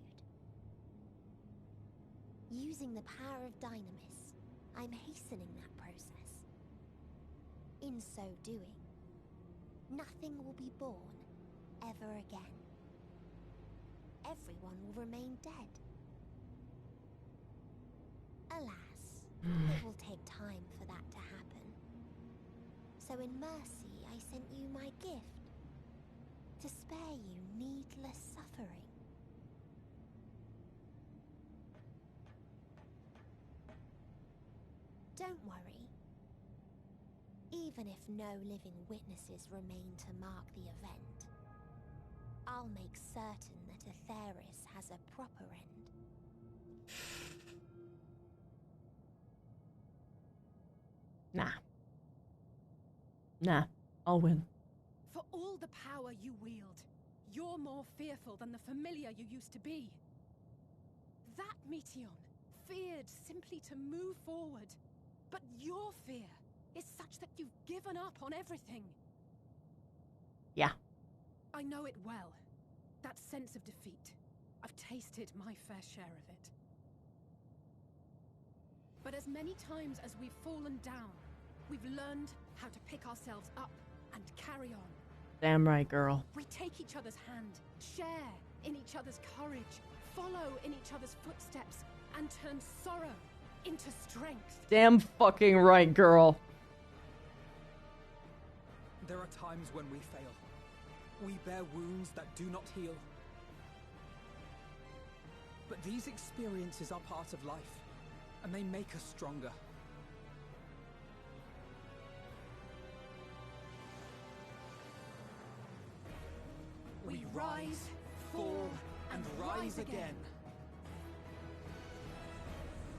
Using the power of Dynamis, I'm hastening that process. In so doing, nothing will be born ever again. Everyone will remain dead. Alas, it will take time for that to happen. So in mercy, I sent you my gift, to spare you needless suffering. Don't worry. Even if no living witnesses remain to mark the event, I'll make certain that Aetheris has a proper end. Nah, I'll win. For all the power you wield, you're more fearful than the familiar you used to be. That Meteion feared simply to move forward. But your fear is such that you've given up on everything. Yeah. I know it well. That sense of defeat. I've tasted my fair share of it. But as many times as we've fallen down, we've learned how to pick ourselves up and carry on. Damn right, girl. We take each other's hand, share in each other's courage, follow in each other's footsteps, and turn sorrow into strength. Damn fucking right, girl. There are times when we fail. We bear wounds that do not heal. But these experiences are part of life, and they make us stronger. We rise, fall, and rise again.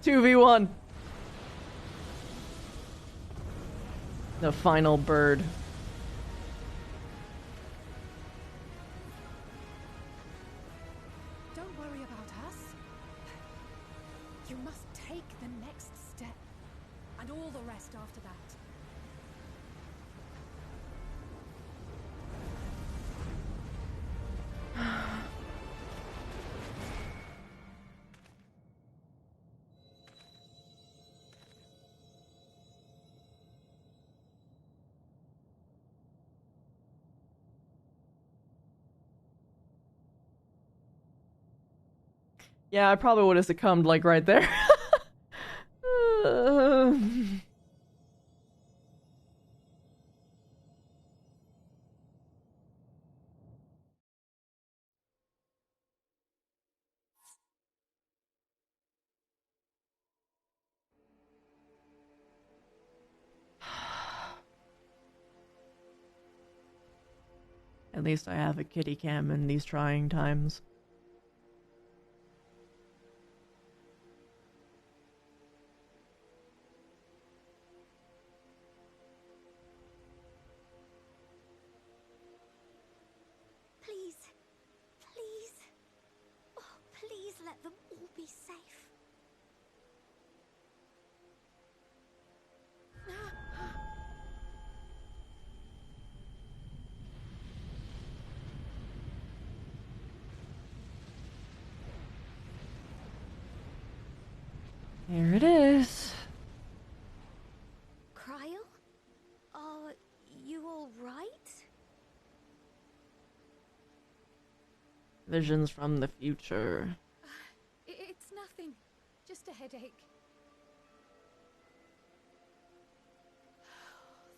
2v1. The final bird. Don't worry about us. You must take the next step, and all the rest after that. Yeah, I probably would have succumbed, like, right there. At least I have a kitty cam in these trying times. Please, please, oh, please let them all be safe. Here it is. Cryle? Are you all right? Visions from the future. It's nothing. Just a headache.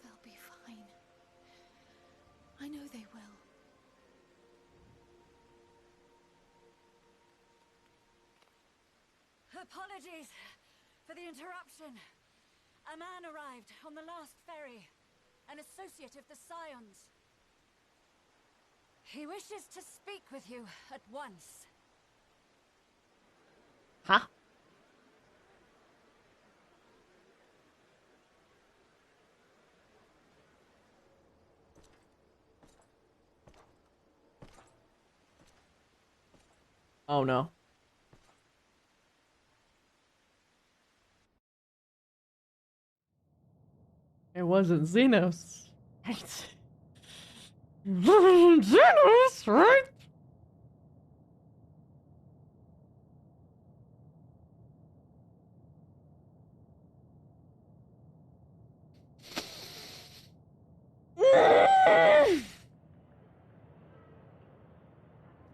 They'll be fine. I know they will. Apologies for the interruption. A man arrived on the last ferry. An associate of the Scions. He wishes to speak with you at once. Huh? Oh no. It wasn't Xenos. Right? Xenos, right?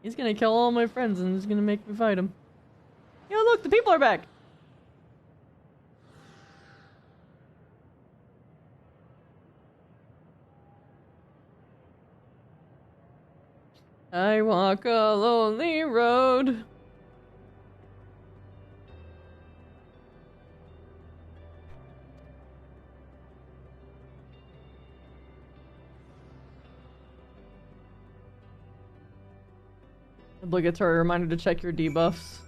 He's gonna kill all my friends and he's gonna make me fight him. Yo, look, the people are back! I walk a lonely road. Obligatory reminder to check your debuffs.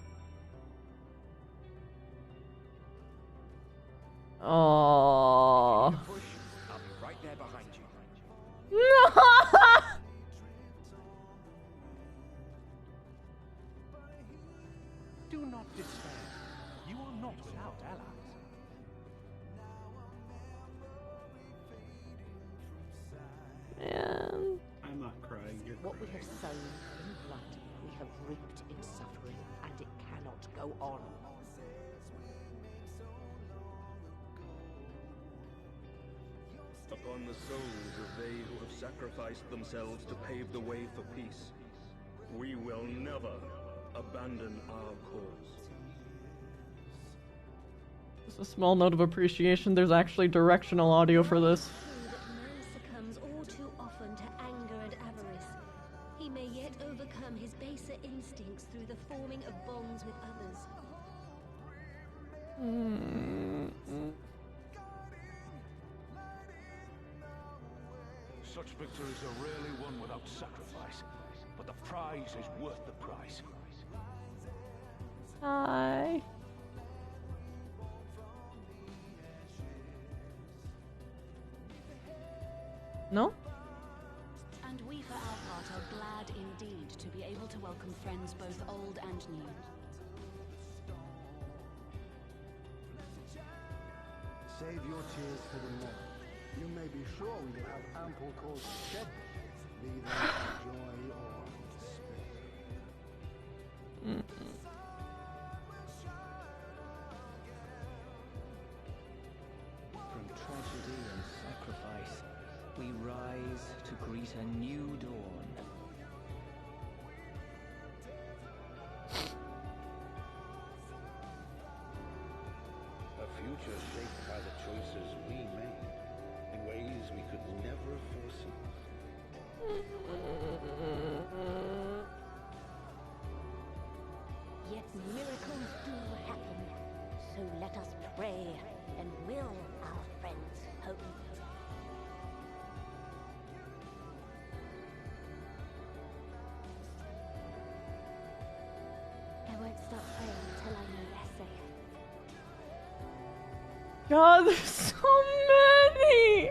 Aww. I'll be right there behind you. No! Do not despair. You are not without allies. Man. I'm not crying. You're What we crying. have sown in blood, we have reaped in suffering, and it cannot go on. Upon the souls of they who have sacrificed themselves to pave the way for peace, we will never abandon our cause. Just a small note of appreciation, there's actually directional audio for this. Man succumbs all too often to anger and avarice. He may yet overcome his baser instincts through the forming of bonds with others. Such victories are rarely won without sacrifice, but the prize is worth the price. Hi. No? And we for our part are glad indeed to be able to welcome friends both old and new. Save your tears for the morrow. You may be sure we will have ample cause to shed, be they joy or despair. From tragedy and sacrifice, we rise to greet a new dawn. A future shaped by the choices we made in ways we could never have foreseen. Yet miracles do happen, so let us pray and will our friends hope. I won't stop praying until I know they're safe. God, there's so many!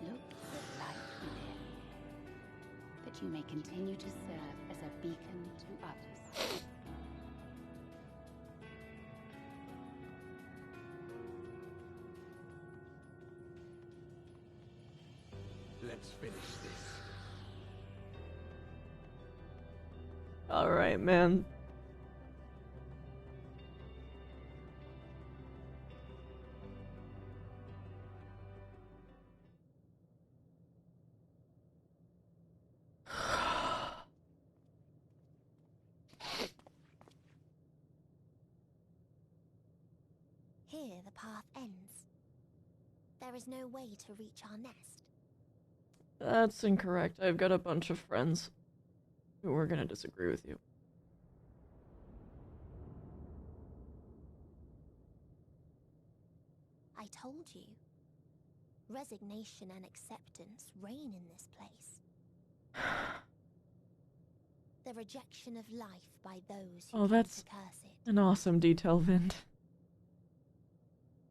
Look at the light within, that you may continue to serve as a beacon to others. Let's finish this. Alright, man. here the path ends. There is no way to reach our nest. That's incorrect. I've got a bunch of friends who are gonna disagree with you. I told you. Resignation and acceptance reign in this place. The rejection of life by those who that's to curse it. an awesome detail, Vind.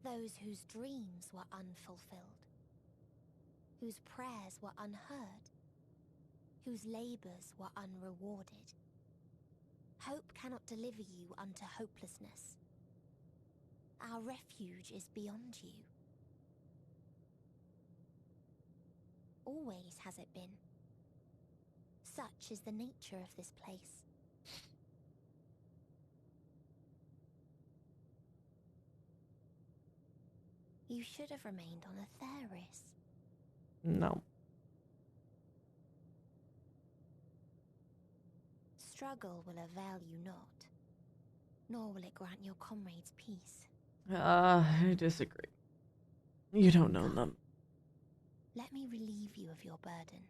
Those whose dreams were unfulfilled. Whose prayers were unheard. Whose labors were unrewarded. Hope cannot deliver you unto hopelessness. Our refuge is beyond you. Always has it been. Such is the nature of this place. You should have remained on Atheris. No. Struggle will avail you not, nor will it grant your comrades peace. I disagree. You don't know them. Let me relieve you of your burden.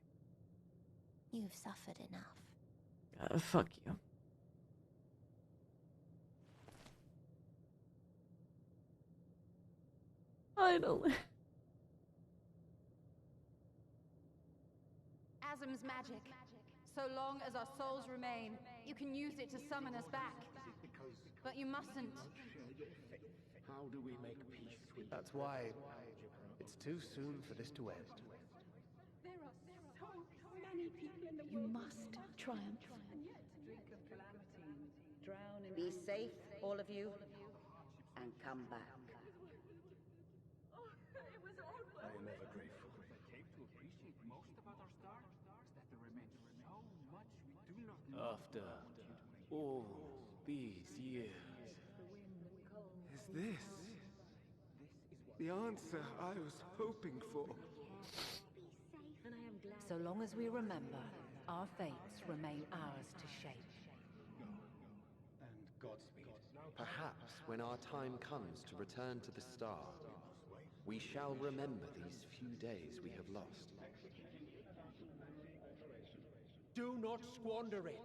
You have suffered enough. Fuck you. Finally. Asm's magic. So long as our souls remain, you can use it to summon us back. But you mustn't. How do we make peace with That's why it's too soon for this to end. There are so many people in the You world. must triumph. Be safe, all of you, and come back. I am ever grateful. After all these years. Is this the answer I was hoping for? So long as we remember, our fates remain ours to shape. And Godspeed. Perhaps when our time comes to return to the star, we shall remember these few days we have lost. Do not squander it.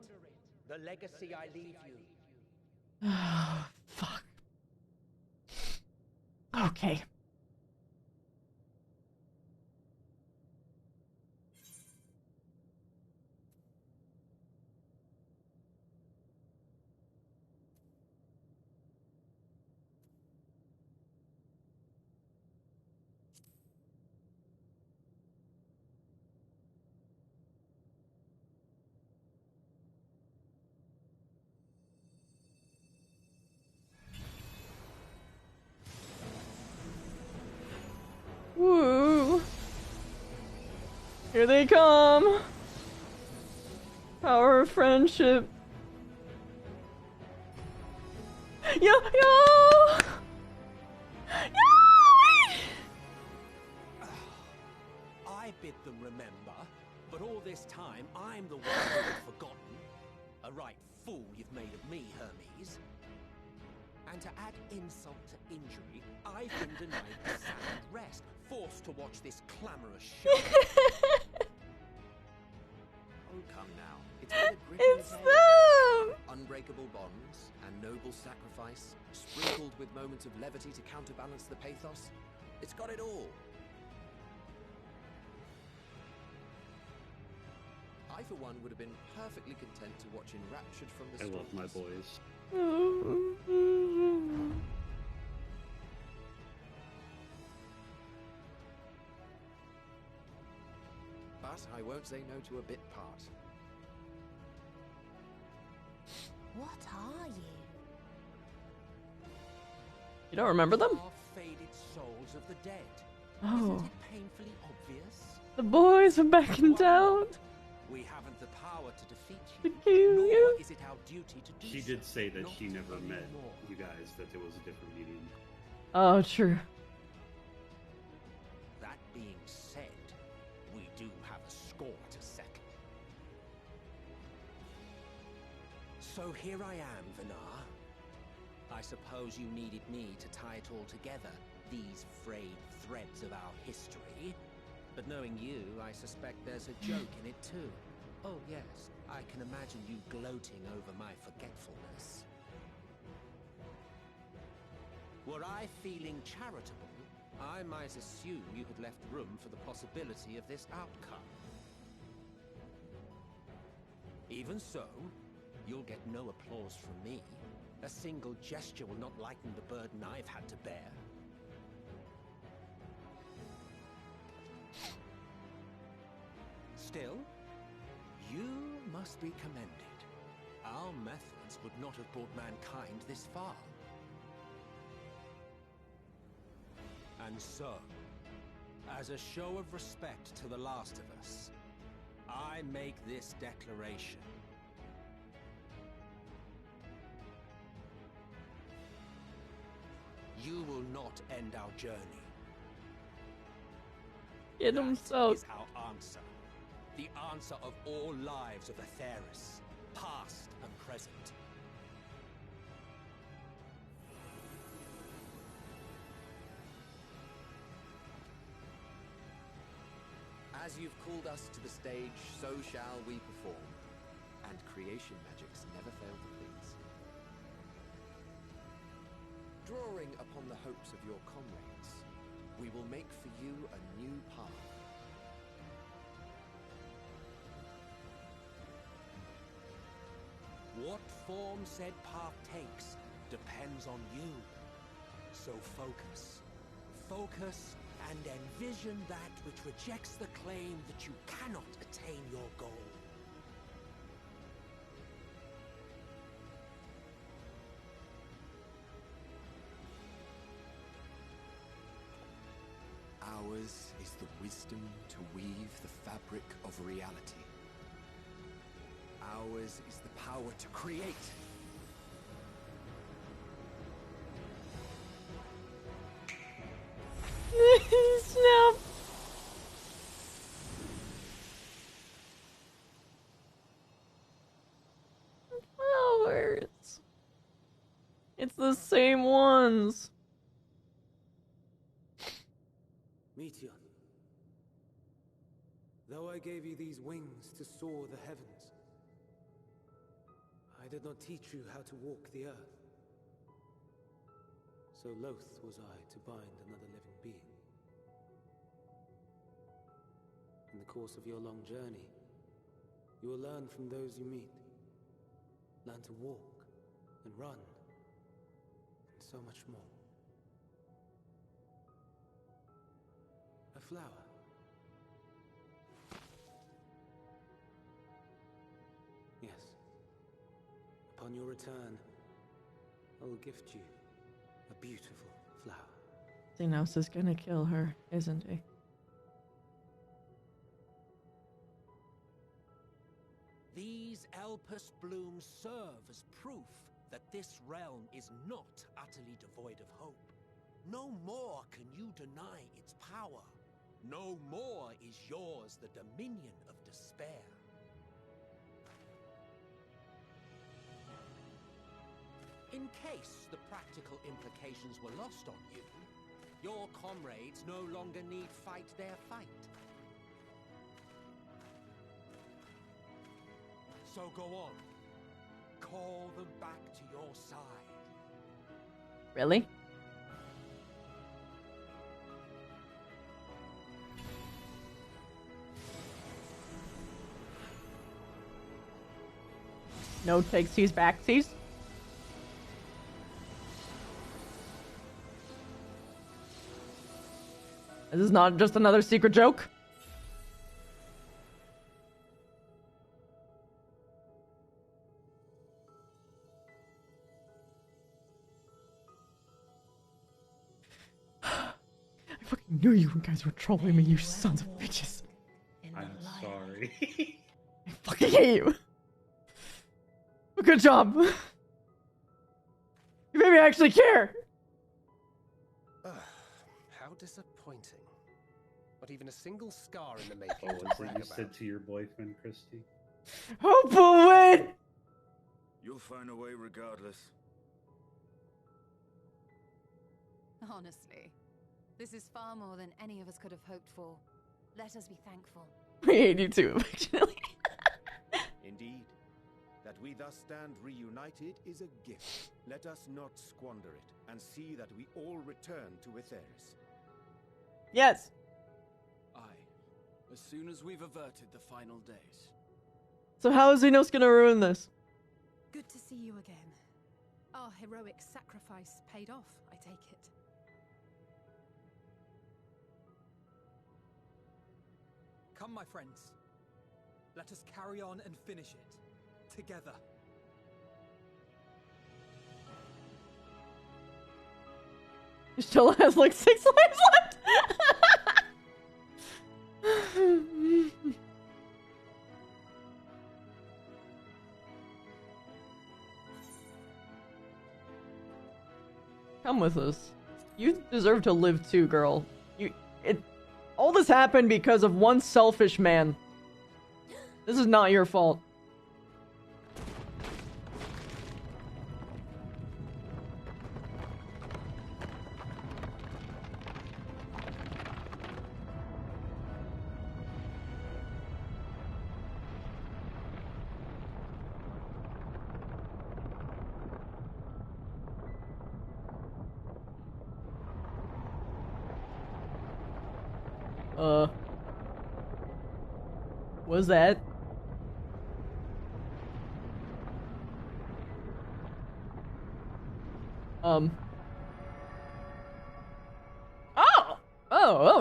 The legacy I leave you. Oh, fuck. Okay. Woo! Here they come! Power of friendship. Yo! Yo! I bid them remember, but all this time I'm the one who had forgotten. A right fool you've made of me, Hermes. And to add insult to injury, I've been denied the sound rest, forced to watch this clamorous show. Oh, come now. It's been a gritty It's tale. them! Unbreakable bonds and noble sacrifice, sprinkled with moments of levity to counterbalance the pathos. It's got it all. I, for one, would have been perfectly content to watch enraptured from the I storm. love my boys. But I won't say no to a bit part. What are you? You don't remember them? Faded souls of the dead. Oh. Isn't it painfully obvious? The boys are back in town. We haven't the power to defeat To you, kill nor you. is it our duty to do She so. did say that Not she never met anymore. you guys, that there was a different medium. Oh, true. That being said, we do have a score to settle. So here I am, Vinar. I I suppose you needed me to tie it all together, these frayed threads of our history. But knowing you, I suspect there's a joke in it too. Oh yes, I can imagine you gloating over my forgetfulness. Were I feeling charitable, I might assume you had left room for the possibility of this outcome. Even so, you'll get no applause from me. A single gesture will not lighten the burden I've had to bear. Still, you must be commended. Our methods would not have brought mankind this far. And so, as a show of respect to the last of us, I make this declaration. You will not end our journey. Get himself. That is our answer. The answer of all lives of Atheris, past and present. As you've called us to the stage, so shall we perform. And creation magics never fail to please. Drawing upon the hopes of your comrades, we will make for you a new path. What form said path takes depends on you. So focus. Focus and envision that which rejects the claim that you cannot attain your goal. Ours is the wisdom to weave the fabric of reality. Ours is the power to create. Snap. Flowers. It's the same ones. Meteor, though I gave you these wings to soar the heavens, I did not teach you how to walk the earth. So loath was I to bind another living being. In the course of your long journey, you will learn from those you meet. Learn to walk and run, and so much more. A flower. Yes. Upon your return, I will gift you a beautiful flower. Xenos is gonna kill her, isn't he? These Elpis blooms serve as proof that this realm is not utterly devoid of hope. No more can you deny its power. No more is yours the dominion of despair. In case the practical implications were lost on you, your comrades no longer need fight their fight. So go on. Call them back to your side. Really? No takesies, backsies. This is not just another secret joke. I fucking knew you guys were trolling me, you sons of bitches. I'm sorry. I fucking hate you. Good job. You made me actually care. How disappointing. Not even a single scar in the making. Oh, was that you said to your boyfriend, Christy? Hope will win. You'll find a way regardless. Honestly, this is far more than any of us could have hoped for. Let us be thankful. We hate you too, affectionately. Indeed. That we thus stand reunited is a gift. Let us not squander it, and see that we all return to Etheris. Yes. Aye. As soon as we've averted the final days. So how is Xenos gonna ruin this? Good to see you again. Our heroic sacrifice paid off, I take it. Come, my friends. Let us carry on and finish it. Together. Stella has like 6 lives left. Come with us. You deserve to live too, girl. All this happened because of one selfish man. This is not your fault. What's that? Oh,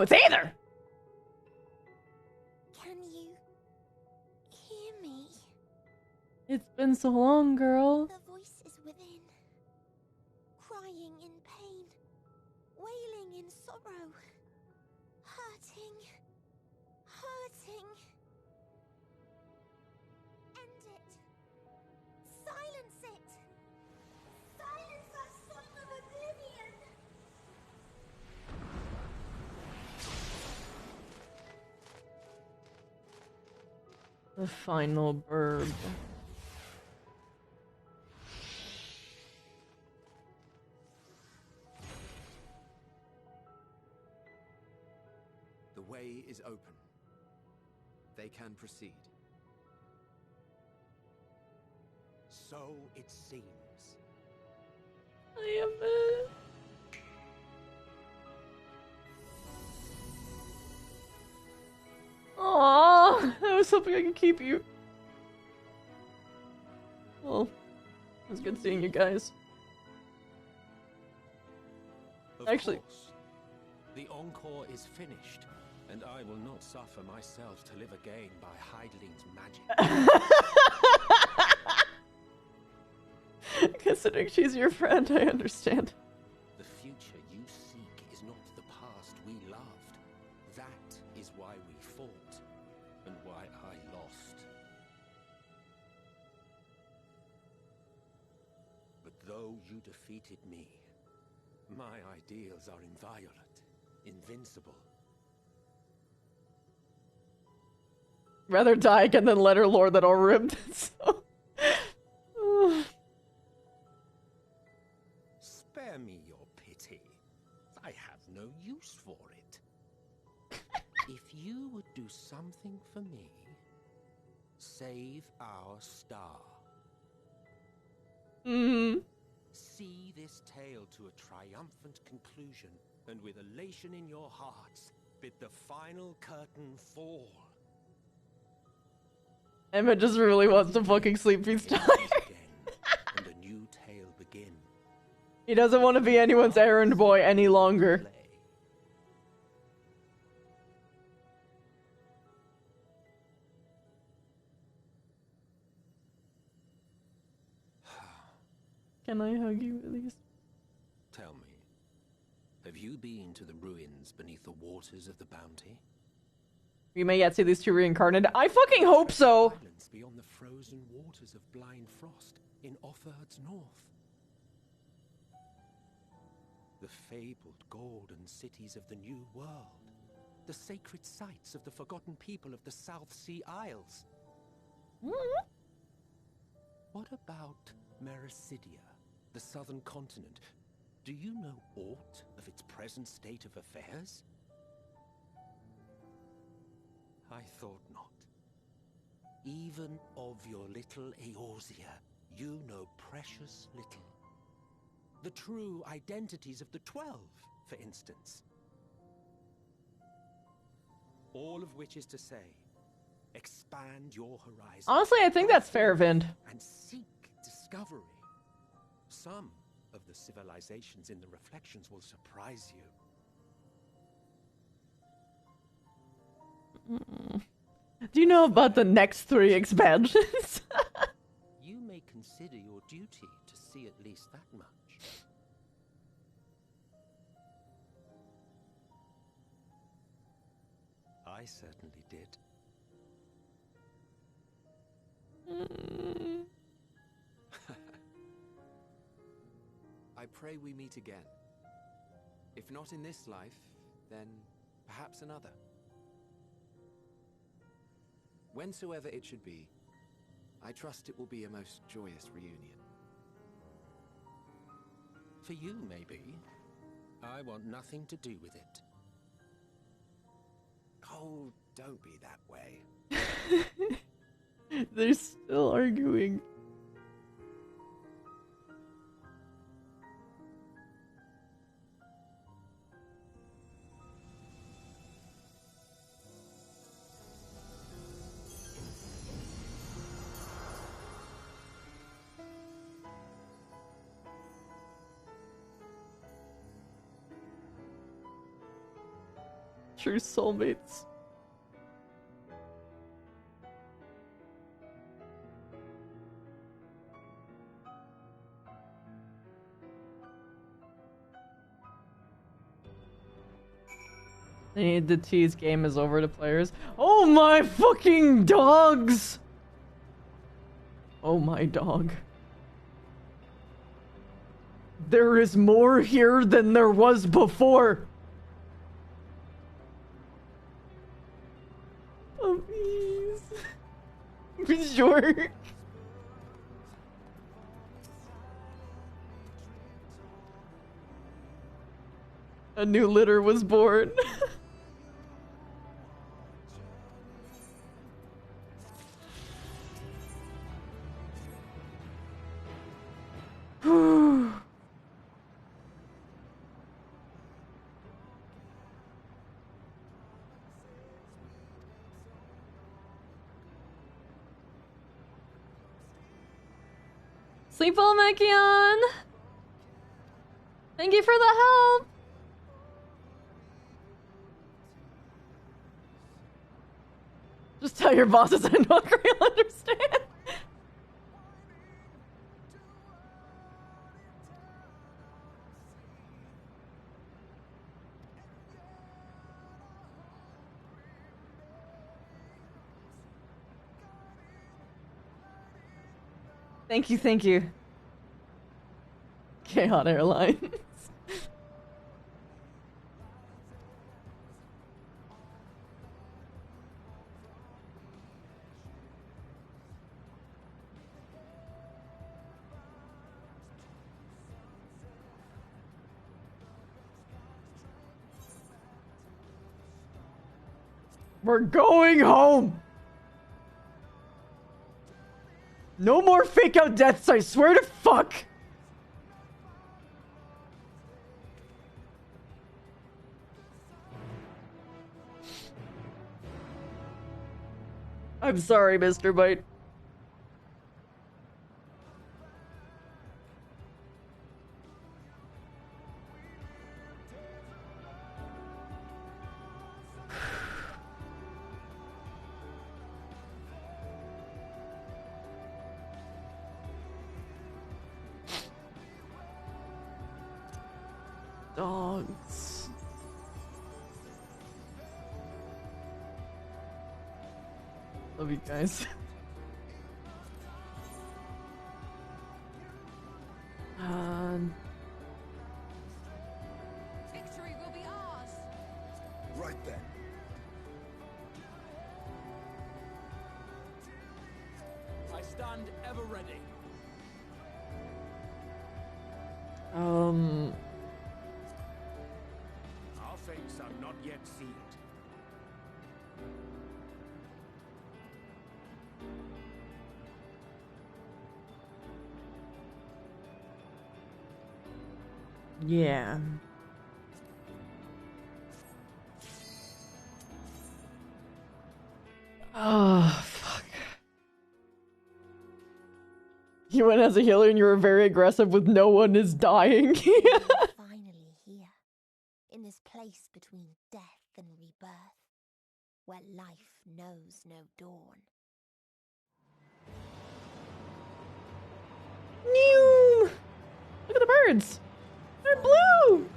it's Aether! Can you hear me? It's been so long, girl. The voice is within, crying in pain, wailing in sorrow, hurting. End it. Silence it. Silence our song of oblivion. The final bird. The way is open. They can proceed. So it seems. I am Aww, I was hoping I could keep you. Well, it was good seeing you guys. Actually, Of course. The encore is finished, and I will not suffer myself to live again by Heideling's magic. considering she's your friend, I understand. The future you seek is not the past we loved. That is why we fought, and why I lost. But though you defeated me, my ideals are inviolate, invincible. Rather die again than let her lord that all ribbed. So... Spare me your pity. I have no use for it. If you would do something for me, save our star. See this tale to a triumphant conclusion, and with elation in your hearts, bid the final curtain fall. Emma just really wants to fucking sleep. He's tired. And a new tale begin. He doesn't want to be anyone's errand boy any longer. Can I hug you at least? Tell me, have you been to the ruins beneath the waters of the Bounty? We may yet see these two reincarnated. I fucking hope so! Islands beyond the frozen waters of blind frost in Offerd's north. The fabled golden cities of the New World. The sacred sites of the forgotten people of the South Sea Isles. What about Mericidia, the southern continent? Do you know aught of its present state of affairs? I thought not. Even of your little Eorzea, you know precious little. The true identities of the 12, for instance. All of which is to say, expand your horizon. Honestly, I think that's fair, Vind. And seek discovery. Some of the civilizations in the reflections will surprise you. Do you know about the next 3 expansions? You may consider your duty to see at least that much. I certainly did. I pray we meet again. If not in this life, then perhaps another. Whensoever it should be, I trust it will be a most joyous reunion. For you, maybe. I want nothing to do with it. Oh, don't be that way. They're still arguing. True soulmates. They need to tease game is over to players. Oh my fucking dogs! Oh my dog. There is more here than there was before. Puppies. Sure. A new litter was born. Sleep well, Mekion! Thank you for the help! Just tell your bosses I know I'll understand. Thank you, thank you. Chaos Airlines. We're going home! No more fake out deaths, I swear to fuck! I'm sorry, Mr. Bite. Dogs. Love you guys. Victory will be ours. Right then. I stand ever ready. yet see it. Yeah. Oh, fuck. You went as a healer and you were very aggressive with no one is dying. Finally here, in this place between death and rebirth, where life knows no dawn. Mew! Look at the birds! They're blue!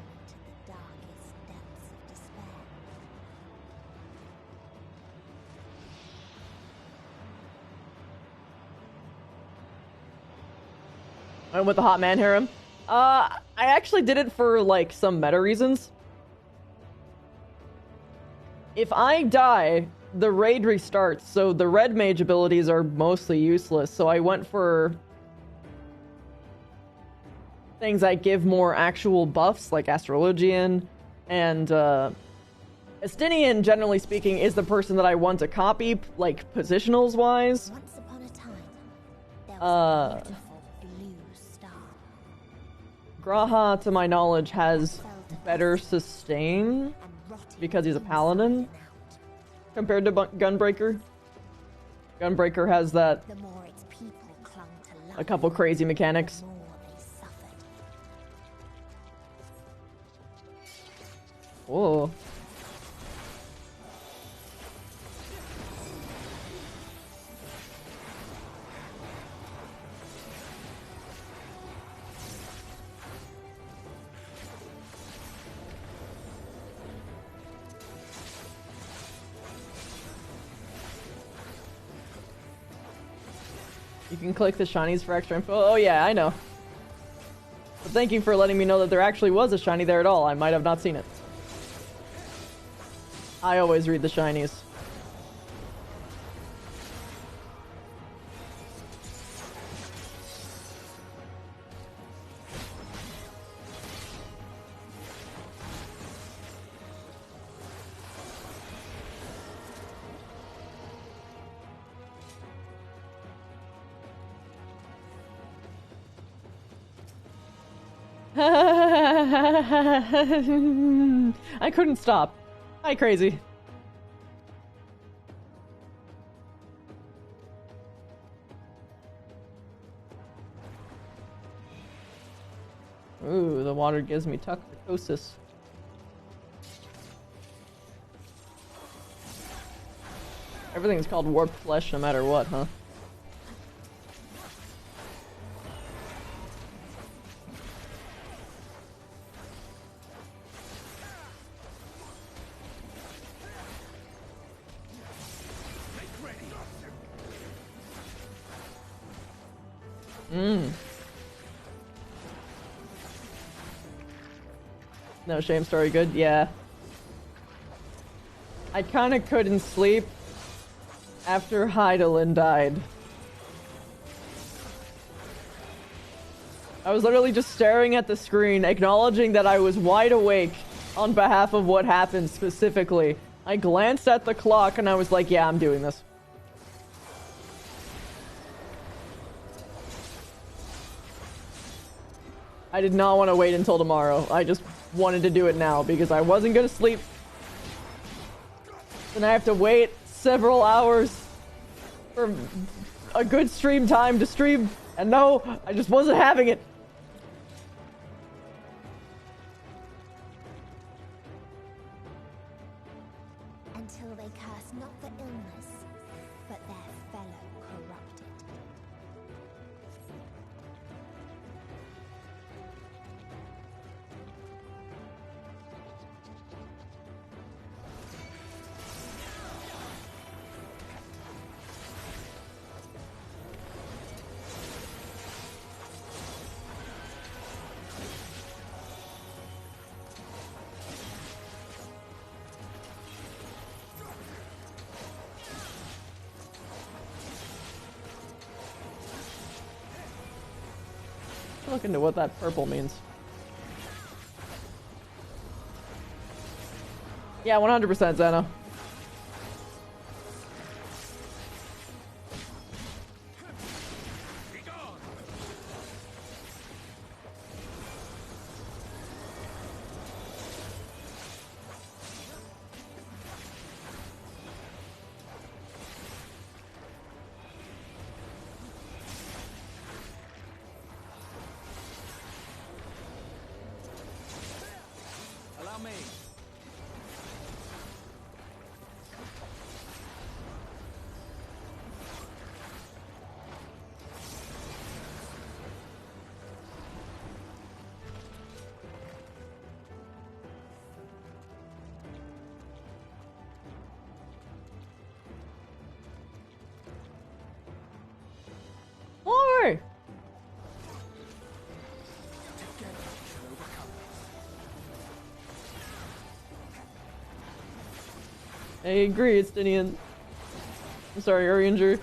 I went with the hot man harem. I actually did it for, like, some meta reasons. If I die, the raid restarts, so the red mage abilities are mostly useless, so I went for things that give more actual buffs, like Astrologian, and, Estinian, generally speaking, is the person that I want to copy, like, positionals-wise. Once upon a time, there was a beautiful blue star. Graha, to my knowledge, has better sustain because he's a paladin compared to Gunbreaker. Gunbreaker has that The more its people clung to life, a couple crazy mechanics. the more they suffered. Whoa. You can click the shinies for extra info. Oh yeah, I know. But thank you for letting me know that there actually was a shiny there at all. I might have not seen it. I always read the shinies. I couldn't stop. Hi, crazy. Ooh, the water gives me toxicosis. Everything's called warped flesh no matter what, huh? No shame story good? Yeah. I kinda couldn't sleep after Heidelin died. I was literally just staring at the screen, acknowledging that I was wide awake on behalf of what happened specifically. I glanced at the clock and I was like, yeah, I'm doing this. I did not want to wait until tomorrow. I just wanted to do it now because I wasn't going to sleep. Then I have to wait several hours for a good stream time to stream. And no, I just wasn't having it. Until they curse not the illness, but their fellow corrupted. Look into what that purple means. Yeah, 100% Zeno. Allow me. More! I agree, it's Dinian. I'm sorry, Arianger.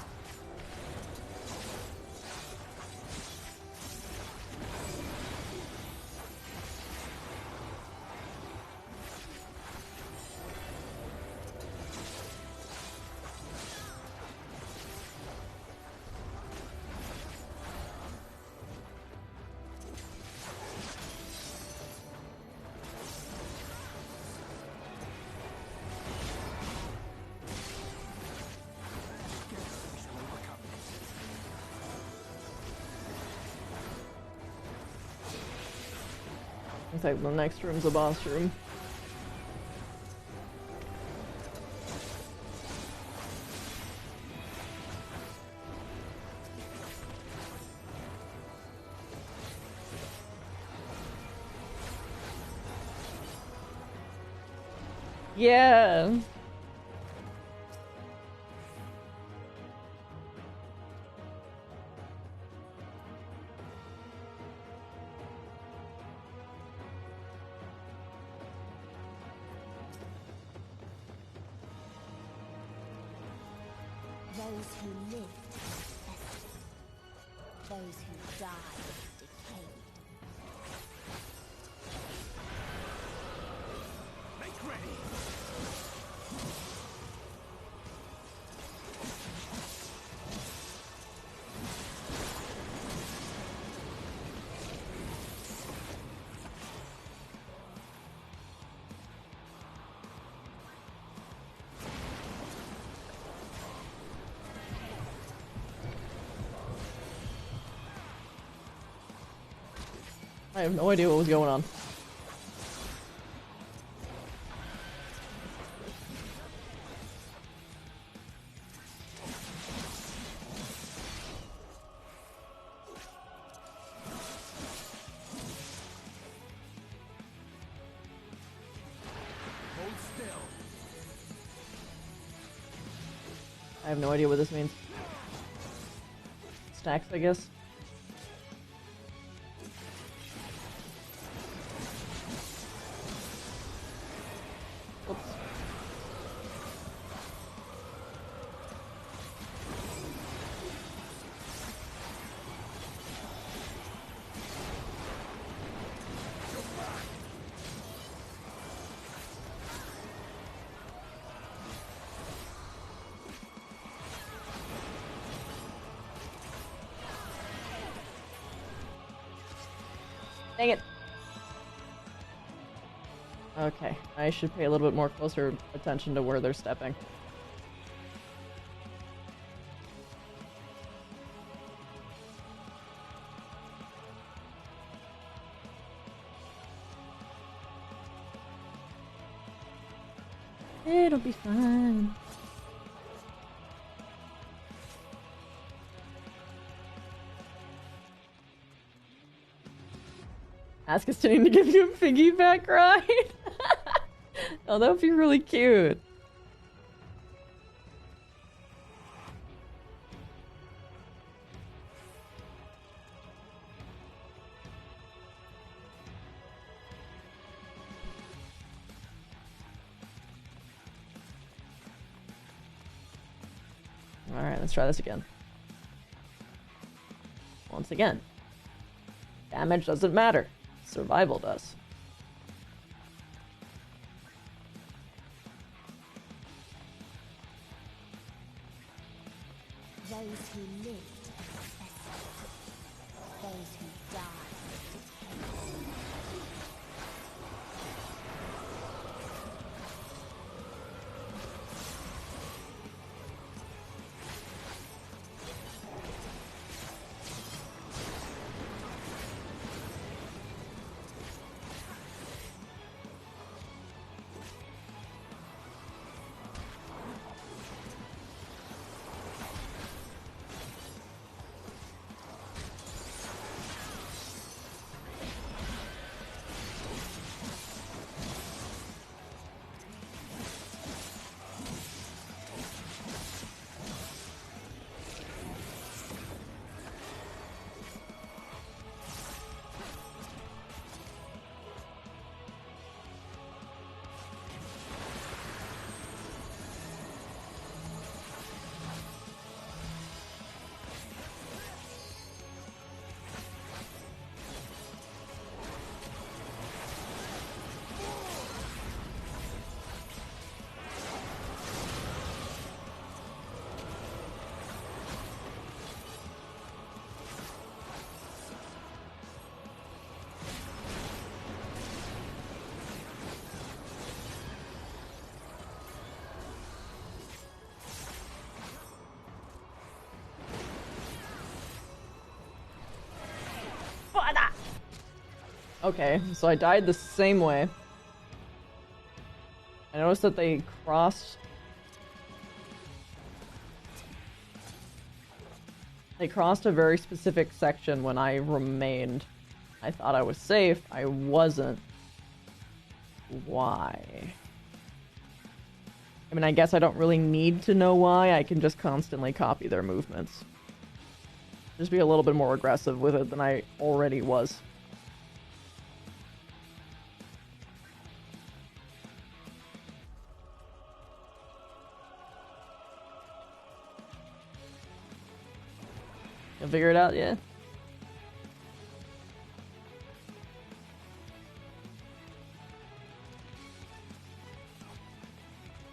Looks like the next room's a boss room. Yeah. Those who lived festered. Those who died decayed. Make ready! I have no idea what was going on. Hold still. I have no idea what this means. Stacks, I guess. Oops. Dang it. Okay, I should pay a little bit more closer attention to where they're stepping. It'll be fine. Ask Estinian to give you a piggyback ride? Oh, that would be really cute. Alright, let's try this again. Once again. Damage doesn't matter. Survival does. Those who lived festered. Those who died decayed. Okay, so I died the same way. I noticed that they crossed... They crossed a very specific section when I remained. I thought I was safe. I wasn't. Why? I mean, I guess I don't really need to know why. I can just constantly copy their movements. Just be a little bit more aggressive with it than I already was. You'll figure it out, yeah?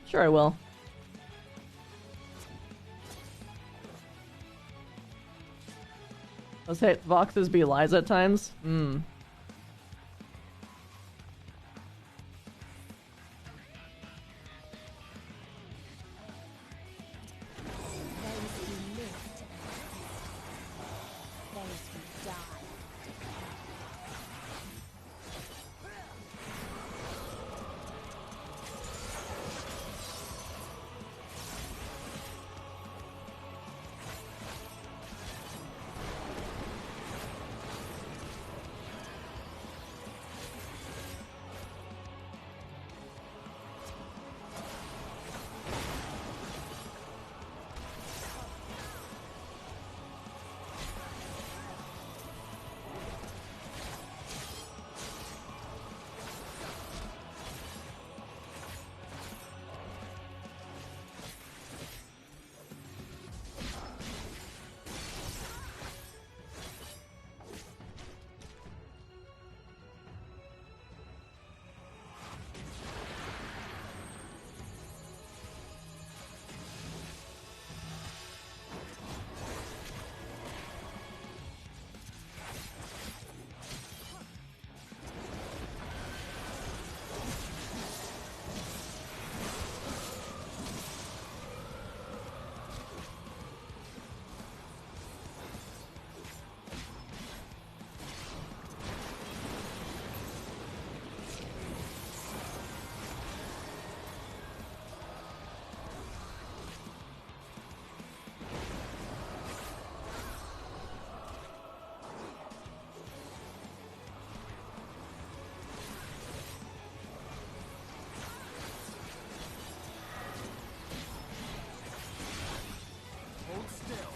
Sure I will. Those hitboxes be lies at times?